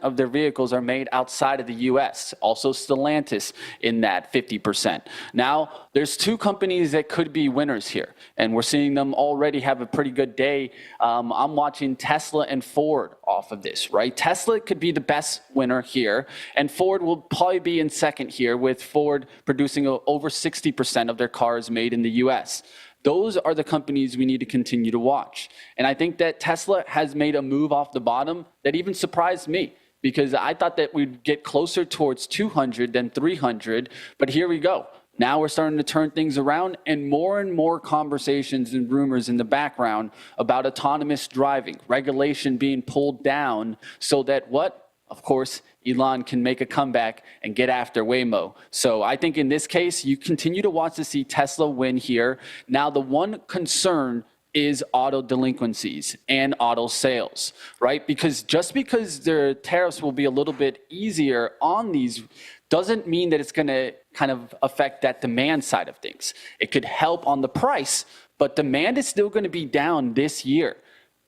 of their vehicles are made outside of the U.S. Also Stellantis in that 50%. Now, there's two companies that could be winners here, and we're seeing them already have a pretty good day. I'm watching Tesla and Ford off of this, right? Tesla could be the best winner here, and Ford will probably be in second here, with Ford producing over 60% of their cars made in the U.S. Those are the companies we need to continue to watch. And I think that Tesla has made a move off the bottom that even surprised me, because I thought that we'd get closer towards 200 than 300, but here we go. Now we're starting to turn things around, and more conversations and rumors in the background about autonomous driving, regulation being pulled down so that what? Of course, Elon can make a comeback and get after Waymo. So I think in this case, you continue to watch to see Tesla win here. Now, the one concern is auto delinquencies and auto sales, right? Because just because their tariffs will be a little bit easier on these doesn't mean that it's going to kind of affect that demand side of things. It could help on the price, but demand is still going to be down this year.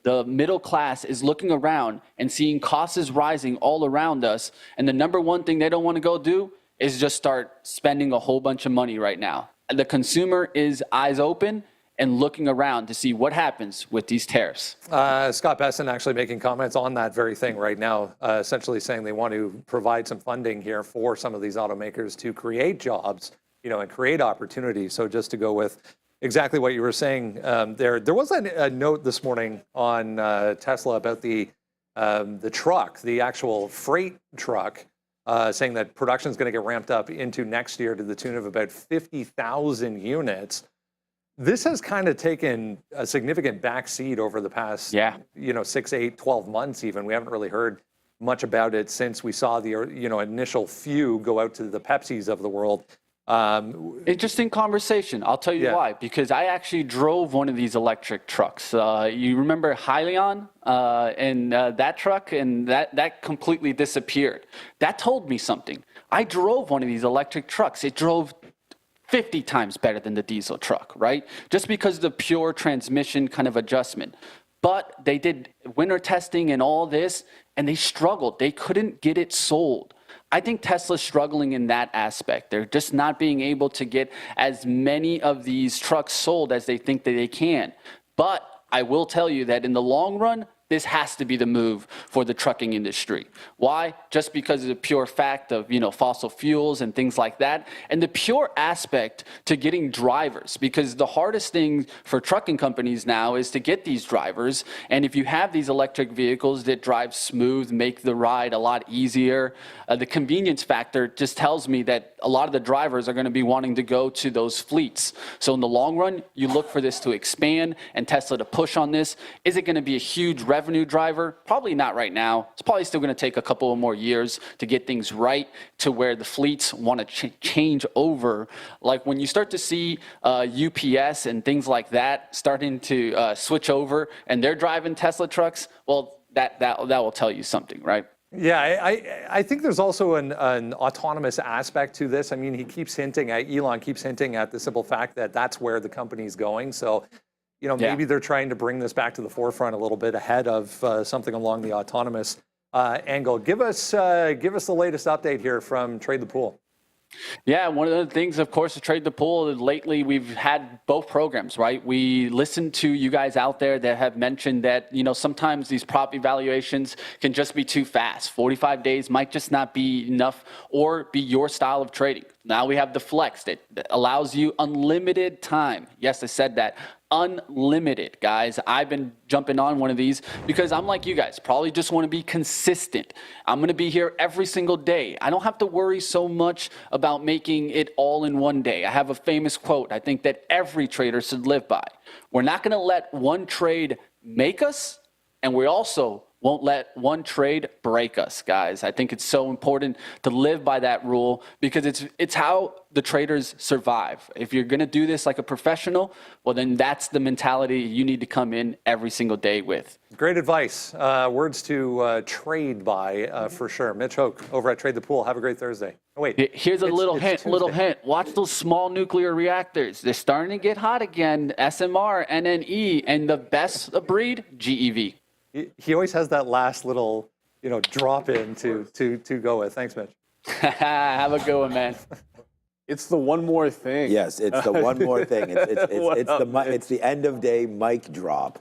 The middle class is looking around and seeing costs is rising all around us. And the number one thing they don't want to go do is just start spending a whole bunch of money right now. And the consumer is eyes open and looking around to see what happens with these tariffs. Scott Besson actually making comments on that very thing right now, essentially saying they want to provide some funding here for some of these automakers to create jobs, and create opportunities. So just to go with exactly what you were saying there was a note this morning on Tesla about the truck, the actual freight truck, saying that production is going to get ramped up into next year to the tune of about 50,000 units. This has kind of taken a significant backseat over the past, 6, 8, 12 months even. We haven't really heard much about it since we saw the, initial few go out to the Pepsis of the world. Interesting conversation. I'll tell you why. Because I actually drove one of these electric trucks. You remember Hyliion and that truck, and that completely disappeared. That told me something. I drove one of these electric trucks. It drove 50 times better than the diesel truck, right? Just because of the pure transmission kind of adjustment. But they did winter testing and all this, and they struggled. They couldn't get it sold. I think Tesla's struggling in that aspect. They're just not being able to get as many of these trucks sold as they think that they can. But I will tell you that in the long run, this has to be the move for the trucking industry. Why? Just because of the pure fact of, fossil fuels and things like that, and the pure aspect to getting drivers, because the hardest thing for trucking companies now is to get these drivers. And if you have these electric vehicles that drive smooth, make the ride a lot easier, the convenience factor just tells me that a lot of the drivers are going to be wanting to go to those fleets. So in the long run, you look for this to expand and Tesla to push on this. Is it going to be a huge revenue driver? Probably not right now. It's probably still going to take a couple of more years to get things right to where the fleets want to change over. Like when you start to see UPS and things like that starting to switch over and they're driving Tesla trucks, well, that will tell you something, right? Yeah, I think there's also an autonomous aspect to this. I mean, Elon keeps hinting at the simple fact that that's where the company's going. So, maybe they're trying to bring this back to the forefront a little bit ahead of something along the autonomous angle. Give us the latest update here from Trade the Pool. Yeah, one of the things, of course, to Trade the Pool, lately we've had both programs, right? We listened to you guys out there that have mentioned that, sometimes these prop evaluations can just be too fast. 45 days might just not be enough or be your style of trading. Now we have the Flex that allows you unlimited time. Yes, I said that. Unlimited, guys. I've been jumping on one of these because I'm like you guys, probably just want to be consistent. I'm going to be here every single day. I don't have to worry so much about making it all in one day. I have a famous quote I think that every trader should live by. We're not going to let one trade make us, and we also won't let one trade break us, guys. I think it's so important to live by that rule because it's how the traders survive. If you're going to do this like a professional, well, then that's the mentality you need to come in every single day with. Great advice. Words to trade by for sure. Mitch Hoke over at Trade the Pool. Have a great Thursday. Oh, wait. Here's a little hint. Watch those small nuclear reactors. They're starting to get hot again. SMR, NNE, and the best breed, GEV. He always has that last little drop in to go with. Thanks, Mitch. Have a good one, man. It's the one more thing. Yes, it's the one more thing. It's the end of day mic drop.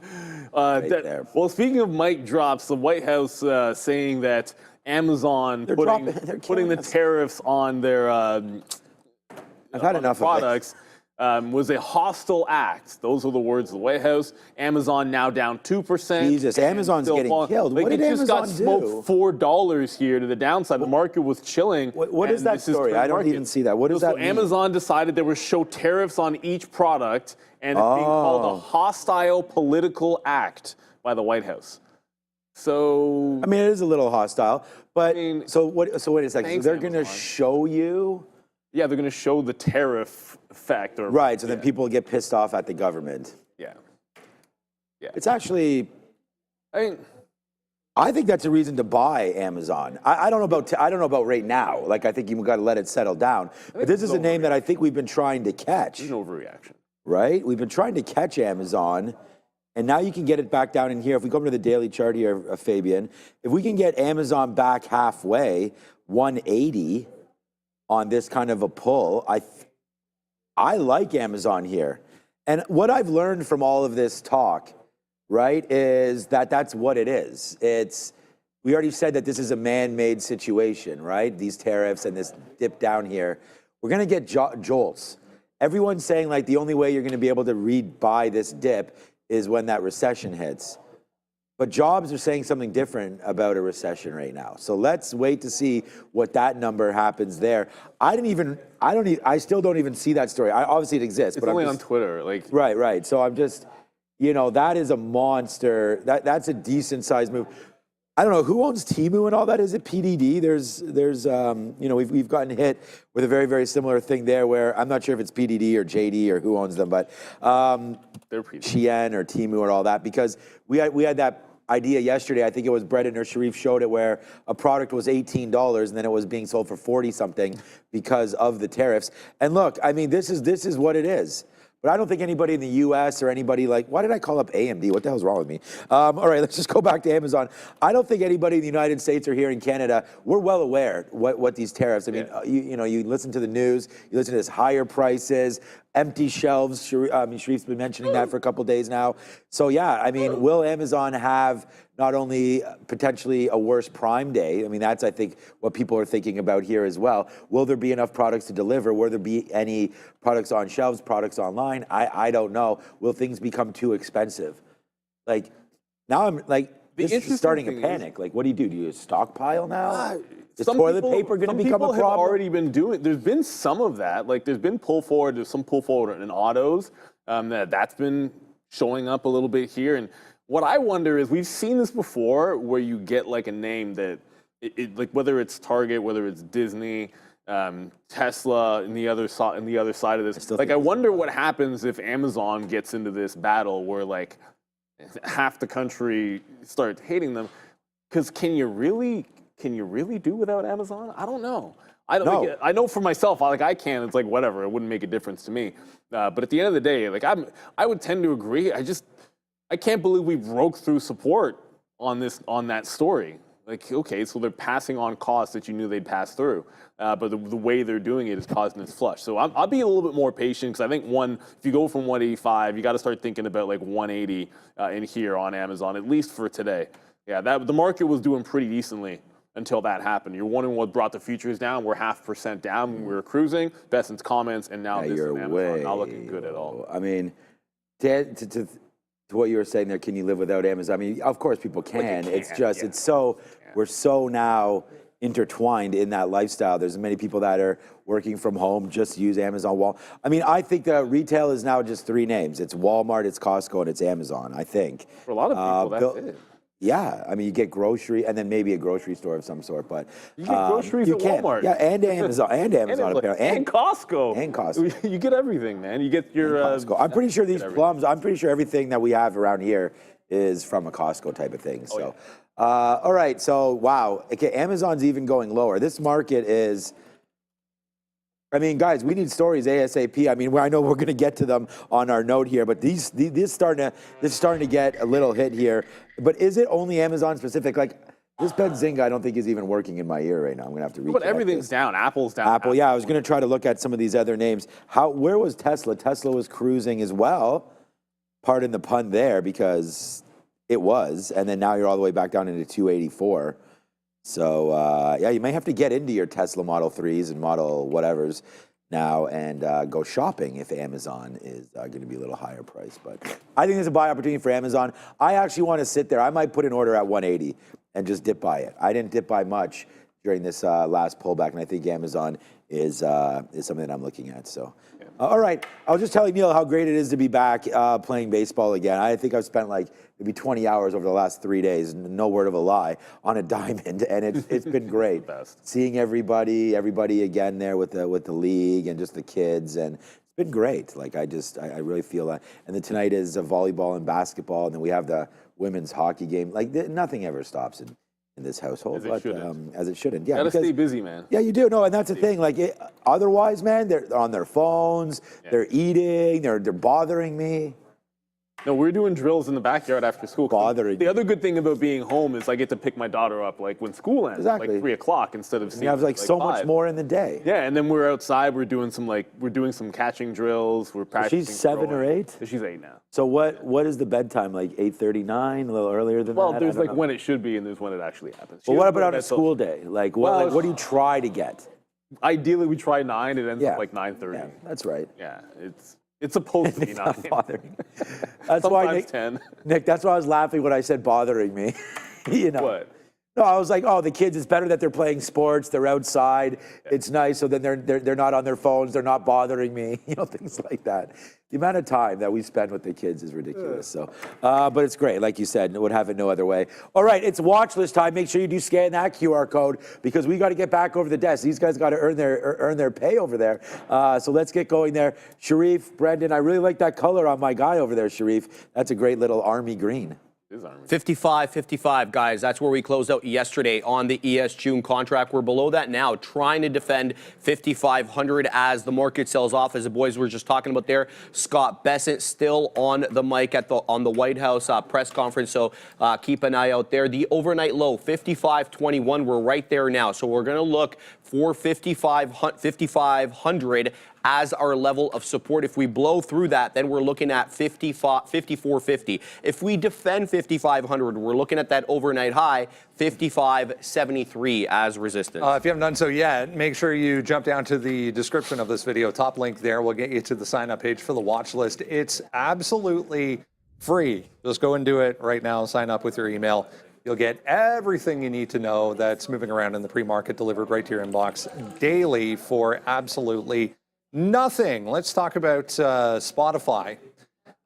There. Well, speaking of mic drops, the White House saying that Amazon putting the tariffs on their I've had enough products was a hostile act. Those were the words of the White House. Amazon now down 2%. Jesus, Amazon's getting killed. What did it just got Amazon do? smoked $4 here to the downside. The market was chilling. What is that story? I don't even see that. What does that mean? Amazon decided they would show tariffs on each product, and it's being called a hostile political act by the White House. So I mean, it is a little hostile, but so wait a second. Thanks, They're going to show you. Yeah, they're going to show the tariff effect. Right, so then people get pissed off at the government. Yeah. It's actually, I think that's a reason to buy Amazon. I don't know about right now. Like, I think you've got to let it settle down. But this is a name that I think we've been trying to catch. There's an overreaction. Right? We've been trying to catch Amazon, and now you can get it back down in here. If we come to the daily chart here, Fabian, if we can get Amazon back halfway, 180 on this kind of a pull, I like Amazon here. And what I've learned from all of this talk, right, is that that's what it is. We already said that this is a man-made situation, right? These tariffs and this dip down here. We're going to get jolts. Everyone's saying, like, the only way you're going to be able to buy this dip is when that recession hits. But jobs are saying something different about a recession right now. So let's wait to see what that number happens there. I still don't even see that story. Obviously it exists, it's but only on Twitter. Like Right. So I'm just, that is a monster. That's a decent sized move. I don't know who owns Temu and all that. Is it PDD? There's we've gotten hit with a very, very similar thing there where I'm not sure if it's PDD or JD or who owns them, but they're pretty Shein or Temu or all that, because we had that idea yesterday. I think it was Brendan or Sharif showed it, where a product was $18 and then it was being sold for 40 something because of the tariffs. And look, I mean, this is what it is. But I don't think anybody in the U.S. or anybody why did I call up AMD? What the hell's wrong with me? All right, let's just go back to Amazon. I don't think anybody in the United States or here in Canada, we're well aware what these tariffs. I mean, you listen to the news, you listen to this higher prices, empty shelves. Sharif's been mentioning that for a couple of days now. So yeah, I mean, will Amazon have not only potentially a worse Prime Day? I mean, that's, I think, what people are thinking about here as well. Will there be enough products to deliver? Will there be any products on shelves, products online? I don't know. Will things become too expensive? Like, now I'm like, this is starting a panic. Like, what do? Do you stockpile now? Is toilet paper going to become a problem? Have already been doing. There's been some of that. Like, there's been pull forward. There's some pull forward in autos. That's been showing up a little bit here. And what I wonder is, we've seen this before, where you get like a name that, like whether it's Target, whether it's Disney, Tesla, and the other side of this. Like, I wonder what happens if Amazon gets into this battle where like half the country starts hating them. Because can you really do without Amazon? I don't know. I know for myself, I can. It's like, whatever. It wouldn't make a difference to me. But at the end of the day, like, I would tend to agree. I can't believe we broke through support on that story. Like, okay, so they're passing on costs that you knew they'd pass through, but the way they're doing it is causing this flush. So I'll be a little bit more patient, because I think if you go from 185, you got to start thinking about like 180 in here on Amazon, at least for today. Yeah, the market was doing pretty decently until that happened. You're wondering what brought the futures down. We're 0.5% down when we were cruising. Besson's comments, and now this is Amazon not looking good at all. I mean, to what you were saying there, can you live without Amazon? I mean, of course people can. We're so now intertwined in that lifestyle. There's many people that are working from home, just use Amazon. I mean, I think that retail is now just three names. It's Walmart, it's Costco, and it's Amazon, I think. For a lot of people, that's it. Yeah, I mean, you get grocery, and then maybe a grocery store of some sort, but you get groceries at Walmart. Yeah, and Amazon, apparently, and Costco, and Costco. You get everything, man. You get your Costco. I'm pretty sure these plums. I'm pretty sure everything that we have around here is from a Costco type of thing. So, all right. So, wow. Okay, Amazon's even going lower. This market is. I mean, guys, we need stories ASAP. I mean, I know we're going to get to them on our note here, but this starting to get a little hit here. But is it only Amazon specific? Like, This Benzinga, I don't think is even working in my ear right now. I'm gonna have to read. But everything's down. Apple's down. Apple, yeah. I was gonna try to look at some of these other names. Where was Tesla? Tesla was cruising as well. Pardon the pun there, because it was, and then now you're all the way back down into 284. So yeah, you may have to get into your Tesla Model 3s and Model whatevers now and go shopping if Amazon is going to be a little higher price. But I think there's a buy opportunity for Amazon. I actually want to sit there. I might put an order at 180 and just dip buy it. I didn't dip buy much during this last pullback, and I think Amazon is something that I'm looking at. So, all right. I was just telling Neil how great it is to be back playing baseball again. I think I've spent like maybe 20 hours over the last 3 days, no word of a lie, on a diamond, and it's been great. Seeing everybody again there with the league and just the kids, and it's been great. Like I really feel that. And then tonight is volleyball and basketball, and then we have the women's hockey game. Like nothing ever stops in this household, as it shouldn't. Yeah, gotta stay busy, man. Yeah, you do. No, and that's the thing. Like otherwise, man, they're on their phones, they're eating, they're bothering me. No, we're doing drills in the backyard after school. Bothering. The other good thing about being home is I get to pick my daughter up like when school ends, like 3 o'clock instead of. You have like so 5. much more in the day. Yeah, and then we're outside. We're doing some catching drills. We're practicing. She's 7 or 8. She's 8 now. So what is the bedtime, like 8:39, a little earlier than that? Well, there's like when it should be and there's when it actually happens. Well, what about on a school day? Like what do you try to get? Ideally, we try 9. It ends up like 9:30. Yeah, that's right. Yeah, it's supposed to be 9. Bothering. That's Sometimes why 10. Nick, that's why I was laughing when I said bothering me. You know. What? No, I was like, oh, the kids, it's better that they're playing sports, they're outside, it's nice, so then they're not on their phones, they're not bothering me, things like that. The amount of time that we spend with the kids is ridiculous. So, but it's great, like you said, would have it no other way. All right, it's watch list time. Make sure you do scan that QR code because we got to get back over the desk. These guys got to earn their pay over there. So let's get going there. Sharif, Brendan, I really like that color on my guy over there, Sharif. That's a great little army green. 55.55, guys. That's where we closed out yesterday on the ES June contract. We're below that now, trying to defend 5,500 as the market sells off. As the boys were just talking about there, Scott Bessent still on the mic on the White House press conference. So keep an eye out there. The overnight low, 55.21. We're right there now. So we're going to look for 5,500 as our level of support. If we blow through that, then we're looking at 54.50. If we defend 5,500, we're looking at that overnight high, 55.73 as resistance. If you haven't done so yet, make sure you jump down to the description of this video. Top link there will get you to the sign-up page for the watch list. It's absolutely free. Just go and do it right now. Sign up with your email. You'll get everything you need to know that's moving around in the pre-market delivered right to your inbox daily for absolutely nothing. Let's talk about Spotify.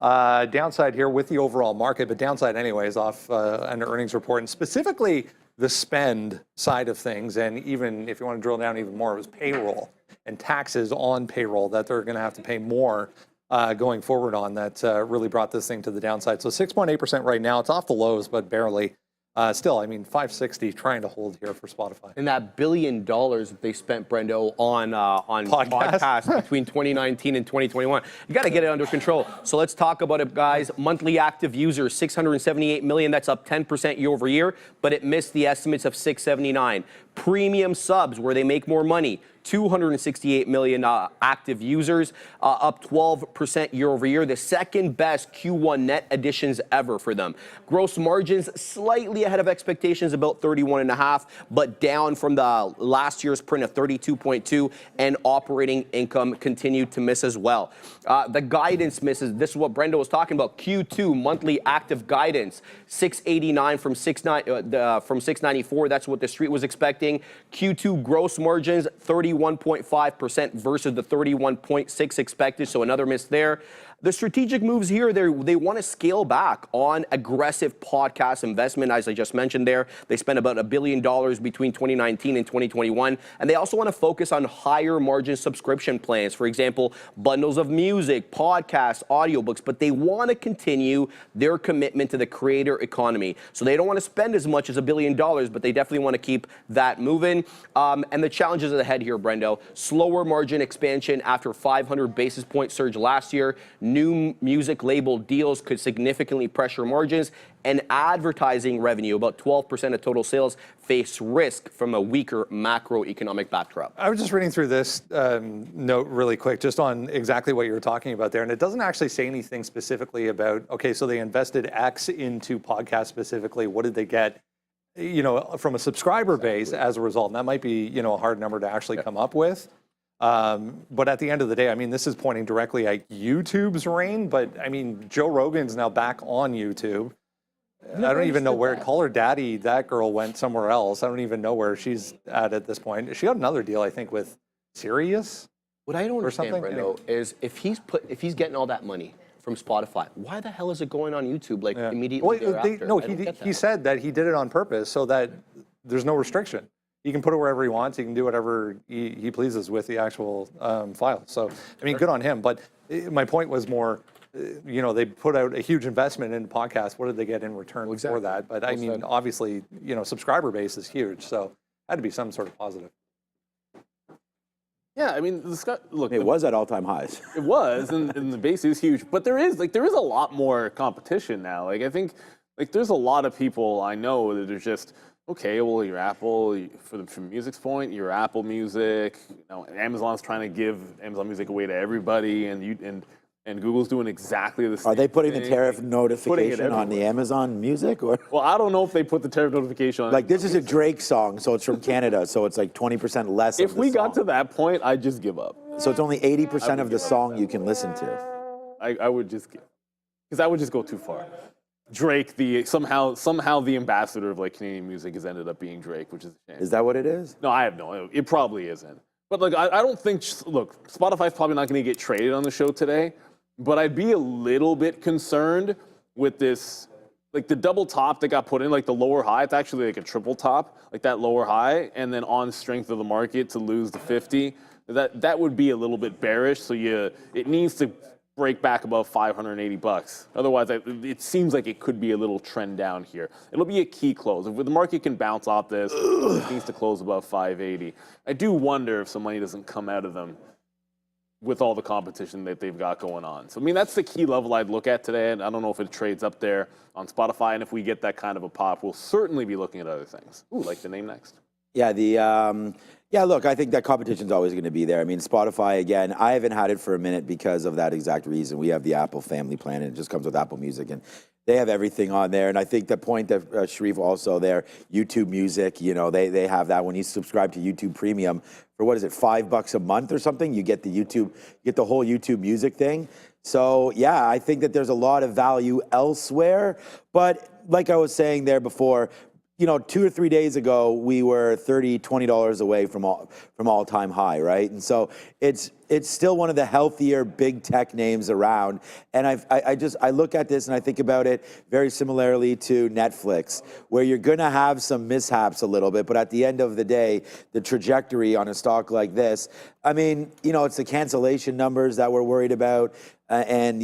Downside here with the overall market, but downside anyways off an earnings report, and specifically the spend side of things. And even if you want to drill down even more, it was payroll and taxes on payroll that they're going to have to pay more going forward on. That really brought this thing to the downside. So 6.8% right now. It's off the lows, but barely. Still, I mean, 560 trying to hold here for Spotify. And that $1 billion that they spent, Brendo, on podcasts between 2019 and 2021, you got to get it under control. So let's talk about it, guys. Monthly active users, 678 million. That's up 10% year over year, but it missed the estimates of 679. Premium subs, where they make more money, 268 million active users, up 12% year over year. The second best Q1 net additions ever for them. Gross margins slightly ahead of expectations, about 31.5, but down from the last year's print of 32.2, and operating income continued to miss as well. The guidance misses. This is what Brenda was talking about. Q2 monthly active guidance, 689 from 694. That's what the street was expecting. Q2 gross margins, 31.5% versus the 31.6 expected, so another miss there. The strategic moves here, they want to scale back on aggressive podcast investment, as I just mentioned there. They spent about $1 billion between 2019 and 2021, and they also want to focus on higher margin subscription plans. For example, bundles of music, podcasts, audiobooks, but they want to continue their commitment to the creator economy. So they don't want to spend as much as $1 billion, but they definitely want to keep that moving. And the challenges ahead here, Brendo, slower margin expansion after 500 basis point surge last year. new music label deals could significantly pressure margins, and advertising revenue, about 12% of total sales, face risk from a weaker macroeconomic backdrop. I was just reading through this note really quick, just on exactly what you were talking about there, and it doesn't actually say anything specifically about, okay, so they invested X into podcasts specifically. What did they get, from a subscriber base as a result? And that might be, a hard number to actually come up with. But at the end of the day, I mean, this is pointing directly at YouTube's reign, but I mean, Joe Rogan's now back on YouTube. I don't even know where, call her daddy, that girl went somewhere else. I don't even know where she's at this point. She got another deal, I think, with Sirius. What I don't understand, something? Brendo, is if he's getting all that money from Spotify, why the hell is it going on YouTube immediately thereafter? He said that he did it on purpose so that there's no restriction. He can put it wherever he wants. He can do whatever he pleases with the actual file. So, I mean, good on him. But my point was more, they put out a huge investment in podcasts. What did they get in return for that? But I mean, obviously, subscriber base is huge. So, had to be some sort of positive. Yeah, I mean, look. It was at all-time highs. It was, and the base is huge. But there is a lot more competition now. Like, I think, there's a lot of people I know that are just, okay, well, your Apple, from music's point, your Apple Music, Amazon's trying to give Amazon Music away to everybody, and Google's doing exactly the same. Are they putting thing, the tariff notification on the Amazon Music? Or? Well, I don't know if they put the tariff notification on. Like, this is a Drake song, so it's from Canada, so it's like 20% less If of the we song. got to that point, I'd just give up. So it's only 80% of the song you can listen to. I would just give, because I would just go too far. Drake, somehow the ambassador of Canadian music has ended up being Drake, which is a shame. Is that what it is? No, I have no. It probably isn't. But I don't think. Look, Spotify's probably not going to get traded on the show today. But I'd be a little bit concerned with this, the double top that got put in, the lower high. It's actually like a triple top, that lower high, and then on strength of the market to lose the 50. That would be a little bit bearish. So it needs to break back above $580. Otherwise, it seems like it could be a little trend down here. It'll be a key close. If the market can bounce off this, it needs to close above 580. I do wonder if some money doesn't come out of them with all the competition that they've got going on. So, I mean, that's the key level I'd look at today, and I don't know if it trades up there on Spotify, and if we get that kind of a pop, we'll certainly be looking at other things. Ooh, like the name next. Yeah, look, I think that competition's always going to be there. I mean, Spotify, again, I haven't had it for a minute because of that exact reason. We have the Apple family plan, and it just comes with Apple Music, and they have everything on there. And I think the point that Sharif also there, YouTube Music, they have that. When you subscribe to YouTube Premium for, what is it, $5 a month or something, you get the whole YouTube Music thing. So, yeah, I think that there's a lot of value elsewhere. But like I was saying there before, 2 or 3 days ago, we were $30, $20 away from all-time high, right? And so it's still one of the healthier big tech names around. And I look at this and I think about it very similarly to Netflix, where you're going to have some mishaps a little bit, but at the end of the day, the trajectory on a stock like this, I mean, it's the cancellation numbers that we're worried about. And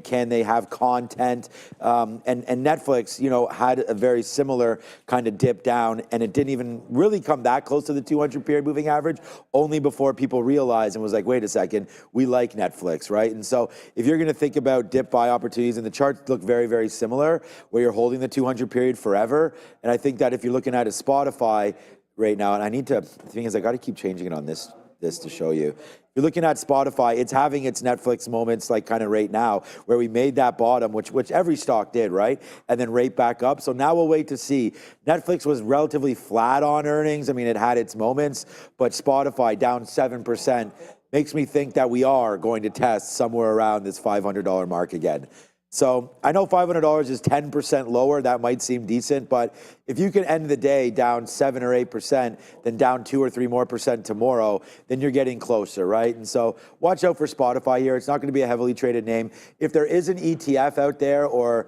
can they have content? And Netflix, had a very similar kind of dip down, and it didn't even really come that close to the 200 period moving average. Only before people realized and was like, wait a second, we like Netflix, right? And so if you're going to think about dip buy opportunities, and the charts look very, very similar, where you're holding the 200 period forever. And I think that if you're looking at a Spotify right now, and the thing is, I got to keep changing it on this to show you. You're looking at Spotify, it's having its Netflix moments kind of right now, where we made that bottom, which every stock did, right? And then right back up. So now we'll wait to see. Netflix was relatively flat on earnings. I mean, it had its moments, but Spotify down 7% makes me think that we are going to test somewhere around this $500 mark again. So I know $500 is 10% lower. That might seem decent, but if you can end the day down 7 or 8%, then down 2 or 3 more percent tomorrow, then you're getting closer, right? And so watch out for Spotify here. It's not going to be a heavily traded name. If there is an ETF out there, or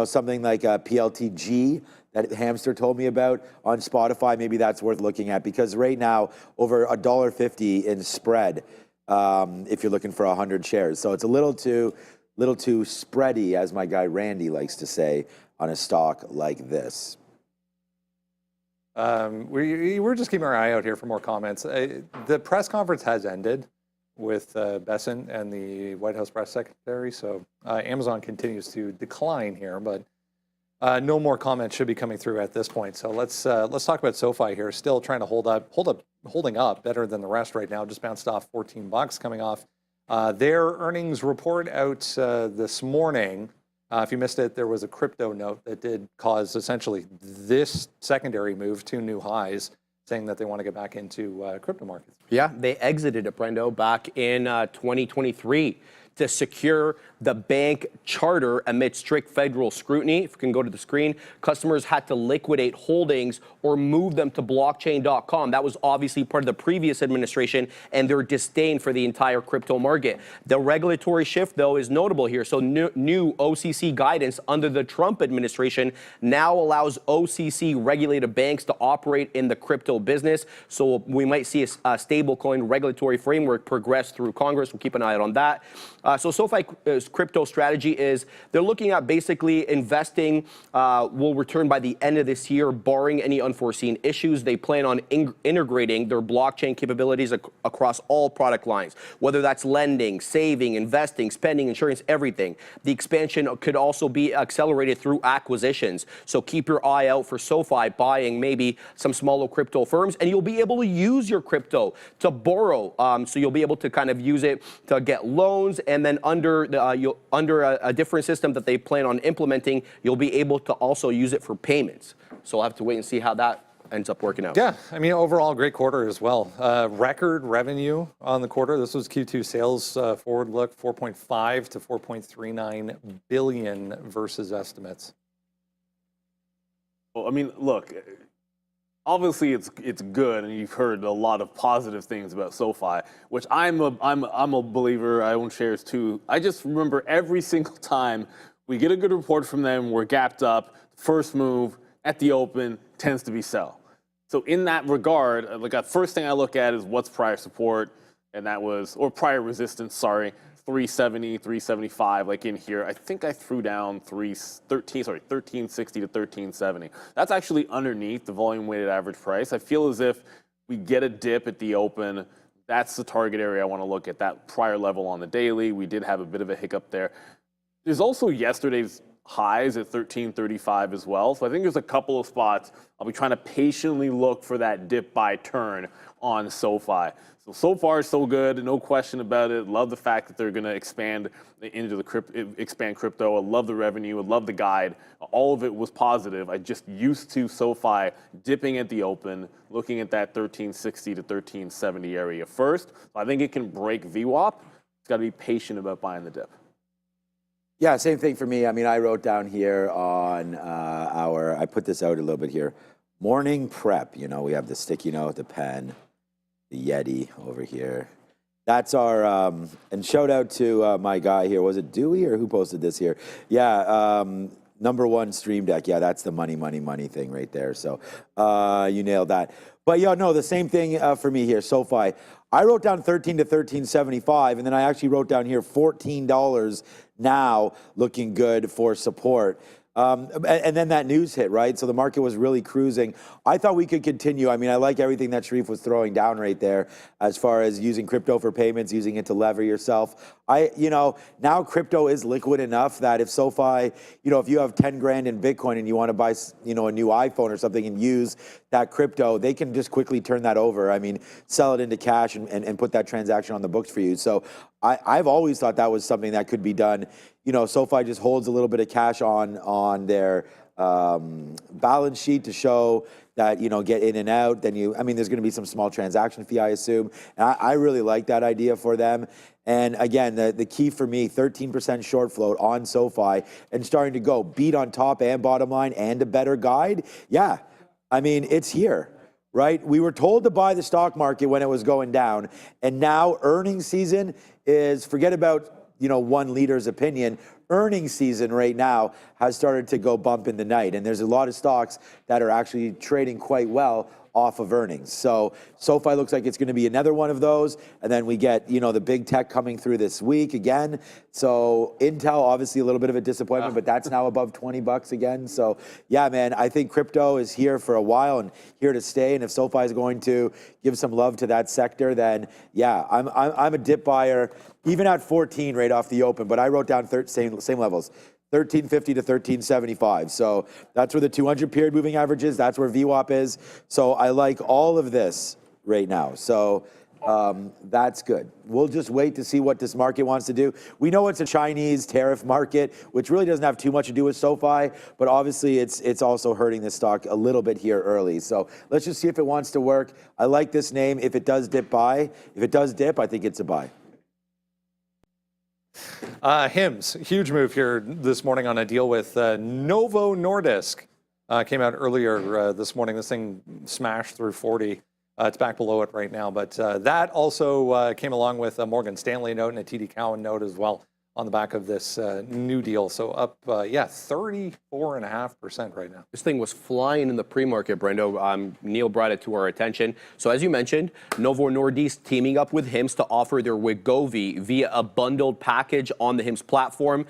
something like a PLTG that Hamster told me about on Spotify, maybe that's worth looking at, because right now over $1.50 in spread, if you're looking for 100 shares. So it's a little too spready, as my guy Randy likes to say, on a stock like this. We're just keeping our eye out here for more comments. The press conference has ended. with Besant and the White House press secretary. So Amazon continues to decline here, but no more comments should be coming through at this point. So let's talk about SoFi here. Still trying to holding up better than the rest right now. Just bounced off $14 coming off their earnings report out this morning. If you missed it, there was a crypto note that did cause essentially this secondary move to new highs, saying that they want to get back into crypto markets. Yeah, they exited it, Brendo, back in 2023 to secure the bank charter amid strict federal scrutiny. If you can go to the screen, customers had to liquidate holdings or move them to blockchain.com. That was obviously part of the previous administration and their disdain for the entire crypto market. The regulatory shift, though, is notable here. So new OCC guidance under the Trump administration now allows OCC regulated banks to operate in the crypto business. So we might see a stablecoin regulatory framework progress through Congress. We'll keep an eye out on that. So SoFi's crypto strategy is they're looking at basically investing will return by the end of this year, barring any unforeseen issues. They plan on integrating their blockchain capabilities across all product lines, whether that's lending, saving, investing, spending, insurance, everything. The expansion could also be accelerated through acquisitions. So keep your eye out for SoFi buying maybe some smaller crypto firms, and you'll be able to use your crypto to borrow. So you'll be able to kind of use it to get loans, and then under a different system that they plan on implementing, you'll be able to also use it for payments. So we'll have to wait and see how that ends up working out. Yeah, I mean, overall, great quarter as well. Record revenue on the quarter. This was Q2 sales forward look, 4.5 to 4.39 billion versus estimates. Well, I mean, look, obviously it's good, and you've heard a lot of positive things about SoFi, which I'm a believer. I own shares too. I just remember every single time we get a good report from them, we're gapped up. First move at the open tends to be sell. So in that regard, like the first thing I look at is what's prior support, and that was, or prior resistance, sorry, 370, 375, like in here. I think I threw down 1360 to 1370. That's actually underneath the volume weighted average price. I feel as if we get a dip at the open, that's the target area I want to look at, that prior level on the daily. We did have a bit of a hiccup there. There's also yesterday's highs at 1335 as well. So I think there's a couple of spots I'll be trying to patiently look for that dip by turn on SoFi. So far so good, no question about it. Love the fact that they're going to expand into the expand crypto. I love the revenue. I love the guide. All of it was positive. I just used to SoFi dipping at the open, looking at that 1360 to 1370 area first. I think it can break VWAP. It's got to be patient about buying the dip. Yeah, same thing for me. I mean, I wrote down here on I put this out a little bit here. Morning prep, you know, we have the sticky note, the pen, the Yeti over here. That's our, and shout out to my guy here. Was it Dewey or who posted this here? Yeah, #1 Stream Deck. Yeah, that's the money thing right there. So you nailed that. But yeah, no, the same thing for me here, SoFi. I wrote down 13 to 1375, and then I actually wrote down here $14 now, looking good for support. And then that news hit, right? So the market was really cruising. I thought we could continue. I mean, I like everything that Sharif was throwing down right there as far as using crypto for payments, using it to lever yourself. Now crypto is liquid enough that if SoFi, if you have 10 grand in Bitcoin and you want to buy, a new iPhone or something and use that crypto, they can just quickly turn that over. I mean, sell it into cash and put that transaction on the books for you. So I've always thought that was something that could be done. SoFi just holds a little bit of cash on their balance sheet to show that, get in and out. Then there's going to be some small transaction fee, I assume. And I really like that idea for them. And again, the key for me, 13% short float on SoFi and starting to go beat on top and bottom line and a better guide. Yeah, it's here. Right? We were told to buy the stock market when it was going down. And now earnings season is, forget about, one leader's opinion. Earnings season right now has started to go bump in the night. And there's a lot of stocks that are actually trading quite well off of earnings. So SoFi looks like it's going to be another one of those. And then we get, the big tech coming through this week again. So Intel, obviously a little bit of a disappointment, but that's now above $20 again. So yeah, man, I think crypto is here for a while and here to stay. And if SoFi is going to give some love to that sector, then yeah, I'm a dip buyer, even at 14 right off the open. But I wrote down same levels. 1350 to 1375. So that's where the 200 period moving average is. That's where VWAP is. So I like all of this right now. So that's good. We'll just wait to see what this market wants to do. We know it's a Chinese tariff market, which really doesn't have too much to do with SoFi, but obviously it's also hurting the stock a little bit here early. So let's just see if it wants to work. I like this name. If it does dip, buy. If it does dip, I think it's a buy. HIMS, huge move here this morning on a deal with Novo Nordisk. Came out earlier this morning. This thing smashed through 40. It's back below it right now. But that also came along with a Morgan Stanley note and a TD Cowen note as well on the back of this new deal. So up, 34.5% right now. This thing was flying in the pre-market, Brendo. Neil brought it to our attention. So as you mentioned, Novo Nordisk teaming up with HIMS to offer their Wegovy via a bundled package on the HIMS platform.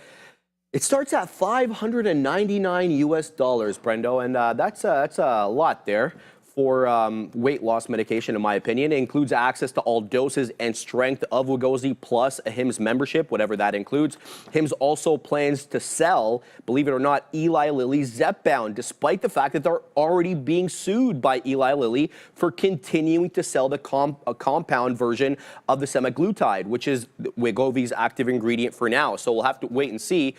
It starts at $599 US, Brendo, and that's a lot there for weight loss medication, in my opinion. It includes access to all doses and strength of Wegovy plus a HIMS membership, whatever that includes. HIMS also plans to sell, believe it or not, Eli Lilly's Zepbound, despite the fact that they're already being sued by Eli Lilly for continuing to sell the compound version of the semaglutide, which is Wegovy's active ingredient for now. So we'll have to wait and see,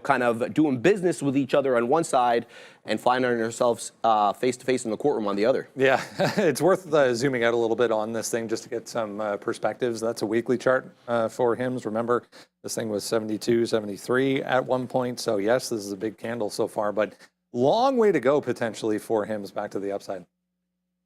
kind of doing business with each other on one side and finding ourselves face-to-face in the courtroom on the other. Yeah, it's worth zooming out a little bit on this thing just to get some perspectives. That's a weekly chart for HIMS. Remember, this thing was 72, 73 at one point. So yes, this is a big candle so far, but long way to go potentially for HIMS back to the upside.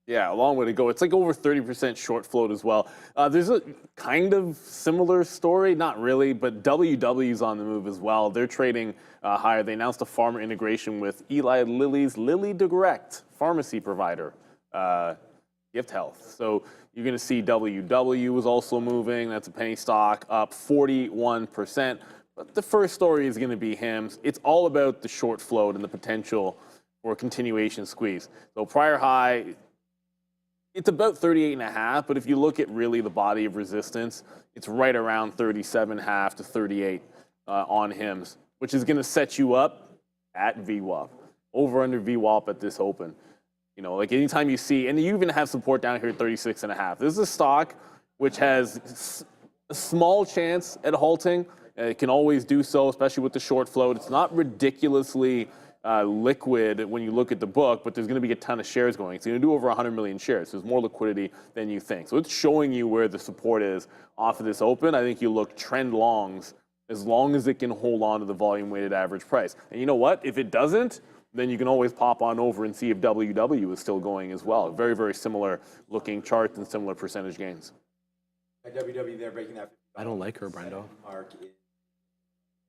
Yeah, a long way to go. It's like over 30% short float as well. There's a kind of similar story, not really, but WW's on the move as well. They're trading higher. They announced a pharma integration with Eli Lilly's LillyDirect pharmacy provider, Gift Health. So you're going to see WW is also moving. That's a penny stock, up 41%. But the first story is going to be HIMS. It's all about the short float and the potential for a continuation squeeze. So prior high, it's about 38.5, but if you look at really the body of resistance, it's right around 37.5 to 38 on HIMS, which is going to set you up at VWAP, over under VWAP at this open. Like anytime you see, and you even have support down here at 36.5. This is a stock which has a small chance at halting. It can always do so, especially with the short float. It's not ridiculously liquid when you look at the book, but there's going to be a ton of shares going. It's going to do over 100 million shares. There's more liquidity than you think. So it's showing you where the support is off of this open. I think you look trend longs as long as it can hold on to the volume weighted average price. And you know what? If it doesn't, then you can always pop on over and see if WW is still going as well. Very, very similar looking charts and similar percentage gains. WW there breaking that. I don't like her, Brendo.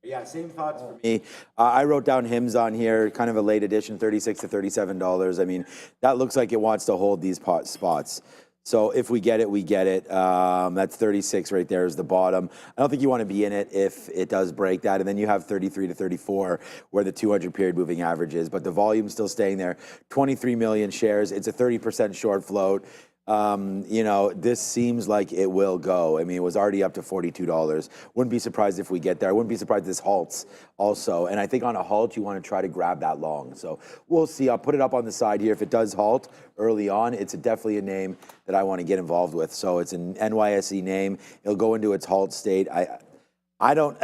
Yeah, same thoughts for me. I wrote down HIMS on here, kind of a late edition, $36 to $37. I mean, that looks like it wants to hold these spots. So if we get it, we get it. That's 36 right there is the bottom. I don't think you want to be in it if it does break that. And then you have 33 to 34 where the 200 period moving average is. But the volume's still staying there. 23 million shares. It's a 30% short float. This seems like it will go. I mean, it was already up to $42. Wouldn't be surprised if we get there. I wouldn't be surprised if this halts also. And I think on a halt, you want to try to grab that long. So we'll see. I'll put it up on the side here. If it does halt early on, it's definitely a name that I want to get involved with. So it's an NYSE name. It'll go into its halt state. I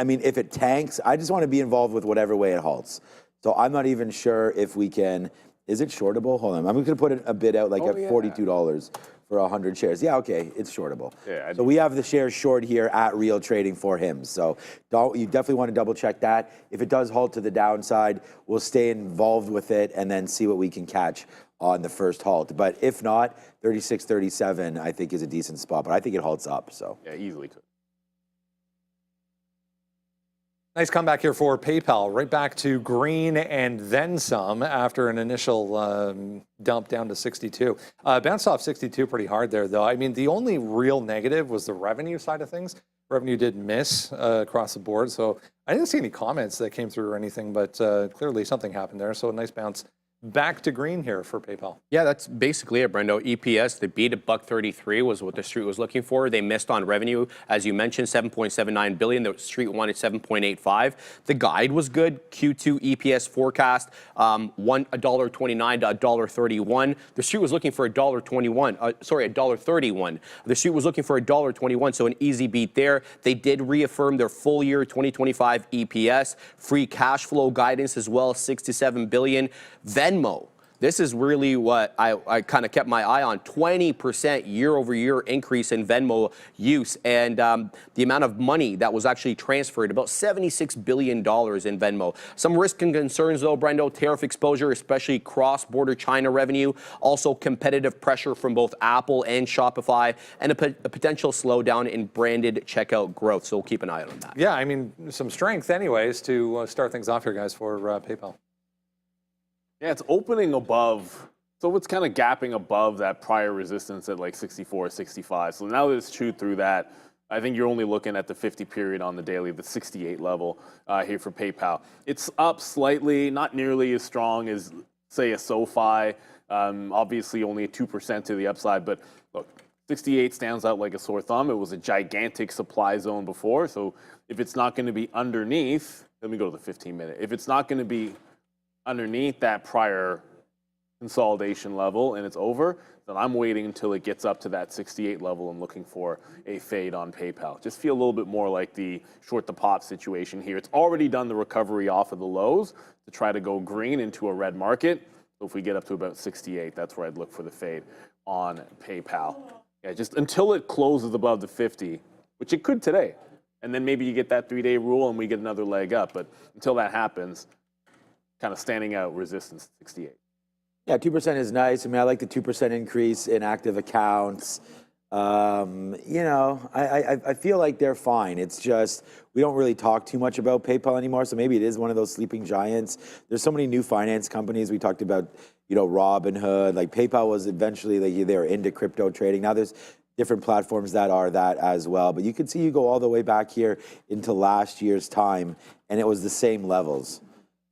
mean, if it tanks, I just want to be involved with whatever way it halts. So I'm not even sure if we can. Is it shortable? Hold on. I'm going to put a bid out at $42 for 100 shares. Yeah, okay, it's shortable. Yeah, so we have the shares short here at real trading for him. So you definitely want to double check that. If it does halt to the downside, we'll stay involved with it and then see what we can catch on the first halt. But if not, 36, 37, I think is a decent spot. But I think it halts up. So yeah, easily could. Nice comeback here for PayPal, right back to green and then some after an initial dump down to 62. Bounced off 62 pretty hard there, though. I mean, the only real negative was the revenue side of things. Revenue did miss across the board, so I didn't see any comments that came through or anything, but clearly something happened there. So a nice bounce back to green here for PayPal. Yeah, that's basically it, Brendo. EPS, they beat at $1.33 was what the street was looking for. They missed on revenue, as you mentioned, $7.79 billion. The street wanted $7.85. The guide was good. Q2 EPS forecast, $1.29 to $1.31. The street was looking for $1.31. The street was looking for $1.21, so an easy beat there. They did reaffirm their full year 2025 EPS, free cash flow guidance as well, $6 to $7 billion. Venmo, this is really what I kind of kept my eye on, 20% year-over-year increase in Venmo use, and the amount of money that was actually transferred, about $76 billion in Venmo. Some risk and concerns though, Brendo, tariff exposure, especially cross-border China revenue, also competitive pressure from both Apple and Shopify, and a potential slowdown in branded checkout growth, so we'll keep an eye on that. Yeah, I mean, some strength anyways to start things off here, guys, for PayPal. Yeah, it's opening above. So it's kind of gapping above that prior resistance at like 64, 65. So now that it's chewed through that, I think you're only looking at the 50 period on the daily, the 68 level here for PayPal. It's up slightly, not nearly as strong as, say, a SoFi. Obviously only 2% to the upside, but look, 68 stands out like a sore thumb. It was a gigantic supply zone before. So if it's not going to be underneath, let me go to the 15-minute. If it's not going to be underneath that prior consolidation level and it's over, then I'm waiting until it gets up to that 68 level and looking for a fade on PayPal. Just feel a little bit more like the short the pop situation here. It's already done the recovery off of the lows to try to go green into a red market. So if we get up to about 68, that's where I'd look for the fade on PayPal. Yeah, just until it closes above the 50, which it could today. And then maybe you get that 3-day rule and we get another leg up. But until that happens, kind of standing out resistance 68. Yeah, 2% is nice. I mean, I like the 2% increase in active accounts. You know, I feel like they're fine. It's just we don't really talk too much about PayPal anymore, so maybe it is one of those sleeping giants. There's so many new finance companies. We talked about, you know, Robinhood. Like PayPal was eventually they were into crypto trading. Now there's different platforms that are that as well. But you can see you go all the way back here into last year's time, and it was the same levels.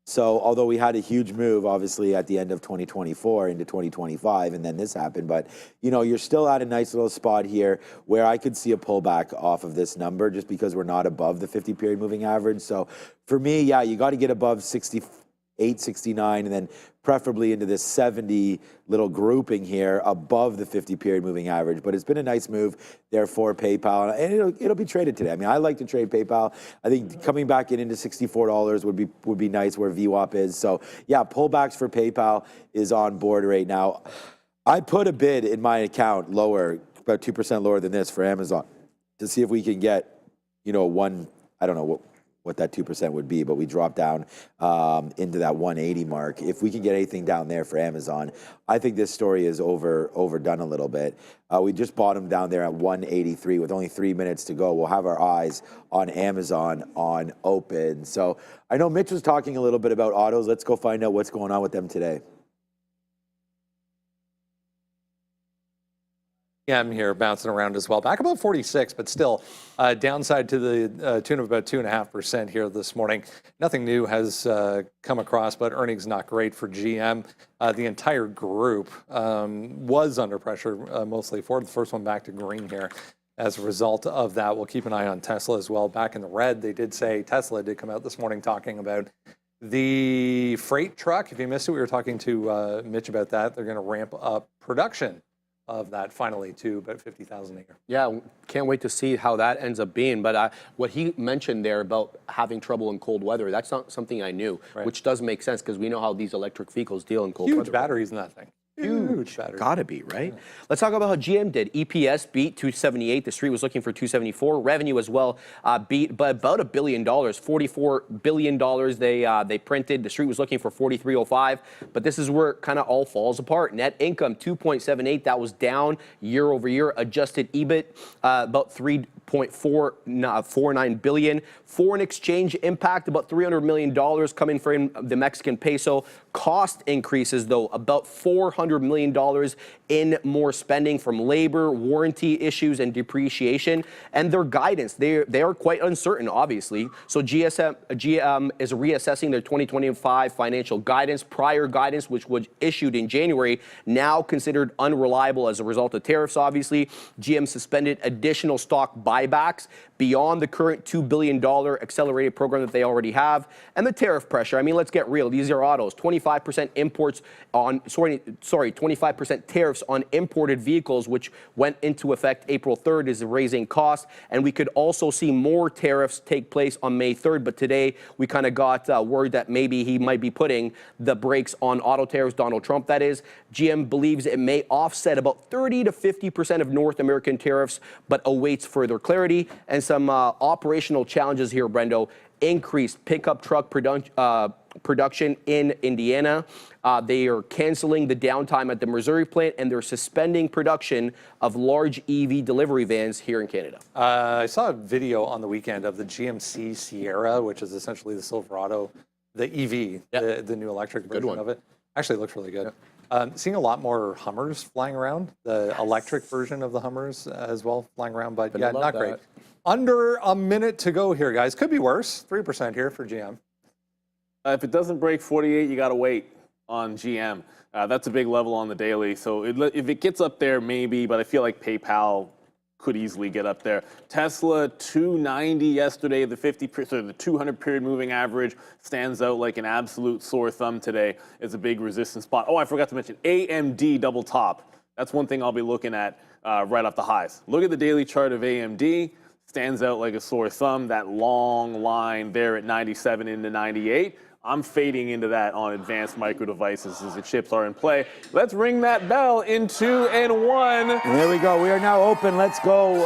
So although we had a huge move, obviously, at the end of 2024 into 2025, and then this happened, but, you know, you're still at a nice little spot here where I could see a pullback off of this number just because we're not above the 50-period moving average. So for me, yeah, you got to get above 68, 69, and then preferably into this 70 little grouping here above the 50-period moving average. But it's been a nice move there for PayPal, and it'll be traded today. I mean, I like to trade PayPal. I think coming back into $64 would be nice where VWAP is. So yeah, pullbacks for PayPal is on board right now. I put a bid in my account lower, about 2% lower than this for Amazon, to see if we can get, you know, I don't know what that 2% would be, but we dropped down into that 180 mark. If we can get anything down there for Amazon, I think this story is overdone a little bit. We just bottomed down there at 183 with only 3 minutes to go. We'll have our eyes on Amazon on open. So I know Mitch was talking a little bit about autos. Let's go find out what's going on with them today. I'm here bouncing around as well. Back about 46, but still downside to the tune of about 2.5% here this morning. Nothing new has come across, but earnings not great for GM. The entire group was under pressure, mostly Ford, the first one back to green here. As a result of that, we'll keep an eye on Tesla as well. Back in the red, they did say, Tesla did come out this morning talking about the freight truck. If you missed it, we were talking to Mitch about that. They're going to ramp up production of that finally to about 50,000 a year. Yeah, can't wait to see how that ends up being. But what he mentioned there about having trouble in cold weather, that's not something I knew, right, which does make sense because we know how these electric vehicles deal in cold weather. Huge batteries in that thing. Huge battery. Gotta be, right? Yeah. Let's talk about how GM did. EPS beat 278. The street was looking for 274. Revenue as well beat by about $1 billion. $44 billion they printed. The street was looking for 4305. But this is where it kind of all falls apart. Net income 2.78. That was down year over year. Adjusted EBIT about 3.49 billion. Foreign exchange impact about $300 million coming from the Mexican peso. Cost increases though about $400 million in more spending from labor, warranty issues, and depreciation. And their guidance, they are quite uncertain, obviously. So GM is reassessing their 2025 financial guidance. Prior guidance, which was issued in January, now considered unreliable as a result of tariffs, obviously. GM suspended additional stock buybacks beyond the current $2 billion accelerated program that they already have. And the tariff pressure, I mean, let's get real. These are autos. 25% imports on, 25% tariffs on imported vehicles, which went into effect April 3rd, is raising costs. And we could also see more tariffs take place on May 3rd. But today, we kind of got word that maybe he might be putting the brakes on auto tariffs, Donald Trump, that is. GM believes it may offset about 30 to 50% of North American tariffs, but awaits further clarity. And some operational challenges here, Brendo. Increased pickup truck production in Indiana. They are canceling the downtime at the Missouri plant, and they're suspending production of large EV delivery vans here in Canada. I saw a video on the weekend of the GMC Sierra, which is essentially the Silverado, the EV, the new electric version of it. Actually, it looks really good. Seeing a lot more Hummers flying around, the electric version of the Hummers as well flying around, but yeah, not great. Under a minute to go here, guys. Could be worse. 3% here for GM. If it doesn't break 48, you got to wait on GM. That's a big level on the daily. So if it gets up there, maybe, but I feel like PayPal could easily get up there. Tesla 290 yesterday. The 200 period moving average stands out like an absolute sore thumb today. It's a big resistance spot. Oh, I forgot to mention AMD double top. That's one thing I'll be looking at right off the highs. Look at the daily chart of AMD. Stands out like a sore thumb. That long line there at 97 into 98. I'm fading into that on advanced micro devices as the chips are in play. Let's ring that bell in 2 and 1. And there we go. We are now open. Let's go.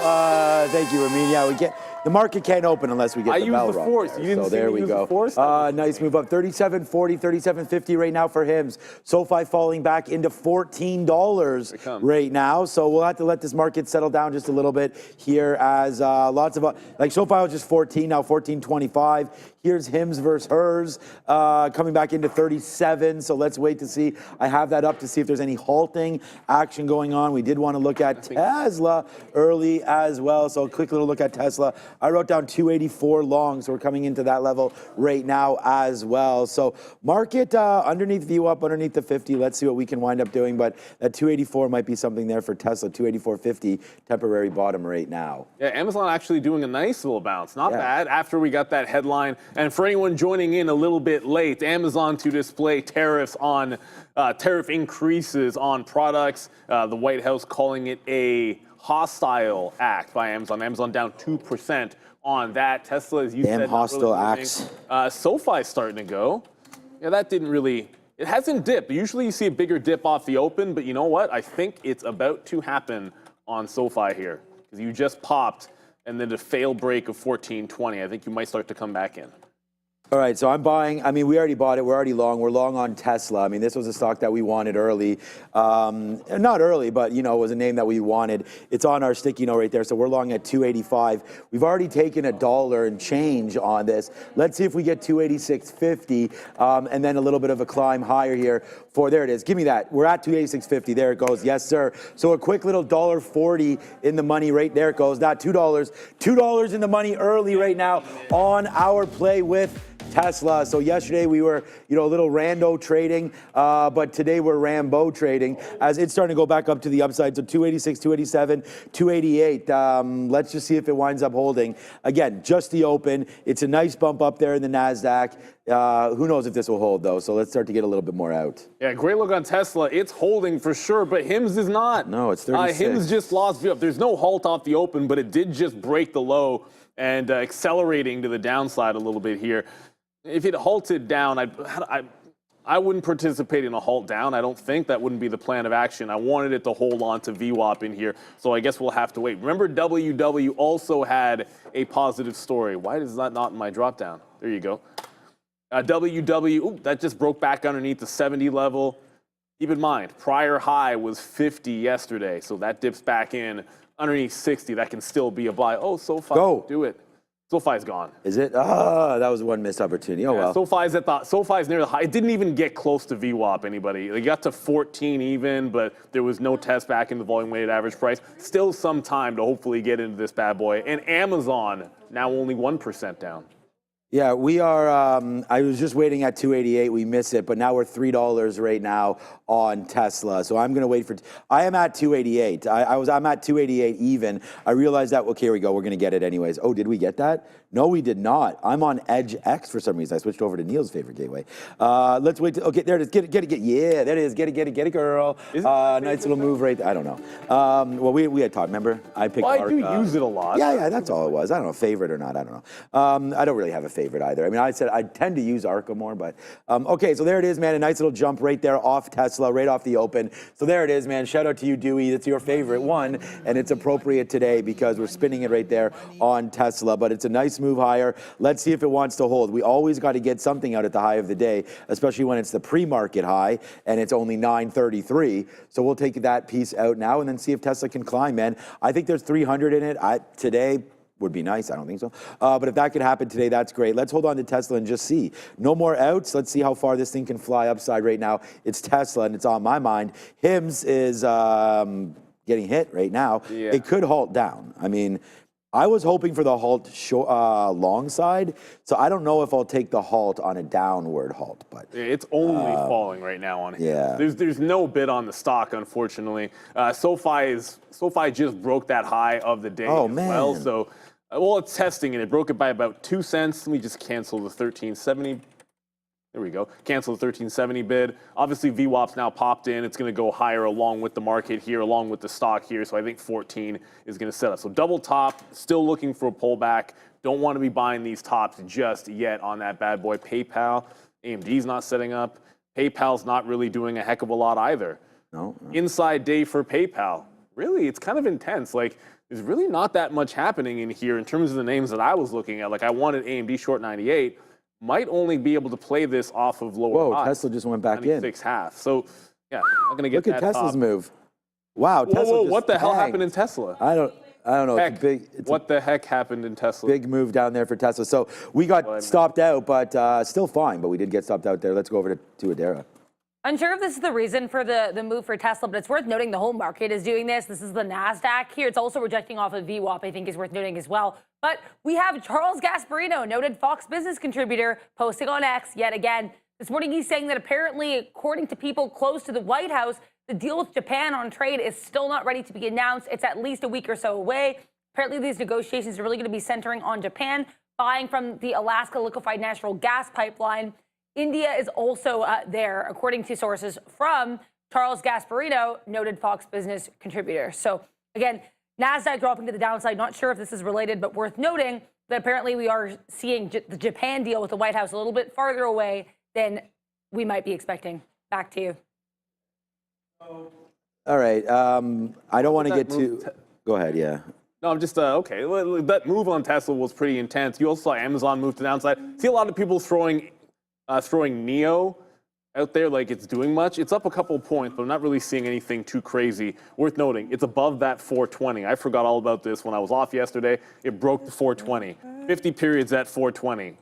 Thank you, Ramin. Yeah, the market can't open unless we get the bell rung. Force. You didn't so see there me we use go. The force? Nice move up. 37.40, 37.50 right now for HIMS. SoFi falling back into $14 right now. So we'll have to let this market settle down just a little bit here as lots of, like SoFi was just 14, now 14.25. Here's HIMS versus hers coming back into 37. So let's wait to see. I have that up to see if there's any halting action going on. We did want to look at Tesla early as well. So a quick little look at Tesla. I wrote down 284 long, so we're coming into that level right now as well. So market underneath view up, underneath the 50. Let's see what we can wind up doing. But that 284 might be something there for Tesla. 284.50 temporary bottom right now. Yeah, Amazon actually doing a nice little bounce. Not bad after we got that headline. And for anyone joining in a little bit late, Amazon to display tariffs on tariff increases on products. The White House calling it a hostile act by Amazon. Amazon down 2% on that. Tesla, as you said, hostile acts. SoFi starting to go. Yeah, that didn't really. It hasn't dipped. Usually you see a bigger dip off the open, but you know what? I think it's about to happen on SoFi here because you just popped and then a fail break of 14.20. I think you might start to come back in. All right, so I'm buying. I mean, we already bought it. We're already long. We're long on Tesla. I mean, this was a stock that we wanted early. Not early, but, you know, it was a name that we wanted. It's on our sticky note right there. So we're long at 285. We've already taken $1 and change on this. Let's see if we get 286.50 and then a little bit of a climb higher here for, there it is. Give me that. We're at 286.50. There it goes. Yes, sir. So a quick little $1.40 in the money right there it goes. Not $2. $2 in the money early right now on our play with Tesla. So yesterday we were, you know, a little rando trading, but today we're Rambo trading as it's starting to go back up to the upside. So 286, 287, 288. Let's just see if it winds up holding. Again, just the open. It's a nice bump up there in the NASDAQ. Who knows if this will hold, though. So let's start to get a little bit more out. Yeah, great look on Tesla. It's holding for sure, but HIMS is not. No, it's 36. HIMS just lost view up. There's no halt off the open, but it did just break the low and accelerating to the downside a little bit here. If it halted down, I I wouldn't participate in a halt down. I don't think that wouldn't be the plan of action. I wanted it to hold on to VWAP in here, so I guess we'll have to wait. Remember, WW also had a positive story. Why is that not in my drop down? There you go. WW, ooh, that just broke back underneath the 70 level. Keep in mind, prior high was 50 yesterday, so that dips back in underneath 60. That can still be a buy. Oh, SoFi, do it. SoFi's gone. Is it? Ah, that was one missed opportunity. Oh, well. SoFi's near the high. It didn't even get close to VWAP, anybody. They got to 14 even, but there was no test back in the volume weighted average price. Still some time to hopefully get into this bad boy. And Amazon, now only 1% down. Yeah, we are, I was just waiting at 288, we missed it, but now we're $3 right now on Tesla. So I'm gonna wait for, I am at 288. I'm at 288 even. I realized that, okay, here we go, we're gonna get it anyways. Oh, did we get that? No, we did not. I'm on Edge X for some reason. I switched over to Neil's favorite gateway. Let's wait, okay, there it is, get it. Yeah, there it is, get it, girl. Nice little move right there, I don't know. Well, we had talked, remember? I picked I do use it a lot. Yeah, that's all it was. I don't know, favorite or not, I don't know. I don't really have a favorite either. I mean, I said I tend to use Arca more, but okay, so there it is, man. A nice little jump right there off Tesla, right off the open. So there it is, man. Shout out to you, Dewey. That's your favorite one, and it's appropriate today because we're spinning it right there on Tesla, but it's a nice move higher. Let's see if it wants to hold. We always got to get something out at the high of the day, especially when it's the pre-market high and it's only 933. So we'll take that piece out now and then see if Tesla can climb, man. I think there's 300 in it. Today would be nice. I don't think so. But if that could happen today, that's great. Let's hold on to Tesla and just see. No more outs. Let's see how far this thing can fly upside right now. It's Tesla, and it's on my mind. HIMS is getting hit right now. Yeah. It could halt down. I mean, I was hoping for the halt long side, so I don't know if I'll take the halt on a downward halt. But it's only falling right now on here. Yeah. There's no bid on the stock, unfortunately. SoFi just broke that high of the day as well. So, well, it's testing it. It broke it by about 2 cents. Let me just cancel the 1370. There we go. Cancel the 1370 bid. Obviously, VWAP's now popped in. It's going to go higher along with the market here, along with the stock here. So I think 14 is going to set up. So double top, still looking for a pullback. Don't want to be buying these tops just yet on that bad boy. PayPal, AMD's not setting up. PayPal's not really doing a heck of a lot either. No. Inside day for PayPal. Really, it's kind of intense. Like, there's really not that much happening in here in terms of the names that I was looking at. Like, I wanted AMD short 98. Might only be able to play this off of lower highs. Tesla just went back in. 96.5. So, yeah, I'm going to get Look at Tesla's move. Wow, Tesla Tesla what the hell happened in Tesla? I don't know. Heck, what the heck happened in Tesla? Big move down there for Tesla. So we got stopped out, but still fine. But we did get stopped out there. Let's go over to Adara. Unsure if this is the reason for the move for Tesla, but it's worth noting the whole market is doing this. This is the NASDAQ here. It's also rejecting off of VWAP, I think is worth noting as well. But we have Charles Gasparino, noted Fox Business contributor, posting on X yet again. This morning he's saying that apparently, according to people close to the White House, the deal with Japan on trade is still not ready to be announced. It's at least a week or so away. Apparently these negotiations are really going to be centering on Japan buying from the Alaska liquefied natural gas pipeline. India is also there, according to sources from Charles Gasparino, noted Fox Business contributor. So again, NASDAQ dropping to the downside. Not sure if this is related, but worth noting that apparently we are seeing the Japan deal with the White House a little bit farther away than we might be expecting. Back to you. All right. I don't want to get too... Go ahead, yeah. No, I'm just, okay. That move on Tesla was pretty intense. You also saw Amazon move to the downside. See a lot of people throwing Neo out there like it's doing much. It's up a couple of points, but I'm not really seeing anything too crazy. Worth noting, it's above that 420. I forgot all about this when I was off yesterday. It broke the 420. 50 periods at 420.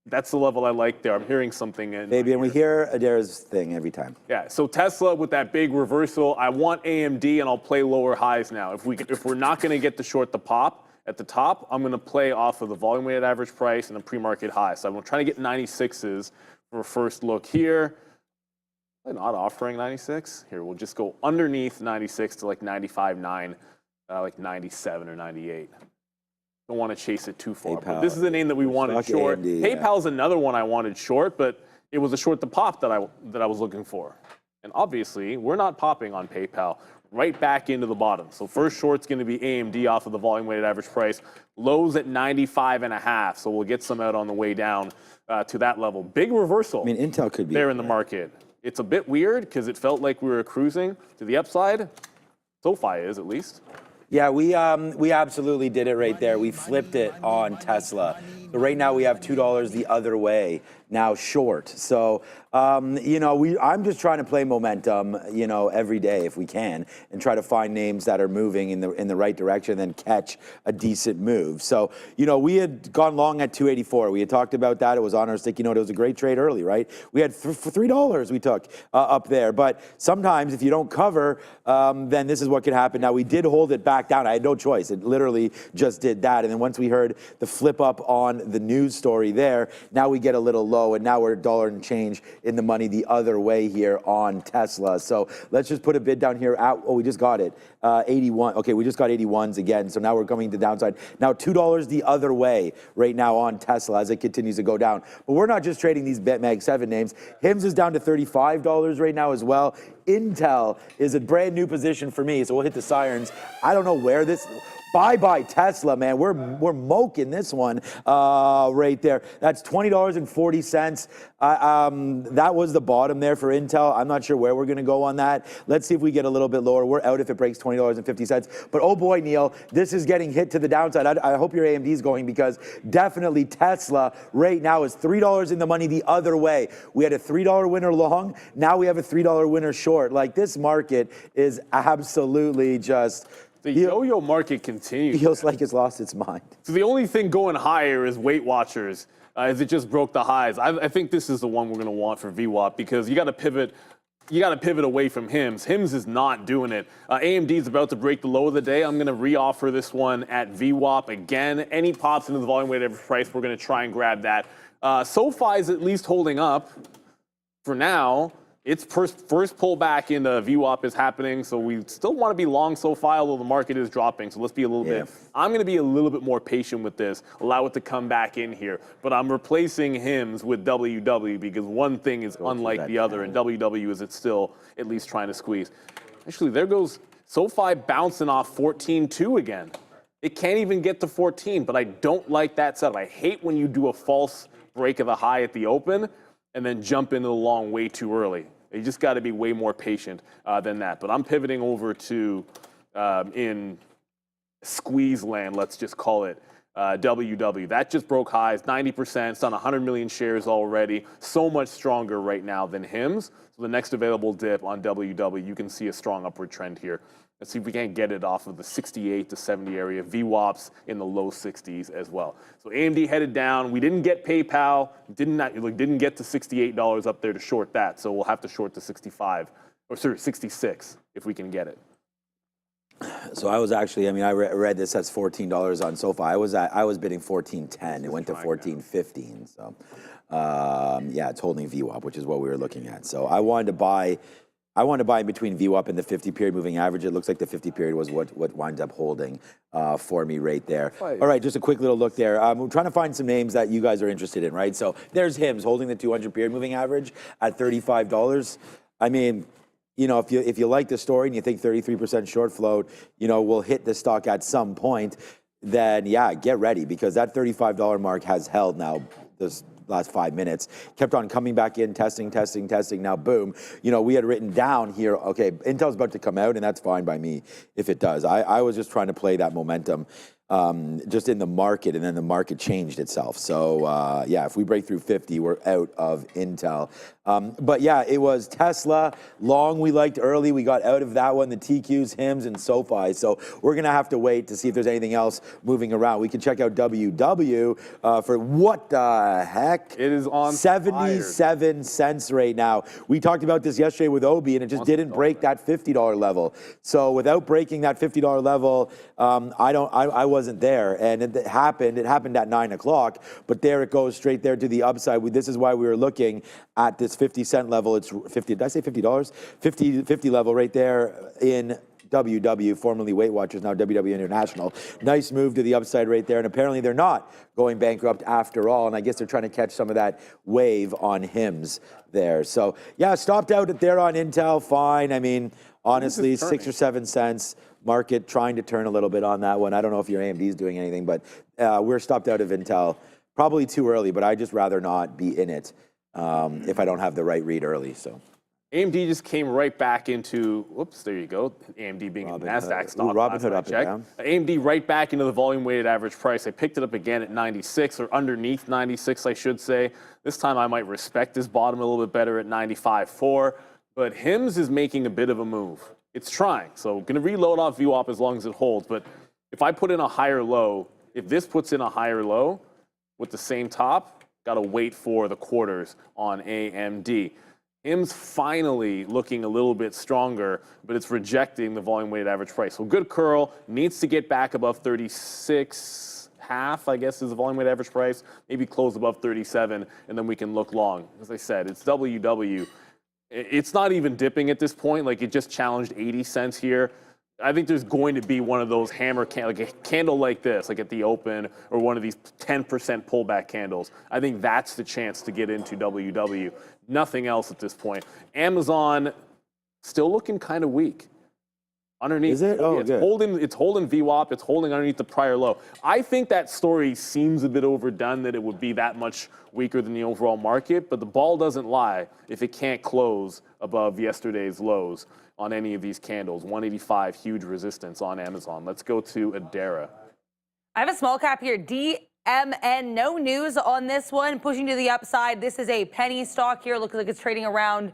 That's the level I like there. I'm hearing something. Baby, and we hear Adara's thing every time. Yeah, so Tesla with that big reversal, I want AMD and I'll play lower highs now. If we're not going to get to short the pop at the top, I'm going to play off of the volume weighted average price and the pre-market high. So I'm trying to get 96s for a first look here. They're not offering 96. Here, we'll just go underneath 96 to like 95.9, like 97 or 98. Don't want to chase it too far. But this is the name that we wanted short. AMD, PayPal's another one I wanted short, but it was a short to pop that I was looking for. And obviously, we're not popping on PayPal. right back into the bottom. So first short's going to be AMD off of the volume weighted average price. Lows at 95.5. So we'll get some out on the way down to that level. Big reversal. I mean, Intel could be there in the market. It's a bit weird because it felt like we were cruising to the upside. SoFi is, at least. Yeah, we absolutely did it right there. We flipped it on Tesla. So right now we have $2 the other way, now short. So, you know, I'm just trying to play momentum, you know, every day if we can, and try to find names that are moving in the right direction, then catch a decent move. So, you know, we had gone long at 284. We had talked about that. It was on our sticky note. It was a great trade early, right? We had for $3 we took up there. But sometimes if you don't cover, then this is what could happen. Now, we did hold it back down. I had no choice. It literally just did that. And then once we heard the flip up on the news story there, now we get a little low, and now we're $1 and change in the money the other way here on Tesla. So let's just put a bid down here at, we just got it, 81. Okay, we just got 81s again. So now we're coming to downside. Now $2 the other way right now on Tesla as it continues to go down. But we're not just trading these BetMag 7 names. HIMS is down to $35 right now as well. Intel is a brand new position for me, so we'll hit the sirens. I don't know where this. Bye-bye Tesla, man. We're moking this one right there. That's $20.40. That was the bottom there for Intel. I'm not sure where we're going to go on that. Let's see if we get a little bit lower. We're out if it breaks $20.50. But oh boy, Neil, this is getting hit to the downside. I hope your AMD is going, because definitely Tesla right now is $3 in the money the other way. We had a $3 winner long. Now we have a $3 winner short. Like, this market is absolutely just... The yo-yo market continues. Feels like it's lost its mind. So the only thing going higher is Weight Watchers, as it just broke the highs. I think this is the one we're going to want for VWAP, because you got to pivot. You got to pivot away from HIMS. HIMS is not doing it. AMD is about to break the low of the day. I'm going to reoffer this one at VWAP again. Any pops into the volume weighted average price, we're going to try and grab that. SoFi is at least holding up for now. Its first pullback in the VWAP is happening, so we still want to be long SoFi, although the market is dropping. So let's be a little bit. I'm going to be a little bit more patient with this, allow it to come back in here. But I'm replacing HIMS with WW, because one thing is unlike the other, and WW is it's still at least trying to squeeze. Actually, there goes SoFi bouncing off 14.2 again. It can't even get to 14, but I don't like that setup. I hate when you do a false break of the high at the open and then jump into the long way too early. You just got to be way more patient than that. But I'm pivoting over to, in squeeze land, let's just call it, WW. That just broke highs, 90%. It's on 100 million shares already. So much stronger right now than HIMS. So the next available dip on WW, you can see a strong upward trend here. Let's see if we can't get it off of the 68 to 70 area. VWAPs in the low 60s as well. So AMD headed down. We didn't get PayPal. Didn't get to $68 up there to short that. So we'll have to short to 65, or sorry, 66 if we can get it. So I was actually, I read this as $14 on SoFi. I was bidding $14.10. It went to $14.15. So yeah, it's holding VWAP, which is what we were looking at. So I wanted to buy in between VWAP and the 50-period moving average. It looks like the 50-period was what winds up holding for me right there. All right, just a quick little look there. We're trying to find some names that you guys are interested in, right? So there's HIMS holding the 200-period moving average at $35. I mean, you know, if you like the story and you think 33% short float, you know, will hit the stock at some point, then yeah, get ready, because that $35 mark has held now this last 5 minutes, kept on coming back in, testing. Now, boom. You know, we had written down here, okay, Intel's about to come out, and that's fine by me if it does. I was just trying to play that momentum just in the market, and then the market changed itself. So, yeah, if we break through 50, we're out of Intel. But yeah, it was Tesla. Long we liked early. We got out of that one, the TQs, HIMS, and SoFi. So we're going to have to wait to see if there's anything else moving around. We can check out WW for what the heck? It is on 77 cents right now. We talked about this yesterday with Obi, and it just didn't break that $50 level. So without breaking that $50 level, I wasn't there. And it happened at 9 o'clock, but there it goes straight there to the upside. This is why we were looking at this 50-cent level. It's 50, did I say $50? 50 level right there in WW, formerly Weight Watchers, now WW International. Nice move to the upside right there. And apparently they're not going bankrupt after all. And I guess they're trying to catch some of that wave on HIMS there. So yeah, stopped out there on Intel, fine. I mean, honestly, turning. 6 or 7 cents. Market trying to turn a little bit on that one. I don't know if your AMD is doing anything, but we're stopped out of Intel. Probably too early, but I just rather not be in it if I don't have the right read early. So AMD just came right back into, whoops, there you go. AMD being a NASDAQ stock. Robinhood up and down. AMD right back into the volume weighted average price. I picked it up again at 96 or underneath 96, I should say. This time I might respect this bottom a little bit better at 95.4. But HIMS is making a bit of a move. It's trying. So going to reload off VWAP as long as it holds. But if I put in a higher low, if this puts in a higher low with the same top, got to wait for the quarters on AMD. HIMS finally looking a little bit stronger, but it's rejecting the volume weighted average price. So good curl, needs to get back above 36.5, I guess is the volume weighted average price. Maybe close above 37, and then we can look long. As I said, it's WW. It's not even dipping at this point. Like, it just challenged 80 cents here. I think there's going to be one of those hammer like a candle like this, like at the open, or one of these 10% pullback candles. I think that's the chance to get into WW. Nothing else at this point. Amazon still looking kind of weak. Underneath, Is it? Oh, it's good. holding VWAP. It's holding underneath the prior low. I think that story seems a bit overdone, that it would be that much weaker than the overall market, but the ball doesn't lie if it can't close above yesterday's lows on any of these candles. 185, huge resistance on Amazon. Let's go to Adara. I have a small cap here, DMN. No news on this one. Pushing to the upside. This is a penny stock here. Looks like it's trading around,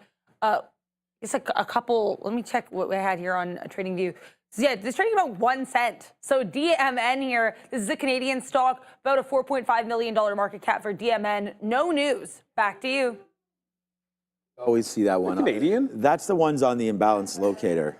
it's like a couple. Let me check what we had here on TradingView. So yeah, it's trading about 1 cent. So DMN here, this is a Canadian stock, about a $4.5 million market cap for DMN. No news. Back to you. Always see that one. Canadian? That's the ones on the imbalance locator.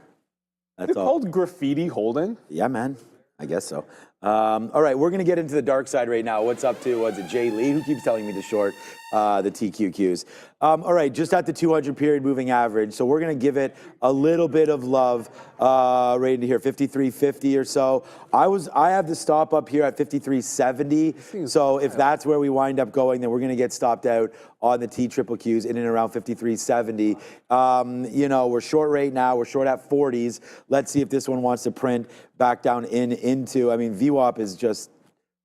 That's It's all. called Graffiti Holding. Yeah, man. I guess so. All right, we're going to get into the dark side right now. What's up to, what's it, Jay Lee, who keeps telling me to short the TQQs. All right, just at the 200 period moving average. So we're going to give it a little bit of love right into here, 53.50 or so. I have the stop up here at 53.70. So if that's where we wind up going, then we're going to get stopped out on the TQQs in and around 53.70. You know, we're short right now. We're short at 40s. Let's see if this one wants to print back down into, I mean, VWAP is just,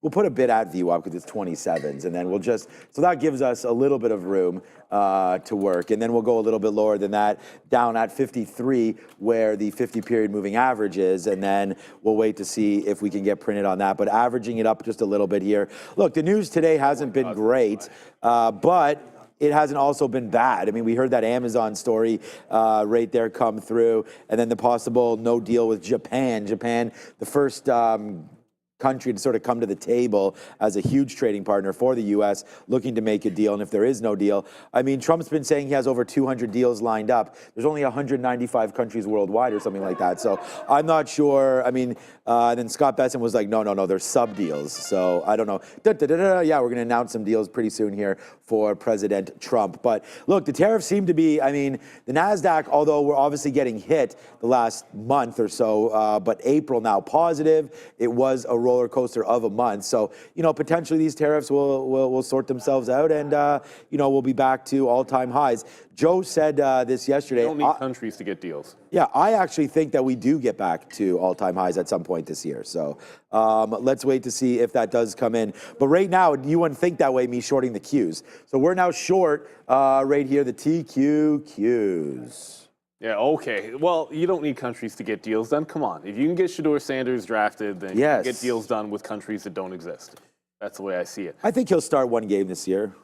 we'll put a bit at VWAP because it's 27s, and then we'll just, so that gives us a little bit of room to work. And then we'll go a little bit lower than that, down at 53, where the 50 period moving average is, and then we'll wait to see if we can get printed on that. But averaging it up just a little bit here. Look, the news today hasn't been great, but it hasn't also been bad. I mean, we heard that Amazon story right there come through, and then the possible no deal with Japan. Japan, the first country to sort of come to the table as a huge trading partner for the U.S., looking to make a deal. And if there is no deal, I mean, Trump's been saying he has over 200 deals lined up. There's only 195 countries worldwide or something like that. So I'm not sure. I mean, then Scott Besson was like, no, there's sub deals. So I don't know. Yeah, we're going to announce some deals pretty soon here for President Trump. But look, the tariffs seem to be, I mean, the NASDAQ, although we're obviously getting hit the last month or so, but April now positive. It was a roller coaster of a month. So, you know, potentially these tariffs will sort themselves out, and, you know, we'll be back to all-time highs. Joe said this yesterday. You don't need countries to get deals. Yeah, I actually think that we do get back to all-time highs at some point this year. So let's wait to see if that does come in. But right now, you wouldn't think that way, me shorting the Qs. So we're now short right here, the TQQs. Yeah, okay. Well, you don't need countries to get deals done. Come on. If you can get Shedeur Sanders drafted, then you can get deals done with countries that don't exist. That's the way I see it. I think he'll start one game this year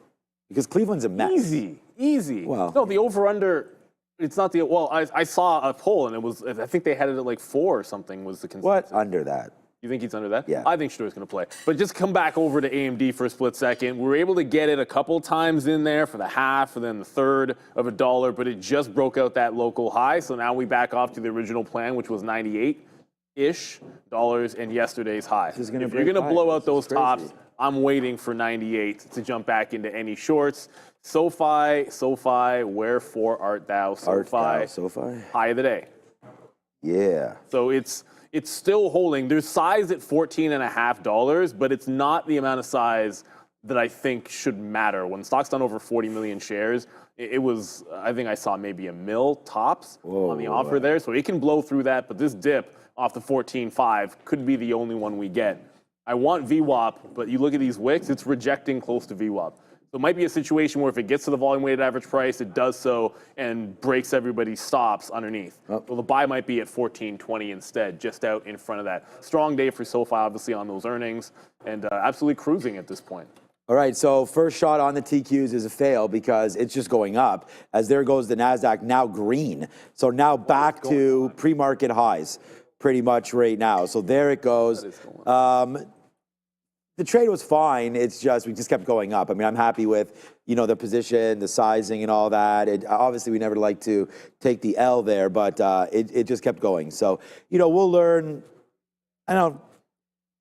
because Cleveland's a mess. Easy. Well, no, the over-under, it's not the, well, I saw a poll, and it was, I think they had it at like 4 or something was the consensus. What? Under that. You think he's under that? Yeah. I think Shedeur's going to play. But just come back over to AMD for a split second. We were able to get it a couple times in there for the half and then the third of a dollar, but it just broke out that local high. So now we back off to the original plan, which was 98-ish dollars and yesterday's high. If you're going to blow out those tops, I'm waiting for 98 to jump back into any shorts. SoFi, wherefore art thou? SoFi, high of the day. Yeah. So it's still holding. There's size at $14.50, but it's not the amount of size that I think should matter. When stock's done over 40 million shares, It was, I think I saw maybe a mil tops on the Whoa. offer there. So it can blow through that, but this dip off the 14.5 could be the only one we get. I want VWAP, but you look at these wicks, it's rejecting close to VWAP. So it might be a situation where if it gets to the volume weighted average price, it does so and breaks everybody's stops underneath. Well, the buy might be at 14.20 instead, just out in front of that. Strong day for SoFi, obviously, on those earnings, and absolutely cruising at this point. All right, so first shot on the TQs is a fail because it's just going up. As there goes the NASDAQ, now green. So now back to pre-market highs pretty much right now. So there it goes. The trade was fine. It's just, we just kept going up. I mean, I'm happy with, the position, the sizing and all that. Obviously, we never like to take the L there, but it just kept going. So, we'll learn, I don't know,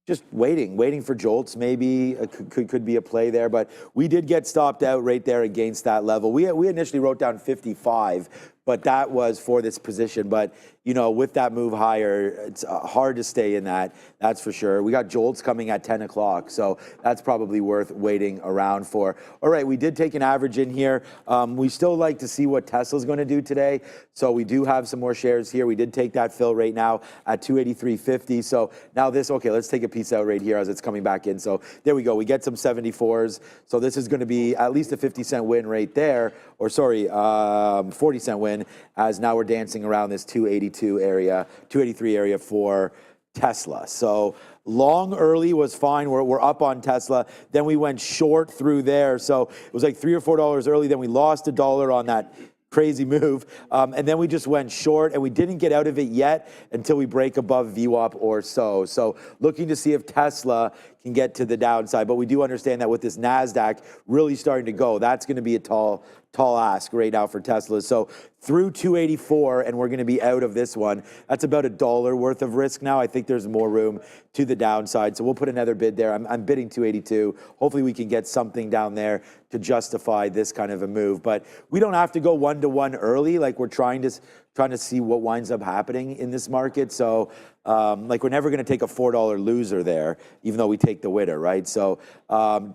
just waiting for jolts maybe could be a play there, but we did get stopped out right there against that level. We initially wrote down 55, but that was for this position. But with that move higher, it's hard to stay in that. That's for sure. We got jolts coming at 10 o'clock, so that's probably worth waiting around for. All right, we did take an average in here. We still like to see what Tesla's going to do today, so we do have some more shares here. We did take that fill right now at 283.50. So now this, okay, let's take a piece out right here as it's coming back in. So there we go. We get some 74s. So this is going to be at least a 50-cent win right there, or sorry, 40-cent win, as now we're dancing around this 282 area, 283 area for Tesla. So long early was fine. We're up on Tesla. Then we went short through there. So it was like $3 or $4 early. Then we lost $1 on that crazy move. And then we just went short, and we didn't get out of it yet until we break above VWAP or so. So looking to see if Tesla can get to the downside. But we do understand that with this NASDAQ really starting to go, that's going to be a tall ask right now for Tesla. So through 284, and we're going to be out of this one. That's about $1 worth of risk now. I think there's more room to the downside. So we'll put another bid there. I'm bidding 282. Hopefully we can get something down there to justify this kind of a move. But we don't have to go 1-to-1 early. Like, we're trying to see what winds up happening in this market. So like, we're never going to take a $4 loser there, even though we take the winner, right? So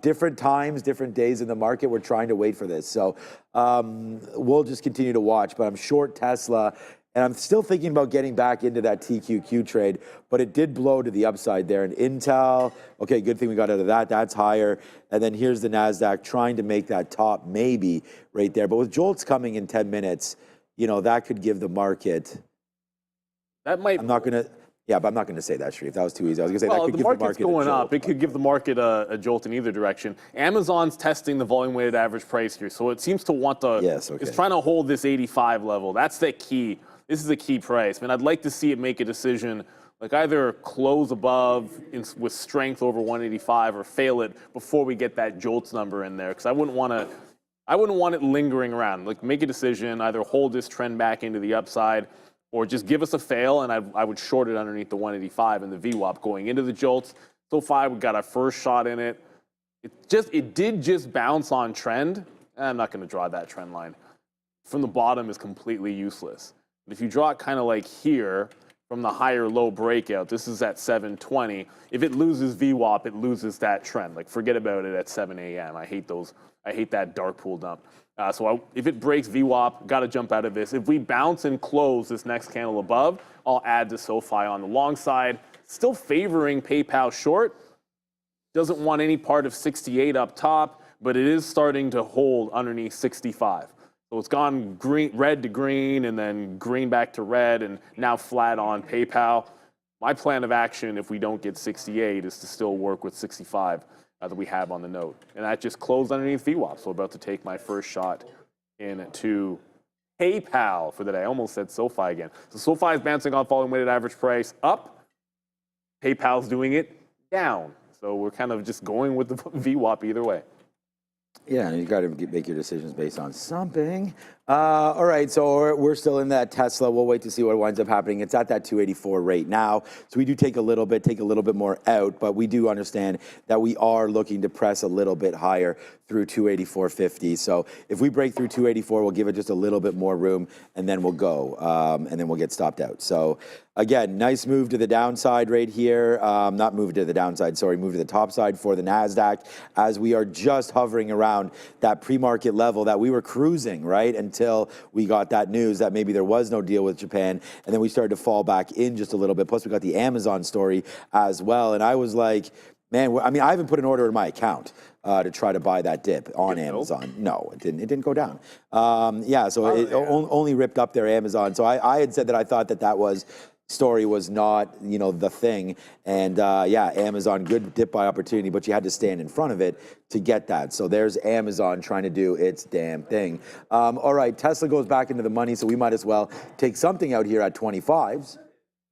different times, different days in the market, we're trying to wait for this. So we'll just continue to watch. But I'm short Tesla, and I'm still thinking about getting back into that TQQ trade, but it did blow to the upside there. And Intel, okay, good thing we got out of that. That's higher. And then here's the NASDAQ trying to make that top maybe right there. But with jolts coming in 10 minutes, that could give the market. That might. I'm not going to. Yeah, but I'm not going to say that, Sharif. That was too easy. I was going to say that could give the market going a jolt. up. It could give the market a jolt in either direction. Amazon's testing the volume-weighted average price here, so it seems to want to. Yes, okay. It's trying to hold this 85 level. That's the key. This is a key price. I'd like to see it make a decision, like either close above with strength over 185 or fail it before we get that jolts number in there, because I wouldn't want it lingering around. Like, make a decision, either hold this trend back into the upside, or just give us a fail, and I would short it underneath the 185 and the VWAP going into the jolts. SoFi, we got our first shot in it. It did just bounce on trend. I'm not going to draw that trend line. From the bottom is completely useless. But if you draw it kind of like here, from the higher low breakout, this is at 720. If it loses VWAP, it loses that trend. Like, forget about it at 7 a.m. I hate that dark pool dump. If it breaks VWAP, got to jump out of this. If we bounce and close this next candle above, I'll add to SoFi on the long side. Still favoring PayPal short. Doesn't want any part of 68 up top, but it is starting to hold underneath 65. So it's gone red to green, and then green back to red, and now flat on PayPal. My plan of action, if we don't get 68, is to still work with 65. That we have on the note. And that just closed underneath VWAP. So about to take my first shot into PayPal for the day. I almost said SoFi again. So SoFi is bouncing off volume weighted average price up. PayPal's doing it down. So we're kind of just going with the VWAP either way. Yeah, and you got to make your decisions based on something. All right, so we're still in that Tesla. We'll wait to see what winds up happening. It's at that 284 rate now. So we do take a little bit more out, but we do understand that we are looking to press a little bit higher through 284.50. So if we break through 284, we'll give it just a little bit more room, and then we'll go, and then we'll get stopped out. So again, nice move to the downside right here. Not move to the downside, sorry, move to the top side for the NASDAQ, as we are just hovering around that pre-market level that we were cruising, right, until we got that news that maybe there was no deal with Japan, and then we started to fall back in just a little bit. Plus, we got the Amazon story as well, and I was like, man, I mean, I haven't put an order in my account to try to buy that dip on Amazon. No, it didn't go down. Yeah, so it only ripped up their Amazon. So I had said that I thought that story was not, the thing. And yeah, Amazon, good dip by opportunity, but you had to stand in front of it to get that. So there's Amazon trying to do its damn thing. All right, Tesla goes back into the money, so we might as well take something out here at 25s.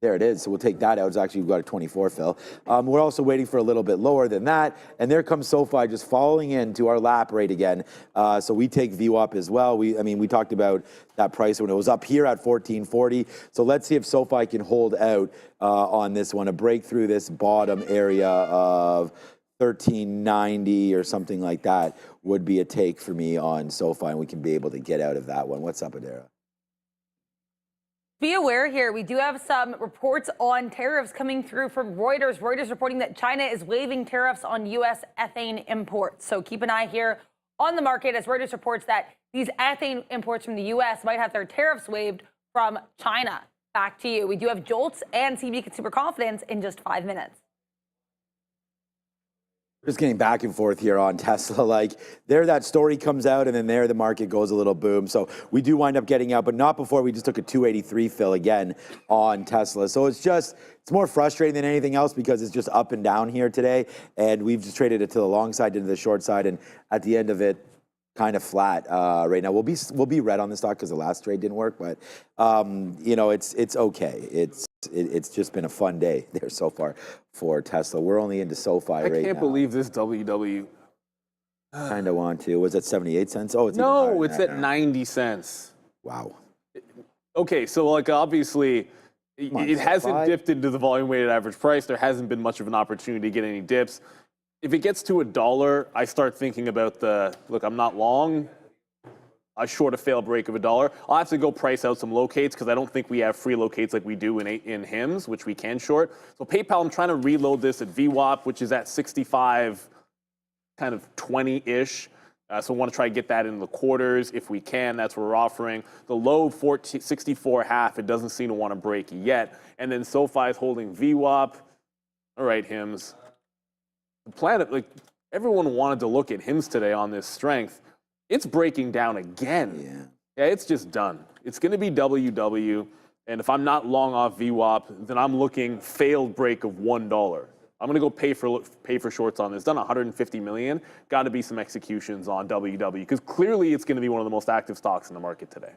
There it is. So we'll take that out. It's actually, we've got a 24 fill. We're also waiting for a little bit lower than that. And there comes SoFi just falling into our lap rate again. So we take VWAP as well. We talked about that price when it was up here at 1440. So let's see if SoFi can hold out on this one, a break through this bottom area of 1390 or something like that would be a take for me on SoFi, and we can be able to get out of that one. What's up, Adara? Be aware here, we do have some reports on tariffs coming through from Reuters. Reuters reporting that China is waiving tariffs on U.S. ethane imports. So keep an eye here on the market as Reuters reports that these ethane imports from the U.S. might have their tariffs waived from China. Back to you. We do have Jolts and CB Consumer Confidence in just 5 minutes. Just getting back and forth here on Tesla. Like, there that story comes out, and then there the market goes a little boom. So we do wind up getting out, but not before we just took a 283 fill again on Tesla. So it's more frustrating than anything else because it's just up and down here today, and we've just traded it to the long side, into the short side, and at the end of it, kind of flat right now. We'll be red on the stock because the last trade didn't work, but it's okay. It's just been a fun day there so far for Tesla. We're only into SoFi right now. I can't believe this WW. Kind of want to. Was it 78 cents? Oh, it's no, it's at 90 cents. Wow. Okay, so like obviously it hasn't dipped into the volume weighted average price. There hasn't been much of an opportunity to get any dips. If it gets to $1, I start thinking about look, I'm not long. I short a fail break of $1. I'll have to go price out some locates because I don't think we have free locates like we do in HIMS, which we can short. So PayPal, I'm trying to reload this at VWAP, which is at 65, kind of 20-ish. So we want to try to get that in the quarters if we can. That's what we're offering. The low 64.5, it doesn't seem to want to break yet. And then SoFi is holding VWAP. All right, HIMS. The planet, like everyone wanted to look at HIMS today on this strength. It's breaking down again. Yeah, it's just done. It's going to be WW. And if I'm not long off VWAP, then I'm looking failed break of $1. I'm going to go pay for shorts on this. Done 150 million. Got to be some executions on WW because clearly it's going to be one of the most active stocks in the market today.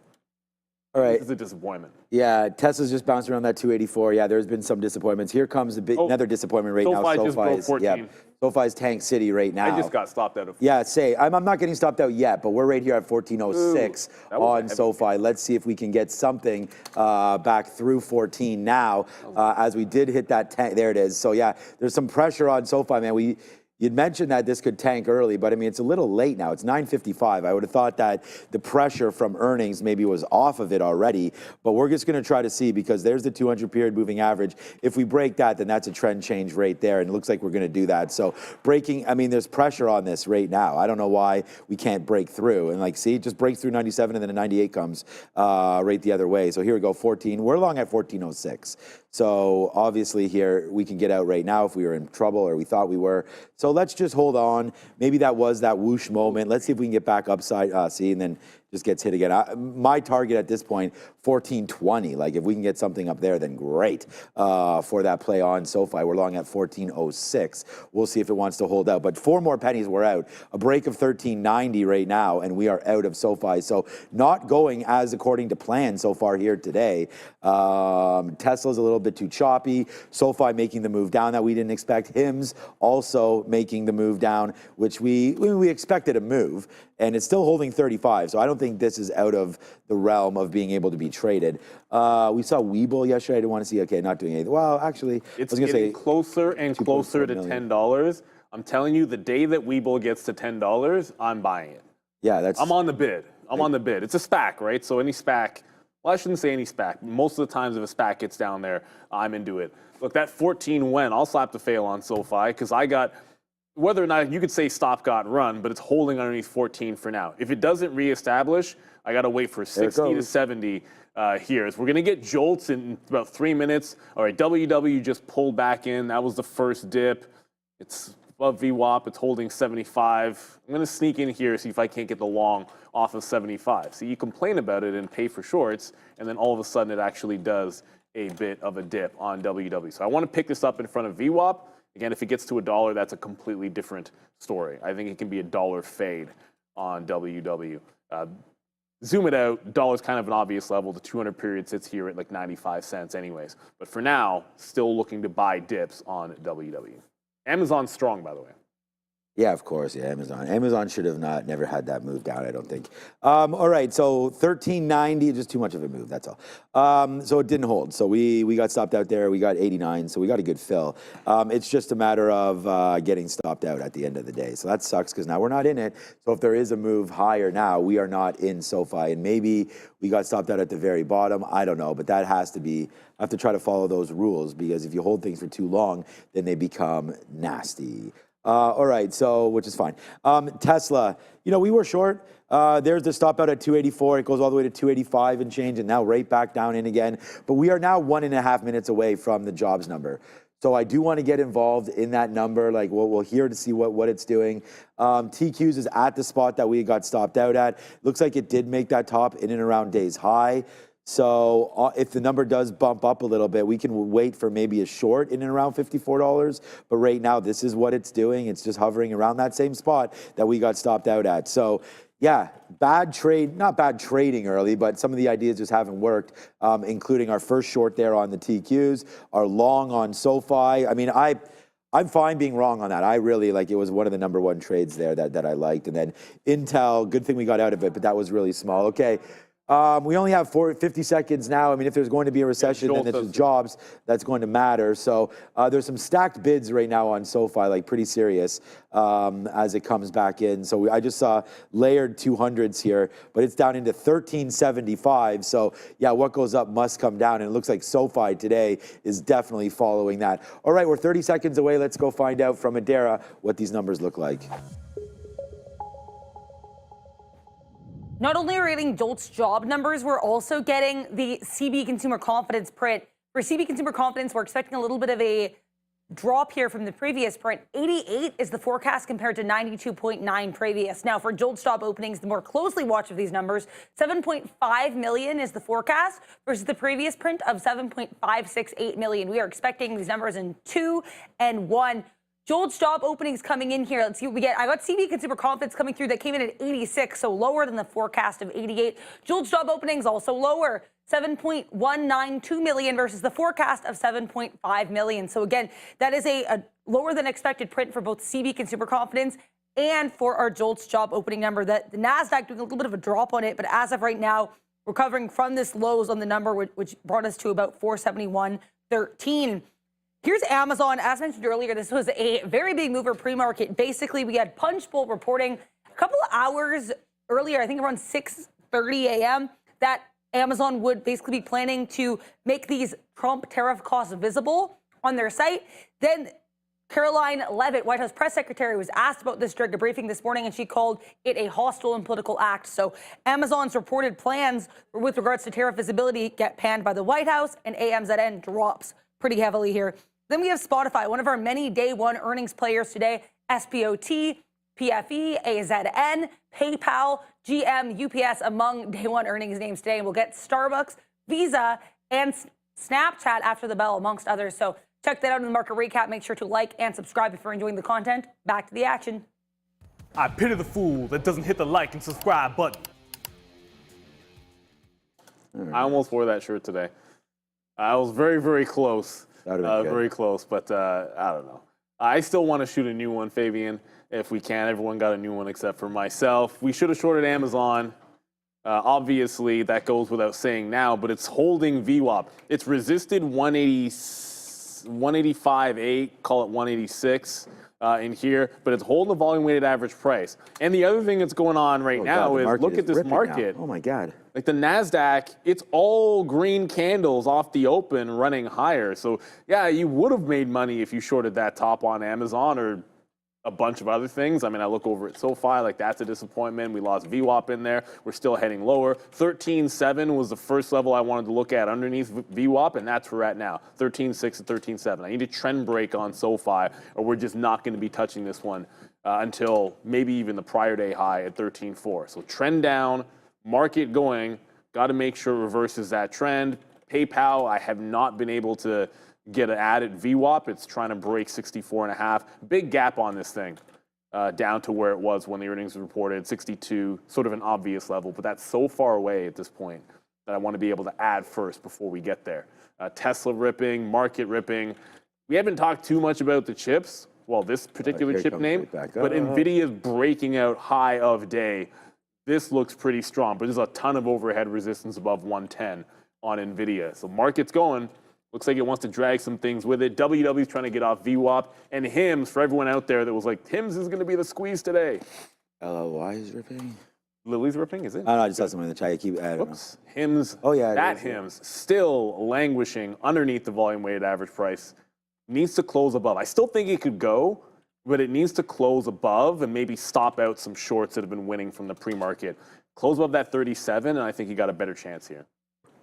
All right. This is a disappointment. Yeah, Tesla's just bounced around that 284. Yeah, there's been some disappointments. Here comes another disappointment right now. SoFi just broke 14. SoFi's Tank City right now. I just got stopped out of. Yeah, I'm not getting stopped out yet, but we're right here at 1406 on SoFi. Let's see if we can get something back through 14 now, as we did hit that tank. There it is. So yeah, there's some pressure on SoFi, man. You'd mentioned that this could tank early, but I mean, it's a little late now. It's 9:55. I would have thought that the pressure from earnings maybe was off of it already, but we're just going to try to see because there's the 200 period moving average. If we break that, then that's a trend change right there, and it looks like we're going to do that. So there's pressure on this right now. I don't know why we can't break through. And like, see, it just breaks through 97, and then a 98 comes right the other way. So here we go, 14. We're long at 1406. So obviously here we can get out right now if we were in trouble or we thought we were. So let's just hold on. Maybe that was that whoosh moment. Let's see if we can get back upside, and then just gets hit again. My target at this point, 1420. Like if we can get something up there, then great for that play on SoFi. We're long at 1406. We'll see if it wants to hold out. But 4 more pennies, we're out. A break of 1390 right now, and we are out of SoFi. So not going as according to plan so far here today. Tesla's a little bit too choppy. SoFi making the move down that we didn't expect. HIMS also making the move down, which we expected a move. and it's still holding 35. So I don't think this is out of the realm of being able to be traded. We saw Webull yesterday. I didn't want to see, okay, not doing anything. Well, actually, It's I was going to getting say closer and closer to $10. I'm telling you, the day that Webull gets to $10, I'm buying it. yeah, that's I'm on the bid. I'm on the bid. It's a SPAC, right? So any SPAC, well, I shouldn't say any SPAC. Most of the times if a SPAC gets down there, I'm into it. Look, that 14 went. I'll slap the fail on SoFi because I got, whether or not you could say stop got run, but it's holding underneath 14 for now. If it doesn't reestablish, I got to wait for 60 to 70 here. So we're going to get jolts in about 3 minutes. All right, WW just pulled back in. That was the first dip. It's above VWAP. It's holding 75. I'm going to sneak in here, see if I can't get the long off of 75. So you complain about it and pay for shorts, and then all of a sudden it actually does a bit of a dip on WW. So I want to pick this up in front of VWAP. Again, if it gets to $1, that's a completely different story. I think it can be $1 fade on WW. Zoom it out, dollar's kind of an obvious level. The 200 period sits here at like 95 cents anyways. But for now, still looking to buy dips on WW. Amazon's strong, by the way. Yeah, of course. Yeah, Amazon. Amazon should have never had that move down, I don't think. All right, so 1390, just too much of a move, that's all. So it didn't hold. So we got stopped out there. We got 89, so we got a good fill. It's just a matter of getting stopped out at the end of the day. So that sucks because now we're not in it. So if there is a move higher now, we are not in SoFi. And maybe we got stopped out at the very bottom. I don't know, but that has to be, I have to try to follow those rules because if you hold things for too long, then they become nasty. All right, so, which is fine. Tesla, you know, we were short. There's the stop out at 284. It goes all the way to 285 and change, and now right back down in again. But we are now 1.5 minutes away from the jobs number. So I do want to get involved in that number. Like, we'll hear to see what it's doing. TQs is at the spot that we got stopped out at. Looks like it did make that top in and around day's high. So if the number does bump up a little bit, we can wait for maybe a short in and around $54. But right now, this is what it's doing. It's just hovering around that same spot that we got stopped out at. So yeah, bad trade, not bad trading early, but some of the ideas just haven't worked, including our first short there on the TQs, our long on SoFi. I mean, I'm fine being wrong on that. I really like, it was one of the number one trades there that I liked. And then Intel, good thing we got out of it, but that was really small. Okay. We only have 50 seconds now. I mean, if there's going to be a recession, then it's jobs that's going to matter. So there's some stacked bids right now on SoFi, like pretty serious as it comes back in. So I just saw layered 200s here, but it's down into 1375. So yeah, what goes up must come down. And it looks like SoFi today is definitely following that. All right, we're 30 seconds away. Let's go find out from Adara what these numbers look like. Not only are we getting JOLTS job numbers, we're also getting the CB consumer confidence print. For CB consumer confidence, we're expecting a little bit of a drop here from the previous print. 88 is the forecast compared to 92.9 previous. Now, for JOLTS job openings, the more closely watched of these numbers, 7.5 million is the forecast versus the previous print of 7.568 million. We are expecting these numbers in 2 and 1. JOLTS job openings coming in here. Let's see what we get. I got CB consumer confidence coming through that came in at 86, so lower than the forecast of 88. JOLTS job openings also lower, 7.192 million versus the forecast of 7.5 million. So again, that is a lower than expected print for both CB consumer confidence and for our JOLTS job opening number. That the NASDAQ doing a little bit of a drop on it, but as of right now, recovering from this lows on the number, which brought us to about 471.13. Here's Amazon. As mentioned earlier, this was a very big mover pre-market. Basically, we had Punchbowl reporting a couple of hours earlier, I think around 6:30 a.m., that Amazon would basically be planning to make these Trump tariff costs visible on their site. Then Caroline Leavitt, White House press secretary, was asked about this during a briefing this morning, and she called it a hostile and political act. So Amazon's reported plans with regards to tariff visibility get panned by the White House, and AMZN drops pretty heavily here. Then we have Spotify, one of our many day one earnings players today. SPOT, PFE, AZN, PayPal, GM, UPS among day one earnings names today. And we'll get Starbucks, Visa, and Snapchat after the bell, amongst others. So check that out in the market recap. Make sure to like and subscribe if you're enjoying the content. Back to the action. I pity the fool that doesn't hit the like and subscribe button. I almost wore that shirt today. I was very, very close. Very close, but I don't know. I still want to shoot a new one, Fabian, if we can. Everyone got a new one except for myself. We should have shorted Amazon. Obviously, that goes without saying now, but it's holding VWAP. It's resisted 185.8, call it 186 in here, but it's holding the volume-weighted average price. And the other thing that's going on right now is look at this market. Oh my God. Like the NASDAQ, it's all green candles off the open running higher. So yeah, you would have made money if you shorted that top on Amazon or a bunch of other things. I mean, I look over at SoFi, like that's a disappointment. We lost VWAP in there. We're still heading lower. 13.7 was the first level I wanted to look at underneath VWAP, and that's where we're at now, 13.6 and 13.7. I need a trend break on SoFi, or we're just not going to be touching this one until maybe even the prior day high at 13.4. So trend down, market going, got to make sure it reverses that trend. PayPal, I have not been able to get an added VWAP. It's trying to break 64.5. Big gap on this thing, down to where it was when the earnings were reported, 62, sort of an obvious level, but that's so far away at this point that I want to be able to add first before we get there. Tesla ripping, market ripping. We haven't talked too much about the chips, well, this particular chip name, but Nvidia is breaking out high of day. This looks pretty strong, but there's a ton of overhead resistance above 110 on Nvidia. So market's going. Looks like it wants to drag some things with it. WW's trying to get off VWAP. And HIMS, for everyone out there that was like, HIMS is going to be the squeeze today. LLY is ripping? Lily's ripping, is it? Oh, no, I just saw someone in the chat. Oops. HIMS, oh, yeah, that HIMS, still languishing underneath the volume-weighted average price. Needs to close above. I still think it could go, but it needs to close above and maybe stop out some shorts that have been winning from the pre-market. Close above that 37, and I think you got a better chance here.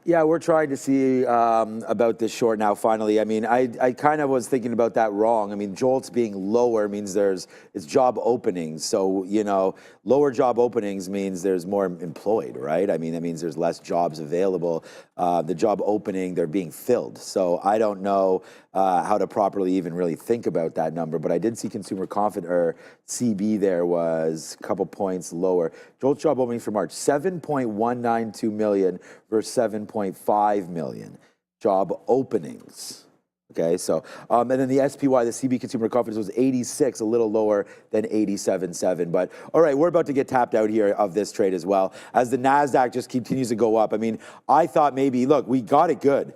Yeah, we're trying to see about this short now, finally. I mean, I kind of was thinking about that wrong. I mean, JOLTS being lower means it's job openings. So, you know, lower job openings means there's more employed, right? I mean, that means there's less jobs available. The job opening, they're being filled. So I don't know how to properly even really think about that number, but I did see consumer confidence, or CB there was a couple points lower. JOLTS job openings for March, 7.192 million versus 7.5 million job openings. Okay, so, and then the SPY, the CB consumer confidence was 86, a little lower than 87.7. But all right, we're about to get tapped out here of this trade as well, as the NASDAQ just continues to go up. I mean, I thought maybe, look, we got it good.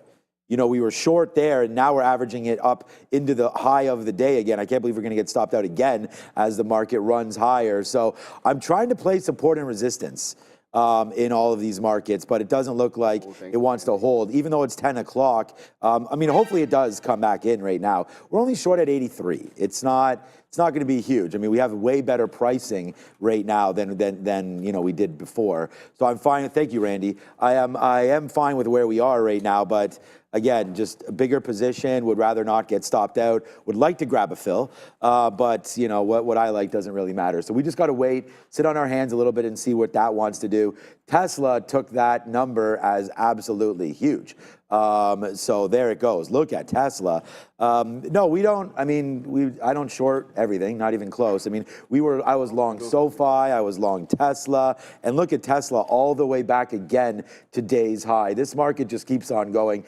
You know, we were short there, and now we're averaging it up into the high of the day again. I can't believe we're going to get stopped out again as the market runs higher. So I'm trying to play support and resistance in all of these markets, but it doesn't look like it wants to hold, even though it's 10 o'clock. I mean, hopefully it does come back in right now. We're only short at 83. It's not going to be huge. I mean, we have way better pricing right now than you know we did before. So I'm fine. Thank you, Randy. I am fine with where we are right now, but again, just a bigger position, would rather not get stopped out, would like to grab a fill, but you know, what I like doesn't really matter. So we just got to wait, sit on our hands a little bit and see what that wants to do. Tesla took that number as absolutely huge. So there it goes. Look at Tesla. No, we don't. I mean, I don't short everything, not even close. I mean, I was long SoFi, I was long Tesla, and look at Tesla all the way back again to day's high. This market just keeps on going.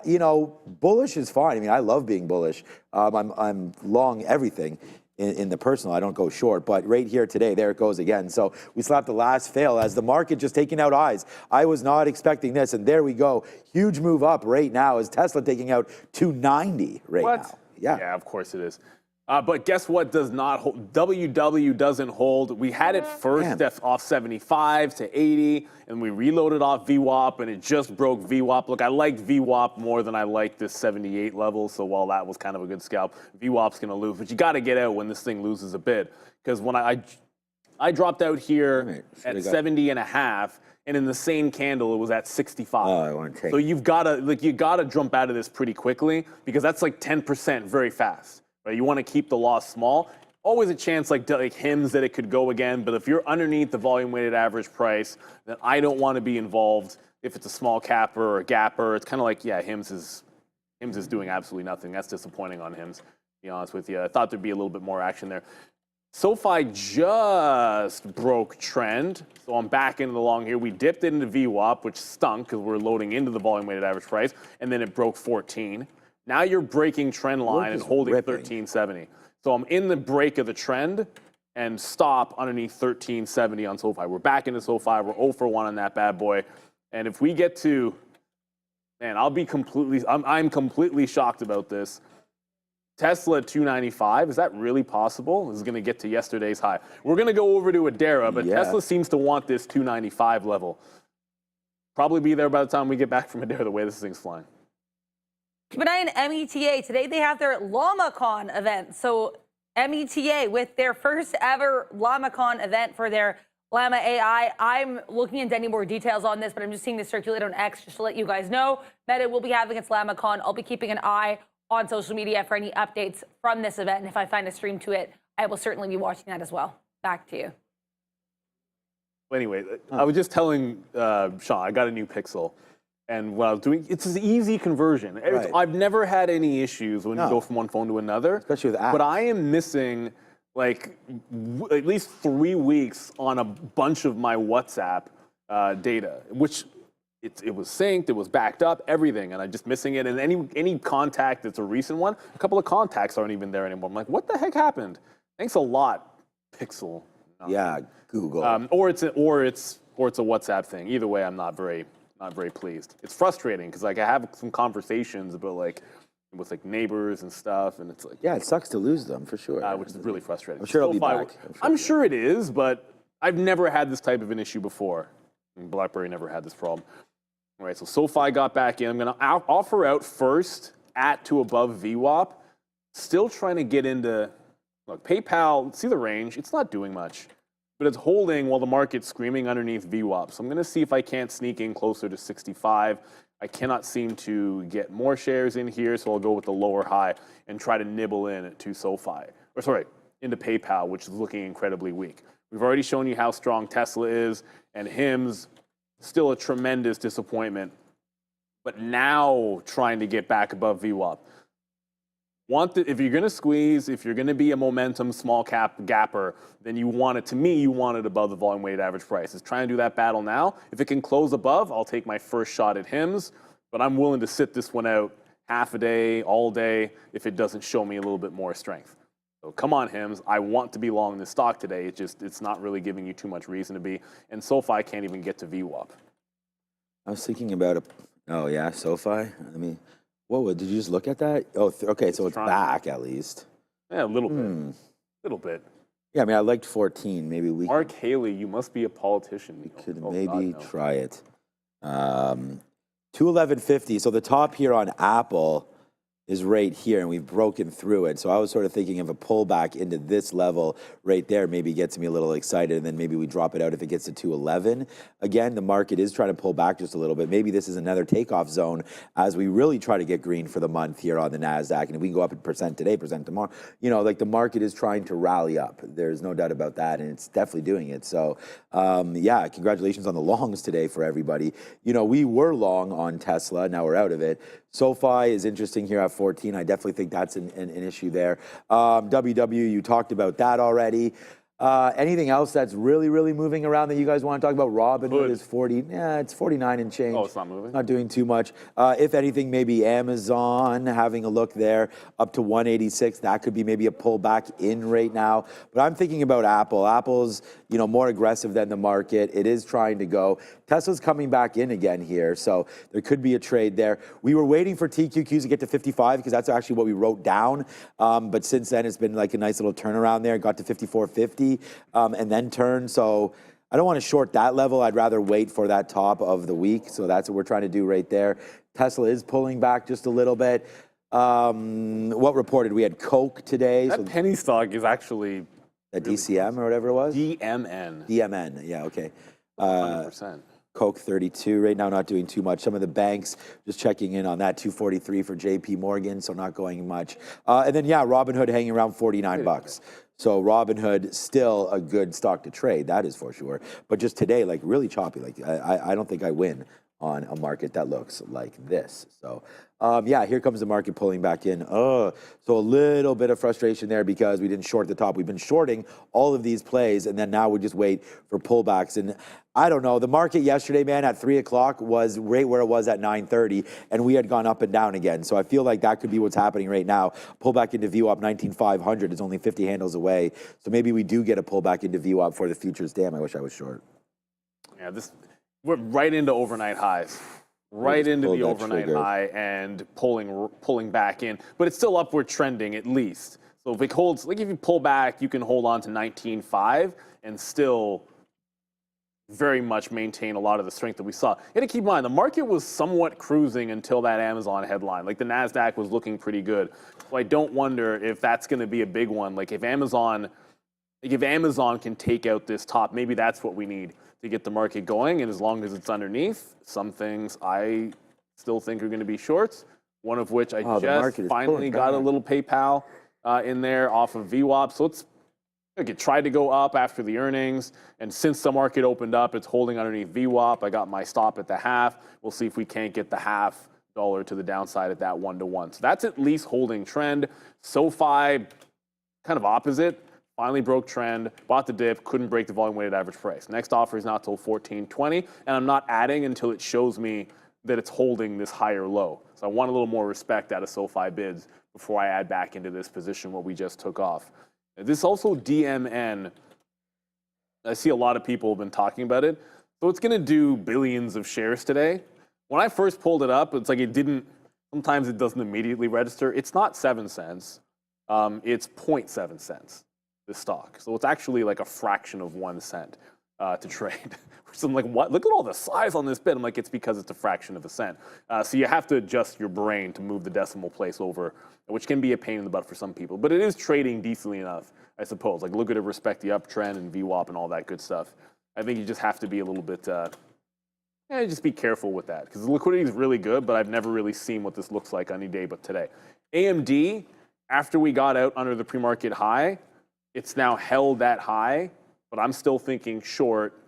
You know, bullish is fine. I mean, I love being bullish. I'm long everything. In the personal, I don't go short, but right here today, there it goes again. So we slapped the last fail as the market just taking out eyes. I was not expecting this, and there we go. Huge move up right now as Tesla taking out 290 right now. Yeah, of course it is. But guess what does not hold? WW doesn't hold. We had it first off 75 to 80, and we reloaded off VWAP, and it just broke VWAP. Look, I liked VWAP more than I liked this 78 level, so while that was kind of a good scalp, VWAP's going to lose. But you got to get out when this thing loses a bit, because when I dropped out here at 70 and a half, and in the same candle, it was at 65. Oh, I want to take. So you got to jump out of this pretty quickly, because that's like 10% very fast. Right? You want to keep the loss small. Always a chance like HIMS that it could go again, but if you're underneath the volume-weighted average price, then I don't want to be involved if it's a small capper or a gapper. It's kind of like, yeah, HIMS is doing absolutely nothing. That's disappointing on HIMS, to be honest with you. I thought there'd be a little bit more action there. SoFi just broke trend, so I'm back into the long here. We dipped into VWAP, which stunk because we're loading into the volume-weighted average price, and then it broke 14. Now you're breaking trend line and holding 1370. So I'm in the break of the trend and stop underneath 1370 on SoFi. We're back into SoFi. We're 0 for 1 on that bad boy. And if we get to, man, I'm completely shocked about this. Tesla at 295, is that really possible? This is going to get to yesterday's high. We're going to go over to Adara, but Tesla seems to want this 295 level. Probably be there by the time we get back from Midday, the way this thing's flying. Keep an eye on META. Today they have their LlamaCon event. So META with their first ever LlamaCon event for their Llama AI. I'm looking into any more details on this, but I'm just seeing this circulate on X just to let you guys know. Meta will be having its LlamaCon. I'll be keeping an eye on social media for any updates from this event. And if I find a stream to it, I will certainly be watching that as well. Back to you. Anyway, I was just telling Sean, I got a new Pixel. And what I was doing, it's an easy conversion. Right. I've never had any issues when you go from one phone to another. Especially with apps. But I am missing like at least 3 weeks on a bunch of my WhatsApp data, which it was synced, it was backed up, everything, and I'm just missing it. And any contact that's a recent one, a couple of contacts aren't even there anymore. I'm like, what the heck happened? Thanks a lot, Pixel. Yeah, Google. Or it's a WhatsApp thing. Either way, I'm not very pleased. It's frustrating because like I have some conversations about like with like neighbors and stuff, and it's like yeah, it sucks to lose them for sure. which is really frustrating. I'm sure it'll be back. I'm sure it is, but I've never had this type of an issue before. And BlackBerry never had this problem. All right, so SoFi got back in. I'm going to offer out first at to above VWAP. Still trying to get into, look, PayPal, see the range. It's not doing much, but it's holding while the market's screaming underneath VWAP. So I'm going to see if I can't sneak in closer to 65. I cannot seem to get more shares in here, so I'll go with the lower high and try to nibble in to SoFi. Or sorry, into PayPal, which is looking incredibly weak. We've already shown you how strong Tesla is, and HIM's still a tremendous disappointment, but now trying to get back above VWAP. If you're going to squeeze, if you're going to be a momentum small cap gapper, then you want it, to me, you want it above the volume weighted average price. It's trying to do that battle now. If it can close above, I'll take my first shot at HIM's, but I'm willing to sit this one out half a day, all day, if it doesn't show me a little bit more strength. So come on, HIM's. I want to be long this stock today. It's not really giving you too much reason to be. And SoFi can't even get to VWAP. I was thinking about oh yeah, SoFi. I mean, did you just look at that? Oh, okay, so it's back at least. Yeah, a little bit. Little bit. Yeah, I mean, I liked 14. Maybe we Mark Haley, you must be a politician. We could maybe try it. 211.50. So the top here on Apple is right here, and we've broken through it. So I was sort of thinking of a pullback into this level right there maybe gets me a little excited, and then maybe we drop it out if it gets to 211. Again, the market is trying to pull back just a little bit. Maybe this is another takeoff zone as we really try to get green for the month here on the NASDAQ. And if we can go up a percent today, percent tomorrow, like the market is trying to rally up. There's no doubt about that, and it's definitely doing it. So yeah, congratulations on the longs today for everybody. We were long on Tesla, now we're out of it. SoFi is interesting here at 14. I definitely think that's an issue there. WW, you talked about that already. Anything else that's really, really moving around that you guys want to talk about? Robinhood is 40. Yeah, it's 49 and change. Oh, it's not moving? Not doing too much. If anything, maybe Amazon, having a look there, up to 186. That could be maybe a pullback in right now. But I'm thinking about Apple. Apple's, more aggressive than the market. It is trying to go. Tesla's coming back in again here, so there could be a trade there. We were waiting for TQQs to get to 55 because that's actually what we wrote down. But since then, it's been like a nice little turnaround there. It got to 54.50 and then turned. So I don't want to short that level. I'd rather wait for that top of the week. So that's what we're trying to do right there. Tesla is pulling back just a little bit. What reported? We had Coke today. That penny stock is actually a DCM or whatever it was? DMN. DMN, yeah, okay. 100%. Coke 32 right now, not doing too much. Some of the banks just checking in on that 243 for JP Morgan, so not going much. And then yeah, Robinhood hanging around 49 bucks. So Robinhood still a good stock to trade, that is for sure. But just today, like really choppy. Like I don't think I win on a market that looks like this. So yeah, here comes the market pulling back in. So a little bit of frustration there because we didn't short the top. We've been shorting all of these plays, and then now we just wait for pullbacks. And I don't know, the market yesterday, man, at 3 o'clock was right where it was at 9:30, and we had gone up and down again. So I feel like that could be what's happening right now. Pullback into VWAP 19,500 is only 50 handles away. So maybe we do get a pullback into VWAP for the futures. Damn, I wish I was short. Yeah, we're right into overnight highs. Right into the overnight trigger. high and pulling back in. But it's still upward trending at least. So if it holds, like if you pull back, you can hold on to 19.5 and still very much maintain a lot of the strength that we saw. You got to keep in mind, the market was somewhat cruising until that Amazon headline. Like the NASDAQ was looking pretty good. So I don't wonder if that's going to be a big one. Like if Amazon can take out this top, maybe that's what we need to get the market going. And as long as it's underneath, some things I still think are going to be shorts, one of which I just finally got a little PayPal in there off of VWAP. So it tried to go up after the earnings, and since the market opened up, it's holding underneath VWAP. I got my stop at the half. We'll see if we can't get the $0.50 to the downside at that 1-to-1. So that's at least holding trend. SoFi, kind of opposite. Finally broke trend, bought the dip, couldn't break the volume weighted average price. Next offer is not till 14.20, and I'm not adding until it shows me that it's holding this higher low. So I want a little more respect out of SoFi bids before I add back into this position what we just took off. This also DMN, I see a lot of people have been talking about it. So it's going to do billions of shares today. When I first pulled it up, it's like sometimes it doesn't immediately register. It's not 7 cents. It's 0.7 cents. This stock. So it's actually like a fraction of 1 cent to trade. So I'm like, what? Look at all the size on this bit. I'm like, it's because it's a fraction of a cent. So you have to adjust your brain to move the decimal place over, which can be a pain in the butt for some people. But it is trading decently enough, I suppose. Like, look at it, respect the uptrend and VWAP and all that good stuff. I think you just have to be a little bit, just be careful with that. Because the liquidity is really good, but I've never really seen what this looks like any day but today. AMD, after we got out under the pre-market high, it's now held that high, but I'm still thinking short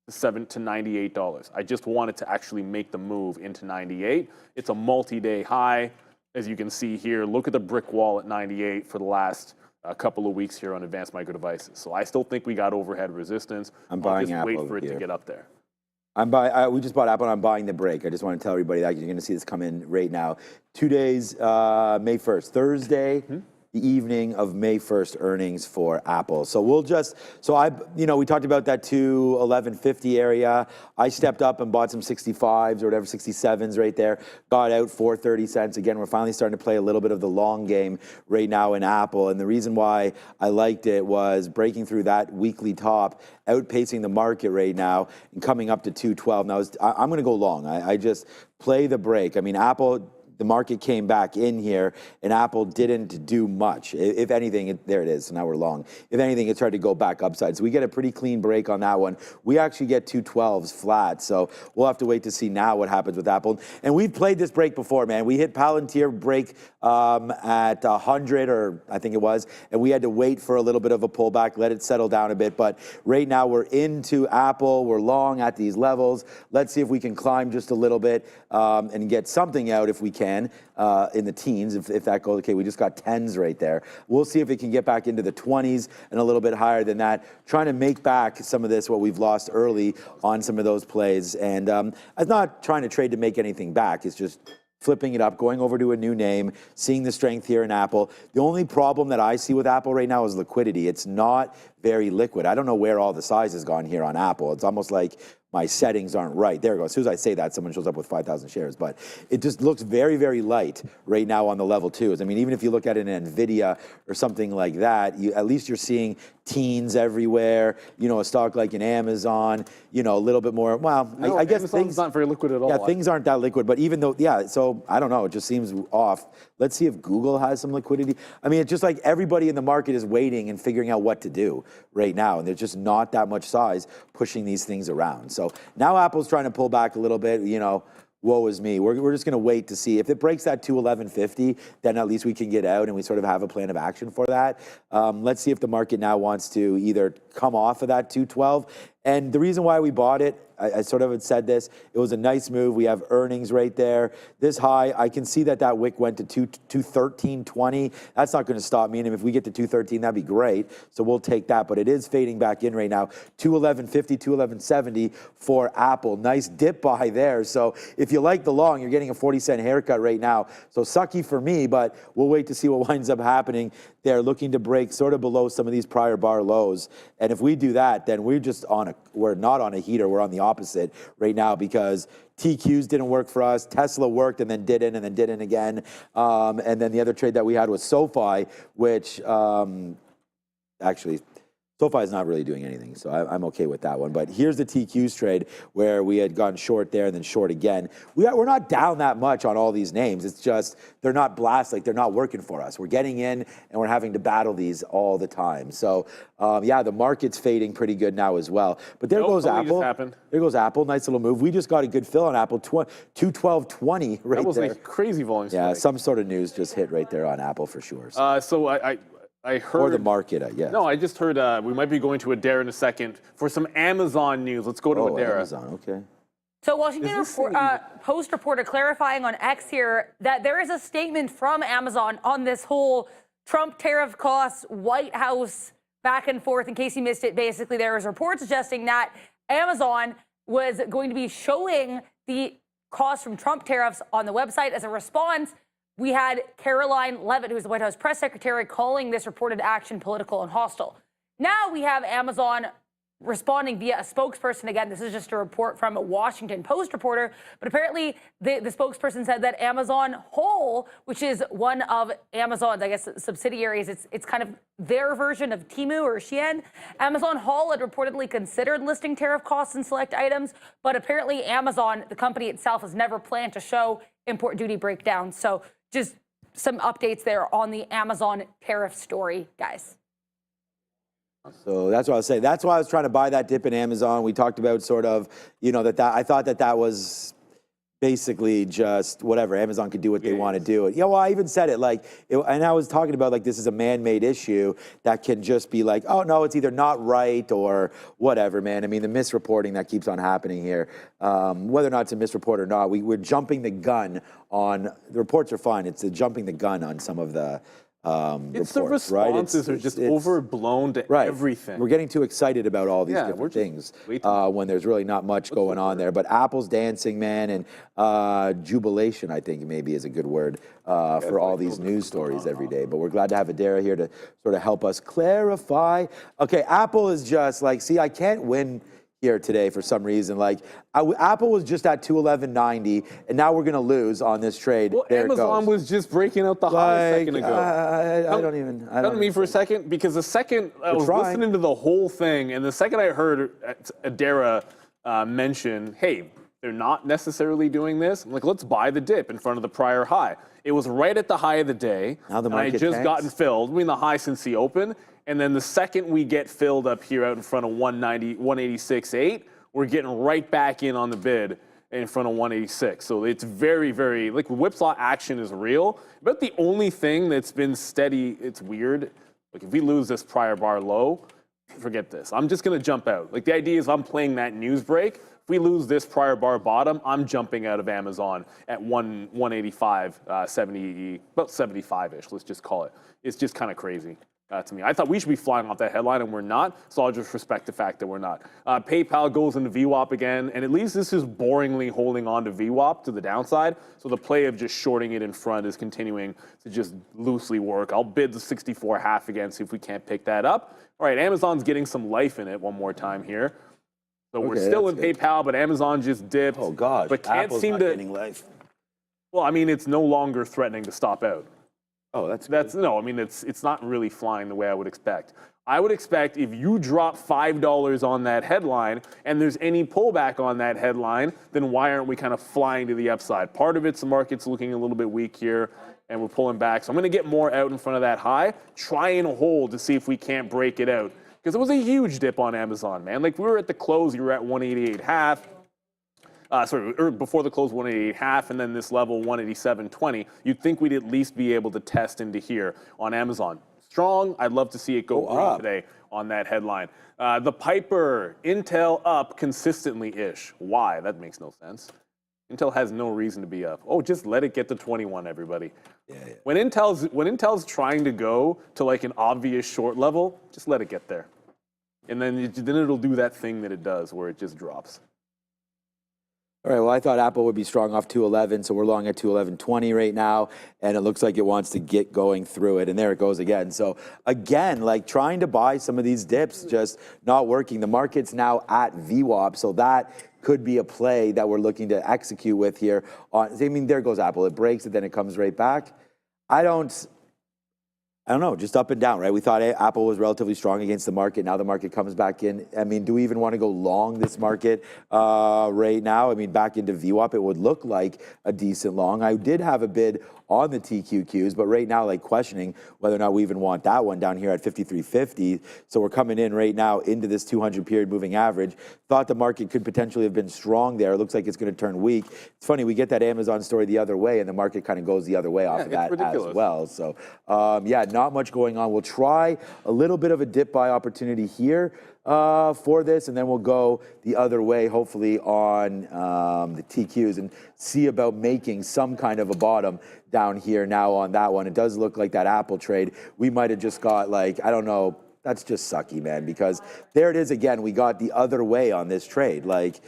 $7 to $98. I just wanted to actually make the move into 98. It's a multi-day high. As you can see here, look at the brick wall at 98 for the last couple of weeks here on advanced micro devices. So I still think we got overhead resistance. I'm buying just Apple wait for it here to get up there. We just bought Apple, and I'm buying the break. I just want to tell everybody that you're going to see this come in right now. 2 days, May 1st, Thursday. The evening of May 1st earnings for Apple. So we talked about that 1150 area. I stepped up and bought some 65s or whatever, 67s right there. Got out for 30 cents. Again, we're finally starting to play a little bit of the long game right now in Apple. And the reason why I liked it was breaking through that weekly top, outpacing the market right now and coming up to 212. Now, I'm going to go long. I just play the break. I mean, Apple, the market came back in here, and Apple didn't do much. If anything, there it is. So now we're long. If anything, it tried to go back upside. So we get a pretty clean break on that one. We actually get 212s flat. So we'll have to wait to see now what happens with Apple. And we've played this break before, man. We hit Palantir break at 100, or I think it was, and we had to wait for a little bit of a pullback, let it settle down a bit. But right now we're into Apple. We're long at these levels. Let's see if we can climb just a little bit and get something out if we can. In the teens, if that goes. Okay, we just got 10s right there. We'll see if it can get back into the 20s and a little bit higher than that, trying to make back some of this, what we've lost early on some of those plays. And I'm not trying to trade to make anything back. It's just flipping it up, going over to a new name, seeing the strength here in Apple. The only problem that I see with Apple right now is liquidity. It's not very liquid. I don't know where all the size has gone here on Apple. It's almost like my settings aren't right. There we go. As soon as I say that, someone shows up with 5,000 shares. But it just looks very, very light right now on the level twos. I mean, even if you look at an Nvidia or something like that, at least you're seeing teens everywhere. A stock like an Amazon, a little bit more. Well, no, I guess Amazon's things not very liquid at all. Yeah, things aren't that liquid. But even though, so I don't know. It just seems off. Let's see if Google has some liquidity. I mean, it's just like everybody in the market is waiting and figuring out what to do right now. And there's just not that much size pushing these things around. So now Apple's trying to pull back a little bit, woe is me. We're just going to wait to see. If it breaks that 211.50, then at least we can get out and we sort of have a plan of action for that. Let's see if the market now wants to either come off of that 212. And the reason why we bought it, I sort of had said this. It was a nice move. We have earnings right there. This high, I can see that wick went to 213.20. That's not going to stop me. And if we get to 213, that'd be great. So we'll take that. But it is fading back in right now. 211.50, 211.70 for Apple. Nice dip buy there. So if you like the long, you're getting a 40-cent haircut right now. So sucky for me, but we'll wait to see what winds up happening. They're looking to break sort of below some of these prior bar lows. And if we do that, then we're not on a heater. We're on the opposite right now because TQs didn't work for us. Tesla worked and then didn't again. And then the other trade that we had was SoFi, which actually SoFi is not really doing anything, so I'm okay with that one. But here's the TQs trade where we had gone short there and then short again. We're not down that much on all these names. It's just they're not like they're not working for us. We're getting in and we're having to battle these all the time. So yeah, the market's fading pretty good now as well. But there goes Apple. There goes Apple. Nice little move. We just got a good fill on Apple. 212.20 right there. That was a crazy volume spike. Yeah, some sort of news just hit right there on Apple for sure. So I heard. Or the market, I guess. No, I just heard we might be going to Adair in a second for some Amazon news. Let's go to Adair. Amazon, okay. So Washington Post reporter clarifying on X here that there is a statement from Amazon on this whole Trump tariff costs, White House back and forth. In case you missed it, basically there was reports suggesting that Amazon was going to be showing the costs from Trump tariffs on the website as a response. We had Caroline Levitt, who's the White House press secretary, calling this reported action political and hostile. Now we have Amazon responding via a spokesperson. Again, this is just a report from a Washington Post reporter, but apparently the spokesperson said that Amazon Whole, which is one of Amazon's, I guess, subsidiaries, it's kind of their version of Temu or Shein. Amazon Whole had reportedly considered listing tariff costs in select items, but apparently Amazon, the company itself, has never planned to show import duty breakdowns. So just some updates there on the Amazon tariff story, guys. So that's what I was saying. That's why I was trying to buy that dip in Amazon. We talked about sort of, that I thought that was basically just whatever. Amazon could do what they want to do. Yeah, well, I even said it and I was talking about this is a man-made issue that can just be like, oh no, it's either not right or whatever, man. I mean, the misreporting that keeps on happening here, whether or not it's a misreport or not, we're jumping the gun on, the reports are fine. It's jumping the gun on some of the it's reports, the responses are just overblown to everything. We're getting too excited about all these different things when there's really not much going on there. But Apple's dancing, man, and jubilation, I think maybe is a good word for all these news stories every day. But we're glad to have Adara here to sort of help us clarify. Okay, Apple is just see, I can't win here today for some reason. Apple was just at 211.90, and now we're going to lose on this trade. Well, there Amazon was just breaking out the high a second ago. I don't even. I don't mean for a second, because the second I was listening to the whole thing, and the second I heard Adara mention, hey, they're not necessarily doing this, I'm like, let's buy the dip in front of the prior high. It was right at the high of the day. Now the market and I just gotten filled. I mean, the high since the open. And then the second we get filled up here out in front of 186.8, we're getting right back in on the bid in front of 186. So it's very, very, whipsaw action is real. But the only thing that's been steady, it's weird. If we lose this prior bar low, forget this. I'm just going to jump out. The idea is I'm playing that news break. If we lose this prior bar bottom, I'm jumping out of Amazon at 185, 70, about 75-ish, let's just call it. It's just kind of crazy. To me, I thought we should be flying off that headline, and we're not. So I'll just respect the fact that we're not. PayPal goes into VWAP again, and at least this is boringly holding on to VWAP to the downside. So the play of just shorting it in front is continuing to just loosely work. I'll bid the 64.5 again, see if we can't pick that up. All right, Amazon's getting some life in it one more time here. So we're still in PayPal, but Amazon just dipped. Oh gosh, but can't Apple's seem not getting life. Well, I mean, it's no longer threatening to stop out. Oh, that's no. I mean, it's not really flying the way I would expect. I would expect if you drop $5 on that headline and there's any pullback on that headline, then why aren't we kind of flying to the upside? Part of it's the market's looking a little bit weak here, and we're pulling back. So I'm going to get more out in front of that high, try and hold to see if we can't break it out. Because it was a huge dip on Amazon, man. We were at the close, you were at 188.5. Before the close, 188.5, and then this level, 187.20. You'd think we'd at least be able to test into here on Amazon. strong. I'd love to see it go green today on that headline. The Piper, Intel up consistently-ish. Why? That makes no sense. Intel has no reason to be up. Oh, just let it get to 21, everybody. Yeah. When Intel's trying to go to like an obvious short level, just let it get there. And then it'll do that thing that it does where it just drops. All right, well, I thought Apple would be strong off 211, so we're long at 211.20 right now, and it looks like it wants to get going through it, and there it goes again. So again, like trying to buy some of these dips, just not working. The market's now at VWAP, so that could be a play that we're looking to execute with here. I mean, there goes Apple. It breaks it, then it comes right back. I don't know, just up and down, right? We thought Apple was relatively strong against the market. Now the market comes back in. I mean, do we even want to go long this market right now? I mean, back into VWAP, it would look like a decent long. I did have a bid on the TQQs, but right now, like questioning whether or not we even want that one down here at 53.50. So we're coming in right now into this 200 period moving average. Thought the market could potentially have been strong there. It looks like it's going to turn weak. It's funny, we get that Amazon story the other way, and the market kind of goes the other way off of that as well. So yeah, not much going on. We'll try a little bit of a dip buy opportunity here for this, and then we'll go the other way, hopefully on the TQs, and see about making some kind of a bottom down here now on that one. It does look like that Apple trade, we might have just got like, I don't know, that's just sucky, man, because there it is again, we got the other way on this trade. Like,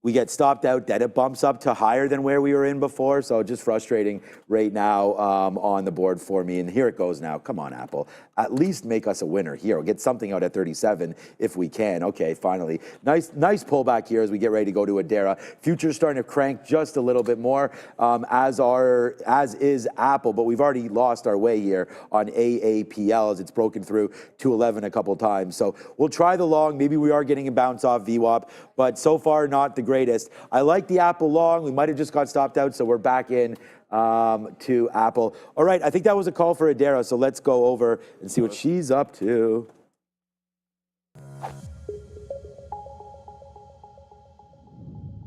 we get stopped out, then it bumps up to higher than where we were in before. So just frustrating right now on the board for me. And here it goes now. Come on, Apple. At least make us a winner here. We'll get something out at 37 if we can. Okay, finally. Nice pullback here as we get ready to go to Adara. Futures starting to crank just a little bit more, as is Apple. But we've already lost our way here on AAPL as it's broken through 211 a couple times. So we'll try the long. Maybe we are getting a bounce off VWAP, but so far not the greatest. I like the Apple long. We might have just got stopped out, so we're back in to Apple. All right, I think that was a call for Adara, so let's go over and see what she's up to.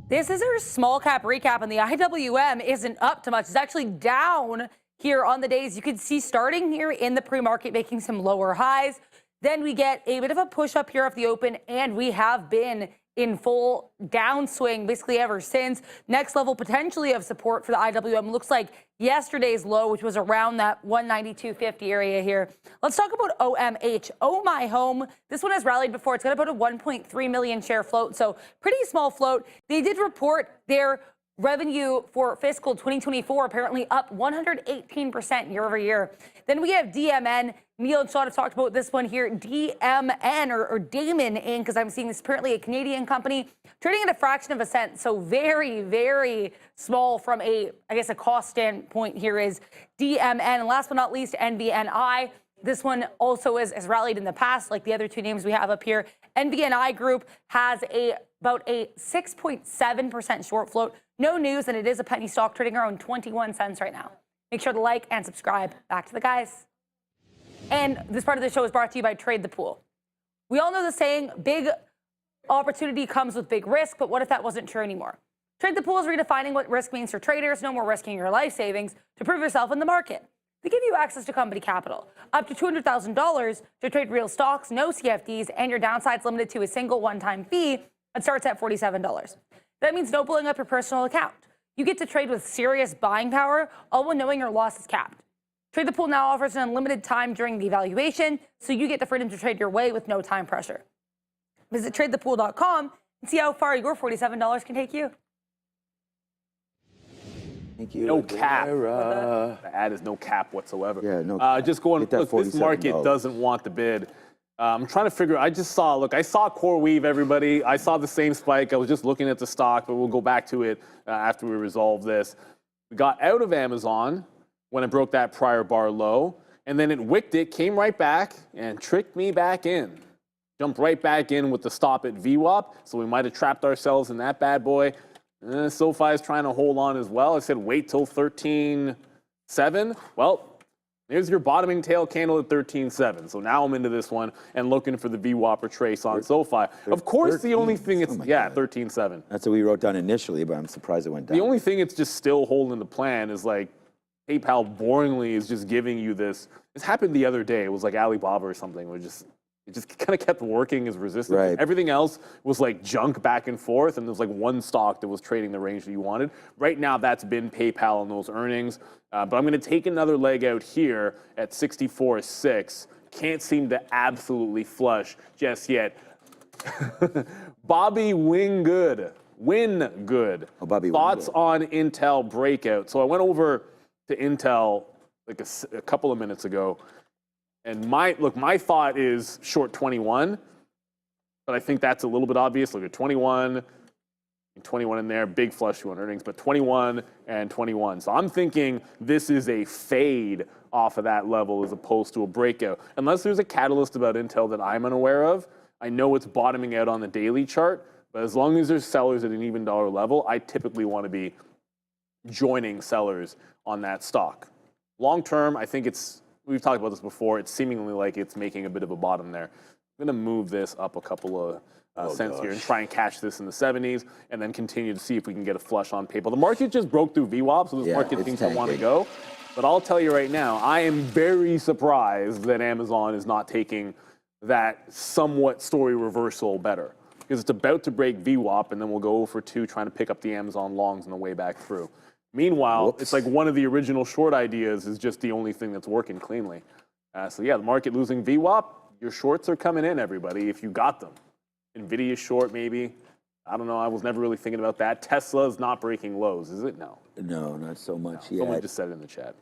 This is our small cap recap, and the IWM isn't up to much. It's actually down here on the days. You can see starting here in the pre-market making some lower highs. Then we get a bit of a push up here off the open, and we have been in full downswing basically ever since. Next level potentially of support for the IWM looks like yesterday's low, which was around that 192.50 area here. Let's talk about OMH. Oh My Home. This one has rallied before. It's got about a 1.3 million share float, so pretty small float. They did report their revenue for fiscal 2024 apparently up 118% year over year. Then we have DMN. Neil and Sean have talked about this one here, DMN or Damon Inc., because I'm seeing this apparently a Canadian company trading at a fraction of a cent. So very, very small from a cost standpoint here is DMN. And last but not least, NVNI. This one also has rallied in the past, like the other two names we have up here. NVNI Group has about a 6.7% short float. No news, and it is a penny stock trading around 21 cents right now. Make sure to like and subscribe. Back to the guys. And this part of the show is brought to you by Trade the Pool. We all know the saying, big opportunity comes with big risk, but what if that wasn't true anymore? Trade the Pool is redefining what risk means for traders. No more risking your life savings to prove yourself in the market. They give you access to company capital, up to $200,000 to trade real stocks, no CFDs, and your downside's limited to a single one-time fee. It starts at $47. That means no blowing up your personal account. You get to trade with serious buying power, all while knowing your loss is capped. Trade the Pool now offers an unlimited time during the evaluation, so you get the freedom to trade your way with no time pressure. Visit tradethepool.com and see how far your $47 can take you. Thank you. No cap. The ad is no cap whatsoever. Yeah, no cap. Just going, look, this market doesn't want the bid. I'm trying to figure, I saw CoreWeave, everybody. I saw the same spike. I was just looking at the stock, but we'll go back to it after we resolve this. We got out of Amazon when it broke that prior bar low, and then it wicked it, came right back, and tricked me back in. Jumped right back in with the stop at VWAP, so we might have trapped ourselves in that bad boy. SoFi is trying to hold on as well. I said wait till 13.7. Well, there's your bottoming tail candle at 13.7. So now I'm into this one and looking for the VWAP or trace on SoFi. Of course, the only thing it's, 13.7. That's what we wrote down initially, but I'm surprised it went down. The only thing it's just still holding the plan is like PayPal boringly is just giving you this. This happened the other day. It was like Alibaba or something. It just kind of kept working as resistance. Right. Everything else was like junk back and forth, and there was like one stock that was trading the range that you wanted. Right now, that's been PayPal and those earnings. But I'm going to take another leg out here at 64.6. Can't seem to absolutely flush just yet. Bobby Wingood. Oh, Bobby Thoughts Wingood. on Intel breakout? So I went over to Intel like a couple of minutes ago, and my thought is short 21, but I think that's a little bit obvious. Look at 21 in there, big flush on earnings, but 21 and 21. So I'm thinking this is a fade off of that level as opposed to a breakout. Unless there's a catalyst about Intel that I'm unaware of. I know it's bottoming out on the daily chart, but as long as there's sellers at an even dollar level, I typically want to be joining sellers on that stock. Long term, I think we've talked about this before, it's seemingly like it's making a bit of a bottom there. I'm going to move this up a couple of cents here and try and catch this in the 70s and then continue to see if we can get a flush on PayPal. The market just broke through VWAP, so this market thinks I want to go. But I'll tell you right now, I am very surprised that Amazon is not taking that somewhat story reversal better, because it's about to break VWAP, and then we'll go for 2 trying to pick up the Amazon longs on the way back through. Meanwhile, it's like one of the original short ideas is just the only thing that's working cleanly. So yeah, the market losing VWAP, your shorts are coming in, everybody, if you got them. Nvidia short, maybe. I don't know. I was never really thinking about that. Tesla's not breaking lows, is it? No. No, not so much yet. Someone just said it in the chat.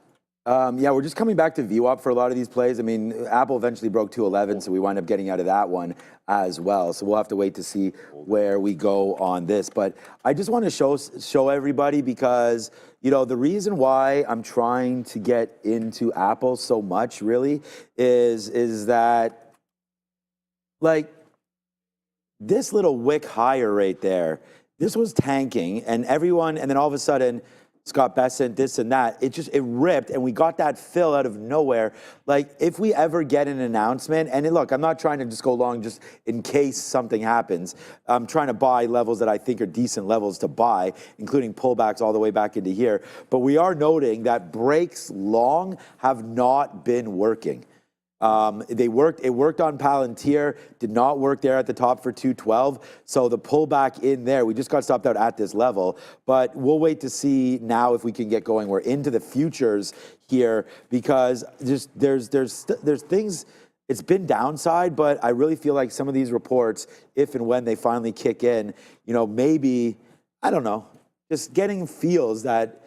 Yeah, we're just coming back to VWAP for a lot of these plays. I mean, Apple eventually broke 211, so we wind up getting out of that one as well. So we'll have to wait to see where we go on this. But I just want to show everybody, because, you know, the reason why I'm trying to get into Apple so much really is that, like, this little wick higher right there, this was tanking, and everyone, and then all of a sudden, Scott Bessent, this and that, it ripped, and we got that fill out of nowhere. Like, if we ever get an announcement, and look, I'm not trying to just go long just in case something happens. I'm trying to buy levels that I think are decent levels to buy, including pullbacks all the way back into here. But we are noting that breaks long have not been working. It worked on Palantir, did not work there at the top for 212. So the pullback in there, we just got stopped out at this level, but we'll wait to see now if we can get going. We're into the futures here, because there's things, it's been downside, but I really feel like some of these reports, if and when they finally kick in, you know, maybe, I don't know, just getting feels that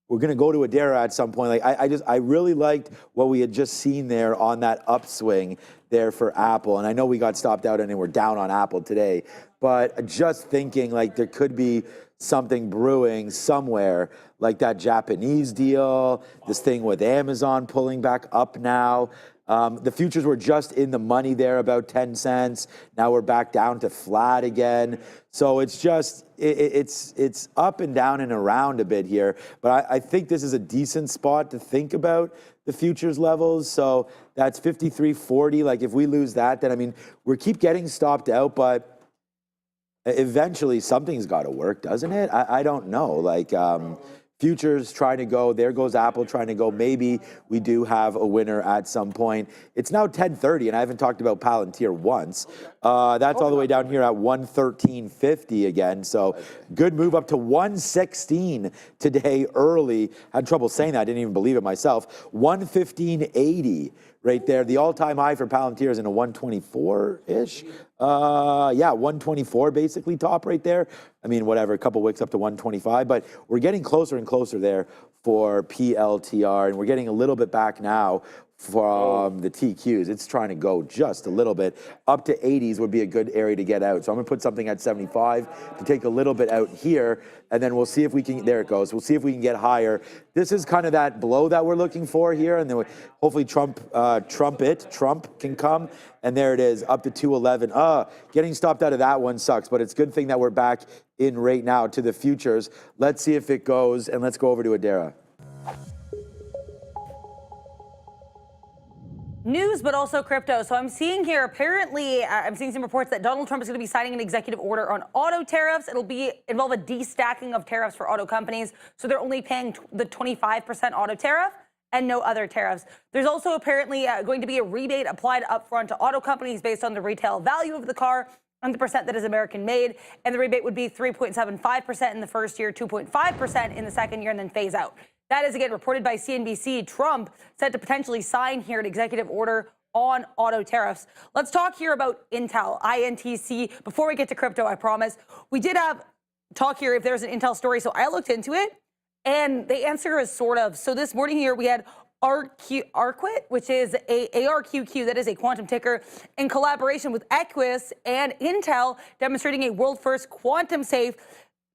we're going to go to Adara at some point. Like I really liked what we had just seen there on that upswing there for Apple. And I know we got stopped out and we're down on Apple today, but just thinking like there could be something brewing somewhere, like that Japanese deal, this thing with Amazon pulling back up now. The futures were just in the money there, about 10 cents. Now we're back down to flat again. So it's just, it's up and down and around a bit here. But I think this is a decent spot to think about the futures levels. So that's 53.40. Like, if we lose that, then, I mean, we keep getting stopped out, but eventually something's got to work, doesn't it? I don't know. Like, futures trying to go, there goes Apple trying to go. Maybe we do have a winner at some point. It's now 10:30, and I haven't talked about Palantir once. That's all the way down here at 113.50 again. So good move up to 116 today early. Had trouble saying that. I didn't even believe it myself. 115.80 right there. The all-time high for Palantir is in a 124-ish. Yeah, 124 basically top right there. I mean, whatever, a couple wicks up to 125, but we're getting closer and closer there for PLTR, and we're getting a little bit back now from the TQs. It's trying to go just a little bit. Up to 80s would be a good area to get out. So I'm gonna put something at 75 to take a little bit out here, and then we'll see if we can, there it goes. We'll see if we can get higher. This is kind of that blow that we're looking for here, and then hopefully Trump can come, and there it is, up to 211. Getting stopped out of that one sucks, but it's a good thing that we're back in right now to the futures. Let's see if it goes, and let's go over to Adara. news, but also crypto. So I'm seeing here, apparently, I'm seeing some reports that Donald Trump is going to be signing an executive order on auto tariffs. It'll involve a destacking of tariffs for auto companies. So they're only paying the 25% auto tariff and no other tariffs. There's also apparently going to be a rebate applied upfront to auto companies based on the retail value of the car and the percent that is American made. And the rebate would be 3.75% in the first year, 2.5% in the second year, and then phase out. That is, again, reported by CNBC. Trump said to potentially sign here an executive order on auto tariffs. Let's talk here about Intel, INTC. Before we get to crypto, I promise, we did have talk here if there's an Intel story. So I looked into it, and the answer is sort of. So this morning here, we had Arquit, which is ARQQ, that is a quantum ticker, in collaboration with Equus and Intel, demonstrating a world-first quantum-safe,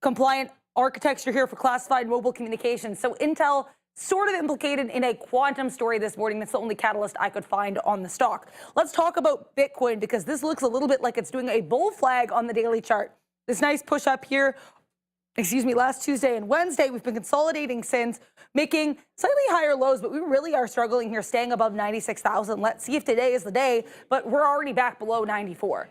compliant architecture here for classified mobile communications. So Intel sort of implicated in a quantum story this morning. That's the only catalyst I could find on the stock. Let's talk about Bitcoin, because this looks a little bit like it's doing a bull flag on the daily chart. This nice push up here, last Tuesday and Wednesday. We've been consolidating since, making slightly higher lows, but we really are struggling here, staying above 96,000. Let's see if today is the day, but we're already back below 95,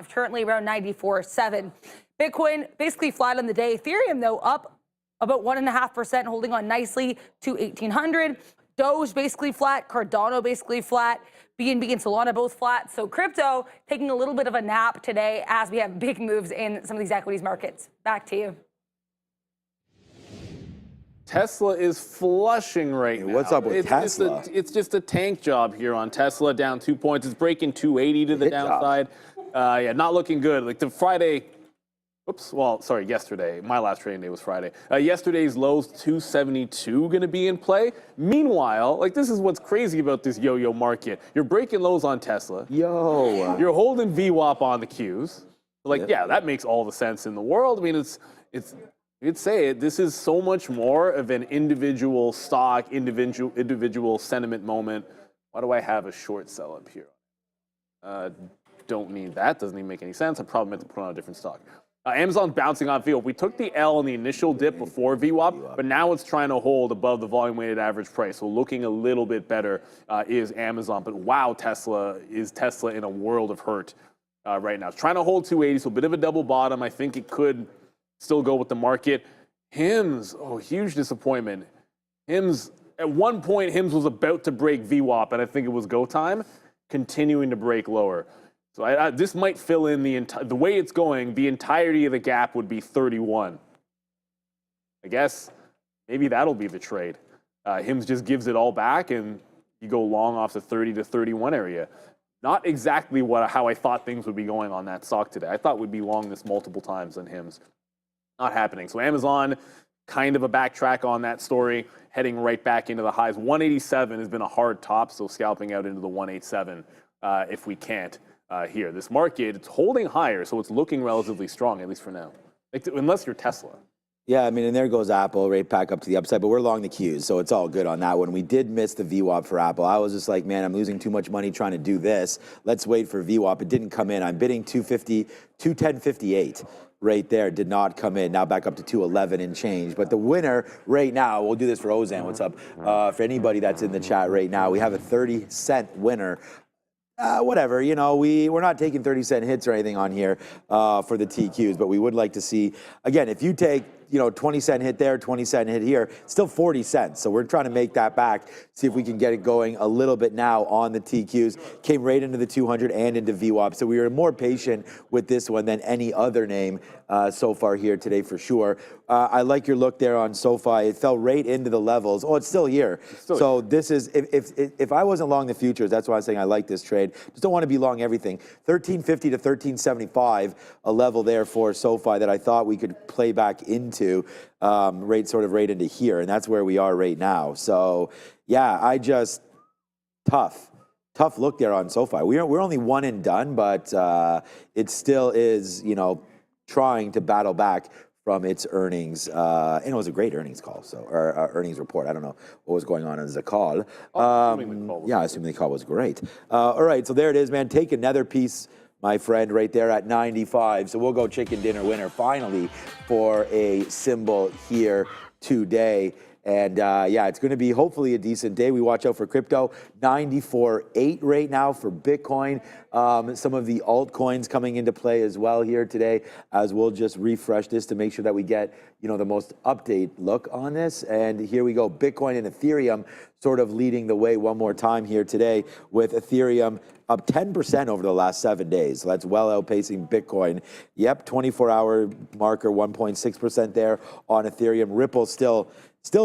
currently around 94.7. Bitcoin basically flat on the day. Ethereum, though, up about 1.5%, holding on nicely to 1,800. Doge basically flat. Cardano basically flat. BNB and Solana both flat. So crypto taking a little bit of a nap today as we have big moves in some of these equities markets. Back to you. Tesla is flushing right now. What's up with Tesla? It's just a tank job here on Tesla, down 2 points. It's breaking 280 to the Hit downside. Yeah, not looking good. Like the Friday, yesterday. My last trading day was Friday. Yesterday's lows, 272, going to be in play. Meanwhile, like this is what's crazy about this yo-yo market. You're breaking lows on Tesla. You're holding VWAP on the Qs. Like, yeah, that makes all the sense in the world. I mean, you'd say this is so much more of an individual stock, individual sentiment moment. Why do I have a short sell up here? Don't need that. Doesn't even make any sense. I probably meant to put on a different stock. Amazon bouncing off VWAP. We took the L in the initial dip before VWAP, but now it's trying to hold above the volume-weighted average price. So looking a little bit better is Amazon. But wow, Tesla in a world of hurt right now. It's trying to hold 280, so a bit of a double bottom. I think it could still go with the market. HIMS, huge disappointment. HIMS, at one point, HIMS was about to break VWAP, and I think it was go time, continuing to break lower. So this might fill in the way it's going, the entirety of the gap would be 31. I guess maybe that'll be the trade. HIMS just gives it all back, and you go long off the 30 to 31 area. Not exactly how I thought things would be going on that stock today. I thought we'd be long this multiple times on HIMS. Not happening. So Amazon, kind of a backtrack on that story, heading right back into the highs. 187 has been a hard top, so scalping out into the 187 if we can't here. This market, it's holding higher, so it's looking relatively strong, at least for now, unless you're Tesla. Yeah, I mean, and there goes Apple right back up to the upside, but we're long the Qs, so it's all good on that one. We did miss the VWAP for Apple. I was just like, man, I'm losing too much money trying to do this. Let's wait for VWAP. It didn't come in. I'm bidding 210.58 right there. Did not come in. Now back up to 211 and change. But the winner right now, we'll do this for Ozan. What's up? For anybody that's in the chat right now, we have a 30-cent winner. Whatever, we're not taking 30-cent hits or anything on here for the TQs, but we would like to see, again, if you take 20-cent hit there, 20-cent hit here, still 40 cents. So we're trying to make that back, see if we can get it going a little bit now on the TQs. Came right into the 200 and into VWAP. So we were more patient with this one than any other name so far here today for sure. I like your look there on SoFi. It fell right into the levels. Oh, it's still here. So this is, if I wasn't long the futures, that's why I'm saying I like this trade. Just don't want to be long everything. 1350 to 1375, a level there for SoFi that I thought we could play back into. Right into here, and that's where we are right now. So yeah, tough look there on SoFi. We're only one and done, but it still is trying to battle back from its earnings, and it was a great earnings call, or earnings report. I don't know what was going on as a call. Assuming the call was great. All right, so there it is, man. Take another piece, my friend, right there at 95. So we'll go chicken dinner winner finally for a symbol here today. And yeah, it's going to be hopefully a decent day. We watch out for crypto. 94.8 right now for Bitcoin. Some of the altcoins coming into play as well here today, as we'll just refresh this to make sure that we get, the most update look on this. And here we go. Bitcoin and Ethereum sort of leading the way one more time here today, with Ethereum up 10% over the last 7 days. So that's well outpacing Bitcoin. Yep, 24-hour marker, 1.6% there on Ethereum. Ripple still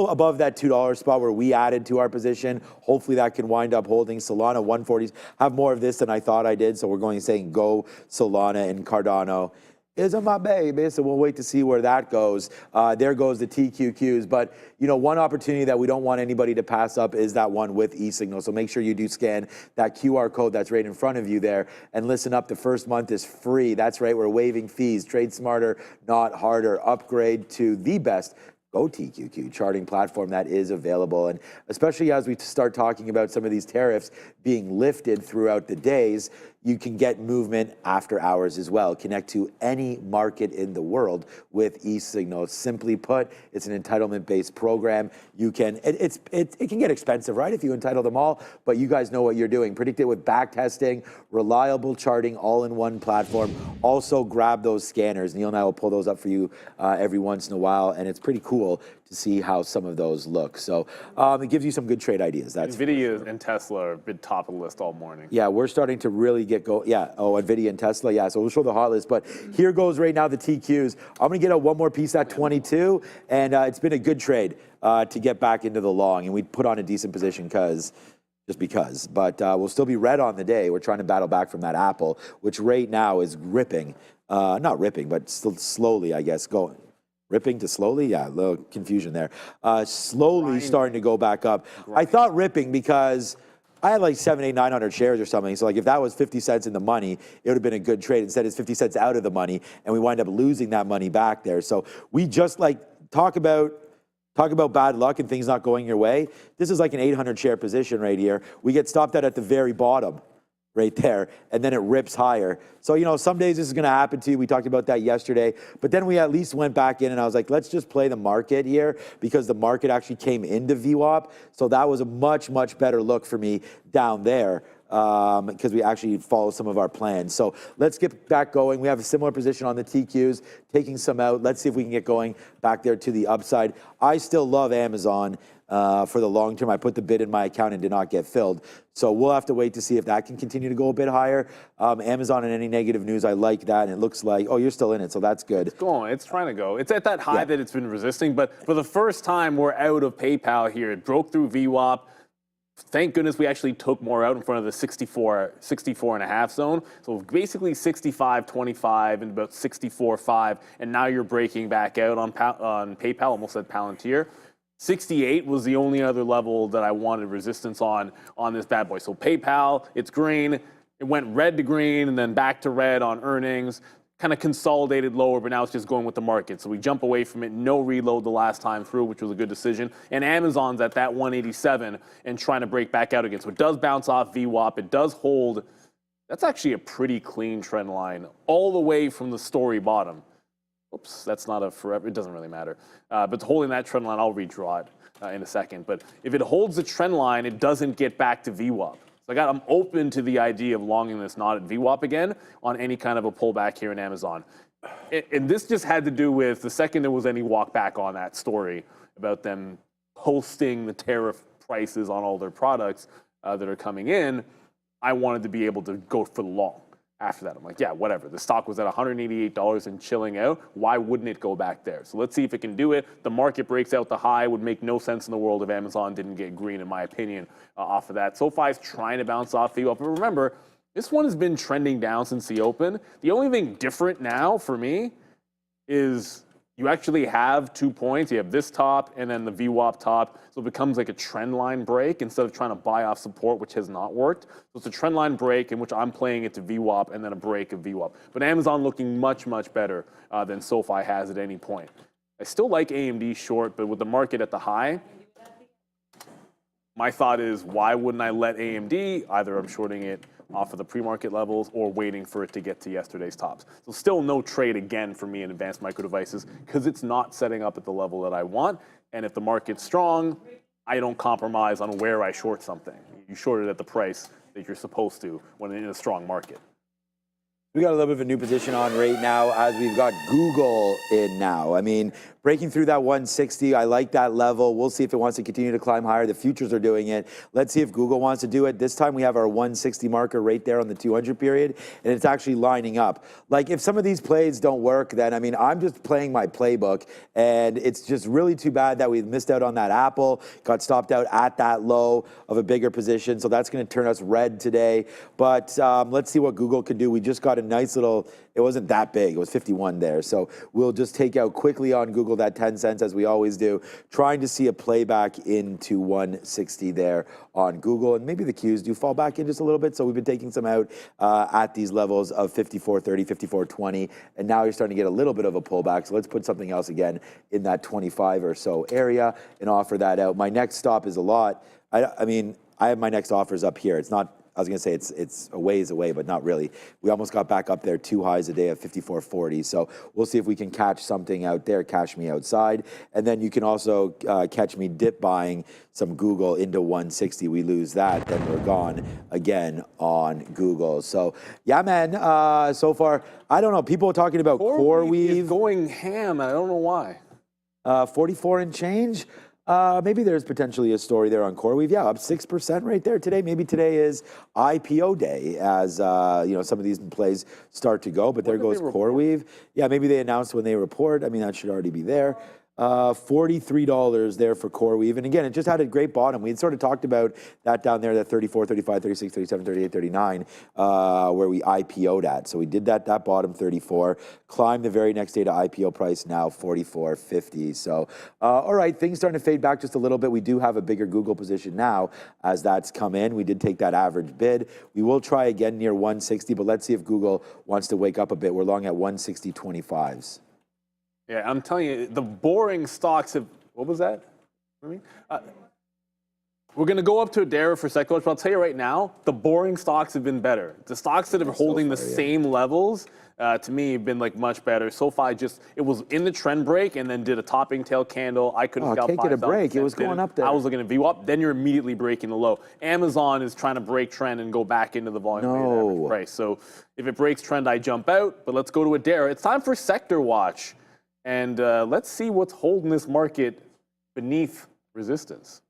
above that $2 spot where we added to our position. Hopefully that can wind up holding. Solana 140s. Have more of this than I thought I did. So we're going to say go Solana, and Cardano is my baby. So we'll wait to see where that goes. There goes the TQQs. But, one opportunity that we don't want anybody to pass up is that one with eSignal. So make sure you do scan that QR code that's right in front of you there. And listen up, the first month is free. That's right, we're waiving fees. Trade smarter, not harder. Upgrade to the best Go TQQ charting platform that is available. And especially as we start talking about some of these tariffs being lifted throughout the days, you can get movement after hours as well. Connect to any market in the world with eSignal. Simply put, it's an entitlement-based program. You can, it can get expensive, right, if you entitle them all, but you guys know what you're doing. Predict it with back testing, reliable charting, all in one platform. Also grab those scanners. Neil and I will pull those up for you every once in a while, and it's pretty cool to see how some of those look. So it gives you some good trade ideas. That's Nvidia and Tesla have been top of the list all morning. Yeah, we're starting to really get going. Yeah, Nvidia and Tesla. Yeah, so we'll show the hot list. But here goes right now the TQs. I'm going to get out one more piece at 22, and it's been a good trade to get back into the long, and we put on a decent position just because. But we'll still be red on the day. We're trying to battle back from that Apple, which right now is ripping. Not ripping, but still slowly, I guess, going. Ripping to slowly? Yeah, a little confusion there. Slowly starting to go back up. I thought ripping because I had like 700, 800, 900 shares or something. So like if that was 50 cents in the money, it would have been a good trade. Instead, it's 50 cents out of the money, and we wind up losing that money back there. So we just like talk about bad luck and things not going your way. This is like an 800 share position right here. We get stopped at the very bottom right there, and then it rips higher. So, some days this is going to happen to you. We talked about that yesterday, but then we at least went back in, and I was like, let's just play the market here, because the market actually came into VWAP. So that was a much, much better look for me down there, because we actually followed some of our plans. So let's get back going. We have a similar position on the TQs, taking some out. Let's see if we can get going back there to the upside. I still love Amazon for the long term. I put the bid in my account and did not get filled. So we'll have to wait to see if that can continue to go a bit higher. Amazon and any negative news, I like that. And it looks like, oh, you're still in it, so that's good. It's going. It's trying to go. It's at that high that it's been resisting. But for the first time, we're out of PayPal here. It broke through VWAP. Thank goodness we actually took more out in front of the 64 and a half zone. So basically 65.25 and about 64.5. And now you're breaking back out on PayPal, almost at Palantir. 68 was the only other level that I wanted resistance on this bad boy. So PayPal, it's green. It went red to green and then back to red on earnings. Kind of consolidated lower, but now it's just going with the market. So we jump away from it. No reload the last time through, which was a good decision. And Amazon's at that 187 and trying to break back out again. So it does bounce off VWAP. It does hold. That's actually a pretty clean trend line all the way from the story bottom. Oops, that's not a forever. It doesn't really matter. But holding that trend line, I'll redraw it in a second. But if it holds the trend line, it doesn't get back to VWAP. So I'm open to the idea of longing this not at VWAP again on any kind of a pullback here in Amazon. And this just had to do with the second there was any walk back on that story about them posting the tariff prices on all their products that are coming in, I wanted to be able to go for the long. After that, I'm like, yeah, whatever. The stock was at $188 and chilling out. Why wouldn't it go back there? So let's see if it can do it. The market breaks out the high. Would make no sense in the world if Amazon didn't get green, in my opinion, off of that. SoFi is trying to bounce off VWAP. But remember, this one has been trending down since the open. The only thing different now for me is you actually have 2 points. You have this top and then the VWAP top. So it becomes like a trend line break instead of trying to buy off support, which has not worked. So it's a trend line break in which I'm playing it to VWAP and then a break of VWAP. But Amazon looking much, much better than SoFi has at any point. I still like AMD short, but with the market at the high, my thought is, why wouldn't I let AMD, either I'm shorting it off of the pre-market levels or waiting for it to get to yesterday's tops. So still no trade again for me in advanced micro devices because it's not setting up at the level that I want. And if the market's strong, I don't compromise on where I short something. You short it at the price that you're supposed to when in a strong market. We got a little bit of a new position on right now as we've got Google in now. I mean, breaking through that 160, I like that level. We'll see if it wants to continue to climb higher. The futures are doing it. Let's see if Google wants to do it. This time we have our 160 marker right there on the 200 period, and it's actually lining up. Like, if some of these plays don't work, then, I mean, I'm just playing my playbook, and it's just really too bad that we missed out on that Apple, got stopped out at that low of a bigger position, so that's going to turn us red today. But let's see what Google can do. We just got a nice little, it wasn't that big, it was 51 there. So we'll just take out quickly on Google that 10 cents as we always do, trying to see a playback into 160 there on Google. And maybe the Qs do fall back in just a little bit. So we've been taking some out at these levels of 54.30, 54.20, and now you're starting to get a little bit of a pullback. So let's put something else again in that 25 or so area and offer that out. My next stop is a lot. I mean, I have my next offers up here. It's not, I was going to say it's a ways away, but not really. We almost got back up there, 2 highs a day of 54.40. So we'll see if we can catch something out there, cash me outside. And then you can also catch me dip buying some Google into 160. We lose that, then we're gone again on Google. So yeah, man, so far, I don't know. People are talking about CoreWeave. Is going ham, and I don't know why. 44 and change. Maybe there's potentially a story there on CoreWeave. Yeah, up 6% right there today. Maybe today is IPO day as you know, some of these plays start to go. But there goes CoreWeave. Yeah, maybe they announced when they report. I mean, that should already be there. $43 there for CoreWeave. And again, it just had a great bottom. We had sort of talked about that down there, that 34, 35, 36, 37, 38, 39, where we IPO'd at. So we did that bottom 34, climbed the very next day to IPO price, now 44.50. So, all right, things starting to fade back just a little bit. We do have a bigger Google position now as that's come in. We did take that average bid. We will try again near 160, but let's see if Google wants to wake up a bit. We're long at 160.25s. Yeah, I'm telling you, the boring stocks have, what was that? We're going to go up to Adara for a second, but I'll tell you right now, the boring stocks have been better. The stocks that are holding the same levels, to me, have been like much better. SoFi just, it was in the trend break and then did a topping tail candle. I couldn't can't get a break. It was going up there. I was looking at VWAP, then you're immediately breaking the low. Amazon is trying to break trend and go back into the volume weighted average price. So if it breaks trend, I jump out, but let's go to Adara. It's time for Sector Watch. And let's see what's holding this market beneath resistance.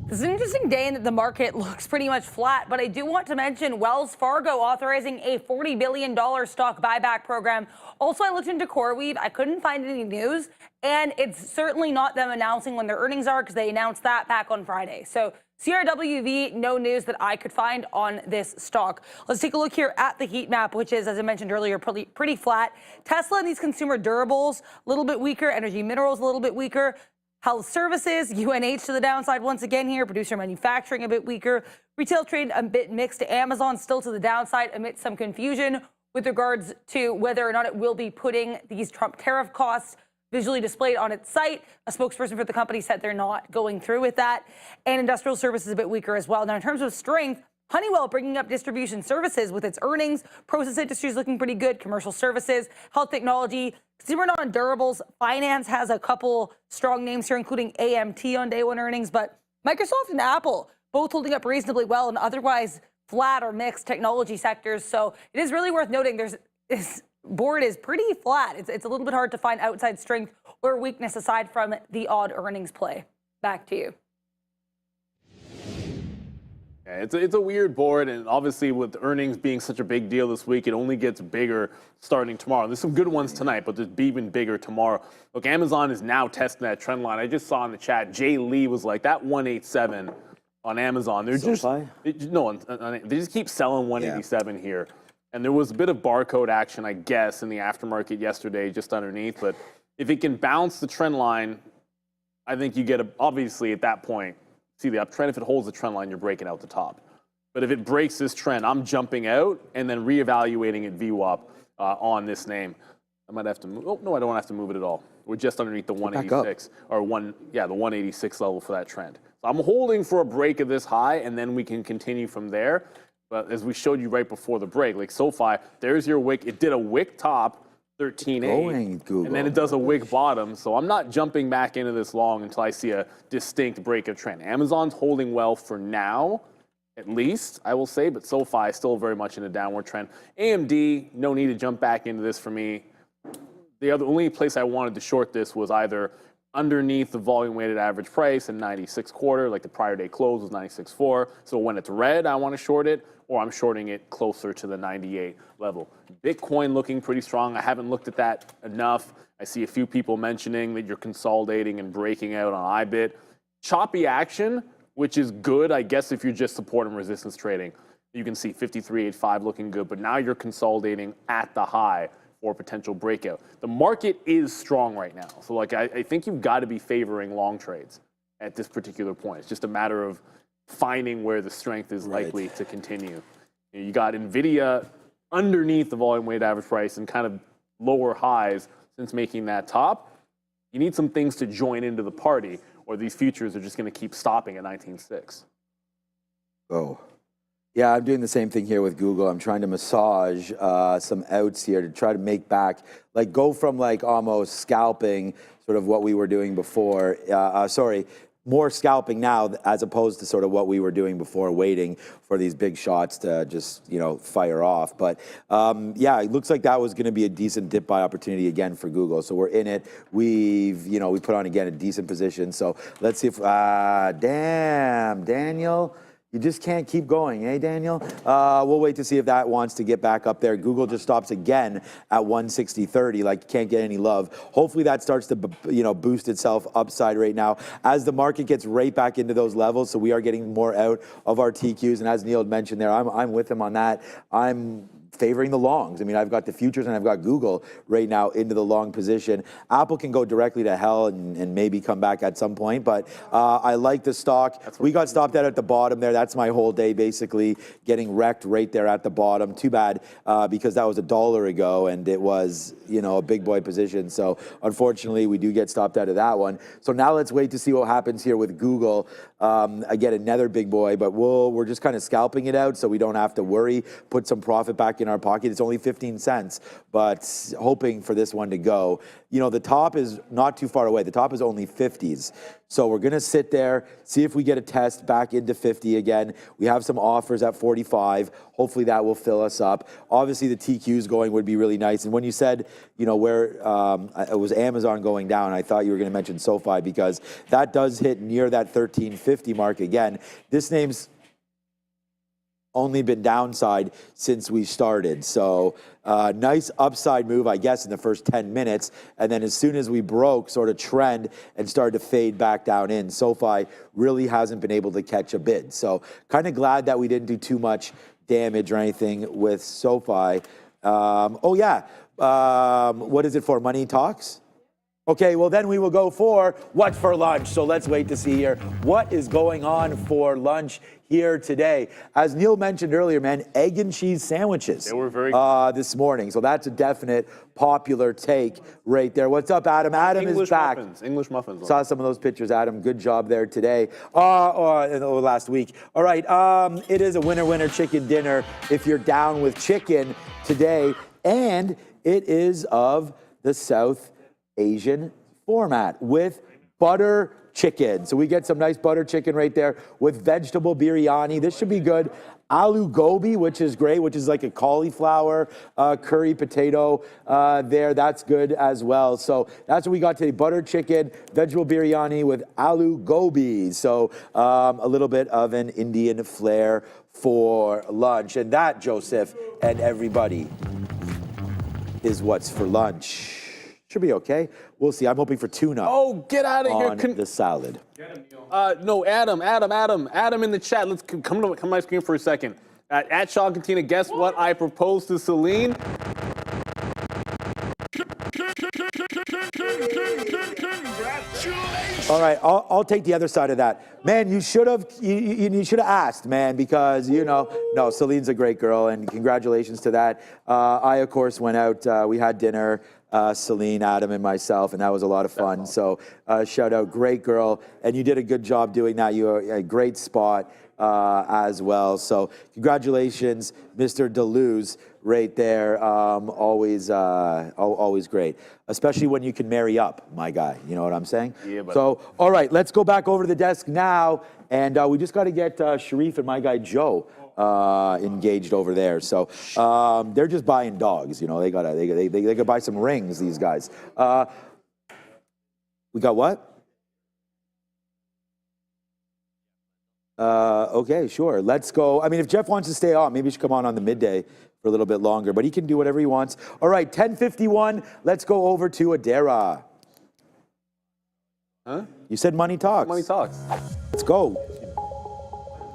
This is an interesting day in that the market looks pretty much flat, but I do want to mention Wells Fargo authorizing a $40 billion stock buyback program. Also, I looked into CoreWeave. I couldn't find any news, and it's certainly not them announcing when their earnings are because they announced that back on Friday. So CRWV, no news that I could find on this stock. Let's take a look here at the heat map, which is, as I mentioned earlier, pretty flat. Tesla and these consumer durables, a little bit weaker. Energy minerals, a little bit weaker. Health services, UNH to the downside once again here. Producer manufacturing a bit weaker. Retail trade a bit mixed. Amazon still to the downside amidst some confusion with regards to whether or not it will be putting these Trump tariff costs visually displayed on its site. A spokesperson for the company said they're not going through with that. And industrial services a bit weaker as well. Now, in terms of strength, Honeywell bringing up distribution services with its earnings. Process industry is looking pretty good. Commercial services, health technology, consumer non-durables. Finance has a couple strong names here, including AMT on day one earnings. But Microsoft and Apple both holding up reasonably well in otherwise flat or mixed technology sectors. So it is really worth noting this board is pretty flat. It's a little bit hard to find outside strength or weakness aside from the odd earnings play. Back to you. Yeah, it's a weird board, and obviously with earnings being such a big deal this week, it only gets bigger starting tomorrow. There's some good ones tonight, but there's even bigger tomorrow. Look, Amazon is now testing that trend line. I just saw in the chat, Jay Lee was like, that 187 on Amazon. They're just, they just keep selling 187 here. And there was a bit of barcode action, I guess, in the aftermarket yesterday, just underneath. But if it can bounce the trend line, I think you get, obviously, at that point, see the uptrend. If it holds the trend line, you're breaking out the top. But if it breaks this trend, I'm jumping out and then reevaluating at VWAP on this name. I might have to move. Oh, no, I don't have to move it at all. We're just underneath the 186 or the 186 level for that trend. So I'm holding for a break of this high, and then we can continue from there. But as we showed you right before the break, like SoFi, there's your wick. It did a wick top, 13.8, and then it does a wick bottom. So I'm not jumping back into this long until I see a distinct break of trend. Amazon's holding well for now, at least, I will say, but SoFi is still very much in a downward trend. AMD, no need to jump back into this for me. The only place I wanted to short this was either underneath the volume weighted average price in 96.25, like the prior day close was 96.4. So when it's red, I want to short it, or I'm shorting it closer to the 98 level. Bitcoin looking pretty strong. I haven't looked at that enough. I see a few people mentioning that you're consolidating and breaking out on IBIT. Choppy action, which is good, I guess, if you're just support and resistance trading. You can see 53.85 looking good, but now you're consolidating at the high for potential breakout. The market is strong right now. So like I think you've got to be favoring long trades at this particular point. It's just a matter of finding where the strength is likely to continue. You got Nvidia underneath the volume weighted average price and kind of lower highs since making that top. You need some things to join into the party, or these futures are just going to keep stopping at 19.6. Oh. Yeah, I'm doing the same thing here with Google. I'm trying to massage some outs here to try to make back, like go from like almost scalping sort of what we were doing before. More scalping now as opposed to sort of what we were doing before, waiting for these big shots to just, fire off. But yeah, it looks like that was going to be a decent dip buy opportunity again for Google. So we're in it. We put on again a decent position. So let's see if, damn, Daniel. You just can't keep going, eh, Daniel? We'll wait to see if that wants to get back up there. Google just stops again at 160.30, like can't get any love. Hopefully that starts to, boost itself upside right now as the market gets right back into those levels. So we are getting more out of our TQs. And as Neil had mentioned there, I'm with him on that. I'm favoring the longs. I mean, I've got the futures and I've got Google right now into the long position. Apple can go directly to hell and maybe come back at some point, but I like the stock. We got stopped at the bottom there. That's my whole day, basically getting wrecked right there at the bottom. Too bad because that was $1 ago and it was, a big boy position. So unfortunately, we do get stopped out of that one. So now let's wait to see what happens here with Google. Again, another big boy, but we're just kind of scalping it out so we don't have to worry, put some profit back in our pocket. It's only 15 cents, but hoping for this one to go. The top is not too far away. The top is only 50s. So we're going to sit there, see if we get a test back into 50 again. We have some offers at 45. Hopefully that will fill us up. Obviously the TQs going would be really nice. And when you said, where it was Amazon going down, I thought you were going to mention SoFi because that does hit near that 1350 mark again. This name's only been downside since we started. So nice upside move, I guess, in the first 10 minutes. And then as soon as we broke sort of trend and started to fade back down in, SoFi really hasn't been able to catch a bid. So kind of glad that we didn't do too much damage or anything with SoFi. What is it for? Money Talks? Okay, well then we will go for what for lunch. So let's wait to see here what is going on for lunch here today. As Neil mentioned earlier, man, egg and cheese sandwiches. They were very good. This morning. So that's a definite popular take right there. What's up, Adam? Adam is back. English muffins. Saw some of those pictures, Adam. Good job there today. Last week. All right, it is a winner chicken dinner if you're down with chicken today. And it is of the South Asian format with butter chicken. So we get some nice butter chicken right there with vegetable biryani. This should be good. Aloo gobi, which is great, which is like a cauliflower curry potato there. That's good as well. So that's what we got today. Butter chicken, vegetable biryani with aloo gobi. So a little bit of an Indian flair for lunch. And that, Joseph and everybody, is what's for lunch. Should be okay. We'll see. I'm hoping for tuna. Oh, get out of here. On the salad. No, Adam in the chat. Let's come to my screen for a second. At Sean Cantina, guess what I proposed to Celine? All right, I'll take the other side of that. Man, you should have asked, man, because no, Celine's a great girl, and congratulations to that. I of course went out. We had dinner. Celine, Adam, and myself, and that was a lot of fun. So shout out, great girl, and you did a good job doing that. You were a great spot as well. So congratulations, Mr. Deleuze, right there. Always great, especially when you can marry up, my guy. You know what I'm saying? Yeah, buddy. So, all right, let's go back over to the desk now, and we just got to get Sharif and my guy Joe engaged over there. So they're just buying dogs. You know, they could buy some rings. These guys. We got what? Okay, sure. Let's go. I mean, if Jeff wants to stay on, maybe he should come on the midday for a little bit longer, but he can do whatever he wants. All right, 10:51. Let's go over to Adara. Huh? You said money talks. Money talks. Let's go.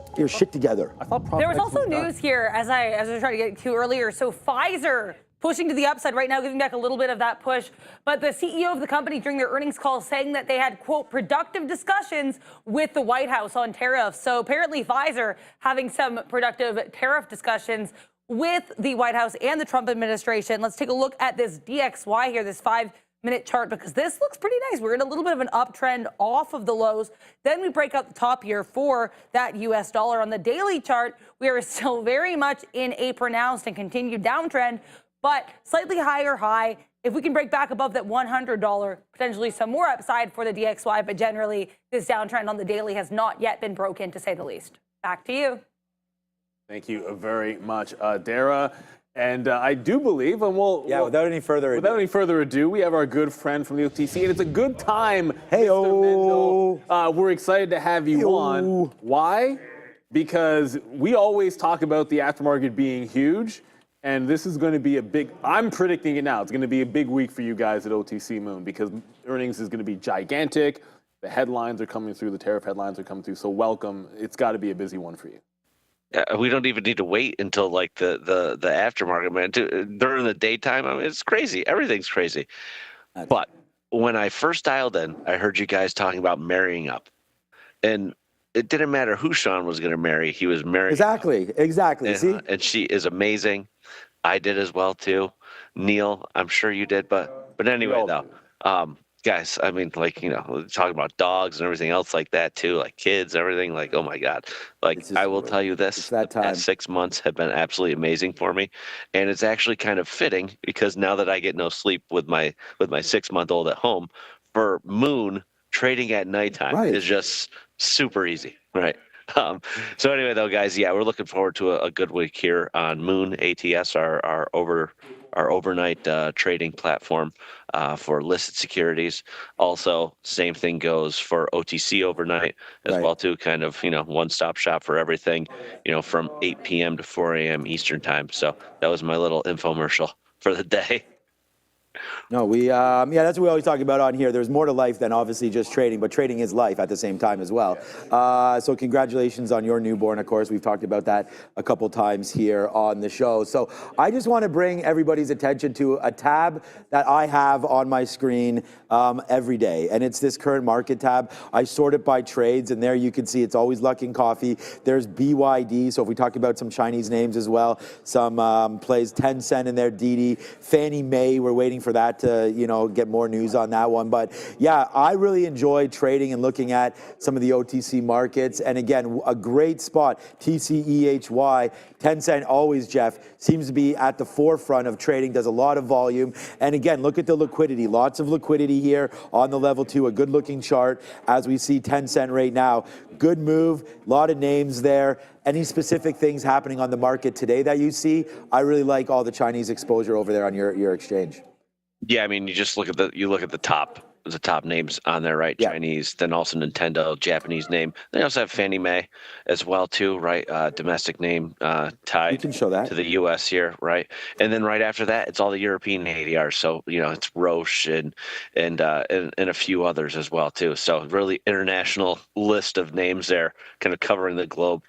Get your shit together. I thought There was also news here, as I was trying to get to earlier. So Pfizer pushing to the upside right now, giving back a little bit of that push. But the CEO of the company during their earnings call saying that they had, quote, productive discussions with the White House on tariffs. So apparently Pfizer having some productive tariff discussions with the White House and the Trump administration. Let's take a look at this DXY here, this 5-minute chart, because this looks pretty nice. We're in a little bit of an uptrend off of the lows. Then we break out the top here for that US dollar. On the daily chart, we are still very much in a pronounced and continued downtrend, but slightly higher high. If we can break back above that $100, potentially some more upside for the DXY, but generally this downtrend on the daily has not yet been broken, to say the least. Back to you. Thank you very much, Dara. And I do believe, and Without any further ado, we have our good friend from the OTC, and it's a good time. Hey-o. Mr. Mendel. We're excited to have you Hey-o. on. Why? Because we always talk about the aftermarket being huge, and this is going to be I'm predicting it now. It's going to be a big week for you guys at OTC Moon because earnings is going to be gigantic. The headlines are coming through. The tariff headlines are coming through. So welcome. It's got to be a busy one for you. We don't even need to wait until like the aftermarket, man. During the daytime, I mean, it's crazy. Everything's crazy. But when I first dialed in, I heard you guys talking about marrying up, and it didn't matter who Sean was going to marry. He was marrying. Exactly. And, See, and she is amazing. I did as well too. Neil, I'm sure you did, but anyway though, guys, I mean, like, you know, talking about dogs and everything else like that too, like kids, everything, like, oh my God. Like, I will tell you this, the past 6 months have been absolutely amazing for me. And it's actually kind of fitting because now that I get no sleep with my 6-month-old at home, for Moon, trading at nighttime is just super easy, right? So anyway, though, guys, yeah, we're looking forward to a good week here on Moon ATS, our overnight trading platform for listed securities. Also, same thing goes for OTC overnight as well too. Kind of, you know, one-stop shop for everything, you know, from 8 p.m. to 4 a.m. Eastern time. So that was my little infomercial for the day. No, that's what we always talk about on here. There's more to life than obviously just trading, but trading is life at the same time as well. So congratulations on your newborn, of course. We've talked about that a couple times here on the show. So I just want to bring everybody's attention to a tab that I have on my screen every day, and it's this current market tab. I sort it by trades, and there you can see it's always Luckin Coffee. There's BYD, so if we talk about some Chinese names as well, some plays Tencent in there, Didi, Fannie Mae, we're waiting for that to, you know, get more news on that one. But yeah, I really enjoy trading and looking at some of the OTC markets. And again, a great spot, TCEHY. Tencent always, Jeff, seems to be at the forefront of trading, does a lot of volume. And again, look at the liquidity. Lots of liquidity here on the level 2, a good looking chart as we see Tencent right now. Good move, a lot of names there. Any specific things happening on the market today that you see? I really like all the Chinese exposure over there on your exchange. Yeah, I mean, you just look at the top names on there, right? Chinese, then also Nintendo, Japanese name. They also have Fannie Mae as well too, right? Domestic name tied to the U.S. here, right? And then right after that, it's all the European ADRs. So you know, it's Roche and a few others as well too. So really international list of names there, kind of covering the globe.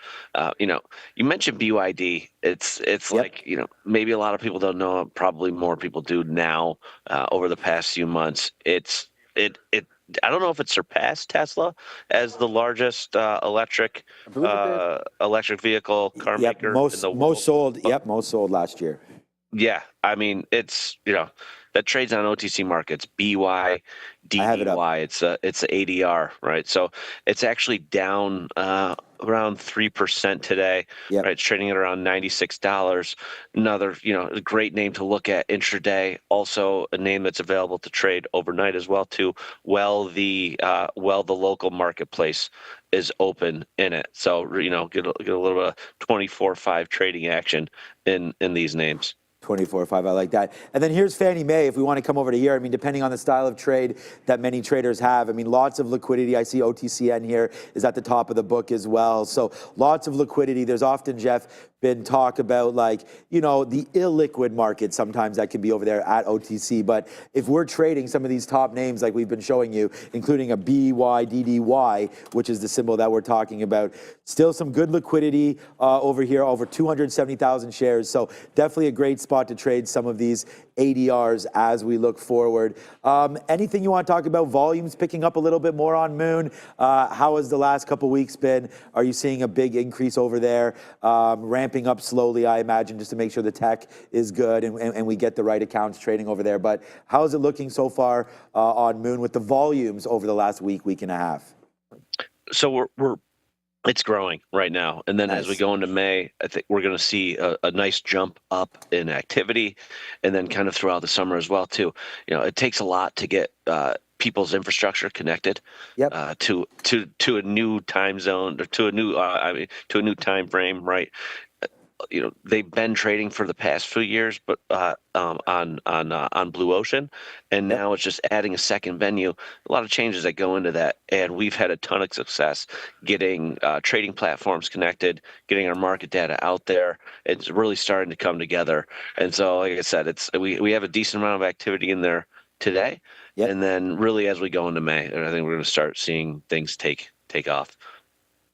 You know, you mentioned BYD. It's like, you know, maybe a lot of people don't know. Probably more people do now. Over the past few months, I don't know if it surpassed Tesla as the largest electric vehicle car maker in the world. Most sold. Most sold last year. Yeah, I mean, it's, you know, that trades on OTC markets, BY, have it up. DDY. It's the ADR, right? So it's actually down around 3% today. Yep. Right, it's trading at around $96. Another, a great name to look at intraday. Also, a name that's available to trade overnight as well too. The local marketplace is open in it. So get a little bit of 24/5 trading action in these names. 24/5, I like that. And then here's Fannie Mae, if we want to come over to here. I mean, depending on the style of trade that many traders have, I mean, lots of liquidity. I see OTCN here is at the top of the book as well. So lots of liquidity. There's often, Jeff, been talk about the illiquid market sometimes that can be over there at OTC. But if we're trading some of these top names like we've been showing you, including a BYDDY, which is the symbol that we're talking about, still some good liquidity over here, over 270,000 shares. So definitely a great spot to trade some of these ADRs as we look forward. Anything you want to talk about? Volumes picking up a little bit more on Moon. How has the last couple weeks been? Are you seeing a big increase over there? Ramping up slowly, I imagine, just to make sure the tech is good and we get the right accounts trading over there. But how is it looking so far on Moon with the volumes over the last week and a half? So it's growing right now. And then Nice. As we go into May, I think we're going to see a nice jump up in activity, and then kind of throughout the summer as well too. It takes a lot to get people's infrastructure connected to a new time zone, or to a new time frame, right? They've been trading for the past few years, but on Blue Ocean, and now it's just adding a second venue. A lot of changes that go into that, and we've had a ton of success getting trading platforms connected, getting our market data out there. It's really starting to come together, and so, like I said, we have a decent amount of activity in there today, and then really as we go into May, I think we're going to start seeing things take off.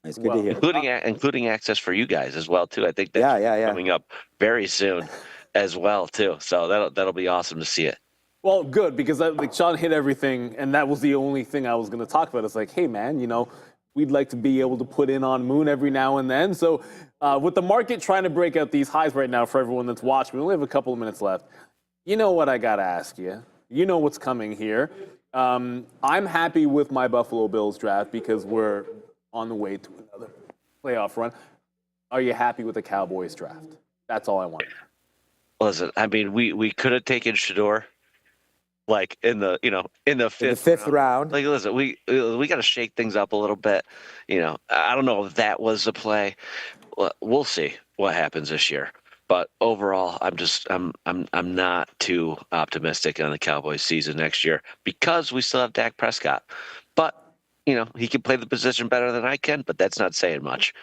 It's good to hear. Including access for you guys as well too. I think that's coming up very soon as well too. So that'll be awesome to see it. Well, good, because Sean hit everything, and that was the only thing I was going to talk about. It's like, hey man, we'd like to be able to put in on Moon every now and then. So with the market trying to break out these highs right now for everyone that's watching, we only have a couple of minutes left. You know what I got to ask you? You know what's coming here. I'm happy with my Buffalo Bills draft because we're on the way to another playoff run. Are you happy with the Cowboys draft? That's all I want. Listen, I mean, we could have taken Shador, like in the fifth round. Like, listen, we got to shake things up a little bit. I don't know if that was the play. We'll see what happens this year. But overall, I'm not too optimistic on the Cowboys season next year because we still have Dak Prescott. But he can play the position better than I can, but that's not saying much.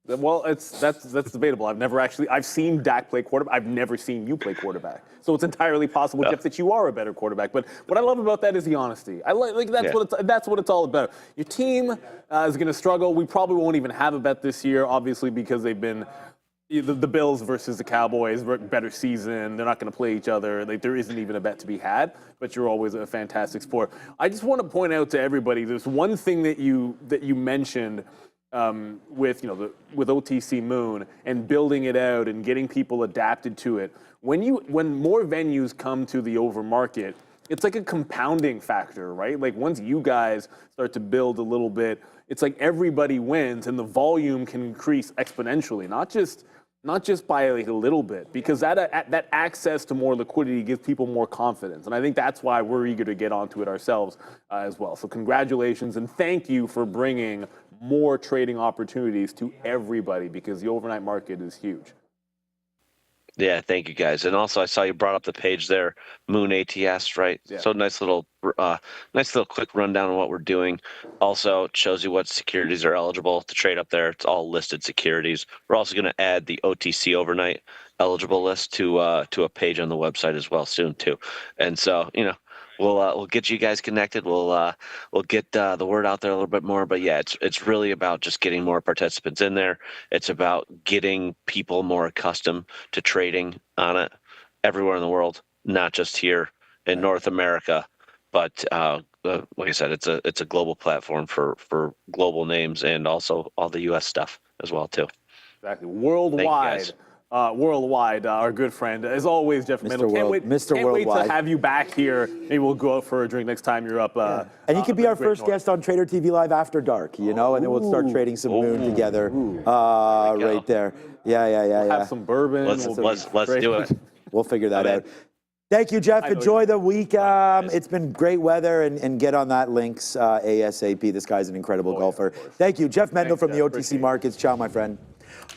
Well, that's debatable. I've seen Dak play quarterback. I've never seen you play quarterback. So it's entirely possible, Jeff, that you are a better quarterback. But what I love about that is the honesty. That's what it's all about. Your team is going to struggle. We probably won't even have a bet this year, obviously, because they've been the Bills versus the Cowboys, better season. They're not going to play each other. There isn't even a bet to be had, but you're always a fantastic sport. I just want to point out to everybody, there's one thing that you mentioned with OTC Moon and building it out and getting people adapted to it. When more venues come to the over market, it's like a compounding factor, right? Like once you guys start to build a little bit, it's like everybody wins and the volume can increase exponentially, not just by like a little bit, because that access to more liquidity gives people more confidence. And I think that's why we're eager to get onto it ourselves as well. So congratulations and thank you for bringing more trading opportunities to everybody, because the overnight market is huge. Yeah, thank you guys. And also, I saw you brought up the page there, Moon ATS, right? Yeah. So nice little quick rundown on what we're doing. Also, it shows you what securities are eligible to trade up there. It's all listed securities. We're also going to add the OTC overnight eligible list to a page on the website as well soon too. And so, we'll get you guys connected. We'll get the word out there a little bit more. But yeah, it's really about just getting more participants in there. It's about getting people more accustomed to trading on it everywhere in the world, not just here in North America. But like I said, it's a global platform for global names and also all the U.S. stuff as well too. Exactly, worldwide. Worldwide, our good friend. As always, Jeff Mendel. Can't wait to Worldwide. have you back here. Maybe we'll go out for a drink next time you're up. And you could be our first guest on Trader TV Live after dark, you know, and then we'll start trading some moon together right there. Yeah. Have some bourbon. Let's do it. We'll figure that out. Thank you, Jeff. Enjoy the week. It's been great weather, and get on that links ASAP. This guy's an incredible golfer. Thank you, Jeff Mendel from the OTC Markets. Ciao, my friend.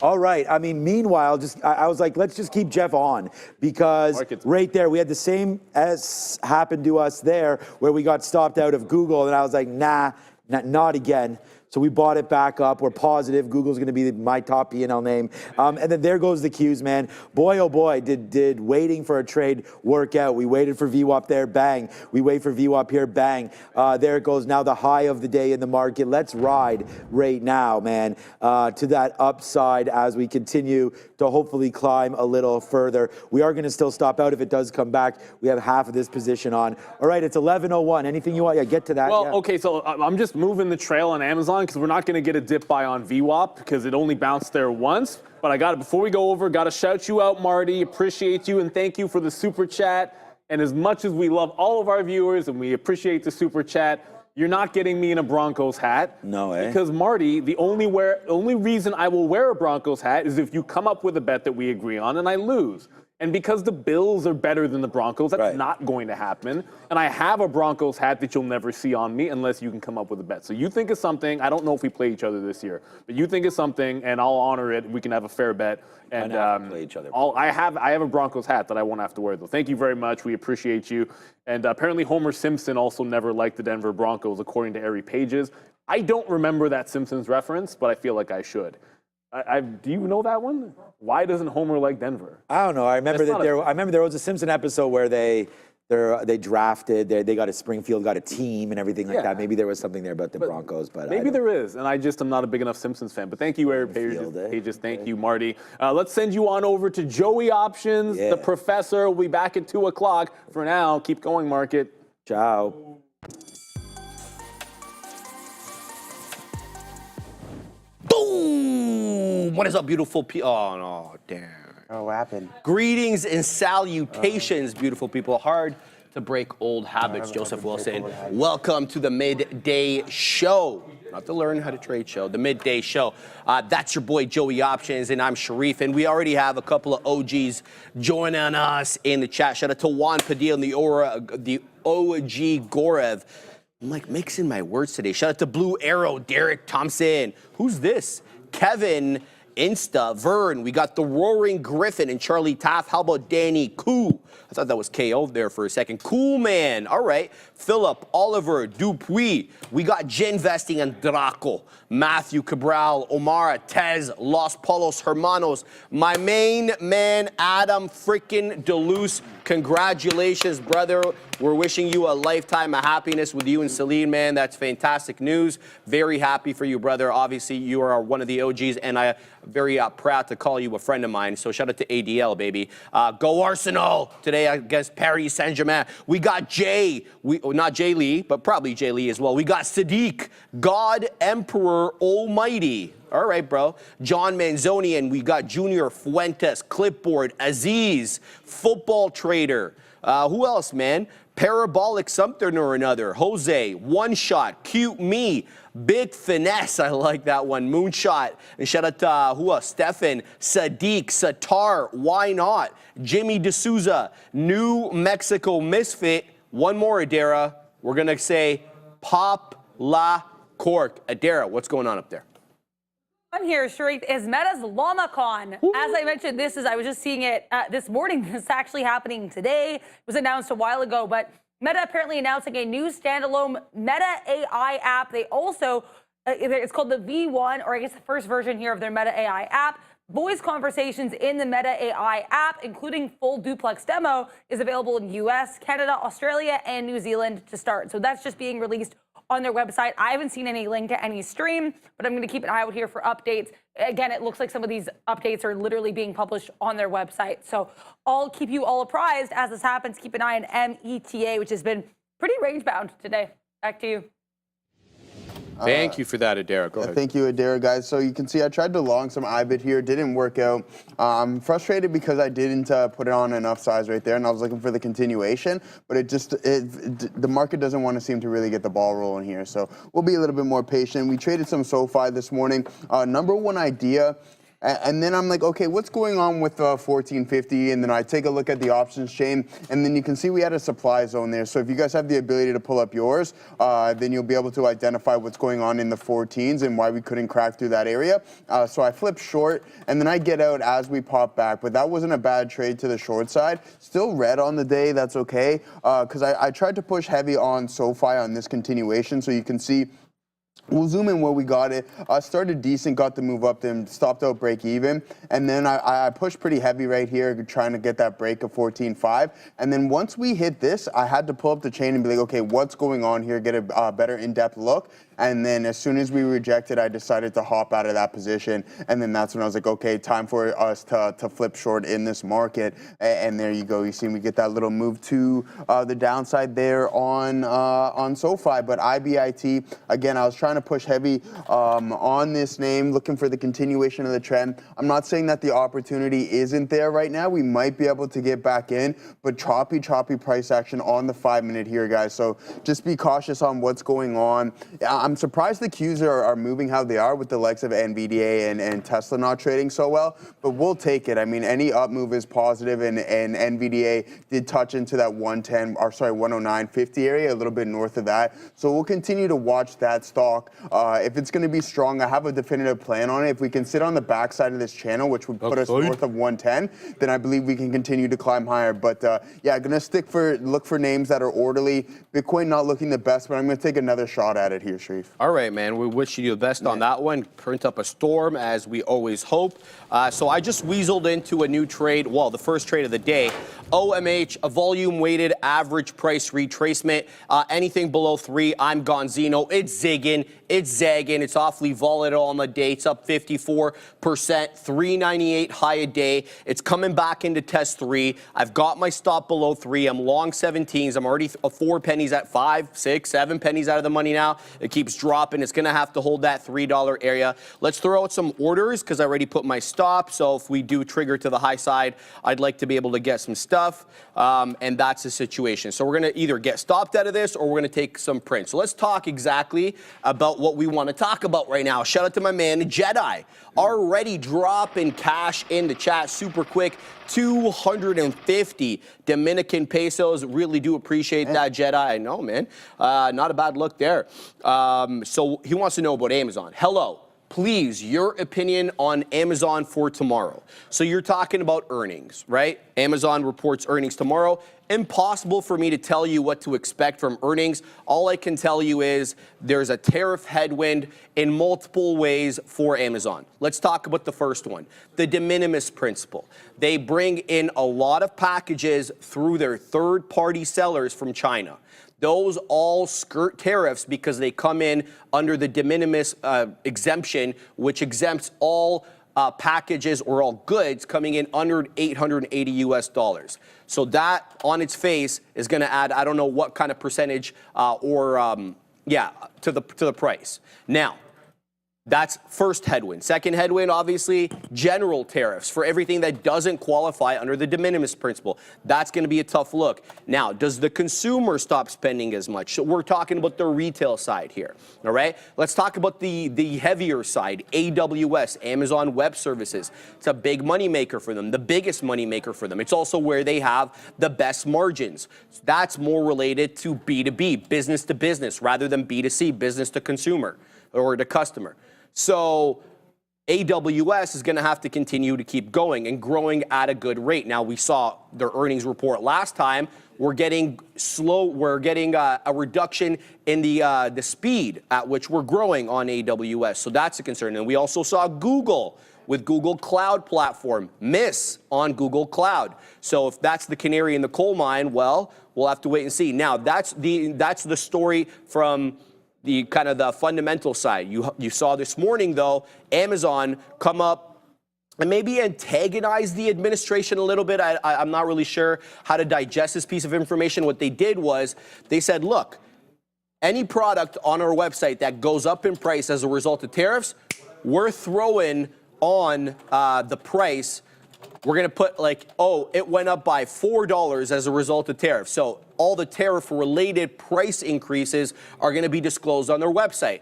All right. I mean, meanwhile, I was like, let's just keep Jeff on, because right there, we had the same as happened to us there, where we got stopped out of Google, and I was like, nah, not again. So we bought it back up. We're positive Google's going to be my top P&L name. And then there goes the Qs, man. Boy, oh boy, did waiting for a trade work out. We waited for VWAP there, bang. We wait for VWAP here, bang. There it goes, now the high of the day in the market. Let's ride right now, man, to that upside as we continue to hopefully climb a little further. We are going to still stop out if it does come back. We have half of this position on. All right, it's 11:01. Anything you want? Yeah, get to that. Well, okay, so I'm just moving the trail on Amazon, because we're not going to get a dip buy on VWAP because it only bounced there once. But I got it before we go over. Got to shout you out, Marty. Appreciate you and thank you for the super chat. And as much as we love all of our viewers and we appreciate the super chat, you're not getting me in a Broncos hat. No, eh? Because Marty, the only reason I will wear a Broncos hat is if you come up with a bet that we agree on and I lose. And because the Bills are better than the Broncos, that's not going to happen. And I have a Broncos hat that you'll never see on me unless you can come up with a bet. So you think of something. I don't know if we play each other this year, but you think of something, and I'll honor it. We can have a fair bet. And play each other. I have a Broncos hat that I won't have to wear, though. Thank you very much. We appreciate you. And apparently Homer Simpson also never liked the Denver Broncos, according to Ari Pages. I don't remember that Simpsons reference, but I feel like I should. Do you know that one? Why doesn't Homer like Denver? I don't know. I remember there was a Simpson episode where they drafted, they got Springfield got a team and everything like that. Maybe there was something there about the Broncos, but maybe there is, and I just am not a big enough Simpsons fan. But thank you, Eric Pages. Thank you, Marty. Let's send you on over to Joey Options. The professor will be back at 2 o'clock. For now, keep going, market. Ciao. Boom! What is up, beautiful people? Oh, no, damn. Oh, what happened? Greetings and salutations, beautiful people. Hard to break old habits, Joseph Wilson. Welcome to the Midday Show. Not the Learn How to Trade Show, the Midday Show. That's your boy, Joey Options, and I'm Sharif. And we already have a couple of OGs joining us in the chat. Shout out to Juan Padilla and the OG Gorev. I'm like mixing my words today. Shout out to Blue Arrow, Derek Thompson. Who's this? Kevin, Insta, Vern. We got the Roaring Griffin and Charlie Taft. How about Danny Koo? I thought that was KO there for a second. Cool man. All right. Philip, Oliver, Dupuis. We got Ginvesting and Draco. Matthew Cabral, Omar, Tez, Los Polos Hermanos. My main man, Adam freaking Deleuze. Congratulations, brother. We're wishing you a lifetime of happiness with you and Celine, man. That's fantastic news. Very happy for you, brother. Obviously, you are one of the OGs, and I'm very proud to call you a friend of mine. So shout out to ADL, baby. Go Arsenal today against Paris Saint-Germain. We got Jay. Not Jay Lee, but probably Jay Lee as well. We got Sadiq, God Emperor Almighty. All right, bro. John Manzoni, and we got Junior Fuentes, Clipboard, Aziz, Football Trader. Who else, man? Parabolic something or another. Jose, One Shot, Cute Me, Big Finesse. I like that one. Moonshot. And shout out to who else? Stefan, Sadiq, Satar, Why Not? Jimmy D'Souza, New Mexico Misfit. One more, Adara. We're going to say Pop La Cork. Adara, what's going on up there? On here, Sharif, is Meta's LlamaCon. As I mentioned, I was just seeing it this morning. This is actually happening today. It was announced a while ago, but Meta apparently announcing a new standalone Meta AI app. They also, it's called the V1, or I guess the first version here of their Meta AI app. Voice conversations in the Meta AI app, including full duplex demo, is available in US, Canada, Australia, and New Zealand to start. So that's just being released on their website. I haven't seen any link to any stream, but I'm going to keep an eye out here for updates. Again, it looks like some of these updates are literally being published on their website. So I'll keep you all apprised as this happens. Keep an eye on META, which has been pretty range bound today. Back to you. Thank you for that, Adara. Go ahead. Thank you, Adara, guys. So you can see I tried to long some IBIT here. Didn't work out. I'm frustrated because I didn't put it on enough size right there, and I was looking for the continuation, but the market doesn't want to seem to really get the ball rolling here. So we'll be a little bit more patient. We traded some SoFi this morning. Number one idea. And then I'm like, okay, what's going on with 1450? And then I take a look at the options chain, and then you can see we had a supply zone there. So if you guys have the ability to pull up yours, then you'll be able to identify what's going on in the 14s and why we couldn't crack through that area. So I flip short, and then I get out as we pop back. But that wasn't a bad trade to the short side. Still red on the day, that's okay. Because I tried to push heavy on SoFi on this continuation, so you can see. We'll zoom in where we got it. Started decent, got the move up, then stopped out break even. And then I pushed pretty heavy right here, trying to get that break of 14.5. And then once we hit this, I had to pull up the chain and be like, okay, what's going on here? Get a better in-depth look. And then as soon as we rejected, I decided to hop out of that position. And then that's when I was like, okay, time for us to flip short in this market. And there you go. You see we get that little move to the downside there on SoFi. But IBIT, again, I was trying to push heavy on this name, looking for the continuation of the trend. I'm not saying that the opportunity isn't there right now. We might be able to get back in, but choppy price action on the 5-minute here, guys. So just be cautious on what's going on. I'm surprised the Qs are moving how they are with the likes of Nvidia and Tesla not trading so well, but we'll take it. I mean, any up move is positive, and Nvidia did touch into that 109.50 area, a little bit north of that. So we'll continue to watch that stock. If it's going to be strong, I have a definitive plan on it. If we can sit on the backside of this channel, which would put us north of 110, then I believe we can continue to climb higher. But yeah, going to look for names that are orderly. Bitcoin not looking the best, but I'm going to take another shot at it here, Sharif. All right, man. We wish you the best on that one. Print up a storm, as we always hope. So I just weaseled into a new trade. Well, the first trade of the day. OMH, a volume-weighted average price retracement. Anything below 3, I'm gonzino. It's zigging. It's zagging. It's awfully volatile on the day. It's up 54%, 398 high a day. It's coming back into test 3. I've got my stop below 3. I'm long 17s. I'm already 4 pennies at 5, 6, 7 pennies out of the money now. It keeps dropping. It's going to have to hold that $3 area. Let's throw out some orders because I already put my stop. So if we do trigger to the high side, I'd like to be able to get some stuff. And that's the situation. So we're going to either get stopped out of this or we're going to take some prints. So let's talk exactly about what we want to talk about right now. Shout out to my man, Jedi. Already dropping cash in the chat super quick. 250 Dominican pesos. Really do appreciate that, Jedi. I know, man. Not a bad look there. So he wants to know about Amazon. Hello. Please, your opinion on Amazon for tomorrow. So you're talking about earnings, right? Amazon reports earnings tomorrow. Impossible for me to tell you what to expect from earnings. All I can tell you is there's a tariff headwind in multiple ways for Amazon. Let's talk about the first one, the de minimis principle. They bring in a lot of packages through their third-party sellers from China. Those all skirt tariffs because they come in under the de minimis exemption, which exempts all packages or all goods coming in under $880 US. So that on its face is going to add, I don't know what kind of percentage to the price. Now, that's first headwind. Second headwind, obviously, general tariffs for everything that doesn't qualify under the de minimis principle. That's going to be a tough look. Now, does the consumer stop spending as much? So we're talking about the retail side here, all right? Let's talk about the heavier side, AWS, Amazon Web Services. It's a big moneymaker for them, the biggest moneymaker for them. It's also where they have the best margins. That's more related to B2B, business to business, rather than B2C, business to consumer or to customer. So AWS is going to have to continue to keep going and growing at a good rate. Now, we saw their earnings report last time. We're getting slow. We're getting a reduction in the speed at which we're growing on AWS. So that's a concern. And we also saw Google with Google Cloud Platform miss on Google Cloud. So if that's the canary in the coal mine, well, we'll have to wait and see. Now, that's the story from the kind of the fundamental side. You saw this morning, though, Amazon come up and maybe antagonize the administration a little bit. I'm not really sure how to digest this piece of information. What they did was they said, look, any product on our website that goes up in price as a result of tariffs, we're throwing on the price. We're going to put like, oh, it went up by $4 as a result of tariffs. So all the tariff-related price increases are going to be disclosed on their website.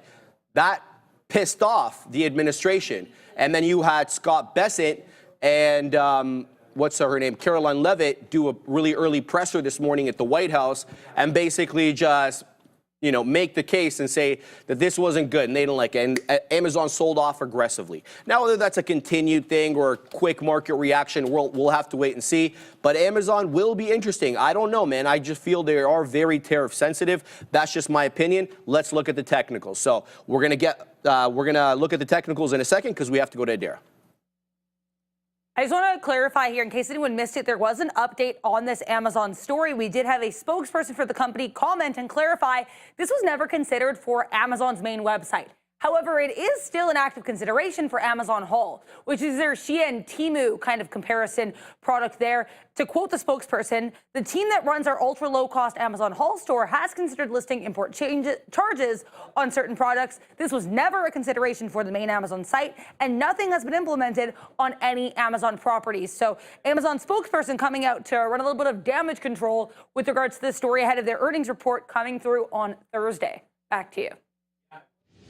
That pissed off the administration. And then you had Scott Bessent and what's her name, Caroline Leavitt, do a really early presser this morning at the White House and basically just, you know, make the case and say that this wasn't good and they didn't like it. And Amazon sold off aggressively. Now, whether that's a continued thing or a quick market reaction, we'll have to wait and see. But Amazon will be interesting. I don't know, man. I just feel they are very tariff sensitive. That's just my opinion. Let's look at the technicals. So we're gonna look at the technicals in a second because we have to go to Adara. I just want to clarify here, in case anyone missed it, there was an update on this Amazon story. We did have a spokesperson for the company comment and clarify this was never considered for Amazon's main website. However, it is still an active consideration for Amazon Haul, which is their Shein Temu kind of comparison product there. To quote the spokesperson, the team that runs our ultra low-cost Amazon Haul store has considered listing import charges on certain products. This was never a consideration for the main Amazon site, and nothing has been implemented on any Amazon properties. So Amazon spokesperson coming out to run a little bit of damage control with regards to this story ahead of their earnings report coming through on Thursday. Back to you.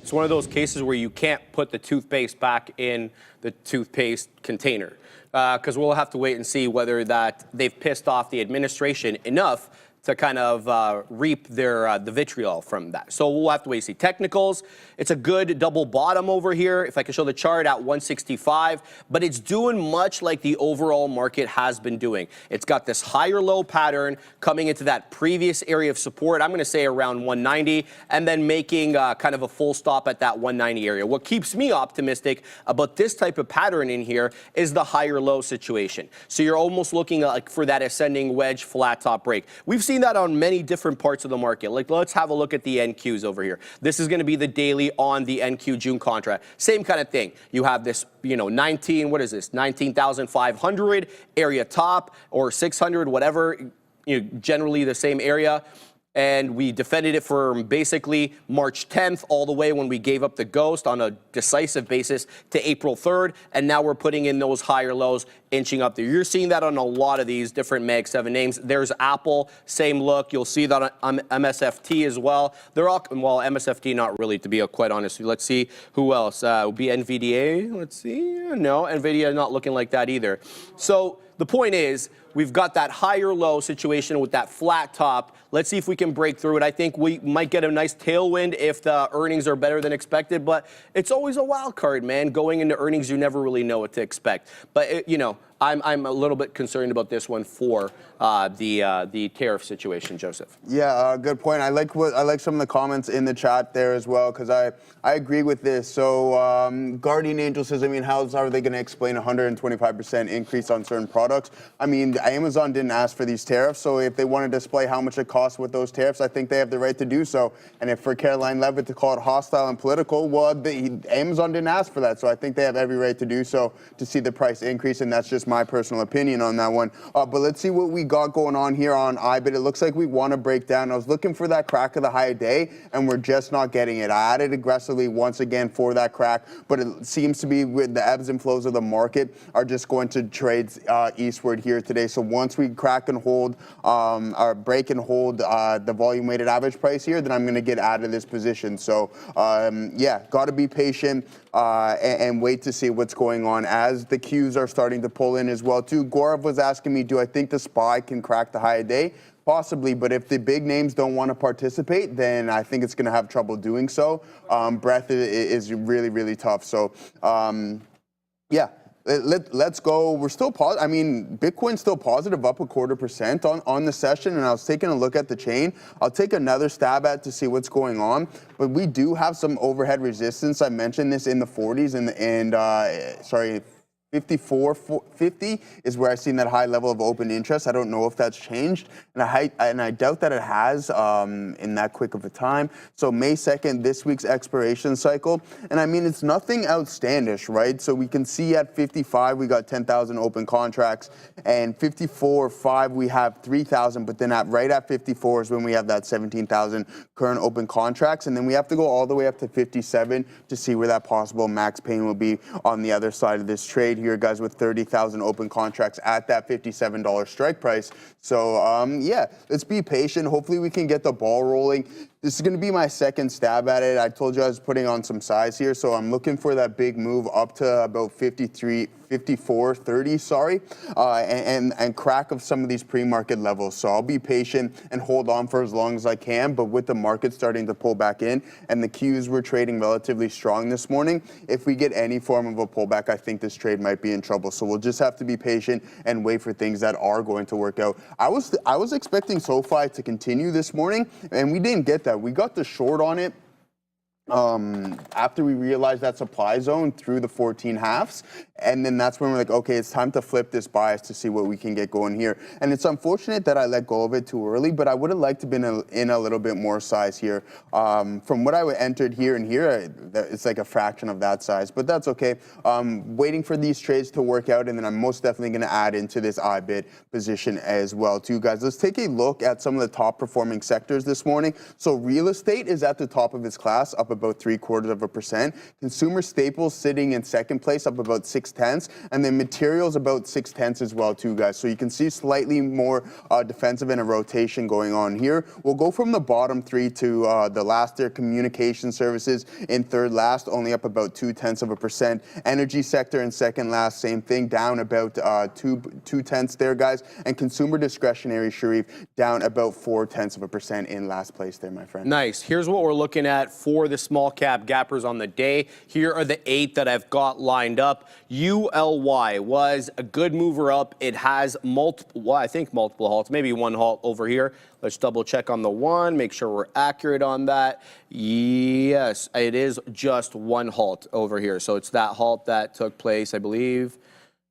It's one of those cases where you can't put the toothpaste back in the toothpaste container because we'll have to wait and see whether that they've pissed off the administration enough to kind of reap their the vitriol from that. So we'll have to wait and see. Technicals, it's a good double bottom over here. If I can show the chart at 165, but it's doing much like the overall market has been doing. It's got this higher low pattern coming into that previous area of support. I'm going to say around 190 and then making kind of a full stop at that 190 area. What keeps me optimistic about this type of pattern in here is the higher low situation. So you're almost looking like for that ascending wedge flat top break. We've seen that on many different parts of the market. Like, let's have a look at the NQs over here. This is going to be the daily on the NQ June contract. Same kind of thing. You have this, you know, 19,500 area top or 600, whatever, you know, generally the same area. And we defended it from basically March 10th all the way when we gave up the ghost on a decisive basis to April 3rd. And now we're putting in those higher lows inching up there. You're seeing that on a lot of these different Mag 7 names. There's Apple, same look. You'll see that on MSFT as well. They're all, well, MSFT not really, to be quite honest. Let's see who else. Would be Nvidia. Let's see. No, Nvidia not looking like that either. So the point is, we've got that higher low situation with that flat top. Let's see if we can break through it. I think we might get a nice tailwind if the earnings are better than expected, but it's always a wild card, man. Going into earnings, you never really know what to expect. But, you know, I'm a little bit concerned about this one for the tariff situation, Joseph. Yeah, good point. I like some of the comments in the chat there as well because I agree with this. So Guardian Angel says, I mean, how are they going to explain 125% increase on certain products? I mean, Amazon didn't ask for these tariffs, so if they want to display how much it costs with those tariffs, I think they have the right to do so. And if for Caroline Leavitt to call it hostile and political, well, Amazon didn't ask for that, so I think they have every right to do so to see the price increase, and that's just my personal opinion on that one. But let's see what we got going on here on IBIT. It looks like we want to break down. I was looking for that crack of the high day, and we're just not getting it. I added aggressively once again for that crack, but it seems to be with the ebbs and flows of the market are just going to trade eastward here today. So once we crack and hold, or break and hold the volume weighted average price here, then I'm going to get out of this position. So yeah, got to be patient and wait to see what's going on as the Qs are starting to pull in as well too. Gaurav was asking me, do I think the SPY can crack the high a day? Possibly, but if the big names don't want to participate, then I think it's going to have trouble doing so. Breadth is really, really tough. So yeah. Let's go. We're still positive. I mean, Bitcoin's still positive, up 0.25% on the session. And I was taking a look at the chain. I'll take another stab at to see what's going on. But we do have some overhead resistance. I mentioned this in the 40s and sorry, 54.50 is where I've seen that high level of open interest. I don't know if that's changed, and I doubt that it has in that quick of a time. So May 2nd, this week's expiration cycle, and I mean, it's nothing outstandish, right? So we can see at 55 we got 10,000 open contracts, and 54.5 we have 3,000, but then right at 54 is when we have that 17,000 current open contracts, and then we have to go all the way up to 57 to see where that possible max pain will be on the other side of this trade here, guys, with 30,000 open contracts at that $57 strike price. So yeah, let's be patient. Hopefully we can get the ball rolling. This is going to be my second stab at it. I told you I was putting on some size here, so I'm looking for that big move up to about 54.30, sorry, and crack of some of these pre-market levels. So I'll be patient and hold on for as long as I can, but with the market starting to pull back in and the Qs were trading relatively strong this morning, if we get any form of a pullback, I think this trade might be in trouble. So we'll just have to be patient and wait for things that are going to work out. I was expecting SoFi to continue this morning, and we didn't get that. We got the short on it after we realized that supply zone through the 14 halves. And then that's when we're like, okay, it's time to flip this bias to see what we can get going here. And it's unfortunate that I let go of it too early, but I would have liked to have been in a little bit more size here. From what I entered here and here, it's like a fraction of that size, but that's okay. Waiting for these trades to work out, and then I'm most definitely going to add into this IBIT position as well too, guys. Let's take a look at some of the top performing sectors this morning. So real estate is at the top of its class, up about 0.75%. Consumer staples sitting in second place, up about 0.6, and then materials about 0.6 as well too, guys. So you can see slightly more defensive and a rotation going on here. We'll go from the bottom three to the last there. Communication services in third last, only up about 0.2%. Energy sector in second last, same thing, down about 0.2 there, guys. And consumer discretionary, Sharif, down about 0.4% in last place there, my friend. Nice. Here's what we're looking at for the small cap gappers on the day. Here are the 8 that I've got lined up. ULY was a good mover up. It has multiple, well, I think multiple halts, maybe one halt over here. Let's double check on the one, make sure we're accurate on that. Yes, it is just one halt over here. So it's that halt that took place, I believe.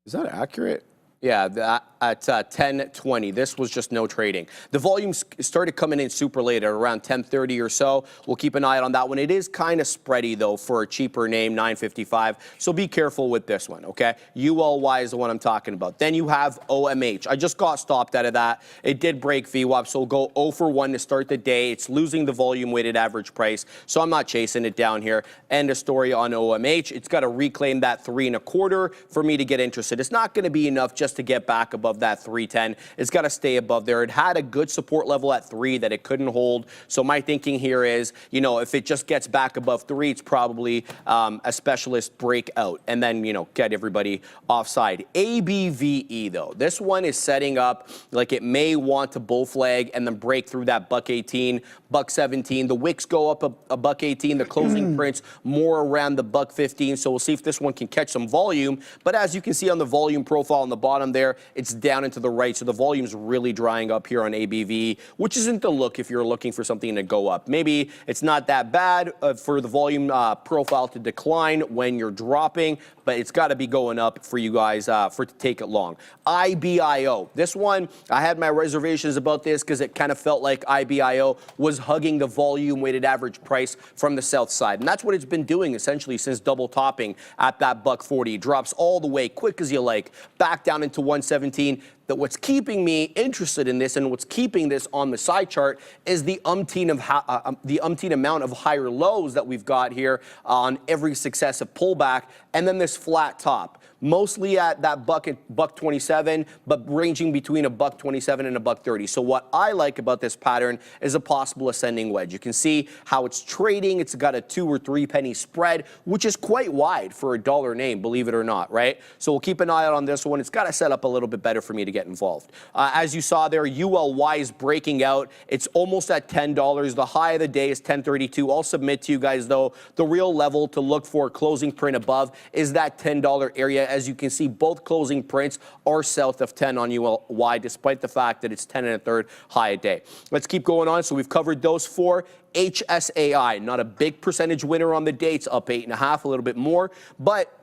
Is that accurate? Yeah, at 10:20. This was just no trading. The volume started coming in super late at around 10:30 or so. We'll keep an eye on that one. It is kind of spready, though, for a cheaper name, 955. So be careful with this one, okay? ULY is the one I'm talking about. Then you have OMH. I just got stopped out of that. It did break VWAP, so we'll go 0 for 1 to start the day. It's losing the volume-weighted average price, so I'm not chasing it down here. End of story on OMH. It's got to reclaim that 3.25 for me to get interested. It's not going to be enough just to get back above that 310. It's got to stay above there. It had a good support level at 3 that it couldn't hold. So my thinking here is, you know, if it just gets back above 3, it's probably a specialist breakout and then, you know, get everybody offside. ABVE, though, this one is setting up like it may want to bull flag and then break through that $1.18, $1.17. The wicks go up a $1.18. The closing prints more around the $1.15. So we'll see if this one can catch some volume. But as you can see on the volume profile on the bottom there, it's down and to the right. So the volume's really drying up here on ABV, which isn't the look if you're looking for something to go up. Maybe it's not that bad for the volume profile to decline when you're dropping, but it's got to be going up for you guys for it to take it long. IBIO. This one, I had my reservations about this because it kind of felt like IBIO was hugging the volume-weighted average price from the south side. And that's what it's been doing essentially since double topping at that $1.40. It drops all the way quick as you like, back down into 117. That what's keeping me interested in this and what's keeping this on the side chart is the umpteen amount of higher lows that we've got here on every successive pullback, and then this flat top. Mostly at that $1.27, but ranging between a $1.27 and a $1.30. So what I like about this pattern is a possible ascending wedge. You can see how it's trading. It's got a 2 or 3 penny spread, which is quite wide for a dollar name, believe it or not, right? So we'll keep an eye out on this one. It's got to set up a little bit better for me to get involved. As you saw there, ULY is breaking out. It's almost at $10. The high of the day is 10.32. I'll submit to you guys, though, the real level to look for closing print above is that $10 area. As you can see, both closing prints are south of 10 on ULY, despite the fact that it's 10 1/3 high a day. Let's keep going on. So we've covered those 4. HSAI, not a big percentage winner on the day. It's up 8.5, a little bit more, but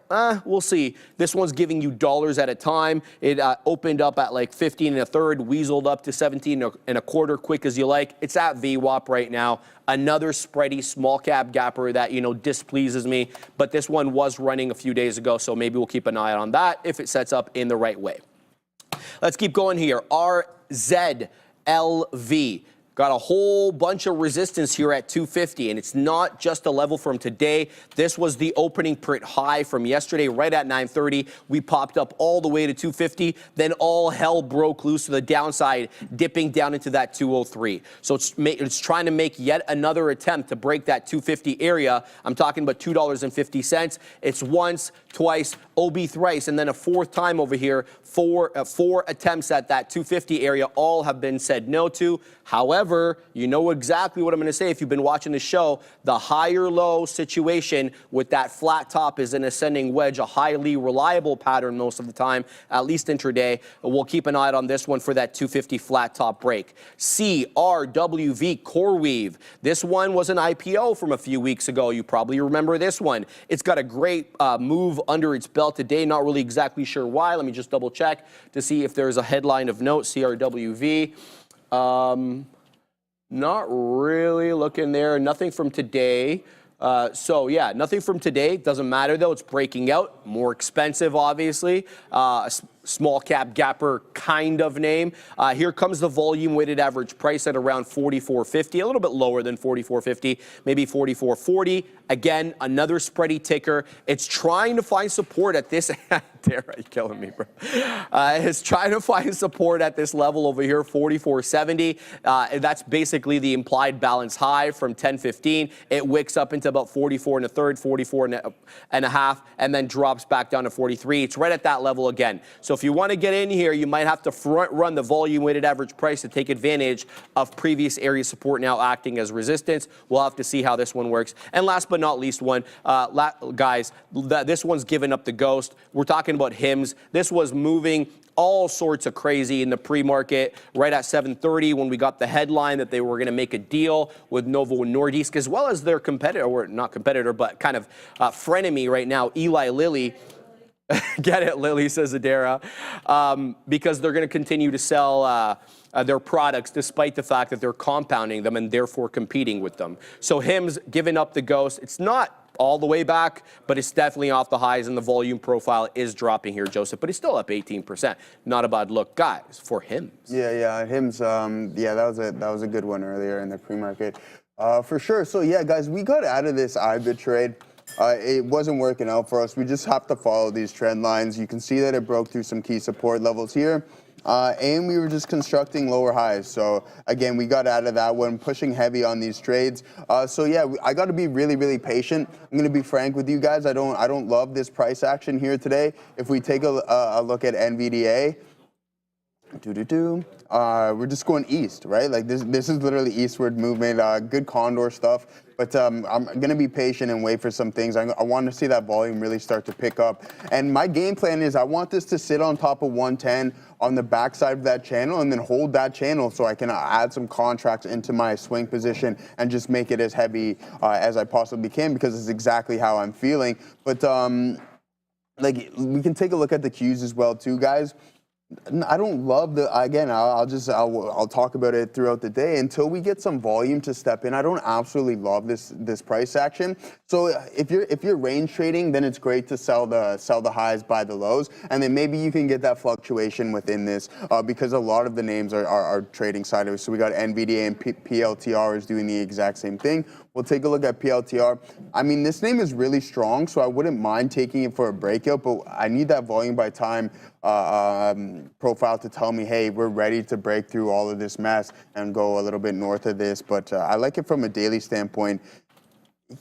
we'll see. This one's giving you dollars at a time. It opened up at like 15 1/3, weaseled up to 17 1/4, quick as you like. It's at VWAP right now. Another spready small cap gapper that, displeases me. But this one was running a few days ago, so maybe we'll keep an eye on that if it sets up in the right way. Let's keep going here. RZLV. Got a whole bunch of resistance here at 250, and it's not just a level from today. This was the opening print high from yesterday, right at 9:30. We popped up all the way to 250, then all hell broke loose to the downside, dipping down into that 203. So it's trying to make yet another attempt to break that 250 area. I'm talking about $2.50. It's once, twice, OB thrice, and then a fourth time over here. Four attempts at that 250 area, all have been said no to. However, you know exactly what I'm going to say if you've been watching the show. The higher low situation with that flat top is an ascending wedge, a highly reliable pattern most of the time, at least intraday. We'll keep an eye on this one for that 250 flat top break. CRWV CoreWeave. This one was an IPO from a few weeks ago. You probably remember this one. It's got a great move under its belt today. Not really exactly sure why. Let me just double check to see if there's a headline of note. CRWV. Not really looking there. Nothing from today. So yeah, nothing from today. Doesn't matter though. It's breaking out. More expensive, obviously. Small cap gapper kind of name. Here comes the volume weighted average price at around 44.50, a little bit lower than 44.50, maybe 44.40. Again, another spready ticker. It's trying to find support at this. Dare, you're killing me, bro. It's trying to find support at this level over here, 44.70. That's basically the implied balance high from 10.15. It wicks up into about 44 1/3, 44 1/2, and then drops back down to 43. It's right at that level again. So if you want to get in here, you might have to front run the volume weighted average price to take advantage of previous area support now acting as resistance. We'll have to see how this one works. And last but not least guys, this one's given up the ghost. We're talking about HIMS. This was moving all sorts of crazy in the pre-market right at 7:30 when we got the headline that they were going to make a deal with Novo Nordisk, as well as their competitor, or not competitor, but kind of frenemy right now, Eli Lilly. Get it, Lily, says Adara, because they're going to continue to sell their products despite the fact that they're compounding them and therefore competing with them. So HIMS giving up the ghost. It's not all the way back, but it's definitely off the highs, and the volume profile is dropping here, Joseph, but it's still up 18%. Not a bad look, guys, for HIMS. Yeah, HIMS, that was a good one earlier in the pre-market. For sure. So yeah, guys, we got out of this IBIT trade. It wasn't working out for us. We just have to follow these trend lines. You can see that it broke through some key support levels here. And we were just constructing lower highs. So again, we got out of that one, pushing heavy on these trades. So yeah, I got to be really, really patient. I'm going to be frank with you guys. I don't love this price action here today. If we take a look at Nvidia, we're just going east, right? Like this is literally eastward movement, good condor stuff. But I'm going to be patient and wait for some things. I want to see that volume really start to pick up. And my game plan is I want this to sit on top of 110 on the backside of that channel and then hold that channel so I can add some contracts into my swing position and just make it as heavy as I possibly can, because it's exactly how I'm feeling. But like we can take a look at the cues as well too, guys. I don't love I'll talk about it throughout the day until we get some volume to step in. I don't absolutely love this price action. So if you're range trading, then it's great to sell the highs, buy the lows, and then maybe you can get that fluctuation within this because a lot of the names are trading sideways. So we got Nvidia and PLTR is doing the exact same thing. We'll take a look at PLTR. I mean, this name is really strong, so I wouldn't mind taking it for a breakout, but I need that volume by time profile to tell me, hey, we're ready to break through all of this mess and go a little bit north of this. But I like it from a daily standpoint.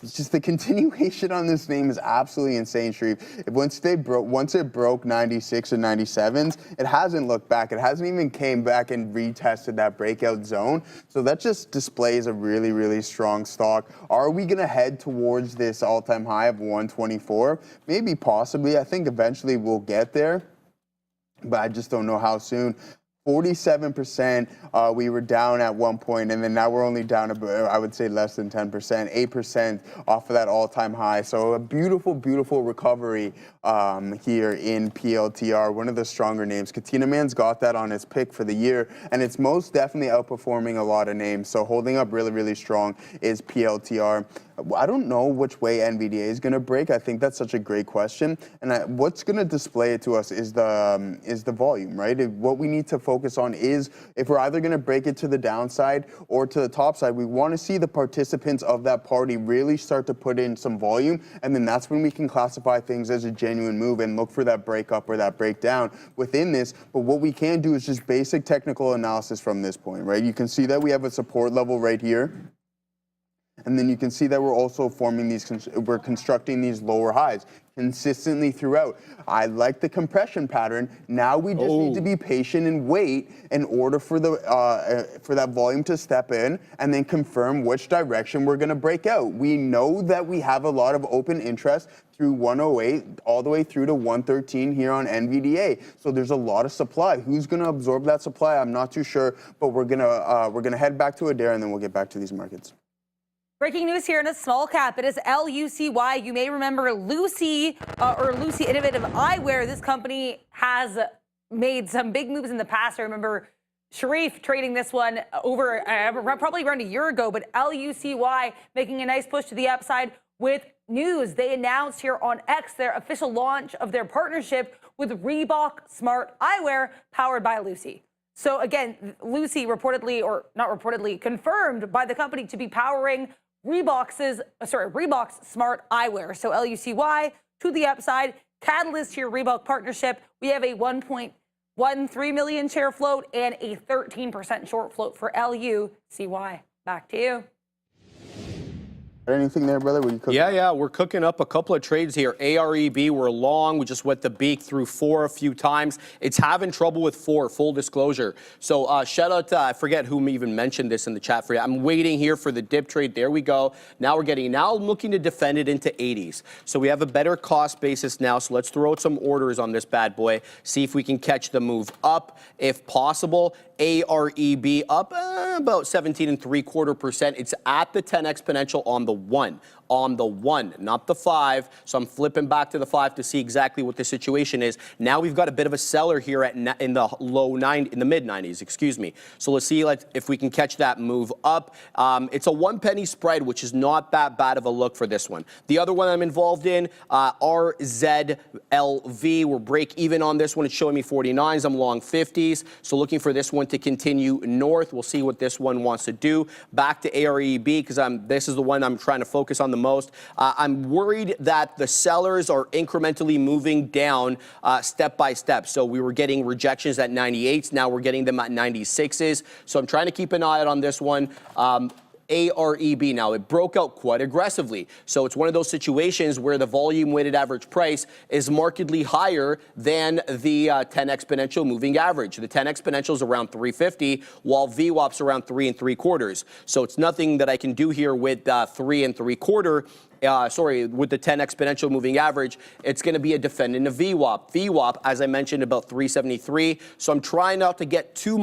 It's just the continuation on this name is absolutely insane, Sharif. Once it broke 96 and 97s, it hasn't looked back. It hasn't even came back and retested that breakout zone. So that just displays a really, really strong stock. Are we going to head towards this all-time high of 124? Maybe, possibly. I think eventually we'll get there, but I just don't know how soon. 47%. We were down at one point, and then now we're only down, I would say, less than 10%, 8% off of that all-time high. So a beautiful, beautiful recovery here in PLTR, one of the stronger names. Katina Man's got that on his pick for the year, and it's most definitely outperforming a lot of names. So holding up really, really strong is PLTR. I don't know which way Nvidia is going to break. I think that's such a great question. And what's going to display it to us is the volume, right? What we need to focus on is if we're either going to break it to the downside or to the top side, we want to see the participants of that party really start to put in some volume. And then that's when we can classify things as a genuine move and look for that breakup or that breakdown within this. But what we can do is just basic technical analysis from this point, right? You can see that we have a support level right here. And then you can see that we're also forming these, we're constructing these lower highs consistently throughout. I like the compression pattern. Now we just need to be patient and wait in order for that volume to step in and then confirm which direction we're going to break out. We know that we have a lot of open interest through 108 all the way through to 113 here on NVDA. So there's a lot of supply. Who's going to absorb that supply? I'm not too sure, but we're going to head back to Adair and then we'll get back to these markets. Breaking news here in a small cap. It is LUCY. You may remember Lucy or Lucy Innovative Eyewear. This company has made some big moves in the past. I remember Sharif trading this one over probably around a year ago, but LUCY making a nice push to the upside with news. They announced here on X their official launch of their partnership with Reebok Smart Eyewear powered by Lucy. So again, Lucy reportedly, or not reportedly, confirmed by the company to be powering Reebok's Smart Eyewear. So LUCY to the upside, catalyst to your Reebok partnership. We have a 1.13 million share float and a 13% short float for LUCY. Back to you. Anything there, brother? Yeah, we're cooking up a couple of trades here. AREB, we're long. We just went the beak through 4 a few times. It's having trouble with 4, full disclosure. So shout out to, I forget who even mentioned this in the chat for you. I'm waiting here for the dip trade. There we go. Now I'm looking to defend it into 80s. So we have a better cost basis now. So let's throw out some orders on this bad boy. See if we can catch the move up if possible. AREB up about 17.75%. It's at the 10 exponential on the 1, not the 5. So I'm flipping back to the 5 to see exactly what the situation is. Now we've got a bit of a seller here in the mid 90s, excuse me. So let's see if we can catch that move up. It's a 1 penny spread, which is not that bad of a look for this one. The other one I'm involved in, RZLV. We're break even on this one. It's showing me 49s. I'm long 50s. So looking for this one to continue north. We'll see what this one wants to do. Back to AREB because this is the one I'm trying to focus on the most. I'm worried that the sellers are incrementally moving down step by step. So we were getting rejections at 98s. Now we're getting them at 96s. So I'm trying to keep an eye out on this one. AREB now, it broke out quite aggressively. So it's one of those situations where the volume weighted average price is markedly higher than the 10 exponential moving average. The 10 exponential is around 350, while VWAP's around 3 3/4. So it's nothing that I can do here with 3 3/4. With the 10 exponential moving average, it's going to be a defendant of VWAP. VWAP, as I mentioned, about 373. So I'm trying not to get too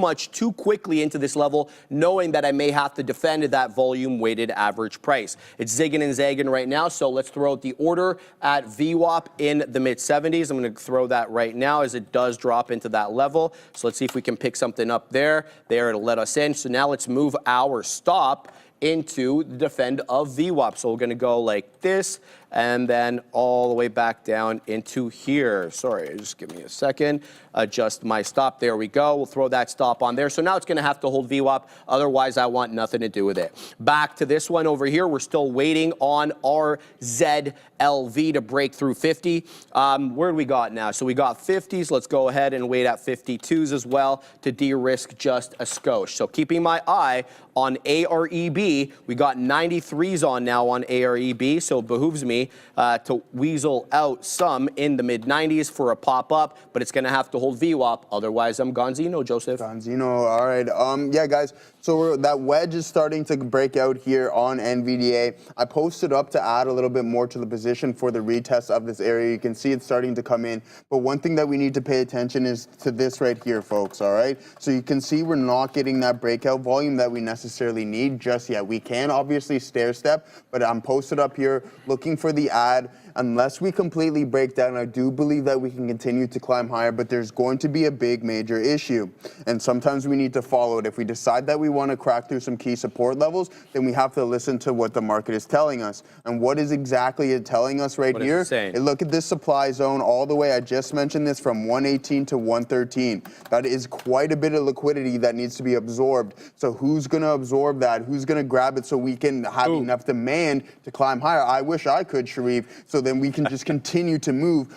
quickly into this level, knowing that I may have to defend that volume weighted average price. It's zigging and zagging right now. So let's throw out the order at VWAP in the mid 70s. I'm going to throw that right now as it does drop into that level. So let's see if we can pick something up there. It'll let us in. So now let's move our stop into the defend of VWAP. So we're going to go like this and then all the way back down into here. Sorry, just give me a second. Adjust my stop. There we go. We'll throw that stop on there. So now it's going to have to hold VWAP. Otherwise, I want nothing to do with it. Back to this one over here. We're still waiting on RZLV to break through 50. Where do we got now? So we got 50s. Let's go ahead and wait at 52s as well to de-risk just a skosh. So keeping my eye on AREB. We got 93s on now on AREB. So so it behooves me to weasel out some in the mid-90s for a pop-up, but it's going to have to hold VWAP. Otherwise, I'm Gonzino, Joseph. Gonzino, all right. Yeah, guys, so that wedge is starting to break out here on NVDA. I posted up to add a little bit more to the position for the retest of this area. You can see it's starting to come in. But one thing that we need to pay attention is to this right here, folks, all right? So you can see we're not getting that breakout volume that we necessarily need just yet. We can obviously stair step, but I'm posted up here looking for the add. Unless we completely break down, I do believe that we can continue to climb higher, but there's going to be a big major issue. And sometimes we need to follow it. If we decide that we want to crack through some key support levels, then we have to listen to what the market is telling us. And what is exactly it telling us right here? Look at this supply zone all the way. I just mentioned this from 118 to 113. That is quite a bit of liquidity that needs to be absorbed. So who's going to absorb that? Who's going to grab it so we can have enough demand to climb higher? I wish I could, Sharif. So then we can just continue to move,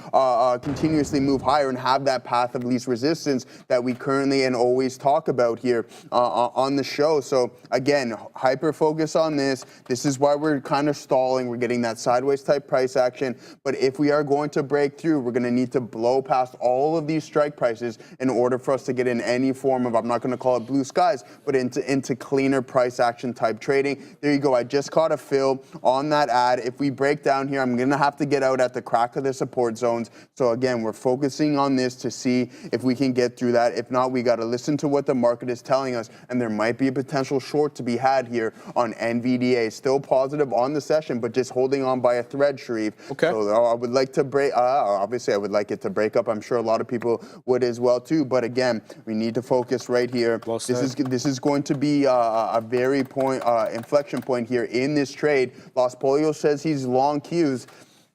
continuously move higher and have that path of least resistance that we currently and always talk about here on the show. So again, hyper focus on this. This is why we're kind of stalling. We're getting that sideways type price action. But if we are going to break through, we're going to need to blow past all of these strike prices in order for us to get in any form of, I'm not going to call it blue skies, but into cleaner price action type trading. There you go. I just caught a fill on that ad. If we break down here, I'm going to have to get out at the crack of the support zones. So again, we're focusing on this to see if we can get through that. If not, we got to listen to what the market is telling us, and there might be a potential short to be had here on NVDA. Still positive on the session, but just holding on by a thread, Sharif. Okay. So I would like to break, obviously I would like it to break up. I'm sure a lot of people would as well too, but again, we need to focus right here. Well said. This is going to be a very inflection point here in this trade. Los Pollos says he's long Qs.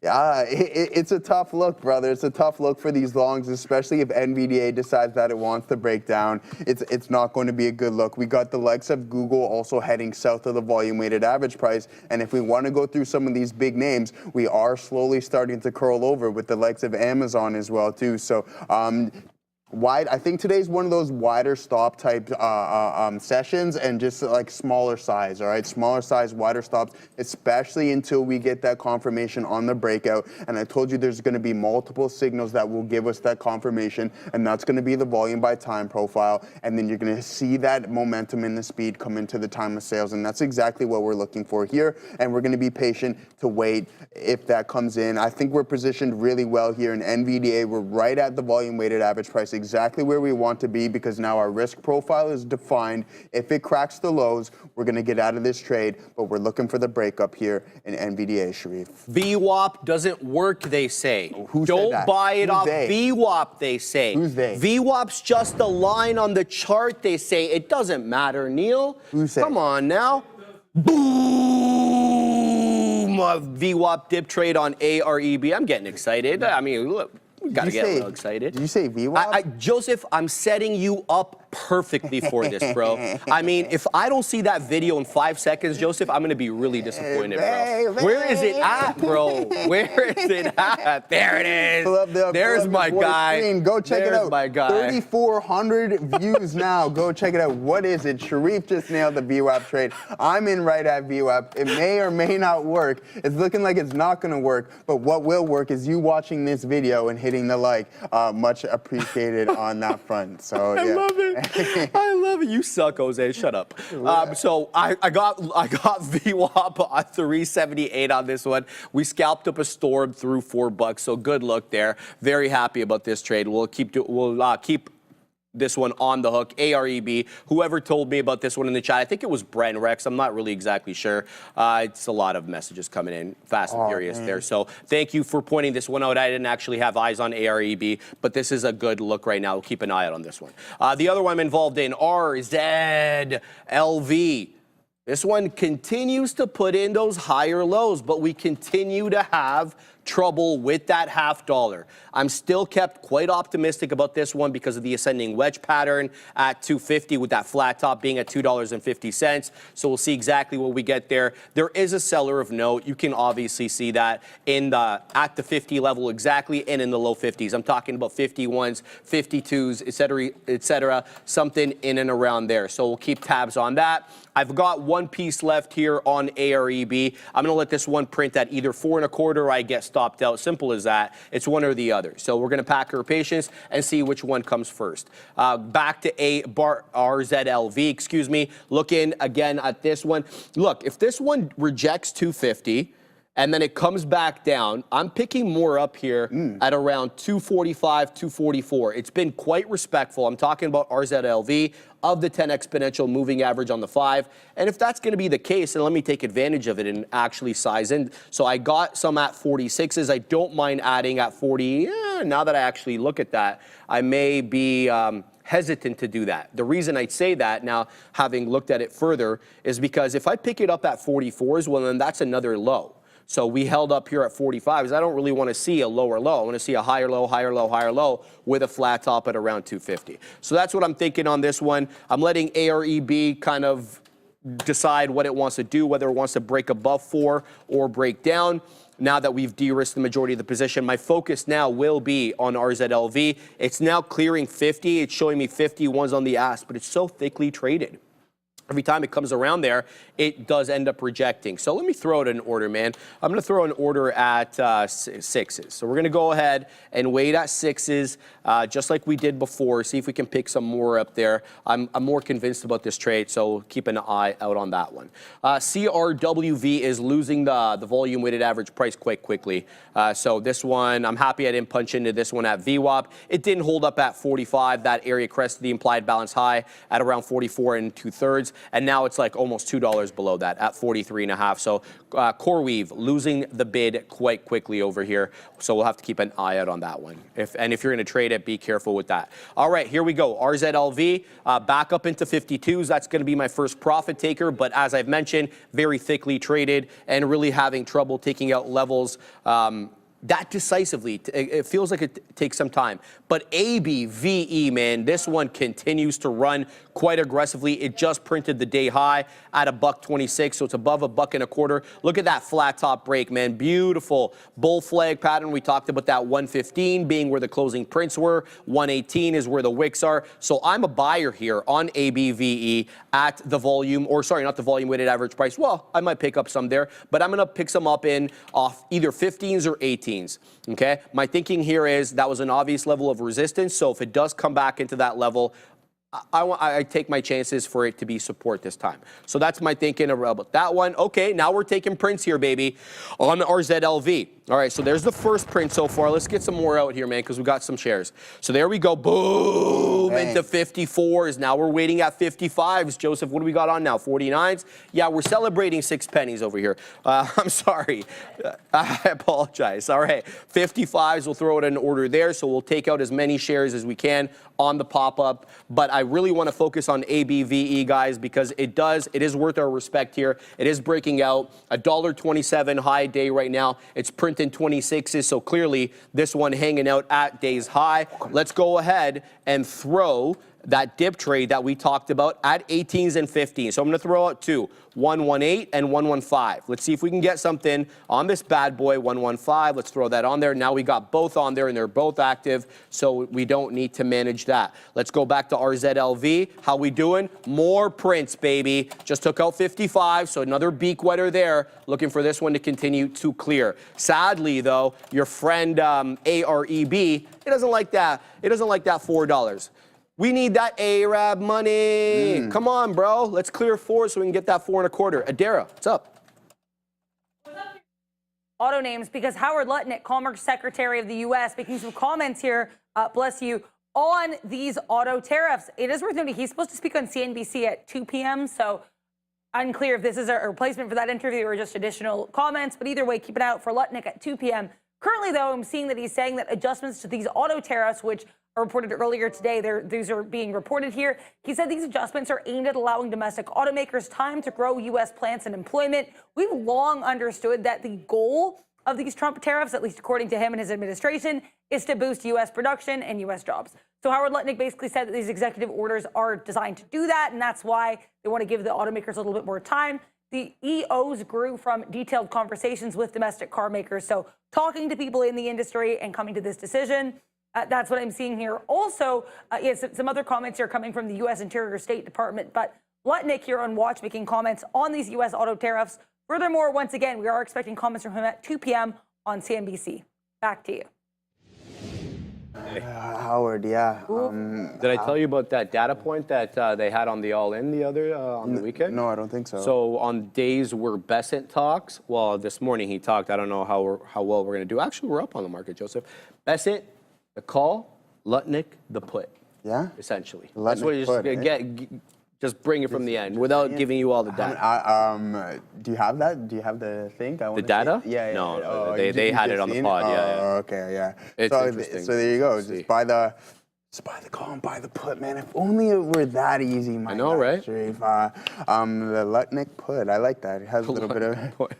Yeah, it's a tough look, brother. It's a tough look for these longs, especially if NVDA decides that it wants to break down. It's not going to be a good look. We got the likes of Google also heading south of the volume-weighted average price, and if we want to go through some of these big names, we are slowly starting to curl over with the likes of Amazon as well, too. So, I think today's one of those wider stop type sessions and just like smaller size, all right? Smaller size, wider stops, especially until we get that confirmation on the breakout. And I told you there's going to be multiple signals that will give us that confirmation, and that's going to be the volume by time profile. And then you're going to see that momentum and the speed come into the time of sales. And that's exactly what we're looking for here. And we're going to be patient to wait if that comes in. I think we're positioned really well here in NVDA. We're right at the volume weighted average price, exactly where we want to be, because now our risk profile is defined. If it cracks the lows, we're going to get out of this trade, but we're looking for the breakup here in NVDA, Sharif. VWAP doesn't work, they say. Who said Don't that? buy it Who's off they? VWAP, they say. Who's they? VWAP's just a line on the chart, they say. It doesn't matter, Neil. Who said? Come on now. Boom! A VWAP dip trade on AREB. I'm getting excited. I mean, look. We gotta get a little excited. Did you say VWAP? Joseph, I'm setting you up perfectly for this, bro. I mean, if I don't see that video in 5 seconds, Joseph, I'm gonna be really disappointed, bro. Where is it at, bro? Where is it at? There it is. There's my guy. Go check it out. My guy. 3,400 views now. Go check it out. What is it? Sharif just nailed the VWAP trade. I'm in right at VWAP. It may or may not work. It's looking like it's not gonna work, but what will work is you watching this video and hitting the like. Much appreciated on that front. So yeah. I love it. I love it. You suck, Jose. Shut up. So I got VWAP at 378 on this one. We scalped up a storm through $4, so good luck there. Very happy about this trade. We'll keep this one on the hook. AREB, whoever told me about this one in the chat, I think it was Brent Rex. I'm not really exactly sure. It's a lot of messages coming in fast and furious there. So thank you for pointing this one out. I didn't actually have eyes on AREB, but this is a good look right now. We'll keep an eye out on this one. The other one I'm involved in, RZLV. This one continues to put in those higher lows, but we continue to have trouble with that $0.50. I'm still kept quite optimistic about this one because of the ascending wedge pattern at 250 with that flat top being at $2.50. So we'll see exactly what we get there. There is a seller of note. You can obviously see that at the 50 level exactly and in the low 50s. I'm talking about 51s, 52s, et cetera, something in and around there. So we'll keep tabs on that. I've got one piece left here on AREB. I'm going to let this one print at either 4.25 or I get stopped out. Simple as that. It's one or the other. So we're going to pack our patience and see which one comes first. Back to RZLV, excuse me. Looking again at this one. Look, if this one rejects 250, and then it comes back down, I'm picking more up here at around 245, 244. It's been quite respectful. I'm talking about RZLV of the 10 exponential moving average on the 5. And if that's going to be the case, then let me take advantage of it and actually size in. So I got some at 46s. I don't mind adding at 40. Now that I actually look at that, I may be hesitant to do that. The reason I'd say that now, having looked at it further, is because if I pick it up at 44s, well, then that's another low. So we held up here at 45s. I don't really want to see a lower low. I want to see a higher low, higher low, higher low with a flat top at around 250. So that's what I'm thinking on this one. I'm letting AREB kind of decide what it wants to do, whether it wants to break above 4 or break down. Now that we've de-risked the majority of the position, my focus now will be on RZLV. It's now clearing 50. It's showing me 51s on the ask, but it's so thickly traded. Every time it comes around there, it does end up rejecting. So let me throw out an order, man. I'm going to throw an order at 6s. So we're going to go ahead and wait at 6s, just like we did before. See if we can pick some more up there. I'm more convinced about this trade, so keep an eye out on that one. CRWV is losing the volume-weighted average price quite quickly. So this one, I'm happy I didn't punch into this one at VWAP. It didn't hold up at 45. That area crested the implied balance high at around 44 2/3. And now it's like almost $2 below that at 43.5. So CoreWeave losing the bid quite quickly over here. So we'll have to keep an eye out on that one. If you're going to trade it, be careful with that. All right, here we go. RZLV back up into 52s. That's going to be my first profit taker. But as I've mentioned, very thickly traded and really having trouble taking out levels that decisively. It feels like it takes some time. But ABVE, man, this one continues to run quite aggressively. It just printed the day high at $1.26, so it's above $1.25. Look at that flat top break, man. Beautiful bull flag pattern. We talked about that 115 being where the closing prints were. 118 is where the wicks are. So I'm a buyer here on ABVE at the volume, or sorry, not the volume weighted average price. Well, I might pick up some there, but I'm going to pick some up off either 15s or 18s. Okay, my thinking here is that was an obvious level of resistance. So if it does come back into that level, I take my chances for it to be support this time. So that's my thinking about that one. Okay, now we're taking prints here, baby, on RZLV. All right, so there's the first print so far. Let's get some more out here, man, because we got some shares. So there we go. Boom, into 54s. Now we're waiting at 55s. Joseph, what do we got on now? 49s? Yeah, we're celebrating 6 pennies over here. I'm sorry. I apologize. All right, 55s. We'll throw it in order there. So we'll take out as many shares as we can on the pop-up. But I really want to focus on ABVE, guys, because it is worth our respect here. It is breaking out. $1.27 high day right now. It's printed in 26s, so clearly this one hanging out at day's high. Let's go ahead and throw that dip trade that we talked about at 18s and 15s. So I'm going to throw out two, 118 and 115. Let's see if we can get something on this bad boy, 115. Let's throw that on there. Now we got both on there and they're both active, so we don't need to manage that. Let's go back to RZLV. How we doing? More prints, baby. Just took out 55, so another beak wetter there. Looking for this one to continue to clear. Sadly, though, your friend AREB, it doesn't like that. It doesn't like that $4. We need that ARAB money. Come on, bro. Let's clear 4 so we can get that 4.25. Adara, what's up? Auto names, because Howard Lutnick, Commerce Secretary of the U.S., making some comments here, bless you, on these auto tariffs. It is worth noting he's supposed to speak on CNBC at 2 p.m., so unclear if this is a replacement for that interview or just additional comments, but either way, keep it out for Lutnick at 2 p.m. Currently, though, I'm seeing that he's saying that adjustments to these auto tariffs, which reported earlier today, these are being reported here. He said these adjustments are aimed at allowing domestic automakers time to grow U.S. plants and employment. We've long understood that the goal of these Trump tariffs, at least according to him and his administration, is to boost U.S. production and U.S. jobs. So Howard Lutnick basically said that these executive orders are designed to do that, and that's why they want to give the automakers a little bit more time. The EOs grew from detailed conversations with domestic car makers, so talking to people in the industry and coming to this decision. That's what I'm seeing here. Also, some other comments here coming from the U.S. Interior State Department, but Lutnick here on Watch making comments on these U.S. auto tariffs. Furthermore, once again, we are expecting comments from him at 2 p.m. on CNBC. Back to you. Howard, yeah. Did I tell you about that data point that they had on the all-in the other on the weekend? No, I don't think so. So on days where Bessent talks, well, this morning he talked. I don't know how well we're going to do. Actually, we're up on the market, Joseph. Bessent, the call, Lutnick, the put. Yeah? Essentially. Lutnick That's what you put, just just bring it from the end without giving you all the data. Do you have that? Do you have the thing? The data? Yeah. No, Oh, they had it on the seen pod. Yeah. Okay, yeah. It's so, interesting. So there you go. Let's see. Just buy the call and buy the put, man. If only it were that easy, my I know, God, right? Sharif. The Lutnick put. I like that. It has a little bit of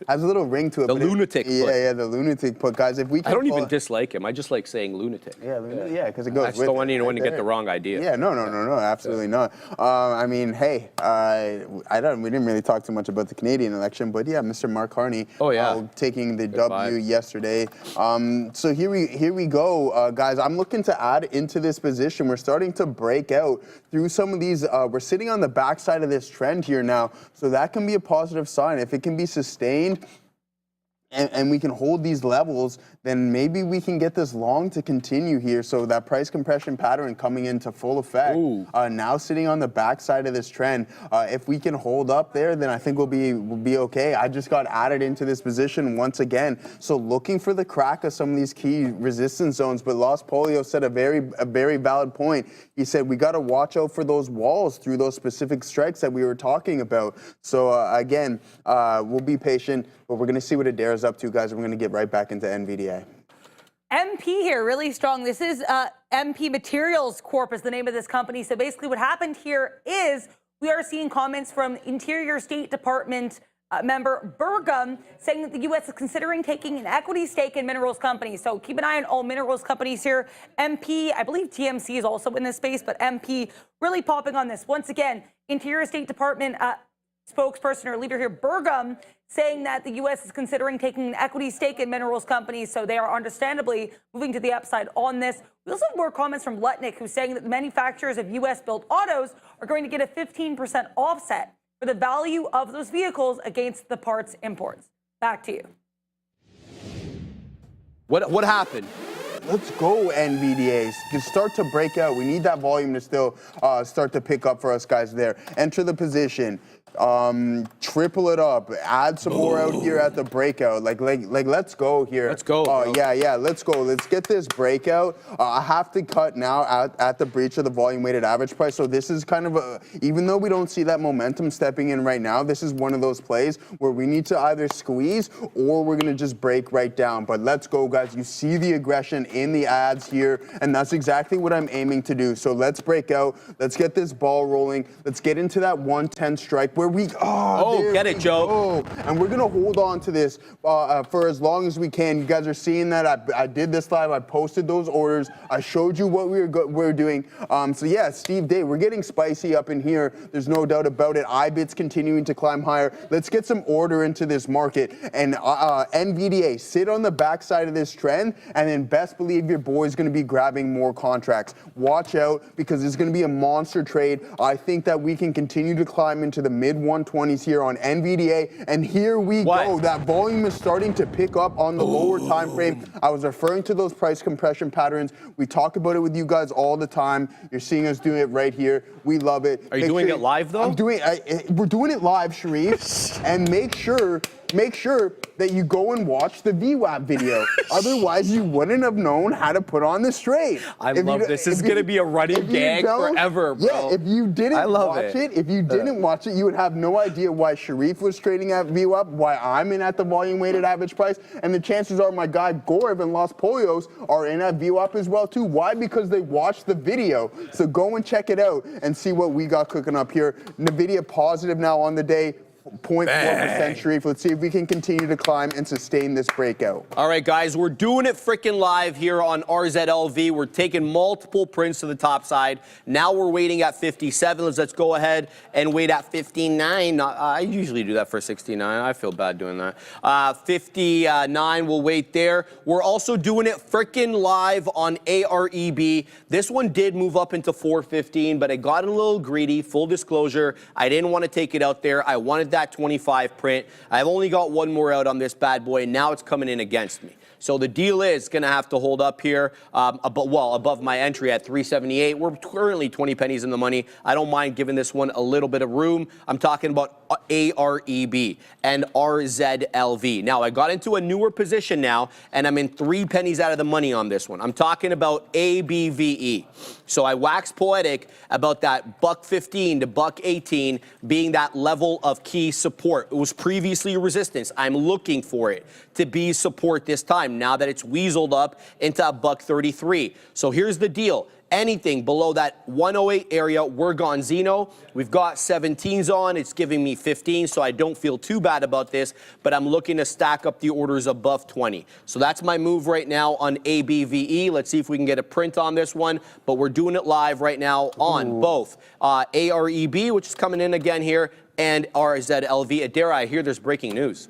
has a little ring to it. The but lunatic put. Yeah, the lunatic put, guys. If we can I don't even pull- dislike him. I just like saying lunatic. Yeah, because it goes. I just with don't want it anyone to right get the there. wrong idea. Yeah, no, absolutely not. I mean, hey, we didn't really talk too much about the Canadian election, but yeah, Mr. Mark Carney, taking the W yesterday. So here we go, guys. I'm looking to add into this position. We're starting to break out through some of these. We're sitting on the backside of this trend here now, so that can be a positive sign. If it can be sustained, and we can hold these levels, then maybe we can get this long to continue here. So that price compression pattern coming into full effect. Now sitting on the backside of this trend. If we can hold up there, then I think we'll be okay. I just got added into this position once again. So looking for the crack of some of these key resistance zones. But Los Polio said a very valid point. He said we got to watch out for those walls through those specific strikes that we were talking about. So again, we'll be patient, but we're going to see what it dares up to, guys. We're going to get right back into NVDA. MP here, really strong. This is MP Materials Corp is the name of this company. So basically what happened here is we are seeing comments from Interior State Department member Burgum saying that the U.S. is considering taking an equity stake in minerals companies. So keep an eye on all minerals companies here. MP, I believe TMC is also in this space, but MP really popping on this. Once again, Interior State Department spokesperson or leader here, Burgum, saying that the U.S. is considering taking an equity stake in minerals companies, so they are understandably moving to the upside on this. We also have more comments from Lutnick, who's saying that the manufacturers of U.S.-built autos are going to get a 15% offset for the value of those vehicles against the parts imports. Back to you. What happened? Let's go, NVDAs. Just start to break out. We need that volume to still start to pick up for us guys there. Enter the position. Triple it up. Add some more out here at the breakout. Like let's go here. Let's go. Yeah, let's go. Let's get this breakout. I have to cut now at the breach of the volume weighted average price. So this is kind of even though we don't see that momentum stepping in right now, this is one of those plays where we need to either squeeze or we're going to just break right down. But let's go, guys. You see the aggression in the ads here, and that's exactly what I'm aiming to do. So let's break out. Let's get this ball rolling. Let's get into that 110 strike where we get it, Joe. And we're gonna hold on to this for as long as we can. You guys are seeing that I did this live. I posted those orders. I showed you what we were doing. So yeah, Steve Day, we're getting spicy up in here. There's no doubt about it. IBIT's continuing to climb higher. Let's get some order into this market. And NVDA, sit on the backside of this trend, and then best believe your boy's gonna be grabbing more contracts. Watch out, because it's gonna be a monster trade. I think that we can continue to climb into the mid 120s here on NVDA, and here we go. That volume is starting to pick up on the lower time frame. I was referring to those price compression patterns. We talk about it with you guys all the time. You're seeing us doing it right here. We love it. Are you doing it live though? We're doing it live, Sharif. And make sure that you go and watch the VWAP video. Otherwise, you wouldn't have known how to put on this trade. I love this. This is going to be a running gag forever, bro. Yeah, if you didn't watch it, you would have no idea why Sharif was trading at VWAP, why I'm in at the volume weighted average price, and the chances are my guy Gorv and Los Polios are in at VWAP as well too. Why? Because they watched the video. So go and check it out and see what we got cooking up here. Nvidia positive now on the day. 0.4%, Sharif. Let's see if we can continue to climb and sustain this breakout. All right, guys, we're doing it freaking live here on RZLV. We're taking multiple prints to the top side. Now we're waiting at 57. Let's go ahead and wait at 59. I usually do that for 69. I feel bad doing that. 59, we'll wait there. We're also doing it freaking live on AREB. This one did move up into 415, but I got a little greedy. Full disclosure, I didn't want to take it out there. I wanted that 25 print. I've only got one more out on this bad boy, and now it's coming in against me. So the deal is going to have to hold up here, above my entry at 378. We're currently 20 pennies in the money. I don't mind giving this one a little bit of room. I'm talking about AREB and RZLV. Now, I got into a newer position now, and I'm in 3 pennies out of the money on this one. I'm talking about ABVE. So I wax poetic about that $1.15 to $1.18 being that level of key support. It was previously resistance. I'm looking for it to be support this time, now that it's weaseled up into a $1.33. So here's the deal. Anything below that 108 area, we're gonzino. We've got 17s on. It's giving me 15, so I don't feel too bad about this, but I'm looking to stack up the orders above 20. So that's my move right now on ABVE. Let's see if we can get a print on this one, but we're doing it live right now on both AREB, which is coming in again here, and RZLV. Adara, I hear there's breaking news.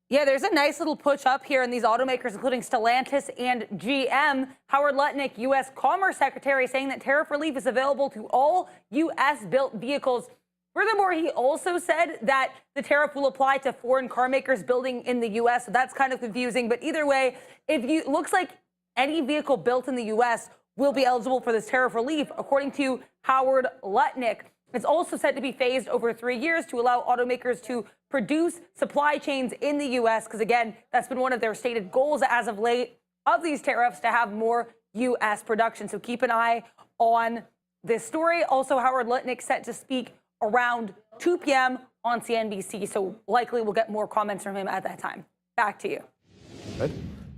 Yeah, there's a nice little push up here in these automakers, including Stellantis and GM. Howard Lutnick, U.S. Commerce Secretary, saying that tariff relief is available to all U.S.-built vehicles. Furthermore, he also said that the tariff will apply to foreign car makers building in the U.S., so that's kind of confusing. But either way, looks like any vehicle built in the U.S. will be eligible for this tariff relief, according to Howard Lutnick. It's also said to be phased over 3 years to allow automakers to produce supply chains in the U.S. because, again, that's been one of their stated goals as of late of these tariffs, to have more U.S. production. So keep an eye on this story. Also, Howard Lutnick set to speak around 2 p.m. on CNBC, so likely we'll get more comments from him at that time. Back to you. Right.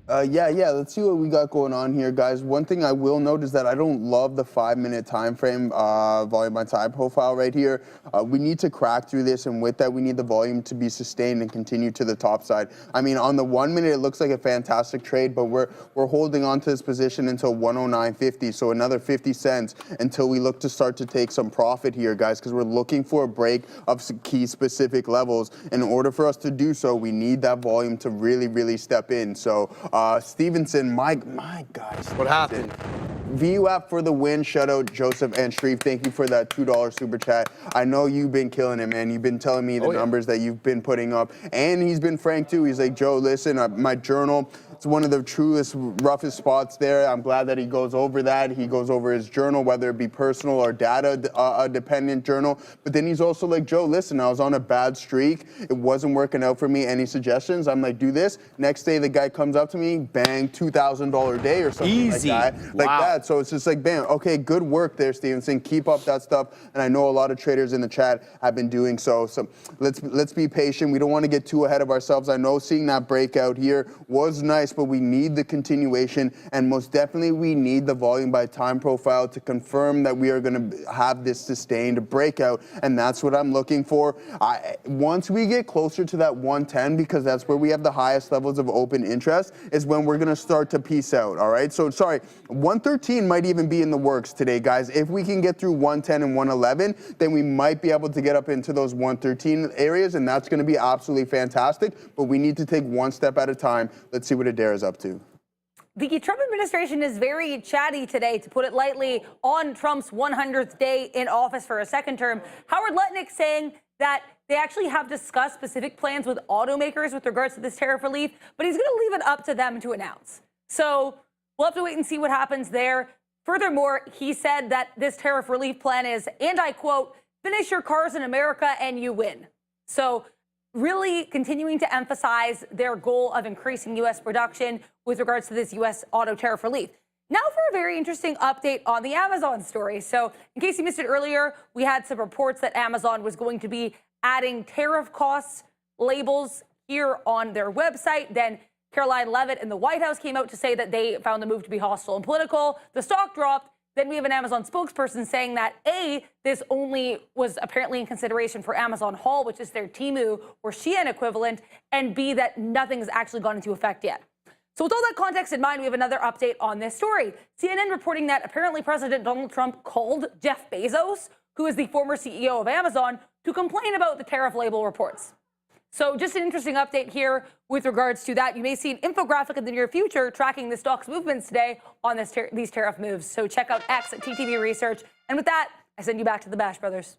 Yeah, let's see what we got going on here, guys. One thing I will note is that I don't love the 5-minute time frame volume by time profile right here. We need to crack through this, and with that, we need the volume to be sustained and continue to the top side. I mean, on the 1 minute, it looks like a fantastic trade, but we're holding on to this position until 109.50, so another 50 cents until we look to start to take some profit here, guys, because we're looking for a break of some key specific levels. In order for us to do so, we need that volume to really, really step in. So, Stevenson, my guys. What happened? VUAP for the win. Shout out Joseph and Shreve. Thank you for that $2 super chat. I know you've been killing it, man. You've been telling me the numbers that you've been putting up. And he's been frank, too. He's like, Joe, listen, my journal, it's one of the truest, roughest spots there. I'm glad that he goes over that. He goes over his journal, whether it be personal or data-dependent journal. But then he's also like, Joe, listen, I was on a bad streak. It wasn't working out for me. Any suggestions? I'm like, do this. Next day, the guy comes up to me, bang, $2,000 day or something Easy. like that. Like that. So it's just like, bam, okay, good work there, Stevenson. Keep up that stuff. And I know a lot of traders in the chat have been doing so. So let's be patient. We don't want to get too ahead of ourselves. I know seeing that breakout here was nice, but we need the continuation, and most definitely we need the volume by time profile to confirm that we are going to have this sustained breakout, and that's what I'm looking for. Once we get closer to that 110, because that's where we have the highest levels of open interest, is when we're going to start to peace out, all right? So, sorry, 113 might even be in the works today, guys. If we can get through 110 and 111, then we might be able to get up into those 113 areas, and that's going to be absolutely fantastic, but we need to take one step at a time. Let's see what Adara's up to. The Trump administration is very chatty today, to put it lightly, on Trump's 100th day in office for a second term. Howard Lutnick saying that they actually have discussed specific plans with automakers with regards to this tariff relief, but he's going to leave it up to them to announce. So we'll have to wait and see what happens there. Furthermore, he said that this tariff relief plan is, and I quote, finish your cars in America and you win. So really continuing to emphasize their goal of increasing U.S. production with regards to this U.S. auto tariff relief. Now for a very interesting update on the Amazon story. So in case you missed it earlier, we had some reports that Amazon was going to be adding tariff costs labels here on their website. Then Caroline Leavitt in the White House came out to say that they found the move to be hostile and political. The stock dropped. Then we have an Amazon spokesperson saying that A, this only was apparently in consideration for Amazon Haul, which is their Temu or Shein equivalent, and B, that nothing's actually gone into effect yet. So with all that context in mind, we have another update on this story. CNN reporting that apparently President Donald Trump called Jeff Bezos, who is the former CEO of Amazon, to complain about the tariff label reports. So just an interesting update here with regards to that. You may see an infographic in the near future tracking the stock's movements today on these tariff moves. So check out X at TTV Research. And with that, I send you back to the Bash Brothers.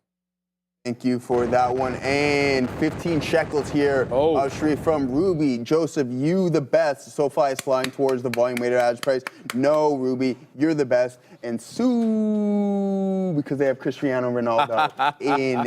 Thank you for that one. And 15 shekels here, Sharif, from Ruby. Joseph, you the best. SoFi is flying towards the volume-weighted average price. No, Ruby, you're the best. And Sue, because they have Cristiano Ronaldo in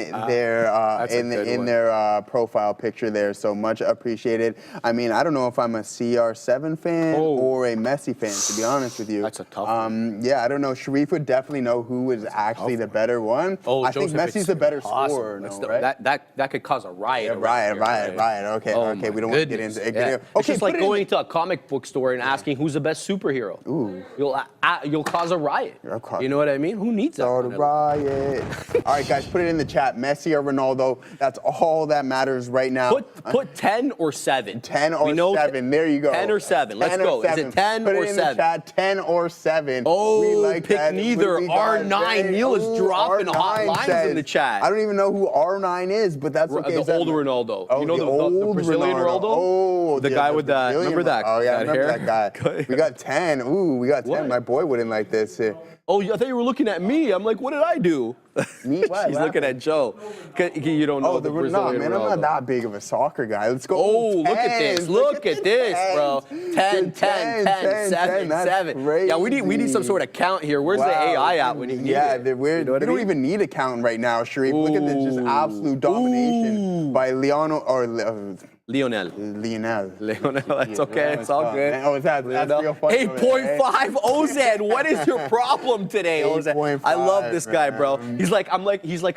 their profile picture there. So much appreciated. I mean, I don't know if I'm a CR7 fan or a Messi fan, to be honest with you. That's a tough one. Yeah, I don't know. Sharif would definitely know who is actually the better one. I think Messi's the better scorer, right? That could cause a riot. Right. Okay, we don't want to get into it. Yeah. It's just like going to a comic book store and asking who's the best superhero. Ooh. You'll cause a riot. You know what I mean? Who needs that? Start a riot. All right, guys, put it in the chat. Messi or Ronaldo? That's all that matters right now. Put 10 or 7. 10 or 7. There you go. 10 or 7. Let's go. Is it 10 put or it in 7? The chat. 10 or 7. Oh, we like pick that. neither. R9. Neil is dropping hot lines in the chat. I don't even know who R9 is, but that's okay. The old Ronaldo. Oh, you know the Brazilian Ronaldo? Oh, the guy with that. Remember that? Oh yeah, I remember hair? that guy. We got 10. Ooh, we got 10. What? My boy wouldn't like this. Oh, I thought you were looking at me. I'm like, what did I do? Me? What? He's looking at Joe. You don't know the Brazilian no, man, Ronaldo. I'm not that big of a soccer guy. Let's go. Oh, look at 10s. this. Look at this, bro. 10, 10, 10, 7, that's 7. crazy. Yeah, we need some sort of count here. Where's the AI at when you need it? Yeah, we don't even need a count right now, Sharif. Look at this, just absolute domination by Lionel. That's okay. It's all good. Oh, that's real funny. 8.5 Ozan. What is your problem today, Ozan? I love this guy, bro. He's like,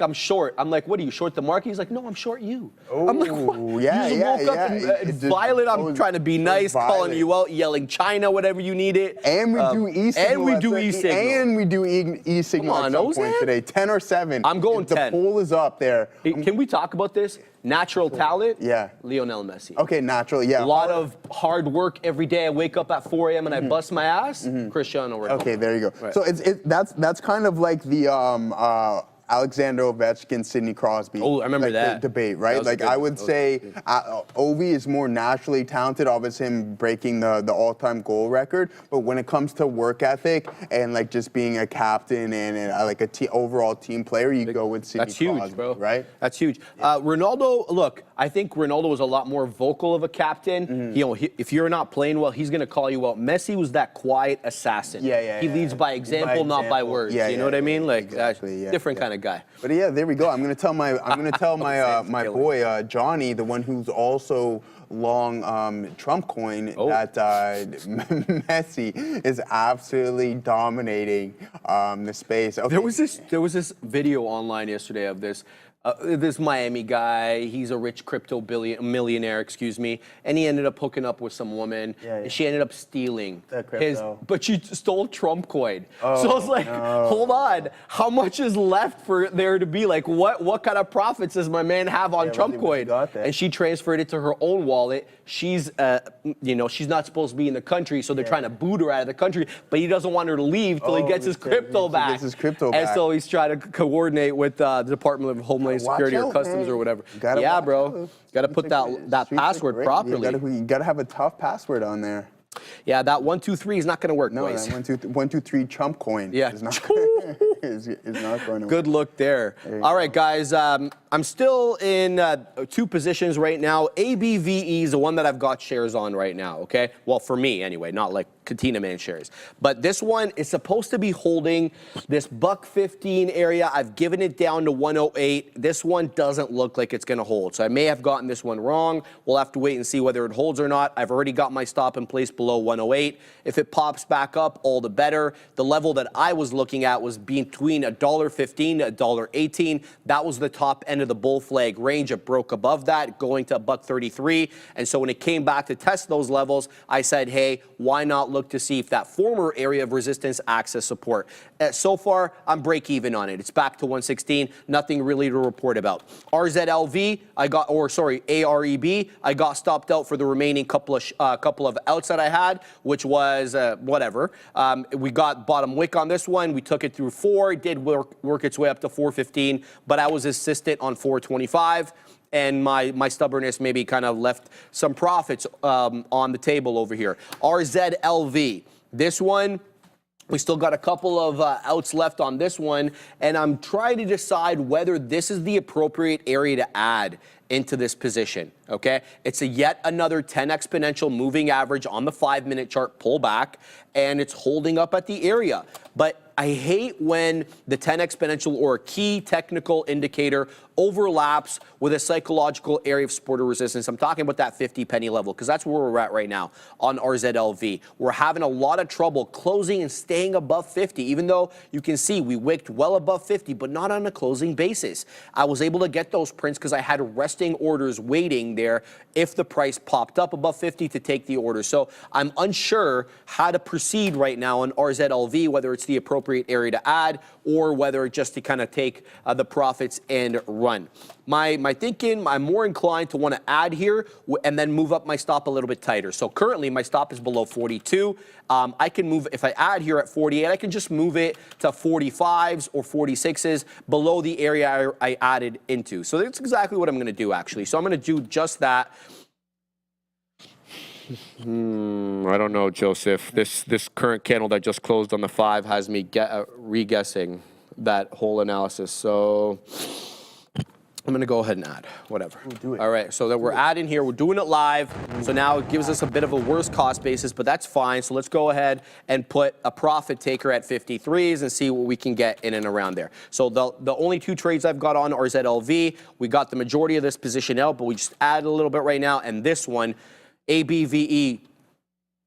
I'm short. I'm like, what are you, short the market? He's like, no, I'm short you. I'm like, what? Yeah, you just woke up and Violet, I'm trying to be nice, calling you out, yelling China, whatever you need it. And we do e-signal. And we do e-signal. And we do e-signal at some point today. 10 or 7. I'm going 10. The poll is up there. Can we talk about this? Natural talent? Yeah. Lionel Messi. Okay, natural, yeah. A lot of hard work every day. I wake up at 4 a.m. and I bust my ass. Cristiano Ronaldo. Okay, there you go. Right. So that's kind of like the Alexander Ovechkin, Sidney Crosby. Oh, I remember that debate, right? Like I would say, Ovi is more naturally talented. Obviously, him breaking the all-time goal record. But when it comes to work ethic and like just being a captain and like overall team player, you go with Sidney Crosby. That's huge, bro. Right? That's huge. Ronaldo, look, I think Ronaldo was a lot more vocal of a captain. You know, if you're not playing well, he's gonna call you out. Messi was that quiet assassin. He leads by example, not by words. You know what I mean? Like exactly, different kind of guy. But yeah, there we go. I'm gonna tell my my boy Johnny, the one who's also long Trump coin, that Messi is absolutely dominating the space. Okay. There was this video online yesterday of this Miami guy. He's a rich crypto millionaire, excuse me, and he ended up hooking up with some woman. And she ended up stealing but she stole Trump coin. So I was like, hold on, how much is left for there to be like what kind of profits does my man have on Trump coin? And she transferred it to her own wallet. She's she's not supposed to be in the country, so they're trying to boot her out of the country, but he doesn't want her to leave till he gets his crypto back. And so he's trying to coordinate with the Department of Homeland Security or Customs or whatever. Yeah, bro. Got to put that password properly. You got to have a tough password on there. Yeah, that 123 is not going to work, no, boys. That 123 Trump coin is not is not going to work. Good look there. All right, guys. I'm still in 2 positions right now. ABVE is the one that I've got shares on right now, okay? Well, for me anyway, not like Katina Man shares. But this one is supposed to be holding this $1.15 area. I've given it down to 108. This one doesn't look like it's going to hold. So I may have gotten this one wrong. We'll have to wait and see whether it holds or not. I've already got my stop in place below 108. If it pops back up, all the better. The level that I was looking at was between $1.15 to $1.18. That was the top end of the bull flag range. It broke above that, going to $1.33. And so when it came back to test those levels, I said, hey, why not look to see if that former area of resistance acts as support. So far, I'm break even on it. It's back to 116, nothing really to report about. RZLV, AREB, I got stopped out for the remaining couple of outs that I had, which was whatever. We got bottom wick on this one. We took it through 4. It did work its way up to 415, but I was assistant on 425. And my stubbornness maybe kind of left some profits on the table over here. RZLV, this one, we still got a couple of outs left on this one, and I'm trying to decide whether this is the appropriate area to add into this position, okay? It's yet another 10 exponential moving average on the 5-minute chart pullback, and it's holding up at the area. But I hate when the 10 exponential or a key technical indicator overlaps with a psychological area of support or resistance. I'm talking about that 50 penny level because that's where we're at right now on RZLV. We're having a lot of trouble closing and staying above 50, even though you can see we wicked well above 50, but not on a closing basis. I was able to get those prints because I had resting orders waiting there if the price popped up above 50 to take the order. So I'm unsure how to proceed right now on RZLV, whether it's the appropriate area to add or whether just to kind of take the profits and run. My thinking, I'm more inclined to want to add here and then move up my stop a little bit tighter. So currently my stop is below 42. I can move, if I add here at 48, I can just move it to 45s or 46s below the area I added into. So that's exactly what I'm going to do actually. So I'm going to do just that. I don't know, Joseph. This current candle that just closed on the 5 has me re-guessing that whole analysis. So I'm going to go ahead and add, whatever. We'll do it. All right, so that we're adding here. We're doing it live. So now it gives us a bit of a worse cost basis, but that's fine. So let's go ahead and put a profit taker at 53s and see what we can get in and around there. So the only 2 trades I've got on are ZLV. We got the majority of this position out, but we just added a little bit right now. And this one, ABVE,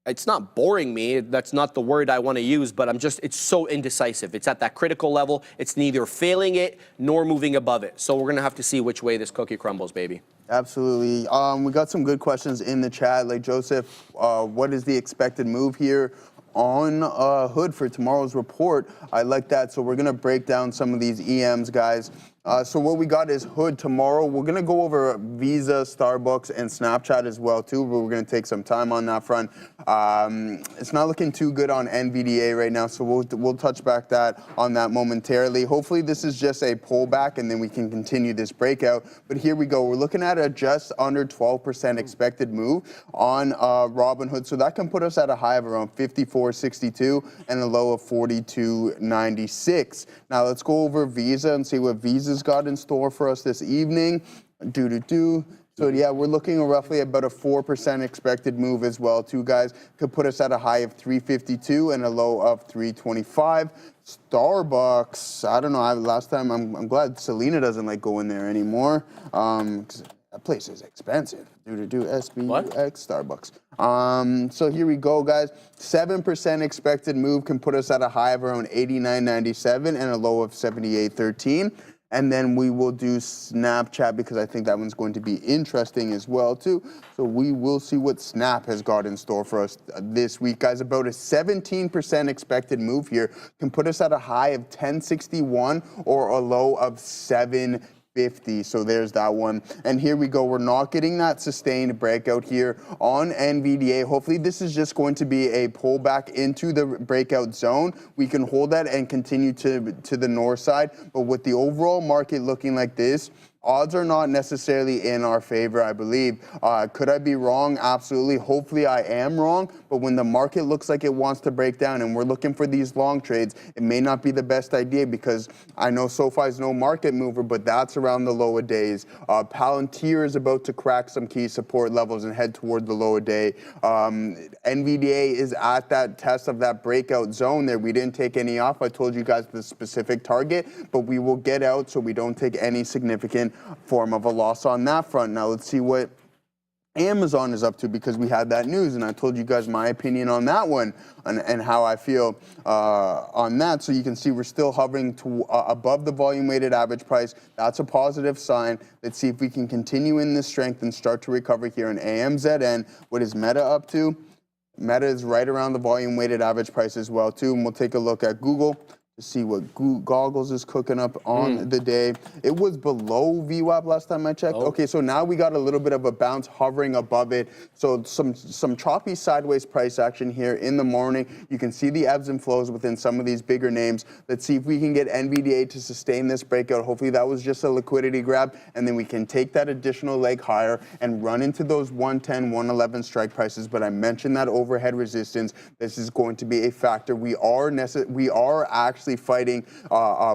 it's not boring me. That's not the word I want to use, but it's so indecisive. It's at that critical level. It's neither failing it nor moving above it. So we're going to have to see which way this cookie crumbles, baby. Absolutely. We got some good questions in the chat. Like, Joseph, what is the expected move here on Hood for tomorrow's report? I like that. So we're going to break down some of these EMs, guys. So what we got is Hood tomorrow. We're going to go over Visa, Starbucks, and Snapchat as well, too, but we're going to take some time on that front. It's not looking too good on Nvidia right now, so we'll touch back on that momentarily. Hopefully this is just a pullback, and then we can continue this breakout. But here we go. We're looking at a just under 12% expected move on Robinhood, so that can put us at a high of around 54.62 and a low of 42.96. Now let's go over Visa and see what Visa's got in store for us this evening. So yeah, we're looking at roughly about a 4% expected move as well, too, guys. Could put us at a high of 352 and a low of 325. Starbucks, I don't know. Last time, I'm glad Selena doesn't like going there anymore. 'Cause that place is expensive. SPX Starbucks. So here we go, guys. 7% expected move can put us at a high of around 89.97 and a low of 78.13. And then we will do Snapchat because I think that one's going to be interesting as well, too. So we will see what Snap has got in store for us this week, guys. About a 17% expected move here can put us at a high of 1061 or a low of 750. So there's that one. And here we go. We're not getting that sustained breakout here on NVDA. Hopefully this is just going to be a pullback into the breakout zone. We can hold that and continue to the north side. But with the overall market looking like this, odds are not necessarily in our favor, I believe. Could I be wrong? Absolutely. Hopefully I am wrong. But when the market looks like it wants to break down and we're looking for these long trades, it may not be the best idea because I know SoFi is no market mover, but that's around the lower days. Palantir is about to crack some key support levels and head toward the lower day. NVDA is at that test of that breakout zone there. We didn't take any off. I told you guys the specific target, but we will get out so we don't take any significant form of a loss on that front. Now let's see what Amazon is up to because we had that news and I told you guys my opinion on that one and how I feel on that. So you can see we're still hovering to above the volume weighted average price. That's a positive sign. Let's see if we can continue in this strength and start to recover here in AMZN. What is Meta up to? Meta is right around the volume weighted average price as well too. And we'll take a look at Google to see what Goggles is cooking up on the day. It was below VWAP last time I checked. Okay, so now we got a little bit of a bounce hovering above it. So some choppy sideways price action here in the morning. You can see the ebbs and flows within some of these bigger names. Let's see if we can get Nvidia to sustain this breakout. Hopefully that was just a liquidity grab, and then we can take that additional leg higher and run into those 110, 111 strike prices. But I mentioned that overhead resistance. This is going to be a factor. We are actually fighting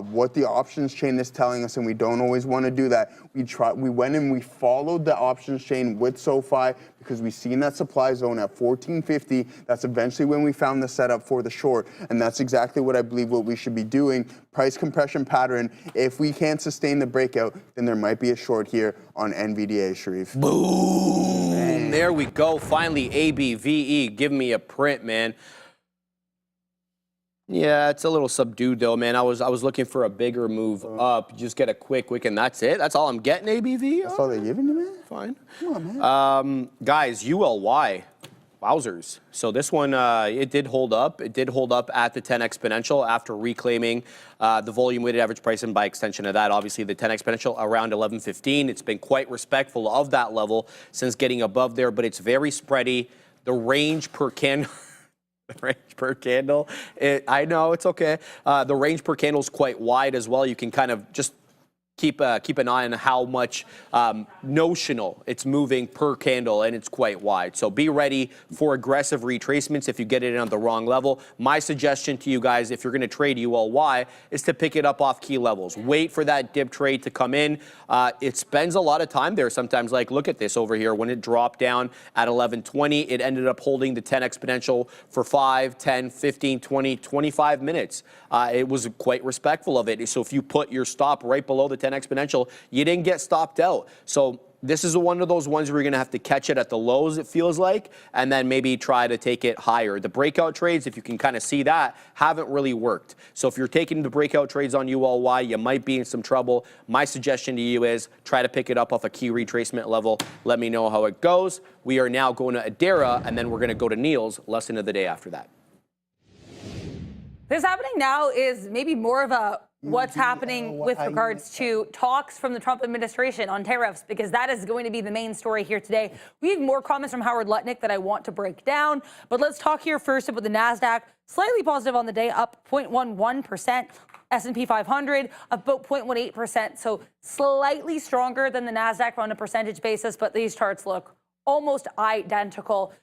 what the options chain is telling us, and we don't always want to do that. We went and we followed the options chain with SoFi because we've seen that supply zone at 1450. That's eventually when we found the setup for the short, and that's exactly what I believe what we should be doing. Price compression pattern. If we can't sustain the breakout, then there might be a short here on NVDA, Sharif. Boom! There we go. Finally, ABVE. Give me a print, man. Yeah, it's a little subdued though, man. I was looking for a bigger move up. Just get a quick, and that's it. That's all I'm getting, ABV. That's all they're giving you, man? Fine. Come on, man. Guys, ULY. Wowzers. So this one, it did hold up. It did hold up at the 10 exponential after reclaiming the volume weighted average price, and by extension of that, obviously the 10 exponential around 11.15. It's been quite respectful of that level since getting above there, but it's very spready. The range per candle. I know, it's okay. The range per candle is quite wide as well. You can kind of just keep an eye on how much notional it's moving per candle, and it's quite wide. So be ready for aggressive retracements if you get it on the wrong level. My suggestion to you guys, if you're going to trade ULY, is to pick it up off key levels. Wait for that dip trade to come in. It spends a lot of time there sometimes. Like, look at this over here. When it dropped down at 11.20, it ended up holding the 10 exponential for 5, 10, 15, 20, 25 minutes. It was quite respectful of it. So if you put your stop right below the 10 exponential, you didn't get stopped out. So this is one of those ones where you're going to have to catch it at the lows, it feels like, and then maybe try to take it higher. The breakout trades, if you can kind of see that, haven't really worked. So if you're taking the breakout trades on ULY, you might be in some trouble. My suggestion to you is try to pick it up off a key retracement level. Let me know how it goes. We are now going to Adara, and then we're going to go to Neil's lesson of the day after that. This happening now is maybe more of a what's happening with regards to talks from the Trump administration on tariffs, because that is going to be the main story here today. We have more comments from Howard Lutnick that I want to break down, but let's talk here first about the NASDAQ. Slightly positive on the day, up 0.11%. S&P 500 about 0.18%, so slightly stronger than the NASDAQ on a percentage basis, but these charts look almost identical.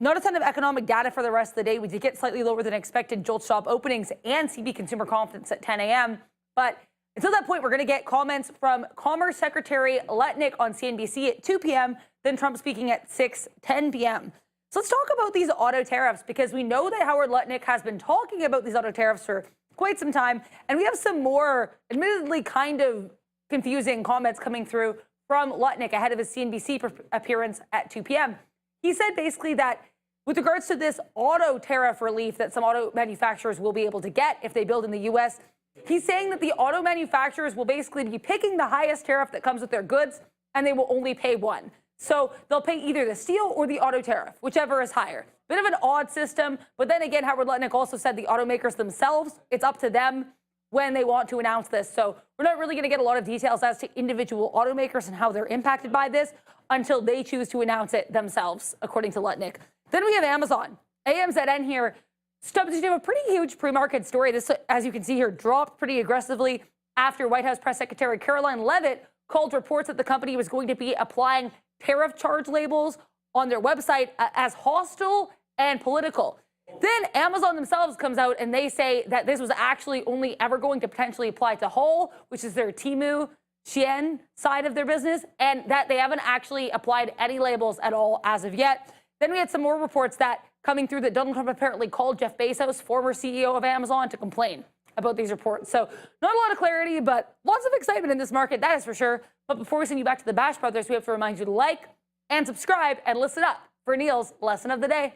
Not a ton of economic data for the rest of the day. We did get slightly lower than expected JOLTS job openings and CB consumer confidence at 10 a.m. But until that point, we're going to get comments from Commerce Secretary Lutnick on CNBC at 2 p.m., then Trump speaking at 6:10 p.m. So let's talk about these auto tariffs, because we know that Howard Lutnick has been talking about these auto tariffs for quite some time. And we have some more, admittedly kind of confusing comments coming through from Lutnick ahead of his CNBC appearance at 2 p.m. He said basically that with regards to this auto tariff relief that some auto manufacturers will be able to get if they build in the U.S., he's saying that the auto manufacturers will basically be picking the highest tariff that comes with their goods, and they will only pay one. So they'll pay either the steel or the auto tariff, whichever is higher. Bit of an odd system, but then again, Howard Lutnick also said the automakers themselves, it's up to them when they want to announce this. So we're not really going to get a lot of details as to individual automakers and how they're impacted by this until they choose to announce it themselves, according to Lutnick. Then we have Amazon. AMZN here stubbed into a pretty huge pre-market story. This, as you can see here, dropped pretty aggressively after White House Press Secretary Caroline Leavitt called reports that the company was going to be applying tariff charge labels on their website as hostile and political. Then Amazon themselves comes out and they say that this was actually only ever going to potentially apply to Whole, which is their Temu Shein side of their business, and that they haven't actually applied any labels at all as of yet. Then we had some more reports that coming through that Donald Trump apparently called Jeff Bezos, former CEO of Amazon, to complain about these reports. So not a lot of clarity, but lots of excitement in this market, that is for sure. But before we send you back to the Bash Brothers, we have to remind you to like and subscribe and listen up for Neil's lesson of the day.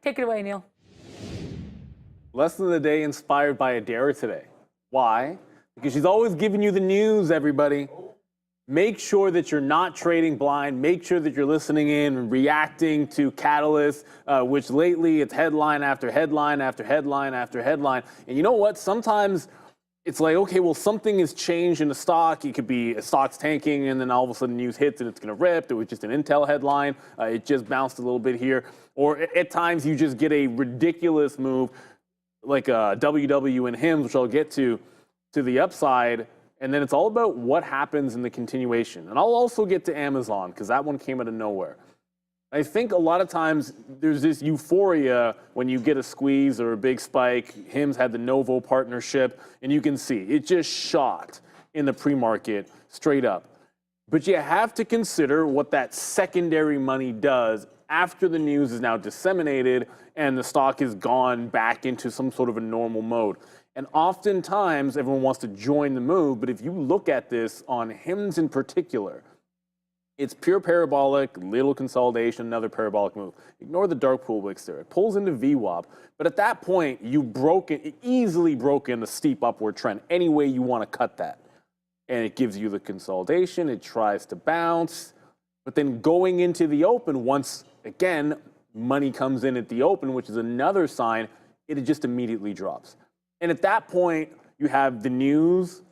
Take it away, Neil. Lesson of the day inspired by Adara today. Why? Because she's always giving you the news, everybody. make sure that you're not trading blind. Make sure that you're listening in and reacting to catalysts, which lately it's headline after headline after headline after headline. And you know what? Sometimes it's like, okay, well, something has changed in the stock. It could be a stock's tanking, and then all of a sudden news hits and it's going to rip. It was just an Intel headline. It just bounced a little bit here. Or at times you just get a ridiculous move like WW and HIMS, which I'll get to the upside. And then it's all about what happens in the continuation. And I'll also get to Amazon because that one came out of nowhere. I think a lot of times there's this euphoria when you get a squeeze or a big spike. HIMS had the Novo partnership, and you can see it just shot in the pre-market straight up. But you have to consider what that secondary money does after the news is now disseminated and the stock has gone back into some sort of a normal mode. And oftentimes everyone wants to join the move, but if you look at this on HIMS in particular, it's pure parabolic, little consolidation, another parabolic move. Ignore the dark pool wicks there. It pulls into VWAP, but at that point, it easily broke in the steep upward trend, any way you want to cut that. And it gives you the consolidation, it tries to bounce, but then going into the open, once, again, money comes in at the open, which is another sign, it just immediately drops. And at that point, you have the news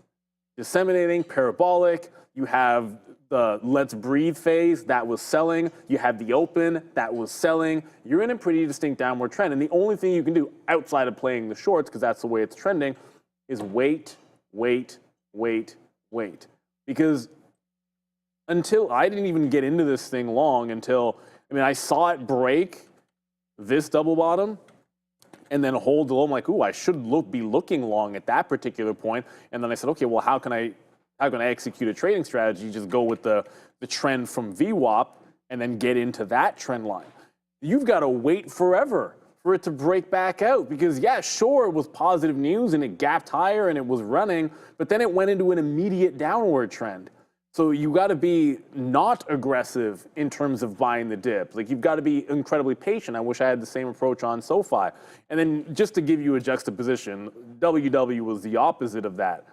disseminating, parabolic, you have the let's breathe phase that was selling, you have the open that was selling, you're in a pretty distinct downward trend. And the only thing you can do outside of playing the shorts, because that's the way it's trending, is wait. Because until I didn't even get into this thing long until, I saw it break this double bottom and then hold the low. I'm like, ooh, I should be looking long at that particular point. And then I said, okay, well, how can I execute a trading strategy? Just go with the trend from VWAP and then get into that trend line. You've got to wait forever for it to break back out because, yeah, sure, it was positive news and it gapped higher and it was running, but then it went into an immediate downward trend. So you got to be not aggressive in terms of buying the dip. Like, you've got to be incredibly patient. I wish I had the same approach on SoFi. And then just to give you a juxtaposition, WW was the opposite of that.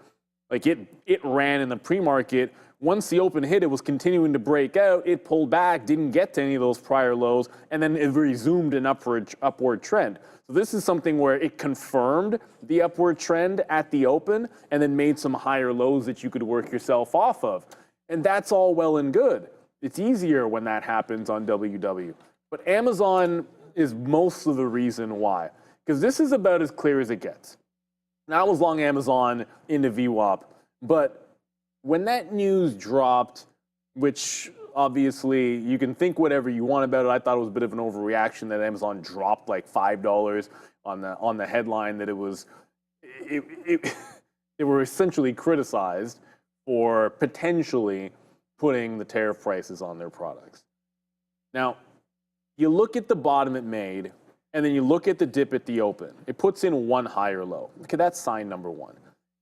Like, it ran in the pre-market. Once the open hit, it was continuing to break out. It pulled back, didn't get to any of those prior lows, and then it resumed an upward trend. So this is something where it confirmed the upward trend at the open and then made some higher lows that you could work yourself off of. And that's all well and good. It's easier when that happens on WW. But Amazon is most of the reason why, because this is about as clear as it gets. Now, I was long Amazon into VWAP, but when that news dropped, which obviously you can think whatever you want about it, I thought it was a bit of an overreaction that Amazon dropped like $5 on the headline that they were essentially criticized for potentially putting the tariff prices on their products. Now, you look at the bottom it made, and then you look at the dip at the open. It puts in one higher low. Okay, that's sign number one.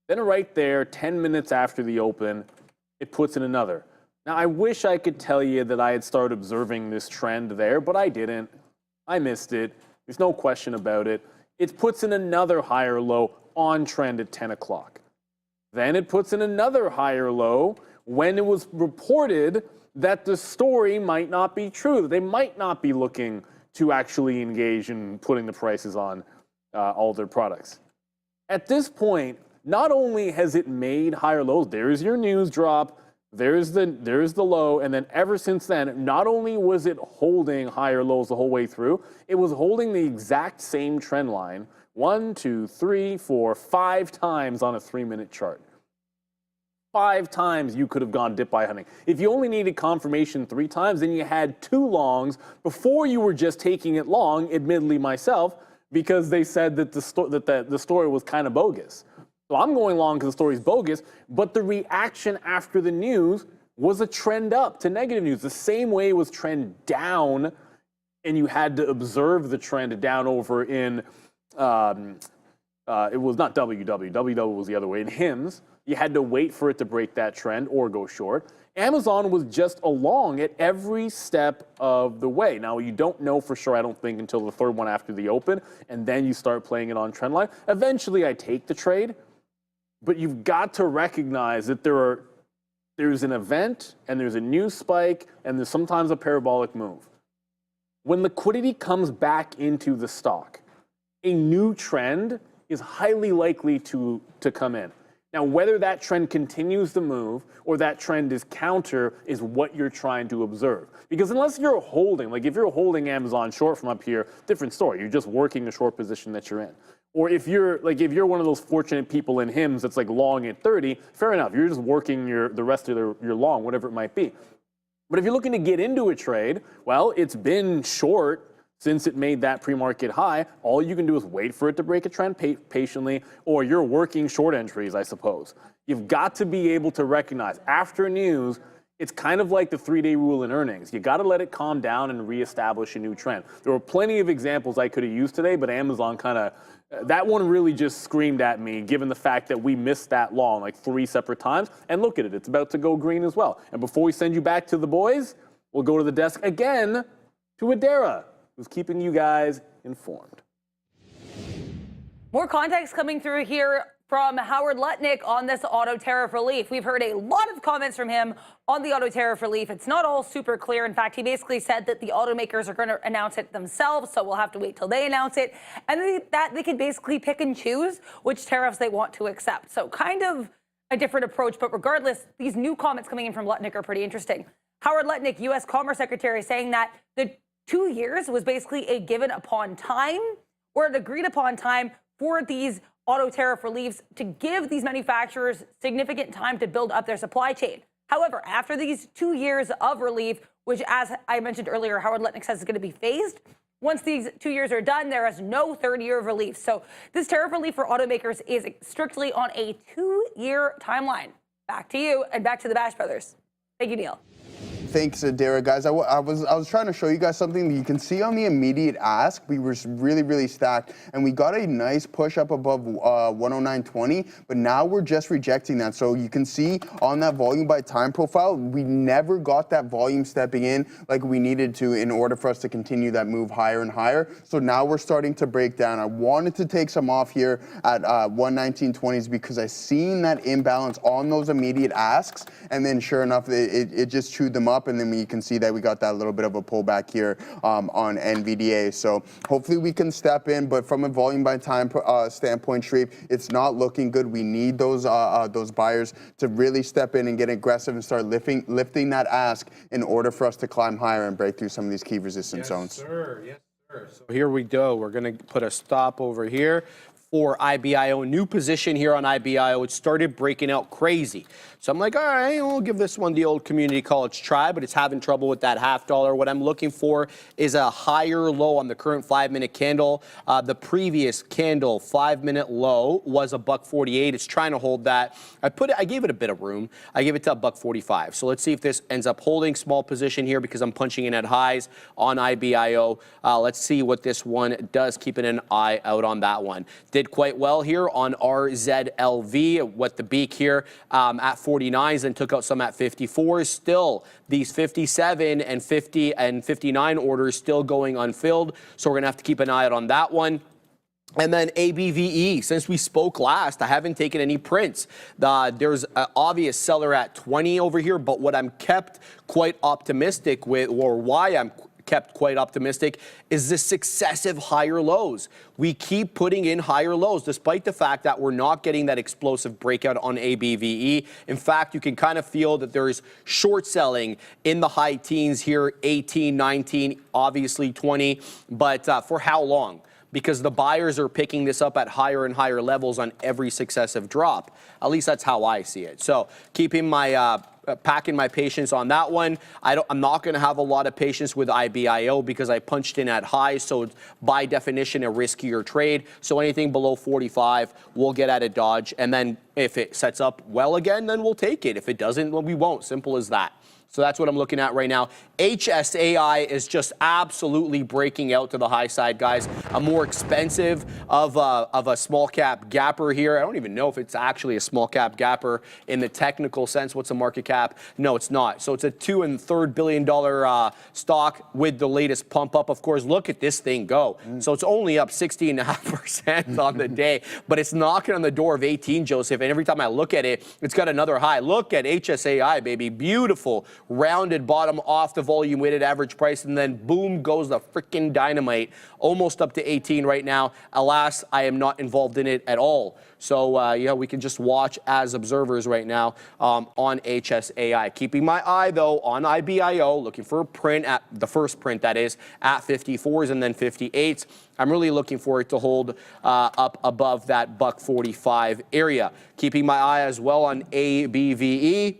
Then right there, 10 minutes after the open, it puts in another. Now, I wish I could tell you that I had started observing this trend there, but I didn't. I missed it. There's no question about it. It puts in another higher low on trend at 10 o'clock. Then it puts in another higher low when it was reported that the story might not be true. They might not be looking to actually engage in putting the prices on all their products. At this point, not only has it made higher lows, there's your news drop, there's the low, and then ever since then, not only was it holding higher lows the whole way through, it was holding the exact same trend line 1, 2, 3, 4, 5 times on a 3-minute chart. 5 times you could have gone dip buy hunting. If you only needed confirmation 3 times, then you had 2 longs before you were just taking it long, admittedly myself, because they said that the story was kind of bogus. So I'm going long because the story's bogus, but the reaction after the news was a trend up to negative news. The same way it was trend down, and you had to observe the trend down over in, it was not WW. WW was the other way. In HIMS, you had to wait for it to break that trend or go short. Amazon was just along at every step of the way. Now, you don't know for sure, I don't think, until the third one after the open, and then you start playing it on trend line. Eventually, I take the trade, but you've got to recognize that there are there's an event and there's a news spike and there's sometimes a parabolic move. When liquidity comes back into the stock, a new trend is highly likely to come in. Now, whether that trend continues to move or that trend is counter is what you're trying to observe. Because unless you're holding, like if you're holding Amazon short from up here, different story. You're just working the short position that you're in. Or if you're one of those fortunate people in HIMS that's like long at 30, fair enough. You're just working the rest of your long, whatever it might be. But if you're looking to get into a trade, well, it's been short since it made that pre-market high. All you can do is wait for it to break a trend patiently, or you're working short entries, I suppose. You've got to be able to recognize after news, it's kind of like the 3-day rule in earnings. You got to let it calm down and reestablish a new trend. There were plenty of examples I could have used today, but Amazon that one really just screamed at me, given the fact that we missed that long like 3 separate times. And look at it, it's about to go green as well. And before we send you back to the boys, we'll go to the desk again to Adara, who's keeping you guys informed. More context coming through here from Howard Lutnick on this auto tariff relief. We've heard a lot of comments from him on the auto tariff relief. It's not all super clear. In fact, he basically said that the automakers are going to announce it themselves, so we'll have to wait till they announce it. And that they can basically pick and choose which tariffs they want to accept. So kind of a different approach, but regardless, these new comments coming in from Lutnick are pretty interesting. Howard Lutnick, U.S. Commerce Secretary, saying that the 2 years was basically a given upon time or an agreed upon time for these auto tariff reliefs to give these manufacturers significant time to build up their supply chain. However, after these 2 years of relief, which, as I mentioned earlier, Howard Lutnick says is going to be phased, once these 2 years are done, there is no third year of relief. So this tariff relief for automakers is strictly on a 2-year timeline. Back to you and back to the Bash Brothers. Thank you, Neil. Thanks, Adara, guys. I was trying to show you guys something that you can see on the immediate ask. We were really stacked, and we got a nice push up above 109.20, but now we're just rejecting that. So you can see on that volume by time profile, we never got that volume stepping in like we needed to in order for us to continue that move higher and higher. So now we're starting to break down. I wanted to take some off here at 119.20s because I seen that imbalance on those immediate asks, and then sure enough, it just chewed them up. And then you can see that we got that little bit of a pullback here on Nvidia. So hopefully we can step in, but from a volume by time standpoint, Sharif, it's not looking good. We need those buyers to really step in and get aggressive and start lifting that ask in order for us to climb higher and break through some of these key resistance zones. Yes, sir. Yes, sir. So here we go. We're going to put a stop over here for IBIO. New position here on IBIO. It started breaking out crazy. So I'm like, all right, we'll give this one the old community college try, but it's having trouble with that $0.50. What I'm looking for is a higher low on the current 5-minute candle. The previous candle 5-minute low was $1.48. It's trying to hold that. I gave it a bit of room. I gave it to $1.45. So let's see if this ends up holding. Small position here because I'm punching in at highs on IBIO. Let's see what this one does. Keeping an eye out on that one. Did quite well here on RZLV. What the beak here at 49s and took out some at 54s. Still, these 57 and 50 and 59 orders still going unfilled. So we're going to have to keep an eye out on that one. And then ABVE, since we spoke last, I haven't taken any prints. There's an obvious seller at 20 over here, but what I'm kept quite optimistic with, or why I'm kept quite optimistic, is the successive higher lows. We keep putting in higher lows, despite the fact that we're not getting that explosive breakout on ABVE. In fact, you can kind of feel that there is short selling in the high teens here, 18, 19, obviously 20, but for how long? Because the buyers are picking this up at higher and higher levels on every successive drop. At least that's how I see it. So keeping my packing my patience on that one. I'm not going to have a lot of patience with IBIO because I punched in at highs, so it's by definition a riskier trade. So anything below 45, we'll get at a dodge, and then if it sets up well again, then we'll take it. If it doesn't, then we won't. Simple as that. So that's what I'm looking at right now. HSAI is just absolutely breaking out to the high side, guys. A more expensive of a small cap gapper here. I don't even know if it's actually a small cap gapper in the technical sense. What's the market cap? No, it's not. So it's a $2 3/4 billion stock with the latest pump up. Of course, look at this thing go. So it's only up 16.5% on the day, but it's knocking on the door of 18, Joseph. And every time I look at it, it's got another high. Look at HSAI, baby. Beautiful rounded bottom off the volume weighted average price, and then boom goes the freaking dynamite, almost up to 18 right now. Alas, I am not involved in it at all. So yeah, we can just watch as observers right now on HSAI. Keeping my eye though on IBIO, looking for a print at the first print, that is at 54s and then 58s. I'm really looking for it to hold up above that $1.45 area. Keeping my eye as well on ABVE,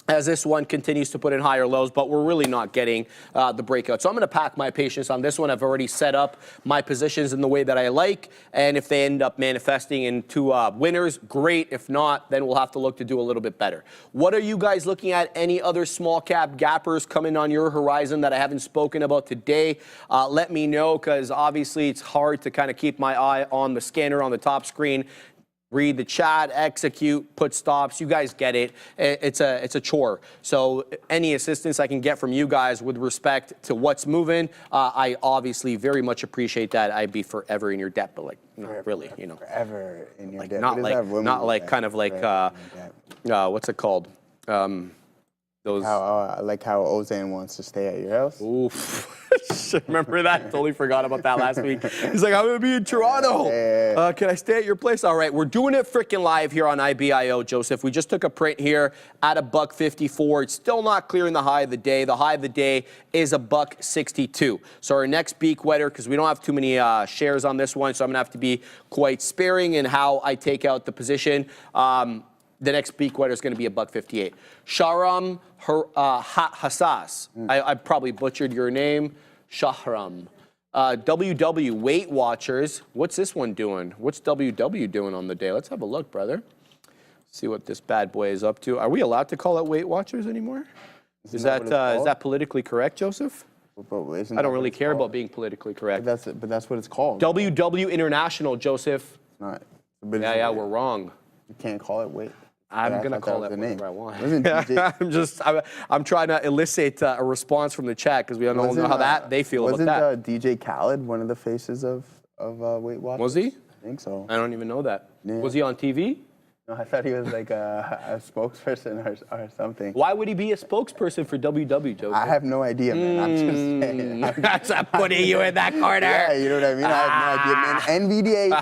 as this one continues to put in higher lows, but we're really not getting the breakout. So I'm going to pack my patience on this one. I've already set up my positions in the way that I like, and if they end up manifesting into winners, great. If not, then we'll have to look to do a little bit better. What are you guys looking at? Any other small cap gappers coming on your horizon that I haven't spoken about today? Let me know, because obviously it's hard to kind of keep my eye on the scanner on the top screen. Read the chat, execute, put stops. You guys get it. It's a chore. So any assistance I can get from you guys with respect to what's moving, I obviously very much appreciate that. I'd be forever in your debt, but like not really, you know. Forever in your Like debt. not What does that like woman not do like that? kind of like Forever in your debt. what's it called? Those. Like how Ozan wants to stay at your house. Oof. Remember that? Totally forgot about that last week. He's like, I'm going to be in Toronto. Can I stay at your place? All right, we're doing it freaking live here on IBIO, Joseph. We just took a print here at $1.54. It's still not clearing the high of the day. The high of the day is $1.62. So our next beak wetter, because we don't have too many shares on this one, so I'm going to have to be quite sparing in how I take out the position. The next beak wetter is going to be $1.58. Shahram Hassas. I probably butchered your name. Shahram. WW Weight Watchers. What's this one doing? What's WW doing on the day? Let's have a look, brother. See what this bad boy is up to. Are we allowed to call it Weight Watchers anymore? Is that politically correct, Joseph? I don't really care about being politically correct. But that's what it's called. WW International, Joseph. Not. Yeah, we're wrong. You can't call it weight. I'm Yeah, going to I thought call that it was the whatever I want. Wasn't DJ I'm trying to elicit a response from the chat because we don't know how they feel about that. Wasn't DJ Khaled one of the faces of Weight Watchers? Was he? I think so. I don't even know that. Yeah. Was he on TV? No, I thought he was like a spokesperson or something. Why would he be a spokesperson for WW, Joseph? I have no idea, man. I'm just saying. That's putting you in that corner. Yeah, you know what I mean? I have no idea,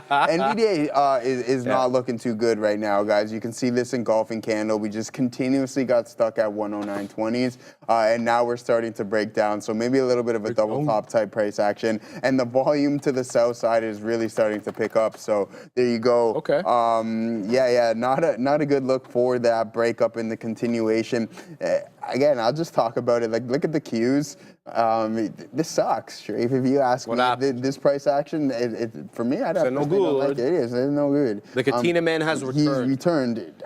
man. NVDA is not looking too good right now, guys. You can see this engulfing candle. We just continuously got stuck at 109.20s, and now we're starting to break down. So maybe a little bit of a double top type price action. And the volume to the south side is really starting to pick up. So there you go. Okay. Yeah. Not a good look for that breakup in the continuation. Again, I'll just talk about it. Like, look at the cues. This sucks, Sharif. If you ask me, this price action, for me, I'd have no to don't like good. it. It is. It's no good. The Katina man has returned. He's returned.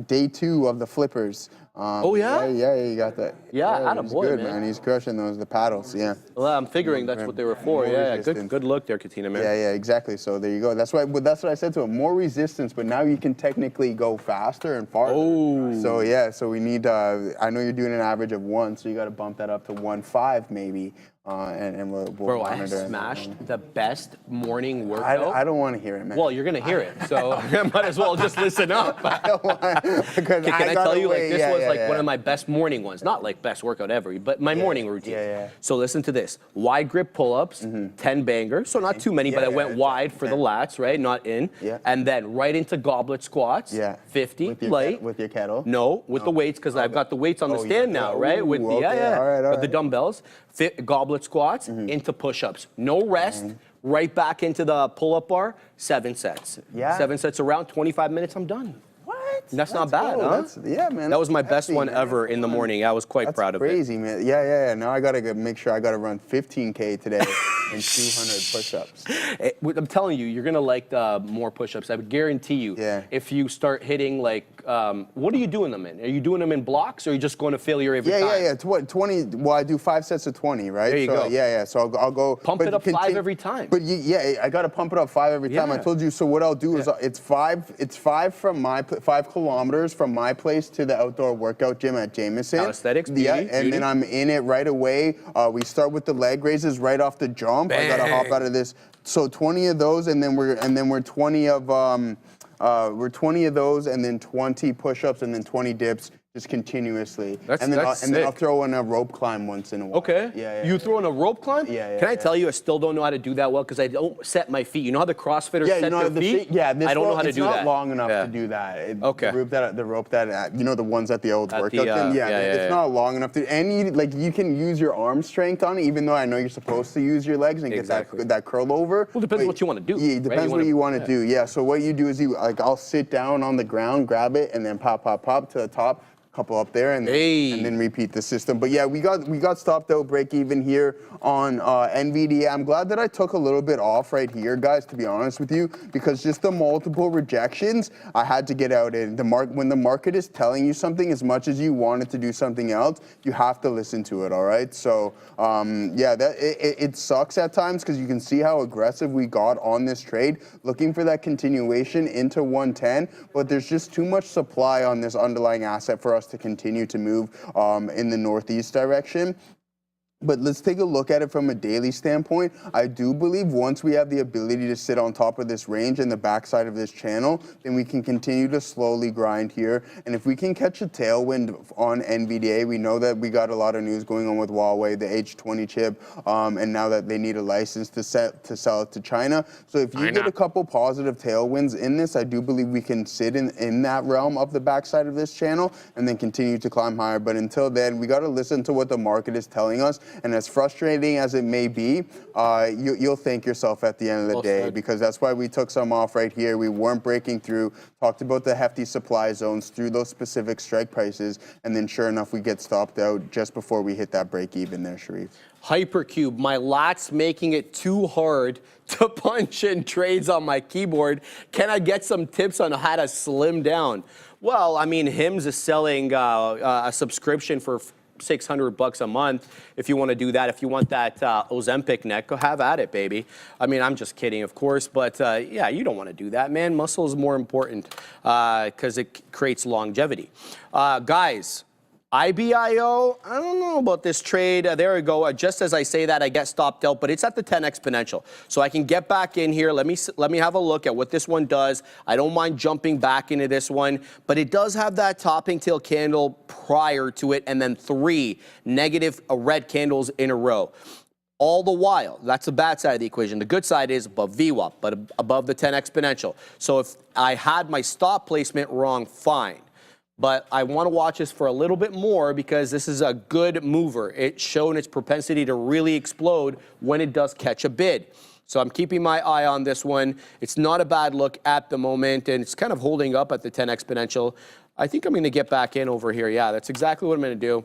Day 2 of the flippers. Oh, yeah? Yeah, you got that. Yeah, he's attaboy, good, man. He's crushing the paddles, yeah. Well, I'm figuring that's what they were for. More Yeah, resistance. good look there, Katina man. Yeah, exactly. So there you go. That's what I said to him. More resistance, but now you can technically go faster and farther. Oh. So yeah, so we need. I know you're doing an average of 1, so you got to bump that up to 1.5 maybe, and we'll Bro, I monitor. smashed the best morning workout. I don't want to hear it, man. Well, you're gonna hear it, so might as well just listen up. Can I tell you, like, this was like one of my best morning ones. Not like best workout ever, but my morning routine. Yeah. So listen to this. Wide grip pull-ups, 10 bangers. So not too many, but I went wide for the lats, right? Not in. Yeah. And then right into goblet squats. Yeah. 50, with your light. with your kettle. No, with the weights, because I've got the weights on the Oh, stand yeah. now, right? With the, Ooh, okay. All right. with the dumbbells. Goblet squats into push-ups. No rest. Right back into the pull-up bar. 7 sets. Yeah. 7 sets around 25 minutes. I'm done. What? What? That's not bad, cool. huh? Yeah, man. That was my best hefty, one man. ever in the morning. I was quite That's proud of it. crazy, man. Yeah. Now I gotta make sure I gotta run 15K today and 200 push-ups. I'm telling you, you're gonna like the more push-ups. I would guarantee you. Yeah. If you start hitting like, what are you doing them in? Are you doing them in blocks, or are you just going to failure every time? Yeah. 20. Well, I do 5 sets of 20, right? There you go. Yeah. So I'll go Pump it up 5 every time. But I gotta pump it up 5 every time. I Yeah. told you. So what I'll do is it's 5 from 5 kilometers from my place to the outdoor workout gym at Jameson. Calisthenics, Yeah, beauty. and then I'm in it right away. We start with the leg raises right off the jump. I gotta hop out of this. So 20 of those, and then we're 20 of we're 20 of those, and then 20 push-ups, and then 20 dips. Just continuously. That's then I'll sick. throw in a rope climb once in a while. Okay. Yeah. You throw in a rope climb? Yeah. Can I tell you, I still don't know how to do that well because I don't set my feet. You know how the CrossFitters set their feet? Yeah, I don't know how to do that. It's not long enough to do that. Okay. The rope that you know, the ones at the old workout gym. yeah, It's not long enough to. And you can use your arm strength on it, even though I know you're supposed to use your legs and get that curl over. Well, it depends on what you want to do. Yeah, it depends what you want to do. Yeah. So what you do is I'll sit down on the ground, grab it, and then pop to the top. Couple up there and then repeat the system. But yeah, we got stopped out break even here on Nvidia. I'm glad that I took a little bit off right here, guys, to be honest with you, because just the multiple rejections, I had to get out in. When the market is telling you something, as much as you want it to do something else, you have to listen to it, all right? So it sucks at times because you can see how aggressive we got on this trade, looking for that continuation into 110, but there's just too much supply on this underlying asset for us to continue to move in the northeast direction. But let's take a look at it from a daily standpoint. I do believe once we have the ability to sit on top of this range and the backside of this channel, then we can continue to slowly grind here. And if we can catch a tailwind on NVDA, we know that we got a lot of news going on with Huawei, the H20 chip, and now that they need a license to sell it to China. So if you get a couple positive tailwinds in this, I do believe we can sit in that realm of the backside of this channel and then continue to climb higher. But until then, we got to listen to what the market is telling us. And as frustrating as it may be, you'll thank yourself at the end of the day, because that's why we took some off right here. We weren't breaking through, talked about the hefty supply zones through those specific strike prices, and then sure enough, we get stopped out just before we hit that break even there, Sharif. Hypercube, my lat's making it too hard to punch in trades on my keyboard. Can I get some tips on how to slim down? Well, I mean, Hims is selling a subscription for $600 a month. If you want to do that, if you want that Ozempic neck, go have at it, baby. I mean, I'm just kidding, of course, but yeah, you don't want to do that, man. Muscle is more important because it creates longevity. Guys, IBIO, I don't know about this trade. There we go. Just as I say that, I get stopped out, but it's at the 10 exponential. So I can get back in here. Let me have a look at what this one does. I don't mind jumping back into this one, but it does have that topping tail candle prior to it, and then 3 negative red candles in a row. All the while, that's the bad side of the equation. The good side is above VWAP, but above the 10 exponential. So if I had my stop placement wrong, fine. But I want to watch this for a little bit more because this is a good mover. It's shown its propensity to really explode when it does catch a bid. So I'm keeping my eye on this one. It's not a bad look at the moment, and it's kind of holding up at the 10 exponential. I think I'm going to get back in over here. Yeah, that's exactly what I'm going to do.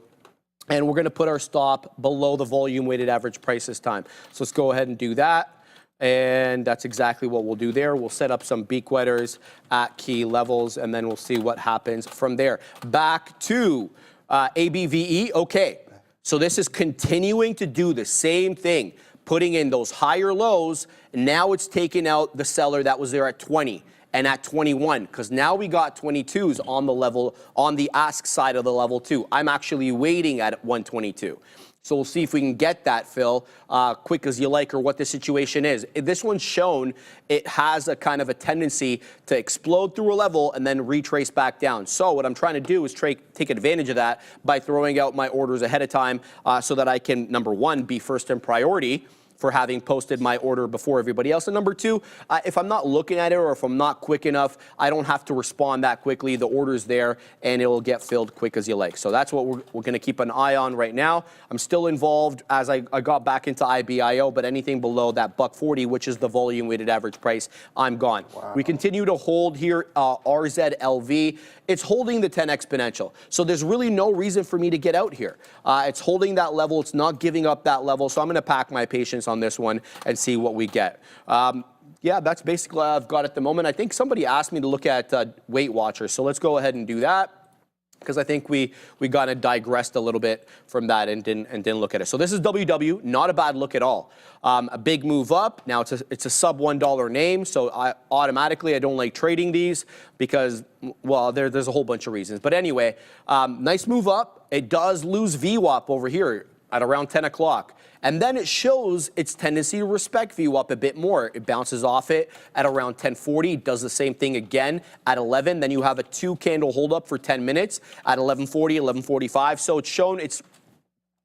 And we're going to put our stop below the volume weighted average price this time. So let's go ahead and do that. And that's exactly what we'll do there. We'll set up some beak wetters at key levels, and then we'll see what happens from there. Back to ABVE. Okay, so this is continuing to do the same thing, putting in those higher lows. Now it's taking out the seller that was there at 20 and at 21, because now we got 22s on the level, on the ask side of the level 2. I'm actually waiting at 122. So we'll see if we can get that, Phil, quick as you like, or what the situation is. This one's shown it has a kind of a tendency to explode through a level and then retrace back down. So what I'm trying to do is take advantage of that by throwing out my orders ahead of time so that I can, number one, be first in priority, for having posted my order before everybody else. And number two, if I'm not looking at it or if I'm not quick enough, I don't have to respond that quickly. The order's there and it'll get filled quick as you like. So that's what we're going to keep an eye on right now. I'm still involved as I got back into IBIO, but anything below that $1.40, which is the volume weighted average price, I'm gone. Wow. We continue to hold here RZLV. It's holding the 10 exponential. So there's really no reason for me to get out here. It's holding that level. It's not giving up that level. So I'm going to pack my patience on this one and see what we get. Yeah, that's basically what I've got at the moment. I think somebody asked me to look at Weight Watchers. So let's go ahead and do that, because I think we got to digressed a little bit from that and didn't look at it. So this is WW, not a bad look at all. A big move up. Now it's a sub $1 name, so I don't like trading these because, well, there's a whole bunch of reasons. But anyway, nice move up. It does lose VWAP over here at around 10 o'clock. And then it shows its tendency to respect VWAP a bit more. It bounces off it at around 10:40, does the same thing again at 11. Then you have a 2-candle holdup for 10 minutes at 11:40, 11:45. So it's shown its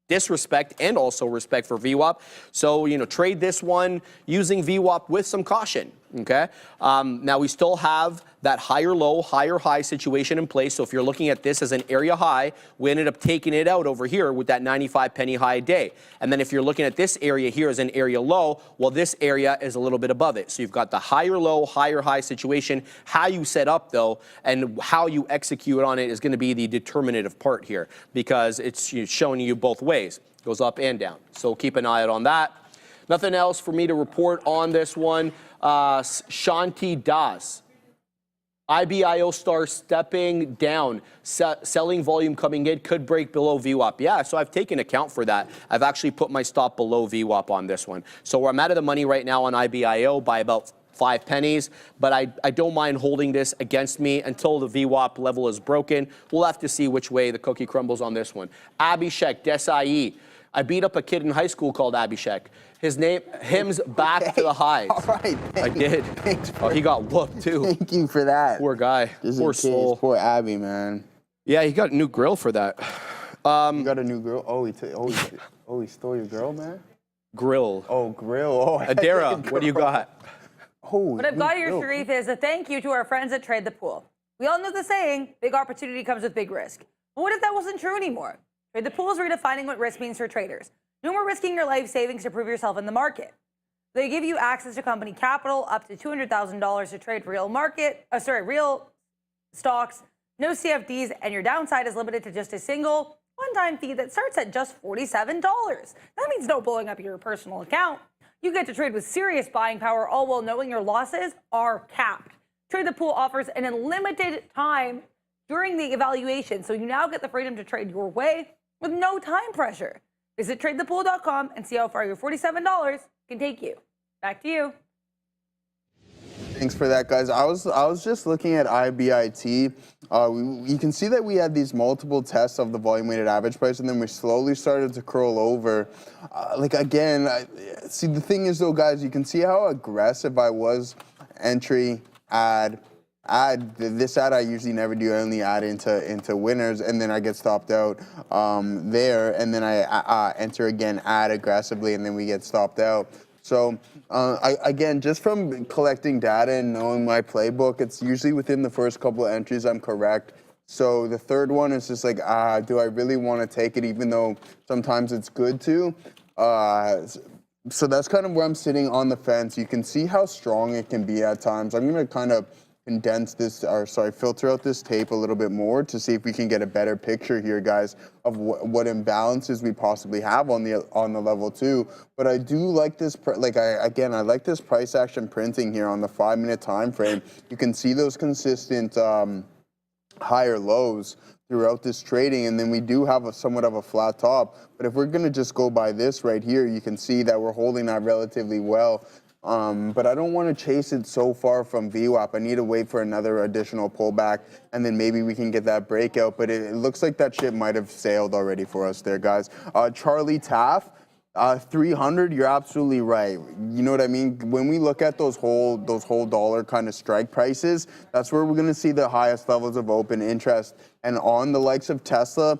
disrespect and also respect for VWAP. So, trade this one using VWAP with some caution. Okay. Now we still have that higher low, higher high situation in place. So if you're looking at this as an area high, we ended up taking it out over here with that 95 penny high day. And then if you're looking at this area here as an area low, well, this area is a little bit above it. So you've got the higher low, higher high situation. How you set up though, and how you execute on it is going to be the determinative part here, because it's showing you both ways. It goes up and down. So keep an eye out on that. Nothing else for me to report on this one. Shanti Das. IBIO star stepping down, selling volume coming in, could break below VWAP. Yeah, so I've taken account for that. I've actually put my stop below VWAP on this one. So I'm out of the money right now on IBIO by about 5 pennies, but I don't mind holding this against me until the VWAP level is broken. We'll have to see which way the cookie crumbles on this one. Abhishek Desai. I beat up a kid in high school called Abhishek. Him's back to the highs. All right. I did. Thanks Oh, he got whooped too. Thank you for that. Poor guy. Poor soul. Poor Abby, man. Yeah, he got a new grill for that. You got a new girl? Oh, he stole your girl, man? Grill. Oh, grill. Oh, Adara, what do you got? Oh, What I've got here, Sharif, is a thank you to our friends at Trade the Pool. We all know the saying, big opportunity comes with big risk. But what if that wasn't true anymore? Trade the Pool is redefining what risk means for traders. No more risking your life savings to prove yourself in the market. They give you access to company capital up to $200,000 to trade real stocks, no CFDs, and your downside is limited to just a single one-time fee that starts at just $47. That means no blowing up your personal account. You get to trade with serious buying power, all while knowing your losses are capped. Trade the Pool offers an unlimited time during the evaluation, so you now get the freedom to trade your way with no time pressure. Visit tradethepool.com and see how far your $47 can take you. Back to you. Thanks for that, guys. I was just looking at IBIT. You can see that we had these multiple tests of the volume-weighted average price, and then we slowly started to curl over. See, the thing is, though, guys, you can see how aggressive I was. Entry, add. This ad I usually never do. I only add into winners, and then I get stopped out there, and then I enter again, add aggressively, and then we get stopped out. So again, just from collecting data and knowing my playbook, it's usually within the first couple of entries I'm correct. So the third one is just like, do I really want to take it, even though sometimes it's good to? So that's kind of where I'm sitting on the fence. You can see how strong it can be at times. I'm going to kind of filter out this tape a little bit more to see if we can get a better picture here, guys, of what imbalances we possibly have on the level 2. But I do like this, I like this price action printing here on the 5-minute time frame. You can see those consistent higher lows throughout this trading, and then we do have somewhat of a flat top. But if we're going to just go by this right here, you can see that we're holding that relatively well. But I don't want to chase it so far from VWAP. I need to wait for another additional pullback, and then maybe we can get that breakout. But it looks like that ship might have sailed already for us there, guys. Charlie Taff, 300, you're absolutely right. You know what I mean? When we look at those whole dollar kind of strike prices, that's where we're going to see the highest levels of open interest. And on the likes of Tesla,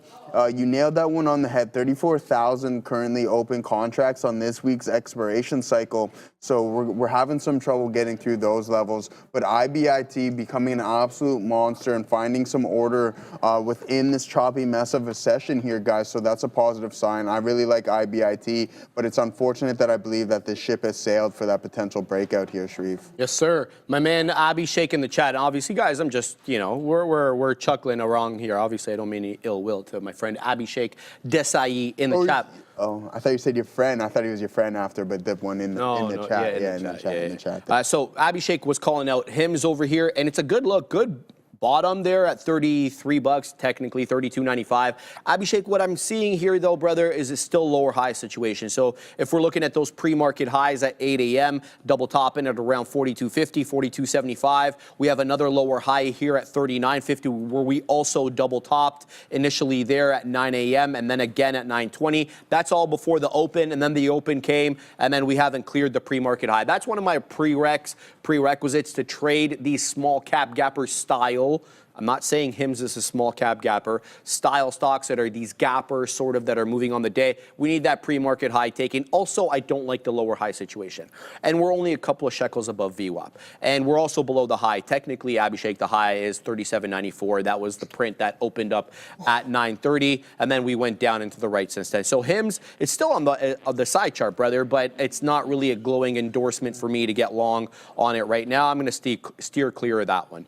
you nailed that one on the head. 34,000 currently open contracts on this week's expiration cycle. So we're having some trouble getting through those levels. But IBIT becoming an absolute monster and finding some order within this choppy mess of a session here, guys. So that's a positive sign. I really like IBIT, but it's unfortunate that I believe that this ship has sailed for that potential breakout here, Sharif. Yes, sir. My man Abhishek in the chat. Obviously, guys, I'm just, you know, we're chuckling along here. Obviously, I don't mean any ill will to my friend Abhishek Desai in the chat. Oh, I thought you said your friend. I thought he was your friend after, but the one in the chat. Yeah, in the chat. So Abhishek was calling out Hims over here, and it's a good look, good bottom there at 33 bucks, technically 32.95. Abhishek, what I'm seeing here though, brother, is a still lower high situation. So if we're looking at those pre-market highs at 8 a.m., double topping at around 42.50, 42.75. We have another lower high here at 39.50, where we also double topped initially there at 9 a.m. and then again at 9:20. That's all before the open, and then the open came, and then we haven't cleared the pre-market high. That's one of my prerequisites to trade these small cap gapper style. I'm not saying Hims is a small cap gapper. Style stocks that are these gappers sort of that are moving on the day. We need that pre-market high taken. Also, I don't like the lower high situation. And we're only a couple of shekels above VWAP. And we're also below the high. Technically, Abhishek, the high is 37.94. That was the print that opened up at 9:30. And then we went down into the right since then. So Hims, it's still on the side chart, brother, but it's not really a glowing endorsement for me to get long on it right now. I'm going to steer clear of that one.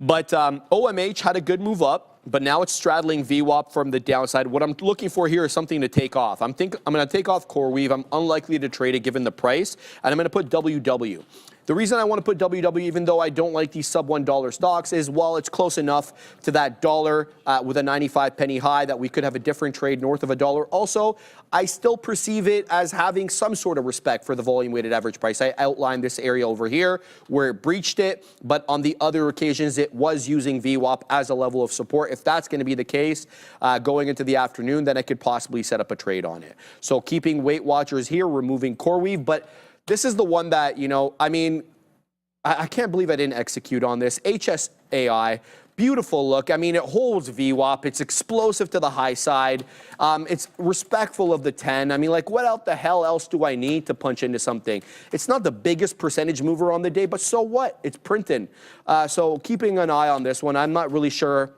But OMH had a good move up, but now it's straddling VWAP from the downside. What I'm looking for here is something to take off. I'm going to take off CoreWeave. I'm unlikely to trade it given the price, and I'm going to put WW. The reason I want to put WW, even though I don't like these sub $1 stocks, is while it's close enough to that dollar with a 95 penny high that we could have a different trade north of $1. Also, I still perceive it as having some sort of respect for the volume weighted average price. I outlined this area over here where it breached it, but on the other occasions it was using VWAP as a level of support. If that's going to be the case going into the afternoon, then I could possibly set up a trade on it. So keeping Weight Watchers here, removing CoreWeave, but this is the one that, you know, I mean, I can't believe I didn't execute on this. HSAI, beautiful look. I mean, it holds VWAP. It's explosive to the high side. It's respectful of the 10. I mean, like, what the hell else do I need to punch into something? It's not the biggest percentage mover on the day, but so what? It's printing. So keeping an eye on this one. I'm not really sure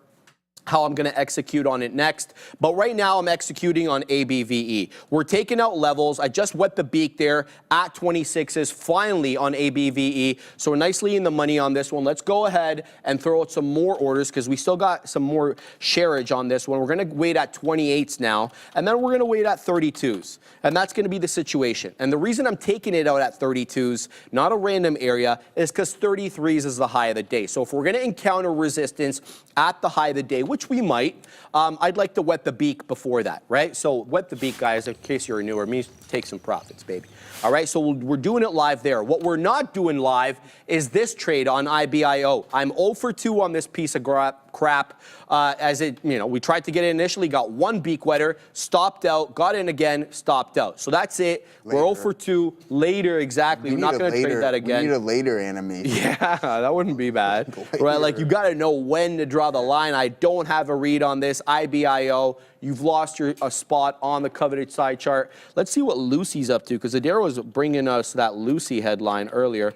how I'm going to execute on it next. But right now I'm executing on ABVE. We're taking out levels. I just wet the beak there at 26s finally on ABVE. So we're nicely in the money on this one. Let's go ahead and throw out some more orders because we still got some more shareage on this one. We're going to wait at 28s now, and then we're going to wait at 32s. And that's going to be the situation. And the reason I'm taking it out at 32s, not a random area, is because 33s is the high of the day. So if we're going to encounter resistance at the high of the day, which we might, I'd like to wet the beak before that, right? So wet the beak, guys, in case you're newer, means take some profits, baby. All right, so we're doing it live there. What we're not doing live is this trade on IBIO. I'm 0 for 2 on this piece of crap. As it, you know, we tried to get it initially, got one beak wetter, stopped out, got in again, stopped out. So that's it. Later. We're 0 for 2 later, exactly. We're not going to trade that again. We need a later animation. Yeah, that wouldn't be bad. Right, like you got to know when to draw the line. I don't have a read on this. IBIO, you've lost a spot on the coveted side chart. Let's see what Lucy's up to, because Adara was bringing us that Lucy headline earlier.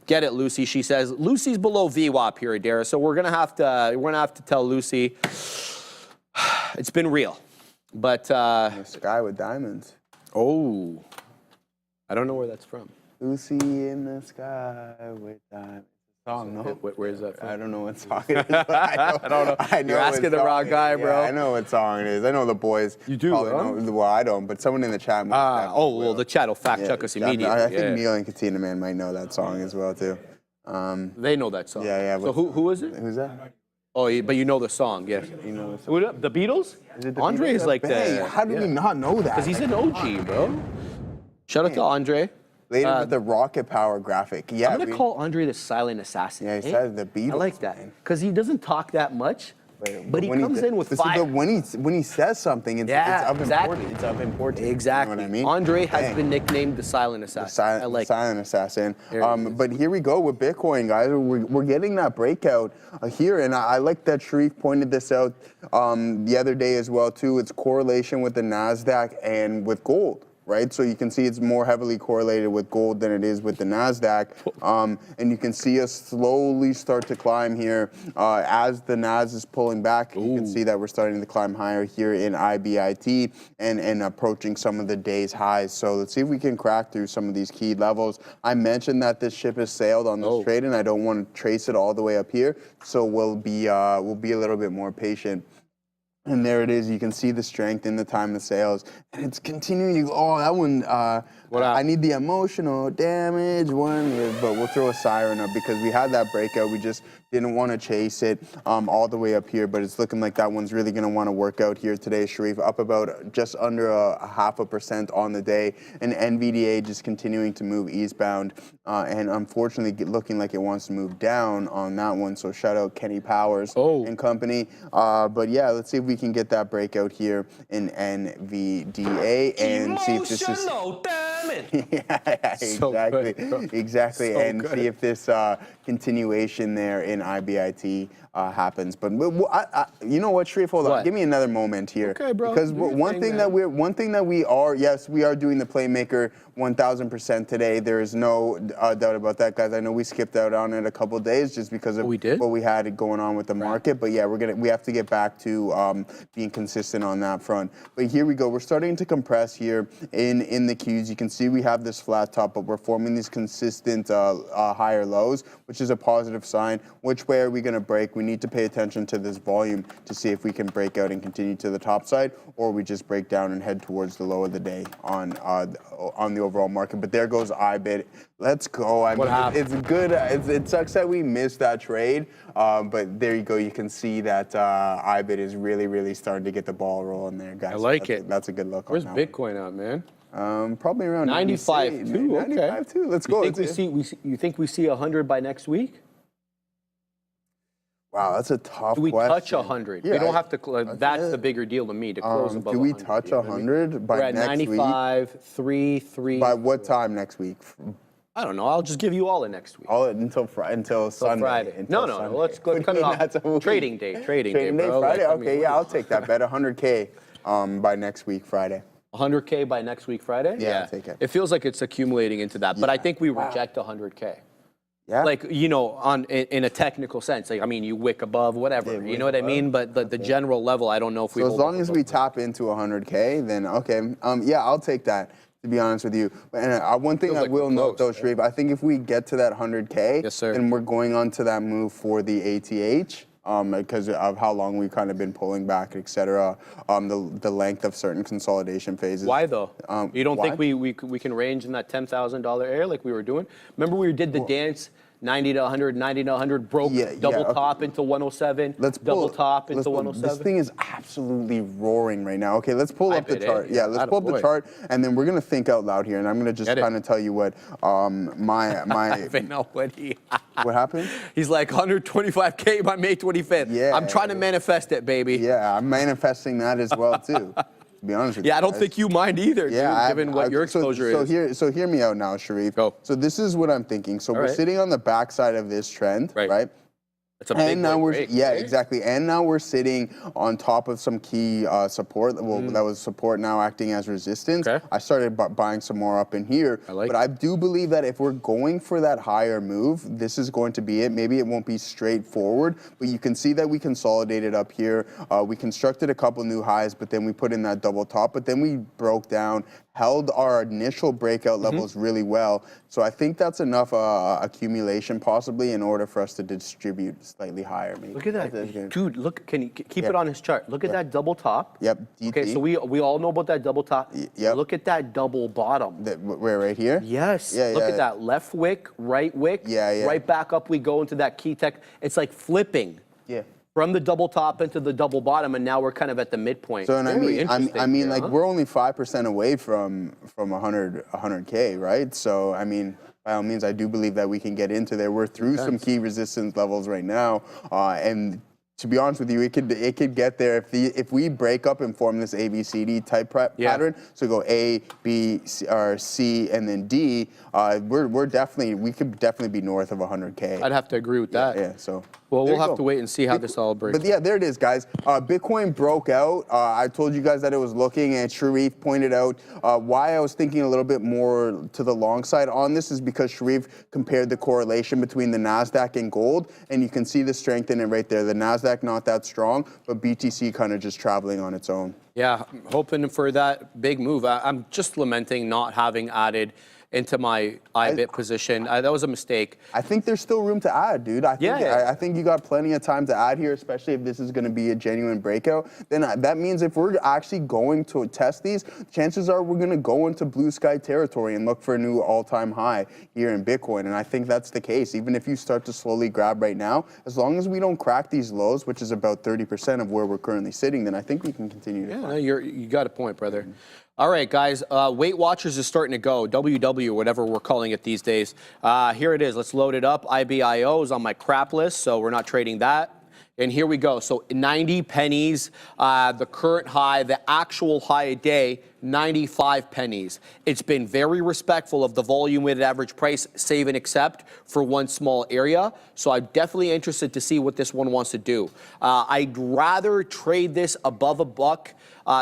Get it, Lucy. She says Lucy's below VWAP here, Adara. So we're gonna have to tell Lucy it's been real. But the sky with diamonds. Oh, I don't know where that's from. Lucy in the sky with diamonds. Song, no? Where's that from? I don't know what song it is. I don't know. You're asking the wrong guy, bro. Yeah, I know what song it is. I know the boys. You do? Know. Well, I don't, but someone in the chat might. Well, the chat will fact check us immediately. I think Neil and Katina Man might know that song as well, too. They know that song. Yeah. So who is it? Who's that? Oh, but you know the song, yes. You know the song. The Beatles? Is it the Andre Beatles? is like the. How do we not know that? Because he's an OG, bro. Shout out to Andre. Later with the rocket power graphic. Yeah, I'm going to call Andre the silent assassin. Yeah, he said the Beatles. I like that. Because he doesn't talk that much, But he comes in with fire. When he says something, it's of importance. It's of importance. Exactly. You know what I mean? Andre has been nicknamed the silent assassin. I like silent assassin. But here we go with Bitcoin, guys. We're getting that breakout here, and I like that Sharif pointed this out the other day as well too. It's correlation with the Nasdaq and with gold. Right, so you can see it's more heavily correlated with gold than it is with the Nasdaq, and you can see us slowly start to climb here as the Nas is pulling back. You can see that we're starting to climb higher here in IBIT and approaching some of the day's highs. So let's see if we can crack through some of these key levels. I mentioned that this ship has sailed on this trade, and I don't want to trace it all the way up here, so we'll be a little bit more patient. And there it is. You can see the strength in the time of sales. And it's continuing to go, oh, that one, I need the emotional damage one, but we'll throw a siren up because we had that breakout. We just didn't want to chase it all the way up here, but it's looking like that one's really going to want to work out here today, Sharif, up about just under a 0.5% on the day. And Nvidia just continuing to move eastbound and unfortunately looking like it wants to move down on that one. So shout out Kenny Powers and company. But yeah, let's see if we can get that breakout here in NVDA and see if this is... exactly. And see if this continuation there in IBIT happens. But you know what, Sharif, hold on. Give me another moment here. Okay, bro. Because one thing that we are, yes, we are doing the Playmaker 1,000% today. There is no doubt about that, guys. I know we skipped out on it a couple of days just because of what we had going on with the market. But yeah, we have to get back to being consistent on that front. But here we go. We're starting to compress here in the Qs. You can see we have this flat top, but we're forming these consistent higher lows, which is a positive sign. Which way are we going to break? We need to pay attention to this volume to see if we can break out and continue to the top side, or we just break down and head towards the low of the day on the overall market. But there goes IBIT. Let's go. I mean, it's good. It sucks that we missed that trade, but there you go. You can see that IBIT is really, really starting to get the ball rolling there, guys. I like it. That's a good look. Where's on that Bitcoin at, man? Probably around 95 too. Okay. 95 too. Let's go. You think we see 100 by next week? Wow, that's a tough question. Do we touch 100? Yeah, we don't have to. That's the bigger deal to me to close above. Do we 100, touch 100 by We're at next 95, week? 3. By what time next week? I don't know. I'll just give you all of next week. All until Sunday. Friday. No. Let's cut it off. Trading day. Trading day, bro. Friday. Okay, yeah, I'll take that bet. 100K by next week, Friday. 100K by next week, Friday? Yeah, I'll take it. It feels like it's accumulating into that, but I think we reject 100K. Yeah. Like, you know, in a technical sense, like, I mean, you wick above, whatever, you know what I mean? But the general level, I don't know if we. So as long as we tap into 100K, then okay. Yeah, I'll take that, to be honest with you. And one thing I will note, though, Sharif, I think if we get to that 100K, then we're going on to that move for the ATH. Because of how long we've kind of been pulling back, et cetera, the length of certain consolidation phases. Why though? You don't think we can range in that $10,000 area like we were doing? Remember we did the dance 90 to 100, 90 to 100, broke double top into 107, double top into 107. This thing is absolutely roring right now. Okay, let's pull up the chart. Yeah, let's pull up the chart, and then we're going to think out loud here, and I'm going to just kind of tell you what my what happened? He's like 125K by May 25th. Yeah. I'm trying to manifest it, baby. Yeah, I'm manifesting that as well, too. To be honest with you. Yeah, I don't think you mind either, dude, given what your exposure is. So hear me out now, Sharif. Go. So this is what I'm thinking. So we're sitting on the backside of this trend, right? It's a big break, exactly. And now we're sitting on top of some key support. Well, that was support now acting as resistance. I started buying some more up in here. But I do believe that if we're going for that higher move, this is going to be it. Maybe it won't be straightforward, but you can see that we consolidated up here. We constructed a couple new highs, but then we put in that double top. But then we broke down, held our initial breakout levels really well. So I think that's enough accumulation possibly in order for us to distribute slightly higher. Maybe. Look at that, dude. Look, can you keep it on his chart? Look at that double top. Yep. DT. Okay, so we all know about that double top. Yep. Look at that double bottom. We're right here. Yes. Look at that left wick, right wick. Right back up we go into that key tech. It's like flipping. From the double top into the double bottom, and now we're kind of at the midpoint. So, and I mean, like we're only 5% away from 100K, right? So, I mean, by all means, I do believe that we can get into there. We're through some key resistance levels right now, and to be honest with you, it could get there if we break up and form this ABCD type pattern. So go A, B, C, and then D. We could definitely be north of 100K. I'd have to agree with that. Yeah. So. Well, we'll have to wait and see how this all breaks. But yeah, there it is, guys. Bitcoin broke out. I told you guys that it was looking, and Sharif pointed out why I was thinking a little bit more to the long side on this is because Sharif compared the correlation between the NASDAQ and gold, and you can see the strength in it right there. The NASDAQ not that strong, but BTC kind of just traveling on its own. Yeah, I'm hoping for that big move. I'm just lamenting not having added into my IBIT position. That was a mistake. I think there's still room to add, dude. I think you got plenty of time to add here, especially if this is going to be a genuine breakout. Then that means if we're actually going to test these, chances are we're going to go into blue sky territory and look for a new all-time high here in Bitcoin. And I think that's the case. Even if you start to slowly grab right now, as long as we don't crack these lows, which is about 30% of where we're currently sitting, then I think we can continue to climb. You got a point, brother. All right, guys, Weight Watchers is starting to go, WW, whatever we're calling it these days. Here it is. Let's load it up. IBIO is on my crap list, so we're not trading that. And here we go. So 90 pennies, the current high, the actual high a day, 95 pennies. It's been very respectful of the volume weighted average price, save and accept for one small area. So I'm definitely interested to see what this one wants to do. I'd rather trade this above a buck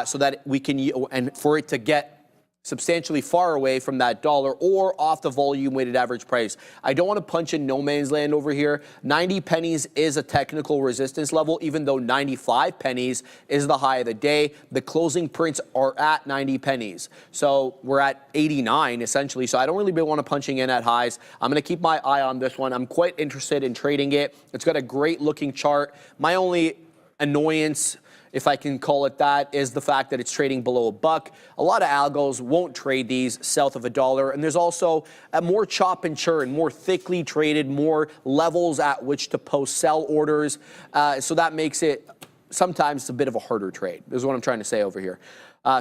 so that we can, and for it to get substantially far away from that dollar or off the volume weighted average price. I don't want to punch in no man's land over here. 90 pennies is a technical resistance level, even though 95 pennies is the high of the day. The closing prints are at 90 pennies. So we're at 89 essentially. So I don't really want to punching in at highs. I'm going to keep my eye on this one. I'm quite interested in trading it. It's got a great looking chart. My only annoyance, if I can call it that, is the fact that it's trading below a buck. A lot of algos won't trade these south of $1. And there's also a more chop and churn, more thickly traded, more levels at which to post sell orders. So that makes it sometimes a bit of a harder trade. This is what I'm trying to say over here.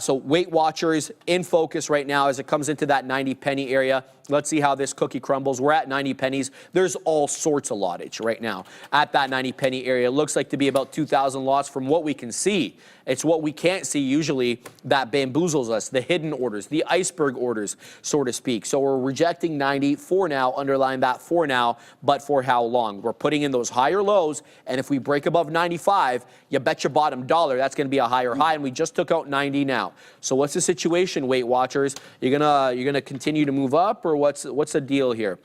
So Weight Watchers in focus right now as it comes into that 90 penny area. Let's see how this cookie crumbles. We're at 90 pennies. There's all sorts of lottage right now at that 90 penny area. It looks like to be about 2,000 lots from what we can see. It's what we can't see usually that bamboozles us, the hidden orders, the iceberg orders, so to speak. So we're rejecting 90 for now, underline that for now, but for how long? We're putting in those higher lows, and if we break above 95, you bet your bottom dollar that's going to be a higher high, and we just took out 90 now. So what's the situation, Weight Watchers? You're gonna continue to move up, or what's the deal here?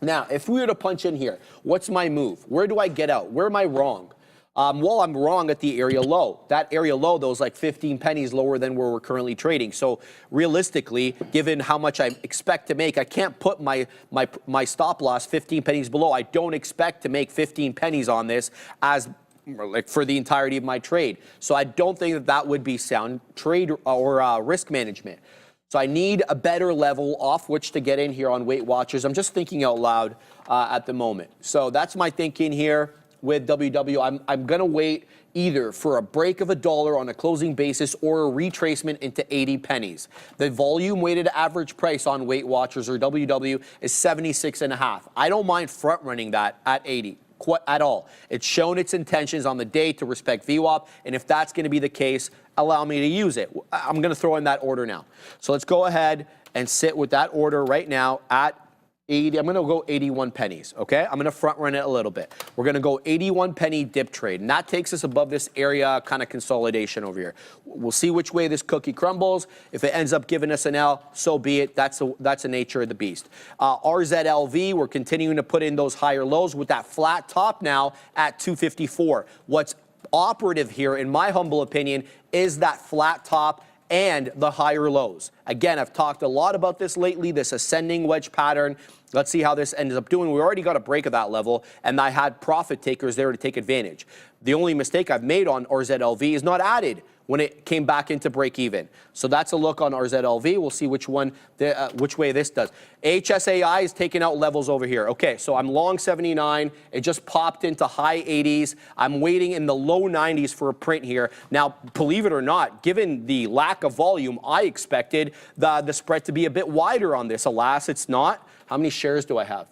Now, if we were to punch in here, what's my move? Where do I get out? Where am I wrong? Well, I'm wrong at the area low. That area low, though, is like 15 pennies lower than where we're currently trading. So realistically, given how much I expect to make, I can't put my stop loss 15 pennies below. I don't expect to make 15 pennies on this as like for the entirety of my trade. So I don't think that that would be sound trade or risk management. So I need a better level off which to get in here on Weight Watchers. I'm just thinking out loud at the moment. So that's my thinking here with WW. I'm going to wait either for a break of $1 on a closing basis or a retracement into 80 pennies. The volume weighted average price on Weight Watchers or WW is 76.5. I don't mind front running that at 80. At all. It's shown its intentions on the day to respect VWAP, and if that's going to be the case, allow me to use it. I'm going to throw in that order now. So let's go ahead and sit with that order right now at 80. I'm going to go 81 pennies, okay? I'm going to front run it a little bit. We're going to go 81 penny dip trade, and that takes us above this area kind of consolidation over here. We'll see which way this cookie crumbles. If it ends up giving us an L, so be it. That's the nature of the beast. RZLV, we're continuing to put in those higher lows with that flat top now at 254. What's operative here, in my humble opinion, is that flat top and the higher lows. Again, I've talked a lot about this lately, this ascending wedge pattern. Let's see how this ends up doing. We already got a break of that level, and I had profit takers there to take advantage. The only mistake I've made on RZLV is not added when it came back into break even. So that's a look on RZLV. We'll see which way this does. HSAI is taking out levels over here. Okay, so I'm long 79. It just popped into high 80s. I'm waiting in the low 90s for a print here. Now, believe it or not, given the lack of volume, I expected the spread to be a bit wider on this. Alas, it's not. How many shares do I have?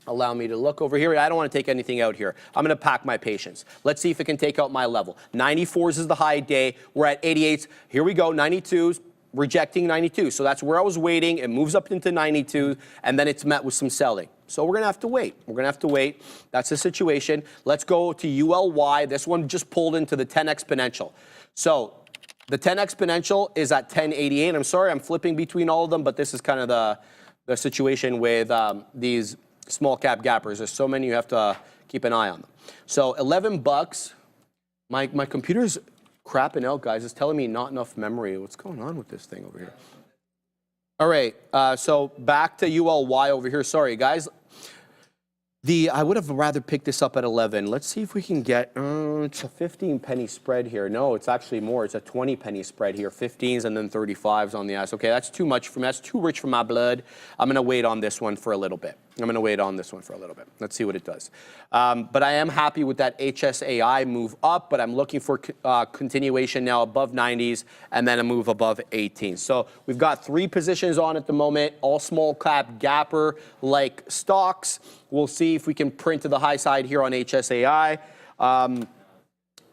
Allow me to look over here. I don't want to take anything out here. I'm going to pack my patience. Let's see if it can take out my level. 94s is the high day. We're at 88s. Here we go. 92s. Rejecting 92. So that's where I was waiting. It moves up into 92, and then it's met with some selling. So we're going to have to wait. We're going to have to wait. That's the situation. Let's go to ULY. This one just pulled into the 10 exponential. So the 10 exponential is at 1088. I'm sorry, I'm flipping between all of them, but this is kind of the situation with these small cap gappers. There's so many, you have to keep an eye on them. So 11 bucks. My computer's crapping out, guys. It's telling me not enough memory. What's going on with this thing over here? All right, so back to ULY over here. Sorry, guys. I would have rather picked this up at 11. Let's see if we can get, it's a 15 penny spread here. No, it's actually more. It's a 20 penny spread here. 15s and then 35s on the ice. Okay, that's too much for me. That's too rich for my blood. I'm going to wait on this one for a little bit. Let's see what it does. But I am happy with that HSAI move up, but I'm looking for continuation now above 90s and then a move above 18. So we've got 3 positions on at the moment, all small cap gapper like stocks. We'll see if we can print to the high side here on HSAI.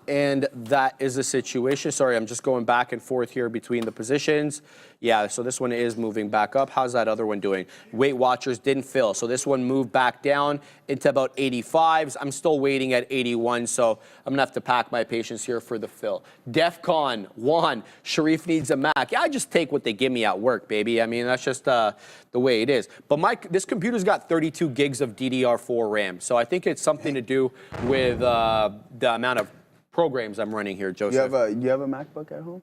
And that is the situation. Sorry, I'm just going back and forth here between the positions. Yeah, so this one is moving back up. How's that other one doing? Weight Watchers didn't fill. So this one moved back down into about 85s. I'm still waiting at 81, so I'm going to have to pack my patience here for the fill. DEFCON 1, Sharif needs a Mac. Yeah, I just take what they give me at work, baby. I mean, that's just the way it is. But this computer's got 32 gigs of DDR4 RAM, so I think it's something to do with the amount of programs I'm running here, Joseph. You have a MacBook at home?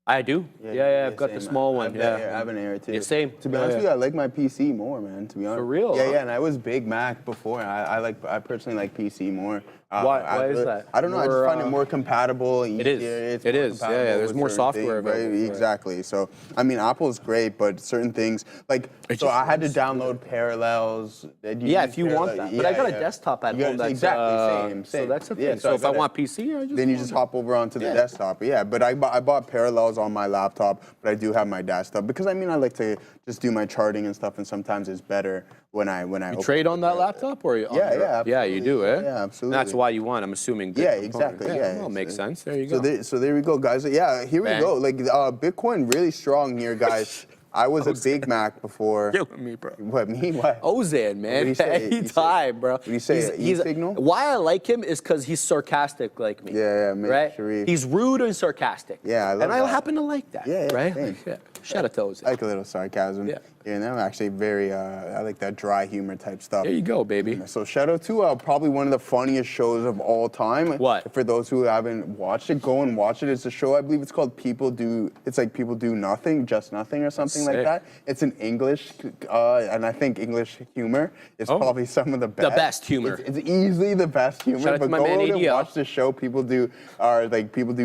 I do. Yeah, I've got the small one. I have an Air too. Yeah, same. To be honest with you, I like my PC more, man. To be honest. For real? Yeah, and I was big Mac before. I personally like PC more. Why is that? I don't know. I just find it more compatible. Easier. It is. Yeah, there's more software available. Right? Exactly. So I mean, Apple's great, but certain things like I had to download Parallels. Yeah, if you want that. But I got a desktop at home. That's exactly same. So that's the thing. So if I want PC, then you just hop over onto the desktop. Yeah, but I bought Parallels on my laptop, but I do have my desktop because I mean I like to just do my charting and stuff, and sometimes it's better when I trade on that laptop or yeah, you do, eh? Yeah, absolutely. That's why you want, I'm assuming. Exactly. Yeah, well, makes sense. There you go. So there we go, guys. Yeah, here we go. Like Bitcoin really strong here, guys. I was a Big Mac before. Killing me, bro. What, me? What? Ozan, man. What do you say? Anytime, bro. What do you say? Signal? Why I like him is because he's sarcastic like me. Yeah, man. Right? Sharif. He's rude and sarcastic. Yeah, I love and that. I happen to like that. Yeah, right? Same. Yeah. Shout out to Ozan. I like a little sarcasm. Yeah. And I'm actually very, I like that dry humor type stuff. There you go, baby. So shout out to probably one of the funniest shows of all time. What? For those who haven't watched it, go and watch it. It's a show, I believe it's called People Do Nothing, Just Nothing or something like that. It's in English, and I think English humor is probably some of the best. The best humor. It's easily the best humor. Shout out to my go man and ADL. watch the show People Do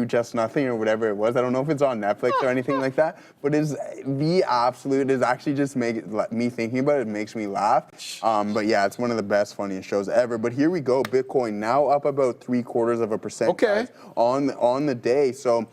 Just Nothing or whatever it was. I don't know if it's on Netflix or anything like that, but it's the absolute, is actually just me thinking about it makes me laugh. But yeah, it's one of the best, funniest shows ever. But here we go, Bitcoin now up about 0.75%. Guys, on the day. So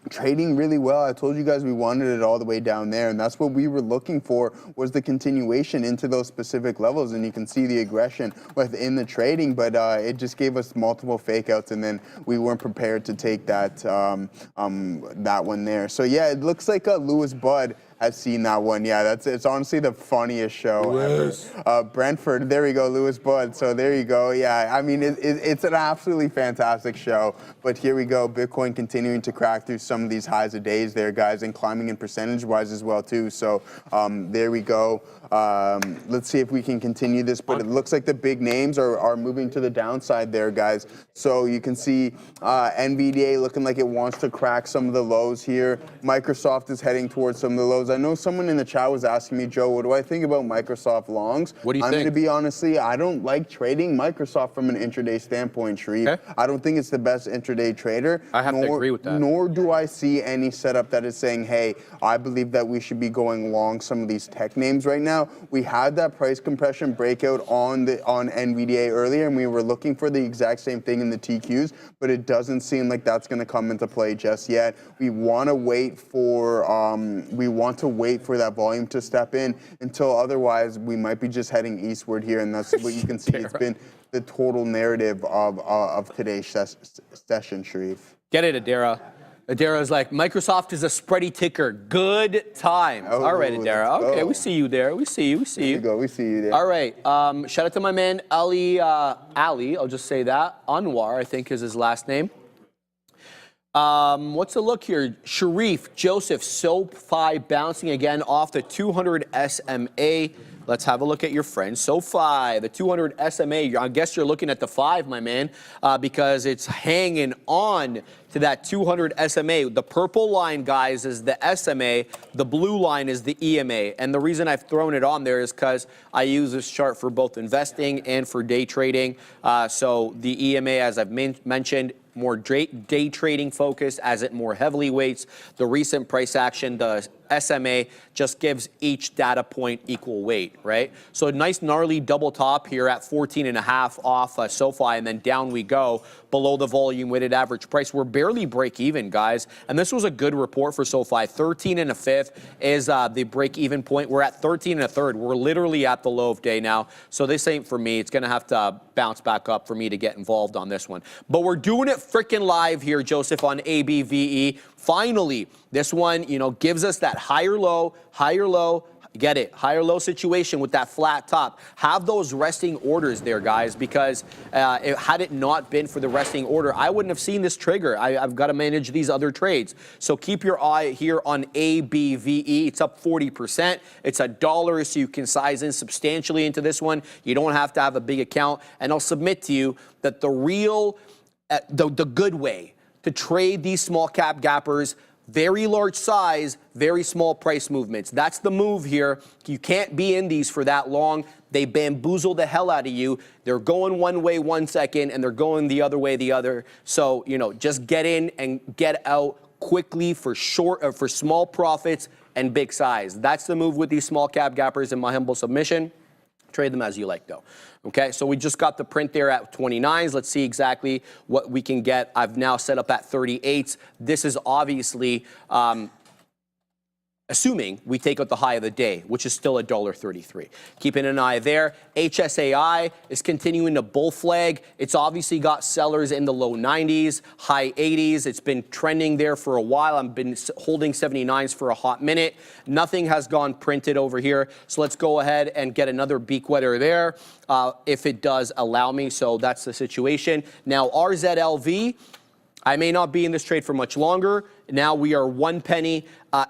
trading really well. I told you guys we wanted it all the way down there, and that's what we were looking for, was the continuation into those specific levels. And you can see the aggression within the trading, but it just gave us multiple fake outs, and then we weren't prepared to take that that one there. So yeah, it looks like Lewis Budd has seen that one. Yeah, it's honestly the funniest show ever. Brentford, there we go, Lewis Budd. So there you go. Yeah, I mean, it's an absolutely fantastic show. But here we go, Bitcoin continuing to crack through some of these highs of days there, guys, and climbing in percentage-wise as well, too. So there we go. Let's see if we can continue this, but it looks like the big names are moving to the downside there, guys. So you can see Nvidia looking like it wants to crack some of the lows here. Microsoft is heading towards some of the lows. I know someone in the chat was asking me, Joe, what do I think about Microsoft longs? What do you I'm think? going to be honestly, I don't like trading Microsoft from an intraday standpoint, Sharif. Okay. I don't think it's the best intraday trader. I have to agree with that. Nor do I see any setup that is saying, hey, I believe that we should be going long some of these tech names right now. We had that price compression breakout on NVDA earlier, and we were looking for the exact same thing in the TQs, but it doesn't seem like that's going to come into play just yet. We want to wait for, to wait for that volume to step in until otherwise we might be just heading eastward here, and that's what you can see. It's been the total narrative of today's session, Sharif. Get it, Adara. Adara's like, Microsoft is a spready ticker. Good times. Oh, All right, Adara. Okay, go. we see you there. We see you. We see There you. you go. We see you there. All right. Shout out to my man Ali. I'll just say that. Anwar, I think, is his last name. What's the look here? Sharif, Joseph, SoFi bouncing again off the 200 SMA. Let's have a look at your friend SoFi, the 200 SMA. I guess you're looking at the 5, my man, because it's hanging on to that 200 SMA. The purple line, guys, is the SMA. The blue line is the EMA. And the reason I've thrown it on there is because I use this chart for both investing and for day trading. So the EMA, as I've mentioned, more day trading focused as it more heavily weights the recent price action. The SMA just gives each data point equal weight, right? So a nice gnarly double top here at 14.5 off SoFi, and then down we go below the volume weighted average price. We're barely break even, guys, and this was a good report for SoFi. 13 1/5 is the break even point. We're at 13 1/3. We're literally at the low of day now, so this ain't for me. It's gonna have to bounce back up for me to get involved on this one. But we're doing it freaking live here, Joseph, on ABVE. Finally, this one, gives us that higher low, get it, higher low situation with that flat top. Have those resting orders there, guys, because had it not been for the resting order, I wouldn't have seen this trigger. I've got to manage these other trades. So keep your eye here on ABVE. It's up 40%. It's $1, so you can size in substantially into this one. You don't have to have a big account. And I'll submit to you that the real, the good way to trade these small cap gappers, very large size, very small price movements. That's the move here. You can't be in these for that long. They bamboozle the hell out of you. They're going one way 1 second, and they're going the other way the other. So, just get in and get out quickly for small profits and big size. That's the move with these small cap gappers, in my humble submission. Trade them as you like, though. Okay, so we just got the print there at 29s. Let's see exactly what we can get. I've now set up at 38s. This is obviously assuming we take out the high of the day, which is still $1.33. Keeping an eye there. HSAI is continuing to bull flag. It's obviously got sellers in the low 90s, high 80s. It's been trending there for a while. I've been holding 79s for a hot minute. Nothing has gone printed over here. So let's go ahead and get another beak wetter there if it does allow me. So that's the situation. Now RZLV, I may not be in this trade for much longer. Now we are 1 penny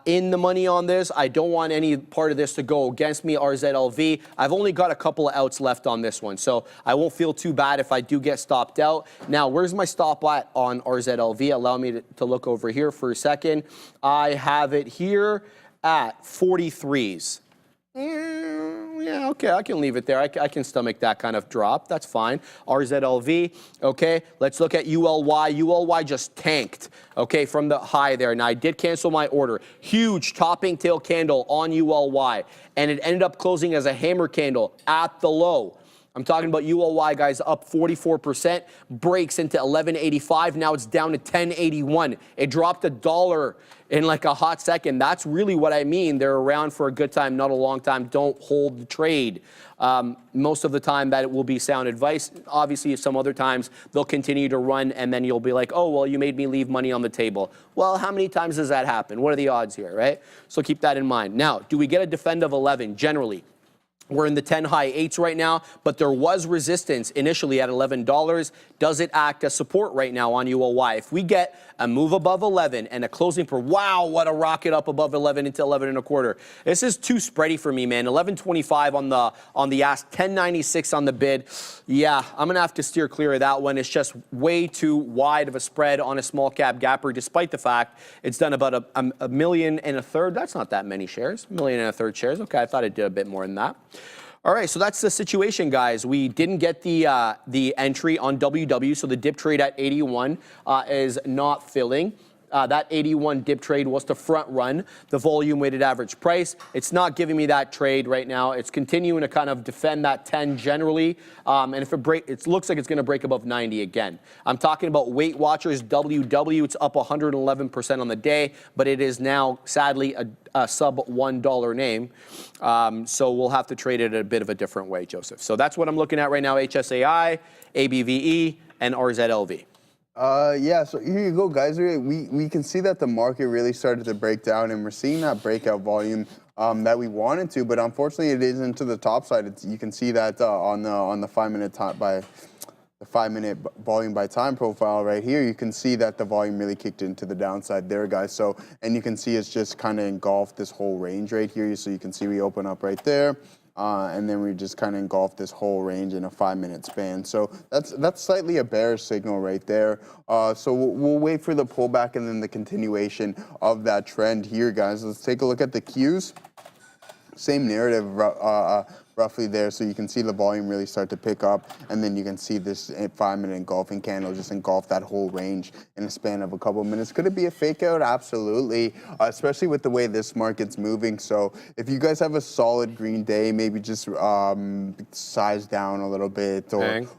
in the money on this. I don't want any part of this to go against me, RZLV. I've only got a couple of outs left on this one, so I won't feel too bad if I do get stopped out. Now, where's my stop at on RZLV? Allow me to look over here for a second. I have it here at 43s. Yeah, okay, I can leave it there. I can stomach that kind of drop. That's fine. RZLV, okay. Let's look at ULY. ULY just tanked, okay, from the high there. Now, I did cancel my order. Huge topping tail candle on ULY, and it ended up closing as a hammer candle at the low. I'm talking about ULY, guys, up 44%, breaks into 11.85. Now it's down to 10.81. It dropped $1 in like a hot second. That's really what I mean. They're around for a good time, not a long time. Don't hold the trade. Most of the time that it will be sound advice. Obviously, some other times they'll continue to run, and then you'll be like, oh, well, you made me leave money on the table. Well, how many times does that happen? What are the odds here, right? So keep that in mind. Now, do we get a defend of 11? Generally, we're in the 10 high 8s right now, but there was resistance initially at $11. Does it act as support right now on ULY? If we get a move above 11 and a closing for, wow, what a rocket up above 11 into 11.25. This is too spready for me, man. 11.25 on the ask, 10.96 on the bid. Yeah, I'm gonna have to steer clear of that one. It's just way too wide of a spread on a small cap gapper, despite the fact it's done about a 1.3 million. That's not that many shares, 1.3 million shares. Okay, I thought it did a bit more than that. All right, so that's the situation, guys. We didn't get the entry on WW, so the dip trade at 81 is not filling. that 81 dip trade was to front run the volume weighted average price. It's not giving me that trade right now. It's continuing to kind of defend that 10 generally. And if it looks like it's going to break above 90 again. I'm talking about Weight Watchers WW. It's up 111% on the day, but it is now sadly a sub $1 name. So we'll have to trade it a bit of a different way, Joseph. So that's what I'm looking at right now: HSAI, ABVE, and RZLV. Yeah, so here you go, guys. We can see that the market really started to break down, and we're seeing that breakout volume that we wanted to, but unfortunately it isn't to the top side. You can see that on the 5-minute time by the 5-minute volume by time profile right here. You can see that the volume really kicked into the downside there, guys. So, and you can see it's just kind of engulfed this whole range right here. So you can see we open up right there. And then we just kind of engulf this whole range in a 5-minute span. So that's slightly a bearish signal right there. So we'll wait for the pullback and then the continuation of that trend here, guys. Let's take a look at the Qs. Same narrative roughly there. So you can see the volume really start to pick up, and then you can see this 5-minute engulfing candle just engulf that whole range in a span of a couple of minutes. Could it be a fake out? Absolutely, especially with the way this market's moving. So if you guys have a solid green day, maybe just size down a little bit,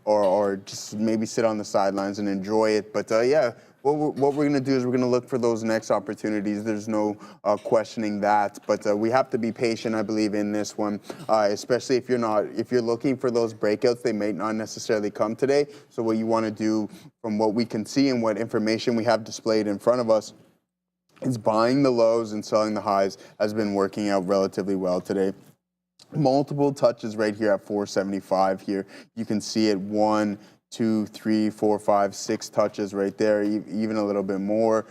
or just maybe sit on the sidelines and enjoy it. But yeah. What we're going to do is we're going to look for those next opportunities. There's no questioning that, but we have to be patient, I believe, in this one, especially if you're looking for those breakouts. They may not necessarily come today. So what you want to do, from what we can see and what information we have displayed in front of us, is buying the lows and selling the highs has been working out relatively well today. Multiple touches right here at 475 here. You can see it 1, 2, 3, 4, 5, 6 touches right there, even a little bit more.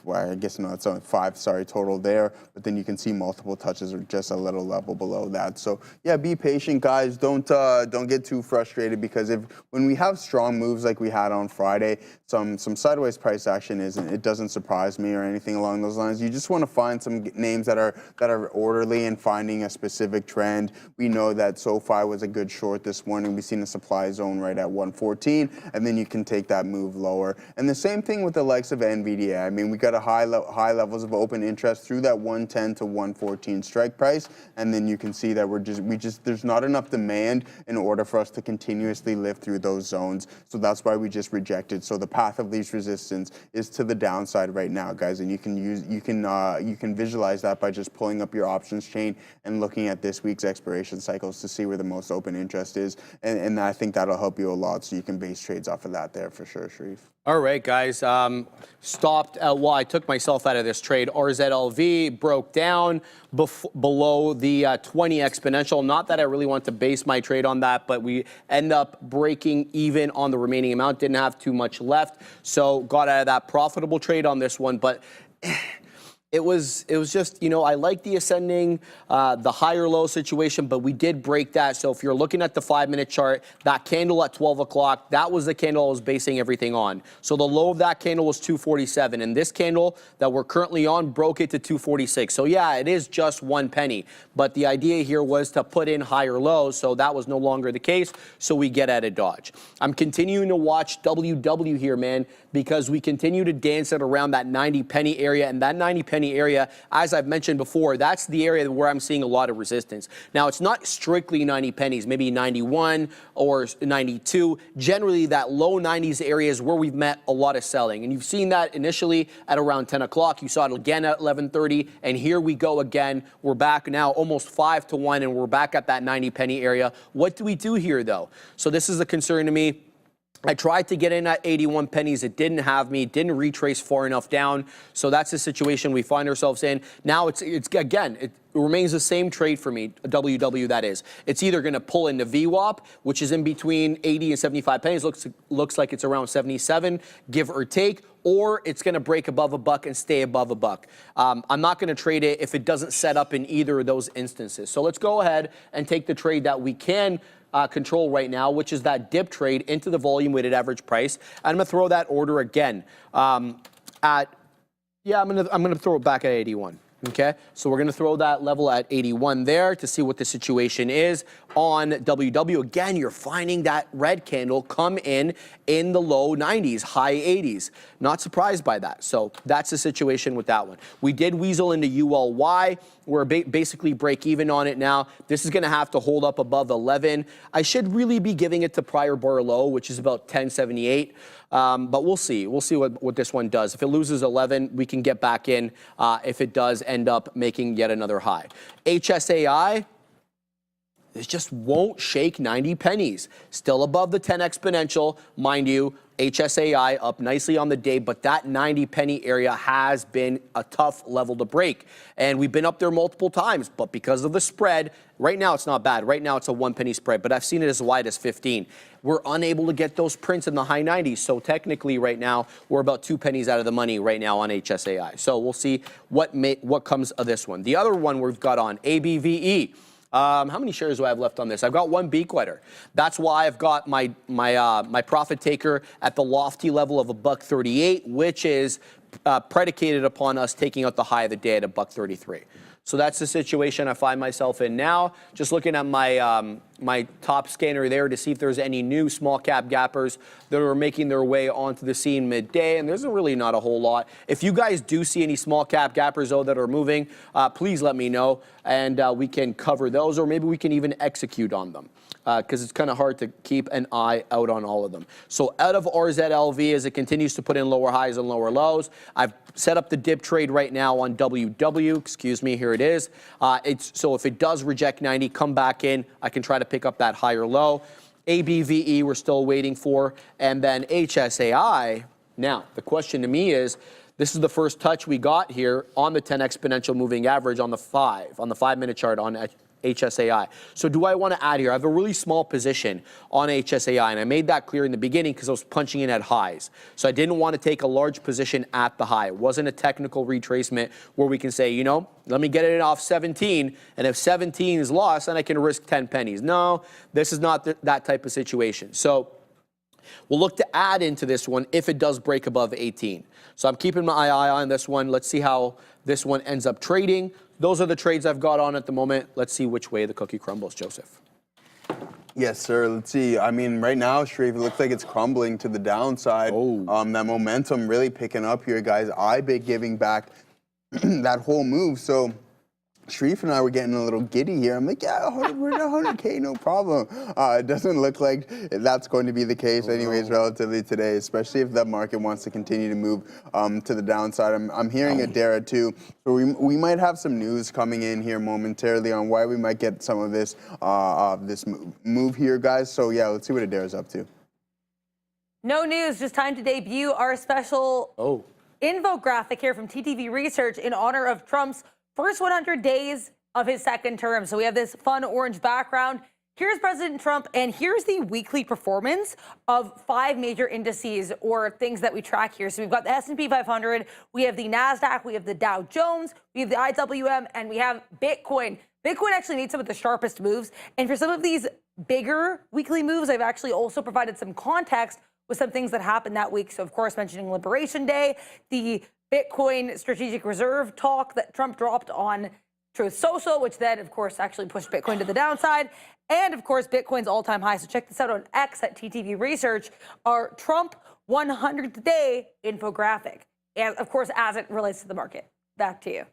Well, I guess no, it's only 5, sorry, total there. But then you can see multiple touches are just a little level below that. So yeah, be patient, guys. Don't get too frustrated, because when we have strong moves like we had on Friday, some sideways price action it doesn't surprise me or anything along those lines. You just want to find some names that are orderly and finding a specific trend. We know that SoFi was a good short this morning. We've seen a supply zone right at 114. And then you can take that move lower. And the same thing with the likes of Nvidia. I mean, we got a high levels of open interest through that 110 to 114 strike price, and then you can see that there's not enough demand in order for us to continuously live through those zones. So that's why we just rejected. So the path of least resistance is to the downside right now, guys. And you can visualize that by just pulling up your options chain and looking at this week's expiration cycles to see where the most open interest is. And I think that'll help you a lot. So you can base trades off of that there for sure, Sharif. All right, guys. Stopped at I took myself out of this trade. RZLV broke down below the 20 exponential. Not that I really want to base my trade on that, but we end up breaking even on the remaining amount. Didn't have too much left, so got out of that profitable trade on this one. But it was just, I like the ascending, the higher low situation, but we did break that. So if you're looking at the 5-minute chart, that candle at 12 o'clock, that was the candle I was basing everything on. So the low of that candle was 247, and this candle that we're currently on broke it to 246. So yeah, it is just 1 penny, but the idea here was to put in higher lows, so that was no longer the case, so we get out of dodge. I'm continuing to watch WW here, man, because we continue to dance it around that 90 penny area, and that 90 penny area, as I've mentioned before, that's the area where I'm seeing a lot of resistance. Now, it's not strictly 90 pennies, maybe 91 or 92. Generally, that low 90s area is where we've met a lot of selling. And you've seen that initially at around 10 o'clock. You saw it again at 11:30. And here we go again. We're back now almost 5 to 1, and we're back at that 90 penny area. What do we do here, though? So this is a concern to me. I tried to get in at 81 pennies. It didn't have me. It didn't retrace far enough down. So that's the situation we find ourselves in. Now it remains the same trade for me, WW that is. It's either going to pull into VWAP, which is in between 80 and 75 pennies. Looks like it's around 77, give or take, or it's going to break above $1 and stay above $1. I'm not going to trade it if it doesn't set up in either of those instances. So let's go ahead and take the trade that we can control right now, which is that dip trade into the volume weighted average price. I'm going to throw that order again I'm going to throw it back at 81. Okay, so we're going to throw that level at 81 there to see what the situation is. on WW. Again, you're finding that red candle come in the low 90s, high 80s. Not surprised by that. So that's the situation with that one. We did weasel into ULY. We're basically break even on it now. This is going to have to hold up above 11. I should really be giving it to prior bar low, which is about 1078. But we'll see. We'll see what this one does. If it loses 11, we can get back in. If it does end up making yet another high. HSAI, this just won't shake 90 pennies. Still above the 10 exponential, mind you. HSAI up nicely on the day, but that 90 penny area has been a tough level to break. And we've been up there multiple times, but because of the spread, right now it's not bad. Right now it's a 1 penny spread, but I've seen it as wide as 15. We're unable to get those prints in the high 90s. So technically right now, we're about 2 pennies out of the money right now on HSAI. So we'll see what comes of this one. The other one we've got on ABVE. How many shares do I have left on this? I've got one B quitter. That's why I've got my profit taker at the lofty level of $1.38, which is predicated upon us taking out the high of the day at $1.33. So that's the situation I find myself in now. Just looking at my my top scanner there to see if there's any new small cap gappers that are making their way onto the scene midday, and there's really not a whole lot. If you guys do see any small cap gappers though that are moving, please let me know, and we can cover those, or maybe we can even execute on them. Because it's kind of hard to keep an eye out on all of them. So out of RZLV as it continues to put in lower highs and lower lows, I've set up the dip trade right now on WW. Excuse me, here it is. So if it does reject 90, come back in. I can try to pick up that higher low. ABVE we're still waiting for. And then HSAI. Now, the question to me is, this is the first touch we got here on the 10 exponential moving average on the 5-minute chart on HSAI. So do I want to add here? I have a really small position on HSAI, and I made that clear in the beginning because I was punching in at highs. So I didn't want to take a large position at the high. It wasn't a technical retracement where we can say, you know, let me get it off 17, and if 17 is lost, then I can risk 10 pennies. No, this is not that type of situation. So we'll look to add into this one if it does break above 18. So I'm keeping my eye on this one. Let's see how this one ends up trading. Those are the trades I've got on at the moment. Let's see which way the cookie crumbles, Joseph. Yes, sir. Let's see. I mean, right now, Sharif, it looks like it's crumbling to the downside. That momentum really picking up here, guys. IBIT giving back that whole move. So Sharif and I were getting a little giddy here. I'm like, yeah, we're at 100K, no problem. It doesn't look like that's going to be the case anyways relatively today, especially if the market wants to continue to move to the downside. I'm hearing Adara too. So we might have some news coming in here momentarily on why we might get some of this this move here, guys. So yeah, let's see what Adara's up to. No news, just time to debut our special infographic here from TTV Research in honor of Trump's first 100 days of his second term. So we have this fun orange background. Here's President Trump, and here's the weekly performance of 5 major indices or things that we track here. So we've got the S&P 500, we have the NASDAQ, we have the Dow Jones, we have the IWM, and we have Bitcoin. Bitcoin actually needs some of the sharpest moves. And for some of these bigger weekly moves, I've actually also provided some context with some things that happened that week. So of course, mentioning Liberation Day, the Bitcoin strategic reserve talk that Trump dropped on Truth Social, which then, of course, actually pushed Bitcoin to the downside. And, of course, Bitcoin's all-time high. So check this out on X at TTV Research, our Trump 100th day infographic. And, of course, as it relates to the market. Back to you.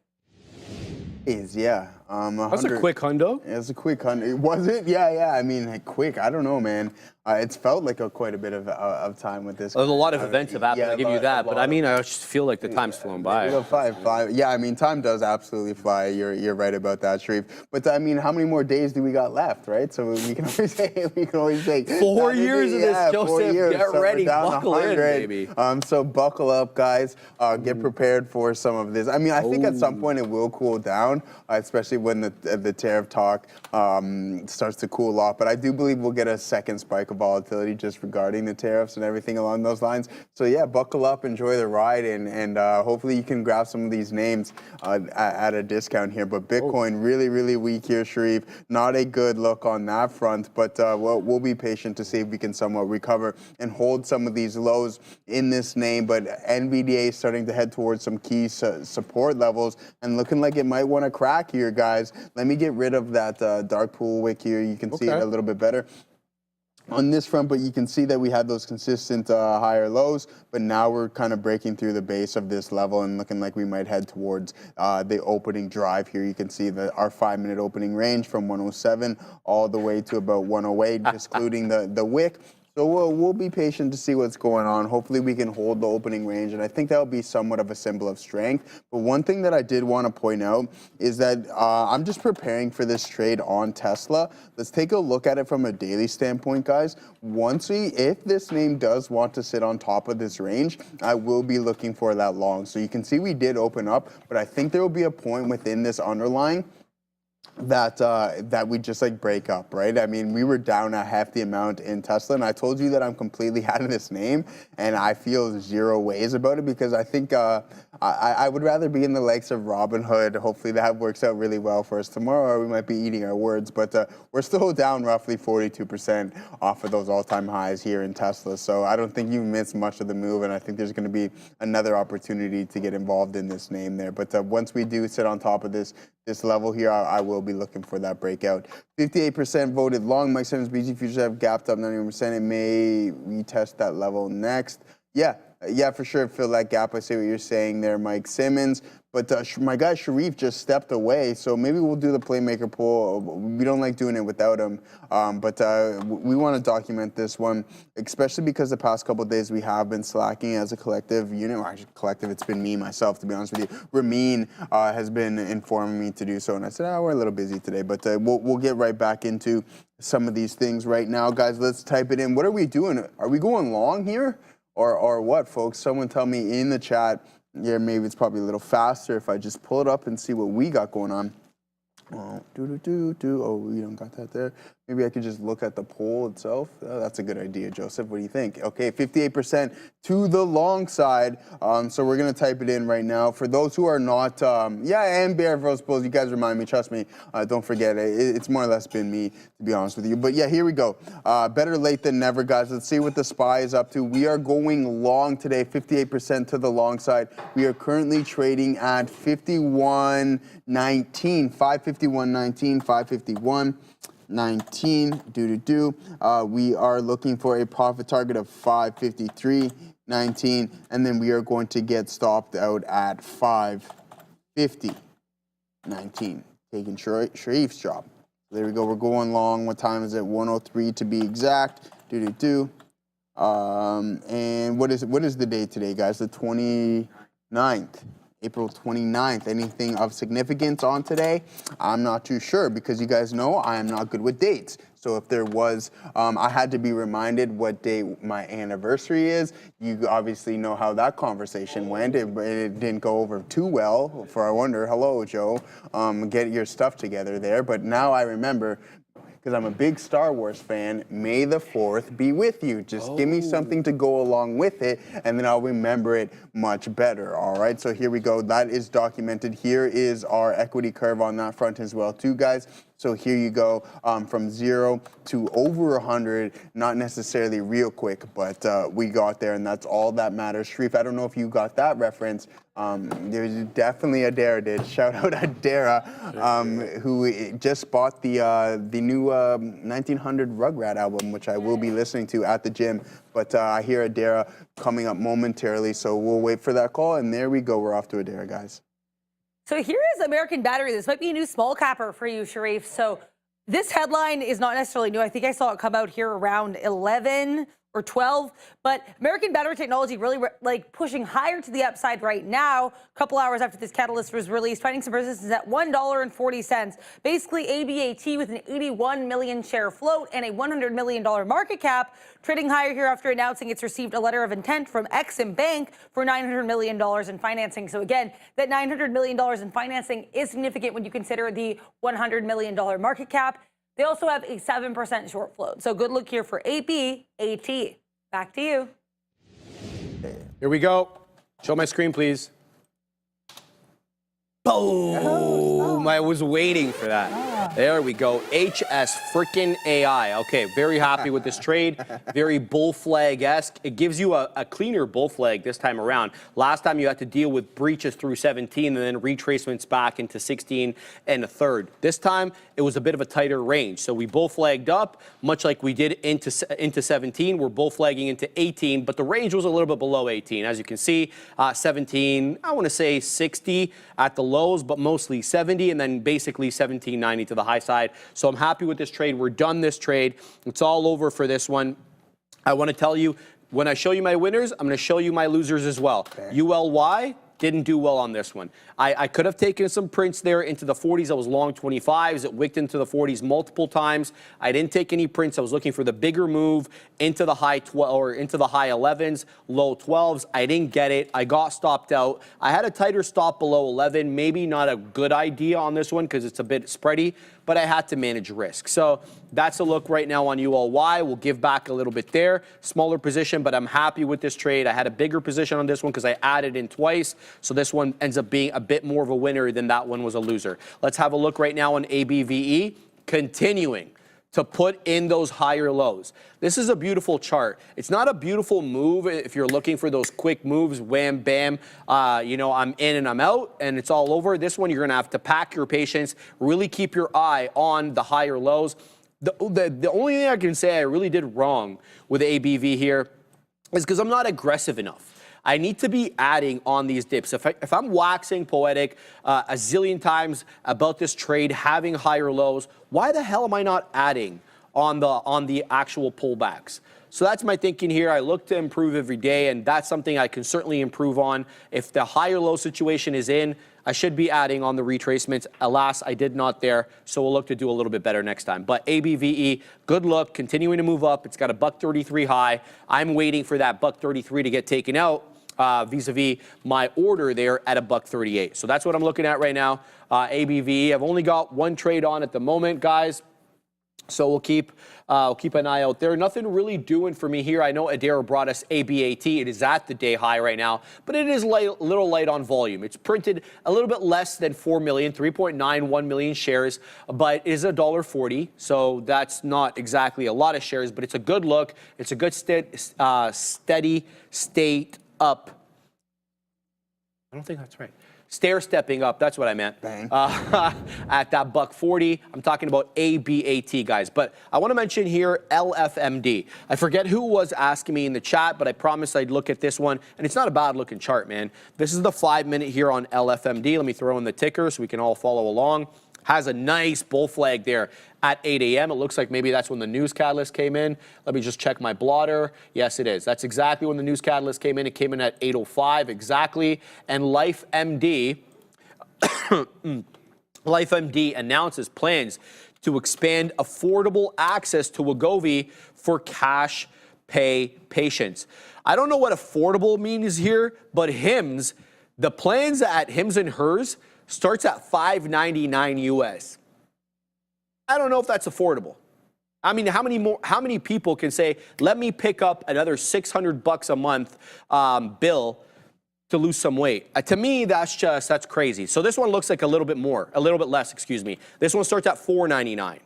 Yeah. That's a quick hundo. Yeah, it's a quick hundo. Was it? Yeah. I mean, quick. I don't know, man. It's felt like quite a bit of time with this. There's a lot of events have happened. I give you that, but I mean, I just feel like the time's flown by. Five. Yeah, I mean, time does absolutely fly. You're right about that, Sharif. But I mean, how many more days do we got left, right? So we can always say 4 years of this, Joseph. 4 years. Get so ready, buckle in, baby. So buckle up, guys. Get prepared for some of this. I mean, I think at some point it will cool down, especially when the tariff talk starts to cool off. But I do believe we'll get a second spike of volatility just regarding the tariffs and everything along those lines. So yeah, buckle up, enjoy the ride, and hopefully you can grab some of these names at a discount here. But Bitcoin really, really weak here, Sharif. Not a good look on that front, but we'll be patient to see if we can somewhat recover and hold some of these lows in this name. But Nvidia is starting to head towards some key support levels and looking like it might want to crack here, guys. Let me get rid of that dark pool wick here. You can see it a little bit better on this front, but you can see that we had those consistent higher lows, but now we're kind of breaking through the base of this level and looking like we might head towards the opening drive here. You can see that our 5-minute opening range from 107 all the way to about 108, excluding the wick. So we'll be patient to see what's going on. Hopefully we can hold the opening range, and I think that'll be somewhat of a symbol of strength. But one thing that I did want to point out is that I'm just preparing for this trade on Tesla. Let's take a look at it from a daily standpoint, guys. If this name does want to sit on top of this range, I will be looking for that long. So you can see we did open up, but I think there will be a point within this underlying that we just like break up, right? I mean, we were down at half the amount in Tesla, and I told you that I'm completely out of this name, and I feel zero ways about it because I think I would rather be in the likes of Robinhood. Hopefully that works out really well for us tomorrow, or we might be eating our words, but we're still down roughly 42% off of those all-time highs here in Tesla. So I don't think you missed much of the move, and I think there's going to be another opportunity to get involved in this name there. But once we do sit on top of this level here, I will be looking for that breakout. 58% voted long. Mike Simmons, BG futures have gapped up 91%. It may retest that level next. Yeah, for sure. Fill that gap. I see what you're saying there, Mike Simmons. But my guy Sharif just stepped away, so maybe we'll do the playmaker poll. We don't like doing it without him, but we want to document this one, especially because the past couple of days we have been slacking as a collective unit. Well, actually, collective, it's been me, myself, to be honest with you. Ramin has been informing me to do so, and I said, we're a little busy today, but we'll get right back into some of these things right now. Guys, let's type it in. What are we doing? Are we going long here? Or what, folks? Someone tell me in the chat. Yeah, maybe it's probably a little faster if I just pull it up and see what we got going on. Oh, we don't got that there. Maybe I could just look at the poll itself. That's a good idea, Joseph. What do you think? Okay, 58% to the long side. So we're going to type it in right now. For those who are not, and Bear Rose Bulls, you guys remind me, trust me, don't forget it. It's more or less been me, to be honest with you. But yeah, here we go. Better late than never, guys. Let's see what the SPY is up to. We are going long today, 58% to the long side. We are currently trading at 51.19, 551.19, 551.19. We are looking for a profit target of 553.19, and then we are going to get stopped out at 550.19, taking Sharif's job. There we go. We're going long. What time is it? 1:03 to be exact. And what is the date today, guys? The 29th. April 29th. Anything of significance on today? I'm not too sure because you guys know I am not good with dates. So if there was, I had to be reminded what day my anniversary is. You obviously know how that conversation went. It didn't go over too well. For I wonder, hello, Joe, get your stuff together there. But now I remember, because I'm a big Star Wars fan, May the 4th be with you. Just give me something to go along with it, and then I'll remember it much better, all right? So here we go. That is documented. Here is our equity curve on that front as well, too, guys. So here you go, from 0 to over 100, not necessarily real quick, but we got there, and that's all that matters. Sharif, I don't know if you got that reference. There's definitely Adara did. Shout out Adara, who just bought the new 1900 Rugrat album, which I will be listening to at the gym. But I hear Adara coming up momentarily, so we'll wait for that call, and there we go. We're off to Adara, guys. So here is American Battery. This might be a new small capper for you, Sharif. So this headline is not necessarily new. I think I saw it come out here around 11 or 12. But American Battery Technology really pushing higher to the upside right now. A couple hours after this catalyst was released, finding some resistance at $1.40. Basically, ABAT with an 81 million share float and a $100 million market cap, trading higher here after announcing it's received a letter of intent from Exim Bank for $900 million in financing. So again, that $900 million in financing is significant when you consider the $100 million market cap. They also have a 7% short float. So good look here for AP, AT. Back to you. Here we go. Show my screen, please. Boom! I was waiting for that. There we go. HS freaking AI. Okay, very happy with this trade. Very bull flag-esque. It gives you a cleaner bull flag this time around. Last time you had to deal with breaches through 17 and then retracements back into 16 and a third. This time it was a bit of a tighter range. So we bull flagged up, much like we did into 17. We're bull flagging into 18, but the range was a little bit below 18. As you can see, 17, I want to say 60 at the lows, but mostly 70, and then basically 1790 to the high side. So I'm happy with this trade. We're done this trade. It's all over for this one. I want to tell you, when I show you my winners, I'm going to show you my losers as well. Okay. ULY didn't do well on this one. I could have taken some prints there into the 40s. I was long 25s. It wicked into the 40s multiple times. I didn't take any prints. I was looking for the bigger move into the high 12 or into the high 11s, low 12s. I didn't get it. I got stopped out. I had a tighter stop below 11. Maybe not a good idea on this one because it's a bit spready, but I had to manage risk. So that's a look right now on ULY. We'll give back a little bit there. Smaller position, but I'm happy with this trade. I had a bigger position on this one because I added in twice. So this one ends up being a bit more of a winner than that one was a loser. Let's have a look right now on ABVE, continuing to put in those higher lows. This is a beautiful chart. It's not a beautiful move if you're looking for those quick moves, wham, bam, I'm in and I'm out, and it's all over. This one, you're gonna have to pack your patience, really keep your eye on the higher lows. The only thing I can say I really did wrong with ABV here is because I'm not aggressive enough. I need to be adding on these dips. If I'm waxing poetic a zillion times about this trade having higher lows, why the hell am I not adding on the actual pullbacks? So that's my thinking here. I look to improve every day, and that's something I can certainly improve on. If the higher low situation is in, I should be adding on the retracements. Alas, I did not there, so we'll look to do a little bit better next time. But ABVE, good look, continuing to move up. It's got a $1.33 high. I'm waiting for that $1.33 to get taken out. Vis-a-vis my order there at a $1.38. So that's what I'm looking at right now. ABV, I've only got one trade on at the moment, guys. So we'll keep an eye out there. Nothing really doing for me here. I know Adara brought us ABAT. It is at the day high right now, but it is a little light on volume. It's printed a little bit less than 4 million, 3.91 million shares, but it is $1.40. So that's not exactly a lot of shares, but it's a good look. It's a good steady state up. I don't think that's right. Stair stepping up, that's what I meant. At that $1.40. I'm talking about ABAT, guys. But I want to mention here LFMD. I forget who was asking me in the chat, but I promised I'd look at this one. And it's not a bad looking chart, man. This is the 5-minute here on LFMD. Let me throw in the ticker so we can all follow along. Has a nice bull flag there at 8 a.m. It looks like maybe that's when the news catalyst came in. Let me just check my blotter. Yes, it is. That's exactly when the news catalyst came in. It came in at 8:05 exactly. And LifeMD, LifeMD announces plans to expand affordable access to Wegovy for cash pay patients. I don't know what affordable means here, but HIMS, the plans at HIMS and HERS starts at $5.99 US. I don't know if that's affordable. I mean, how many people can say, let me pick up another $600 a month bill to lose some weight? To me, that's crazy. So this one looks like a little bit less, excuse me. This one starts at $4.99.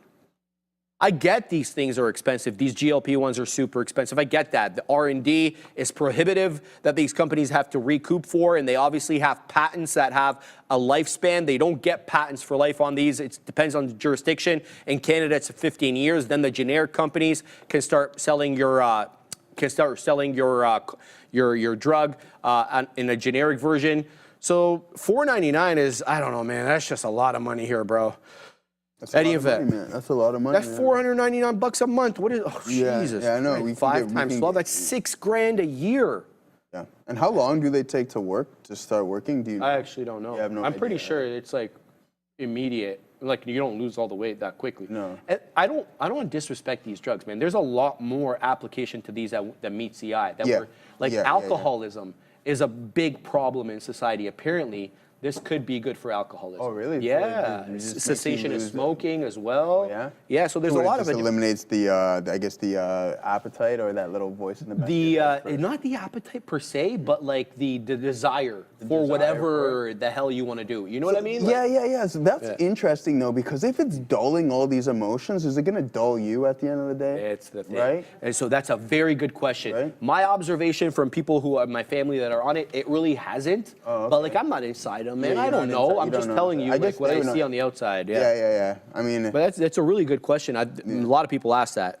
I get these things are expensive. These GLP-1s are super expensive. I get that. The R&D is prohibitive that these companies have to recoup for, and they obviously have patents that have a lifespan. They don't get patents for life on these. It depends on the jurisdiction. In Canada, it's 15 years. Then the generic companies can start selling your drug in a generic version. So $4.99 is, I don't know, man. That's just a lot of money here, bro. That's a lot of money, man. That's a lot of money. That's $499 a month. What is? Oh, Jesus! Yeah, I know. Right, 5 times 12. That's $6,000 a year. Yeah. And how long do they take to start working? Do you know? I actually don't know. I'm pretty sure it's like immediate. Like you don't lose all the weight that quickly. No. And I don't want to disrespect these drugs, man. There's a lot more application to these that meets the eye. Alcoholism is a big problem in society. Apparently, this could be good for alcoholism. Oh, really? Yeah. It just makes Cessation you of lose it. smoking as well. Yeah? Yeah, so there's So a lot it of just it. eliminates the, I guess, the appetite or that little voice in the back. Not the appetite per se, but like the desire for whatever the hell you want to do. You know what I mean? Yeah. So that's interesting though, because if it's dulling all these emotions, is it going to dull you at the end of the day? It's the thing. Right? And so that's a very good question. Right. My observation from people who are my family that are on it, it really hasn't. Oh, okay. But like I'm not inside them, man. Yeah, I you're don't not know. inside- I'm you don't just know. telling you I like guess what they I would see know. on the outside. Yeah. I mean, But that's a really good question. A lot of people ask that.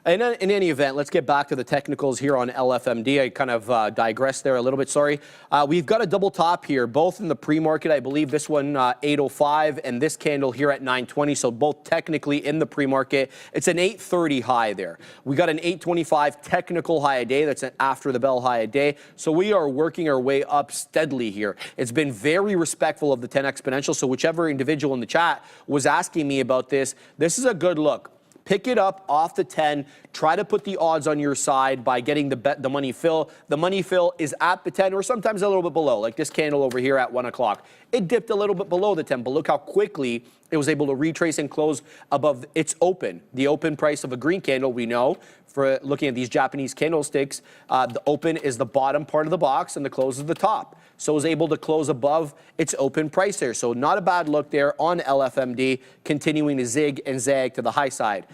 And in any event, let's get back to the technicals here on LFMD. I kind of digressed there a little bit, sorry. We've got a double top here, both in the pre-market. I believe this one 805 and this candle here at 920, so both technically in the pre-market. It's an 830 high there. We got an 825 technical high a day. That's an after the bell high a day. So we are working our way up steadily here. It's been very respectful of the 10 exponential, so whichever individual in the chat was asking me about this, this is a good look. Pick it up off the 10. Try to put the odds on your side by getting the money fill. The money fill is at the 10 or sometimes a little bit below, like this candle over here at 1 o'clock. It dipped a little bit below the 10, but look how quickly it was able to retrace and close above its open. The open price of a green candle, we know, for looking at these Japanese candlesticks, the open is the bottom part of the box and the close is the top. So it was able to close above its open price there. So not a bad look there on LFMD, continuing to zig and zag to the high side.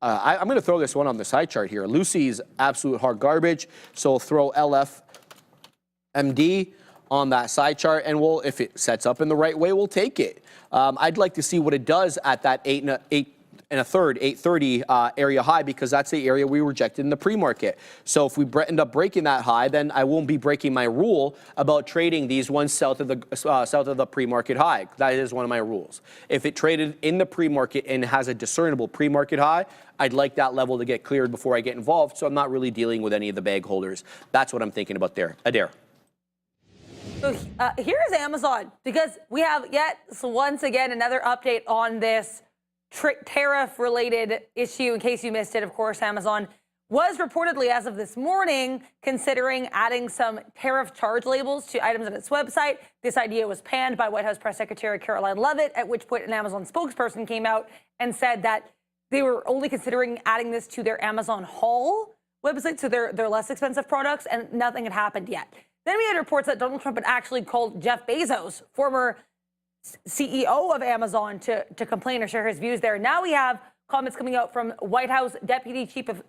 I'm going to throw this one on the side chart here. Lucy's absolute hard garbage. So we'll throw LFMD on that side chart, and if it sets up in the right way, we'll take it. I'd like to see what it does at that 830 area high, because that's the area we rejected in the pre-market. So if we end up breaking that high, then I won't be breaking my rule about trading these ones south of the pre-market high. That is one of my rules. If it traded in the pre-market and has a discernible pre-market high, I'd like that level to get cleared before I get involved, so I'm not really dealing with any of the bag holders. That's what I'm thinking about there. Adair. So here's Amazon, because we have once again another update on this tariff-related issue. In case you missed it, of course, Amazon was reportedly, as of this morning, considering adding some tariff charge labels to items on its website. This idea was panned by White House Press Secretary Caroline Leavitt, at which point an Amazon spokesperson came out and said that they were only considering adding this to their Amazon Haul website, so their less expensive products, and nothing had happened yet. Then we had reports that Donald Trump had actually called Jeff Bezos, former CEO of Amazon, to complain or share his views there. Now we have comments coming out from White House Deputy Chief of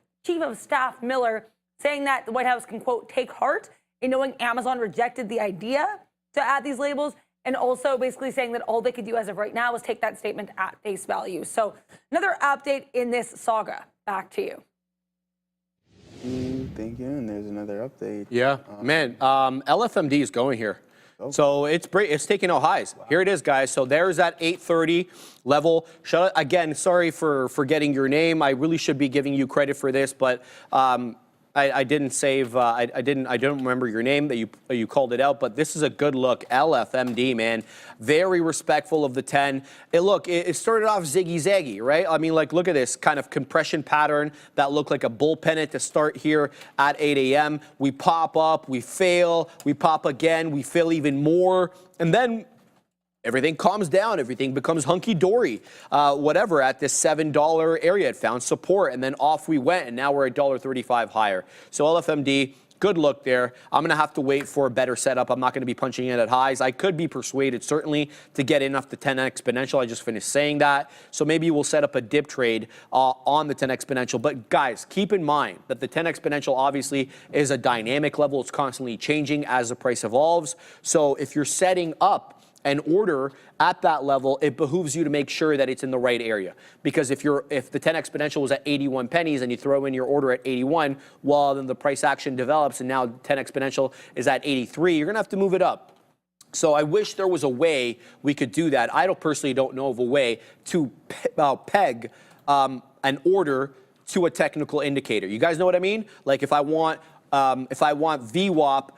Staff Miller saying that the White House can, quote, take heart in knowing Amazon rejected the idea to add these labels, and also basically saying that all they could do as of right now is take that statement at face value. So another update in this saga. Back to you. Thank you. And there's another update. Yeah, man, LFMD is going here. So it's taking out highs. Here it is, guys. So there's that 830 level. Again, sorry for forgetting your name. I really should be giving you credit for this, but I didn't save. I don't remember your name that you called it out. But this is a good look. LFMD, man, very respectful of the 10. It started off ziggy zaggy, right? I mean, like, look at this kind of compression pattern that looked like a bull pennant to start here at 8 a.m. We pop up, we fail, we pop again, we fail even more, and then everything calms down, everything becomes hunky-dory, whatever, at this $7 area. It found support, and then off we went, and now we're at $1.35 higher. So LFMD, good look there. I'm going to have to wait for a better setup. I'm not going to be punching in at highs. I could be persuaded, certainly, to get in off the 10 exponential. I just finished saying that. So maybe we'll set up a dip trade on the 10 exponential. But guys, keep in mind that the 10 exponential obviously is a dynamic level. It's constantly changing as the price evolves. So if you're setting up an order at that level, it behooves you to make sure that it's in the right area. Because if the 10 exponential was at 81 pennies and you throw in your order at 81, well, then the price action develops and now 10 exponential is at 83, you're gonna have to move it up. So I wish there was a way we could do that. I personally don't know of a way to peg an order to a technical indicator. You guys know what I mean? Like if I want VWAP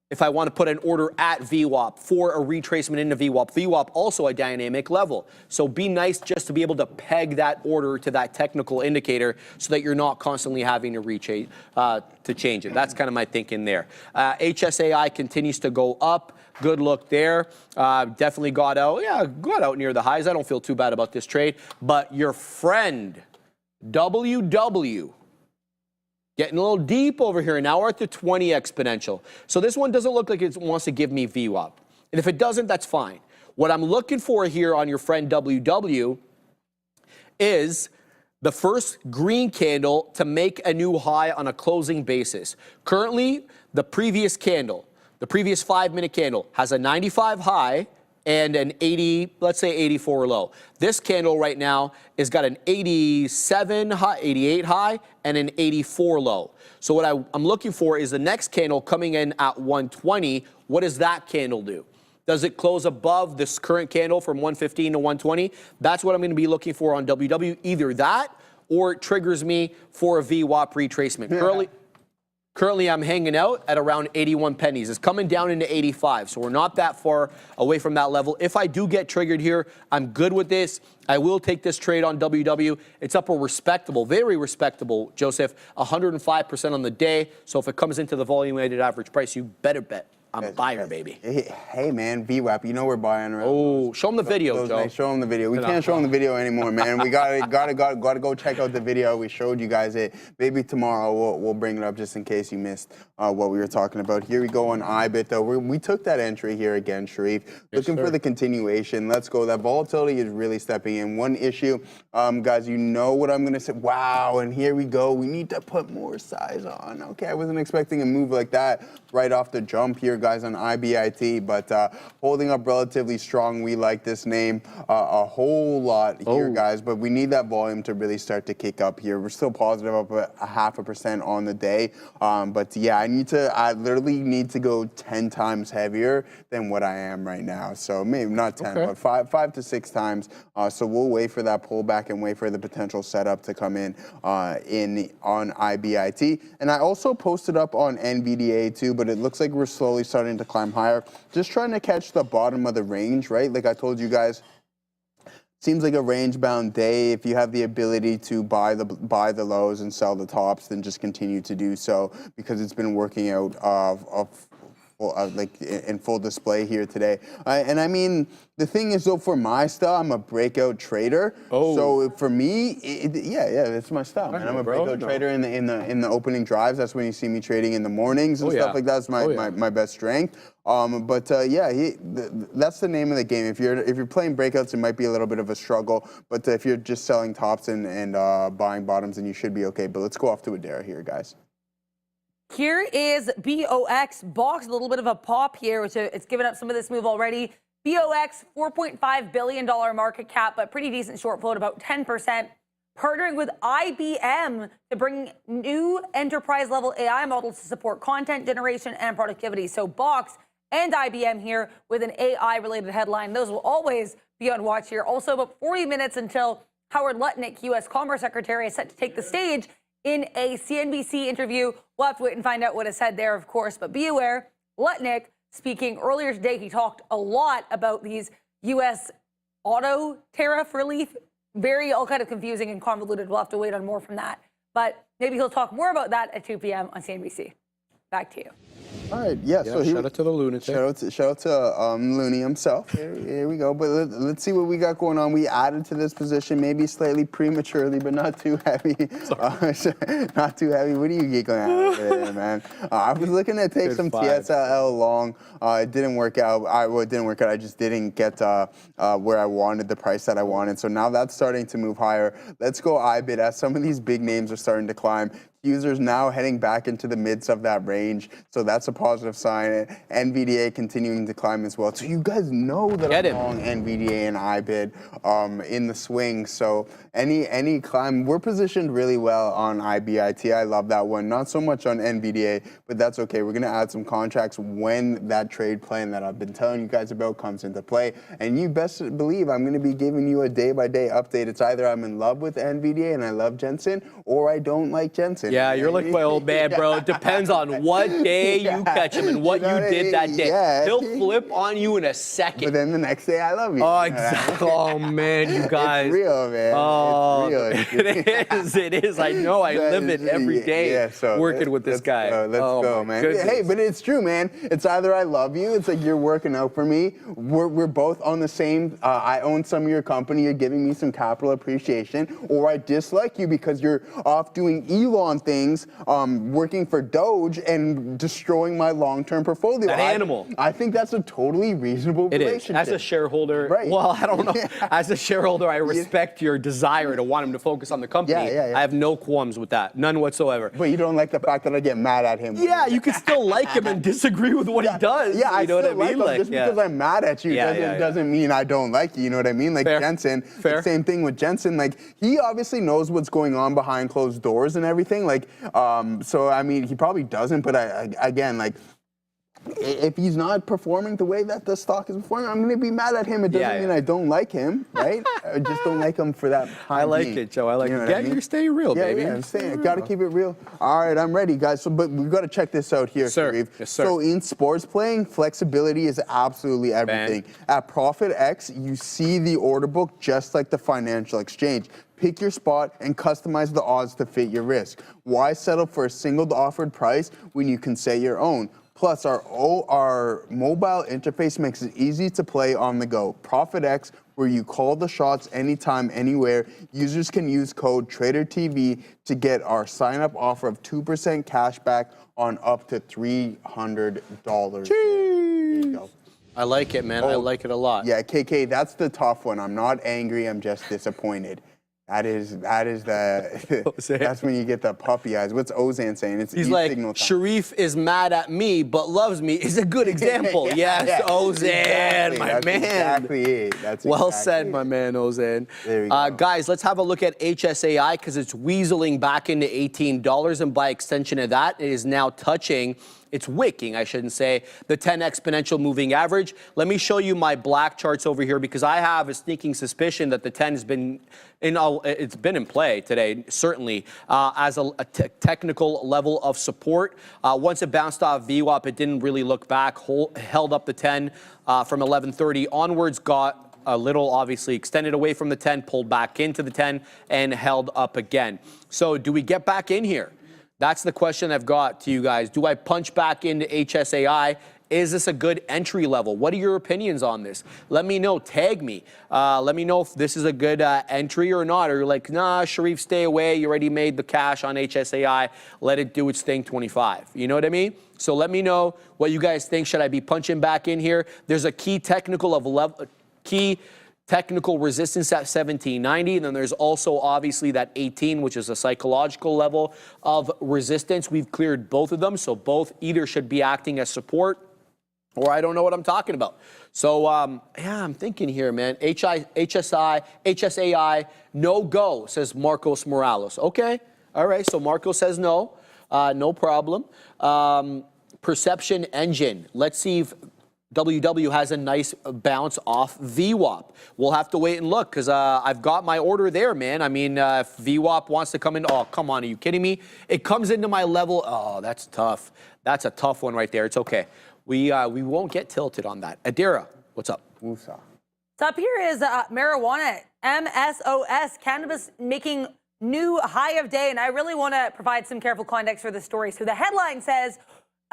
if I want to put an order at VWAP for a retracement into VWAP. VWAP also a dynamic level. So be nice just to be able to peg that order to that technical indicator so that you're not constantly having to change it. That's kind of my thinking there. HSAI continues to go up. Good look there. Definitely got out near the highs. I don't feel too bad about this trade. But your friend, WW, getting a little deep over here. Now we're at the 20 exponential. So this one doesn't look like it wants to give me VWAP. And if it doesn't, that's fine. What I'm looking for here on your friend WW is the first green candle to make a new high on a closing basis. Currently, the previous 5-minute candle has a 95 high and an 80, let's say 84 low. This candle right now has got an 87 high, 88 high, and an 84 low. So what I'm looking for is the next candle coming in at 120. What does that candle do? Does it close above this current candle from 115 to 120? That's what I'm going to be looking for on WW. Either that or it triggers me for a VWAP retracement. Currently, I'm hanging out at around 81 pennies. It's coming down into 85, so we're not that far away from that level. If I do get triggered here, I'm good with this. I will take this trade on WW. It's up a respectable, very respectable, Joseph, 105% on the day. So if it comes into the volume-weighted average price, you better bet I'm a buyer, baby. Hey, man, VWAP, you know we're buying around. Oh, show them the video, Joe. Show them the video. We can't show them the video anymore, man. We gotta go check out the video. We showed you guys it. Maybe tomorrow we'll bring it up just in case you missed what we were talking about. Here we go on IBIT, though. We took that entry here again, Sharif. Looking for the continuation. Let's go. That volatility is really stepping in. One issue, guys, you know what I'm gonna say. Wow, and here we go. We need to put more size on. Okay, I wasn't expecting a move like that right off the jump here, guys, on IBIT, but holding up relatively strong. We like this name a whole lot here, guys, but we need that volume to really start to kick up here. We're still positive up a 0.5% on the day, but yeah, I literally need to go 10 times heavier than what I am right now. So maybe not 10, but 5 to 6 times. So we'll wait for that pullback and wait for the potential setup to come in on IBIT. And I also posted up on NVDA too, but it looks like we're slowly starting to climb higher. Just trying to catch the bottom of the range, right? Like I told you guys, seems like a range-bound day. If you have the ability to buy the lows and sell the tops, then just continue to do so because it's been working out like in full display here today. And I mean, the thing is though, for my style, I'm a breakout trader. So for me, it's my style, man. I'm a breakout trader in the opening drives. That's when you see me trading in the mornings and stuff like that. That's my best strength. That's the name of the game. If you're playing breakouts, it might be a little bit of a struggle. But if you're just selling tops and buying bottoms, then you should be okay. But let's go off to Adara here, guys. Here is BOX. Box, a little bit of a pop here. So it's given up some of this move already. BOX, $4.5 billion market cap, but pretty decent short float, about 10%. Partnering with IBM to bring new enterprise-level AI models to support content generation and productivity. So Box and IBM here with an AI-related headline. Those will always be on watch here. Also, about 40 minutes until Howard Lutnick, U.S. Commerce Secretary, is set to take the stage in a CNBC interview. We'll have to wait and find out what is said there, of course. But be aware, Lutnick, speaking earlier today, he talked a lot about these U.S. auto tariff relief. Very all kind of confusing and convoluted. We'll have to wait on more from that. But maybe he'll talk more about that at 2 p.m. on CNBC. Back to you. All right, so shout out to the lunatic. Shout out to Looney himself. Here we go. But let's see what we got going on. We added to this position, maybe slightly prematurely, but not too heavy. Not too heavy. What are you giggling at over there, man? I was looking to take some TSLA long. It didn't work out. It didn't work out. I just didn't get where I wanted, the price that I wanted. So now that's starting to move higher. Let's go IBIT as some of these big names are starting to climb. Users now heading back into the midst of that range, so that's a positive sign. NVDA continuing to climb as well. So you guys know that I'm long NVDA and IBIT in the swing. So any climb, we're positioned really well on IBIT. I love that one. Not so much on NVDA, but that's okay. We're gonna add some contracts when that trade plan that I've been telling you guys about comes into play. And you best believe I'm gonna be giving you a day-by-day update. It's either I'm in love with NVDA and I love Jensen, or I don't like Jensen. flipping. Yeah, you're like my old man, bro. It depends on what day you catch him and what you did that day. Yeah. He'll flip on you in a second. But then the next day, I love you. Oh, exactly. Oh, man, you guys. It's real, man. Oh, it's real. it is. I know. I live it every day working with this guy. Let's go, man. Goodness. Hey, but it's true, man. It's either I love you, it's like you're working out for me. We're both on the same, I own some of your company, you're giving me some capital appreciation, or I dislike you because you're off doing Elon things, working for Doge and destroying my long-term portfolio. That animal. I think that's a totally reasonable It is. relationship. As a shareholder, Right. well, I don't know. As a shareholder, I respect your desire to want him to focus on the company. Yeah. I have no qualms with that. None whatsoever. But you don't like the fact that I get mad at him. Yeah, you can still like him and disagree with what he does. Yeah, I you know what I still like mean? him. Just because I'm mad at you doesn't mean I don't like you. You know what I mean? Like Fair. Jensen, Fair. the same thing with Jensen. Like he obviously knows what's going on behind closed doors and everything. Like, so I mean, he probably doesn't. But again, like, if he's not performing the way that the stock is performing, I'm going to be mad at him. It doesn't mean I don't like him, right? I just don't like him for that. I like it, Joe. I like it. Yeah, you're staying real, baby. Yeah, I'm saying, got to keep it real. All right, I'm ready, guys. So, but we've got to check this out here, Sir. Sharif. Yes, sir. So in sports playing, flexibility is absolutely everything. At Profit X, you see the order book just like the financial exchange. Pick your spot and customize the odds to fit your risk. Why settle for a single offered price when you can set your own? Plus, our mobile interface makes it easy to play on the go. Profit X, where you call the shots anytime, anywhere. Users can use code TRADERTV to get our sign-up offer of 2% cash back on up to $300. There you go. I like it, man. I like it a lot. Yeah, KK, that's the tough one. I'm not angry. I'm just disappointed. That is that's when you get the puppy eyes. What's Ozan saying? It's He's like, Sharif is mad at me but loves me is a good example. Yes, Ozan, my man. Exactly it. That's well exactly said, it. my man, Ozan. There we go. Guys, let's have a look at HSAI because it's weaseling back into $18, and by extension of that, it is now touching. It's wicking, I shouldn't say, the 10 exponential moving average. Let me show you my black charts over here because I have a sneaking suspicion that the 10 has been it's been in play today, certainly, as a technical level of support. Once it bounced off VWAP, it didn't really look back, held up the 10 from 11:30 onwards, got a little obviously extended away from the 10, pulled back into the 10, and held up again. So do we get back in here? That's the question I've got to you guys. Do I punch back into HSAI? Is this a good entry level? What are your opinions on this? Let me know. Tag me. Let me know if this is a good entry or not. Or you're like, nah, Sharif, stay away. You already made the cash on HSAI. Let it do its thing, 25. You know what I mean? So let me know what you guys think. Should I be punching back in here? There's a key technical resistance at 1790, and then there's also obviously that 18, which is a psychological level of resistance. We've cleared both of them, so both either should be acting as support or I don't know what I'm talking about. So yeah, I'm thinking here, man. HSAI, no go, says Marcos Morales. Okay, all right, so Marcos says no, no problem. Perception Engine, let's see if WW has a nice bounce off VWAP. We'll have to wait and look because I've got my order there, man. I mean, if VWAP wants to come in, oh, come on, are you kidding me? It comes into my level. Oh, that's tough. That's a tough one right there. It's okay. We won't get tilted on that. Adira, what's up? What's up here is marijuana, MSOS, cannabis making new high of day. And I really want to provide some careful context for this story. So the headline says,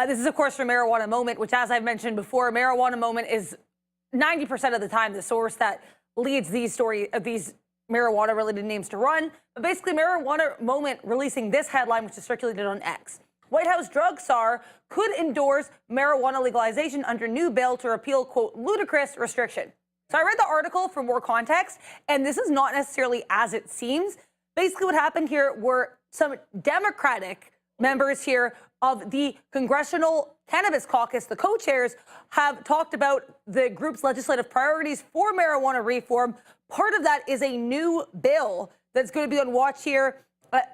this is, of course, from Marijuana Moment, which, as I've mentioned before, Marijuana Moment is 90% of the time the source that leads these marijuana-related names to run. But basically, Marijuana Moment releasing this headline, which is circulated on X. White House drug czar could endorse marijuana legalization under new bill to repeal, quote, ludicrous restriction. So I read the article for more context, and this is not necessarily as it seems. Basically, what happened here were some Democratic members here of the Congressional Cannabis Caucus, the co-chairs, have talked about the group's legislative priorities for marijuana reform. Part of that is a new bill that's going to be on watch here,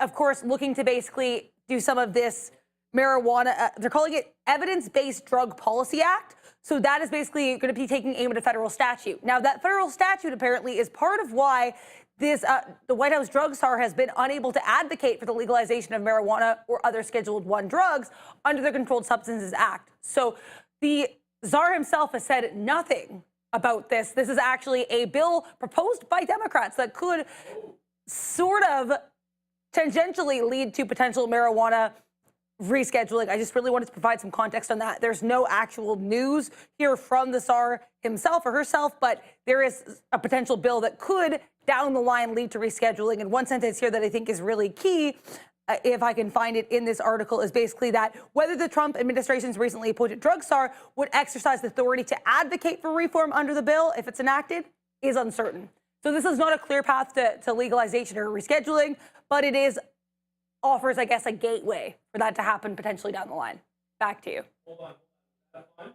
of course, looking to basically do some of this marijuana. They're calling it Evidence-Based Drug Policy Act. So that is basically going to be taking aim at a federal statute. Now, that federal statute apparently is part of why this the White House drug czar has been unable to advocate for the legalization of marijuana or other Scheduled I drugs under the Controlled Substances Act. So the czar himself has said nothing about this. This is actually a bill proposed by Democrats that could sort of tangentially lead to potential marijuana rescheduling. I just really wanted to provide some context on that. There's no actual news here from the czar himself or herself, but there is a potential bill that could down the line lead to rescheduling. And one sentence here that I think is really key, if I can find it in this article, is basically that whether the Trump administration's recently appointed drug czar would exercise the authority to advocate for reform under the bill if it's enacted is uncertain. So this is not a clear path to legalization or rescheduling, but it offers, I guess, a gateway for that to happen potentially down the line. Back to you. Hold on.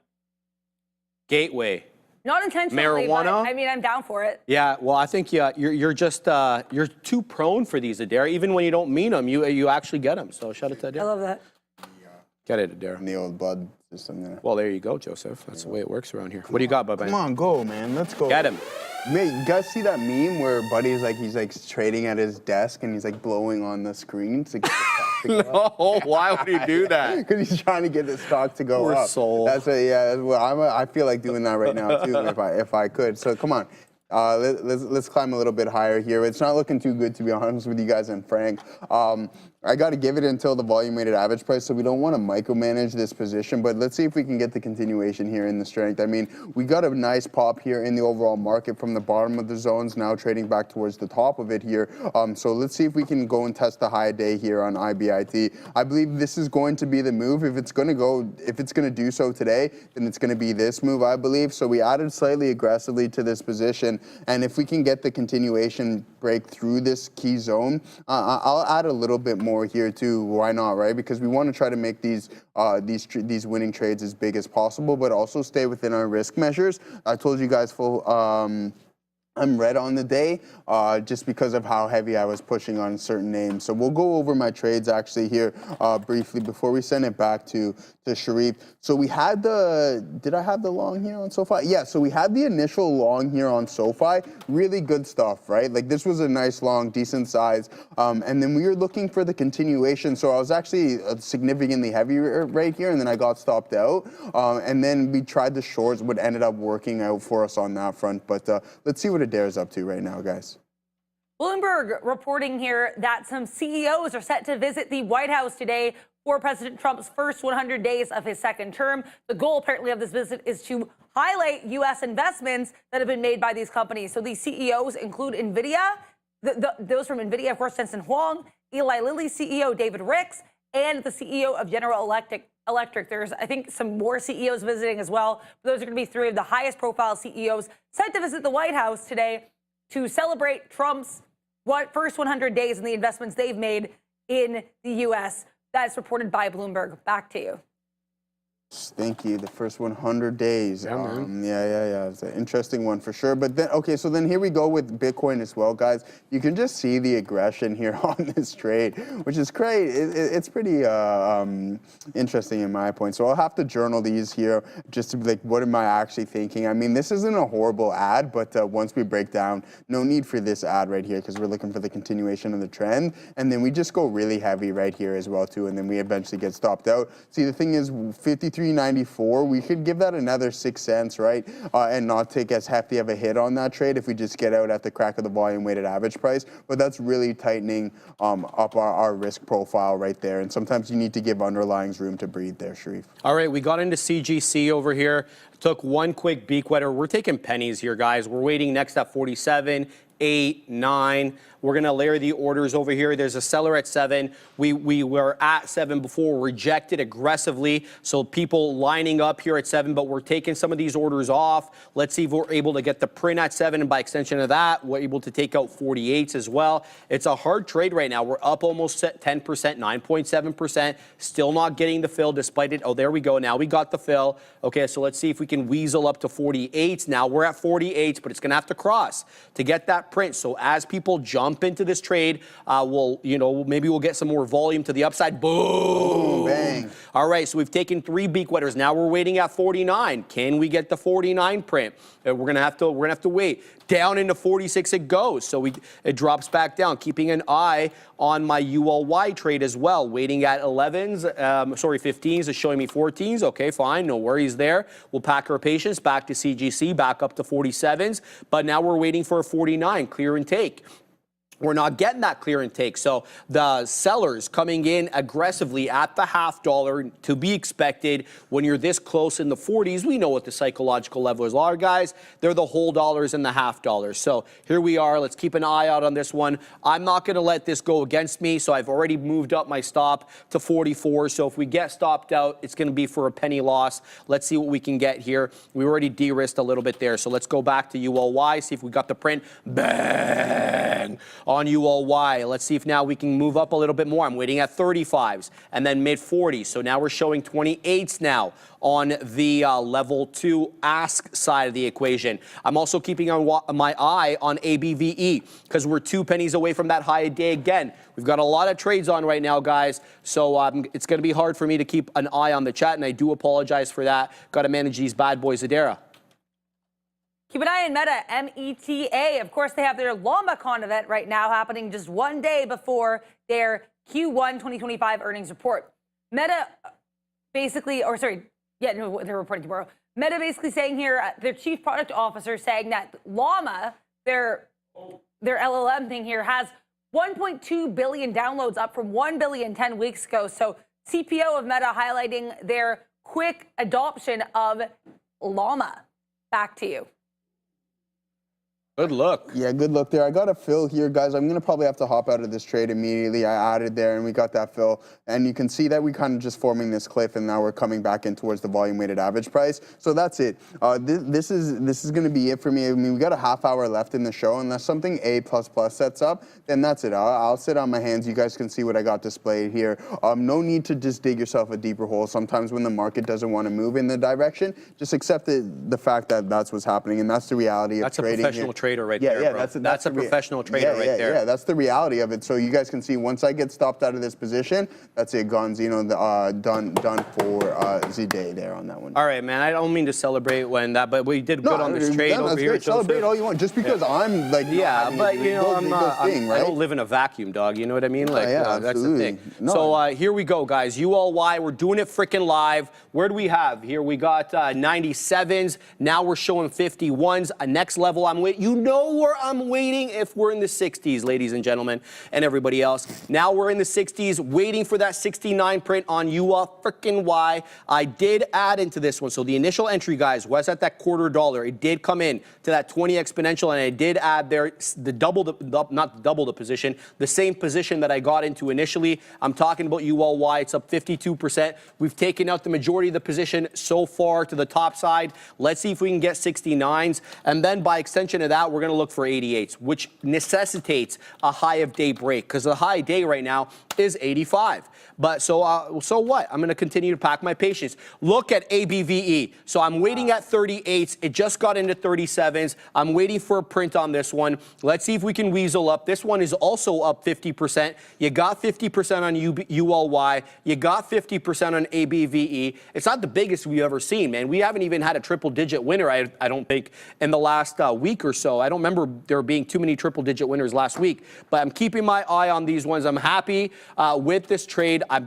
Gateway. Not intentionally, Marijuana? but I mean, I'm down for it. Yeah, well, I think you're just you're too prone for these, Adair. Even when you don't mean them, you actually get them. So shout out to Adair. I love that. Get it, Adair. The old blood system there. Well, there you go, Joseph. That's the way it works around here. What do you got, Bubba? Come on, go, man. Let's go. Get him. Mate, you guys see that meme where Buddy's like, he's like trading at his desk and he's like blowing on the screen to get the stock to go up? No, why would he do that? Because he's trying to get the stock to go Poor up. soul. That's I feel like doing that right now too, if I could. So come on. Let's climb a little bit higher here. It's not looking too good, to be honest with you guys and Frank. I got to give it until the volume-weighted average price, so we don't want to micromanage this position, but let's see if we can get the continuation here in the strength. I mean, we got a nice pop here in the overall market from the bottom of the zones, now trading back towards the top of it here. So let's see if we can go and test the high day here on IBIT. I believe this is going to be the move. If it's going to do so today, then it's going to be this move, I believe. So we added slightly aggressively to this position, and if we can get the continuation break through this key zone, I'll add a little bit more here too. Why not, right? Because we want to try to make these winning trades as big as possible, but also stay within our risk measures. I told you guys I'm red on the day just because of how heavy I was pushing on certain names. So we'll go over my trades actually here briefly before we send it back to Sharif. So we had did I have the long here on SoFi? Yeah, so we had the initial long here on SoFi. Really good stuff, right? Like this was a nice long, decent size. And then we were looking for the continuation. So I was actually significantly heavier right here, and then I got stopped out. And then we tried the shorts, what ended up working out for us on that front. But let's see what Adair's up to right now, guys. Bloomberg reporting here that some CEOs are set to visit the White House today for President Trump's first 100 days of his second term. The goal, apparently, of this visit is to highlight U.S. investments that have been made by these companies. So these CEOs include Nvidia, those from Nvidia, of course, Jensen Huang, Eli Lilly CEO David Ricks, and the CEO of General Electric. There's, I think, some more CEOs visiting as well. But those are going to be three of the highest profile CEOs set to visit the White House today to celebrate Trump's first 100 days and the investments they've made in the U.S. That's reported by Bloomberg. Back to you. Thank you. The first 100 days. Yeah, It's an interesting one for sure. But then, okay, so then here we go with Bitcoin as well, guys. You can just see the aggression here on this trade, which is great. It's pretty interesting in my point. So I'll have to journal these here just to be like, what am I actually thinking? I mean, this isn't a horrible ad, but once we break down, no need for this ad right here because we're looking for the continuation of the trend. And then we just go really heavy right here as well, too. And then we eventually get stopped out. See, the thing is, 53.94, we could give that another 6 cents, right? And not take as hefty of a hit on that trade if we just get out at the crack of the volume weighted average price. But that's really tightening up our risk profile right there. And sometimes you need to give underlyings room to breathe there, Sharif. All right, we got into CGC over here. Took one quick beak wetter. We're taking pennies here, guys. We're waiting next at 47, 8, 9. We're going to layer the orders over here. There's a seller at 7. We were at 7 before, rejected aggressively. So people lining up here at 7, but we're taking some of these orders off. Let's see if we're able to get the print at 7. And by extension of that, we're able to take out 48s as well. It's a hard trade right now. We're up almost 10%, 9.7%. Still not getting the fill despite it. Oh, there we go. Now we got the fill. Okay, so let's see if we can weasel up to 48s. Now we're at 48s, but it's going to have to cross to get that print. So as people jump into this trade, maybe we'll get some more volume to the upside. Boom! Bang. All right, so we've taken 3 beak wetters. Now we're waiting at 49. Can we get the 49 print? We're gonna have to wait. Down into 46 it goes. So it drops back down. Keeping an eye on my ULY trade as well. Waiting at 15s is showing me 14s. Okay, fine, no worries there. We'll pack our patience back to CGC, back up to 47s. But now we're waiting for a 49, clear and take. We're not getting that clear and take. So the sellers coming in aggressively at the $0.50 to be expected when you're this close in the 40s. We know what the psychological levels are, guys. They're the whole dollars and the $0.50. So here we are. Let's keep an eye out on this one. I'm not going to let this go against me. So I've already moved up my stop to 44. So if we get stopped out, it's going to be for a penny loss. Let's see what we can get here. We already de-risked a little bit there. So let's go back to ULY, see if we got the print. Bang! On ULY. Let's see if now we can move up a little bit more. I'm waiting at 35s and then mid 40s. So now we're showing 28s now on the level 2 ask side of the equation. I'm also keeping my eye on ABVE because we're 2 pennies away from that high day again. We've got a lot of trades on right now, guys. So it's going to be hard for me to keep an eye on the chat, and I do apologize for that. Got to manage these bad boys, Adara. Keep an eye on Meta, META. Of course, they have their LlamaCon event right now happening just one day before their Q1 2025 earnings report. Meta basically, they're reporting tomorrow. Meta basically saying here, their chief product officer saying that Llama, their LLM thing here, has 1.2 billion downloads, up from 1 billion 10 weeks ago. So CPO of Meta highlighting their quick adoption of Llama. Back to you. Good look. Yeah, good look there. I got a fill here, guys. I'm going to probably have to hop out of this trade immediately. I added there, and we got that fill. And you can see that we kind of just forming this cliff, and now we're coming back in towards the volume-weighted average price. So that's it. This is going to be it for me. I mean, we got a half hour left in the show. Unless something A++ sets up, then that's it. I'll sit on my hands. You guys can see what I got displayed here. No need to just dig yourself a deeper hole. Sometimes when the market doesn't want to move in the direction, just accept the fact that that's what's happening, and that's the reality of trading. That's a professional trader right there, bro. That's a professional trader right there. Yeah, that's the reality of it. So you guys can see once I get stopped out of this position, that's it, gone. Done for the day there on that one. All right, man. I don't mean to celebrate but we did good on this trade over here. Celebrate all you want, just because I'm like. Yeah, but you know, right? I don't live in a vacuum, dog. You know what I mean? Like, that's the thing. No. So here we go, guys. ULY, we're doing it freaking live. Where do we have here? We got 97s. Now we're showing 51s. Next level, you know where I'm waiting if we're in the 60s, ladies and gentlemen, and everybody else. Now we're in the 60s, waiting for that 69 print on ULY. I did add into this one. So the initial entry, guys, was at that $0.25. It did come in to that 20 exponential, and I did add there not double the position, the same position that I got into initially. I'm talking about ULY. It's up 52%. We've taken out the majority of the position so far to the top side. Let's see if we can get 69s, and then by extension of that, we're going to look for 88s, which necessitates a high of day break, because the high day right now is 85. But so what? I'm going to continue to pack my patience. Look at ABVE. So I'm waiting at 38s. It just got into 37s. I'm waiting for a print on this one. Let's see if we can weasel up. This one is also up 50%. You got 50% on ULY. You got 50% on ABVE. It's not the biggest we've ever seen, man. We haven't even had a triple-digit winner, I don't think, in the last week or so. I don't remember there being too many triple-digit winners last week. But I'm keeping my eye on these ones. I'm happy with this trade. I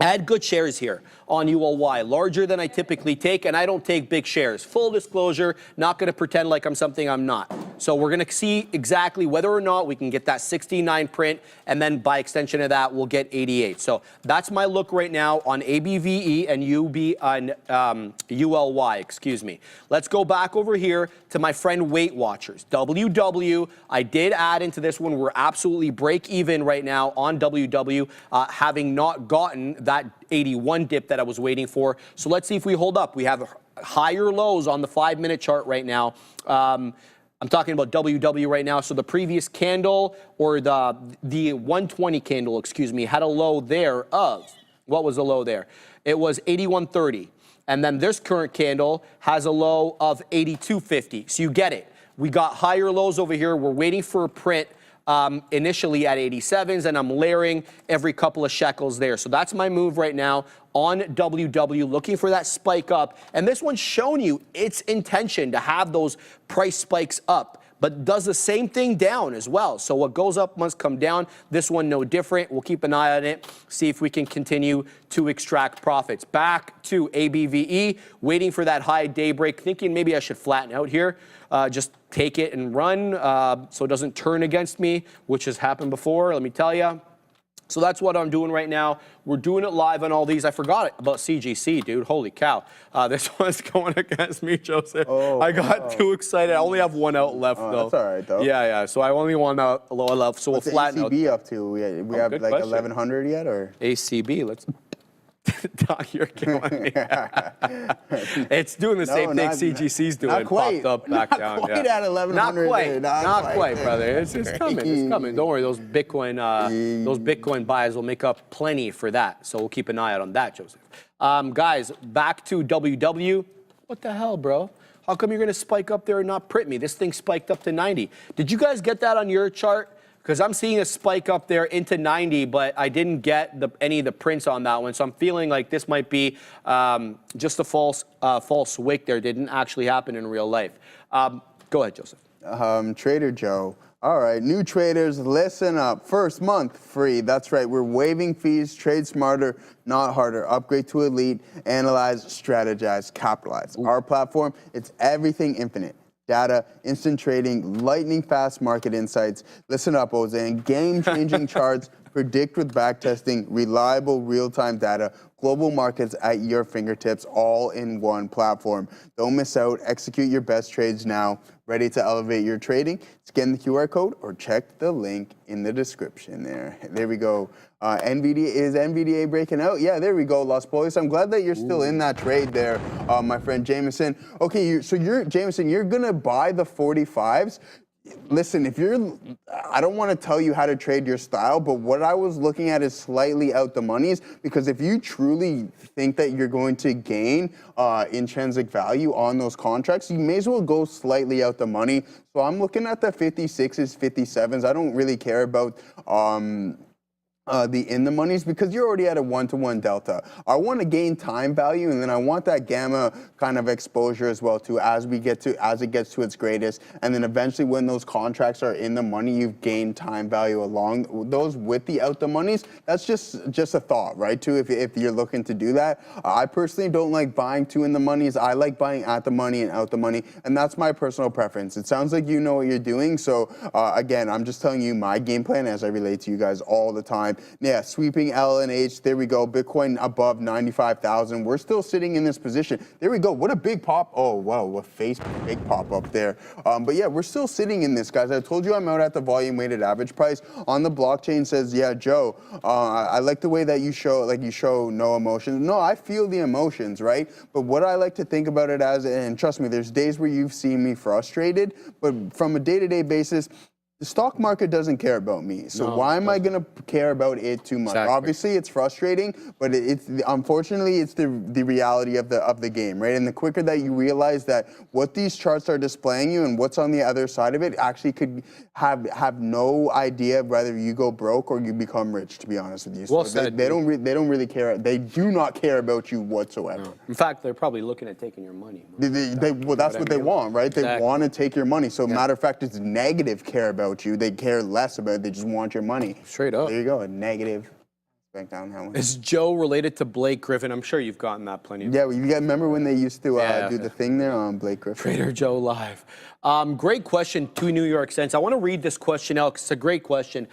had good shares here on ULY, larger than I typically take, and I don't take big shares. Full disclosure, not going to pretend like I'm something I'm not. So we're going to see exactly whether or not we can get that 69 print, and then by extension of that, we'll get 88. So that's my look right now on ABVE and ULY, excuse me. Let's go back over here to my friend Weight Watchers. WW, I did add into this one. We're absolutely break even right now on WW, having not gotten that 81 dip that I was waiting for. So let's see if we hold up. We have higher lows on the 5-minute chart right now. I'm talking about WW right now. So the previous candle, or the 120 candle, excuse me, had a low there of, what was the low there? It was 81.30. And then this current candle has a low of 82.50. So you get it. We got higher lows over here. We're waiting for a print initially at 87s, and I'm layering every couple of shekels there. So that's my move right now on WW, looking for that spike up. And this one's shown you its intention to have those price spikes up, but does the same thing down as well. So what goes up must come down. This one, no different. We'll keep an eye on it, see if we can continue to extract profits. Back to ABVE, waiting for that high daybreak, thinking maybe I should flatten out here. Just take it and run so it doesn't turn against me, which has happened before, let me tell you. So that's what I'm doing right now. We're doing it live on all these. I forgot about CGC, dude. Holy cow. This one's going against me, Joseph. Oh, I got too excited. I only have one out left, though. That's all right, though. Yeah. So I only one out left, so What's we'll flatten out. the ACB up to? We have good like question. 1,100 yet, or? ACB, let's... Doc, you're killing me. It's doing the same thing CGC's doing. Not quite. Popped up, back down. Quite Yeah. at 1,100. Not quite. Not quite, there. brother. It's coming. It's coming. Don't worry. Those Bitcoin buys will make up plenty for that. So we'll keep an eye out on that, Joseph. Guys, back to WW. What the hell, bro? How come you're going to spike up there and not print me? This thing spiked up to 90. Did you guys get that on your chart? Because I'm seeing a spike up there into 90, but I didn't get any of the prints on that one. So I'm feeling like this might be just a false wick there. Didn't actually happen in real life. Go ahead, Joseph. Trader Joe. All right, new traders, listen up. First month free. That's right. We're waiving fees. Trade smarter, not harder. Upgrade to Elite. Analyze, strategize, capitalize. Ooh. Our platform, it's everything infinite. Data, instant trading, lightning fast market insights. Listen up, Ozan. Game-changing charts, predict with backtesting, reliable real-time data, global markets at your fingertips, all in one platform. Don't miss out. Execute your best trades now. Ready to elevate your trading? Scan the QR code or check the link in the description there. There we go. NVDA breaking out? Yeah, there we go, Los Polios. I'm glad that you're still in that trade there, my friend Jameson. Okay, so Jameson, you're gonna buy the 45s. Listen, I don't want to tell you how to trade your style, but what I was looking at is slightly out the monies, because if you truly think that you're going to gain intrinsic value on those contracts, you may as well go slightly out the money. So I'm looking at the 56s, 57s. I don't really care about the in the monies, because you're already at a 1-to-1 delta. I want to gain time value, and then I want that gamma kind of exposure as well too, as it gets to its greatest. And then eventually, when those contracts are in the money, you've gained time value along those with the out the monies. That's just a thought, right? Too, if you're looking to do that. I personally don't like buying two in the monies. I like buying at the money and out the money, and that's my personal preference. It sounds like you know what you're doing. So again, I'm just telling you my game plan as I relate to you guys all the time. Yeah, sweeping L and H. There we go. Bitcoin above 95,000. We're still sitting in this position. There we go. What a big pop. Oh, wow. What big pop up there. But yeah, we're still sitting in this, guys. I told you I'm out at the volume weighted average price. On the blockchain says, yeah, Joe, I like the way that you show no emotions. No, I feel the emotions, right? But what I like to think about it as, and trust me, there's days where you've seen me frustrated, but from a day-to-day basis, the stock market doesn't care about me, so why am I going to care about it too much? Exactly. Obviously, it's frustrating, but unfortunately, it's the reality of the game, right? And the quicker that you realize that what these charts are displaying you and what's on the other side of it actually could have no idea of whether you go broke or you become rich. To be honest with you, Well so said, they don't really care. They do not care about you whatsoever. No. In fact, they're probably looking at taking your money. Well, that's what they want, right? They Exactly. want to take your money. So matter of fact, it's negative care about you. They care less about it. They just want your money. Straight up. There you go, a negative. Back down that one. Is Joe related to Blake Griffin? I'm sure you've gotten that plenty of Yeah, remember when they used to do the thing there on Blake Griffin? Trader Joe Live. Great question, to New York Cents. I want to read this question out because it's a great question.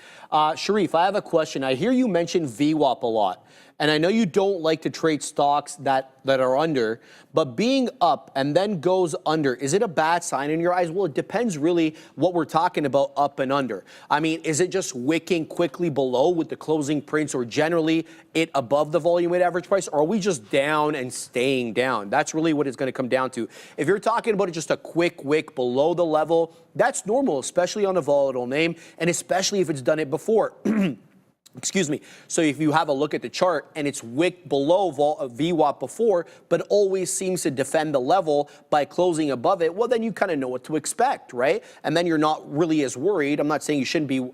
Sharif, I have a question. I hear you mention VWAP a lot. And I know you don't like to trade stocks that are under, but being up and then goes under, is it a bad sign in your eyes? Well, it depends really what we're talking about up and under. I mean, is it just wicking quickly below with the closing prints, or generally it above the volume weighted average price? Or are we just down and staying down? That's really what it's going to come down to. If you're talking about just a quick wick below the level, that's normal, especially on a volatile name, and especially if it's done it before. Excuse me. So if you have a look at the chart and it's wicked below VWAP before, but always seems to defend the level by closing above it, well, then you kind of know what to expect, right? And then you're not really as worried. I'm not saying you shouldn't be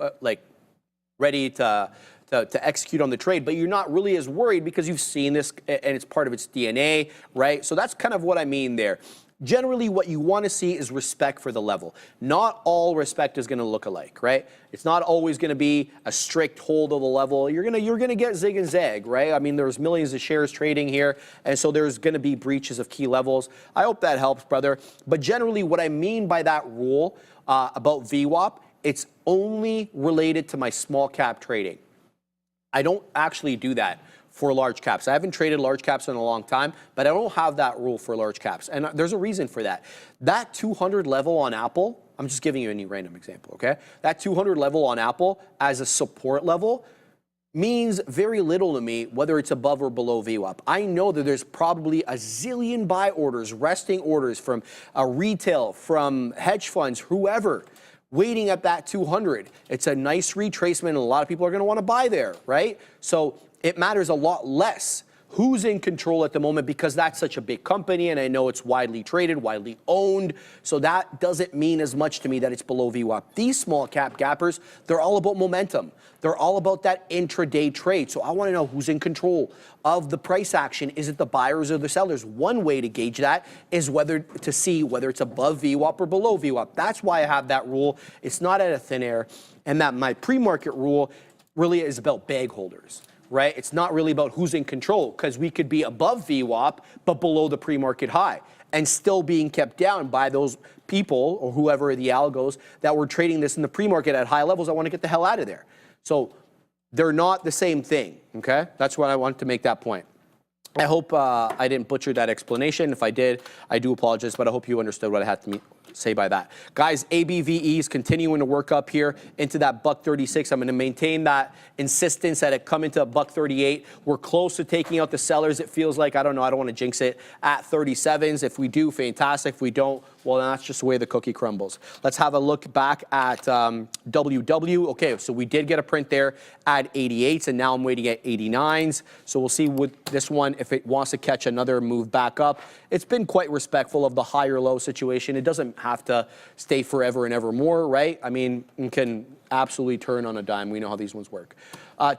ready to execute on the trade, but you're not really as worried because you've seen this and it's part of its DNA, right? So that's kind of what I mean there. Generally, what you want to see is respect for the level. Not all respect is going to look alike, right? It's not always going to be a strict hold of the level. You're gonna get zig and zag, right? I mean, there's millions of shares trading here, and so there's going to be breaches of key levels. I hope that helps, brother. But generally, what I mean by that rule about VWAP, it's only related to my small cap trading. I don't actually do that for large caps. I haven't traded large caps in a long time, but I don't have that rule for large caps. And there's a reason for that. That 200 level on Apple, I'm just giving you any random example, okay? That 200 level on Apple as a support level means very little to me whether it's above or below VWAP. I know that there's probably a zillion buy orders, resting orders from retail, from hedge funds, whoever, waiting at that 200. It's a nice retracement, and a lot of people are going to want to buy there, right? So it matters a lot less who's in control at the moment because that's such a big company, and I know it's widely traded, widely owned, so that doesn't mean as much to me that it's below VWAP. These small cap gappers, they're all about momentum. They're all about that intraday trade. So I want to know who's in control of the price action. Is it the buyers or the sellers? One way to gauge that is to see whether it's above VWAP or below VWAP. That's why I have that rule. It's not out of thin air. And that my pre-market rule really is about bag holders, right? It's not really about who's in control because we could be above VWAP but below the pre-market high and still being kept down by those people or whoever the algos that were trading this in the pre-market at high levels. I want to get the hell out of there. So they're not the same thing, okay? That's why I want to make that point. I hope I didn't butcher that explanation. If I did, I do apologize, but I hope you understood what I had to say by that. Guys, ABVE is continuing to work up here into that $136. I'm going to maintain that insistence that it come into $138. We're close to taking out the sellers. It feels like, I don't know, I don't want to jinx it, at 37s. If we do, fantastic. If we don't, well, then that's just the way the cookie crumbles. Let's have a look back at WW. Okay, so we did get a print there at 88s, and now I'm waiting at 89s. So we'll see with this one if it wants to catch another move back up. It's been quite respectful of the higher low situation. It doesn't have to stay forever and ever more, right? I mean, it can absolutely turn on a dime. We know how these ones work.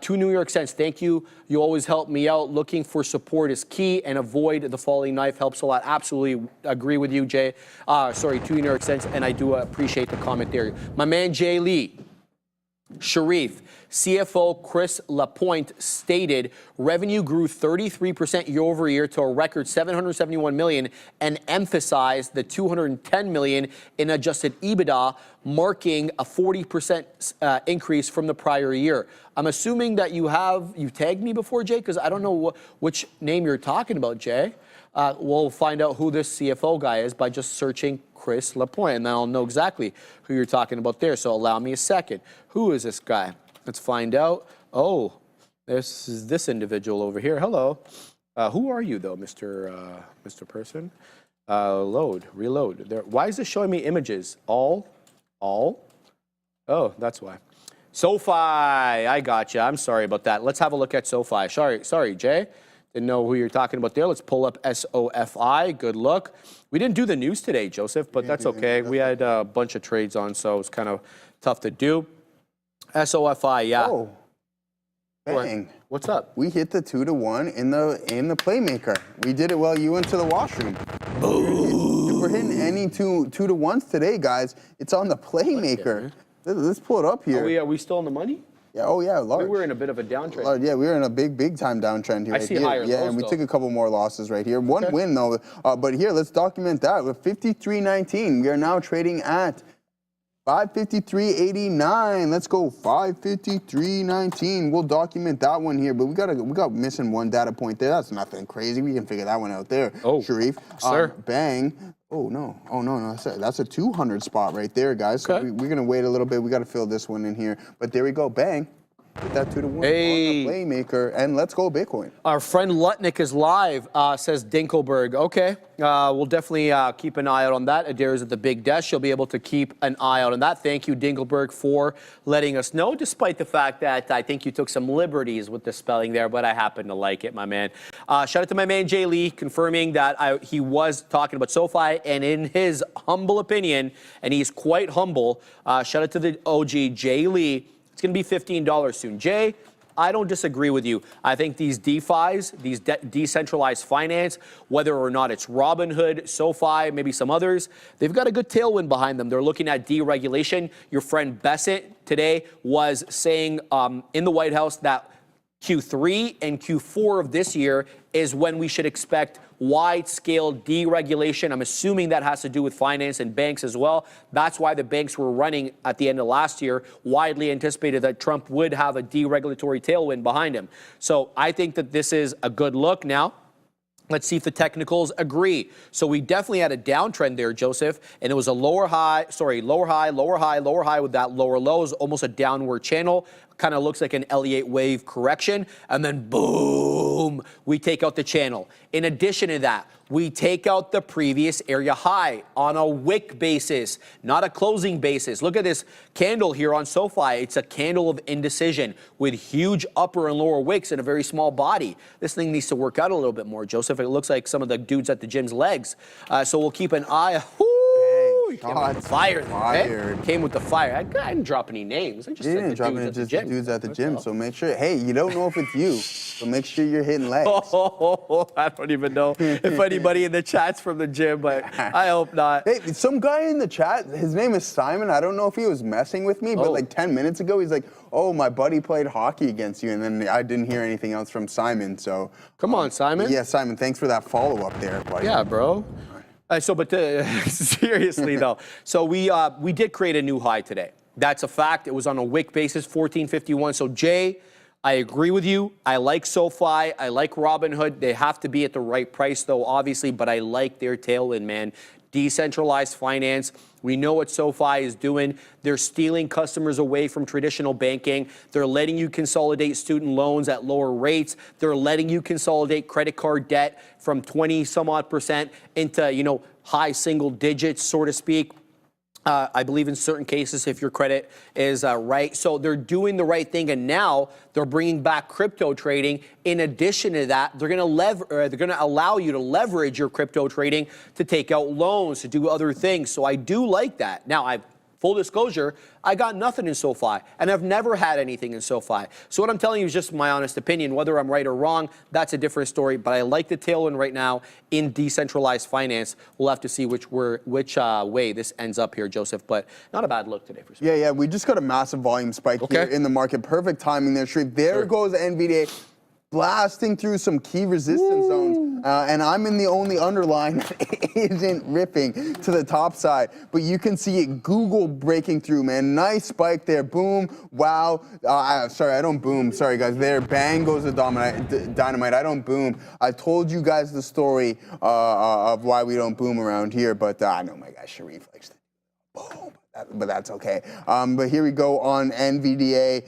2 New York cents, thank you. You always help me out. Looking for support is key, and avoid the falling knife helps a lot. Absolutely agree with you, Jay. 2 New York cents, and I do appreciate the comment there. My man, Jay Lee. Sharif, CFO Chris Lapointe stated revenue grew 33% year over year to a record $771 million and emphasized the $210 million in adjusted EBITDA, marking a 40% increase from the prior year. I'm assuming that you've tagged me before, Jay, because I don't know which name you're talking about, Jay. We'll find out who this CFO guy is by just searching Chris Lapointe, and then I'll know exactly who you're talking about there. So allow me a second. Who is this guy? Let's find out. Oh, this is this individual over here. Hello. Who are you, though, Mr. Person? Reload. There. Why is this showing me images? All? Oh, that's why. SoFi, I got you. I'm sorry about that. Let's have a look at SoFi. Sorry, Jay. Didn't know who you're talking about there. Let's pull up SOFI. Good look. We didn't do the news today, Joseph, but that's okay. We had a bunch of trades on, so it's kind of tough to do. SOFI, yeah. Oh, bang. What's up? We hit the 2-to-1 in the playmaker. We did it while you went to the washroom. If we're hitting any 2-to-1s today, guys, it's on the playmaker. Let's pull it up here. Are we still in the money? Yeah, oh yeah, large. We were in a bit of a downtrend. Yeah, we were in a big time downtrend here. I see higher Yeah, lows, and we though. took a couple more losses right here. One win though, but here let's document that with 53.19. We are now trading at 553.89. Let's go 553.19. We'll document that one here, but we got missing one data point there. That's nothing crazy. We can figure that one out there. Oh, Sharif, sir. Bang. Oh no! That's a 200 spot right there, guys. Okay. So we're gonna wait a little bit. We got to fill this one in here. But there we go. Bang. Put that 2 to 1 Hey. on the playmaker, and let's go Bitcoin. Our friend Lutnick is live, says Dinkelberg. Okay, we'll definitely keep an eye out on that. Adair's at the big desk. She'll be able to keep an eye out on that. Thank you, Dinkelberg, for letting us know, despite the fact that I think you took some liberties with the spelling there, but I happen to like it, my man. Shout out to my man, Jay Lee, confirming that he was talking about SoFi, and in his humble opinion, and he's quite humble, shout out to the OG, Jay Lee, it's going to be $15 soon. Jay, I don't disagree with you. I think these DeFis, these decentralized finance, whether or not it's Robinhood, SoFi, maybe some others, they've got a good tailwind behind them. They're looking at deregulation. Your friend Bessent today was saying in the White House that Q3 and Q4 of this year is when we should expect wide-scale deregulation. I'm assuming that has to do with finance and banks as well. That's why the banks were running at the end of last year, widely anticipated that Trump would have a deregulatory tailwind behind him. So I think that this is a good look. Now, let's see if the technicals agree. So we definitely had a downtrend there, Joseph, and it was a lower high with that lower lows, almost a downward channel. Kind of looks like an Elliott wave correction, and then boom, we take out the channel. In addition to that, we take out the previous area high on a wick basis, not a closing basis. Look at this candle here on SoFi. It's a candle of indecision with huge upper and lower wicks and a very small body. This thing needs to work out a little bit more, Joseph. It looks like some of the dudes at the gym's legs. So we'll keep an eye. He came with the fire. Okay? Came with the fire. I didn't drop any names. I just said the dudes at the gym. So make sure, hey, you don't know if it's you, so make sure you're hitting legs. I don't even know if anybody in the chat's from the gym, but I hope not. Hey, some guy in the chat, his name is Simon. I don't know if he was messing with me, but like 10 minutes ago, he's like, oh, my buddy played hockey against you, and then I didn't hear anything else from Simon, so. Come on, Simon. Yeah, Simon, thanks for that follow-up there, buddy. Yeah, bro. Seriously though, so we did create a new high today. That's a fact. It was on a wick basis, 1451. So Jay, I agree with you. I like SoFi. I like Robinhood. They have to be at the right price though, obviously, but I like their tailwind, man. Decentralized finance. We know what SoFi is doing. They're stealing customers away from traditional banking. They're letting you consolidate student loans at lower rates. They're letting you consolidate credit card debt from 20 some odd % into, high single digits, so to speak. I believe in certain cases if your credit is right. So they're doing the right thing, and now they're bringing back crypto trading. In addition to that, they're going to allow you to leverage your crypto trading to take out loans, to do other things. So I do like that. Now, full disclosure, I got nothing in SoFi, and I've never had anything in SoFi. So what I'm telling you is just my honest opinion. Whether I'm right or wrong, that's a different story. But I like the tailwind right now in decentralized finance. We'll have to see which way this ends up here, Joseph. But not a bad look today for SoFi. Yeah, we just got a massive volume spike here in the market. Perfect timing there, Sharif. There goes Nvidia blasting through some key resistance zones, and I'm in the only underline that isn't ripping to the top side. But you can see it, Google breaking through, man. Nice spike there, boom, wow. Sorry, I don't boom. Sorry, guys. There, bang goes the dynamite. I don't boom. I told you guys the story of why we don't boom around here, but I know my guy Sharif likes to boom. But that's okay. But here we go on NVDA.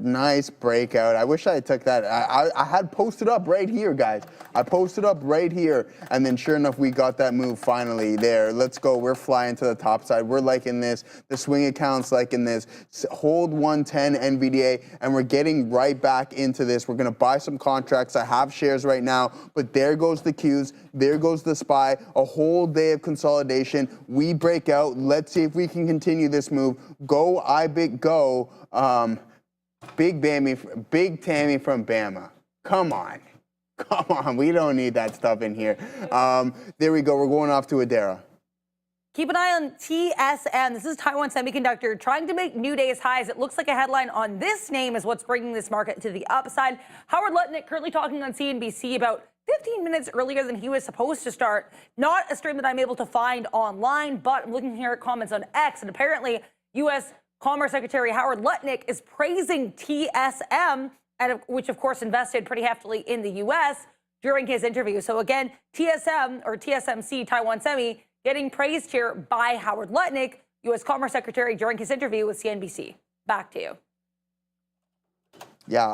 Nice breakout. I wish I took that. I had posted up right here, guys. I posted up right here, and then sure enough, we got that move finally there. Let's go. We're flying to the top side. We're liking this. The swing account's liking this. Hold 110 NVDA, and we're getting right back into this. We're going to buy some contracts. I have shares right now, but there goes the Qs. There goes the SPY. A whole day of consolidation. We break out. Let's see if we can continue this move. Go, IBIT, go. Big Tammy from Bama. Come on. We don't need that stuff in here. There we go. We're going off to Adara. Keep an eye on TSM. This is Taiwan Semiconductor trying to make new day's highs. It looks like a headline on this name is what's bringing this market to the upside. Howard Lutnick currently talking on CNBC about 15 minutes earlier than he was supposed to start. Not a stream that I'm able to find online, but I'm looking here at comments on X, and apparently U.S. Commerce Secretary Howard Lutnick is praising TSM, which of course invested pretty heftily in the U.S. during his interview. So again, TSM or TSMC, Taiwan Semi, getting praised here by Howard Lutnick, U.S. Commerce Secretary, during his interview with CNBC. Back to you. Yeah,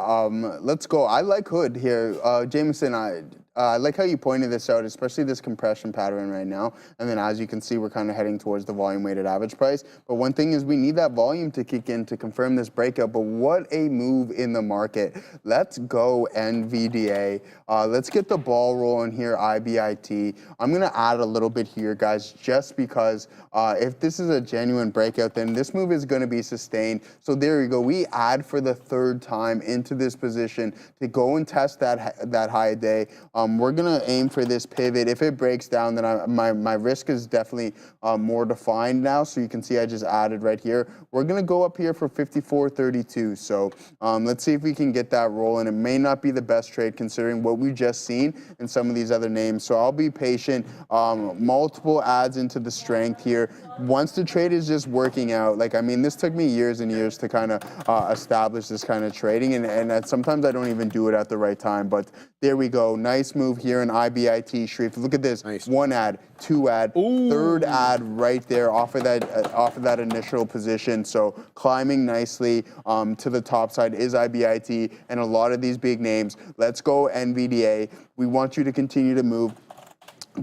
let's go. I like Hood here. Jameson, I like how you pointed this out, especially this compression pattern right now. And then as you can see, we're kind of heading towards the volume weighted average price. But one thing is we need that volume to kick in to confirm this breakout. But what a move in the market. Let's go NVDA. Let's get the ball rolling here, IBIT. I'm going to add a little bit here, guys, just because if this is a genuine breakout, then this move is going to be sustained. So there you go. We add for the third time into this position to go and test that high day. We're going to aim for this pivot. If it breaks down, then my risk is definitely more defined now. So you can see I just added right here. We're going to go up here for 54.32. So let's see if we can get that rolling. It may not be the best trade considering what we've just seen in some of these other names. So I'll be patient. Multiple adds into the strength here. Once the trade is just working out, like, I mean, this took me years and years to kind of establish this kind of trading. And sometimes I don't even do it at the right time. But there we go. Nice move here in IBIT Sharif. Look at this. Nice. One ad, two ad, third ad right there off of that initial position. So climbing nicely to the top side is IBIT and a lot of these big names. Let's go NVDA. We want you to continue to move.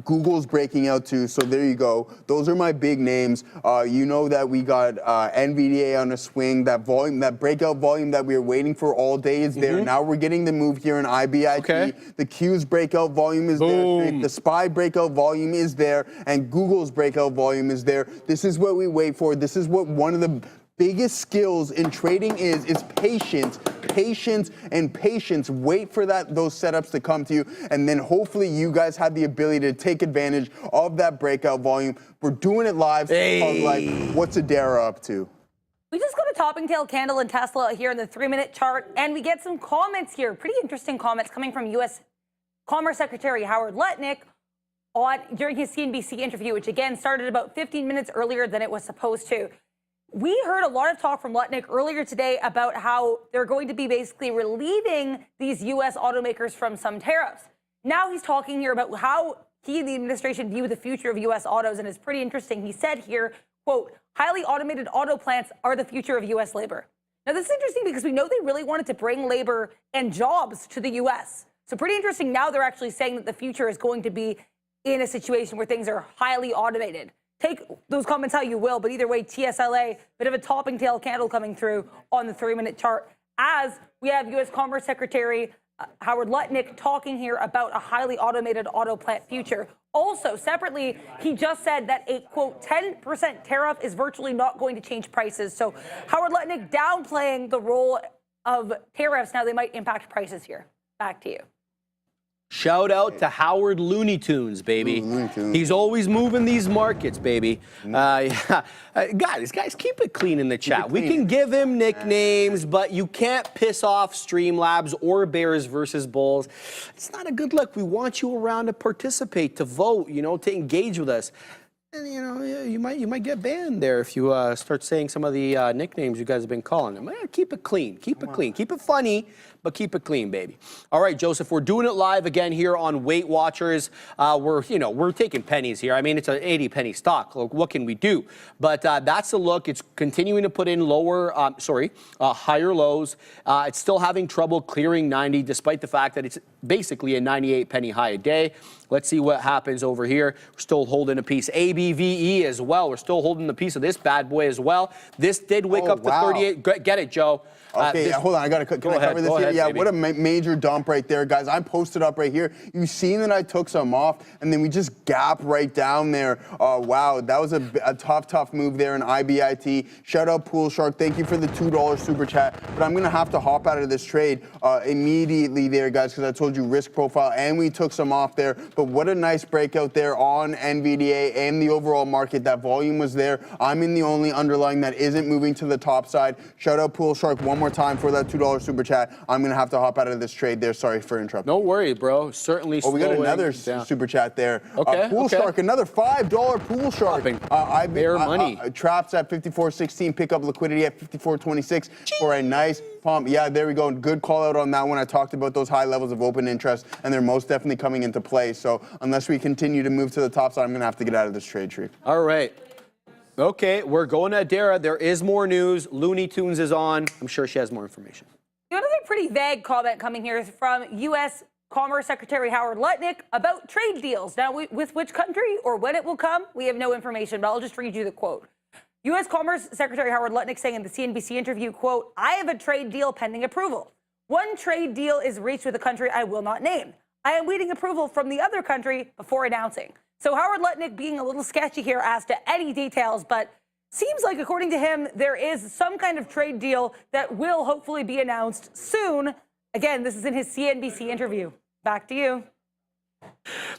Google's breaking out too, so there you go. Those are my big names. You know that we got NVDA on a swing. That volume, that breakout volume that we were waiting for all day is there. Now we're getting the move here in IBIT. Okay. The Q's breakout volume is there. The SPY breakout volume is there, and Google's breakout volume is there. This is what we wait for. This is what one of the biggest skills in trading is patience, patience, and patience. Wait for those setups to come to you, and then hopefully you guys have the ability to take advantage of that breakout volume. We're doing it live. Hey. Like, what's Adara up to? We just got a topping tail candle in Tesla here in the 3-minute chart, and we get some comments here. Pretty interesting comments coming from U.S. Commerce Secretary Howard Lutnick during his CNBC interview, which again started about 15 minutes earlier than it was supposed to. We heard a lot of talk from Lutnick earlier today about how they're going to be basically relieving these U.S. automakers from some tariffs. Now he's talking here about how he and the administration view the future of U.S. autos, and it's pretty interesting. He said here, quote, highly automated auto plants are the future of U.S. labor. Now, this is interesting because we know they really wanted to bring labor and jobs to the U.S. So pretty interesting. Now they're actually saying that the future is going to be in a situation where things are highly automated. Take those comments how you will, but either way, TSLA, bit of a topping tail candle coming through on the 3-minute chart as we have U.S. Commerce Secretary Howard Lutnick talking here about a highly automated auto plant future. Also, separately, he just said that a, quote, 10% tariff is virtually not going to change prices. So Howard Lutnick downplaying the role of tariffs. Now they might impact prices here. Back to you. Shout out to Howard Looney Tunes, baby. Looney Tunes. He's always moving these markets, baby. Guys, keep it clean in the chat. We can give him nicknames, but you can't piss off Streamlabs or Bears versus Bulls. It's not a good look. We want you around to participate, to vote, you know, to engage with us. And, you know, you might get banned there if you start saying some of the nicknames you guys have been calling them. Keep it clean. Keep it clean. Keep it funny, but keep it clean, baby. All right, Joseph, we're doing it live again here on Weight Watchers. We're taking pennies here. I mean, it's an 80 penny stock. Look, what can we do? But that's a look. It's continuing to put in higher lows. It's still having trouble clearing 90, despite the fact that it's basically a 98 penny high a day. Let's see what happens over here. We're still holding a piece. ABVE as well. We're still holding the piece of this bad boy as well. This did wick up to 38. Get it, Joe. Okay, hold on. Can I cover this here? Yeah, what a major dump right there, guys. I posted up right here. You've seen that I took some off, and then we just gap right down there. Wow, that was a tough move there in IBIT. Shout out Pool Shark. Thank you for the $2 super chat. But I'm going to have to hop out of this trade immediately there, guys, because I told you risk profile, and we took some off there. But what a nice breakout there on NVDA and the overall market. That volume was there. I'm in the only underlying that isn't moving to the top side. Shout out Pool Shark one more time for that $2 super chat. I'm going to have to hop out of this trade there. Sorry for interrupting. No worry, bro. Certainly. Oh, we got another super chat there. Okay. Pool Shark, another $5 Pool Shark. Bear money. Traps at 54.16. Pick up liquidity at 54.26 for a nice pump. Yeah, there we go. Good call out on that one. I talked about those high levels of open interest, and they're most definitely coming into play. So unless we continue to move to the top side, I'm going to have to get out of this trade, Sharif. All right. Okay, we're going to Adara. There is more news. Looney Tunes is on. I'm sure she has more information. Another pretty vague comment coming here from U.S. Commerce Secretary Howard Lutnick about trade deals. Now, with which country or when it will come, we have no information, but I'll just read you the quote. U.S. Commerce Secretary Howard Lutnick saying in the CNBC interview, quote, "I have a trade deal pending approval. One trade deal is reached with a country I will not name. I am waiting approval from the other country before announcing." So Howard Lutnick being a little sketchy here as to any details, but seems like, according to him, there is some kind of trade deal that will hopefully be announced soon. Again, this is in his CNBC interview. Back to you.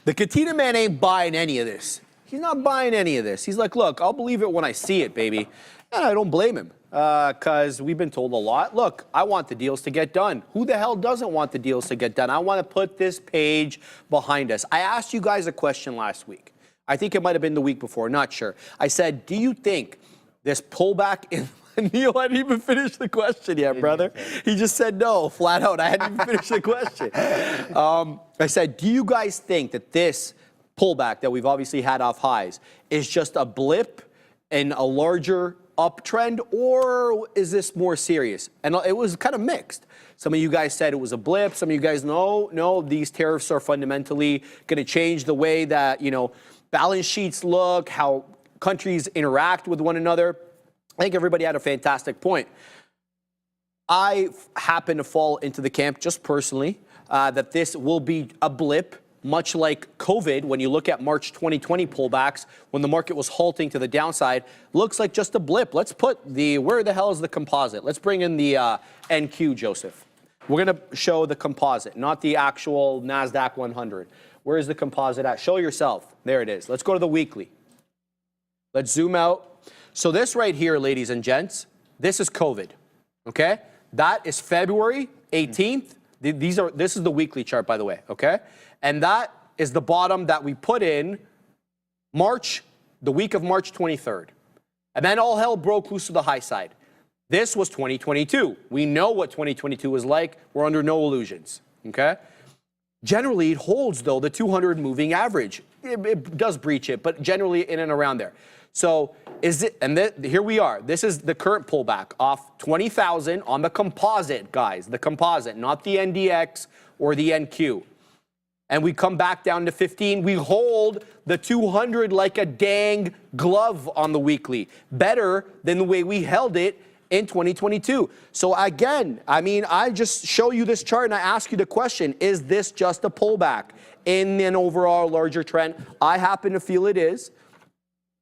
The Katina man ain't buying any of this. He's not buying any of this. He's like, look, I'll believe it when I see it, baby. And I don't blame him because we've been told a lot. Look, I want the deals to get done. Who the hell doesn't want the deals to get done? I want to put this page behind us. I asked you guys a question last week. I think it might have been the week before, not sure. I said, do you think this pullback in Neil hadn't even finished the question yet, brother. He just said no, flat out. I hadn't even finished the question. I said, do you guys think that this pullback that we've obviously had off highs is just a blip in a larger uptrend, or is this more serious? And it was kind of mixed. Some of you guys said it was a blip. Some of you guys, no, these tariffs are fundamentally going to change the way that, balance sheets look, how countries interact with one another. I think everybody had a fantastic point. I happen to fall into the camp, just personally, that this will be a blip, much like COVID. When you look at March 2020 pullbacks, when the market was halting to the downside, looks like just a blip. Let's put where the hell is the composite? Let's bring in the NQ, Joseph. We're going to show the composite, not the actual NASDAQ 100. Where is the composite at? Show yourself. There it is. Let's go to the weekly. Let's zoom out. So this right here, ladies and gents, this is COVID, okay? That is February 18th. This is the weekly chart, by the way, okay? And that is the bottom that we put in March, the week of March 23rd. And then all hell broke loose to the high side. This was 2022. We know what 2022 was like. We're under no illusions, okay? Generally, it holds, though, the 200 moving average. It does breach it, but generally in and around there. So here we are. This is the current pullback off 20,000 on the composite, guys. The composite, not the NDX or the NQ. And we come back down to 15. We hold the 200 like a dang glove on the weekly. Better than the way we held it in 2022. So again, I just show you this chart and I ask you the question, is this just a pullback in an overall larger trend? I happen to feel it is.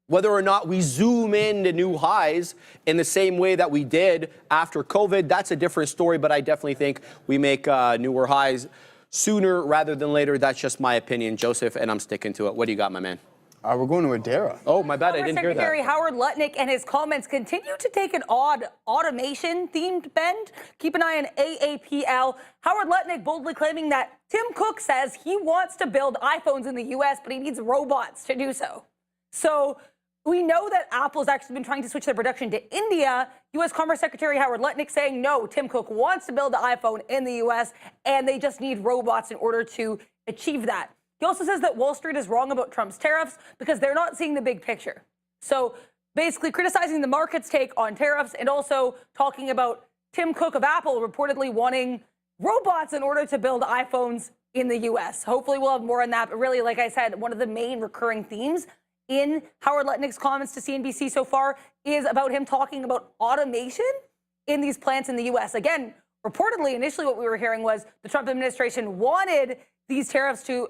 Whether or not we zoom in to new highs in the same way that we did after COVID, that's a different story, but I definitely think we make newer highs sooner rather than later. That's just my opinion, Joseph, and I'm sticking to it. What do you got, my man? We're going to Adara. Oh, my bad, I didn't hear that. Secretary Howard Lutnick and his comments continue to take an odd automation-themed bend. Keep an eye on AAPL. Howard Lutnick boldly claiming that Tim Cook says he wants to build iPhones in the U.S., but he needs robots to do so. So we know that Apple's actually been trying to switch their production to India. U.S. Commerce Secretary Howard Lutnick saying, no, Tim Cook wants to build the iPhone in the U.S., and they just need robots in order to achieve that. He also says that Wall Street is wrong about Trump's tariffs because they're not seeing the big picture. So basically criticizing the market's take on tariffs and also talking about Tim Cook of Apple reportedly wanting robots in order to build iPhones in the U.S. Hopefully we'll have more on that. But really, like I said, one of the main recurring themes in Howard Lutnick's comments to CNBC so far is about him talking about automation in these plants in the U.S. Again, reportedly, initially what we were hearing was the Trump administration wanted these tariffs to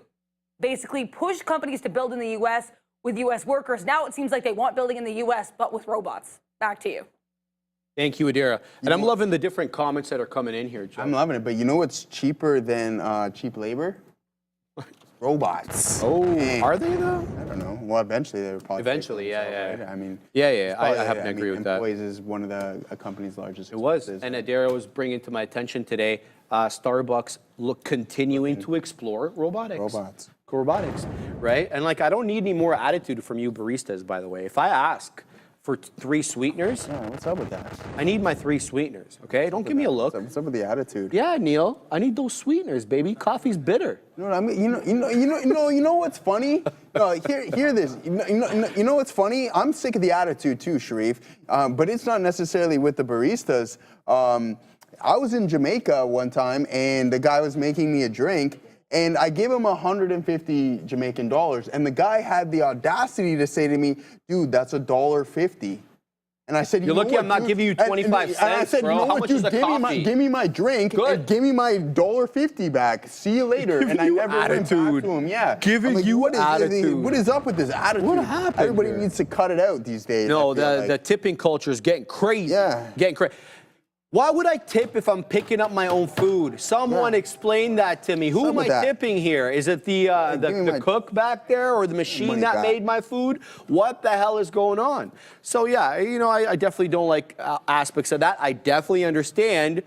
basically push companies to build in the U.S. with U.S. workers. Now it seems like they want building in the U.S., but with robots. Back to you. Thank you, Adira. And I'm loving the different comments that are coming in here, Joe. I'm loving it, but you know what's cheaper than cheap labor? Robots. Oh, Man. are they though? I don't know. Well, eventually they would probably. Eventually, yeah. Right? I mean. Yeah. I happen to agree with that. Employees is one of the company's largest. It was, expenses. and Adira was bringing to my attention today. Starbucks continuing to explore robotics. Robotics, right? And I don't need any more attitude from you baristas, by the way. If I ask for 3 sweeteners? Yeah, what's up with that? I need my 3 sweeteners, okay? Don't give me a look. What's up with the attitude? Yeah, Neil, I need those sweeteners, baby. Coffee's bitter. You know what I mean? You know what's funny? Hear this. You know what's funny? I'm sick of the attitude too, Sharif. But it's not necessarily with the baristas. I was in Jamaica one time, and the guy was making me a drink, and I gave him 150 Jamaican dollars, and the guy had the audacity to say to me, "Dude, that's $1.50." And I said, You're lucky I'm not giving you 25 cents, and I said, bro. You know How what, much dude, is a coffee? give me my drink and give me my $1.50 back. See you later. And I never went back to him. Yeah. Giving I'm like, you what is- attitude. What is up with this attitude? What happened Everybody here? needs to cut it out these days. No, I feel the like. tipping culture is getting crazy. Yeah. Getting crazy. Why would I tip if I'm picking up my own food? Someone explain that to me. Who What's up am I with that? tipping here? Is it the give me my cook back there or the machine money that back. made my food? What the hell is going on? So yeah, I definitely don't like aspects of that. I definitely understand,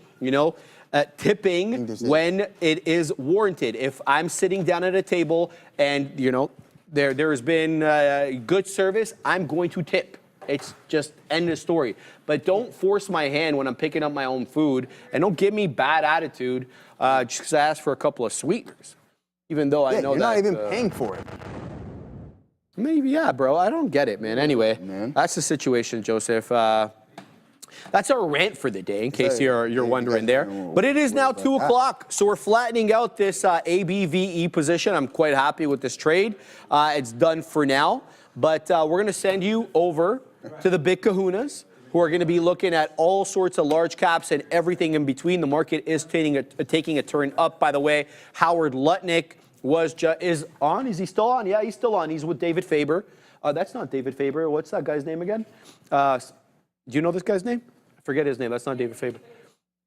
tipping when it is warranted. If I'm sitting down at a table and, there has been good service, I'm going to tip. It's just end of story. But don't force my hand when I'm picking up my own food, and don't give me bad attitude just because I asked for a couple of sweeteners. Even though I know you're that not even paying for it. maybe, yeah, bro. I don't get it, man. Anyway, that's the situation, Joseph. That's our rant for the day, in case you're wondering there. But it is now 2 o'clock, so we're flattening out this ABVE position. I'm quite happy with this trade. It's done for now. But we're going to send you over to the big kahunas, who are going to be looking at all sorts of large caps and everything in between. The market is taking a turn up, by the way. Howard Lutnick is on. Is he still on? Yeah, he's still on. He's with David Faber. That's not David Faber. What's that guy's name again? Do you know this guy's name? I forget his name. That's not David Faber.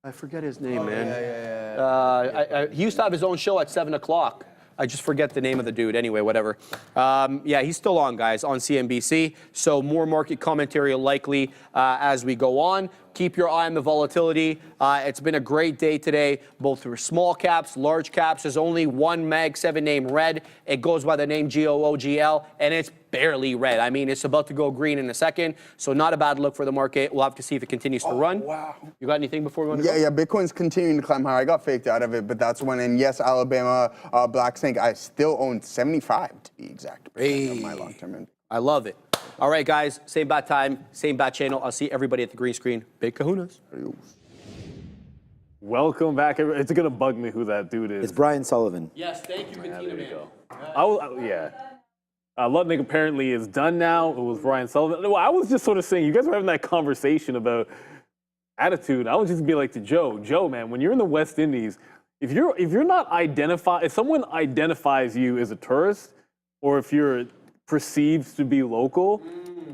I forget his name, man. Yeah. He used to have his own show at 7 o'clock. I just forget the name of the dude. Anyway, whatever. Yeah, he's still on, guys, on CNBC. So more market commentary likely as we go on. Keep your eye on the volatility. It's been a great day today, both for small caps, large caps. There's only one Mag 7 name red. It goes by the name GOOGL, and it's barely red. I mean, it's about to go green in a second, so not a bad look for the market. We'll have to see if it continues to run. Wow. You got anything before we want to go? Yeah, Bitcoin's continuing to climb higher. I got faked out of it, but that's when, and yes, Alabama Black Snake, I still own 75 to be exact of my long-term investment. I love it. All right, guys, same bat time, same bat channel. I'll see everybody at the green screen. Big kahunas. Welcome back. It's going to bug me who that dude is. It's Brian Sullivan. Yes, thank you, Katina, There you man. go. Yeah. Lutnick apparently is done now. It was Brian Sullivan. No, I was just sort of saying, you guys were having that conversation about attitude. I was just be like to Joe, man, when you're in the West Indies, if you're not if someone identifies you as a tourist, or if you're perceived to be local,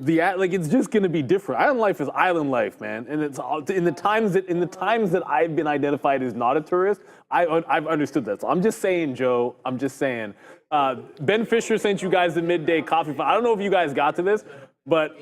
it's just going to be different. Island life is island life, man, and it's in the times that I've been identified as not a tourist, I've understood that. So I'm just saying, Joe. I'm just saying. Ben Fisher sent you guys the midday coffee. I don't know if you guys got to this, but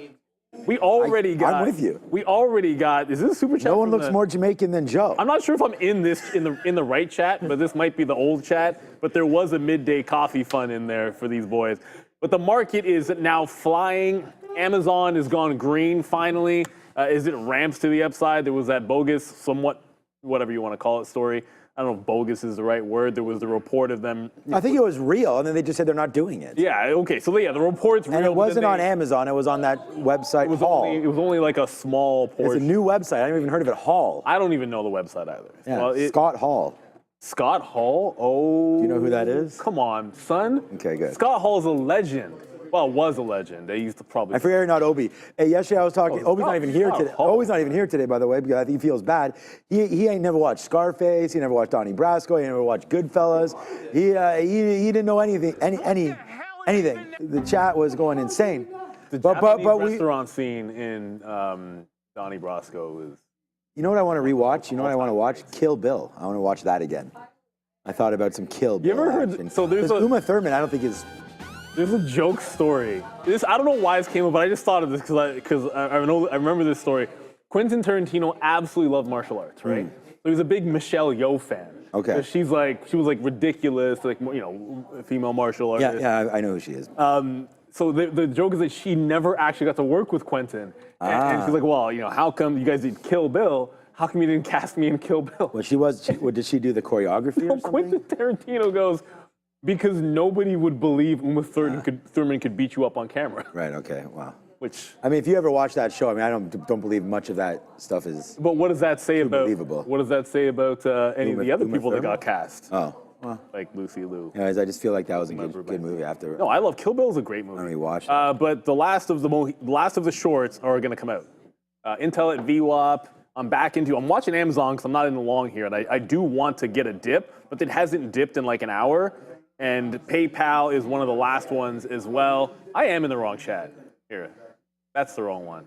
we already got. I'm with you. We already got. Is this a super chat? No one looks more Jamaican than Joe. I'm not sure if I'm in the right chat, but this might be the old chat. But there was a midday coffee fund in there for these boys. But the market is now flying. Amazon has gone green finally. As it ramps to the upside, there was that bogus, somewhat, whatever you want to call it, story. I don't know if bogus is the right word. There was the report of them. I think it was real, and then they just said they're not doing it. Yeah, okay. So, yeah, the report's real. And it wasn't on Amazon. It was on that website, Hall. It was only like a small portion. It's a new website. I haven't even heard of it, Hall. I don't even know the website either. Yeah, Well, Scott Hall. Scott Hall? Oh. Do you know who that is? Come on, son. Okay, good. Scott Hall's a legend. Well, was a legend. They used to probably. I forget, not Obi. Hey, yesterday I was talking. Obi's not even here today. Hall. Obi's not even here today, by the way, because I think he feels bad. He ain't never watched Scarface. He never watched Donnie Brasco. He never watched Goodfellas. He didn't know anything. Anything. The chat was going insane. The Japanese restaurant scene in Donnie Brasco is. You know what I want to rewatch? You know what I want to watch? Kill Bill. I want to watch that again. I thought about some Kill Bill. You ever heard? Action. So there's Uma Thurman. I don't think is. There's a joke story. I don't know why this came up, but I just thought of this because I remember this story. Quentin Tarantino absolutely loved martial arts, right? So he was a big Michelle Yeoh fan. Okay. She was like ridiculous, like, female martial artist. Yeah, I know who she is. so the joke is that she never actually got to work with Quentin. And she's like, well, how come you guys did Kill Bill? How come you didn't cast me in Kill Bill? Well, did she do the choreography or something? Quentin Tarantino goes, because nobody would believe Uma Thurman could beat you up on camera. Right, okay, wow. Which, I mean, if you ever watch that show, I mean, I don't believe much of that stuff is but what does that say about believable. What does that say about any of the other people that got cast? Oh, well. Like Lucy Liu. Anyways, I just feel like that was a good movie after. No, I love Kill Bill. Is a great movie. I rewatched it. But the last of the shorts are going to come out. Intel at VWAP. I'm watching Amazon because I'm not in the long here, and I do want to get a dip, but it hasn't dipped in like an hour. And PayPal is one of the last ones as well. I am in the wrong chat. Here, that's the wrong one.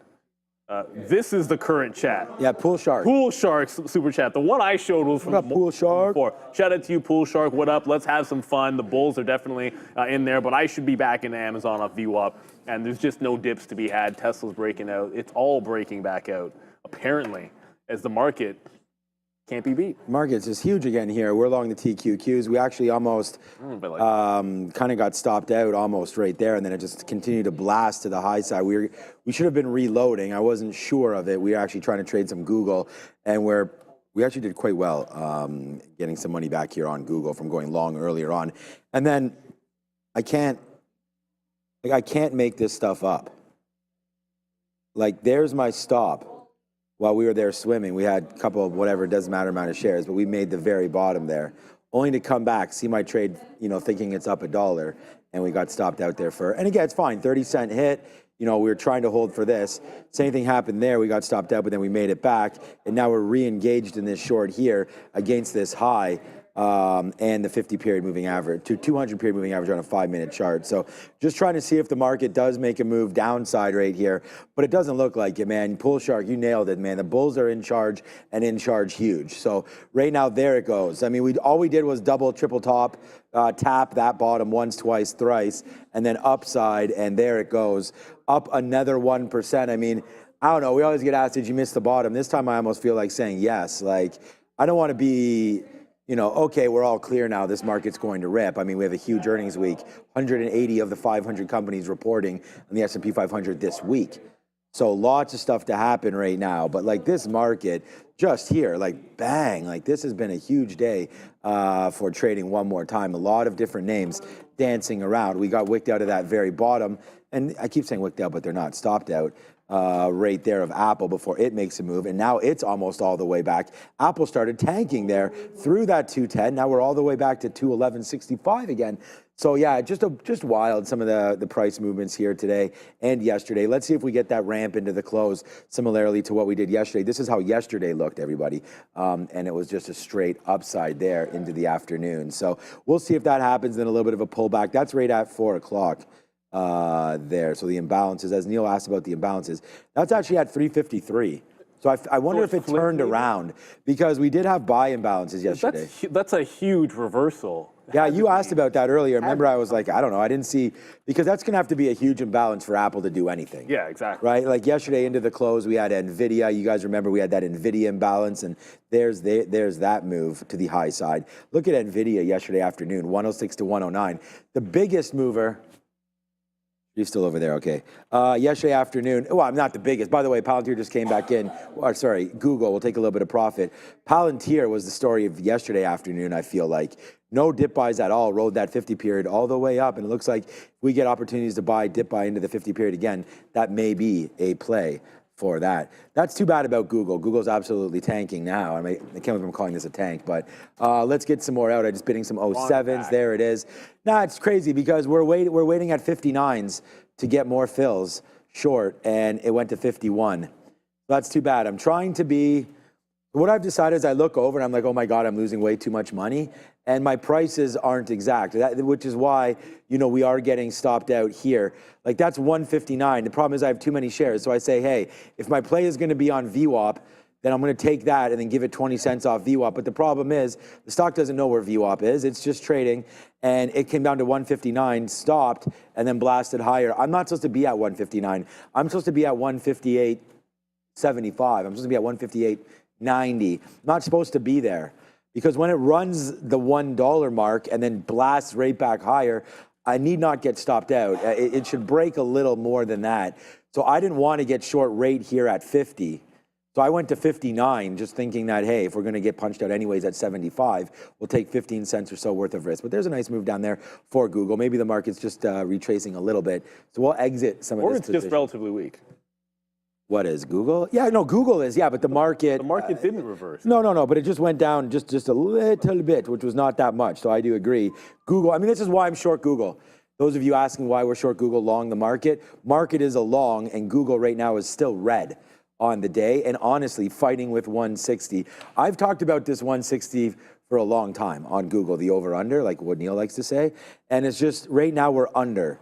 This is the current chat. Yeah, Pool Shark. Pool Sharks super chat. The one I showed was from What up, Pool Shark? before. Shout out to you, Pool Shark. What up? Let's have some fun. The Bulls are definitely in there, but I should be back in Amazon off VWAP, and there's just no dips to be had. Tesla's breaking out. It's all breaking back out, apparently, as the market can't be beat. Markets is huge again here. We're along the TQQs. We actually almost kind of got stopped out almost right there, and then it just continued to blast to the high side. We should have been reloading. I wasn't sure of it. We were actually trying to trade some Google, and we actually did quite well getting some money back here on Google from going long earlier on. And then I can't make this stuff up. Like, there's my stop. While we were there swimming, we had a couple of whatever, it doesn't matter amount of shares, but we made the very bottom there, only to come back, see my trade, thinking it's up $1, and we got stopped out there and again, it's fine, 30-cent hit. We were trying to hold for this. Same thing happened there. We got stopped out, but then we made it back, and now we're re-engaged in this short here against this high. And the 50-period moving average to 200-period moving average on a 5-minute chart. So just trying to see if the market does make a move downside right here, but it doesn't look like it, man. Pool Shark, you nailed it, man. The bulls are in charge, and in charge huge. So right now, there it goes. I mean, all we did was double, triple top, tap that bottom once, twice, thrice, and then upside, and there it goes. Up another 1%. I mean, I don't know. We always get asked, did you miss the bottom? This time I almost feel like saying yes. Like, I don't want to be... okay, we're all clear now, this market's going to rip. I mean, we have a huge earnings week, 180 of the 500 companies reporting on the S&P 500 this week. So lots of stuff to happen right now. But like this market, just here, like bang, like this has been a huge day for trading one more time. A lot of different names dancing around. We got wicked out of that very bottom. And I keep saying wicked out, but they're not, stopped out. Right there of Apple before it makes a move, and now it's almost all the way back. Apple started tanking there through that 210. Now we're all the way back to 211.65 again. So yeah, just wild, some of the price movements here today and yesterday. Let's see if we get that ramp into the close, similarly to what we did yesterday. This is how yesterday looked, everybody, and it was just a straight upside there into the afternoon. So we'll see if that happens. Then a little bit of a pullback. That's right at 4 o'clock. There. So the imbalances, as Neil asked about the imbalances, that's actually at 353. So I wonder if it turned around, because we did have buy imbalances yesterday. That's a huge reversal. Yeah, you asked about that earlier. Remember, I was like, I don't know. I didn't see, because that's going to have to be a huge imbalance for Apple to do anything. Yeah, exactly. Right? Like yesterday into the close, we had Nvidia. You guys remember we had that Nvidia imbalance, and there's that move to the high side. Look at Nvidia yesterday afternoon, 106 to 109. The biggest mover. You're still over there, okay. Yesterday afternoon, well, I'm not the biggest. By the way, Palantir just came back in. Or, sorry, Google will take a little bit of profit. Palantir was the story of yesterday afternoon, I feel like. No dip buys at all, rode that 50 period all the way up. And it looks like if we get opportunities to dip buy into the 50 period again, that may be a play for that. That's too bad about Google. Google's absolutely tanking now. I can't believe I'm calling this a tank, but let's get some more out. I'm just bidding some 07s. There it is. Nah, it's crazy because we're waiting at 59s to get more fills short, and it went to 51. That's too bad. I'm trying to be, what I've decided is I look over and I'm like, oh my God, I'm losing way too much money. And my prices aren't exact, which is why, we are getting stopped out here. Like that's 159. The problem is I have too many shares. So I say, hey, if my play is going to be on VWAP, then I'm going to take that and then give it 20 cents off VWAP. But the problem is the stock doesn't know where VWAP is. It's just trading. And it came down to 159, stopped, and then blasted higher. I'm not supposed to be at 159. I'm supposed to be at 158.75. I'm supposed to be at 158.90. I'm not supposed to be there. Because when it runs the $1 mark and then blasts right back higher, I need not get stopped out. It should break a little more than that. So I didn't want to get short rate here at 50. So I went to 59, just thinking that, hey, if we're going to get punched out anyways at 75, we'll take 15 cents or so worth of risk. But there's a nice move down there for Google. Maybe the market's just retracing a little bit. So we'll exit some of this position. Or it's just relatively weak. What is Google? Yeah, no, Google is, yeah, but the market... The market didn't reverse. No, but it just went down just a little bit, which was not that much. So I do agree. Google, I mean, this is why I'm short Google. Those of you asking why we're short Google, long the market is a long, and Google right now is still red on the day, and honestly, fighting with 160. I've talked about this 160 for a long time on Google, the over-under, like what Neil likes to say, and it's just, right now we're under.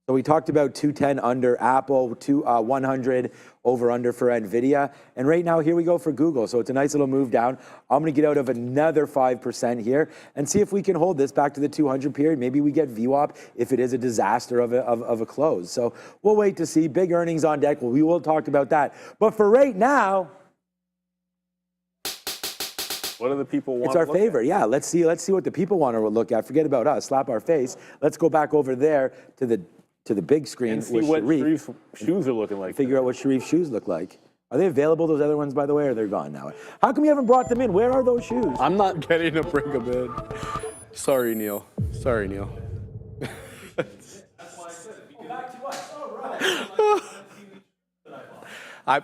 So we talked about 210 under Apple, 100 over-under for Nvidia, and right now, here we go for Google. So it's a nice little move down. I'm gonna get out of another 5% here and see if we can hold this back to the 200 period. Maybe we get VWAP if it is a disaster of a close. So we'll wait to see. Big earnings on deck. We will talk about that. But for right now, what do the people want? It's our favorite. Yeah, let's see what the people want to look at. Forget about us. Slap our face. Let's go back over there to the big screen And see with what Sharif. Sharif's shoes are looking like. Figure out what Sharif's shoes look like. Are they available, those other ones, by the way, or they're gone now? How come you haven't brought them in? Where are those shoes? I'm not getting to bring them in. Sorry, Neil. Sorry, Neil. That's why I said it. Get back to us. All right.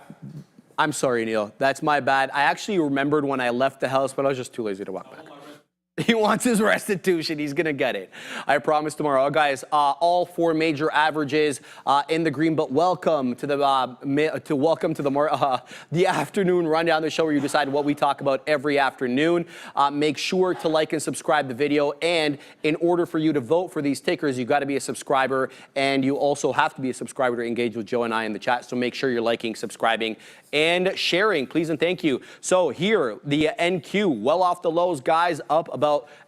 I'm sorry, Neil. That's my bad. I actually remembered when I left the house, but I was just too lazy to walk back. He wants his restitution. He's going to get it. I promise tomorrow. Guys, all four major averages in the green, but welcome to the afternoon rundown, the show where you decide what we talk about every afternoon. Make sure to like and subscribe the video. And in order for you to vote for these tickers, you've got to be a subscriber. And you also have to be a subscriber to engage with Joe and I in the chat. So make sure you're liking, subscribing, and sharing, please and thank you. So here, the NQ, well off the lows, guys, up about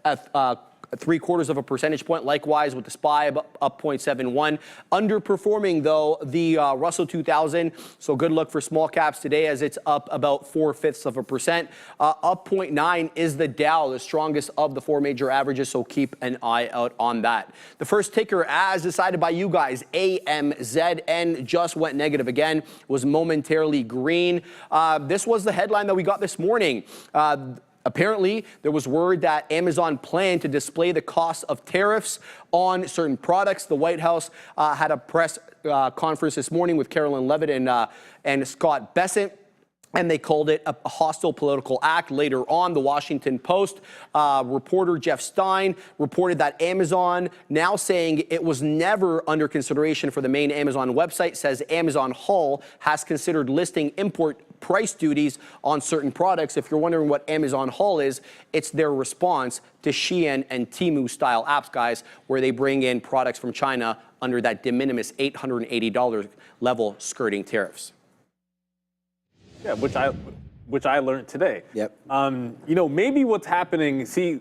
0.75 percentage point. Likewise with the SPY up 0.71. Underperforming though the Russell 2000. So good luck for small caps today as it's up about 0.4%. Up 0.9 is the Dow, the strongest of the four major averages. So keep an eye out on that. The first ticker, as decided by you guys, AMZN, just went negative again. Was momentarily green. This was the headline that we got this morning. Apparently, there was word that Amazon planned to display the cost of tariffs on certain products. The White House had a press conference this morning with Carolyn Levitt and Scott Bessent, and they called it a hostile political act. Later on, the Washington Post reporter Jeff Stein reported that Amazon, now saying it was never under consideration for the main Amazon website, says Amazon Hall has considered listing import price duties on certain products. If you're wondering what Amazon Hall is, it's their response to Shein and Temu style apps, guys, where they bring in products from China under that de minimis $880 level skirting tariffs. Yeah, which I learned today. Yep. Maybe what's happening, see,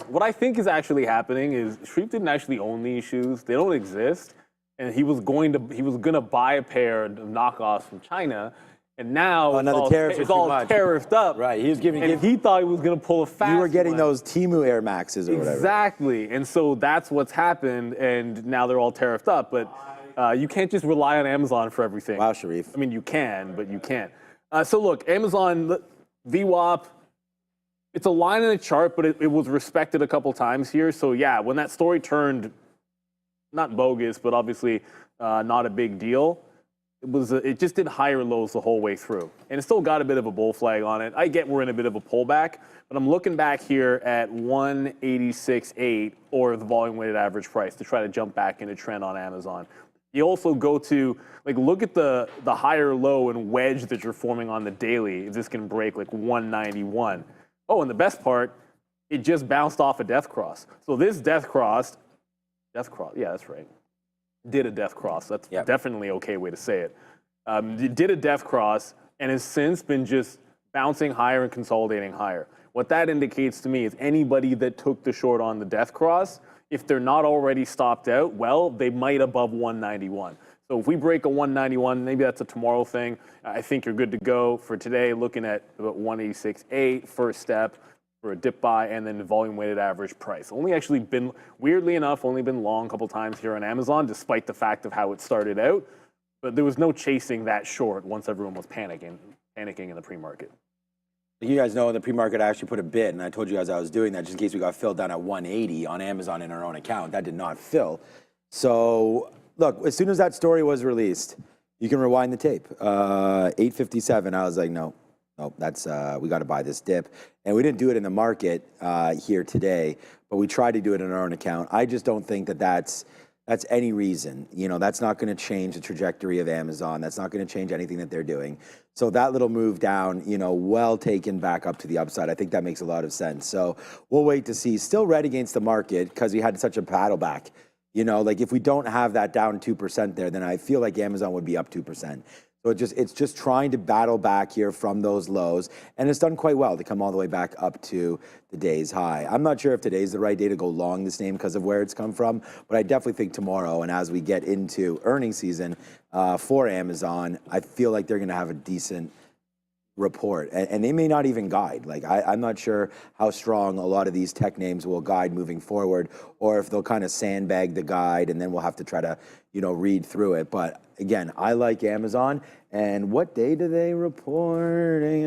what I think is actually happening is Sharif didn't actually own these shoes. They don't exist. And he was gonna buy a pair of knockoffs from China. And now it's all tariffed up. Right, he was he thought he was going to pull a fast You were getting one. those Temu Air Maxes or whatever. Exactly, and so that's what's happened, and now they're all tariffed up. But you can't just rely on Amazon for everything. Wow, Sharif. I mean, you can, but you can't. So look, Amazon, VWAP, it's a line in the chart, but it was respected a couple times here. So yeah, when that story turned, not bogus, but obviously not a big deal, it just did higher lows the whole way through. And it still got a bit of a bull flag on it. I get we're in a bit of a pullback, but I'm looking back here at 186.8 or the volume weighted average price to try to jump back into trend on Amazon. You also go to, look at the higher low and wedge that you're forming on the daily. If this can break 191. Oh, and the best part, it just bounced off a death cross. So this death cross, yeah, that's right. Did a death cross. That's definitely an okay way to say it. It did a death cross and has since been just bouncing higher and consolidating higher. What that indicates to me is anybody that took the short on the death cross, if they're not already stopped out, well, they might above 191. So if we break a 191, maybe that's a tomorrow thing. I think you're good to go for today, looking at about 186.8, first step. for a dip buy, and then volume weighted average price. Only actually been, weirdly enough, only been long a couple times here on Amazon, despite the fact of how it started out. But there was no chasing that short once everyone was panicking in the pre-market. You guys know in the pre-market I actually put a bid, and I told you guys I was doing that just in case we got filled down at 180 on Amazon in our own account. That did not fill. So look, as soon as that story was released, you can rewind the tape. 8:57, I was like, no, that's we got to buy this dip, and we didn't do it in the market here today, but we tried to do it in our own account. I just don't think that that's any reason. You know, that's not going to change the trajectory of Amazon. That's not going to change anything that they're doing. So that little move down, you know, well taken back up to the upside. I think that makes a lot of sense. So we'll wait to see. Still red against the market because we had such a paddle back. You know, like if we don't have that down 2% there, then I feel like Amazon would be up 2%. So it's just trying to battle back here from those lows, and it's done quite well to come all the way back up to the day's high. I'm not sure if today's the right day to go long this name because of where it's come from, but I definitely think tomorrow, and as we get into earnings season for Amazon, I feel like they're going to have a decent report, and they may not even guide. Like I'm not sure how strong a lot of these tech names will guide moving forward, or if they'll kind of sandbag the guide, and then we'll have to try to, you know, read through it. But again, I like Amazon. And what day do they report? There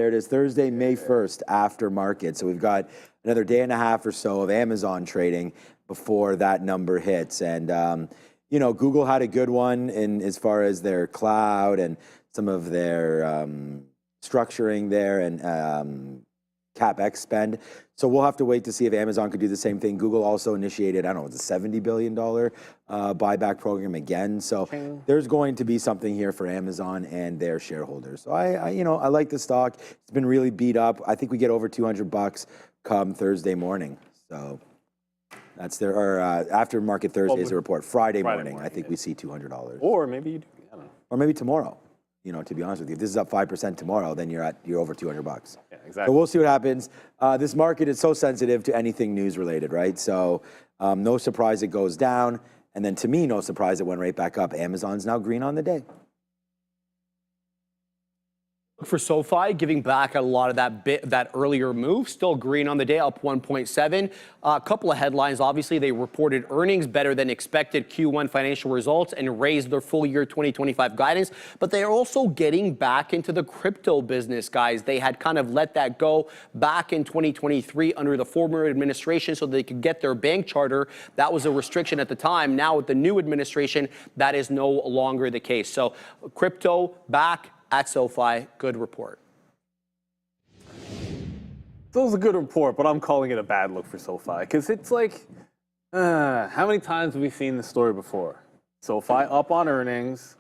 it is, Thursday, May 1st, after market. So we've got another day and a half or so of Amazon trading before that number hits. And you know, Google had a good one in as far as their cloud and some of their structuring there and CapEx spend. So we'll have to wait to see if Amazon could do the same thing. Google also initiated, I don't know, it's a $70 billion buyback program again. So there's going to be something here for Amazon and their shareholders. So I you know, I like the stock. It's been really beat up. I think we get over $200 come Thursday morning. So that's their, or after market Thursday is a report. Friday morning, I think we see $200. Or maybe you do, I don't know. Or maybe tomorrow. You know, to be honest with you, if this is up 5% tomorrow, then you're over $200. Yeah, exactly. So we'll see what happens. This market is so sensitive to anything news related, right? So no surprise it goes down. And then to me, no surprise it went right back up. Amazon's now green on the day. For SoFi, giving back a lot of that earlier move, still green on the day, up 1.7. A couple of headlines. Obviously, they reported earnings better than expected Q1 financial results and raised their full year 2025 guidance. But they are also getting back into the crypto business, guys. They had kind of let that go back in 2023 under the former administration so they could get their bank charter. That was a restriction at the time. Now with the new administration, that is no longer the case. So crypto back at SoFi, good report. It was a good report, but I'm calling it a bad look for SoFi because it's like, how many times have we seen this story before? SoFi up on earnings,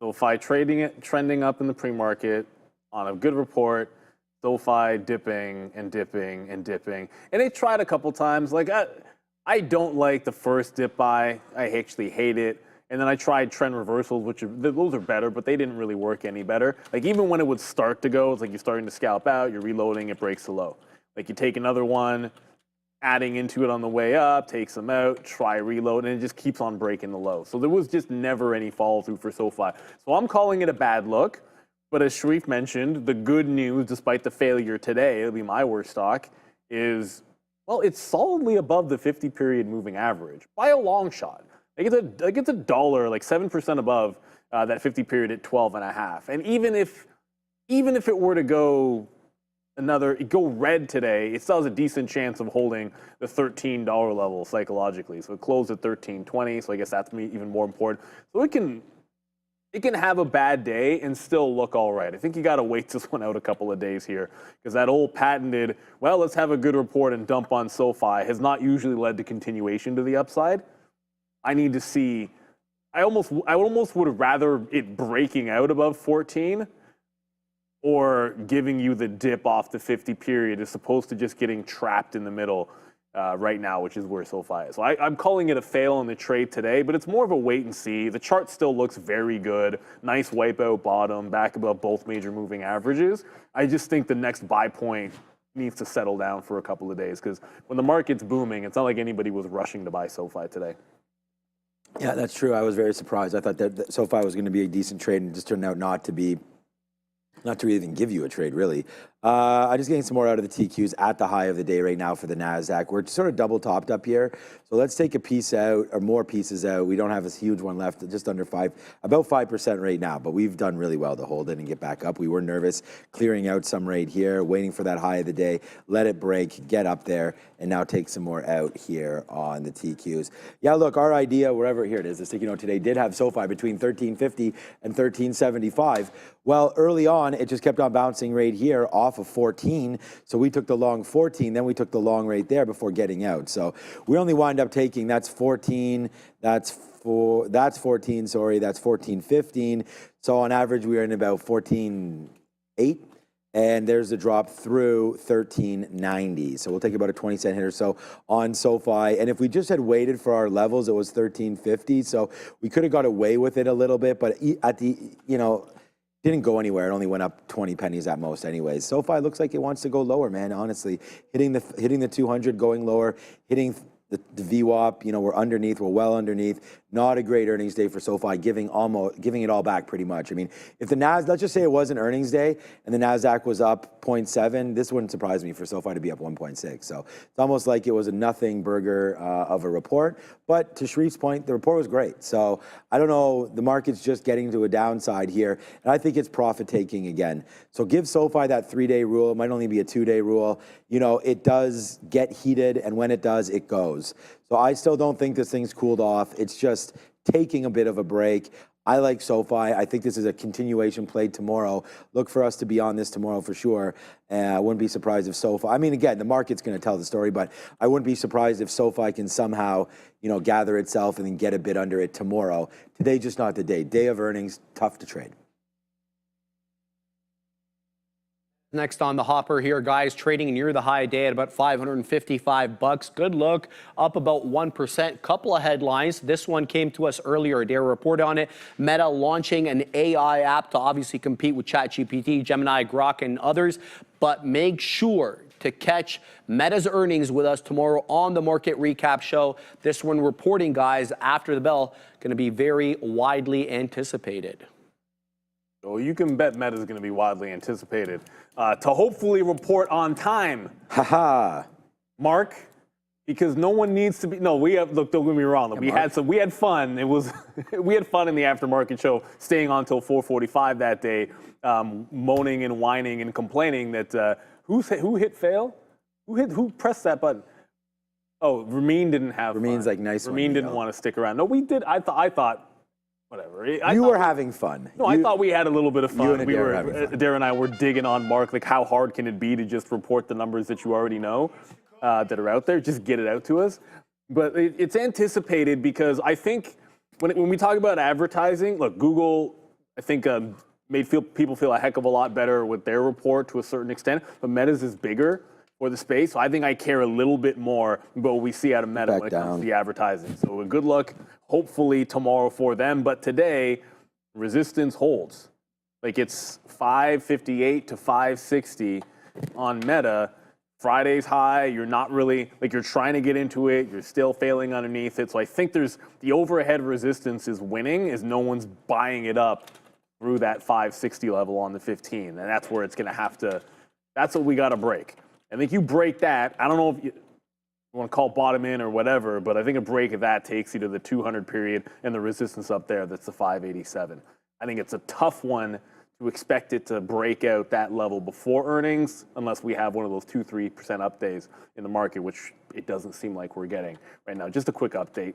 SoFi trending up in the pre-market on a good report, SoFi dipping and dipping and dipping. And they tried a couple times. Like I don't like the first dip buy. I actually hate it. And then I tried trend reversals, those are better, but they didn't really work any better. Like even when it would start to go, it's like you're starting to scalp out, you're reloading, it breaks the low. Like you take another one, adding into it on the way up, takes them out, try reload, and it just keeps on breaking the low. So there was just never any follow through for SoFi. So I'm calling it a bad look. But as Sharif mentioned, the good news, despite the failure today, it'll be my worst stock, is, well, it's solidly above the 50-period moving average by a long shot. Like it's a dollar, like 7% above that 50 period at 12.5. And even if it were to go red today, it still has a decent chance of holding the $13 level psychologically. So it closed at 13.20. So I guess that's even more important. So it can have a bad day and still look all right. I think you got to wait this one out a couple of days here because that old patented, well, let's have a good report and dump on SoFi has not usually led to continuation to the upside. I need to see, I almost would rather it breaking out above 14 or giving you the dip off the 50 period as opposed to just getting trapped in the middle right now, which is where SoFi is. So I'm calling it a fail in the trade today, but it's more of a wait and see. The chart still looks very good. Nice wipeout bottom, back above both major moving averages. I just think the next buy point needs to settle down for a couple of days because when the market's booming, it's not like anybody was rushing to buy SoFi today. Yeah, that's true. I was very surprised. I thought that SoFi was going to be a decent trade and it just turned out not to even give you a trade, really. I'm just getting some more out of the TQs at the high of the day right now for the NASDAQ. We're sort of double topped up here. So let's take a piece out or more pieces out. We don't have this huge one left, just under about 5% right now, but we've done really well to hold it and get back up. We were nervous clearing out some right here, waiting for that high of the day, let it break, get up there, and now take some more out here on the TQs. Yeah, look, our idea, wherever, here it is, the sticky note today did have SoFi between 1350 and 1375. Well, early on, it just kept on bouncing right here off of 14. So we took the long 14, then we took the long right there before getting out. So we only wind up taking, that's 14, that's 14, sorry, that's 14.15. So on average, we are in about 14.8. And there's a drop through 13.90. So we'll take about a 20-cent hit or so on SoFi. And if we just had waited for our levels, it was 13.50. So we could have got away with it a little bit, but at the, didn't go anywhere. It only went up 20 pennies at most anyways. SoFi looks like it wants to go lower, man, honestly. Hitting the 200, going lower, hitting the VWAP, we're underneath, we're well underneath. Not a great earnings day for SoFi, giving it all back pretty much. I mean, if the NASDAQ, let's just say it was an earnings day and the NASDAQ was up 0.7, this wouldn't surprise me for SoFi to be up 1.6. So it's almost like it was a nothing burger of a report. But to Sharif's point, the report was great. So I don't know, the market's just getting to a downside here. And I think it's profit taking again. So give SoFi that 3-day rule. It might only be a 2-day rule. It does get heated, and when it does, it goes. So I still don't think this thing's cooled off. It's just taking a bit of a break. I like SoFi. I think this is a continuation play tomorrow. Look for us to be on this tomorrow for sure. I wouldn't be surprised if SoFi, I mean, again, the market's going to tell the story, but I wouldn't be surprised if SoFi can somehow, gather itself and then get a bit under it tomorrow. Today, just not the day. Day of earnings, tough to trade. Next on the hopper here, guys, trading near the high day at about $555. Good look, up about 1%. Couple of headlines. This one came to us earlier. Dare report on it. Meta launching an AI app to obviously compete with ChatGPT, Gemini, Grok, and others. But make sure to catch Meta's earnings with us tomorrow on the Market Recap Show. This one reporting, guys, after the bell, going to be very widely anticipated. So you can bet Meta's going to be widely anticipated to hopefully report on time. Haha. Mark, because no one needs to be. No, we have. Look, don't get me wrong. We had fun. It was we had fun in the aftermarket show, staying on till 4:45 that day, moaning and whining and complaining that who hit fail, who pressed that button. Oh, Ramin didn't have. Ramin's fun. like nice. Ramin didn't want to stick around. No, we did. I thought. Whatever. You were having fun. No, I thought we had a little bit of fun. You and Adair were having fun. Adair and I were digging on Mark, like how hard can it be to just report the numbers that you already know that are out there, just get it out to us. But it's anticipated because I think when we talk about advertising, look, Google, I think made people feel a heck of a lot better with their report to a certain extent, but Meta's is bigger for the space, so I think I care a little bit more about what we see out of Meta when it comes to the advertising. So good luck, hopefully tomorrow for them, but today, resistance holds. Like it's 558 to 560 on Meta. Friday's high, you're not really, like you're trying to get into it, you're still failing underneath it. So I think the overhead resistance is winning, is no one's buying it up through that 560 level on the 15. And that's where it's gonna have to, that's what we gotta break. I think you break that, I don't know if you want to call bottom in or whatever, but I think a break of that takes you to the 200 period and the resistance up there, that's the 587. I think it's a tough one to expect it to break out that level before earnings, unless we have one of those 2-3% up days in the market, which it doesn't seem like we're getting right now. Just a quick update.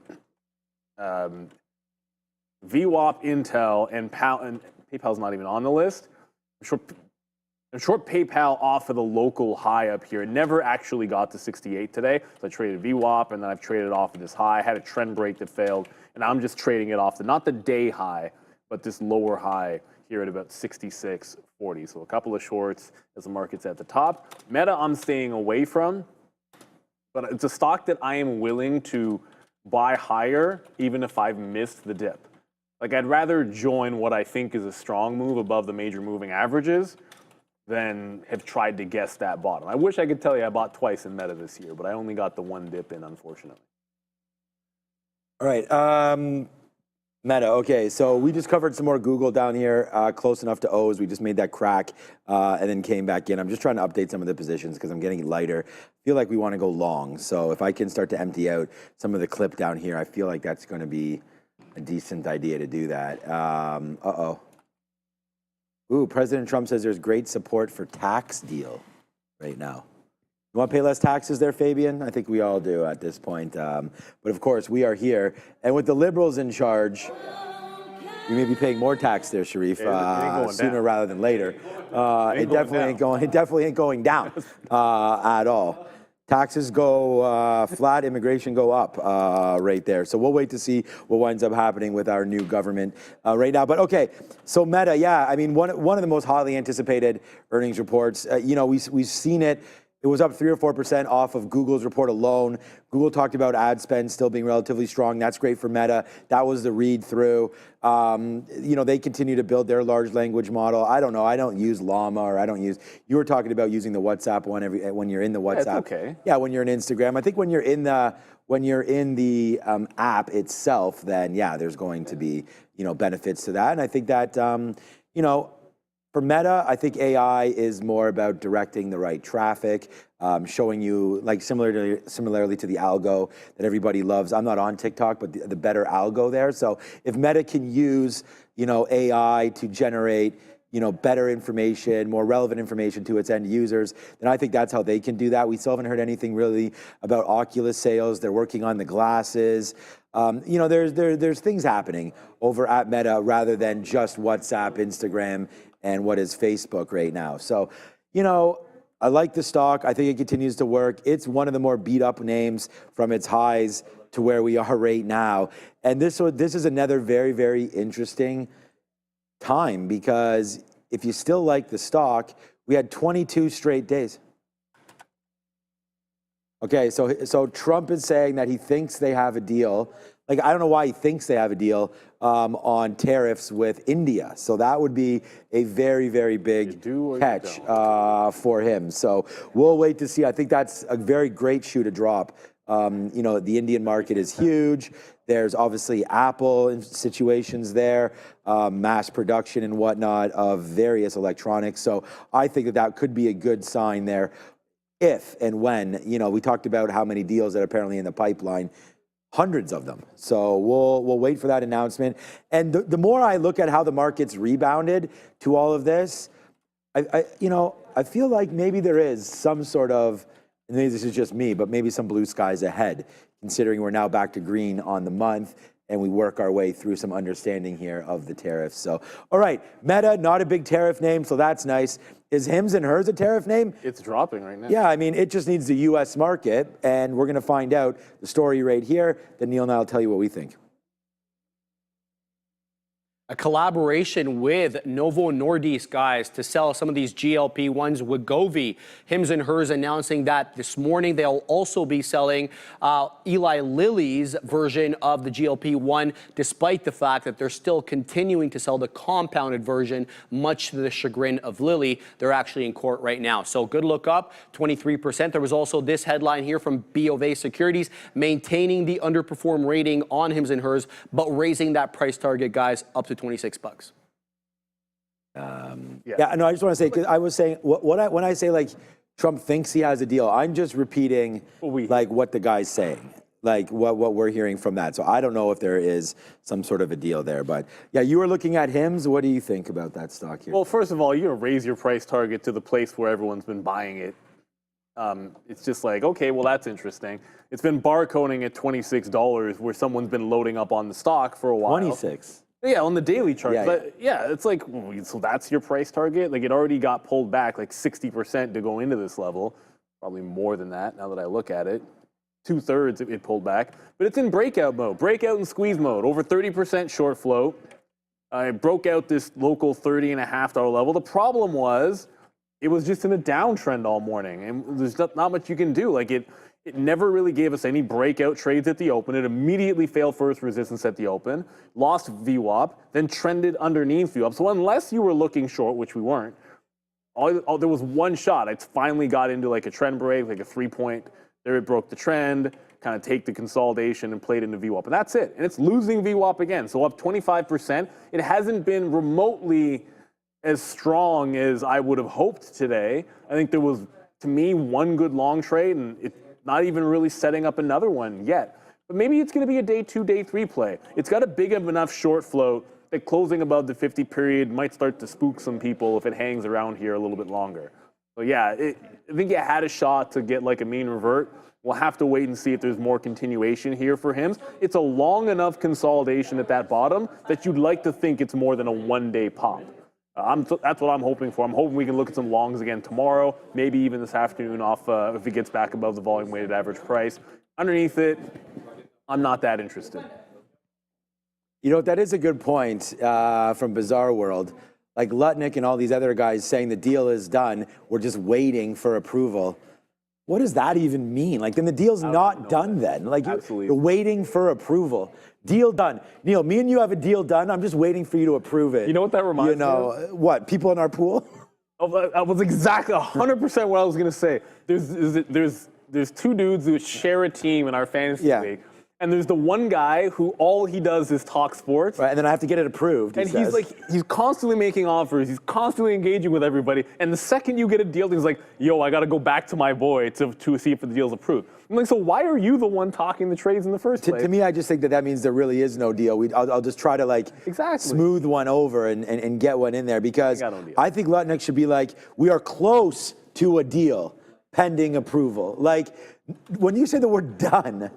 VWAP, Intel, and PayPal's not even on the list. I'm short PayPal off of the local high up here. It never actually got to 68 today. So I traded VWAP, and then I've traded off of this high. I had a trend break that failed, and I'm just trading it off not the day high, but this lower high here at about 66.40. So a couple of shorts as the market's at the top. Meta I'm staying away from, but it's a stock that I am willing to buy higher even if I've missed the dip. Like I'd rather join what I think is a strong move above the major moving averages than have tried to guess that bottom. I wish I could tell you I bought twice in Meta this year, but I only got the one dip in, unfortunately. All right. Meta, okay, so we just covered some more Google down here, close enough to O's. We just made that crack and then came back in. I'm just trying to update some of the positions because I'm getting lighter. I feel like we want to go long. So if I can start to empty out some of the clip down here, I feel like that's going to be a decent idea to do that. Ooh, President Trump says there's great support for tax deal right now. You want to pay less taxes there, Fabian? I think we all do at this point. But of course, we are here. And with the Liberals in charge, we may be paying more tax there, Sharif, sooner rather than later. It definitely ain't going down at all. Taxes go flat, immigration go up right there. So we'll wait to see what winds up happening with our new government right now. But okay, so Meta, yeah, I mean, one of the most hotly anticipated earnings reports. We've seen it. It was up 3 or 4% off of Google's report alone. Google talked about ad spend still being relatively strong. That's great for Meta. That was the read through. They continue to build their large language model. I don't know. I don't use Llama or you were talking about using the WhatsApp one when you're in the WhatsApp. Yeah, it's okay. Yeah, when you're in Instagram. I think when you're in the app itself, then yeah, there's going to be, benefits to that. And I think that, for Meta, I think AI is more about directing the right traffic, showing you, like similarly to the algo that everybody loves. I'm not on TikTok, but the better algo there. So if Meta can use, AI to generate, better information, more relevant information to its end users, then I think that's how they can do that. We still haven't heard anything really about Oculus sales. They're working on the glasses. There's things happening over at Meta rather than just WhatsApp, Instagram, and what is Facebook right now. So, I like the stock. I think it continues to work. It's one of the more beat up names from its highs to where we are right now. And this is another very, very interesting time because if you still like the stock, we had 22 straight days. Okay, so Trump is saying that he thinks they have a deal. Like, I don't know why he thinks they have a deal on tariffs with India. So that would be a very, very big catch for him. So we'll wait to see. I think that's a very great shoe to drop. The Indian market is huge. There's obviously Apple situations there, mass production and whatnot of various electronics. So I think that could be a good sign there if and when, we talked about how many deals that are apparently in the pipeline. Hundreds of them. So we'll wait for that announcement. And the more I look at how the market's rebounded to all of this, I feel like maybe there is some sort of, and maybe this is just me, but maybe some blue skies ahead, considering we're now back to green on the month and we work our way through some understanding here of the tariffs. So, all right, Meta, not a big tariff name, so that's nice. Is Hims and Hers a tariff name? It's dropping right now. Yeah, I mean, it just needs the U.S. market, and we're going to find out the story right here. Then Neil and I will tell you what we think. A collaboration with Novo Nordisk, guys, to sell some of these GLP-1s. Wegovy, Hims and Hers announcing that this morning they'll also be selling Eli Lilly's version of the GLP-1, despite the fact that they're still continuing to sell the compounded version, much to the chagrin of Lilly. They're actually in court right now. So good look up, 23%. There was also this headline here from BofA Securities, maintaining the underperform rating on Hims and Hers, but raising that price target, guys, up to $26. Yeah, no, I just want to say, because I was saying, when I say like Trump thinks he has a deal, I'm just repeating like what the guy's saying, like what we're hearing from that. So I don't know if there is some sort of a deal there, but yeah, you were looking at Hims. What do you think about that stock here? Well, first of all, you're going to raise your price target to the place where everyone's been buying it. It's just like, okay, well, that's interesting. It's been barcoding at $26 where someone's been loading up on the stock for a while. 26. Yeah, on the daily chart. Yeah, but yeah, it's like, so that's your price target? Like, it already got pulled back like 60% to go into this level. Probably more than that now that I look at it. 2/3 it pulled back. But it's in breakout mode, breakout and squeeze mode, over 30% short float. It broke out this local $30.50 level. The problem was it was just in a downtrend all morning, and there's not much you can do. Like, it never really gave us any breakout trades at the open. It immediately failed first resistance at the open, lost VWAP, then trended underneath VWAP. So unless you were looking short, which we weren't, there was one shot. It finally got into like a trend break, like a 3-point. There it broke the trend, kind of take the consolidation and play it into VWAP. And that's it. And it's losing VWAP again. So up 25%. It hasn't been remotely as strong as I would have hoped today. I think there was, to me, one good long trade, and it's not even really setting up another one yet. But maybe it's going to be a day 2, day 3 play. It's got a big enough short float that closing above the 50 period might start to spook some people if it hangs around here a little bit longer. So yeah, I think it had a shot to get like a mean revert. We'll have to wait and see if there's more continuation here for him. It's a long enough consolidation at that bottom that you'd like to think it's more than a one-day pop. That's what I'm hoping for. I'm hoping we can look at some longs again tomorrow, maybe even this afternoon off if it gets back above the volume weighted average price. Underneath it, I'm not that interested. You know, that is a good point from Bizarre World. Like Lutnick and all these other guys saying the deal is done, we're just waiting for approval. What does that even mean? Like, then the deal's not done then. Like, you're waiting for approval. Deal done. Neil, me and you have a deal done. I'm just waiting for you to approve it. You know what that reminds me of? What, people in our pool? That was exactly 100% what I was going to say. There's two dudes who share a team in our fantasy league. And there's the one guy who all he does is talk sports. Right, and then I have to get it approved. And he's constantly making offers. He's constantly engaging with everybody. And the second you get a deal, he's like, yo, I got to go back to my boy to see if the deal's approved. I'm like, so why are you the one talking the trades in the first place? To me, I just think that means there really is no deal. I'll just try to like smooth one over and get one in there because I think Lutnick should be like, we are close to a deal pending approval. Like, when you say the word done.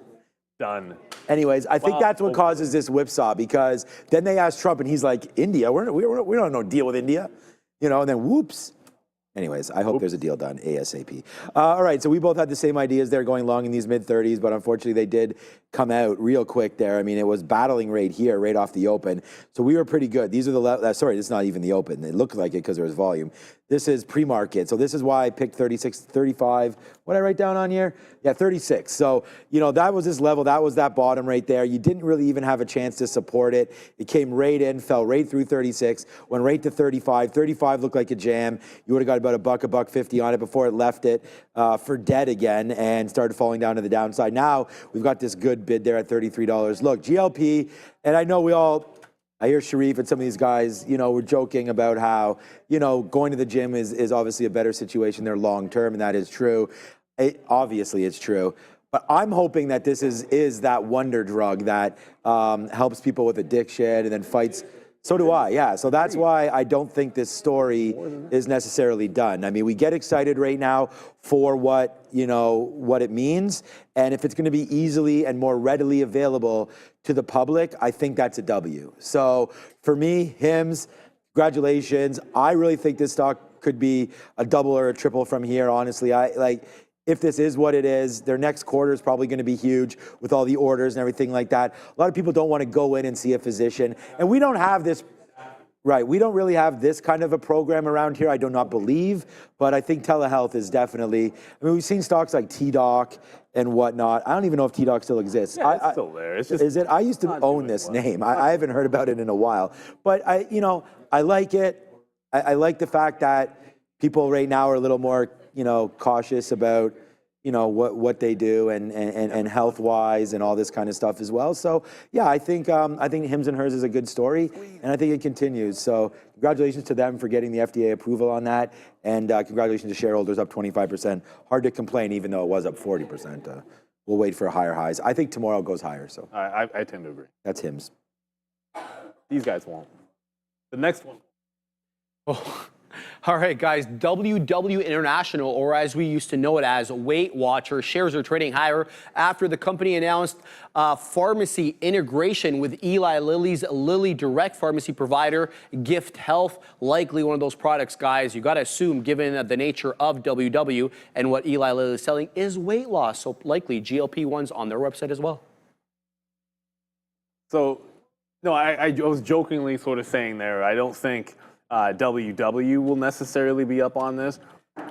Done. Anyways, I think that's what causes this whipsaw because then they asked Trump and he's like, India, we don't have no deal with India, you know, and then whoops. Anyways, I hope there's a deal done ASAP. All right, so we both had the same ideas there going long in these mid-30s, but unfortunately they did come out real quick there. I mean, it was battling right here, right off the open. So we were pretty good. These are the, sorry, this is not even the open. It looked like it because there was volume. This is pre-market. So this is why I picked 36, 35. What did I write down on here? Yeah, 36. So, you know, that was this level. That was that bottom right there. You didn't really even have a chance to support it. It came right in, fell right through 36, went right to 35. 35 looked like a jam. You would have got about $1.50 on it before it left it for dead again and started falling down to the downside. Now we've got this good bid there at $33. Look, GLP, and I know I hear Sharif and some of these guys, you know, we're joking about how, you know, going to the gym is obviously a better situation there long term, and that is true. Obviously, it's true. But I'm hoping that this is that wonder drug that helps people with addiction and then fights. So do I, yeah. So that's why I don't think this story is necessarily done. I mean, we get excited right now for what it means. And if it's going to be easily and more readily available to the public, I think that's a W. So for me, Hims, congratulations. I really think this stock could be a double or a triple from here, honestly. If this is what it is, their next quarter is probably going to be huge with all the orders and everything like that. A lot of people don't want to go in and see a physician. And we don't have this, right, we don't really have this kind of a program around here, I do not believe. But I think telehealth is definitely, I mean, we've seen stocks like TDoc and whatnot. I don't even know if TDoc still exists. Yeah, it's still there. It's just, is it? I used to own this name. I haven't heard about it in a while. But I like it. I like the fact that people right now are a little more, cautious about, what they do and health wise and all this kind of stuff as well. So yeah, I think Hims and Hers is a good story, and I think it continues. So congratulations to them for getting the FDA approval on that, and congratulations to shareholders up 25%. Hard to complain, even though it was up 40%. We'll wait for higher highs. I think tomorrow goes higher. So I tend to agree. That's Hims. These guys won't. The next one. Oh. All right, guys, WW International, or as we used to know it as Weight Watcher, shares are trading higher after the company announced pharmacy integration with Eli Lilly's Lilly Direct pharmacy provider, Gift Health. Likely one of those products, guys, you got to assume, given the nature of WW and what Eli Lilly is selling, is weight loss. So likely GLP-1s on their website as well. So, no, I was jokingly sort of saying there, I don't think WW will necessarily be up on this.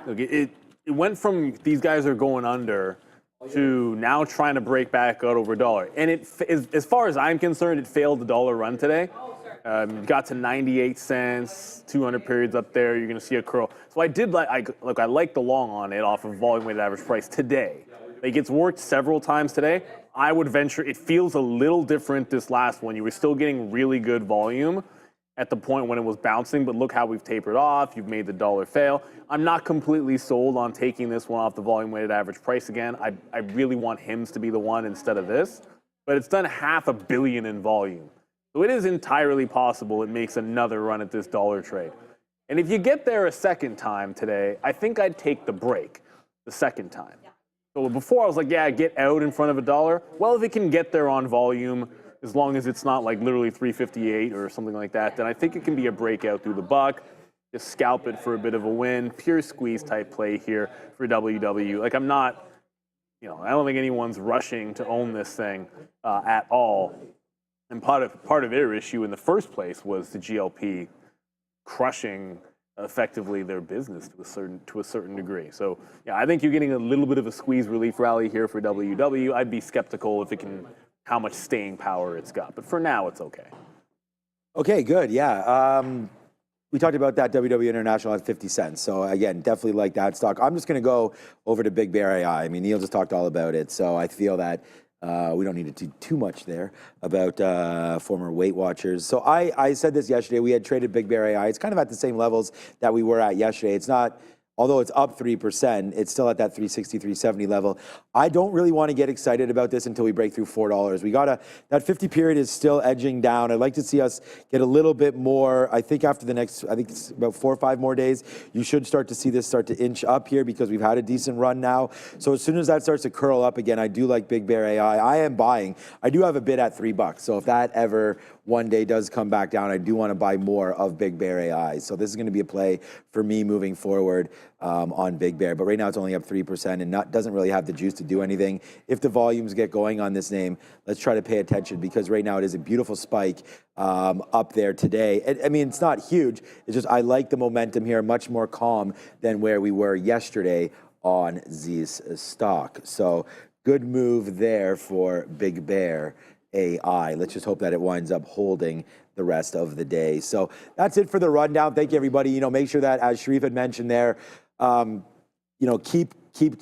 Look, it went from these guys are going under to now trying to break back out over $1. And as far as I'm concerned, it failed the dollar run today. Got to 98 cents, 200 periods up there. You're going to see a curl. So I like the long on it off of volume weighted average price today. Like, it's worked several times today. I would venture it feels a little different this last one. You were still getting really good volume at the point when it was bouncing, but look how we've tapered off. You've made the dollar fail. I'm not completely sold on taking this one off the volume weighted average price again. I really want HIMS to be the one instead of this, but it's done $500 million in volume. So it is entirely possible it makes another run at this dollar trade. And if you get there a second time today, I think I'd take the break the second time. So before I was like, yeah, get out in front of a dollar. Well, if it can get there on volume, as long as it's not like literally 358 or something like that, then I think it can be a breakout through the buck. Just scalp it for a bit of a win. Pure squeeze type play here for WW. Like, I'm not, I don't think anyone's rushing to own this thing at all. And part of their issue in the first place was the GLP crushing effectively their business to a certain degree. So yeah, I think you're getting a little bit of a squeeze relief rally here for WW. I'd be skeptical if it can, how much staying power it's got. But for now, it's okay. Okay, good. Yeah. We talked about that WW International at 50 cents. So again, definitely like that stock. I'm just going to go over to Big Bear AI. I mean, Neil just talked all about it. So I feel that we don't need to do too much there about former Weight Watchers. So I said this yesterday. We had traded Big Bear AI. It's kind of at the same levels that we were at yesterday. It's not, although it's up 3%, it's still at that 360, 370 level. I don't really want to get excited about this until we break through $4. We got that 50 period is still edging down. I'd like to see us get a little bit more. I think after the next, I think it's about 4 or 5 more days, you should start to see this start to inch up here because we've had a decent run now. So as soon as that starts to curl up again, I do like Big Bear AI. I am buying. I do have a bid at $3. So if that ever one day does come back down, I do want to buy more of Big Bear AI. So this is going to be a play for me moving forward on Big Bear. But right now it's only up 3% and doesn't really have the juice to do anything. If the volumes get going on this name, let's try to pay attention because right now it is a beautiful spike up there today. I mean, it's not huge. It's just I like the momentum here, much more calm than where we were yesterday on Z's stock. So good move there for Big Bear AI. Let's just hope that it winds up holding the rest of the day. So that's it for the rundown. Thank you, everybody. Make sure that, as Sharif had mentioned there, keep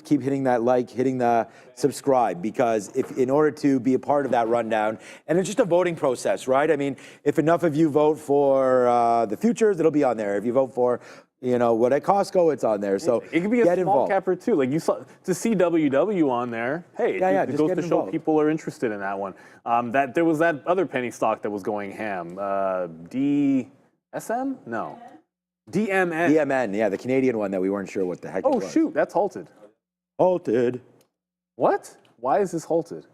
hitting that like, hitting the subscribe, because if in order to be a part of that rundown, and it's just a voting process, right? I mean, if enough of you vote for the futures, it'll be on there. If you vote for what at Costco, it's on there. So it could be a small capper too. Like you saw to see WW on there. Hey, it goes to show people are interested in that one. That there was that other penny stock that was going ham. DSM? No. DMN. DMN, yeah, the Canadian one that we weren't sure what the heck it was. Oh shoot, that's halted. Halted. What? Why is this halted?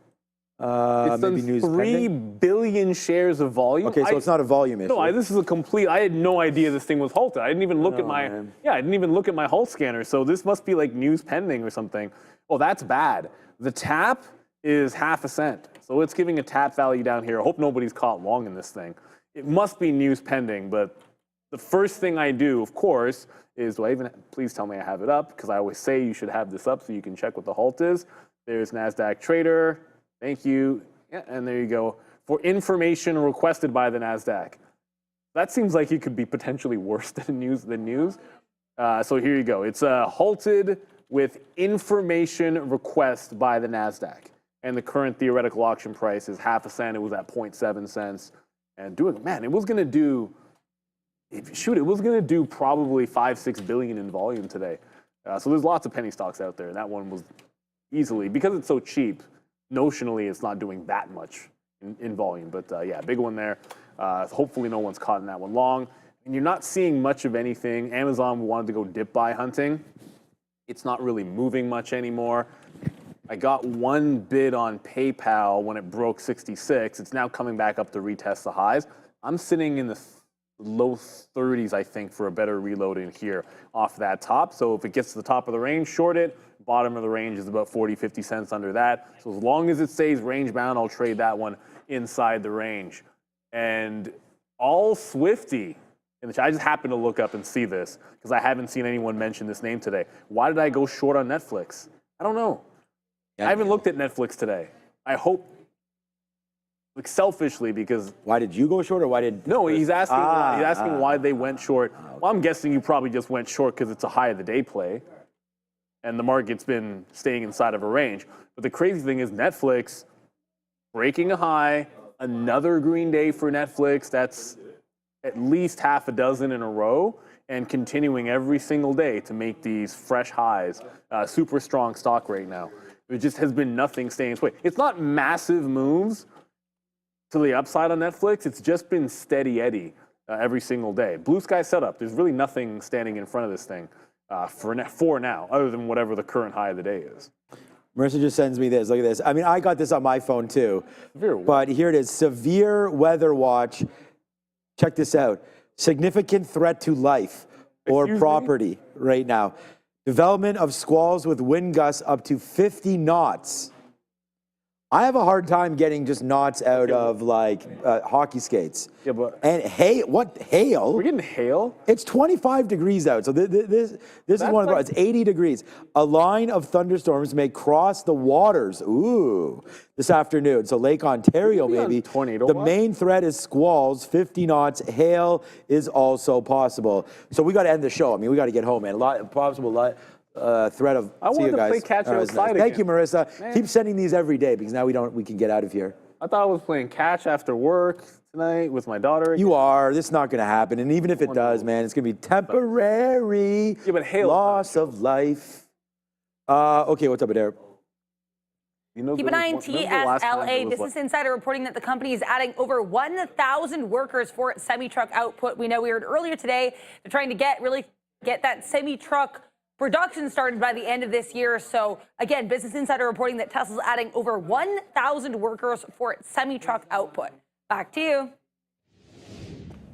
It's maybe done news 3 pending? billion shares of volume. Okay, so it's not a volume issue. No, this is a complete. I had no idea this thing was halted. I didn't even look at my. Man. Yeah, I didn't even look at my halt scanner. So this must be like news pending or something. Oh, that's bad. The tap is 0.5 cent, so it's giving a tap value down here. I hope nobody's caught long in this thing. It must be news pending, but the first thing I do, of course, is please tell me I have it up, because I always say you should have this up so you can check what the halt is. There's NASDAQ Trader. Thank you. Yeah, and there you go. For information requested by the NASDAQ. That seems like it could be potentially worse than news. So here you go. It's halted with information request by the NASDAQ. And the current theoretical auction price is 0.5 cent. It was at 0.7 cents. And it was going to do, it was going to do probably 5-6 billion in volume today. So there's lots of penny stocks out there. And that one was easily, because it's so cheap, notionally it's not doing that much in volume. But yeah, big one there. Hopefully no one's caught in that one long. And you're not seeing much of anything. Amazon wanted to go dip buy hunting. It's not really moving much anymore. I got one bid on PayPal when it broke 66. It's now coming back up to retest the highs. I'm sitting in the low 30s, I think, for a better reload in here off that top. So if it gets to the top of the range, short it. Bottom of the range is about 40-50 cents under that. So as long as it stays range bound, I'll trade that one inside the range. And all Swifty in the chat. I just happened to look up and see this because I haven't seen anyone mention this name today. Why did I go short on Netflix? I don't know. I haven't looked at Netflix today. I hope, like, selfishly, because why did you go short, or why did? No, he's asking. He's asking why they went short. Well, I'm guessing you probably just went short because it's a high of the day play, and the market's been staying inside of a range. But the crazy thing is Netflix breaking a high, another green day for Netflix. That's at least half a dozen in a row, and continuing every single day to make these fresh highs. Super strong stock right now. It just has been nothing staying its way. It's not massive moves to the upside on Netflix. It's just been steady Eddie every single day. Blue sky setup. There's really nothing standing in front of this thing for now, other than whatever the current high of the day is. Marissa just sends me this. Look at this. I mean, I got this on my phone too. But here it is. Severe weather watch. Check this out. Significant threat to life or property right now. Development of squalls with wind gusts up to 50 knots. I have a hard time getting just knots out of like hockey skates. Yeah, but and hail. What hail? We're getting hail. It's 25 degrees out. So this is one of the. It's 80 degrees. A line of thunderstorms may cross the waters. Ooh, this afternoon. So Lake Ontario maybe. The main threat is squalls, 50 knots. Hail is also possible. So we got to end the show. I mean, we got to get home, man. Threat of. I wanted to play catch outside again. Thank you, Marissa. Man. Keep sending these every day because now we can get out of here. I thought I was playing catch after work tonight with my daughter again. You are. This is not going to happen. And even if it does, man, it's going to be temporary. Yeah, but hail. Loss of life. Okay, what's up, Adair? Keep an eye on TSLA. Business Insider reporting that the company is adding over 1,000 workers for its semi-truck output. We know we heard earlier today they're trying to get that semi-truck production started by the end of this year. So again, Business Insider reporting that Tesla's adding over 1,000 workers for its semi-truck output. Back to you.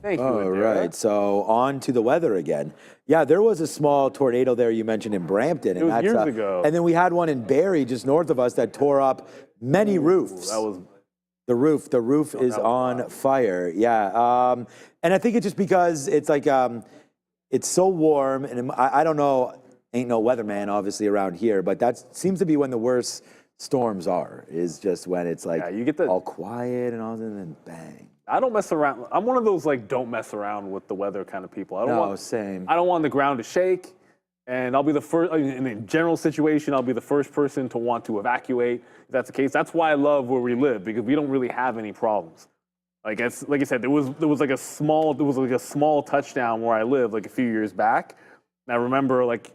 Thank you. All right, so on to the weather again. Yeah, there was a small tornado there you mentioned in Brampton. It was years ago. And then we had one in Barrie, just north of us, that tore up many roofs. That was the roof is on fire. Yeah, and I think it's just because it's like it's so warm, and I don't know. Ain't no weatherman, obviously, around here, but that seems to be when the worst storms are, is just when it's like you get all quiet and all, and then bang. I don't mess around. I'm one of those like don't mess around with the weather kind of people. I don't I don't want the ground to shake, and I'll be the first, in a general situation, I'll be the first person to want to evacuate if that's the case. That's why I love where we live, because we don't really have any problems. Like I said, there was like a small touchdown where I live like a few years back. And I remember like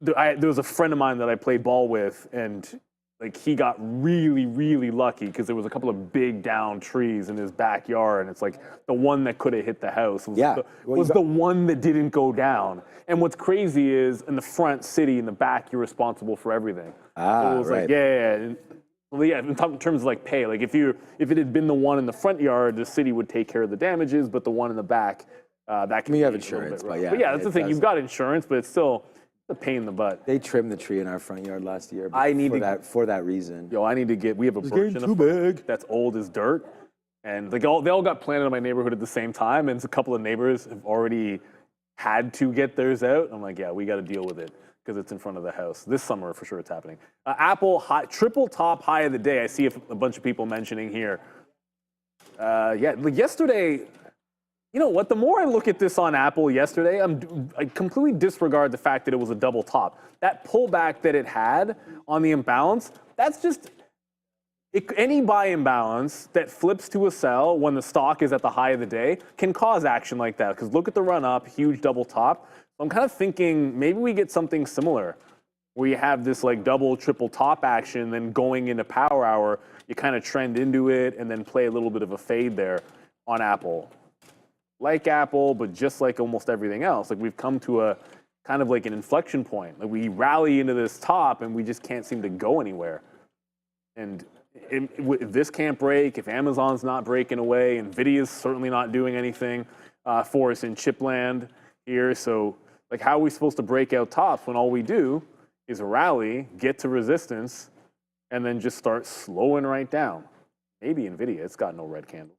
there was a friend of mine that I played ball with, and like he got really, really lucky because there was a couple of big down trees in his backyard, and it's like the one that could have hit the house was the one that didn't go down. And what's crazy is in the front city, in the back, you're responsible for everything. So it was like, in terms of like pay, like if it had been the one in the front yard, the city would take care of the damages, but the one in the back, that can be have insurance, but yeah, that's the thing. You've got insurance, but it's still a pain in the butt. They trimmed the tree in our front yard last year. For that reason. Yo, we have a birch in the front that's old as dirt, and like they all got planted in my neighborhood at the same time, and a couple of neighbors have already had to get theirs out. I'm like, yeah, we got to deal with it because it's in front of the house. This summer, for sure, it's happening. Apple triple top high of the day. I see a bunch of people mentioning here. Like yesterday. You know what? The more I look at this on Apple yesterday, I completely disregard the fact that it was a double top. That pullback that it had on the imbalance, that's just any buy imbalance that flips to a sell when the stock is at the high of the day can cause action like that. Because look at the run up, huge double top. I'm kind of thinking maybe we get something similar where you have this like double, triple top action, then going into power hour, you kind of trend into it and then play a little bit of a fade there on Apple. Like Apple, but just like almost everything else, like we've come to a kind of like an inflection point. Like we rally into this top and we just can't seem to go anywhere. And if this can't break, if Amazon's not breaking away, Nvidia's certainly not doing anything for us in chip land here. So like how are we supposed to break out tops when all we do is rally, get to resistance, and then just start slowing right down? Maybe Nvidia, it's got no red candles.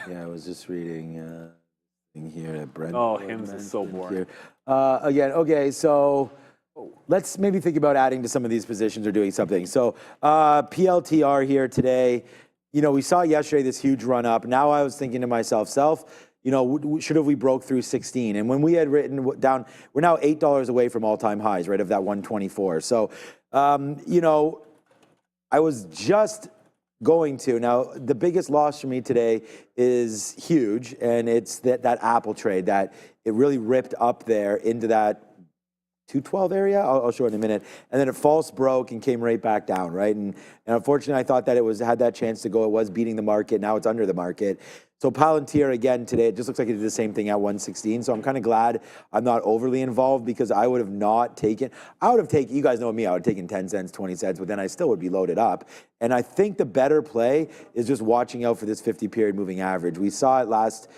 Yeah, I was just reading here at Brent. Oh, HIMS is so boring. Again, okay, so let's maybe think about adding to some of these positions or doing something. So PLTR here today. You know, we saw yesterday this huge run up. Now I was thinking to myself, you know, should have we broke through 16? And when we had written down, we're now $8 away from all-time highs, right, of that 124. So, you know, I was just going to. Now, the biggest loss for me today is huge, and it's that Apple trade that it really ripped up there into that 212 area. I'll show it in a minute. And then it false broke and came right back down, right? And unfortunately, I thought that it had that chance to go. It was beating the market. Now it's under the market. So Palantir, again, today, it just looks like it did the same thing at 116. So I'm kind of glad I'm not overly involved because I would have not taken, you guys know me, I would have taken 10 cents, 20 cents, but then I still would be loaded up. And I think the better play is just watching out for this 50-period moving average. We saw it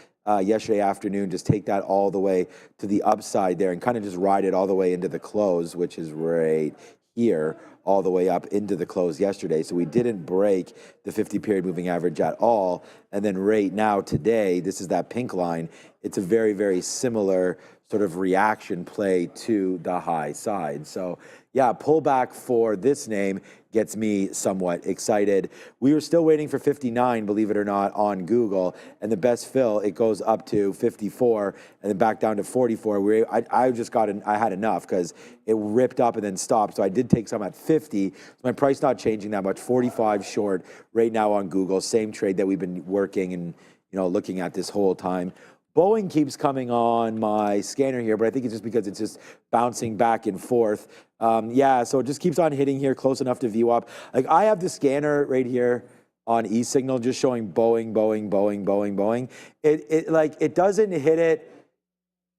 yesterday afternoon, just take that all the way to the upside there and kind of just ride it all the way into the close, which is right here, all the way up into the close yesterday. So we didn't break the 50-period moving average at all. And then right now, today, this is that pink line. It's a very, very similar sort of reaction play to the high side. So yeah, pullback for this name gets me somewhat excited. We were still waiting for 59, believe it or not, on Google, and the best fill, it goes up to 54 and then back down to 44. I had enough because it ripped up and then stopped. So I did take some at 50. So my price not changing that much, 45 short right now on Google, same trade that we've been working and looking at this whole time. Boeing keeps coming on my scanner here, but I think it's just because it's just bouncing back and forth. Yeah, so it just keeps on hitting here close enough to view up. Like I have the scanner right here on eSignal just showing Boeing, Boeing, Boeing, Boeing, Boeing. It doesn't hit it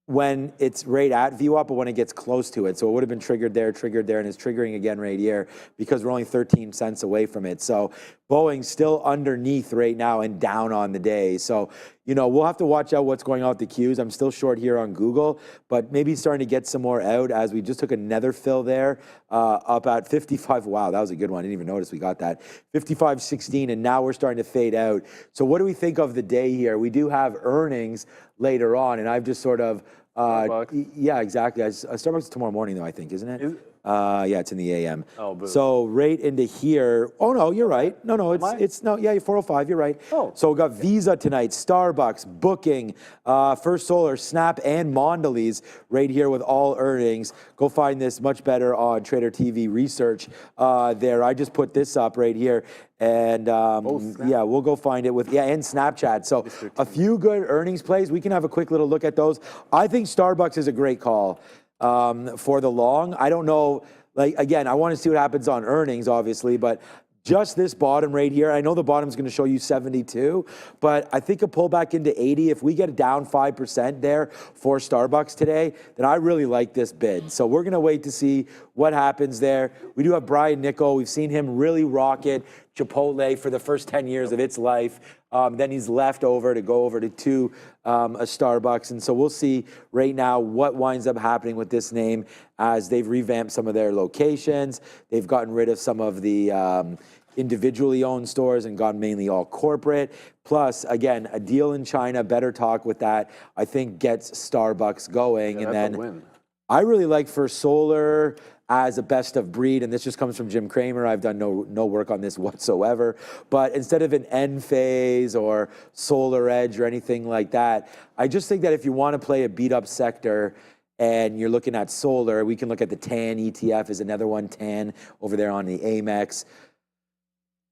when it's right at view up, but when it gets close to it. So it would have been triggered there, and it's triggering again right here because we're only 13 cents away from it. So Boeing's still underneath right now and down on the day. So, we'll have to watch out what's going on with the Qs. I'm still short here on Google, but maybe starting to get some more out as we just took another fill there up at 55. Wow, that was a good one. I didn't even notice we got that. 55.16, and now we're starting to fade out. So what do we think of the day here? We do have earnings later on, and I've just sort of, yeah, exactly. Starbucks is tomorrow morning, though, I think, isn't it? Yeah, it's in the AM. Oh, boo. So right into here. Oh no, you're right. No, it's no. Yeah, 405. You're right. Oh. So we got Visa tonight, Starbucks, Booking, First Solar, Snap, and Mondelez right here with all earnings. Go find this much better on Trader TV research there. I just put this up right here. And yeah, we'll go find it with, and Snapchat. So a few good earnings plays. We can have a quick little look at those. I think Starbucks is a great call for the long. I don't know, again, I want to see what happens on earnings, obviously, but just this bottom right here, I know the bottom is going to show you 72, but I think a pullback into 80, if we get down 5% there for Starbucks today, then I really like this bid. So we're going to wait to see what happens there. We do have Brian Niccol. We've seen him really rocket Chipotle for the first 10 years of its life. Then he's left over to go over to a Starbucks. And so we'll see right now what winds up happening with this name as they've revamped some of their locations. They've gotten rid of some of the individually owned stores and gone mainly all corporate. Plus, again, a deal in China, better talk with that, I think gets Starbucks going. Yeah, and that's then a win. I really like First Solar as a best of breed, and this just comes from Jim Cramer. I've done no work on this whatsoever. But instead of an Enphase or Solar Edge or anything like that, I just think that if you want to play a beat up sector and you're looking at solar, we can look at the TAN ETF is another one, TAN over there on the Amex.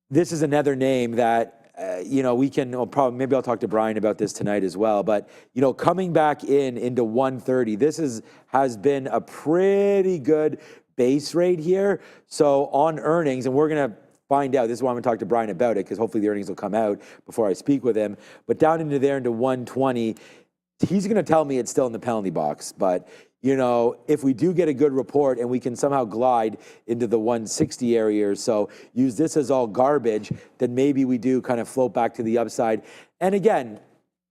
This is another name that we can maybe I'll talk to Brian about this tonight as well. But coming back into 130, this has been a pretty good base rate here. So on earnings, and we're gonna find out. This is why I'm gonna talk to Brian about it because hopefully the earnings will come out before I speak with him. But down into there into 120, he's gonna tell me it's still in the penalty box, but. If we do get a good report and we can somehow glide into the 160 area or so, use this as all garbage, then maybe we do kind of float back to the upside. And again,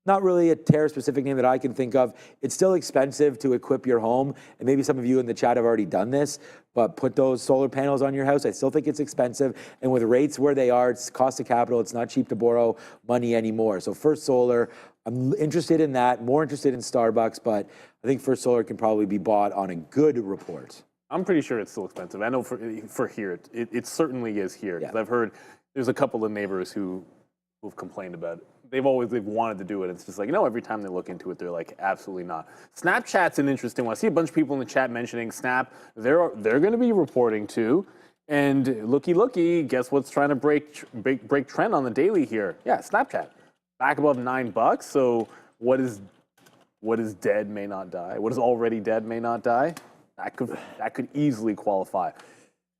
not really a tariff-specific name that I can think of. It's still expensive to equip your home, and maybe some of you in the chat have already done this, but put those solar panels on your house. I still think it's expensive, and with rates where they are, it's cost of capital, it's not cheap to borrow money anymore. So First Solar, I'm interested in that, more interested in Starbucks, but I think First Solar can probably be bought on a good report. I'm pretty sure it's still expensive. I know for here, it certainly is here. 'Cause Yeah. I've heard there's a couple of neighbors who've complained about they've wanted to do it. It's just like, every time they look into it, they're like, absolutely not. Snapchat's an interesting one. I see a bunch of people in the chat mentioning Snap. They're going to be reporting too. And looky, guess what's trying to break trend on the daily here? Yeah, Snapchat. Back above $9. So what is dead may not die. What is already dead may not die. That could easily qualify.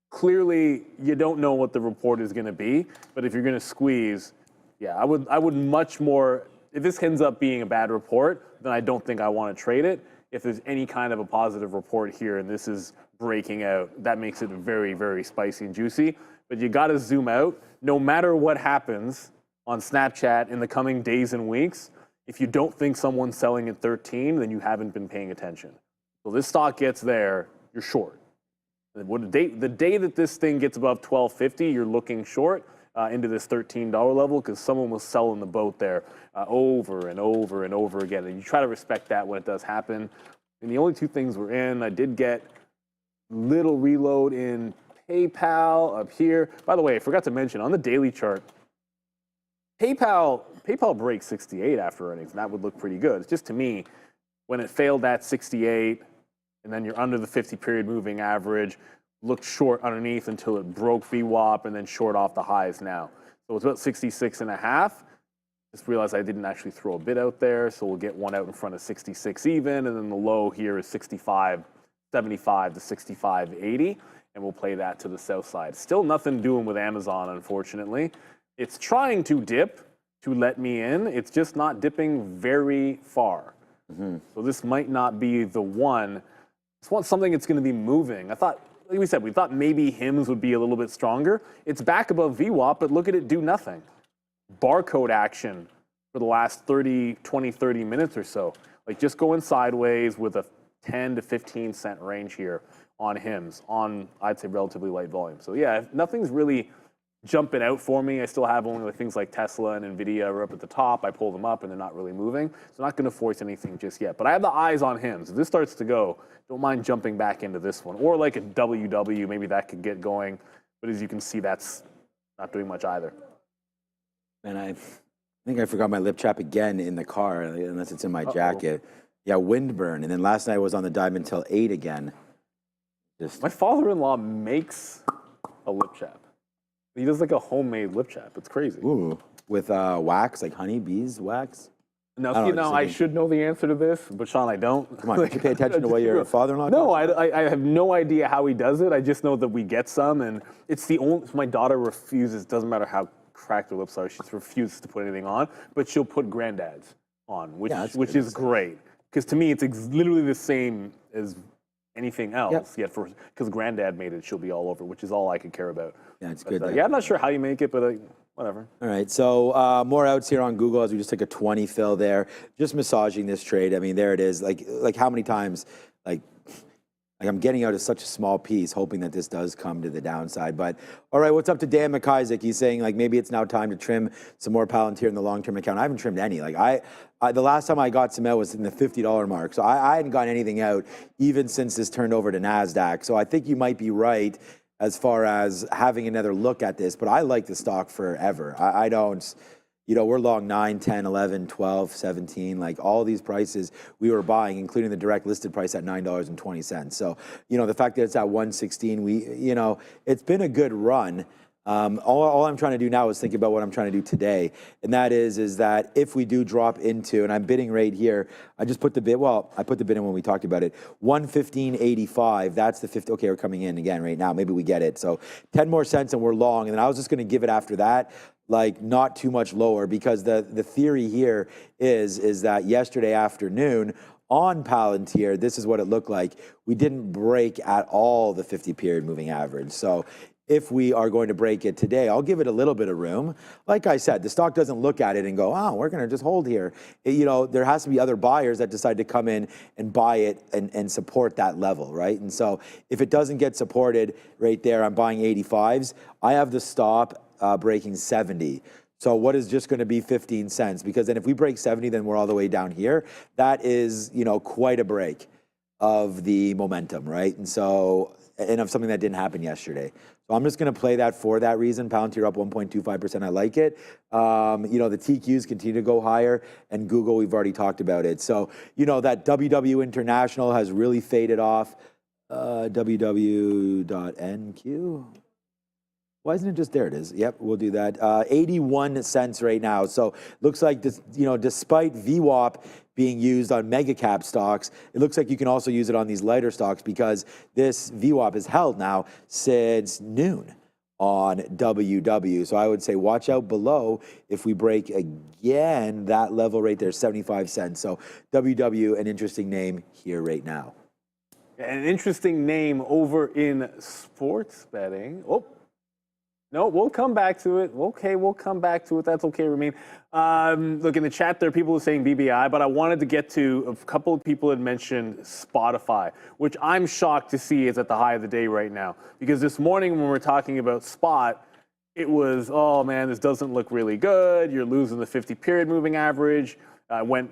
Clearly, you don't know what the report is going to be, but if you're going to squeeze, yeah, I would much more. If this ends up being a bad report, then I don't think I want to trade it. If there's any kind of a positive report here and this is breaking out, that makes it very, very spicy and juicy. But you got to zoom out. No matter what happens on Snapchat in the coming days and weeks, if you don't think someone's selling at 13, then you haven't been paying attention. So this stock gets there, you're short. The day that this thing gets above $12.50, you're looking short into this $13 level because someone was selling the boat there over and over and over again. And you try to respect that when it does happen. And the only two things we're in, I did get little reload in PayPal up here. By the way, I forgot to mention on the daily chart, PayPal breaks 68 after earnings, and that would look pretty good. It's just to me, when it failed at 68, and then you're under the 50-period moving average, looked short underneath until it broke VWAP and then short off the highs now. So it's about 66 and a half. Just realized I didn't actually throw a bid out there, so we'll get one out in front of 66 even, and then the low here is 65.75 to 65.80, and we'll play that to the south side. Still nothing doing with Amazon, unfortunately. It's trying to dip to let me in. It's just not dipping very far. So this might not be the one. It's something that's going to be moving. I thought, like we said, we thought maybe HIMS would be a little bit stronger. It's back above VWAP, but look at it do nothing. Barcode action for the last 30 minutes or so. Like just going sideways with a 10 to 15 cent range here on HIMS on, I'd say, relatively light volume. So yeah, nothing's really jumping out for me. I still have only things like Tesla and Nvidia are up at the top. I pull them up and they're not really moving. So I'm not going to force anything just yet. But I have the eyes on HIMS. If this starts to go, don't mind jumping back into this one. Or like a WW, maybe that could get going. But as you can see, that's not doing much either. And I think I forgot my lip trap again in the car, unless it's in my jacket. Yeah, windburn. And then last night I was on the diamond till 8 again. My father-in-law makes a lip chap. He does like a homemade lip chap. It's crazy. Ooh, with wax, like honey bees wax. Now, I should know the answer to this, but Sean, I don't. Come on, did you pay attention to what your father-in-law No, I have no idea how he does it. I just know that we get some, and it's the only. My daughter refuses. Doesn't matter how cracked her lips are, she refuses to put anything on. But she'll put Granddad's on, which is great. Because to me, it's literally the same as anything else. Yet because Granddad made it, she'll be all over, which is all I could care about. Yeah, it's good. Yeah, I'm not sure how you make it, but whatever. All right, so more outs here on Google as we just took a 20 fill there, just massaging this trade. I mean, there it is. Like how many times, like I'm getting out of such a small piece, hoping that this does come to the downside. But all right, what's up to Dan McIsaac? He's saying like maybe it's now time to trim some more Palantir in the long-term account. I haven't trimmed any. Like the last time I got some out was in the $50 mark, so I hadn't gotten anything out even since this turned over to NASDAQ. So I think you might be right as far as having another look at this, but I like the stock forever. I don't, we're long 9, 10, 11, 12, 17, like all these prices we were buying, including the direct listed price at $9.20. So, the fact that it's at 116, it's been a good run. All I'm trying to do now is think about what I'm trying to do today. And that is that if we do drop into, and I'm bidding right here, I just put the bid, I put the bid in when we talked about it, 115.85, that's the 50, okay, we're coming in again right now, maybe we get it. So 10 more cents and we're long, and then I was just gonna give it after that, like not too much lower, because the theory here is that yesterday afternoon, on Palantir, this is what it looked like. We didn't break at all the 50-period moving average. So if we are going to break it today, I'll give it a little bit of room. Like I said, the stock doesn't look at it and go, oh, we're going to just hold here. There has to be other buyers that decide to come in and buy it and support that level, right? And so if it doesn't get supported right there, I'm buying 85s. I have the stop breaking 70. So what is just going to be 15 cents? Because then if we break 70, then we're all the way down here. That is, quite a break. of the momentum, right? And so, and of something that didn't happen yesterday. So I'm just going to play that for that reason. Palantir up 1.25%. I like it. You know, the TQs continue to go higher, and Google, we've already talked about it. So, you know, that WW International has really faded off. WW.NQ. Why isn't it just, there it is. Yep, we'll do that. 81 cents right now. So looks like this, you know, despite VWAP being used on mega cap stocks, it looks like you can also use it on these lighter stocks because this VWAP is held now since noon on WW. So I would say watch out below if we break again that level right there, 75 cents. So WW, an interesting name here right now. An interesting name over in sports betting. Oh, no, we'll come back to it. Okay, we'll come back to it. That's okay, Ramin. Look, in the chat there, people are saying BBI, but I wanted to get to a couple of people had mentioned Spotify, which I'm shocked to see is at the high of the day right now. Because this morning when we're talking about Spot, it was, oh man, this doesn't look really good. You're losing the 50-period moving average. It went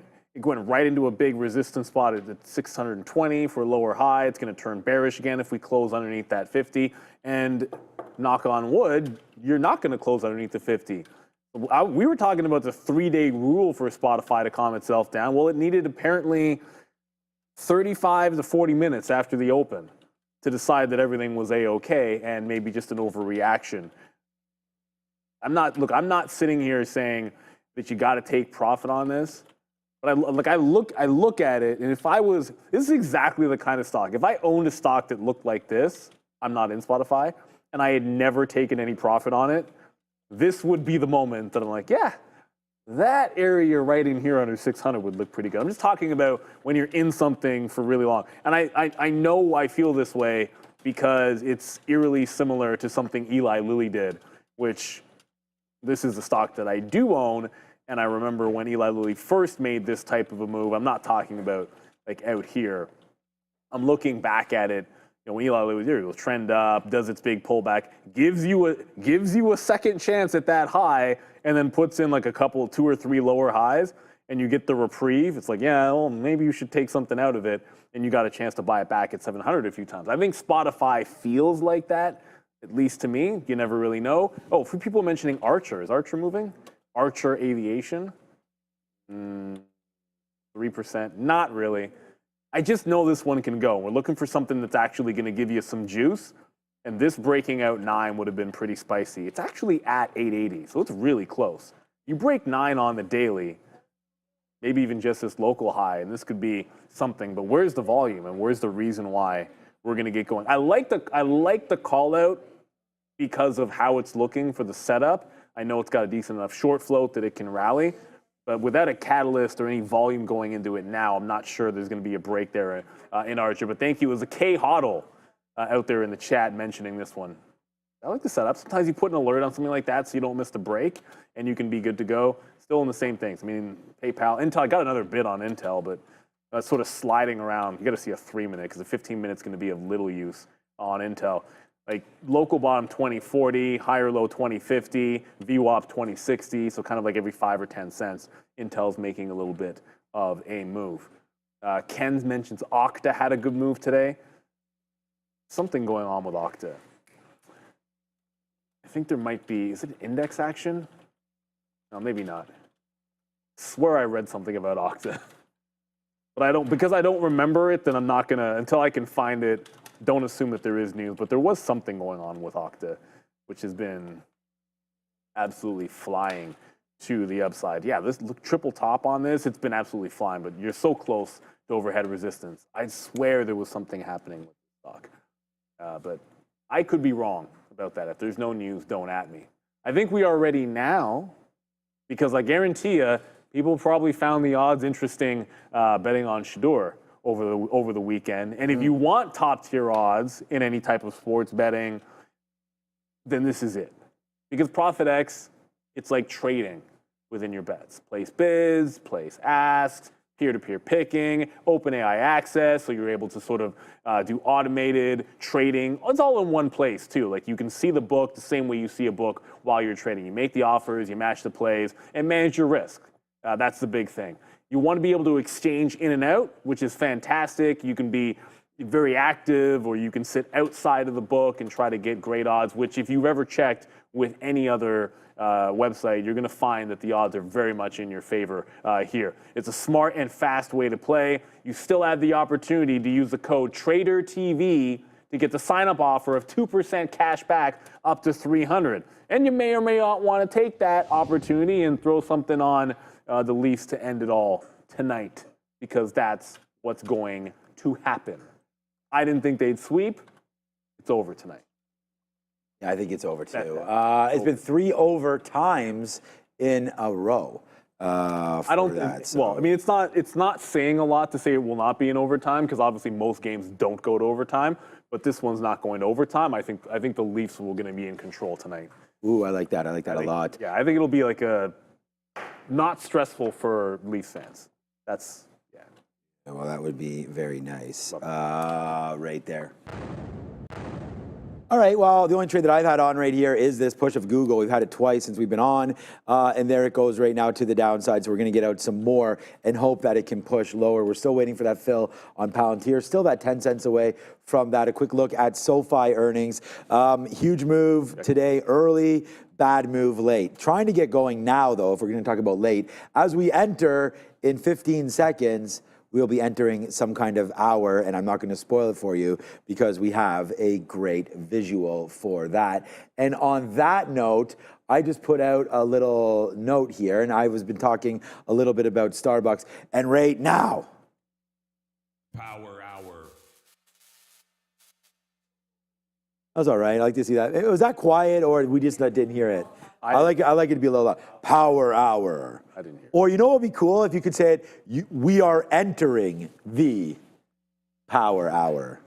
right into a big resistance spot at 620 for a lower high. It's going to turn bearish again if we close underneath that 50. And knock on wood, you're not going to close underneath the 50. We were talking about the 3-day rule for Spotify to calm itself down. Well, it needed apparently 35 to 40 minutes after the open to decide that everything was A-okay and maybe just an overreaction. I'm not sitting here saying that you got to take profit on this. But I look at it, and if I was, this is exactly the kind of stock. If I owned a stock that looked like this, I'm not in Spotify, and I had never taken any profit on it, this would be the moment that I'm like, yeah, that area right in here under 600 would look pretty good. I'm just talking about when you're in something for really long. And I know I feel this way because it's eerily similar to something Eli Lilly did, which this is the stock that I do own. And I remember when Eli Lilly first made this type of a move, I'm not talking about like out here. I'm looking back at it. You know, when Eli Lilly was here, it goes trend up, does its big pullback, gives you a second chance at that high, and then puts in like a couple, 2 or 3 lower highs, and you get the reprieve. It's like, yeah, well, maybe you should take something out of it, and you got a chance to buy it back at 700 a few times. I think Spotify feels like that, at least to me. You never really know. Oh, for people mentioning Archer, is Archer moving? Archer Aviation, 3%, not really. I just know this one can go. We're looking for something that's actually going to give you some juice, and this breaking out 9 would have been pretty spicy. It's actually at 880, so it's really close. You break 9 on the daily, maybe even just this local high, and this could be something, but where's the volume and where's the reason why we're going to get going? I like the call out because of how it's looking for the setup. I know it's got a decent enough short float that it can rally, but without a catalyst or any volume going into it now, I'm not sure there's going to be a break there in Archer. But thank you. It was a K Hoddle out there in the chat mentioning this one. I like the setup. Sometimes you put an alert on something like that so you don't miss the break and you can be good to go. Still in the same things. I mean, PayPal, Intel, I got another bid on Intel, but sort of sliding around. You got to see a 3-minute because a 15-minute's going to be of little use on Intel. Like local bottom 2040, higher low 2050, VWAP 2060, so kind of like every 5 or 10 cents, Intel's making a little bit of a move. Ken mentions Okta had a good move today. Something going on with Okta. I think there might be, is it index action? No, maybe not. I swear I read something about Okta. But because I don't remember it, then I'm not gonna, until I can find it, don't assume that there is news, but there was something going on with Okta, which has been absolutely flying to the upside. Yeah, this triple top on this, it's been absolutely flying, but you're so close to overhead resistance. I swear there was something happening with the stock. But I could be wrong about that. If there's no news, don't at me. I think we are ready now, because I guarantee you, people probably found the odds interesting betting on Shador over the weekend. And if you want top tier odds in any type of sports betting, then this is it. Because ProfitX, it's like trading within your bets. Place bids, place asks, peer-to-peer picking, OpenAI access, so you're able to sort of do automated trading. It's all in one place too. Like you can see the book the same way you see a book while you're trading. You make the offers, you match the plays, and manage your risk. That's the big thing. You want to be able to exchange in and out, which is fantastic. You can be very active, or you can sit outside of the book and try to get great odds, which if you've ever checked with any other website, you're going to find that the odds are very much in your favor here. It's a smart and fast way to play. You still have the opportunity to use the code TRADERTV to get the sign-up offer of 2% cash back up to $300. And you may or may not want to take that opportunity and throw something on the Leafs to end it all tonight, because that's what's going to happen. I didn't think they'd sweep. It's over tonight. Yeah, I think it's over too. It's been 3 overtimes in a row. I don't. Well, I mean, it's not saying a lot to say it will not be in overtime, because obviously most games don't go to overtime. But this one's not going to overtime. I think the Leafs will going to be in control tonight. Ooh, I like that. I like that a lot. Yeah, I think it'll be like a not stressful for Leafs fans. That's yeah. Well, that would be very nice. Right there. All right, well, the only trade that I've had on right here is this push of Google. We've had it twice since we've been on, and there it goes right now to the downside. So we're going to get out some more and hope that it can push lower. We're still waiting for that fill on Palantir. Still that 10 cents away from that. A quick look at SoFi earnings. Huge move today early, bad move late. Trying to get going now, though, if we're going to talk about late. As we enter in 15 seconds, we'll be entering some kind of hour, and I'm not going to spoil it for you because we have a great visual for that. And on that note, I just put out a little note here, and I've been talking a little bit about Starbucks. And right now, Power Hour. that was all right. I like to see that. Was that quiet, or we just didn't hear it? I like it to be a little loud. Power Hour. I didn't hear it. Or you know what would be cool if you could say it, we are entering the Power Hour.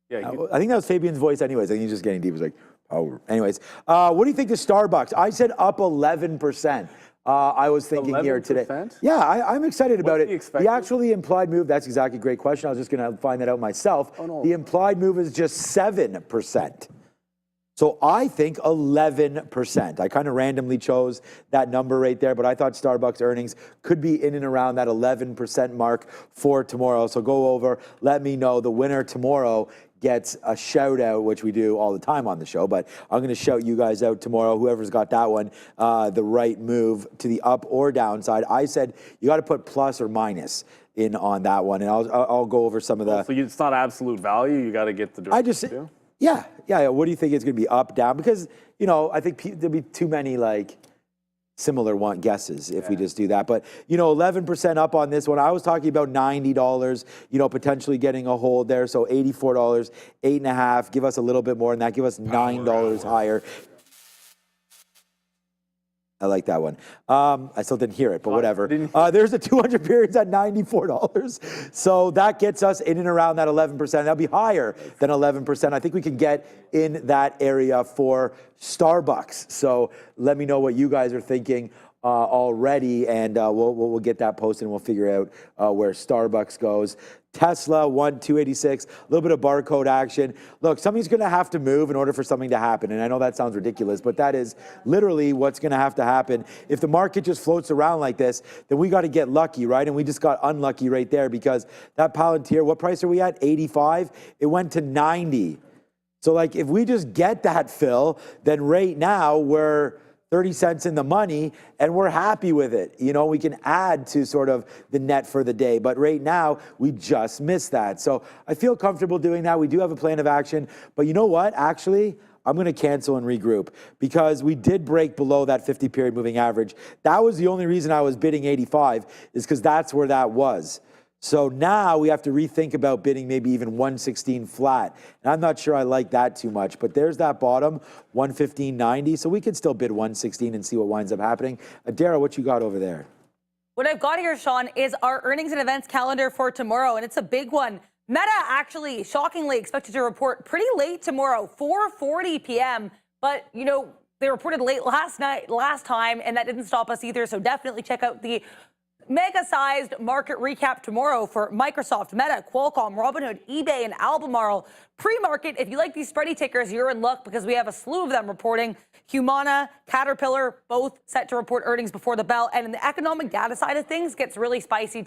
Yeah, I think that was Fabian's voice anyways. I think he's just getting deep. It's like, power. Anyways, what do you think of Starbucks? I said up 11%. I was thinking here today. 11%? Yeah, I'm excited about What's the it. expected? The actually implied move, that's exactly a great question. I was just going to find that out myself. Oh, no. The implied move is just 7%. So I think 11%. I kind of randomly chose that number right there, but I thought Starbucks earnings could be in and around that 11% mark for tomorrow. So go over, let me know. The winner tomorrow gets a shout out, which we do all the time on the show, but I'm going to shout you guys out tomorrow. Whoever's got that one, the right move to the up or downside. I said you got to put plus or minus in on that one, and I'll go over some of the. So it's not absolute value. You got to get the direct. Yeah. What do you think it's going to be up, down? Because, I think there'll be too many, similar guesses if we just do that. But, 11% up on this one. I was talking about $90, potentially getting a hold there. So $84, 8.5. Give us a little bit more than that. Give us $9 higher. I like that one. I still didn't hear it, but whatever. There's a 200 periods at $94. So that gets us in and around that 11%. That'll be higher than 11%. I think we can get in that area for Starbucks. So let me know what you guys are thinking already, and we'll get that posted, and we'll figure out where Starbucks goes. Tesla, 286, a little bit of barcode action. Look, something's going to have to move in order for something to happen. And I know that sounds ridiculous, but that is literally what's going to have to happen. If the market just floats around like this, then we got to get lucky, right? And we just got unlucky right there, because that Palantir, what price are we at? 85? It went to 90. So if we just get that fill, then right now we're 30 cents in the money, and we're happy with it. We can add to sort of the net for the day, but right now we just missed that. So I feel comfortable doing that. We do have a plan of action, but you know what? Actually, I'm going to cancel and regroup, because we did break below that 50-period moving average. That was the only reason I was bidding 85, is because that's where that was. So now we have to rethink about bidding maybe even 116 flat. And I'm not sure I like that too much, but there's that bottom, 115.90. So we can still bid 116 and see what winds up happening. Dara, what you got over there? What I've got here, Sean, is our earnings and events calendar for tomorrow, and it's a big one. Meta actually, shockingly, expected to report pretty late tomorrow, 4:40 p.m. But, they reported late last time, and that didn't stop us either. So definitely check out the Mega-sized market recap tomorrow for Microsoft, Meta, Qualcomm, Robinhood, eBay, and Albemarle. Pre-market, if you like these spready tickers, you're in luck because we have a slew of them reporting. Humana, Caterpillar, both set to report earnings before the bell. And in the economic data side of things, gets really spicy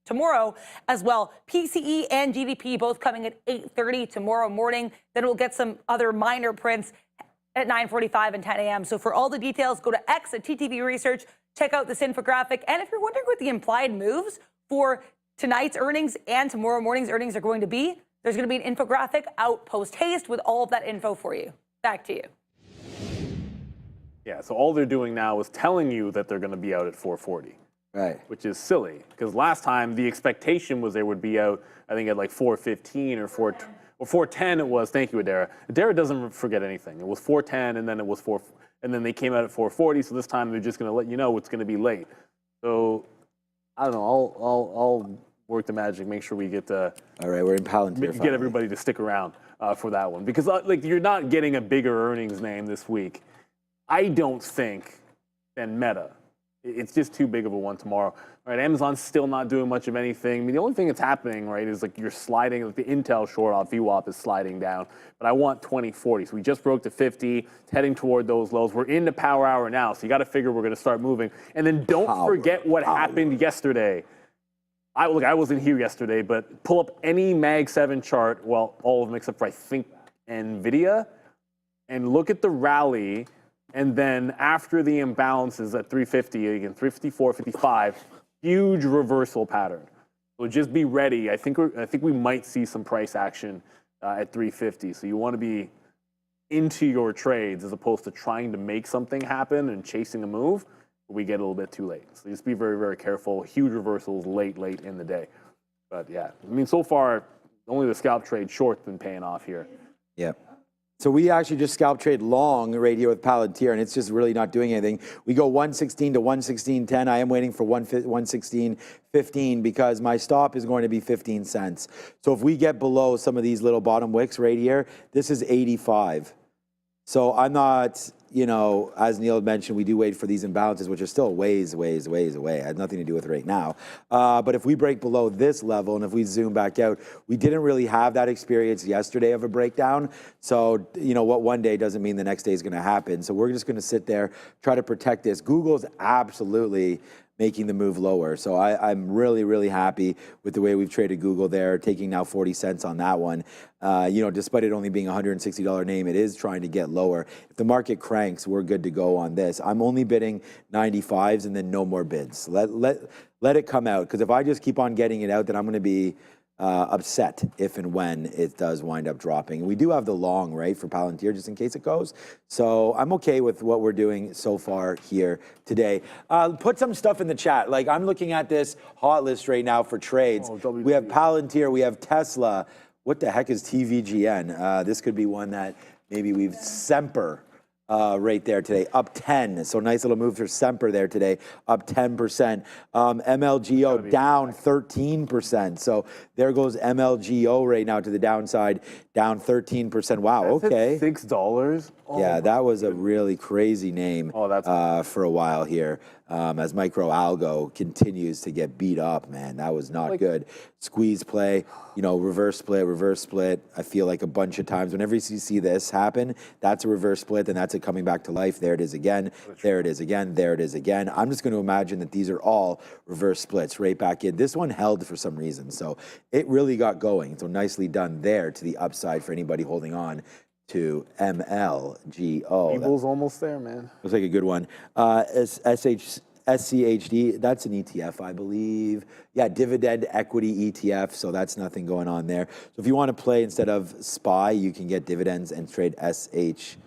tomorrow as well. PCE and GDP both coming at 8:30 tomorrow morning. Then we'll get some other minor prints at 9:45 and 10 a.m. So for all the details, go to X at TTV Research. Check out this infographic. And if you're wondering what the implied moves for tonight's earnings and tomorrow morning's earnings are going to be, there's going to be an infographic out post haste with all of that info for you. Back to you. Yeah, so all they're doing now is telling you that they're going to be out at 440. Right. Which is silly, because last time the expectation was they would be out, I think, at like 415 or 410 it was. Thank you, Adara. Adara doesn't forget anything. It was 410, and then it was 4, and then they came out at 440. So this time they're just going to let you know it's going to be late. So I don't know. I'll work the magic, make sure we get All right, we're in Palantir. get everybody to stick around for that one, because like you're not getting a bigger earnings name this week, I don't think, than Meta. It's just too big of a one tomorrow. Right, Amazon's still not doing much of anything. I mean, the only thing that's happening, right, is like you're sliding, like the Intel short off VWAP is sliding down, but I want 2040. So we just broke to 50, it's heading toward those lows. We're in the power hour now, so you got to figure we're going to start moving. And then don't forget what happened yesterday. I wasn't here yesterday, but pull up any Mag 7 chart, well, all of them except for I think Nvidia, and look at the rally. And then after the imbalances at 350, again, 354, 55, huge reversal pattern. So just be ready. I think we might see some price action at 350. So you want to be into your trades as opposed to trying to make something happen and chasing a move. We get a little bit too late. So just be very, very careful. Huge reversals late in the day. But yeah, I mean, so far, only the scalp trade short's been paying off here. Yeah. So we actually just scalp trade long right here with Palantir, and it's just really not doing anything. We go 116 to 116.10. I am waiting for 116.15 because my stop is going to be 15 cents. So if we get below some of these little bottom wicks right here, this is 85. So I'm not, you know, as Neil mentioned, we do wait for these imbalances, which are still ways away. It has nothing to do with right now. But if we break below this level and if we zoom back out, we didn't really have that experience yesterday of a breakdown. So, you know, what one day doesn't mean the next day is going to happen. So we're just going to sit there, try to protect this. Google's absolutely making the move lower. So I'm really, really happy with the way we've traded Google there, taking now 40 cents on that one. You know, despite it only being a $160 name, it is trying to get lower. If the market cranks, we're good to go on this. I'm only bidding 95s and then no more bids. Let it come out, because if I just keep on getting it out, then I'm going to be upset if and when it does wind up dropping. And we do have the long, right, for Palantir, just in case it goes. So I'm okay with what we're doing so far here today. Put some stuff in the chat. Like, I'm looking at this hot list right now for trades. We have Palantir, we have Tesla. What the heck is TVGN? This could be one that maybe we've Semper. Right there today, up 10. So nice little move for Semper there today, up 10%. MLGO down 13%. So there goes MLGO right now to the downside, down 13%. Wow, okay. $6? Oh, yeah, that was a really crazy name for a while here. As Micro Algo continues to get beat up, man, that was not good. Squeeze play, you know, reverse split. I feel like a bunch of times whenever you see this happen, that's a reverse split, and that's it coming back to life. There it is again. There it is again. There it is again. I'm just going to imagine that these are all reverse splits right back in. This one held for some reason, so it really got going. So nicely done there to the upside for anybody holding on to MLGO. Eagle's almost there, man. Looks like a good one. SCHD, that's an ETF, I believe. Yeah, dividend equity ETF, so that's nothing going on there. So if you want to play instead of SPY, you can get dividends and trade SCHD.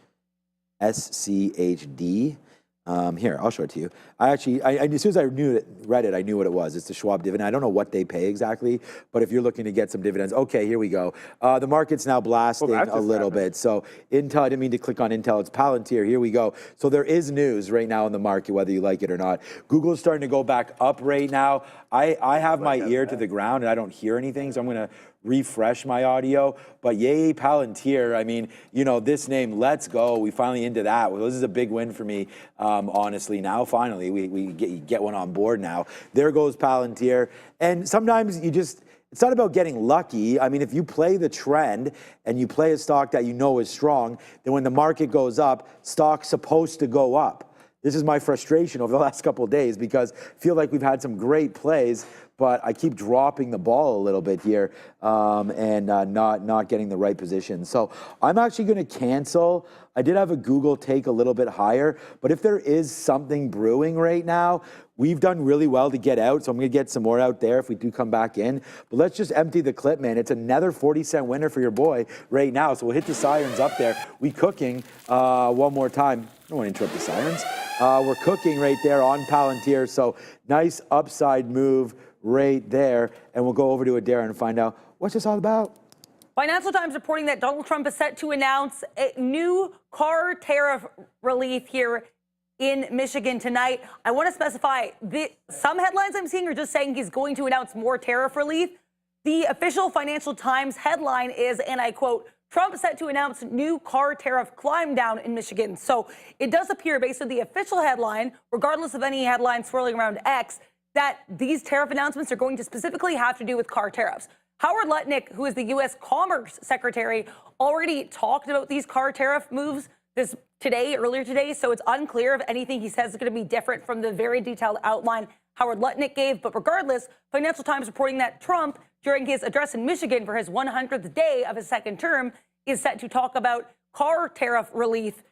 Here, I'll show it to you. As soon as I read it, I knew what it was. It's the Schwab dividend. I don't know what they pay exactly, but if you're looking to get some dividends, okay, here we go. The market's now blasting a little bit. So Intel, I didn't mean to click on Intel. It's Palantir. Here we go. So there is news right now in the market, whether you like it or not. Google's starting to go back up right now. I have my ear to the ground and I don't hear anything, so I'm going to refresh my audio. But yay, Palantir. I mean, you know, this name, let's go. We finally into that. Well, this is a big win for me. honestly, now finally we get one on board now. There goes Palantir. And sometimes it's not about getting lucky. I mean, if you play the trend and you play a stock that you know is strong, then when the market goes up, stock's supposed to go up. This is my frustration over the last couple of days because I feel like we've had some great plays, but I keep dropping the ball a little bit here and not getting the right position. So I'm actually going to cancel. I did have a Google take a little bit higher, but if there is something brewing right now, we've done really well to get out, so I'm going to get some more out there if we do come back in. But let's just empty the clip, man. It's another 40-cent winner for your boy right now, so we'll hit the sirens up there. We cooking one more time. I don't want to interrupt the sirens. We're cooking right there on Palantir, so nice upside move right there. And we'll go over to Adair and find out what's this all about. Financial Times reporting that Donald Trump is set to announce a new car tariff relief here in Michigan tonight. I want to specify some headlines I'm seeing are just saying he's going to announce more tariff relief. The official Financial Times headline is, and I quote, Trump set to announce new car tariff climb down in Michigan. So it does appear, based on the official headline, regardless of any headlines swirling around X, that these tariff announcements are going to specifically have to do with car tariffs. Howard Lutnick, who is the U.S. Commerce Secretary, already talked about these car tariff moves earlier today, so it's unclear if anything he says is going to be different from the very detailed outline Howard Lutnick gave. But regardless, Financial Times reporting that Trump, during his address in Michigan for his 100th day of his second term, is set to talk about car tariff relief.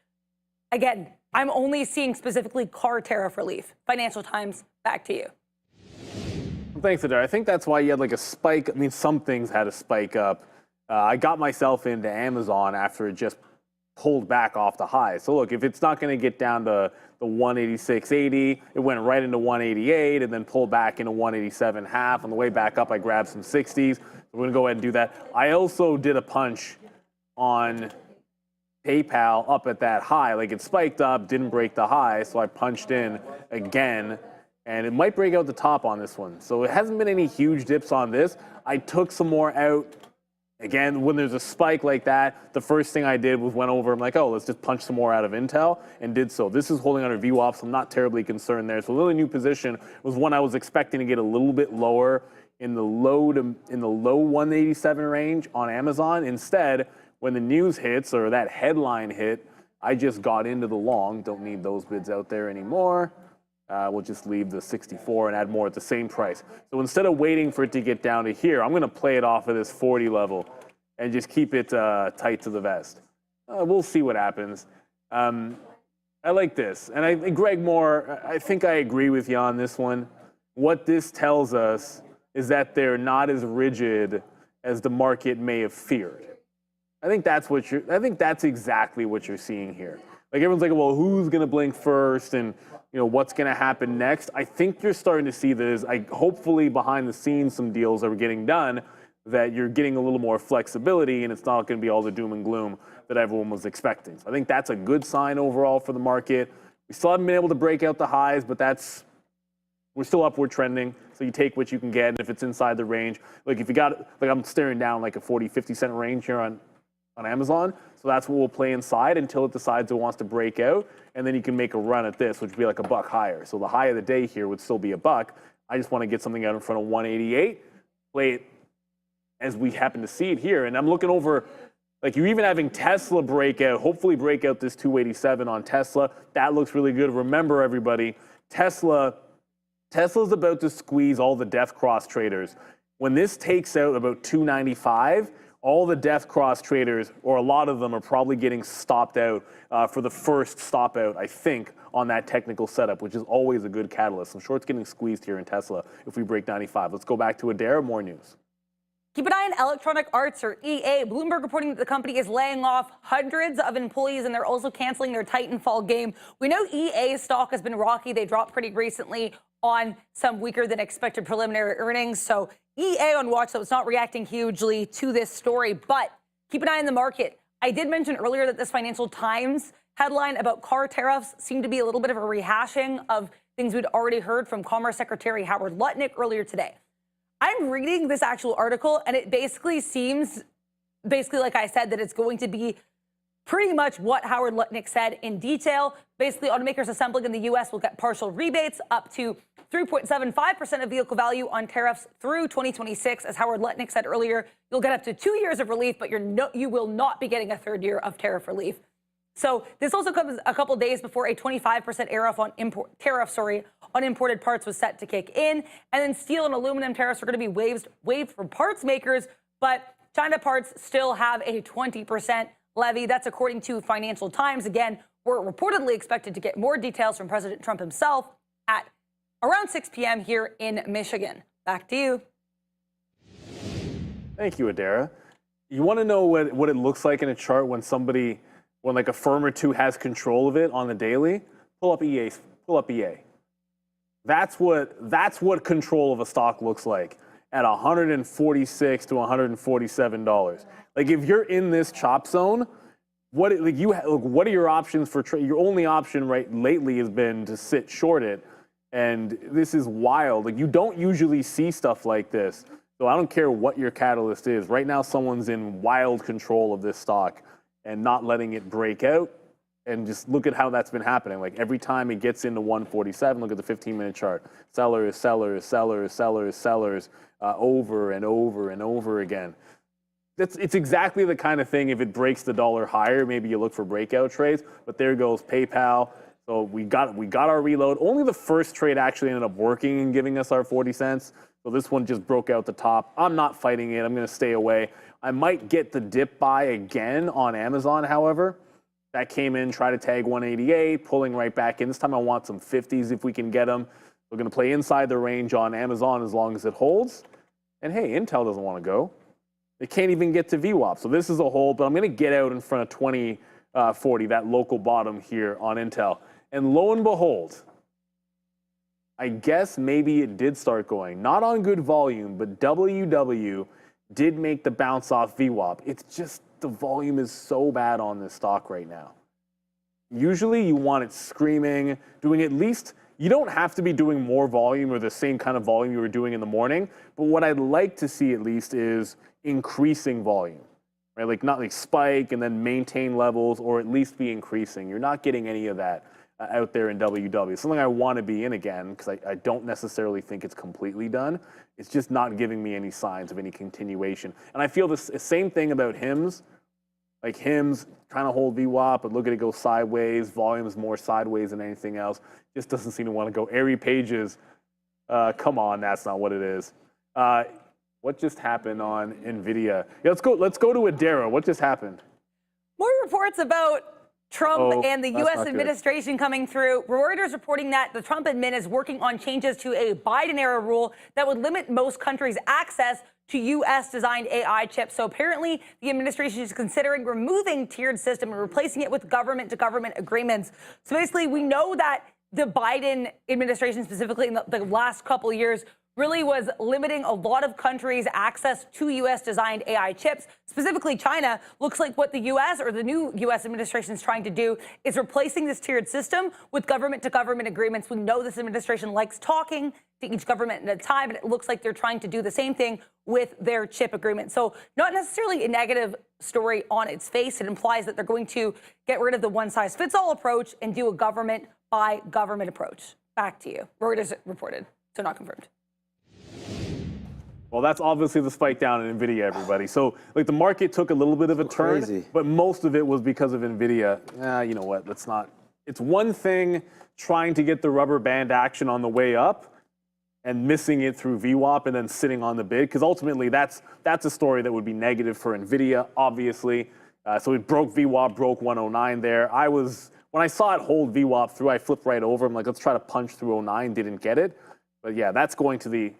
Again, I'm only seeing specifically car tariff relief. Financial Times, back to you. Thanks, Adair. I think that's why you had like a spike. I mean, some things had a spike up. I got myself into Amazon after it just pulled back off the high. So look, if it's not going to get down to the 186.80, it went right into 188 and then pulled back into 187.5. On the way back up, I grabbed some 60s. We're going to go ahead and do that. I also did a punch on PayPal up at that high. Like it spiked up, didn't break the high, so I punched in again. And it might break out the top on this one. So it hasn't been any huge dips on this. I took some more out. Again, when there's a spike like that, the first thing I did was went over, I'm like, oh, let's just punch some more out of Intel, and did so. This is holding under VWAP, so I'm not terribly concerned there. So a really new position was one I was expecting to get a little bit lower in the low 187 range on Amazon. Instead, when the news hits or that headline hit, I just got into the long. Don't need those bids out there anymore. We'll just leave the 64 and add more at the same price. So instead of waiting for it to get down to here, I'm going to play it off of this 40 level and just keep it tight to the vest. We'll see what happens. I like this. And Greg Moore, I think I agree with you on this one. What this tells us is that they're not as rigid as the market may have feared. I think that's exactly what you're seeing here. Like everyone's like, well, who's going to blink first and what's going to happen next? I think you're starting to see this. Hopefully behind the scenes, some deals are getting done that you're getting a little more flexibility and it's not going to be all the doom and gloom that everyone was expecting. So I think that's a good sign overall for the market. We still haven't been able to break out the highs, but we're still upward trending. So you take what you can get, and if it's inside the range, like if you got, like I'm staring down like a 40, 50 cent range here on Amazon. So that's what we'll play inside until it decides it wants to break out. And then you can make a run at this, which would be like a buck higher. So the high of the day here would still be a buck. I just want to get something out in front of 188, play it as we happen to see it here. And I'm looking over, like you're even having Tesla break out, hopefully break out this 287 on Tesla. That looks really good. Remember everybody, Tesla's about to squeeze all the death cross traders. When this takes out about 295, all the death cross traders, or a lot of them, are probably getting stopped out for the first stop out, I think, on that technical setup, which is always a good catalyst. Some shorts getting squeezed here in Tesla if we break 95. Let's go back to Adair, more news. Keep an eye on Electronic Arts, or EA. Bloomberg reporting that the company is laying off hundreds of employees, and they're also canceling their Titanfall game. We know EA stock has been rocky. They dropped pretty recently on some weaker than expected preliminary earnings. So EA on watch, so it's not reacting hugely to this story, but keep an eye on the market. I did mention earlier that this Financial Times headline about car tariffs seemed to be a little bit of a rehashing of things we'd already heard from Commerce Secretary Howard Lutnick earlier today. I'm reading this actual article, and it basically seems, like I said, that it's going to be pretty much what Howard Lutnick said in detail. Basically, automakers assembling in the U.S. will get partial rebates up to 3.75% of vehicle value on tariffs through 2026. As Howard Lutnick said earlier, you'll get up to 2 years of relief, but you will not be getting a third year of tariff relief. So this also comes a couple days before a 25% tariff on imported parts was set to kick in. And then steel and aluminum tariffs are going to be waived for parts makers, but China parts still have a 20% levy. That's according to Financial Times. Again, we're reportedly expected to get more details from President Trump himself at around 6 p.m. here in Michigan. Back to you. Thank you, Adara. You want to know what it looks like in a chart when like a firm or two has control of it on the daily? Pull up EA. That's what control of a stock looks like at $146 to $147. Like if you're in this chop zone, what are your options for trade? Your only option lately has been to sit short it, and this is wild. Like you don't usually see stuff like this. So I don't care what your catalyst is. Right now, someone's in wild control of this stock and not letting it break out. And just look at how that's been happening. Like every time it gets into 147, look at the 15-minute chart. Sellers, over and over and over again. It's exactly the kind of thing, if it breaks the dollar higher, maybe you look for breakout trades. But there goes PayPal. So we got our reload. Only the first trade actually ended up working and giving us our 40 cents. So this one just broke out the top. I'm not fighting it. I'm going to stay away. I might get the dip buy again on Amazon, however. That came in, try to tag 188, pulling right back in. This time I want some 50s if we can get them. We're going to play inside the range on Amazon as long as it holds. And hey, Intel doesn't want to go. They can't even get to VWAP. So this is a hold, but I'm going to get out in front of 2040, that local bottom here on Intel. And lo and behold, I guess maybe it did start going. Not on good volume, but WW did make the bounce off VWAP. It's just the volume is so bad on this stock right now. Usually you want it screaming, doing at least, you don't have to be doing more volume or the same kind of volume you were doing in the morning, but what I'd like to see at least is increasing volume, right? Like not like spike and then maintain levels or at least be increasing. You're not getting any of that out there in WW. It's something I want to be in again because I don't necessarily think it's completely done. It's just not giving me any signs of any continuation. And I feel the same thing about HIMS. Like HIMS trying to hold VWAP, but look at it go sideways. Volume is more sideways than anything else. Just doesn't seem to want to go. Airy Pages, come on, that's not what it is. What just happened on Nvidia? Yeah, let's go to Adara. What just happened? More reports about Trump and the U.S. administration coming through. Reuters reporting that the Trump admin is working on changes to a Biden-era rule that would limit most countries' access to U.S.-designed AI chips. So apparently, the administration is considering removing tiered system and replacing it with government-to-government agreements. So basically, we know that the Biden administration, specifically in the last couple of years, really was limiting a lot of countries' access to U.S.-designed AI chips. Specifically, China. Looks like what the U.S. or the new U.S. administration is trying to do is replacing this tiered system with government-to-government agreements. We know this administration likes talking to each government at a time, and it looks like they're trying to do the same thing with their chip agreement. So not necessarily a negative story on its face. It implies that they're going to get rid of the one-size-fits-all approach and do a government-by-government approach. Back to you. Reuters reported, so not confirmed. Well, that's obviously the spike down in Nvidia, everybody. So, like, the market took a little bit of a turn, but most of it was because of Nvidia. You know what? Let's not. It's one thing trying to get the rubber band action on the way up and missing it through VWAP and then sitting on the bid, because ultimately that's a story that would be negative for Nvidia, obviously. So it broke VWAP, broke 109 there. When I saw it hold VWAP through, I flipped right over. I'm like, let's try to punch through 09. Didn't get it. But yeah, that's going to the.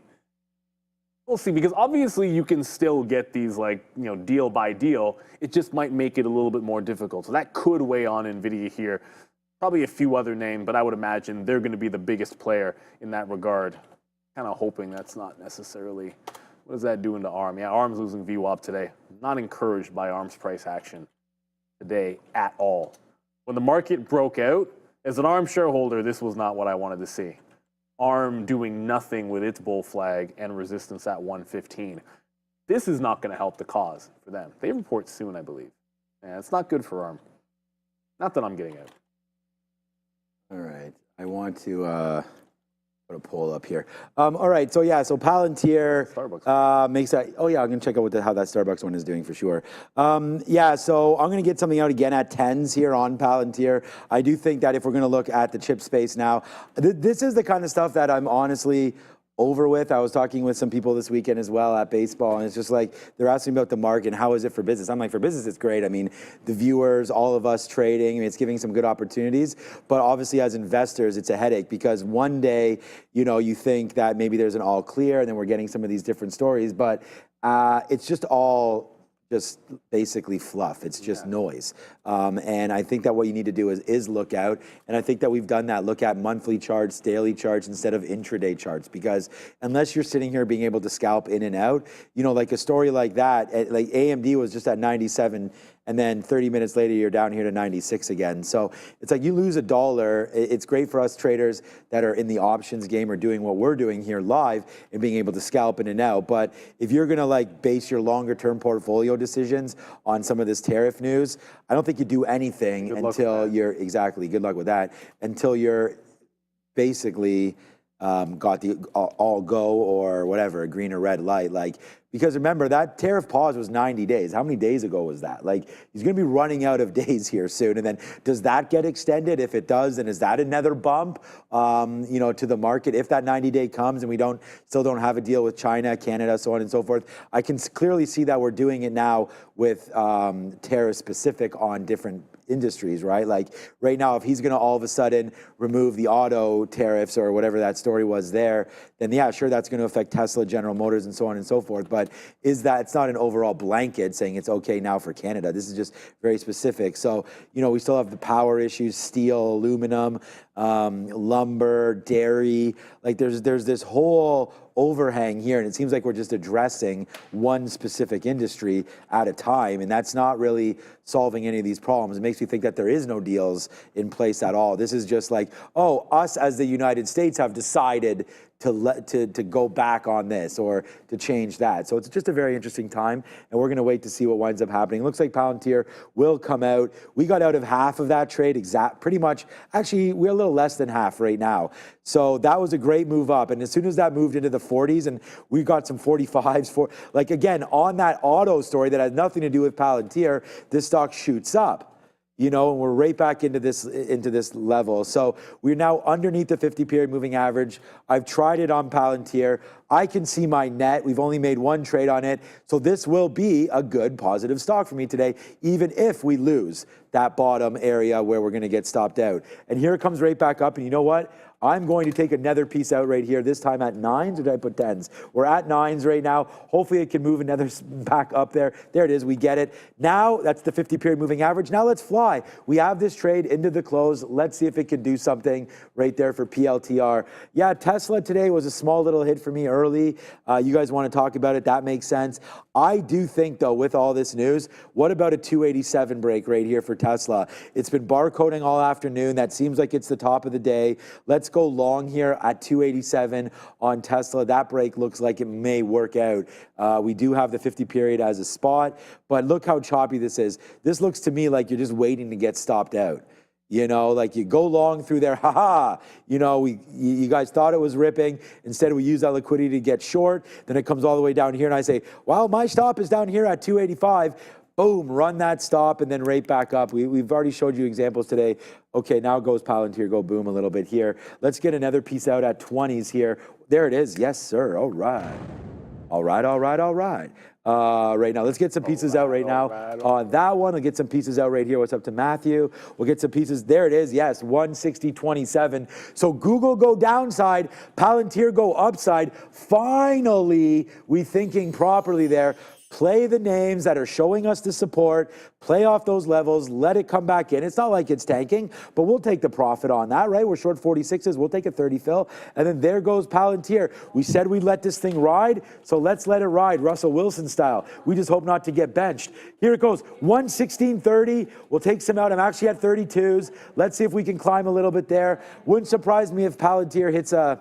We'll see, because obviously you can still get these, like, you know, deal by deal. It just might make it a little bit more difficult. So that could weigh on Nvidia here. Probably a few other names, but I would imagine they're going to be the biggest player in that regard. Kind of hoping that's not necessarily. What is that doing to ARM? Yeah, ARM's losing VWAP today. Not encouraged by ARM's price action today at all. When the market broke out, as an ARM shareholder, this was not what I wanted to see. ARM doing nothing with its bull flag and resistance at 115. This is not going to help the cause for them. They report soon, I believe. Yeah, it's not good for ARM. Not that I'm getting out. All right. I want to put a poll up here. All right. So yeah. So Palantir makes that. Oh yeah. I'm gonna check out how that Starbucks one is doing for sure. Yeah. So I'm gonna get something out again at 10s here on Palantir. I do think that if we're gonna look at the chip space now, this is the kind of stuff that I'm honestly over with. I was talking with some people this weekend as well at baseball, and it's just like they're asking about the market and how is it for business. I'm like, for business, it's great. I mean, the viewers, all of us trading, I mean, it's giving some good opportunities. But obviously, as investors, it's a headache because one day, you know, you think that maybe there's an all clear, and then we're getting some of these different stories, but it's just all just basically fluff. It's just noise. And I think that what you need to do is look out. And I think that we've done that. Look at monthly charts, daily charts instead of intraday charts, because unless you're sitting here being able to scalp in and out, you know, like a story like that, like AMD was just at 97 and then 30 minutes later, you're down here to 96 again. So it's like you lose $1. It's great for us traders that are in the options game or doing what we're doing here live and being able to scalp in and out. But if you're gonna like base your longer term portfolio decisions on some of this tariff news, I don't think you do anything until you're, exactly, good luck with that, until you're basically got the all go or whatever, a green or red light. Like, because remember, that tariff pause was 90 days. How many days ago was that? Like, he's going to be running out of days here soon. And then does that get extended? If it does, then is that another bump, you know, to the market? If that 90-day comes and we still don't have a deal with China, Canada, so on and so forth, I can clearly see that we're doing it now with tariff specific on different industries, right? Like right now, if he's going to all of a sudden remove the auto tariffs or whatever that story was there, then yeah, sure, that's going to affect Tesla, General Motors, and so on and so forth. But is that, it's not an overall blanket saying it's okay now for Canada. This is just very specific. So, you know, we still have the power issues, steel, aluminum, lumber, dairy. Like there's this whole overhang here, and it seems like we're just addressing one specific industry at a time, and that's not really solving any of these problems. It makes me think that there is no deals in place at all. This is just like, oh, us as the United States have decided to go back on this or to change that. So it's just a very interesting time, and we're going to wait to see what winds up happening. It looks like Palantir will come out. We got out of half of that trade, pretty much. Actually, we're a little less than half right now. So that was a great move up. And as soon as that moved into the 40s, and we got some 45s, like again, on that auto story that has nothing to do with Palantir, this stock shoots up. You know, and we're right back into this level. So we're now underneath the 50-period moving average. I've tried it on Palantir. I can see my net. We've only made one trade on it. So this will be a good positive stock for me today, even if we lose that bottom area where we're going to get stopped out. And here it comes right back up. And you know what? I'm going to take another piece out right here, this time at 9s, or did I put 10s? We're at 9s right now. Hopefully it can move another back up there. There it is, we get it. Now, that's the 50-period moving average. Now let's fly. We have this trade into the close. Let's see if it can do something right there for PLTR. Yeah, Tesla today was a small little hit for me early. You guys want to talk about it, that makes sense. I do think, though, with all this news, what about a 287 break right here for Tesla? It's been barcoding all afternoon. That seems like it's the top of the day. Let's go long here at 287 on Tesla. That break looks like it may work out. We do have the 50 period as a spot, but look how choppy this is. This looks to me like you're just waiting to get stopped out. You know, like you go long through there, haha, you know, you guys thought it was ripping. Instead, we use that liquidity to get short. Then it comes all the way down here, and I say, well, my stop is down here at 285. Boom, run that stop, and then right back up. We've already showed you examples today. Okay, now goes Palantir, go boom a little bit here. Let's get another piece out at 20s here. There it is. Yes, sir. All right. All right, all right, all right. Right now, let's get some pieces out right now. On that one, we'll get some pieces out right here. What's up to Matthew? We'll get some pieces. There it is. Yes, 160.27. So Google go downside, Palantir go upside. Finally, we thinking properly there. Play the names that are showing us the support, play off those levels, let it come back in. It's not like it's tanking, but we'll take the profit on that, right? We're short 46s, we'll take a 30 fill. And then there goes Palantir. We said we'd let this thing ride, so let's let it ride, Russell Wilson style. We just hope not to get benched. Here it goes, 116.30. We'll take some out. I'm actually at 32s. Let's see if we can climb a little bit there. Wouldn't surprise me if Palantir hits a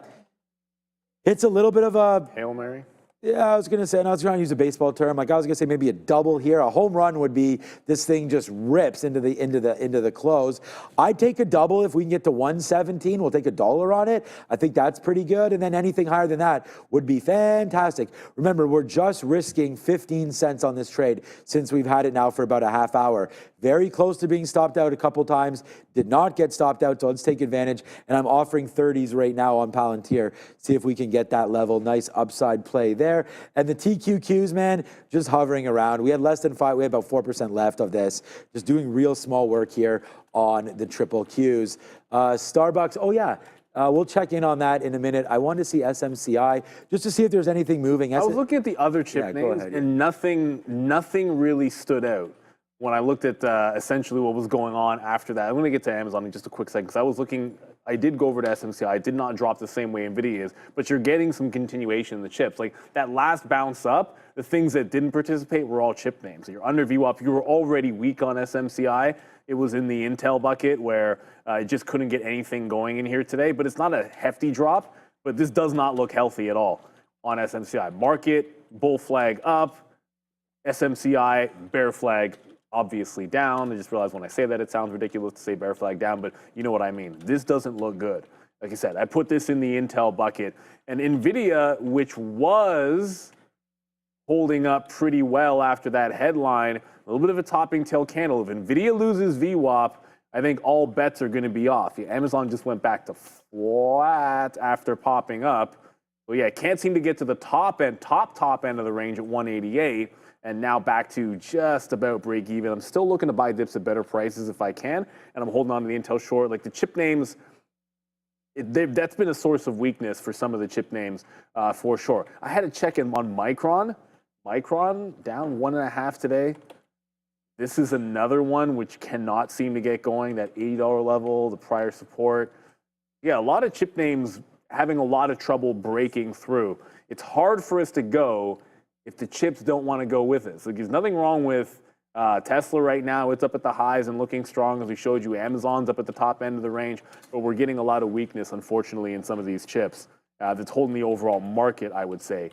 little bit of a Hail Mary. Yeah, I was gonna say, and I was trying to use a baseball term. Like I was gonna say, maybe a double here. A home run would be this thing just rips into the close. I'd take a double if we can get to 117. We'll take $1 on it. I think that's pretty good. And then anything higher than that would be fantastic. Remember, we're just risking 15 cents on this trade since we've had it now for about a half hour. Very close to being stopped out a couple times. Did not get stopped out, so let's take advantage. And I'm offering 30s right now on Palantir. See if we can get that level. Nice upside play there. And the TQQs, man, just hovering around. We had less than 5. We had about 4% left of this. Just doing real small work here on the triple Qs. Starbucks, oh yeah. We'll check in on that in a minute. I wanted to see SMCI just to see if there's anything moving. I was looking at the other chip names, and nothing really stood out when I looked at essentially what was going on after that. I'm going to get to Amazon in just a quick second because I was looking. I did go over to SMCI. I did not drop the same way Nvidia is, but you're getting some continuation in the chips. Like that last bounce up, the things that didn't participate were all chip names. You're under VWAP. You were already weak on SMCI. It was in the Intel bucket where it just couldn't get anything going in here today. But it's not a hefty drop, but this does not look healthy at all on SMCI. Market, bull flag up. SMCI, bear flag obviously down. I just realized when I say that it sounds ridiculous to say bear flag down, but you know what I mean. This doesn't look good. Like I said, I put this in the Intel bucket. And Nvidia, which was holding up pretty well after that headline, a little bit of a topping tail candle. If Nvidia loses VWAP, I think all bets are going to be off. Yeah, Amazon just went back to flat after popping up. Well, yeah, can't seem to get to the top end of the range at 188. And now back to just about break even. I'm still looking to buy dips at better prices if I can, and I'm holding on to the Intel short. Like the chip names, that's been a source of weakness for some of the chip names for sure. I had to check in on Micron. Micron down 1.5 today. This is another one which cannot seem to get going. That $80 level, the prior support. Yeah, a lot of chip names having a lot of trouble breaking through. It's hard for us to go if the chips don't want to go with it. So there's nothing wrong with Tesla right now. It's up at the highs and looking strong. As we showed you, Amazon's up at the top end of the range. But we're getting a lot of weakness, unfortunately, in some of these chips. That's holding the overall market, I would say,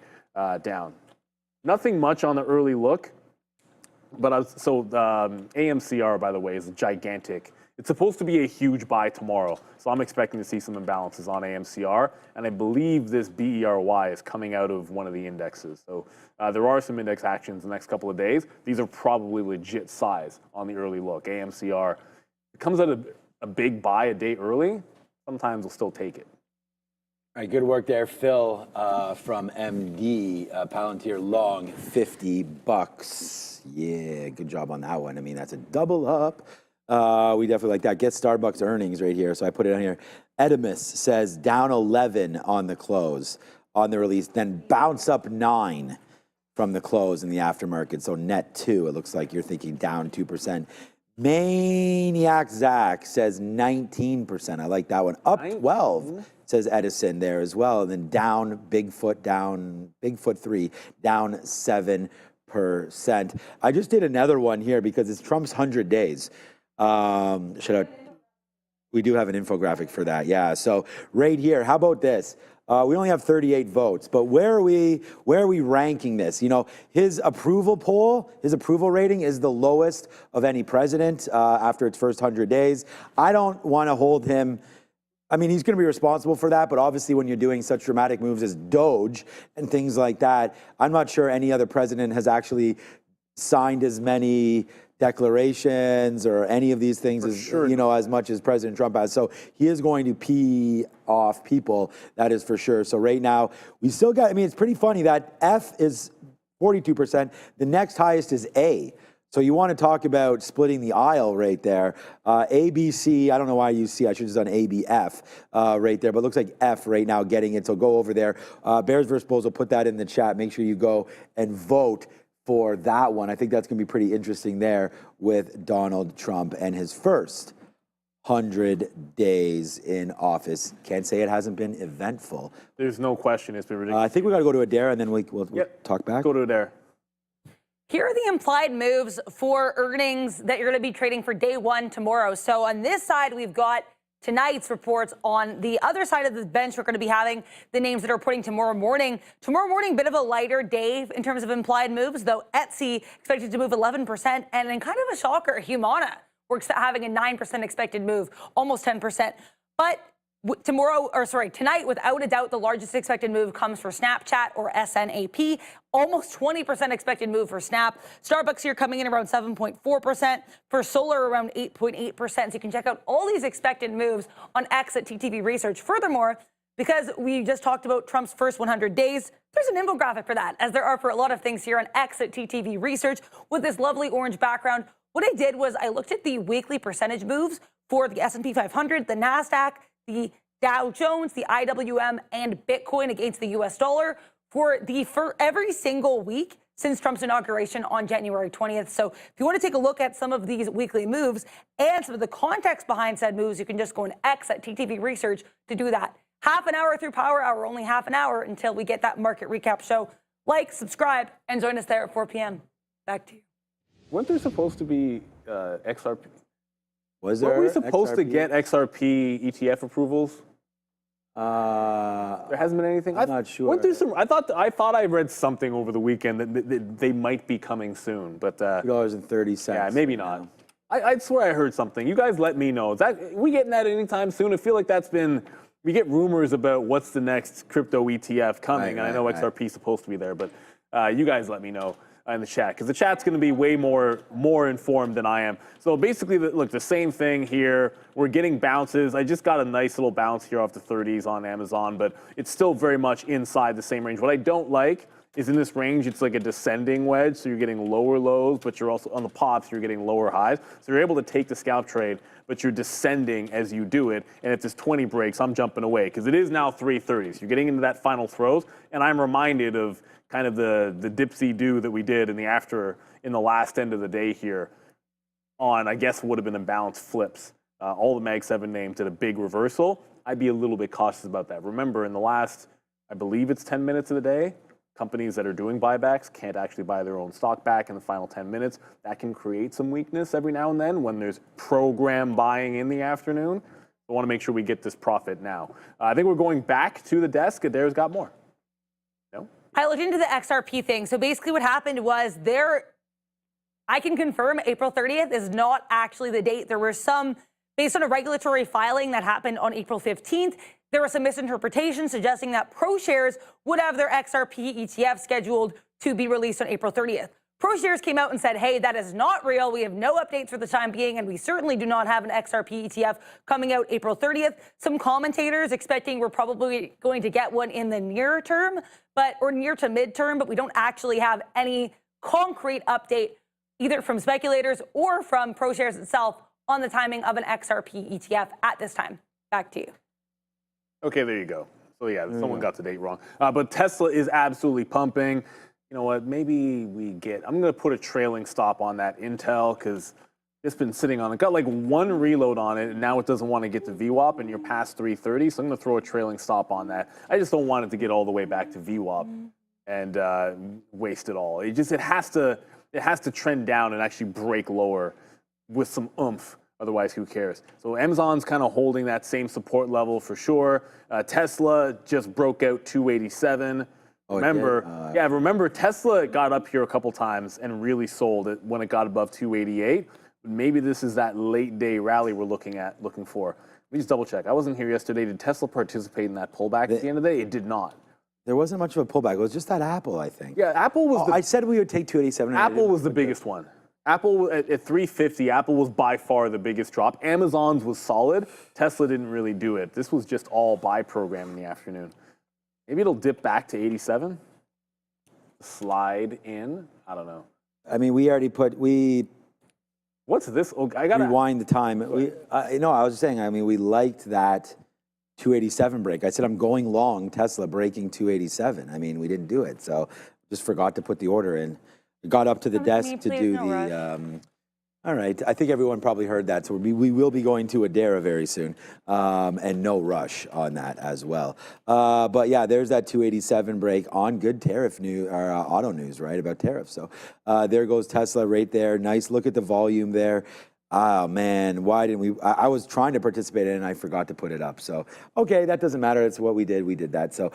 down. Nothing much on the early look. But AMCR, by the way, is gigantic. It's supposed to be a huge buy tomorrow. So I'm expecting to see some imbalances on AMCR. And I believe this BERY is coming out of one of the indexes. So there are some index actions the next couple of days. These are probably legit size on the early look. AMCR, it comes out of a big buy a day early. Sometimes we'll still take it. All right, good work there, Phil from MD. Palantir long, $50. Yeah, good job on that one. I mean, that's a double up. We definitely like that. Get Starbucks earnings right here. So I put it on here. Edimus says down 11 on the close, on the release, then bounce up 9 from the close in the aftermarket. So net 2, it looks like you're thinking down 2%. Maniac Zach says 19%. I like that one. Up 12, says Edison there as well. And then down, Bigfoot 3, down 7%. I just did another one here because it's Trump's 100 days. We do have an infographic for that. Yeah. So right here, how about this? We only have 38 votes, but where are we ranking this? You know, his approval poll, his approval rating is the lowest of any president after its first 100 days. I don't want to hold him. I mean, he's going to be responsible for that, but obviously when you're doing such dramatic moves as Doge and things like that, I'm not sure any other president has actually signed as many declarations or any of these things as much as President Trump has. So he is going to pee off people, that is for sure. So right now, we still got, I mean, it's pretty funny that F is 42%. The next highest is A. So you want to talk about splitting the aisle right there. ABC, I don't know why you see, I should have done ABF right there, but it looks like F right now getting it. So go over there. Bears versus Bulls, will put that in the chat. Make sure you go and vote for that one. I think that's going to be pretty interesting there with Donald Trump and his first 100 days in office. Can't say it hasn't been eventful. There's no question it's been ridiculous. I think we got to go to Adair and then we'll talk back. Go to Adair. Here are the implied moves for earnings that you're going to be trading for day one tomorrow. So on this side, we've got tonight's reports. On the other side of the bench, we're going to be having the names that are reporting tomorrow morning. Tomorrow morning, bit of a lighter day in terms of implied moves, though Etsy expected to move 11%, and then kind of a shocker, Humana, we're having a 9% expected move, almost 10%. But tonight, without a doubt, the largest expected move comes for Snapchat or SNAP. Almost 20% expected move for Snap. Starbucks here coming in around 7.4%. For Solar, around 8.8%. So you can check out all these expected moves on X at TTV Research. Furthermore, because we just talked about Trump's first 100 days, there's an infographic for that, as there are for a lot of things here on X at TTV Research with this lovely orange background. What I did was I looked at the weekly percentage moves for the S&P 500, the NASDAQ, the Dow Jones, the IWM, and Bitcoin against the US dollar for every single week since Trump's inauguration on January 20th. So if you want to take a look at some of these weekly moves and some of the context behind said moves, you can just go on X at TTV Research to do that. Half an hour through Power Hour, only half an hour until we get that market recap show. Like, subscribe, and join us there at 4 p.m. Back to you. Weren't there supposed to be XRP? Was there? Were we supposed to get XRP ETF approvals? There hasn't been anything. I'm not sure. Weren't there some? I thought I read something over the weekend that they might be coming soon, but $2.30. yeah, maybe not. I swear I heard something. You guys let me know. Is that we getting that anytime soon? I feel like that's been. We get rumors about what's the next crypto ETF coming, and I know XRP is supposed to be there, but you guys let me know in the chat, because the chat's going to be way more informed than I am. So basically, look, the same thing here. We're getting bounces. I just got a nice little bounce here off the 30s on Amazon, but it's still very much inside the same range. What I don't like is in this range, it's like a descending wedge, so you're getting lower lows, but you're also on the pops, you're getting lower highs. So you're able to take the scalp trade, but you're descending as you do it. And if this 20 breaks, I'm jumping away, because it is now 330s. You're getting into that final throws, and I'm reminded of kind of the dipsy-do that we did in the last end of the day here on, I guess, would have been imbalanced flips. All the Mag 7 names did a big reversal. I'd be a little bit cautious about that. Remember, in the last, I believe it's 10 minutes of the day, companies that are doing buybacks can't actually buy their own stock back in the final 10 minutes. That can create some weakness every now and then when there's program buying in the afternoon. I want to make sure we get this profit now. I think we're going back to the desk. Adair's got more. No? I looked into the XRP thing. So basically what happened was I can confirm April 30th is not actually the date. There were some, based on a regulatory filing that happened on April 15th, there was some misinterpretation suggesting that ProShares would have their XRP ETF scheduled to be released on April 30th. ProShares came out and said, hey, that is not real. We have no updates for the time being, and we certainly do not have an XRP ETF coming out April 30th. Some commentators expecting we're probably going to get one in the near term, or near to midterm, but we don't actually have any concrete update either from speculators or from ProShares itself on the timing of an XRP ETF at this time. Back to you. Okay, there you go. So yeah, someone got the date wrong. But Tesla is absolutely pumping. You know what? Maybe I'm going to put a trailing stop on that Intel, because it's been sitting on it. Got like one reload on it, and now it doesn't want to get to VWAP, and you're past 330. So I'm going to throw a trailing stop on that. I just don't want it to get all the way back to VWAP and waste it all. It has to trend down and actually break lower with some oomph. Otherwise, who cares? So Amazon's kind of holding that same support level for sure. Tesla just broke out 287. Remember Tesla got up here a couple times and really sold it when it got above 288. Maybe this is that late day rally we're looking for. Let me just double check. I wasn't here yesterday. Did Tesla participate in that pullback at the end of the day? It did not. There wasn't much of a pullback. It was just that Apple, I think. Yeah, Apple was. I said we would take 287. Apple was the biggest one. Apple at 350, Apple was by far the biggest drop. Amazon's was solid. Tesla didn't really do it. This was just all buy program in the afternoon. Maybe it'll dip back to 87. Slide in. I don't know. I mean, What's this? Oh, I gotta rewind the time. I was saying. I mean, we liked that 287 break. I said I'm going long Tesla breaking 287. I mean, we didn't do it, so just forgot to put the order in. We got up to the desk to do the. All right, I think everyone probably heard that. So we will be going to Adara very soon, and no rush on that as well. But yeah, there's that 287 break on good tariff news or auto news, right, about tariffs. So there goes Tesla right there. Nice look at the volume there. Oh man, why didn't we? I was trying to participate in it and I forgot to put it up. So, okay, that doesn't matter. It's what we did. We did that. So,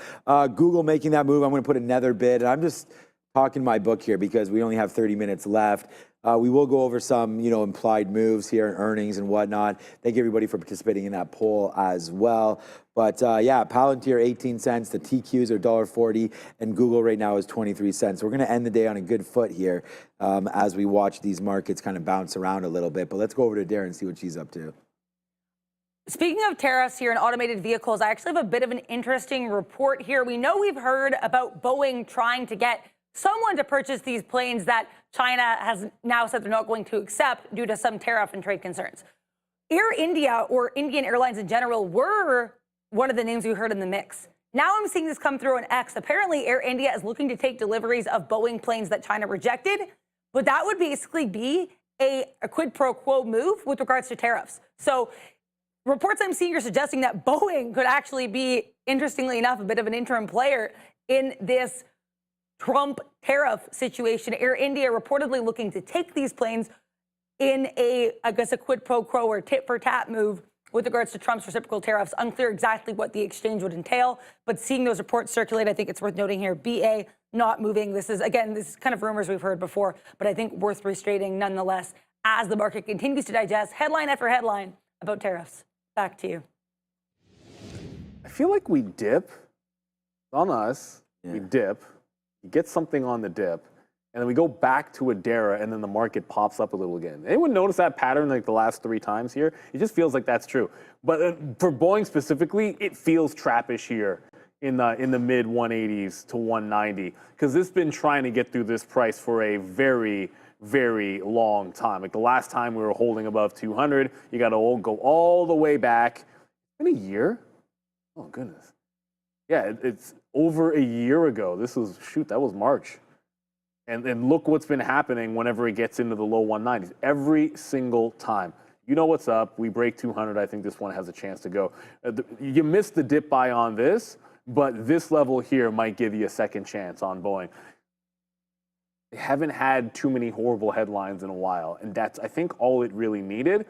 Google making that move. I'm going to put another bid. And I'm just talking my book here because we only have 30 minutes left. We will go over some, implied moves here and earnings and whatnot. Thank you everybody for participating in that poll as well. But yeah, Palantir 18 cents, the TQs are $1.40, and Google right now is 23 cents. We're going to end the day on a good foot here as we watch these markets kind of bounce around a little bit. But let's go over to Darren and see what she's up to. Speaking of tariffs here and automated vehicles, I actually have a bit of an interesting report here. We know we've heard about Boeing trying to get someone to purchase these planes that China has now said they're not going to accept due to some tariff and trade concerns. Air India, or Indian Airlines in general, were one of the names we heard in the mix. Now I'm seeing this come through on X. Apparently, Air India is looking to take deliveries of Boeing planes that China rejected, but that would basically be a quid pro quo move with regards to tariffs. So reports I'm seeing are suggesting that Boeing could actually be, interestingly enough, a bit of an interim player in this Trump tariff situation. Air India reportedly looking to take these planes in a quid pro quo or tit for tat move with regards to Trump's reciprocal tariffs. Unclear exactly what the exchange would entail, but seeing those reports circulate, I think it's worth noting here, BA not moving. This is kind of rumors we've heard before, but I think worth restating nonetheless as the market continues to digest headline after headline about tariffs. Back to you. I feel like we dip on us. Yeah. We dip. Get something on the dip, and then we go back to a Dara, and then the market pops up a little again. Anyone notice that pattern like the last 3 times here? It just feels like that's true. But for Boeing specifically, it feels trappish here in the mid 180s to 190, because it's been trying to get through this price for a very, very long time. Like the last time we were holding above 200, you got to go all the way back. In a year? Oh goodness. Yeah, it's over a year ago. That was March. And look what's been happening whenever it gets into the low 190s. Every single time. You know what's up. We break 200. I think this one has a chance to go. You missed the dip buy on this, but this level here might give you a second chance on Boeing. They haven't had too many horrible headlines in a while, and that's, I think, all it really needed.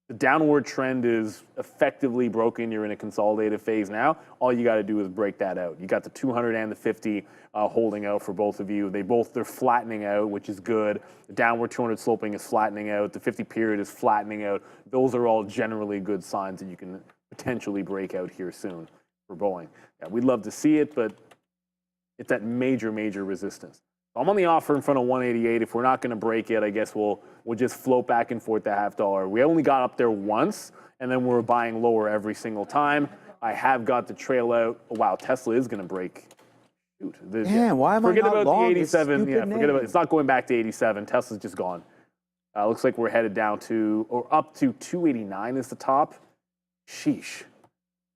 The downward trend is effectively broken. You're in a consolidated phase now. All you got to do is break that out. You got the 200 and the 50 holding out for both of you. They're flattening out, which is good. The downward 200 sloping is flattening out. The 50 period is flattening out. Those are all generally good signs that you can potentially break out here soon for Boeing. Yeah, we'd love to see it, but it's at major, major resistance. I'm on the offer in front of 188. If we're not going to break it, I guess we'll just float back and forth to $0.50. We only got up there once, and then we're buying lower every single time. I have got the trail out. Oh, wow, Tesla is going to break. Shoot. Why am I not long? Forget about the 87. Yeah, forget about it. It's not going back to 87. Tesla's just gone. Looks like we're headed down to, or up to 289 is the top. Sheesh.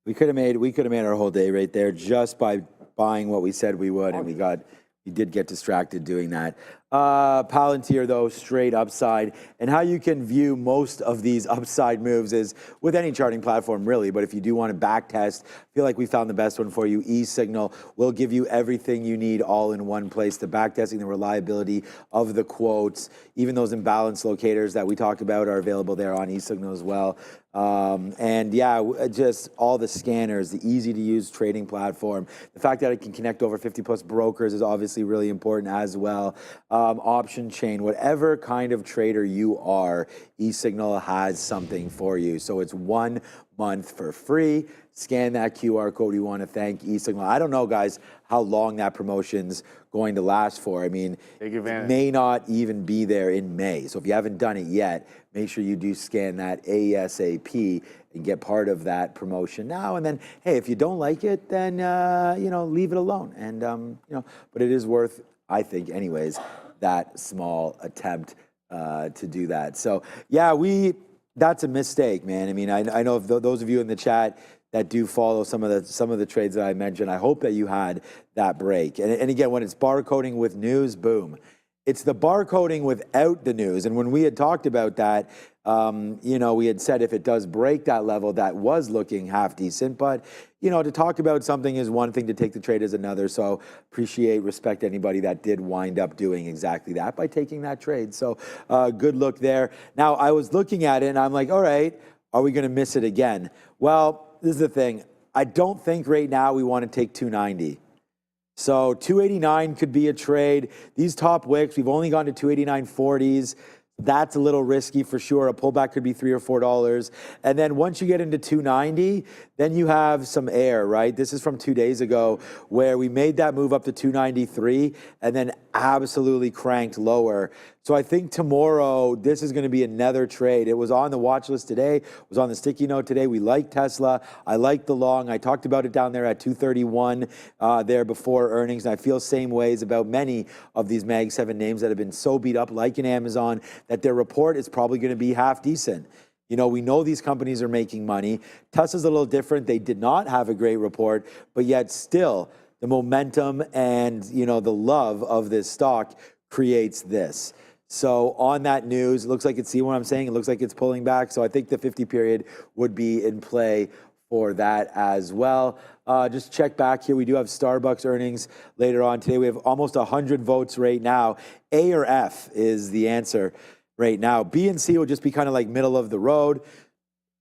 We could have made our whole day right there just by buying what we said we would, and we did get distracted doing that. Palantir, though, straight upside. And how you can view most of these upside moves is with any charting platform, really. But if you do want to back test, I feel like we found the best one for you. eSignal will give you everything you need all in one place. The back testing, the reliability of the quotes, even those imbalance locators that we talked about are available there on eSignal as well. And yeah, just all the scanners, the easy to use trading platform. The fact that it can connect over 50 plus brokers is obviously really important as well. Option chain, whatever kind of trader you are, eSignal has something for you. So it's 1 month for free. Scan that QR code. You want to thank eSignal. I don't know, guys, how long that promotion's going to last for. I mean, it may not even be there in May. So if you haven't done it yet, make sure you do scan that ASAP and get part of that promotion now. And then, hey, if you don't like it, then, leave it alone. And, but it is worth, I think anyways, that small attempt to do that. So yeah, that's a mistake, man. I mean, I know if those of you in the chat that do follow some of the trades that I mentioned, I hope that you had that break. And again, when it's barcoding with news, boom. It's the barcoding without the news. And when we had talked about that, you know, we had said if it does break that level, that was looking half decent. But, you know, to talk about something is one thing, to take the trade is another. So respect anybody that did wind up doing exactly that by taking that trade. So good look there. Now, I was looking at it and I'm like, all right, are we going to miss it again? Well, this is the thing. I don't think right now we want to take 290. So 289 could be a trade. These top wicks, we've only gone to 289.40s. That's a little risky for sure. A pullback could be $3 or $4. And then once you get into 290, then you have some air, right? This is from 2 days ago where we made that move up to 293 and then absolutely cranked lower. So I think tomorrow, this is going to be another trade. It was on the watch list today. It was on the sticky note today. We like Tesla. I like the long. I talked about it down there at 231 there before earnings. And I feel same ways about many of these Mag 7 names that have been so beat up, like in Amazon, that their report is probably going to be half decent. You know, we know these companies are making money. Tesla's a little different. They did not have a great report, but yet still the momentum and, you know, the love of this stock creates this. So on that news, it looks like see what I'm saying? It looks like it's pulling back. So I think the 50 period would be in play for that as well. Just check back here. We do have Starbucks earnings later on today. We have almost 100 votes right now. A or F is the answer right now. B and C will just be kind of like middle of the road.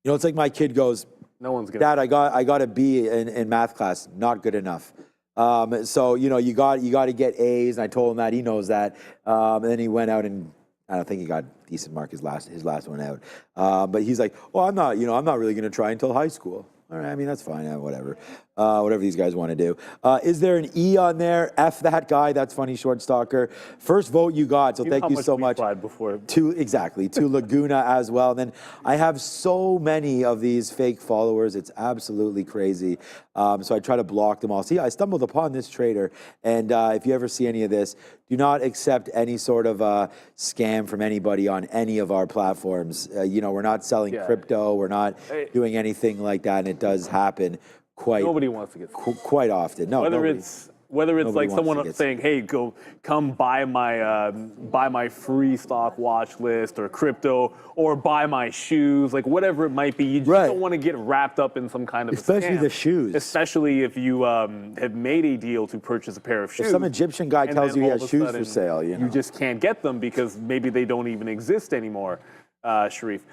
You know, it's like my kid goes, No one's gonna. Dad, I got a B in math class. Not good enough. So, you know, you got to get A's, and I told him that. He knows that. And then he went out and I don't think he got decent mark his last one out. But he's like, oh, I'm not really going to try until high school. All right, I mean, that's fine, whatever. Whatever these guys want to do. Is there an E on there? F that guy, that's funny, short stalker. First vote you got, so thank you so much. Before. To Laguna as well. And then I have so many of these fake followers, it's absolutely crazy. So I try to block them all. See, I stumbled upon this trader, and if you ever see any of this, do not accept any sort of scam from anybody on any of our platforms. You know, we're not selling crypto, we're not doing anything like that, and it does happen nobody wants to get quite often. No, whether it's like someone saying, "Hey, come buy my free stock watch list or crypto, or buy my shoes," like whatever it might be. You just don't want to get wrapped up in some kind of especially scam, the shoes. Especially if you have made a deal to purchase a pair of shoes. If some Egyptian guy tells you he has shoes for sale, you just can't get them because maybe they don't even exist anymore. Sharif.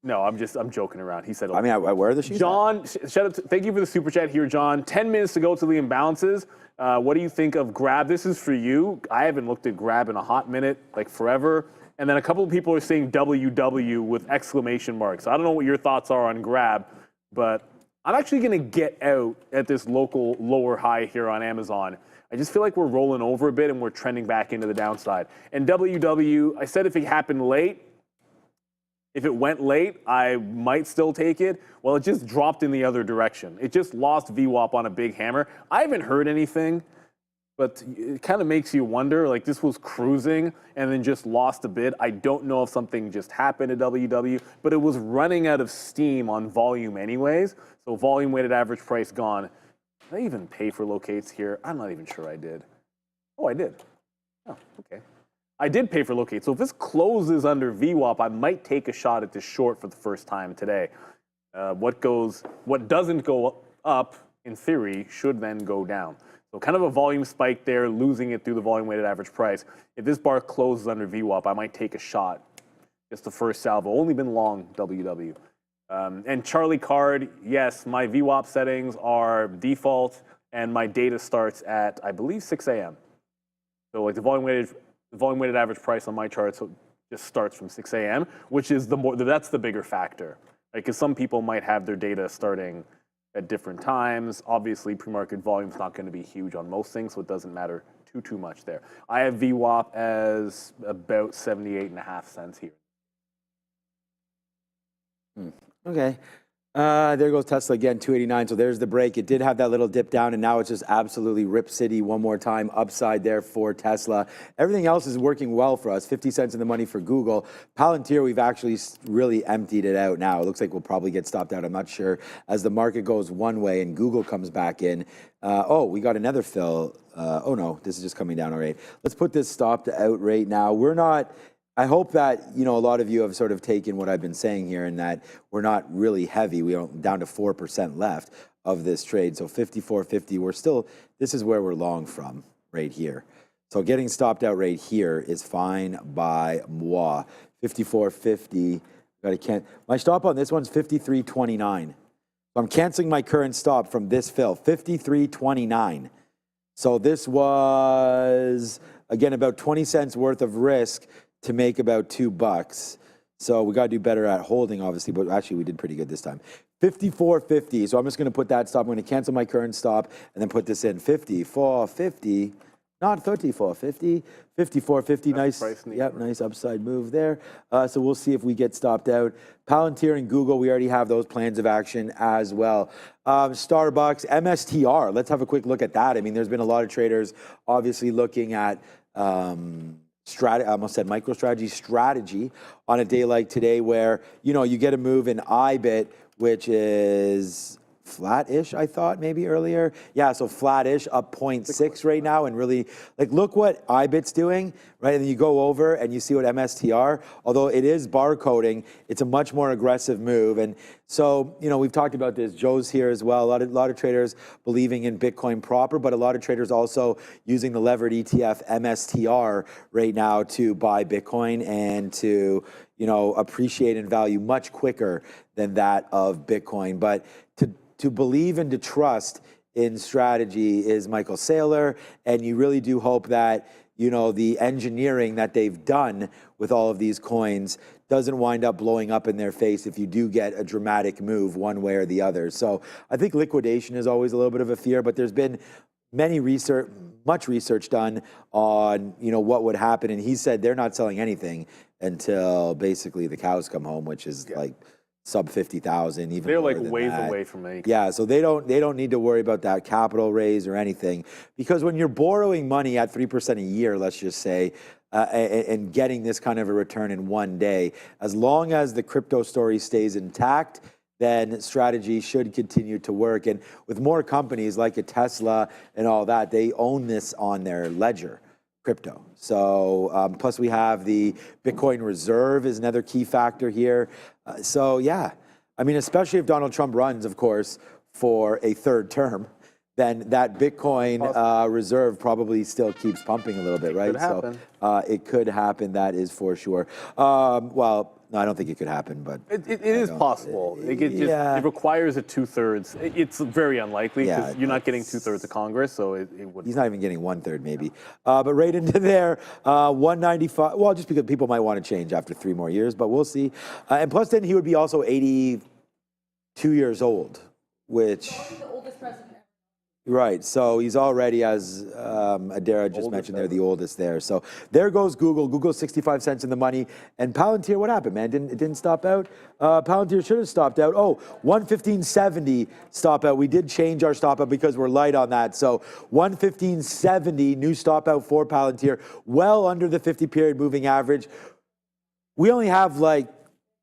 No, I'm joking around. He said, I mean, I wear the shoes. John, thank you for the super chat here, John. 10 minutes to go to the imbalances. What do you think of Grab? This is for you. I haven't looked at Grab in a hot minute, like forever. And then a couple of people are saying WW with exclamation marks. I don't know what your thoughts are on Grab, but I'm actually going to get out at this local lower high here on Amazon. I just feel like we're rolling over a bit and we're trending back into the downside. And WW, I said if it happened late, if it went late, I might still take it. Well, it just dropped in the other direction. It just lost VWAP on a big hammer. I haven't heard anything, but it kind of makes you wonder, like this was cruising and then just lost a bit. I don't know if something just happened at WW, but it was running out of steam on volume anyways. So volume weighted average price gone. Did I even pay for locates here? I'm not even sure I did. Oh, I did. Oh, okay. I did pay for locate. So if this closes under VWAP, I might take a shot at this short for the first time today. What doesn't go up, in theory, should then go down. So kind of a volume spike there, losing it through the volume weighted average price. If this bar closes under VWAP, I might take a shot. Just the first salvo. Only been long WW. And Charlie Card, yes, my VWAP settings are default, and my data starts at, I believe, 6 a.m. So like the volume weighted average price on my chart just starts from 6 a.m., which is that's the bigger factor. Because some people might have their data starting at different times. Obviously, pre-market volume is not going to be huge on most things, so it doesn't matter too much there. I have VWAP as about 78.5 cents here. Okay. There goes Tesla again, 289. So there's the break. It did have that little dip down, and now it's just absolutely Rip City one more time, upside there for Tesla. Everything else is working well for us. 50 cents in the money for Google. Palantir, we've actually really emptied it out now. It looks like we'll probably get stopped out. I'm not sure. As the market goes one way and Google comes back in. Oh, we got another fill. Oh, no, this is just coming down all right. Let's put this stopped out right now. We're not... I hope that, a lot of you have sort of taken what I've been saying here and that we're not really heavy. We are down to 4% left of this trade. So 54.50, we're still, this is where we're long from right here. So getting stopped out right here is fine by moi. 54.50, my stop on this one's 53.29. So I'm canceling my current stop from this fill, 53.29. So this was, again, about 20 cents worth of risk to make about $2. So we got to do better at holding, obviously, but actually we did pretty good this time. 54.50. So I'm just going to put that stop. I'm going to cancel my current stop and then put this in 54.50. Not 34.50. 54.50. Nice. Yep, nice upside move there. So we'll see if we get stopped out. Palantir and Google, we already have those plans of action as well. Starbucks, MSTR. Let's have a quick look at that. I mean, there's been a lot of traders obviously looking at I almost said MicroStrategy strategy on a day like today where, you get a move in IBIT, which is flat-ish, I thought maybe earlier. Yeah, so flat-ish, up 0.6 right now. And really, look what IBIT's doing, right? And then you go over and you see what MSTR, although it is barcoding, it's a much more aggressive move. And so, we've talked about this. Joe's here as well. A lot of traders believing in Bitcoin proper, but a lot of traders also using the levered ETF MSTR right now to buy Bitcoin and to, appreciate in value much quicker than that of Bitcoin. But to believe and to trust in strategy is Michael Saylor, and you really do hope that, the engineering that they've done with all of these coins doesn't wind up blowing up in their face if you do get a dramatic move one way or the other. So I think liquidation is always a little bit of a fear, but there's been much research done on, what would happen. And he said they're not selling anything until basically the cows come home, which is sub 50,000, even they're ways away from anything. Yeah, so they don't need to worry about that capital raise or anything, because when you're borrowing money at 3% a year, let's just say, and getting this kind of a return in one day, as long as the crypto story stays intact, then strategy should continue to work. And with more companies like a Tesla and all that, they own this on their ledger. Crypto. So plus we have the Bitcoin reserve is another key factor here. So yeah, I mean, especially if Donald Trump runs, of course, for a third term, then that Bitcoin reserve probably still keeps pumping a little bit, right? So it could happen. That is for sure. Well, no, I don't think it could happen, but it is possible. It requires a 2/3. It's very unlikely because you're not getting 2/3 of Congress, so it would. He's not even getting 1/3, maybe. But right into there, 195. Well, just because people might want to change after 3 more years, but we'll see. And plus, then he would be also 82 years old, which. The oldest president. Right, so he's already, as Adara just mentioned there, the oldest there. So there goes Google. Google 65 cents in the money. And Palantir, what happened, man? It didn't stop out? Palantir should have stopped out. Oh, 115.70 stop out. We did change our stop out because we're light on that. So 115.70, new stop out for Palantir, well under the 50-period moving average. We only have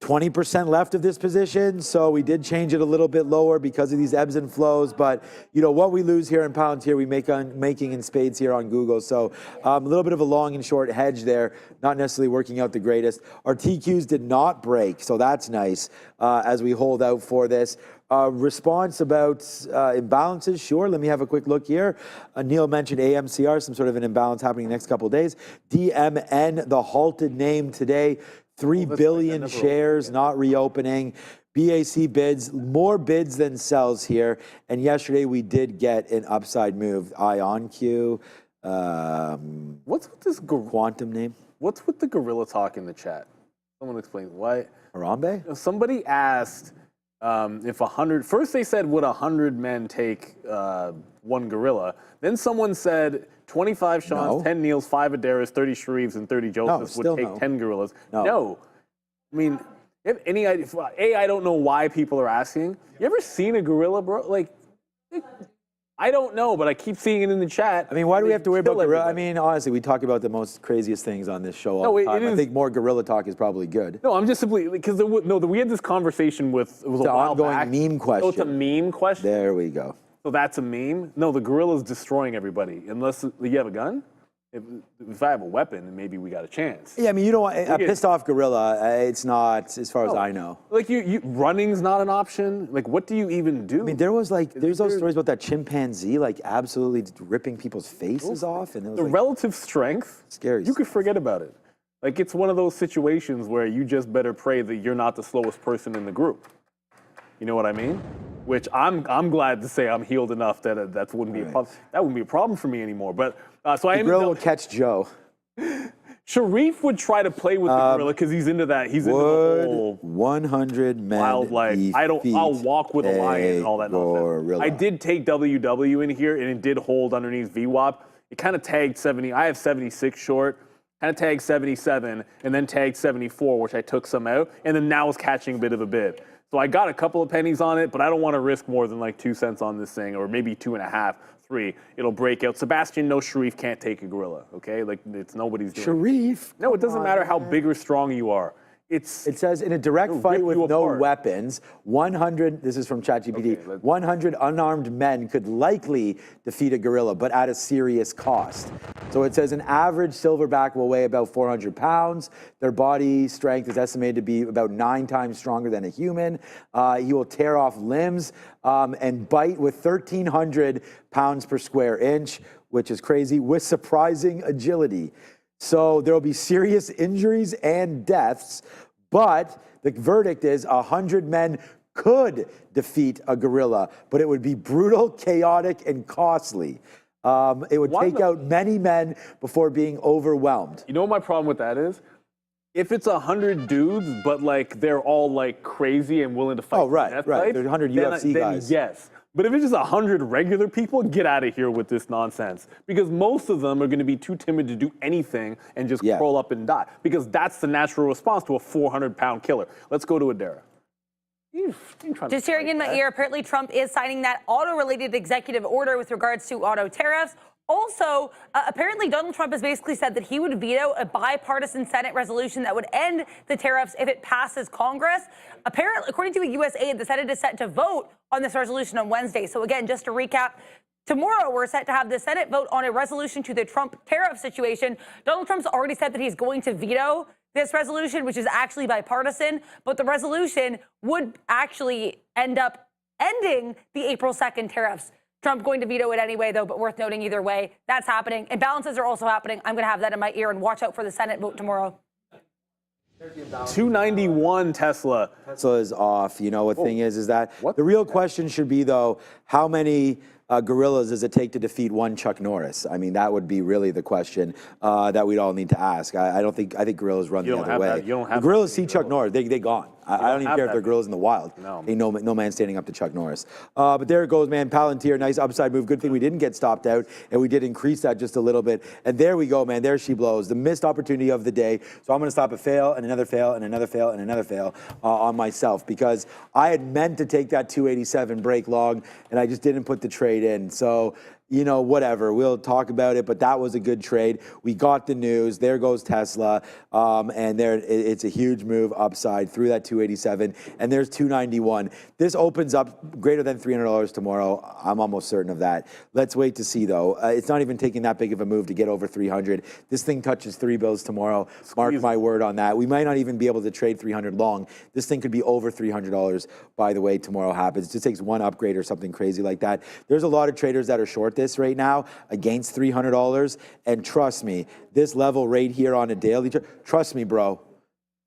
20% left of this position, so we did change it a little bit lower because of these ebbs and flows. But what we lose here in Palantir, we making in spades here on Google. So a little bit of a long and short hedge there, not necessarily working out the greatest. Our TQs did not break, so that's nice as we hold out for this. Response about imbalances, sure. Let me have a quick look here. Neil mentioned AMCR, some sort of an imbalance happening the next couple of days. DMN, the halted name today. 3 billion shares not reopening. BAC bids, more bids than sells here. And yesterday we did get an upside move. IonQ. What's with this quantum name? What's with the gorilla talk in the chat? Someone explain why. Harambe? Somebody asked if 100. First they said, would 100 men take 1 gorilla? Then someone said 25 Sean's, 10 Neils, 5 Adaras, 30 Sharifs, and 30 Josephs would take 10 gorillas. No. I mean, You have any idea? I don't know why people are asking. You ever seen a gorilla, bro? Like, I don't know, but I keep seeing it in the chat. I mean, why do we have to worry about gorilla? I everybody. mean, honestly, we talk about the most craziest things on this show all the time. I think more gorilla talk is probably good. No, I'm just simply because we had this conveation with it was a while ongoing back. meme question. Oh, it's a meme question. There we go. So that's a meme. No, the gorilla's destroying everybody unless you have a gun. If I have a weapon, maybe we got a chance. Yeah, I mean, you don't want a pissed off gorilla. It's not, as far as I know. Like running's not an option. Like, what do you even do? I mean, there's those stories about that chimpanzee like absolutely ripping people's faces off, and it was the relative strength. Scary. You could forget about it. Like, it's one of those situations where you just better pray that you're not the slowest person in the group. You know what I mean? Which I'm glad to say I'm healed enough that that wouldn't be a problem. That wouldn't be a problem for me anymore. But so I am. The gorilla will catch Joe. Sharif would try to play with the gorilla because he's into that. He's into the whole 100 men wildlife. I'll walk with a lion and all that nonsense. I did take WW in here and it did hold underneath VWAP. It kind of tagged 70. I have 76 short. Kind of tagged 77 and then tagged 74, which I took some out, and then now is catching a bit of a bid. So I got a couple of pennies on it, but I don't want to risk more than like 2 cents on this thing, or maybe 2.5, 3. It'll break out. Sebastian, no, Sharif can't take a gorilla, okay? Like, it's nobody's doing Sharif? No, it doesn't matter how big or strong you are. It says in a direct fight with no weapons, 100, this is from ChatGPT, 100 unarmed men could likely defeat a gorilla, but at a serious cost. So it says an average silverback will weigh about 400 pounds. Their body strength is estimated to be about 9 times stronger than a human. He will tear off limbs and bite with 1,300 pounds per square inch, which is crazy, with surprising agility. So there will be serious injuries and deaths, but the verdict is 100 men could defeat a gorilla, but it would be brutal, chaotic, and costly. It would take out many men before being overwhelmed. You know what my problem with that is? If it's 100 dudes, but like they're all like crazy and willing to fight. Oh, right. There's 100 UFC guys. Yes. But if it's just 100 regular people, get out of here with this nonsense. Because most of them are going to be too timid to do anything and just curl up and die. Because that's the natural response to a 400-pound killer. Let's go to Adara. Just hearing in my ear, apparently Trump is signing that auto-related executive order with regards to auto tariffs. Also, apparently Donald Trump has basically said that he would veto a bipartisan Senate resolution that would end the tariffs if it passes Congress. Apparently, according to a U.S. aide, the Senate is set to vote on this resolution on Wednesday. So again, just to recap, tomorrow we're set to have the Senate vote on a resolution to the Trump tariff situation. Donald Trump's already said that he's going to veto this resolution, which is actually bipartisan, but the resolution would actually end up ending the April 2nd tariffs. Trump going to veto it anyway, though, but worth noting either way, that's happening. Imbalances are also happening. I'm going to have that in my ear and watch out for the Senate vote tomorrow. 291 Tesla. Tesla is off. You know what thing is that the real question should be, though, how many gorillas does it take to defeat one Chuck Norris? I mean, that would be really the question that we'd all need to ask. I think gorillas run the other way. The gorillas see Chuck Norris. They gone. I don't even care if they're gorillas in the wild. Ain't no man standing up to Chuck Norris. But there it goes, man. Palantir, nice upside move. Good thing we didn't get stopped out, and we did increase that just a little bit. And there we go, man. There she blows. The missed opportunity of the day. So I'm going to stop a fail, and another fail, and another fail, and another fail on myself, because I had meant to take that 287 break long, and I just didn't put the trade in. So, you know, whatever. We'll talk about it, but that was a good trade. We got the news. There goes Tesla, and there it's a huge move upside through that 287, and there's 291. This opens up greater than $300 tomorrow. I'm almost certain of that. Let's wait to see, though. It's not even taking that big of a move to get over 300. This thing touches 3 bills tomorrow. Mark my word on that. We might not even be able to trade 300 long. This thing could be over $300, by the way, tomorrow happens. It just takes one upgrade or something crazy like that. There's a lot of traders that are short this right now against $300, and trust me, this level right here on a daily, trust me, bro,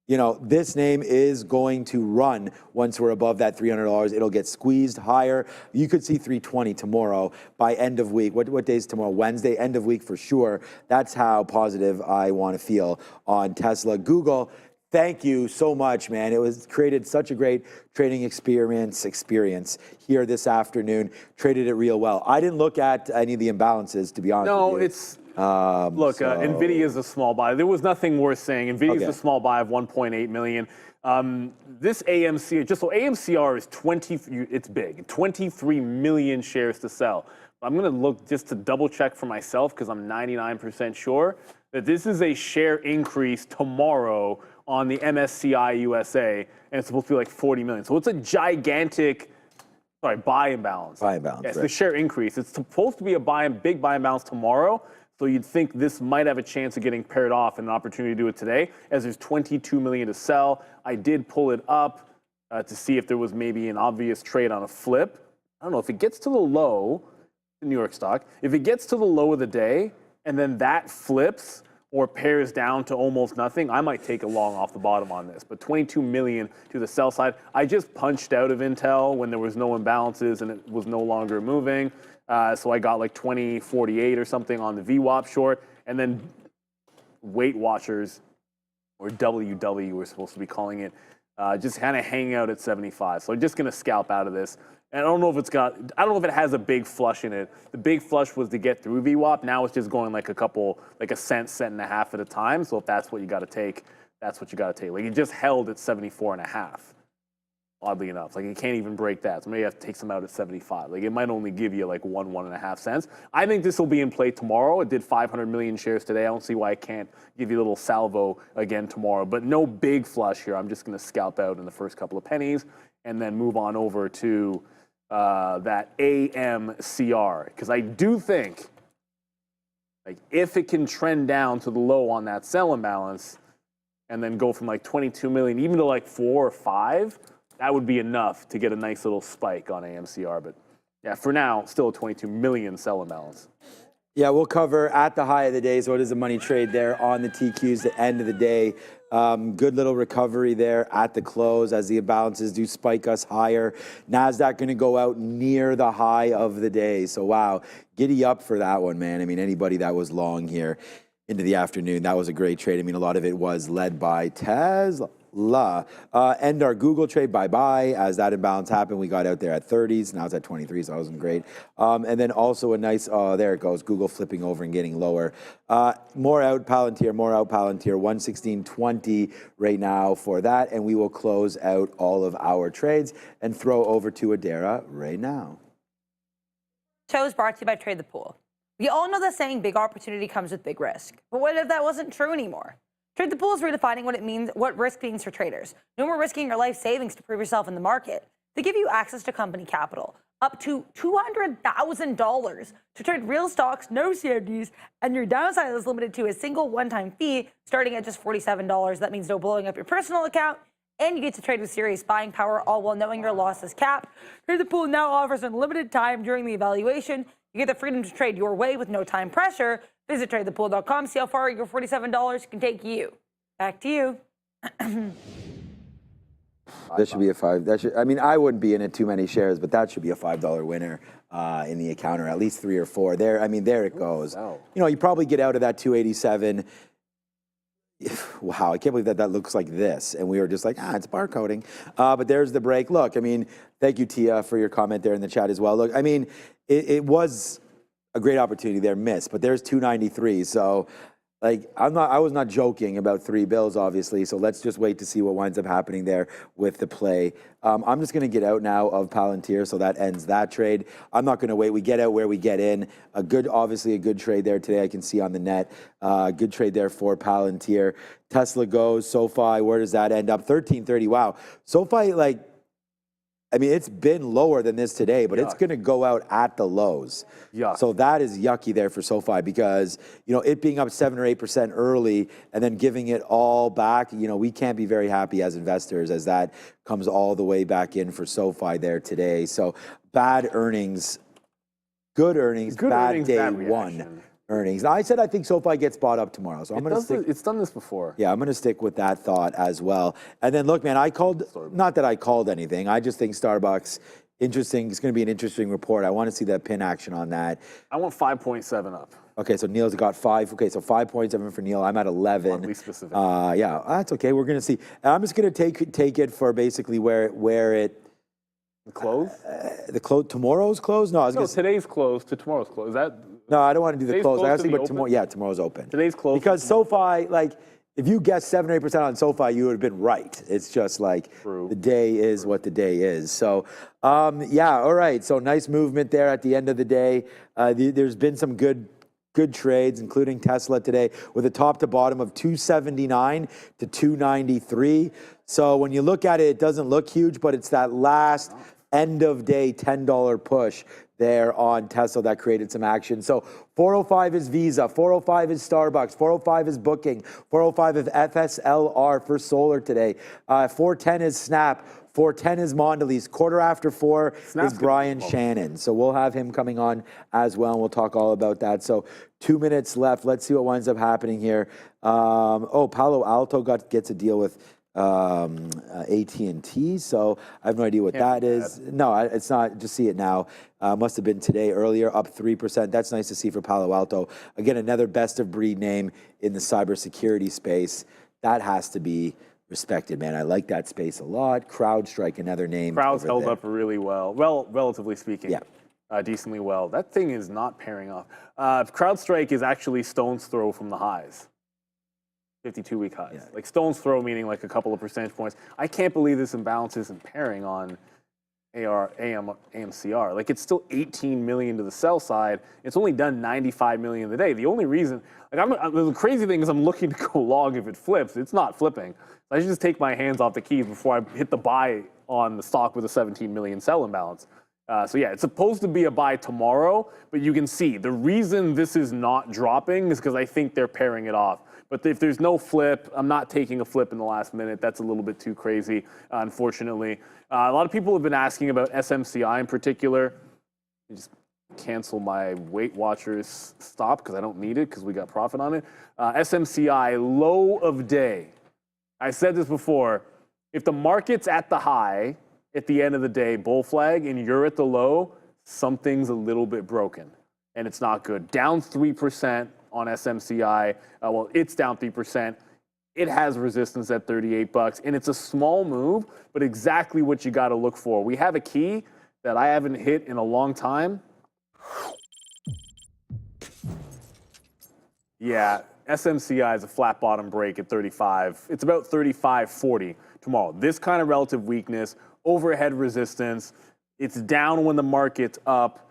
you know, this name is going to run once we're above that $300. It'll get squeezed higher. You could see 320 tomorrow by end of week. What day is tomorrow? Wednesday, end of week for sure. That's how positive I want to feel on Tesla. Google, thank you so much, man. It was created such a great trading experience here this afternoon. Traded it real well. I didn't look at any of the imbalances, to be honest with you. Look, Nvidia is a small buy. There was nothing worth saying. Nvidia is Okay. a small buy of 1.8 million. This AMC, just so AMCR is it's big, 23 million shares to sell. I'm going to look just to double check for myself because I'm 99% sure that this is a share increase tomorrow on the MSCI USA, and it's supposed to be like 40 million. So it's a gigantic, buy imbalance. Buy imbalance, Yes, right. the share increase. It's supposed to be a big buy imbalance tomorrow. So you'd think this might have a chance of getting paired off and an opportunity to do it today, as there's 22 million to sell. I did pull it up to see if there was maybe an obvious trade on a flip. I don't know if it gets to the low, the New York stock. If it gets to the low of the day and then that flips or pairs down to almost nothing, I might take a long off the bottom on this. But 22 million to the sell side. I just punched out of Intel when there was no imbalances and it was no longer moving. So I got like 20.48 or something on the VWAP short. And then Weight Watchers, or WW we're supposed to be calling it, just kind of hanging out at 75. So I'm just going to scalp out of this. And I don't know if it has a big flush in it. The big flush was to get through VWAP. Now it's just going like a cent and a half at a time. So if that's what you got to take, that's what you got to take. Like it just held at 74 and a half. Oddly enough, like it can't even break that. So maybe you have to take some out at 75. Like it might only give you like 1.5 cents. I think this will be in play tomorrow. It did 500 million shares today. I don't see why it can't give you a little salvo again tomorrow. But no big flush here. I'm just going to scalp out in the first couple of pennies and then move on over to that AMCR, because I do think like if it can trend down to the low on that sell imbalance and then go from like 22 million even to like 4 or 5. That would be enough to get a nice little spike on AMCR. But yeah, for now, still a 22 million sell imbalance. Yeah, we'll cover at the high of the day. So what is the money trade there on the TQs, the end of the day? Good little recovery there at the close as the imbalances do spike us higher. NASDAQ going to go out near the high of the day. So wow, giddy up for that one, man. I mean, anybody that was long here into the afternoon, that was a great trade. I mean, a lot of it was led by Tesla. And our Google trade, bye-bye. As that imbalance happened, we got out there at 30s. Now it's at 23, so that wasn't great. And then also a nice, there it goes, Google flipping over and getting lower. More out Palantir, 116.20 right now for that. And we will close out all of our trades and throw over to Adara right now. Show is brought to you by Trade the Pool. We all know the saying, big opportunity comes with big risk. But what if that wasn't true anymore? Trade the Pool is redefining what risk means for traders. No more risking your life savings to prove yourself in the market. They give you access to company capital, up to $200,000 to trade real stocks, no CFDs, and your downside is limited to a single one-time fee starting at just $47. That means no blowing up your personal account, and you get to trade with serious buying power, all while knowing your loss is capped. Trade the Pool now offers unlimited time during the evaluation. You get the freedom to trade your way with no time pressure. Visit tradethepool.com, see how far your $47 can take you. Back to you. That should be a $5. I mean, I wouldn't be in it too many shares, but that should be a $5 winner in the account, or at least 3 or 4. There, I mean, there it goes. Wow. You know, you probably get out of that 287. Wow, I can't believe that looks like this. And we were just like, it's barcoding. But there's the break. Look, I mean, thank you, Tia, for your comment there in the chat as well. Look, I mean, it was a great opportunity there, missed, but there's 293. So, like, I was not joking about 3 bills, obviously. So let's just wait to see what winds up happening there with the play. I'm just going to get out now of Palantir, so that ends that trade. I'm not going to wait. We get out where we get in. Obviously a good trade there today. I can see on the net. Good trade there for Palantir. Tesla goes. SoFi, where does that end up? 1330. Wow. SoFi, like, I mean, it's been lower than this today, but it's going to go out at the lows. So that is yucky there for SoFi because, you know, it being up 7 or 8% early and then giving it all back, you know, we can't be very happy as investors as that comes all the way back in for SoFi there today. So bad earnings, good earnings, bad day one. Earnings. Now, I said I think SoFi gets bought up tomorrow, so I'm going to stick. It's done this before. Yeah, I'm going to stick with that thought as well. And then look, man, not that I called anything. I just think Starbucks, interesting. It's going to be an interesting report. I want to see that pin action on that. I want 5.7 up. Okay, so Neil's got 5. Okay, so 5.7 for Neil. I'm at 11. Want to be specific. Yeah, that's okay. We're going to see. And I'm just going to take it for basically where it. The close? Tomorrow's close? No, I was going to say today's close to tomorrow's close. Is that No, I don't want to do the Today's close. I close gotta to see the what tomorrow. open? Yeah, tomorrow's open. Today's close. Because SoFi, like, if you guessed 7 or 8% on SoFi, you would have been right. It's just like the day is what the day is. So, yeah, all right. So nice movement there at the end of the day. There's been some good trades, including Tesla today, with a top to bottom of 279 to 293. So when you look at it, it doesn't look huge, but it's that last end of day $10 push there on Tesla that created some action. So 405 is Visa, 405 is Starbucks, 405 is Booking, 405 is FSLR for solar today. 410 is Snap, 410 is Mondelez. Quarter after 4 is Brian Shannon. So we'll have him coming on as well, and we'll talk all about that. So 2 minutes left. Let's see what winds up happening here. Palo Alto gets a deal with AT&T, so I have no idea what that is. No, it's not. Just see it now. Must have been today earlier, up 3%. That's nice to see for Palo Alto. Again, another best of breed name in the cybersecurity space. That has to be respected, man. I like that space a lot. CrowdStrike, another name. Crowd's held up really well. Relatively speaking. Yeah. Decently well. That thing is not pairing off. CrowdStrike is actually stone's throw from the highs. 52-week highs. Yeah. Like stone's throw, meaning like a couple of percentage points. I can't believe this imbalance isn't pairing on AMCR. Like it's still 18 million to the sell side. It's only done 95 million a day. The only reason, like the crazy thing is I'm looking to go long if it flips. It's not flipping. I should just take my hands off the keys before I hit the buy on the stock with a 17 million sell imbalance. So yeah, it's supposed to be a buy tomorrow, but you can see the reason this is not dropping is because I think they're pairing it off. But if there's no flip, I'm not taking a flip in the last minute. That's a little bit too crazy, unfortunately. A lot of people have been asking about SMCI in particular. I just cancel my Weight Watchers stop because I don't need it because we got profit on it. SMCI, low of day. I said this before. If the market's at the high at the end of the day, bull flag, and you're at the low, something's a little bit broken, and it's not good. Down 3% on SMCI. Well, it's down 3%. It has resistance at $38, and it's a small move, but exactly what you got to look for. We have a key that I haven't hit in a long time. Yeah, SMCI is a flat bottom break at 35. It's about 35.40 tomorrow. This kind of relative weakness, overhead resistance. It's down when the market's up.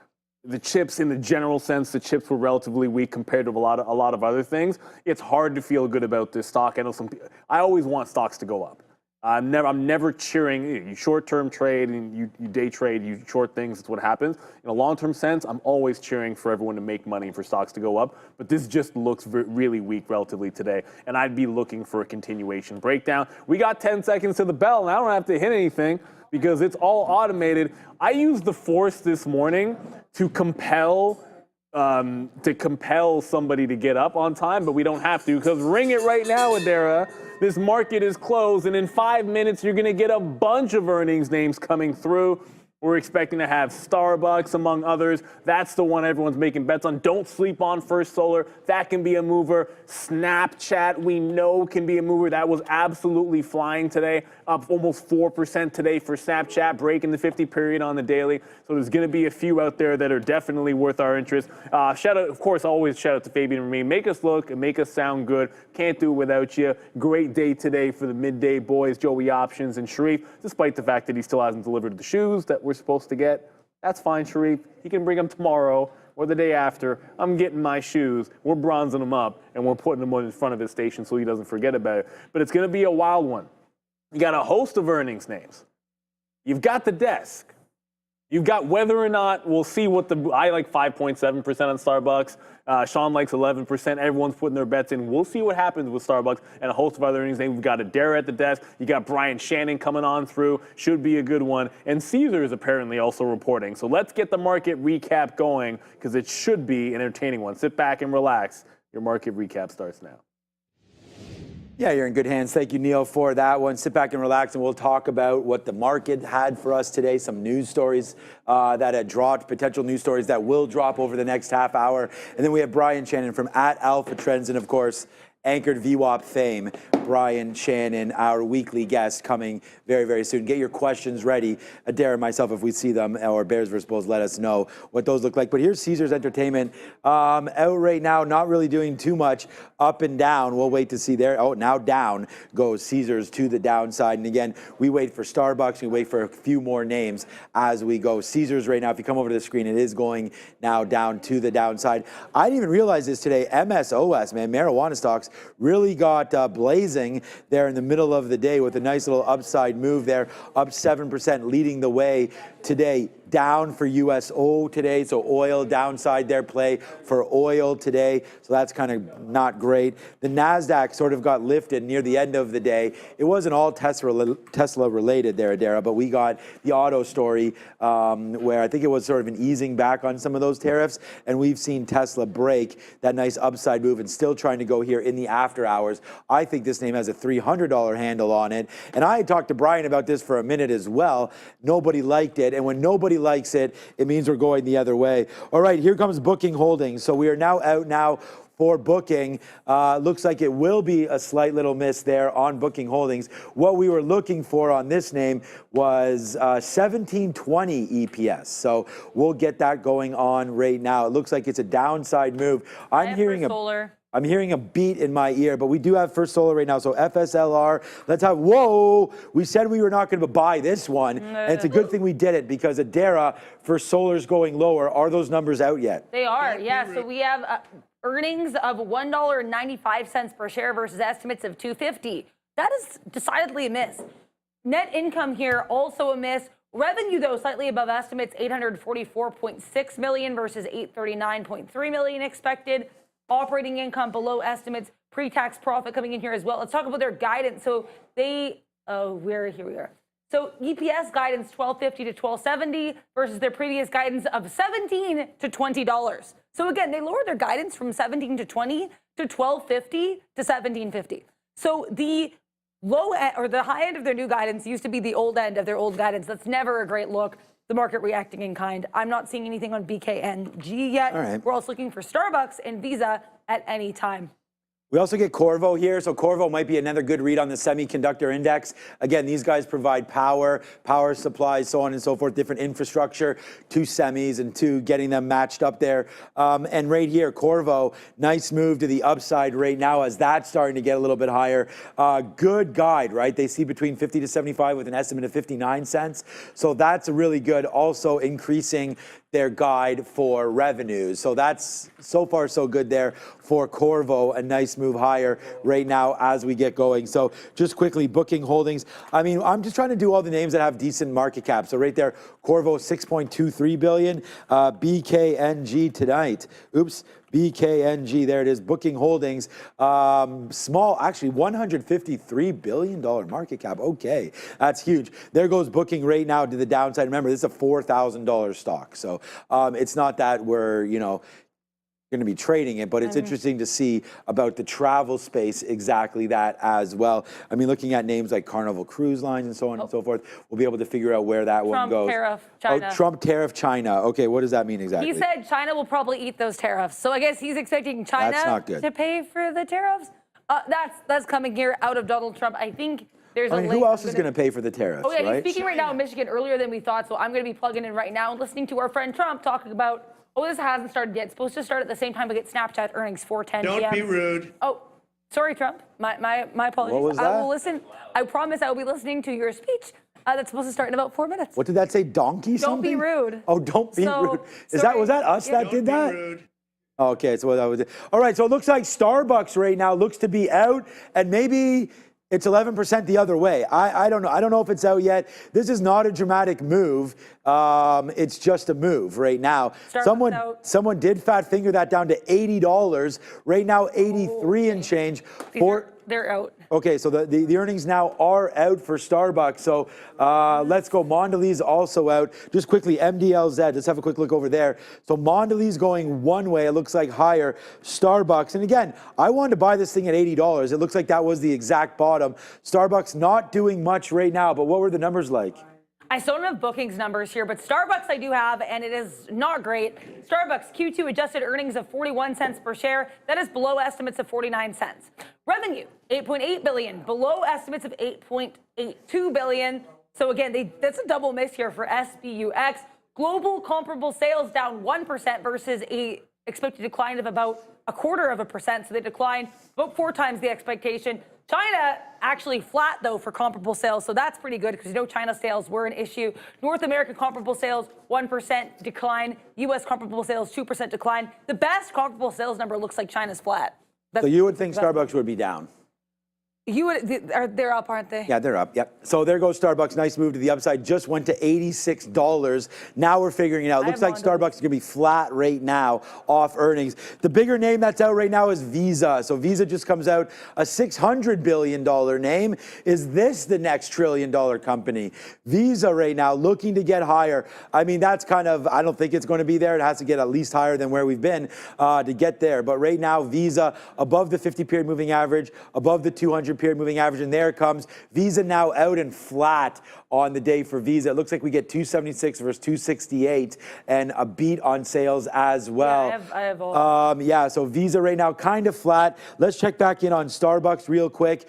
The chips, in the general sense, the chips were relatively weak compared to a lot of other things. It's hard to feel good about this stock. I know I always want stocks to go up. I'm never cheering. You short-term trade and you day trade. You short things. That's what happens. In a long-term sense, I'm always cheering for everyone to make money, for stocks to go up. But this just looks really weak relatively today, and I'd be looking for a continuation breakdown. We got 10 seconds to the bell, and I don't have to hit anything because it's all automated. I used the force this morning to compel somebody to get up on time, but we don't have to because ring it right now, Adara. This market is closed, and in 5 minutes, you're going to get a bunch of earnings names coming through. We're expecting to have Starbucks, among others. That's the one everyone's making bets on. Don't sleep on First Solar. That can be a mover. Snapchat, we know, can be a mover. That was absolutely flying today, up almost 4% today for Snapchat, breaking the 50 period on the daily. So there's going to be a few out there that are definitely worth our interest. Shout out, of course, always shout out to Fabian and Ramin. Make us look and make us sound good. Can't do it without you. Great day today for the Midday boys, Joey Options and Sharif, despite the fact that he still hasn't delivered the shoes that we're supposed to get. That's fine, Sharif. He can bring them tomorrow or the day after. I'm getting my shoes. We're bronzing them up, and we're putting them in front of his station so he doesn't forget about it. But it's going to be a wild one. You got a host of earnings names. You've got the desk. You've got whether or not we'll see what I like 5.7% on Starbucks. Sean likes 11%. Everyone's putting their bets in. We'll see what happens with Starbucks and a host of other earnings names. We've got Adara at the desk. You got Brian Shannon coming on through. Should be a good one. And Caesar is apparently also reporting. So let's get the market recap going because it should be an entertaining one. Sit back and relax. Your market recap starts now. Yeah, you're in good hands. Thank you, Neil, for that one. Sit back and relax, and we'll talk about what the market had for us today, some news stories that had dropped, potential news stories that will drop over the next half hour. And then we have Brian Shannon from @Alpha Trends, and of course, anchored VWAP fame, Brian Shannon, our weekly guest, coming very, very soon. Get your questions ready. Adair and myself, if we see them, or Bears vs. Bulls, let us know what those look like. But here's Caesars Entertainment out right now, not really doing too much, up and down. We'll wait to see there. Oh, now down goes Caesars to the downside. And again, we wait for Starbucks. We wait for a few more names as we go. Caesars right now, if you come over to the screen, it is going now down to the downside. I didn't even realize this today. MSOS, man, marijuana stocks really got blazing there in the middle of the day with a nice little upside move there, up 7%, leading the way today. Down for USO today, so oil downside there, play for oil today, so that's kind of not great. The NASDAQ sort of got lifted near the end of the day. It wasn't all Tesla related there, Adara, but we got the auto story where I think it was sort of an easing back on some of those tariffs, and we've seen Tesla break that nice upside move and still trying to go here in the after hours. I think this name has a $300 handle on it, and I had talked to Brian about this for a minute as well. Nobody liked it, and when nobody likes it, it means we're going the other way. All right, here comes Booking Holdings. So we are now out now for Booking. Looks like it will be a slight little miss there on Booking Holdings. What we were looking for on this name was 1720 EPS. So we'll get that going on right now. It looks like it's a downside move. I'm hearing a beat in my ear, but we do have First Solar right now. So FSLR, let's have, whoa, we said we were not going to buy this one. And it's a good thing we did it because Adara, First Solar's going lower. Are those numbers out yet? They are, yeah. So we have earnings of $1.95 per share versus estimates of $2.50. That is decidedly a miss. Net income here also a miss. Revenue, though, slightly above estimates, $844.6 million versus $839.3 million expected. Operating income below estimates, pre-tax profit coming in here as well. Let's talk about their guidance. So here we are. So EPS guidance $12.50 to $12.70 versus their previous guidance of $17 to $20. So again, they lowered their guidance from 17 to 20 to $12.50 to $17.50. So the low end, or the high end of their new guidance used to be the old end of their old guidance. That's never a great look. The market reacting in kind. I'm not seeing anything on BKNG yet. All right. We're also looking for Starbucks and Visa at any time. We also get Corvo here, so Corvo might be another good read on the semiconductor index. Again, these guys provide power supplies, so on and so forth, different infrastructure to semis and to getting them matched up there. And right here, Corvo, nice move to the upside right now as that's starting to get a little bit higher. Good guide, right? They see between 50 to 75 with an estimate of 59 cents. So that's really good. Also increasing their guide for revenues. So that's so far so good there for Corvo. A nice move higher right now as we get going. So just quickly, Booking Holdings. I mean, I'm just trying to do all the names that have decent market cap. So right there, Corvo, $6.23 billion. BKNG tonight. Oops. BKNG, there it is. Booking Holdings, small, actually $153 billion market cap. Okay, that's huge. There goes Booking right now to the downside. Remember, this is a $4,000 stock. So it's not that we're, going to be trading it, but it's interesting to see about the travel space, exactly that as well. I mean, looking at names like Carnival Cruise Lines and so on and so forth, we'll be able to figure out where that one goes. Trump tariff, China. Oh, Trump tariff, China. Okay, what does that mean exactly? He said China will probably eat those tariffs. So I guess he's expecting China to pay for the tariffs. That's coming here out of Donald Trump. I think there's a link. Who else is going to pay for the tariffs, Oh, yeah, right? he's speaking right now in Michigan earlier than we thought, so I'm going to be plugging in right now and listening to our friend Trump talking about, this hasn't started yet. It's supposed to start at the same time we get Snapchat earnings, 4:10 p.m. Don't be rude. Oh, sorry, Trump. My apologies. What was that? I will listen. I promise I will be listening to your speech. That's supposed to start in about 4 minutes. What did that say? Donkey something? Don't be rude. Oh, don't be rude. Was that us that did that? Rude. Okay, so that was it. All right, so it looks like Starbucks right now looks to be out, and maybe it's 11% the other way. I don't know. I don't know if it's out yet. This is not a dramatic move. It's just a move right now. Someone did fat finger that down to $80. Right now, 83 and change. They're out. Okay, so the earnings now are out for Starbucks. So let's go. Mondelez also out. Just quickly, MDLZ. Let's have a quick look over there. So Mondelez going one way. It looks like higher. Starbucks. And again, I wanted to buy this thing at $80. It looks like that was the exact bottom. Starbucks not doing much right now. But what were the numbers like? I still don't have bookings numbers here, but Starbucks I do have, and it is not great. Starbucks Q2 adjusted earnings of 41 cents per share. That is below estimates of 49 cents. Revenue, 8.8 billion, below estimates of 8.82 billion. So again, that's a double miss here for SPUX. Global comparable sales down 1% versus a expected decline of about 0.25%. So they declined about 4 times the expectation. China actually flat, though, for comparable sales, so that's pretty good because you know China sales were an issue. North American comparable sales, 1% decline. U.S. comparable sales, 2% decline. The best comparable sales number looks like China's flat. So you would think Starbucks would be down? They're up, aren't they? Yeah, they're up. Yep. So there goes Starbucks. Nice move to the upside. Just went to $86. Now we're figuring it out. Looks like Starbucks is going to be flat right now off earnings. The bigger name that's out right now is Visa. So Visa just comes out a $600 billion name. Is this the next $1 trillion company? Visa right now looking to get higher. I mean, that's kind of, I don't think it's going to be there. It has to get at least higher than where we've been to get there. But right now, Visa above the 50-period moving average, above the 200 period moving average, and there it comes. Visa now out and flat on the day for Visa. It looks like we get 276 versus 268 and a beat on sales as well. Yeah, I have all. Yeah, so Visa right now kind of flat. Let's check back in on Starbucks real quick.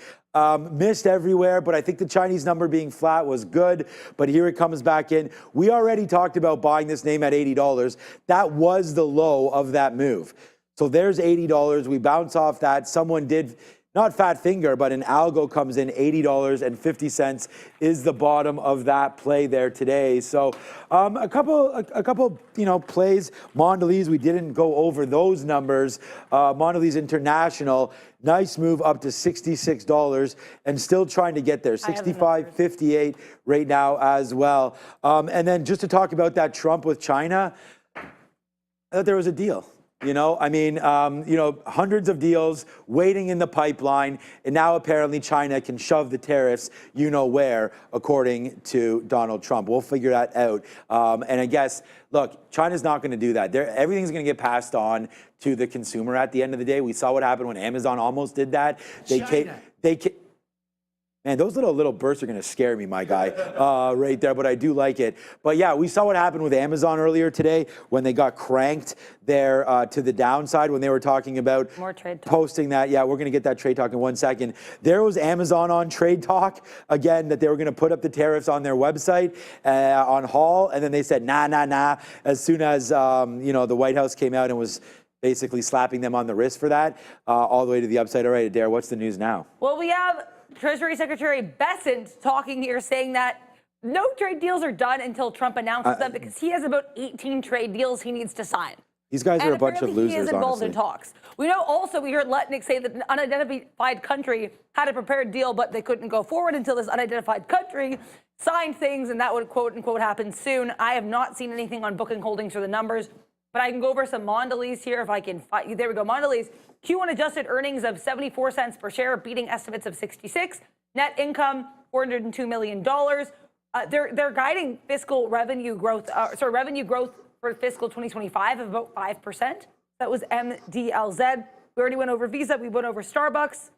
Missed everywhere, but I think the Chinese number being flat was good. But here it comes back in. We already talked about buying this name at $80. That was the low of that move. So there's $80. We bounce off that. Someone did, not fat finger, but an algo comes in, $80.50 is the bottom of that play there today. So a couple, plays. Mondelez, we didn't go over those numbers. Mondelez International, nice move up to $66 and still trying to get there. $65.58 right now as well. And then just to talk about that Trump with China, I thought there was a deal. Hundreds of deals waiting in the pipeline, and now apparently China can shove the tariffs, where, according to Donald Trump. We'll figure that out. And I guess, look, China's not going to do that. Everything's going to get passed on to the consumer at the end of the day. We saw what happened when Amazon almost did that. Man, those little bursts are going to scare me, my guy, right there, but I do like it. But yeah, we saw what happened with Amazon earlier today when they got cranked there to the downside when they were talking about more trade talk. Posting that. Yeah, we're going to get that trade talk in 1 second. There was Amazon on trade talk, again, that they were going to put up the tariffs on their website on Hall, and then they said, nah. As soon as, the White House came out and was basically slapping them on the wrist for that, all the way to the upside. All right, Adair, what's the news now? Well, we have Treasury Secretary Bessent talking here, saying that no trade deals are done until Trump announces them because he has about 18 trade deals he needs to sign. These guys are a bunch of losers, he is involved honestly. in talks. We know also, we heard Letnick say that an unidentified country had a prepared deal, but they couldn't go forward until this unidentified country signed things, and that would, quote unquote, happen soon. I have not seen anything on booking holdings or the numbers, but I can go over some Mondelez here if I can find. There we go, Mondelez. Q1 adjusted earnings of 74 cents per share, beating estimates of 66. Net income, $402 million. They're guiding fiscal revenue growth, revenue growth for fiscal 2025 of about 5%. That was MDLZ. We already went over Visa. We went over Starbucks.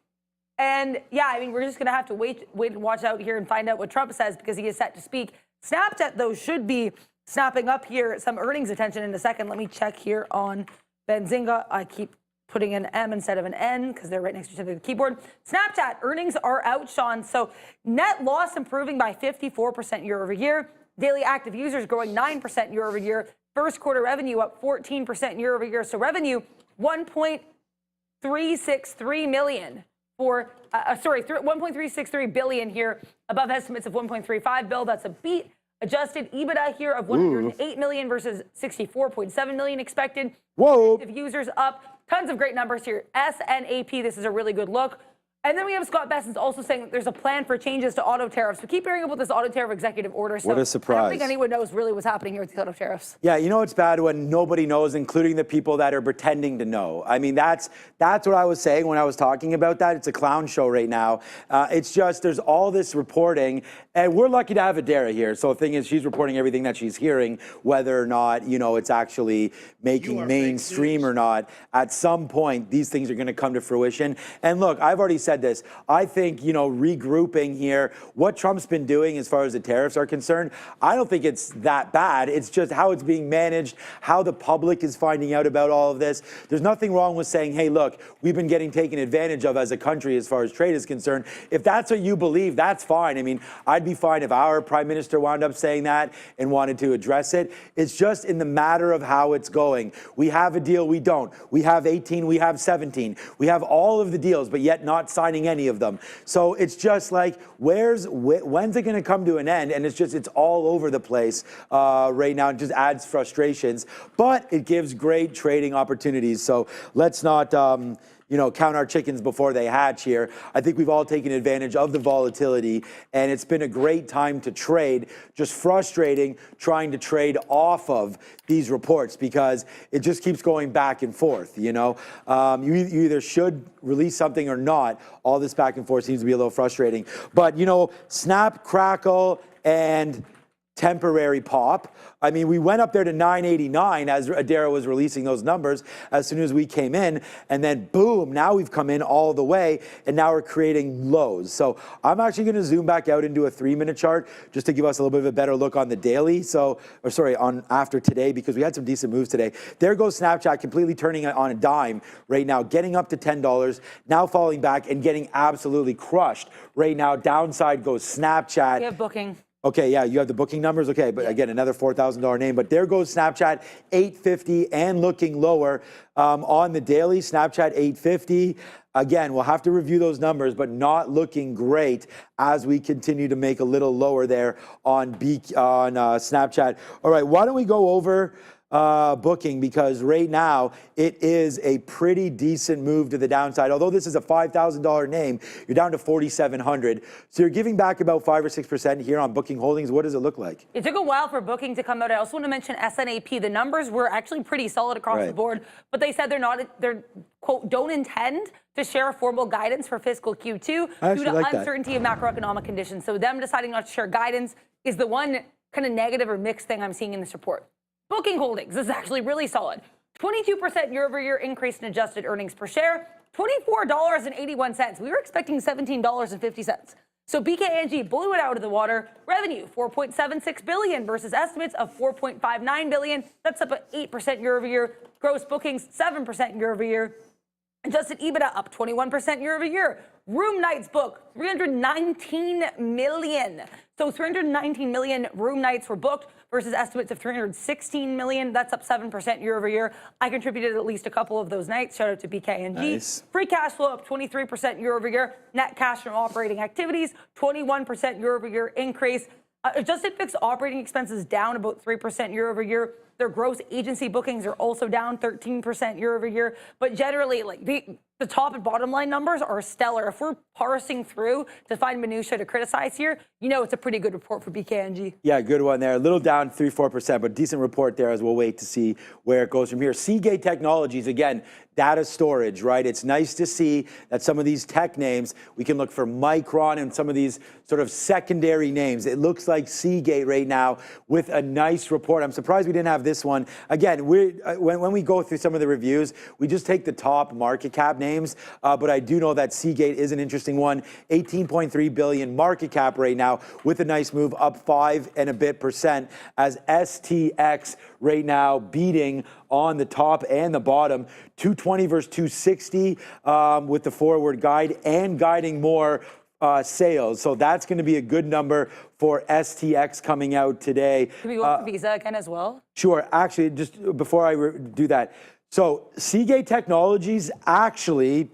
And yeah, we're just going to have to wait and watch out here and find out what Trump says because he is set to speak. Snapchat, though, should be snapping up here some earnings attention in a second. Let me check here on Benzinga. I keep putting an M instead of an N because they're right next to each other on the keyboard. Snapchat earnings are out, Sean. So net loss improving by 54% year over year. Daily active users growing 9% year over year. First quarter revenue up 14% year over year. So revenue, $1.363 million for, $1.363 billion here, above estimates of 1.35 billion. That's a beat. Adjusted EBITDA here of 108 million versus 64.7 million expected. Whoa. Active users up. Tons of great numbers here. SNAP, this is a really good look. And then we have Scott Bessent also saying that there's a plan for changes to auto tariffs. We keep hearing about this auto tariff exective order. So what a surprise. I don't think anyone knows really what's happening here with the auto tariffs. Yeah, it's bad when nobody knows, including the people that are pretending to know. That's what I was saying when I was talking about that. It's a clown show right now. It's just there's all this reporting, and we're lucky to have Adara here. So the thing is, she's reporting everything that she's hearing, whether or not, it's actually making mainstream or not. At some point, these things are going to come to fruition. And look, I've already said said this. I think, regrouping here, what Trump's been doing as far as the tariffs are concerned, I don't think it's that bad. It's just how it's being managed, how the public is finding out about all of this. There's nothing wrong with saying, hey, look, we've been getting taken advantage of as a country as far as trade is concerned. If that's what you believe, that's fine. I mean, I'd be fine if our prime minister wound up saying that and wanted to address it. It's just in the matter of how it's going. We have a deal, we don't. We have 18, we have 17. We have all of the deals, but yet not signing any of them. So it's just like, when's it going to come to an end? And it's all over the place right now. It just adds frustrations, but it gives great trading opportunities. So let's not count our chickens before they hatch here. I think we've all taken advantage of the volatility, and it's been a great time to trade. Just frustrating trying to trade off of these reports because it just keeps going back and forth. You either should release something or not. All this back and forth seems to be a little frustrating. But, snap, crackle, and temporary pop. I mean, we went up there to 989 as Adara was releasing those numbers as soon as we came in, and then boom, now we've come in all the way, and now we're creating lows. So I'm actually going to zoom back out into a 3-minute chart just to give us a little bit of a better look on the daily. On after today, because we had some decent moves today. There goes Snapchat completely turning on a dime right now, getting up to $10, now falling back and getting absolutely crushed right now. Downside goes Snapchat. We have booking. Okay, yeah, you have the booking numbers. Okay, but again, another $4,000 name. But there goes Snapchat, 850 and looking lower on the daily. Snapchat 850. Again, we'll have to review those numbers, but not looking great as we continue to make a little lower there on Snapchat. All right, why don't we go over booking, because right now it is a pretty decent move to the downside. Although this is a $5,000 name, you're down to 4,700. So you're giving back about 5 or 6% here on booking holdings. What does it look like? It took a while for booking to come out. I also want to mention SNAP. The numbers were actually pretty solid across the board, but they said they're quote, don't intend to share formal guidance for fiscal Q2 due to uncertainty of macroeconomic conditions. So them deciding not to share guidance is the one kind of negative or mixed thing I'm seeing in this report. Booking holdings, this is actually really solid. 22% year-over-year increase in adjusted earnings per share, $24.81. We were expecting $17.50. So BKNG blew it out of the water. Revenue, $4.76 billion versus estimates of $4.59 billion. That's up at 8% year-over-year. Gross bookings, 7% year-over-year. Adjusted EBITDA up 21% year-over-year. Room nights booked, 319 million. So 319 million room nights were booked versus estimates of 316 million. That's up 7% year-over-year. I contributed at least a couple of those nights. Shout out to BKNG. Nice. Free cash flow up 23% year-over-year. Net cash from operating activities, 21% year-over-year increase. Adjusted fixed operating expenses down about 3% year-over-year. Their gross agency bookings are also down 13% year-over-year. But generally, like the top and bottom line numbers are stellar. If we're parsing through to find minutia to criticize here, it's a pretty good report for BKNG. Yeah, good one there. A little down 3-4%, but decent report there as we'll wait to see where it goes from here. Seagate Technologies, again, data storage, right? It's nice to see that some of these tech names, we can look for Micron and some of these sort of secondary names. It looks like Seagate right now with a nice report. I'm surprised we didn't have this one. Again, when we go through some of the reviews, we just take the top market cap names, but I do know that Seagate is an interesting one. 18.3 billion market cap right now with a nice move up 5 and a bit percent as STX right now beating on the top and the bottom, 220 versus 260 with the forward guide and guiding more sales. So that's going to be a good number for STX coming out today. Can we go for Visa again as well? Sure. Actually, just before I do that. So Seagate Technologies actually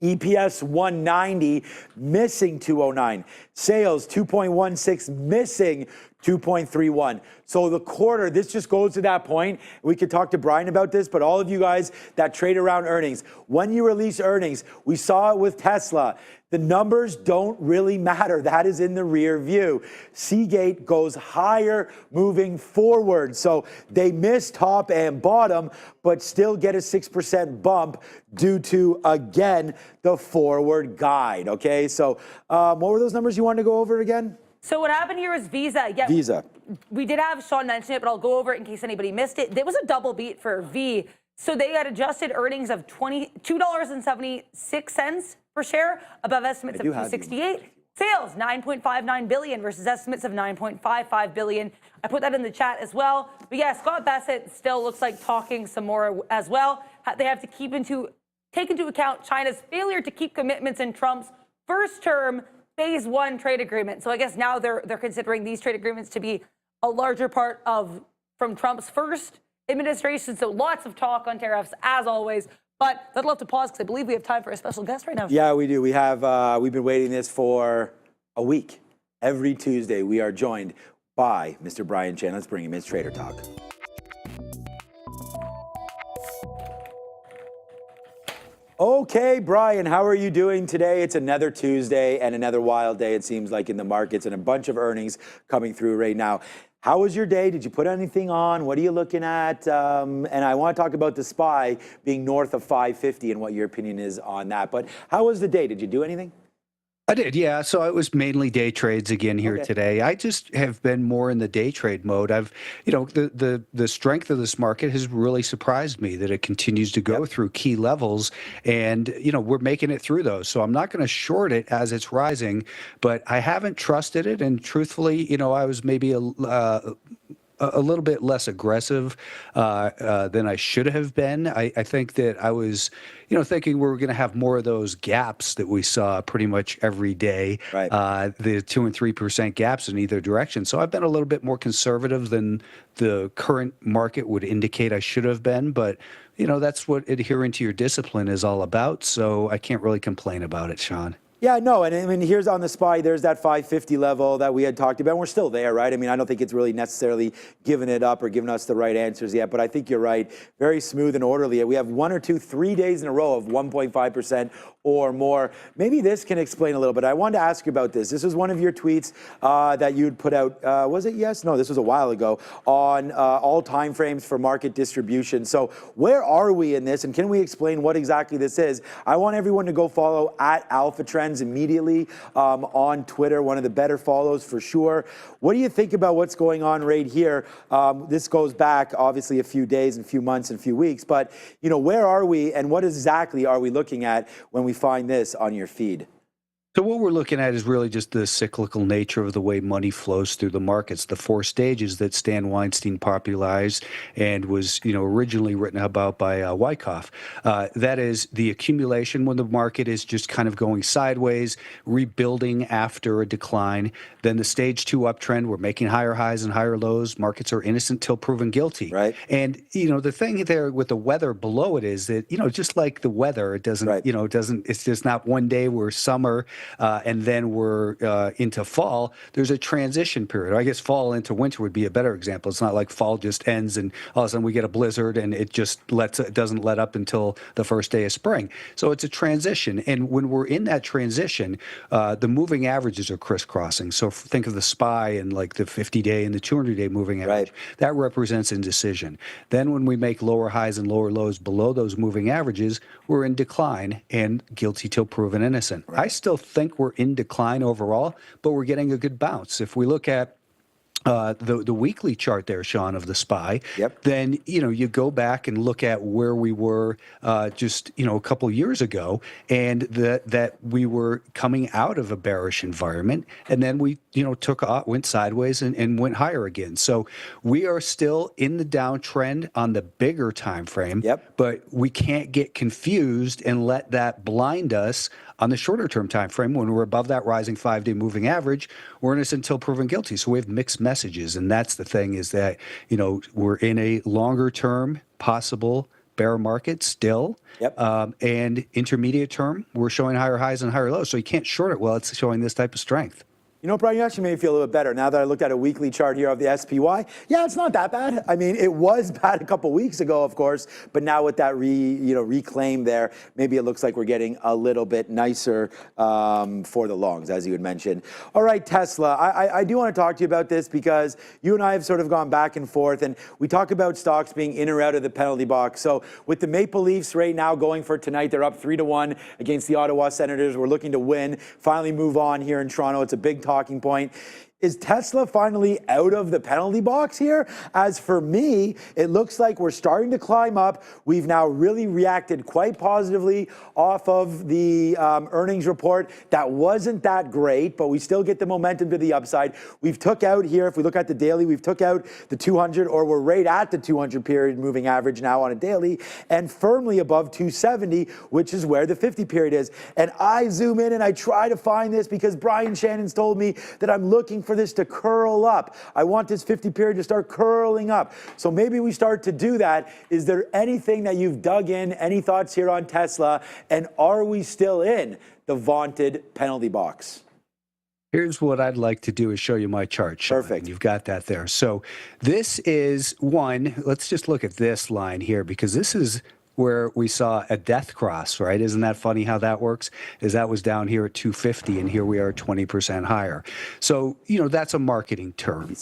EPS 190, missing 209. Sales 2.16, missing 2.31. So the quarter, this just goes to that point. We could talk to Brian about this, but all of you guys that trade around earnings, when you release earnings, we saw it with Tesla. The numbers don't really matter. That is in the rear view. Seagate goes higher moving forward. So they miss top and bottom, but still get a 6% bump due to, again, the forward guide. Okay, so what were those numbers you wanted to go over again? So what happened here is Visa. Yeah, Visa. We did have Sean mention it, but I'll go over it in case anybody missed it. There was a double beat for V. So they had adjusted earnings of $22.76 per share, above estimates of 268. Sales, 9.59 billion versus estimates of 9.55 billion. I put that in the chat as well. But yeah, Scott Bassett still looks like talking some more as well. They have to take into account China's failure to keep commitments in Trump's first term phase 1 trade agreement. So I guess now they're considering these trade agreements to be a larger part from Trump's first administration. So lots of talk on tariffs as always. But I'd love to pause because I believe we have time for a special guest right now. Yeah, we do. We have. We've been waiting this for a week. Every Tuesday, we are joined by Mr. Brian Chen. Let's bring him in. It's Trader Talk. Okay, Brian, how are you doing today? It's another Tuesday and another wild day, it seems like, in the markets, and a bunch of earnings coming through right now. How was your day? Did you put anything on? What are you looking at? And I want to talk about the SPY being north of 550 and what your opinion is on that. But how was the day? Did you do anything? I did, yeah. So it was mainly day trades again here today. I just have been more in the day trade mode. The strength of this market has really surprised me that it continues to go through key levels, and we're making it through those. So I'm not going to short it as it's rising, but I haven't trusted it. And truthfully, I was maybe a little bit less aggressive than I should have been. I think that I was, thinking we were going to have more of those gaps that we saw pretty much every day, right. The 2% and 3% gaps in either direction. So I've been a little bit more conservative than the current market would indicate I should have been. But, that's what adhering to your discipline is all about. So I can't really complain about it, Sean. Yeah, no, and I mean, here's on the SPY, there's that 550 level that we had talked about, and we're still there, right? I mean, I don't think it's really necessarily given it up or given us the right answers yet, but I think you're right. Very smooth and orderly. We have 1 or 2, 3 days in a row of 1.5% or more. Maybe this can explain a little bit. I wanted to ask you about this. This was one of your tweets that you'd put out, was it yes? No, this was a while ago, on all time frames for market distribution. So where are we in this, and can we explain what exactly this is? I want everyone to go follow at Alpha Trends immediately on Twitter, one of the better follows for sure. What do you think about what's going on right here? This goes back obviously a few days and a few months and a few weeks, but where are we and what exactly are we looking at when we find this on your feed? So what we're looking at is really just the cyclical nature of the way money flows through the markets. The 4 stages that Stan Weinstein popularized and was, originally written about by Wyckoff. That is the accumulation when the market is just kind of going sideways, rebuilding after a decline. Then the stage 2 uptrend, we're making higher highs and higher lows. Markets are innocent till proven guilty. Right. And, the thing there with the weather below it is that, just like the weather, it doesn't, right. It's just not one day we're summer and then we're into fall. There's a transition period. I guess fall into winter would be a better example. It's not like fall just ends and all of a sudden we get a blizzard and it doesn't let up until the first day of spring. So it's a transition. And when we're in that transition, the moving averages are crisscrossing. So think of the SPY and like the 50-day and the 200-day moving average. Right. That represents indecision. Then when we make lower highs and lower lows below those moving averages, we're in decline and guilty till proven innocent. Right. I still think we're in decline overall, but we're getting a good bounce. If we look at the weekly chart there, Sean, of the SPY, then, you go back and look at where we were just, a couple years ago, and that we were coming out of a bearish environment, and then we, went sideways and went higher again. So we are still in the downtrend on the bigger time frame, but we can't get confused and let that blind us on the shorter term time frame. When we're above that rising 5-day moving average, we're innocent until proven guilty. So we have mixed messages, and that's the thing, is that we're in a longer term possible bear market still, and intermediate term we're showing higher highs and higher lows. So you can't short it while it's showing this type of strength. Brian, you actually made me feel a little bit better now that I looked at a weekly chart here of the SPY. Yeah, it's not that bad. I mean, it was bad a couple weeks ago, of course, but now with that reclaim there, maybe it looks like we're getting a little bit nicer for the longs, as you had mentioned. All right, Tesla, I do want to talk to you about this because you and I have sort of gone back and forth, and we talk about stocks being in or out of the penalty box. So with the Maple Leafs right now going for tonight, they're up 3-1 against the Ottawa Senators. We're looking to win, finally move on here in Toronto. It's a big talking point. Is Tesla finally out of the penalty box here? As for me, it looks like we're starting to climb up. We've now really reacted quite positively off of the earnings report. That wasn't that great, but we still get the momentum to the upside. We've took out here, if we look at the daily, we've took out the 200, or we're right at the 200 period moving average now on a daily, and firmly above 270, which is where the 50 period is. And I zoom in and I try to find this because Brian Shannon's told me that I'm looking for this to curl up. I want this 50 period to start curling up. So maybe we start to do that. Is there anything that you've dug in? Any thoughts here on Tesla? And are we still in the vaunted penalty box? Here's what I'd like to do is show you my chart. Sean. Perfect. You've got that there. So this is one. Let's just look at this line here, because this is where we saw a death cross, right? Isn't that funny how that works? Is that was down here at 250, and here we are 20% higher. So, that's a marketing term,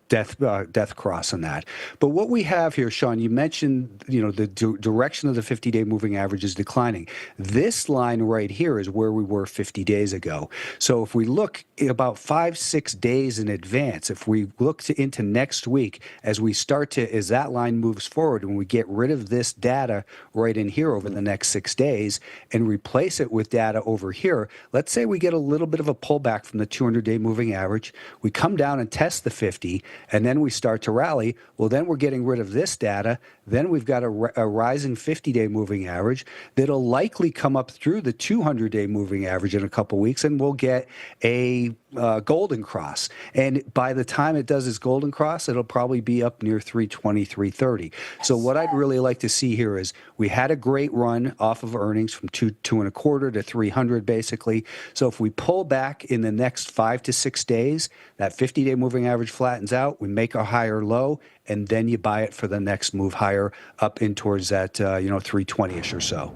death cross on that. But what we have here, Sean, you mentioned, the direction of the 50-day moving average is declining. This line right here is where we were 50 days ago. So if we look about 5-6 days in advance, if we look into next week, as that line moves forward and we get rid of this data right in here over the next 6 days and replace it with data over here, let's say we get a little bit of a pullback from the 200-day moving average, we come down and test the 50, and then we start to rally. Well, then we're getting rid of this data. Then we've got a rising 50-day moving average that'll likely come up through the 200-day moving average in a couple weeks, and we'll get a golden cross. And by the time it does its golden cross, it'll probably be up near 320, 330. So what I'd really like to see here is we had a great run off of earnings from 2.25 to 300 basically. So if we pull back in the next 5 to 6 days, that 50-day moving average flattens out, we make a higher low, and then you buy it for the next move higher up in towards that 320-ish or so.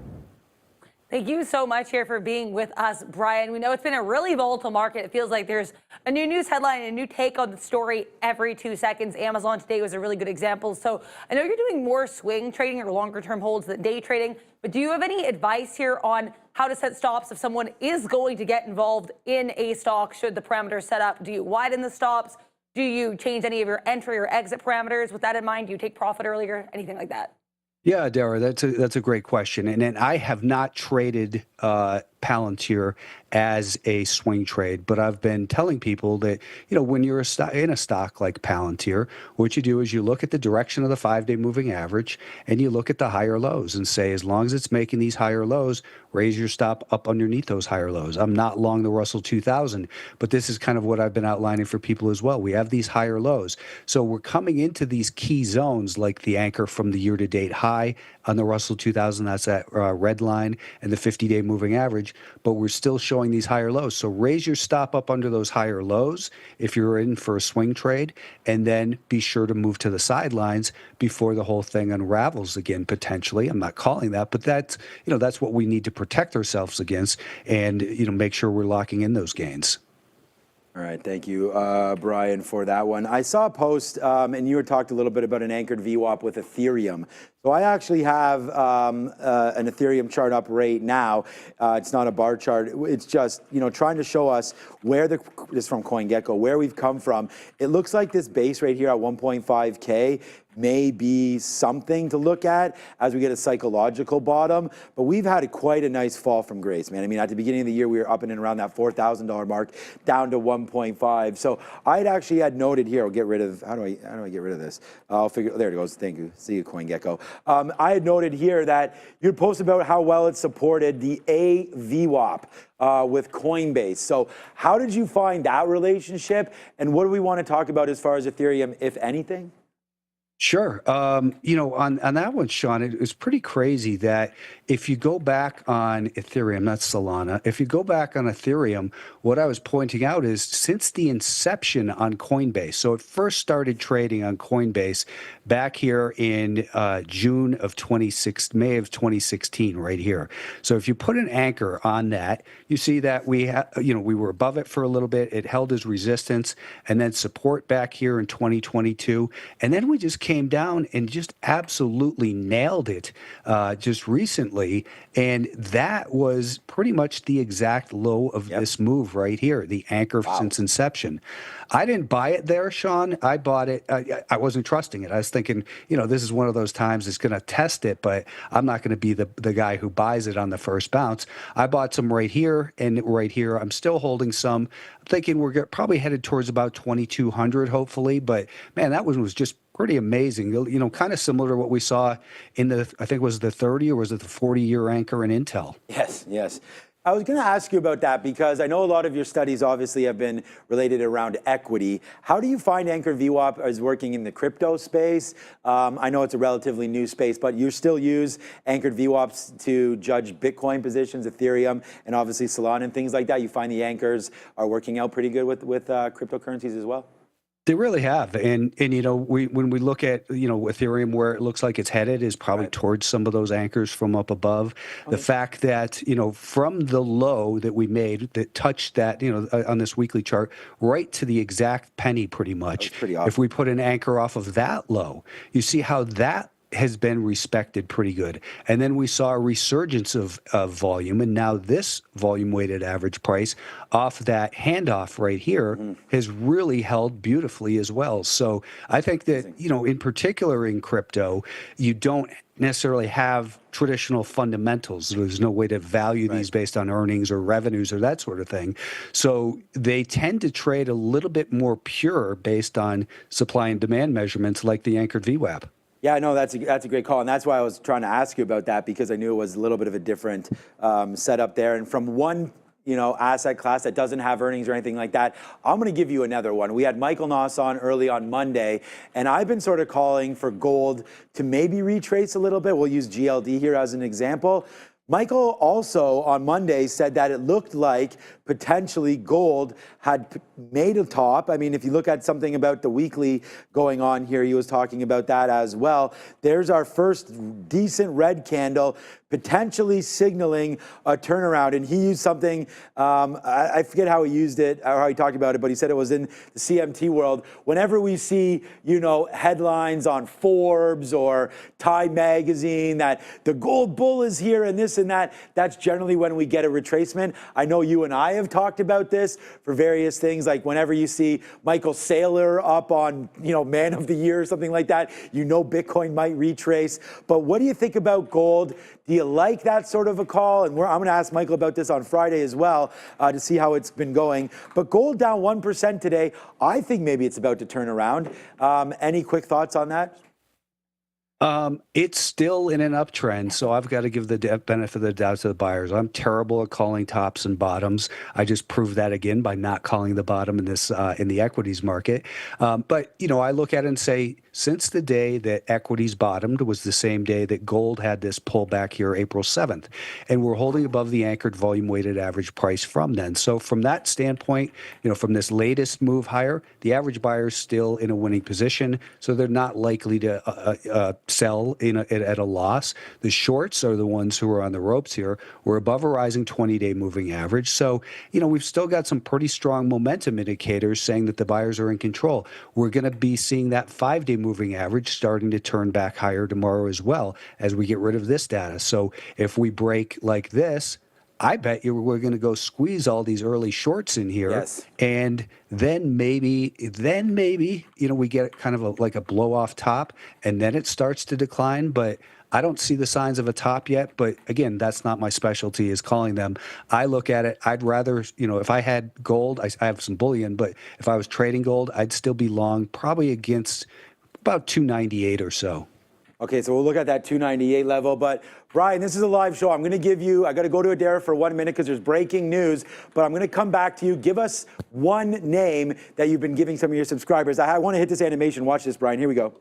Thank you so much here for being with us, Brian. We know it's been a really volatile market. It feels like there's a new news headline, a new take on the story every 2 seconds. Amazon today was a really good example. So I know you're doing more swing trading or longer term holds than day trading, but do you have any advice here on how to set stops if someone is going to get involved in a stock? Should the parameters set up? Do you widen the stops? Do you change any of your entry or exit parameters with that in mind? Do you take profit earlier? Anything like that? Yeah, Dara, that's a great question. And I have not traded Palantir as a swing trade, but I've been telling people that, when you're in a stock like Palantir, what you do is you look at the direction of the 5-day moving average and you look at the higher lows and say, as long as it's making these higher lows, raise your stop up underneath those higher lows. I'm not long the Russell 2000, but this is kind of what I've been outlining for people as well. We have these higher lows. So we're coming into these key zones like the anchor from the year-to-date high on the Russell 2000, that's that red line, and the 50-day moving average, but we're still showing these higher lows. So raise your stop up under those higher lows if you're in for a swing trade, and then be sure to move to the sidelines before the whole thing unravels again, potentially. I'm not calling that, but that's what we need to protect ourselves against and, make sure we're locking in those gains. All right, thank you, Brian, for that one. I saw a post, and you had talked a little bit about an anchored VWAP with Ethereum. So I actually have an Ethereum chart up right now. It's not a bar chart. It's just, trying to show us where this is from CoinGecko, where we've come from. It looks like this base right here at 1.5K may be something to look at as we get a psychological bottom, but we've had quite a nice fall from grace, man. I mean, at the beginning of the year, we were up and around that $4,000 mark, down to 1.5. So I'd actually had noted here, I'll get rid of, how do I get rid of this? I'll figure, there it goes, thank you. See you, CoinGecko. I had noted here that you'd post about how well it supported the AVWAP with Coinbase. So how did you find that relationship? And what do we want to talk about as far as Ethereum, if anything? Sure. On that one, Sean, it was pretty crazy that if you go back on Ethereum, that's Solana, if you go back on Ethereum, what I was pointing out is since the inception on Coinbase, so it first started trading on Coinbase back here in May of 2016, right here. So if you put an anchor on that, you see that we were above it for a little bit. It held as resistance and then support back here in 2022. And then we just came down and just absolutely nailed it just recently recently, and that was pretty much the exact low of this move right here, the anchor since inception. I didn't buy it there, Sean. I bought it. I wasn't trusting it. I was thinking, this is one of those times it's going to test it, but I'm not going to be the guy who buys it on the first bounce. I bought some right here, and right here I'm still holding some. I'm thinking we're probably headed towards about 2,200, hopefully. But man, that one was just pretty amazing. Kind of similar to what we saw in I think it was the 30 or was it the 40-year anchor in Intel? Yes. I was going to ask you about that because I know a lot of your studies obviously have been related around equity. How do you find anchored VWAP as working in the crypto space? I know it's a relatively new space, but you still use anchored VWAPs to judge Bitcoin positions, Ethereum, and obviously Solana and things like that. You find the anchors are working out pretty good with cryptocurrencies as well? They really have, and when we look at Ethereum, where it looks like it's headed is probably towards some of those anchors from up above. The fact that from the low that we made that touched that on this weekly chart right to the exact penny, pretty much. Pretty awesome. If we put an anchor off of that low, you see how that has been respected pretty good. And then we saw a resurgence of volume, and now this volume weighted average price off that handoff right here has really held beautifully as well. So I think that, in particular in crypto, you don't necessarily have traditional fundamentals. There's no way to value these based on earnings or revenues or that sort of thing. So they tend to trade a little bit more pure based on supply and demand measurements like the anchored VWAP. Yeah, no, that's a great call, and that's why I was trying to ask you about that because I knew it was a little bit of a different setup there. And from one asset class that doesn't have earnings or anything like that, I'm going to give you another one. We had Michael Noss on early on Monday, and I've been sort of calling for gold to maybe retrace a little bit. We'll use GLD here as an example. Michael also on Monday said that it looked like potentially gold had made a top. I mean, if you look at something about the weekly going on here, he was talking about that as well. There's our first decent red candle, potentially signaling a turnaround. And he used something, I forget how he used it or how he talked about it, but he said it was in the CMT world. Whenever we see, headlines on Forbes or Time Magazine that the gold bull is here and this and that, that's generally when we get a retracement. I know you and I have talked about this for various things, like whenever you see Michael Saylor up on, Man of the Year or something like that, Bitcoin might retrace. But what do you think about gold? Do you like that sort of a call? And I'm going to ask Michael about this on Friday as well to see how it's been going. But gold down 1% today. I think maybe it's about to turn around. Any quick thoughts on that? It's still in an uptrend, so I've got to give the benefit of the doubt to the buyers. I'm terrible at calling tops and bottoms. I just proved that again by not calling the bottom in this in the equities market. But I look at it and say, since the day that equities bottomed was the same day that gold had this pullback here, April 7th, and we're holding above the anchored volume weighted average price from then. So from that standpoint, from this latest move higher, the average buyer is still in a winning position, so they're not likely to sell at a loss. The shorts are the ones who are on the ropes here. We're above a rising 20-day moving average. So, we've still got some pretty strong momentum indicators saying that the buyers are in control. We're going to be seeing that 5-day moving average starting to turn back higher tomorrow as well as we get rid of this data. So if we break like this, I bet you we're going to go squeeze all these early shorts in here. Yes. And then maybe, we get kind of like a blow off top and then it starts to decline. But I don't see the signs of a top yet. But again, that's not my specialty, is calling them. I look at it, I'd rather, if I had gold, I have some bullion, but if I was trading gold, I'd still be long, probably against about 298 or so. Okay, so we'll look at that 298 level. But Brian, this is a live show. I'm going to give you, I got to go to Adair for 1 minute because there's breaking news, but I'm going to come back to you. Give us one name that you've been giving some of your subscribers. I want to hit this animation. Watch this, Brian. Here we go.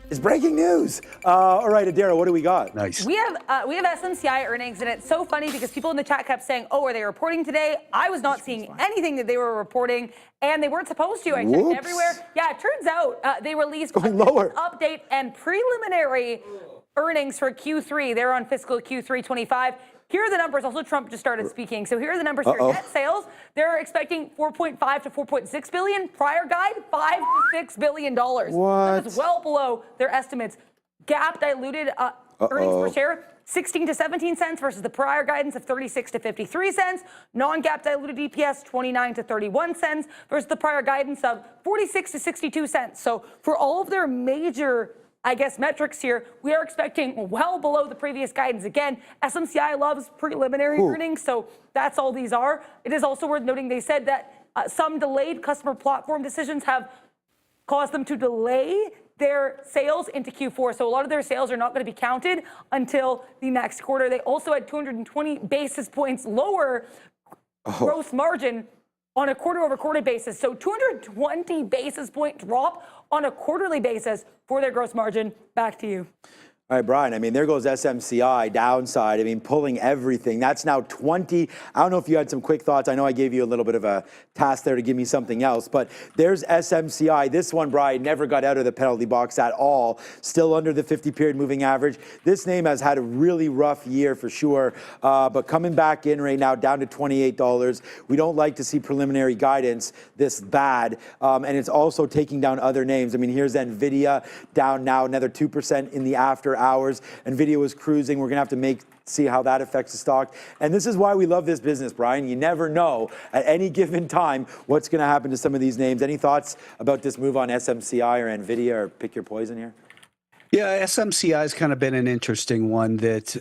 It's breaking news. All right, Adair, what do we got? Nice. We have SMCI earnings, and it's so funny because people in the chat kept saying, "Oh, are they reporting today?" I was not seeing anything that they were reporting, and they weren't supposed to. I checked everywhere. Yeah, it turns out they released Going lower. update and preliminary earnings for Q3. They're on fiscal Q3 25. Here are the numbers. Also, Trump just started speaking. So here are the numbers here. Net sales, they're expecting 4.5 to 4.6 billion. Prior guide, $5 to $6 billion. What? That is well below their estimates. GAAP diluted Earnings per share, 16 to 17 cents versus the prior guidance of 36 to 53 cents. Non-GAAP diluted EPS, 29 to 31 cents versus the prior guidance of 46 to 62 cents. So for all of their major, I guess, metrics here, we are expecting well below the previous guidance. Again, SMCI loves preliminary earnings, so that's all these are. It is also worth noting they said that some delayed customer platform decisions have caused them to delay their sales into Q4. So a lot of their sales are not going to be counted until the next quarter. They also had 220 basis points lower gross margin on a quarter-over-quarter basis. So 220 basis point drop on a quarterly basis for their gross margin. Back to you. All right, Brian, I mean, there goes SMCI downside. I mean, pulling everything. That's now 20. I don't know if you had some quick thoughts. I know I gave you a little bit of a task there to give me something else, but there's SMCI. This one, Brian, never got out of the penalty box at all. Still under the 50-period moving average. This name has had a really rough year for sure, but coming back in right now, down to $28. We don't like to see preliminary guidance this bad, and it's also taking down other names. I mean, here's Nvidia down now another 2% in the after hours. Nvidia was cruising. We're going to have to see how that affects the stock. And this is why we love this business, Brian. You never know at any given time what's going to happen to some of these names. Any thoughts about this move on SMCI or Nvidia, or pick your poison here? Yeah, SMCI has kind of been an interesting one that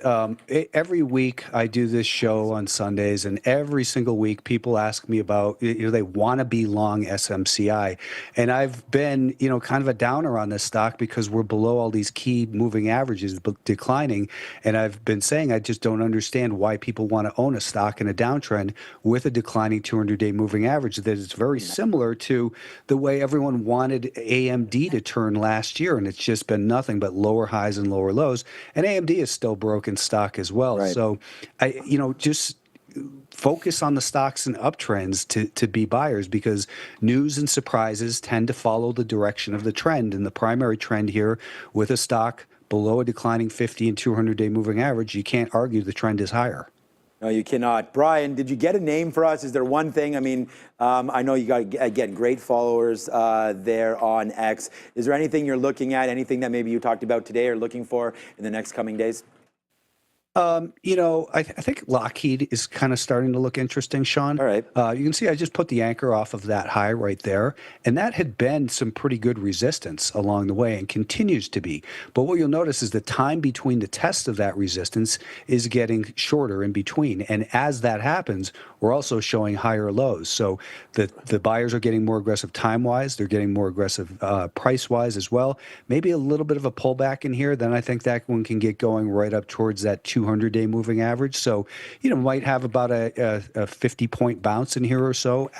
every week I do this show on Sundays, and every single week people ask me about, they want to be long SMCI. And I've been, kind of a downer on this stock because we're below all these key moving averages declining. And I've been saying I just don't understand why people want to own a stock in a downtrend with a declining 200-day moving average that is very similar to the way everyone wanted AMD to turn last year. And it's just been nothing but lower highs and lower lows, and AMD is still broken stock as well. Right. So, just focus on the stocks and uptrends to be buyers, because news and surprises tend to follow the direction of the trend. And the primary trend here with a stock below a declining 50 and 200-day moving average, you can't argue the trend is higher. No, you cannot. Brian, did you get a name for us? Is there one thing? I mean, I know you got, again, great followers there on X. Is there anything you're looking at, anything that maybe you talked about today or looking for in the next coming days? I think Lockheed is kind of starting to look interesting, Sean. All right. You can see I just put the anchor off of that high right there, and that had been some pretty good resistance along the way and continues to be. But what you'll notice is the time between the tests of that resistance is getting shorter in between. And as that happens, we're also showing higher lows. So the buyers are getting more aggressive time-wise. They're getting more aggressive price-wise as well. Maybe a little bit of a pullback in here. Then I think that one can get going right up towards that 200-day moving average. So, might have about a 50-point bounce in here or so,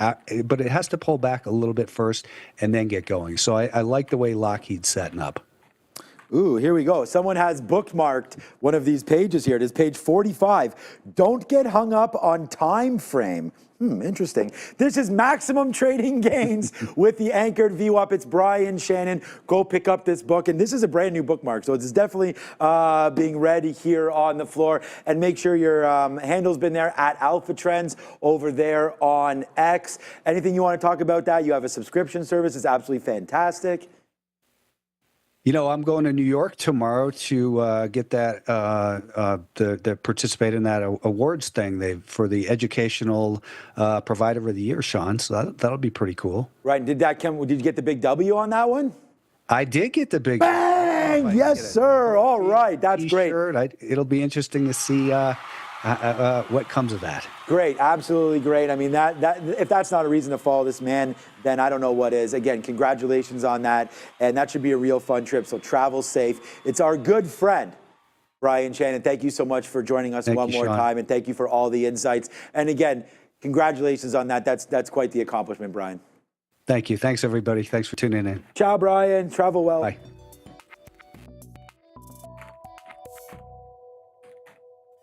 but it has to pull back a little bit first and then get going. So I like the way Lockheed's setting up. Ooh, here we go. Someone has bookmarked one of these pages here. It is page 45. Don't get hung up on time frame. Interesting. This is Maximum Trading Gains with the anchored VWAP. It's Brian Shannon. Go pick up this book. And this is a brand new bookmark, so it's definitely being read here on the floor. And make sure your handle's been there at Alpha Trends over there on X. Anything you want to talk about that? You have a subscription service. It's absolutely fantastic. I'm going to New York tomorrow to get that, the participate in that awards thing for the educational provider of the year, Sean. So that'll be pretty cool. Right. Did you get the big W on that one? I did get the big. Bang! Yes, sir. All right. That's great. It'll be interesting to see what comes of that. Great, absolutely great. I mean, that if that's not a reason to follow this man, then I don't know what is. Again, congratulations on that, and that should be a real fun trip. So travel safe. It's our good friend, Brian Shannon. Thank you so much for joining us one more time, and thank you for all the insights. And again, congratulations on that. That's quite the accomplishment, Brian. Thank you. Thanks, everybody. Thanks for tuning in. Ciao, Brian. Travel well. Bye.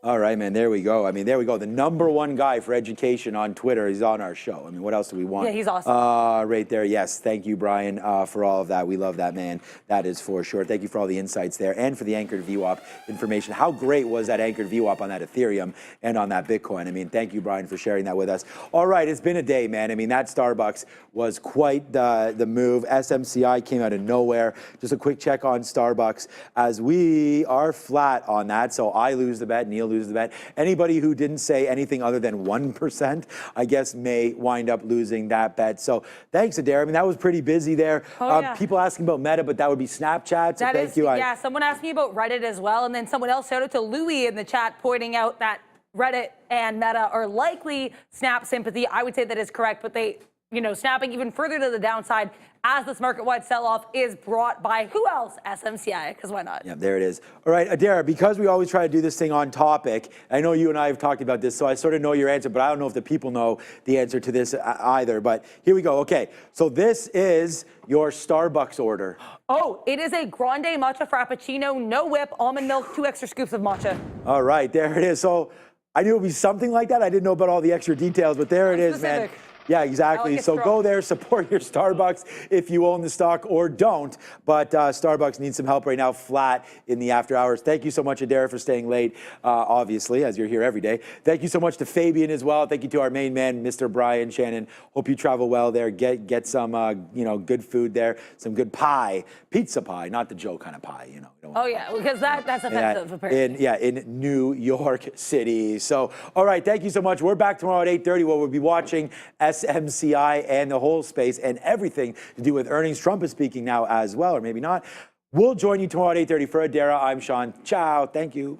All right, man. There we go. I mean, there we go. The #1 guy for education on Twitter is on our show. I mean, what else do we want? Yeah, he's awesome. Right there. Yes. Thank you, Brian, for all of that. We love that, man. That is for sure. Thank you for all the insights there and for the anchored VWAP information. How great was that anchored VWAP on that Ethereum and on that Bitcoin? I mean, thank you, Brian, for sharing that with us. All right. It's been a day, man. I mean, that Starbucks was quite the move. SMCI came out of nowhere. Just a quick check on Starbucks as we are flat on that. So I lose the bet. Neil lose the bet. Anybody who didn't say anything other than 1%, I guess, may wind up losing that bet. So thanks, Adair. I mean, that was pretty busy there. Yeah. People asking about Meta, but that would be Snapchat. So That thank is, you. yeah, someone asked me about Reddit as well, and then someone else shouted to Louis in the chat pointing out that Reddit and Meta are likely Snap sympathy. I would say that is correct, but they, snapping even further to the downside as this market-wide sell-off is brought by who else? SMCI, because why not? Yeah, there it is. All right, Adair, because we always try to do this thing on topic, I know you and I have talked about this, so I sort of know your answer, but I don't know if the people know the answer to this either. But here we go. Okay, so this is your Starbucks order. Oh, it is a grande matcha frappuccino, no whip, almond milk, 2 extra scoops of matcha. All right, there it is. So I knew it would be something like that. I didn't know about all the extra details, but there it is, man. Yeah, exactly. So go there, support your Starbucks if you own the stock or don't. But Starbucks needs some help right now, flat in the after hours. Thank you so much, Adair, for staying late, obviously, as you're here every day. Thank you so much to Fabian as well. Thank you to our main man, Mr. Brian Shannon. Hope you travel well there. Get some, good food there, some good pie, pizza pie, not the Joe kind of pie, Oh, yeah, because that's offensive, apparently. In New York City. So, all right, thank you so much. We're back tomorrow at 8:30 where we'll be watching SMCI and the whole space and everything to do with earnings. Trump is speaking now as well, or maybe not. We'll join you tomorrow at 8:30 for Adara. I'm Sean. Ciao. Thank you.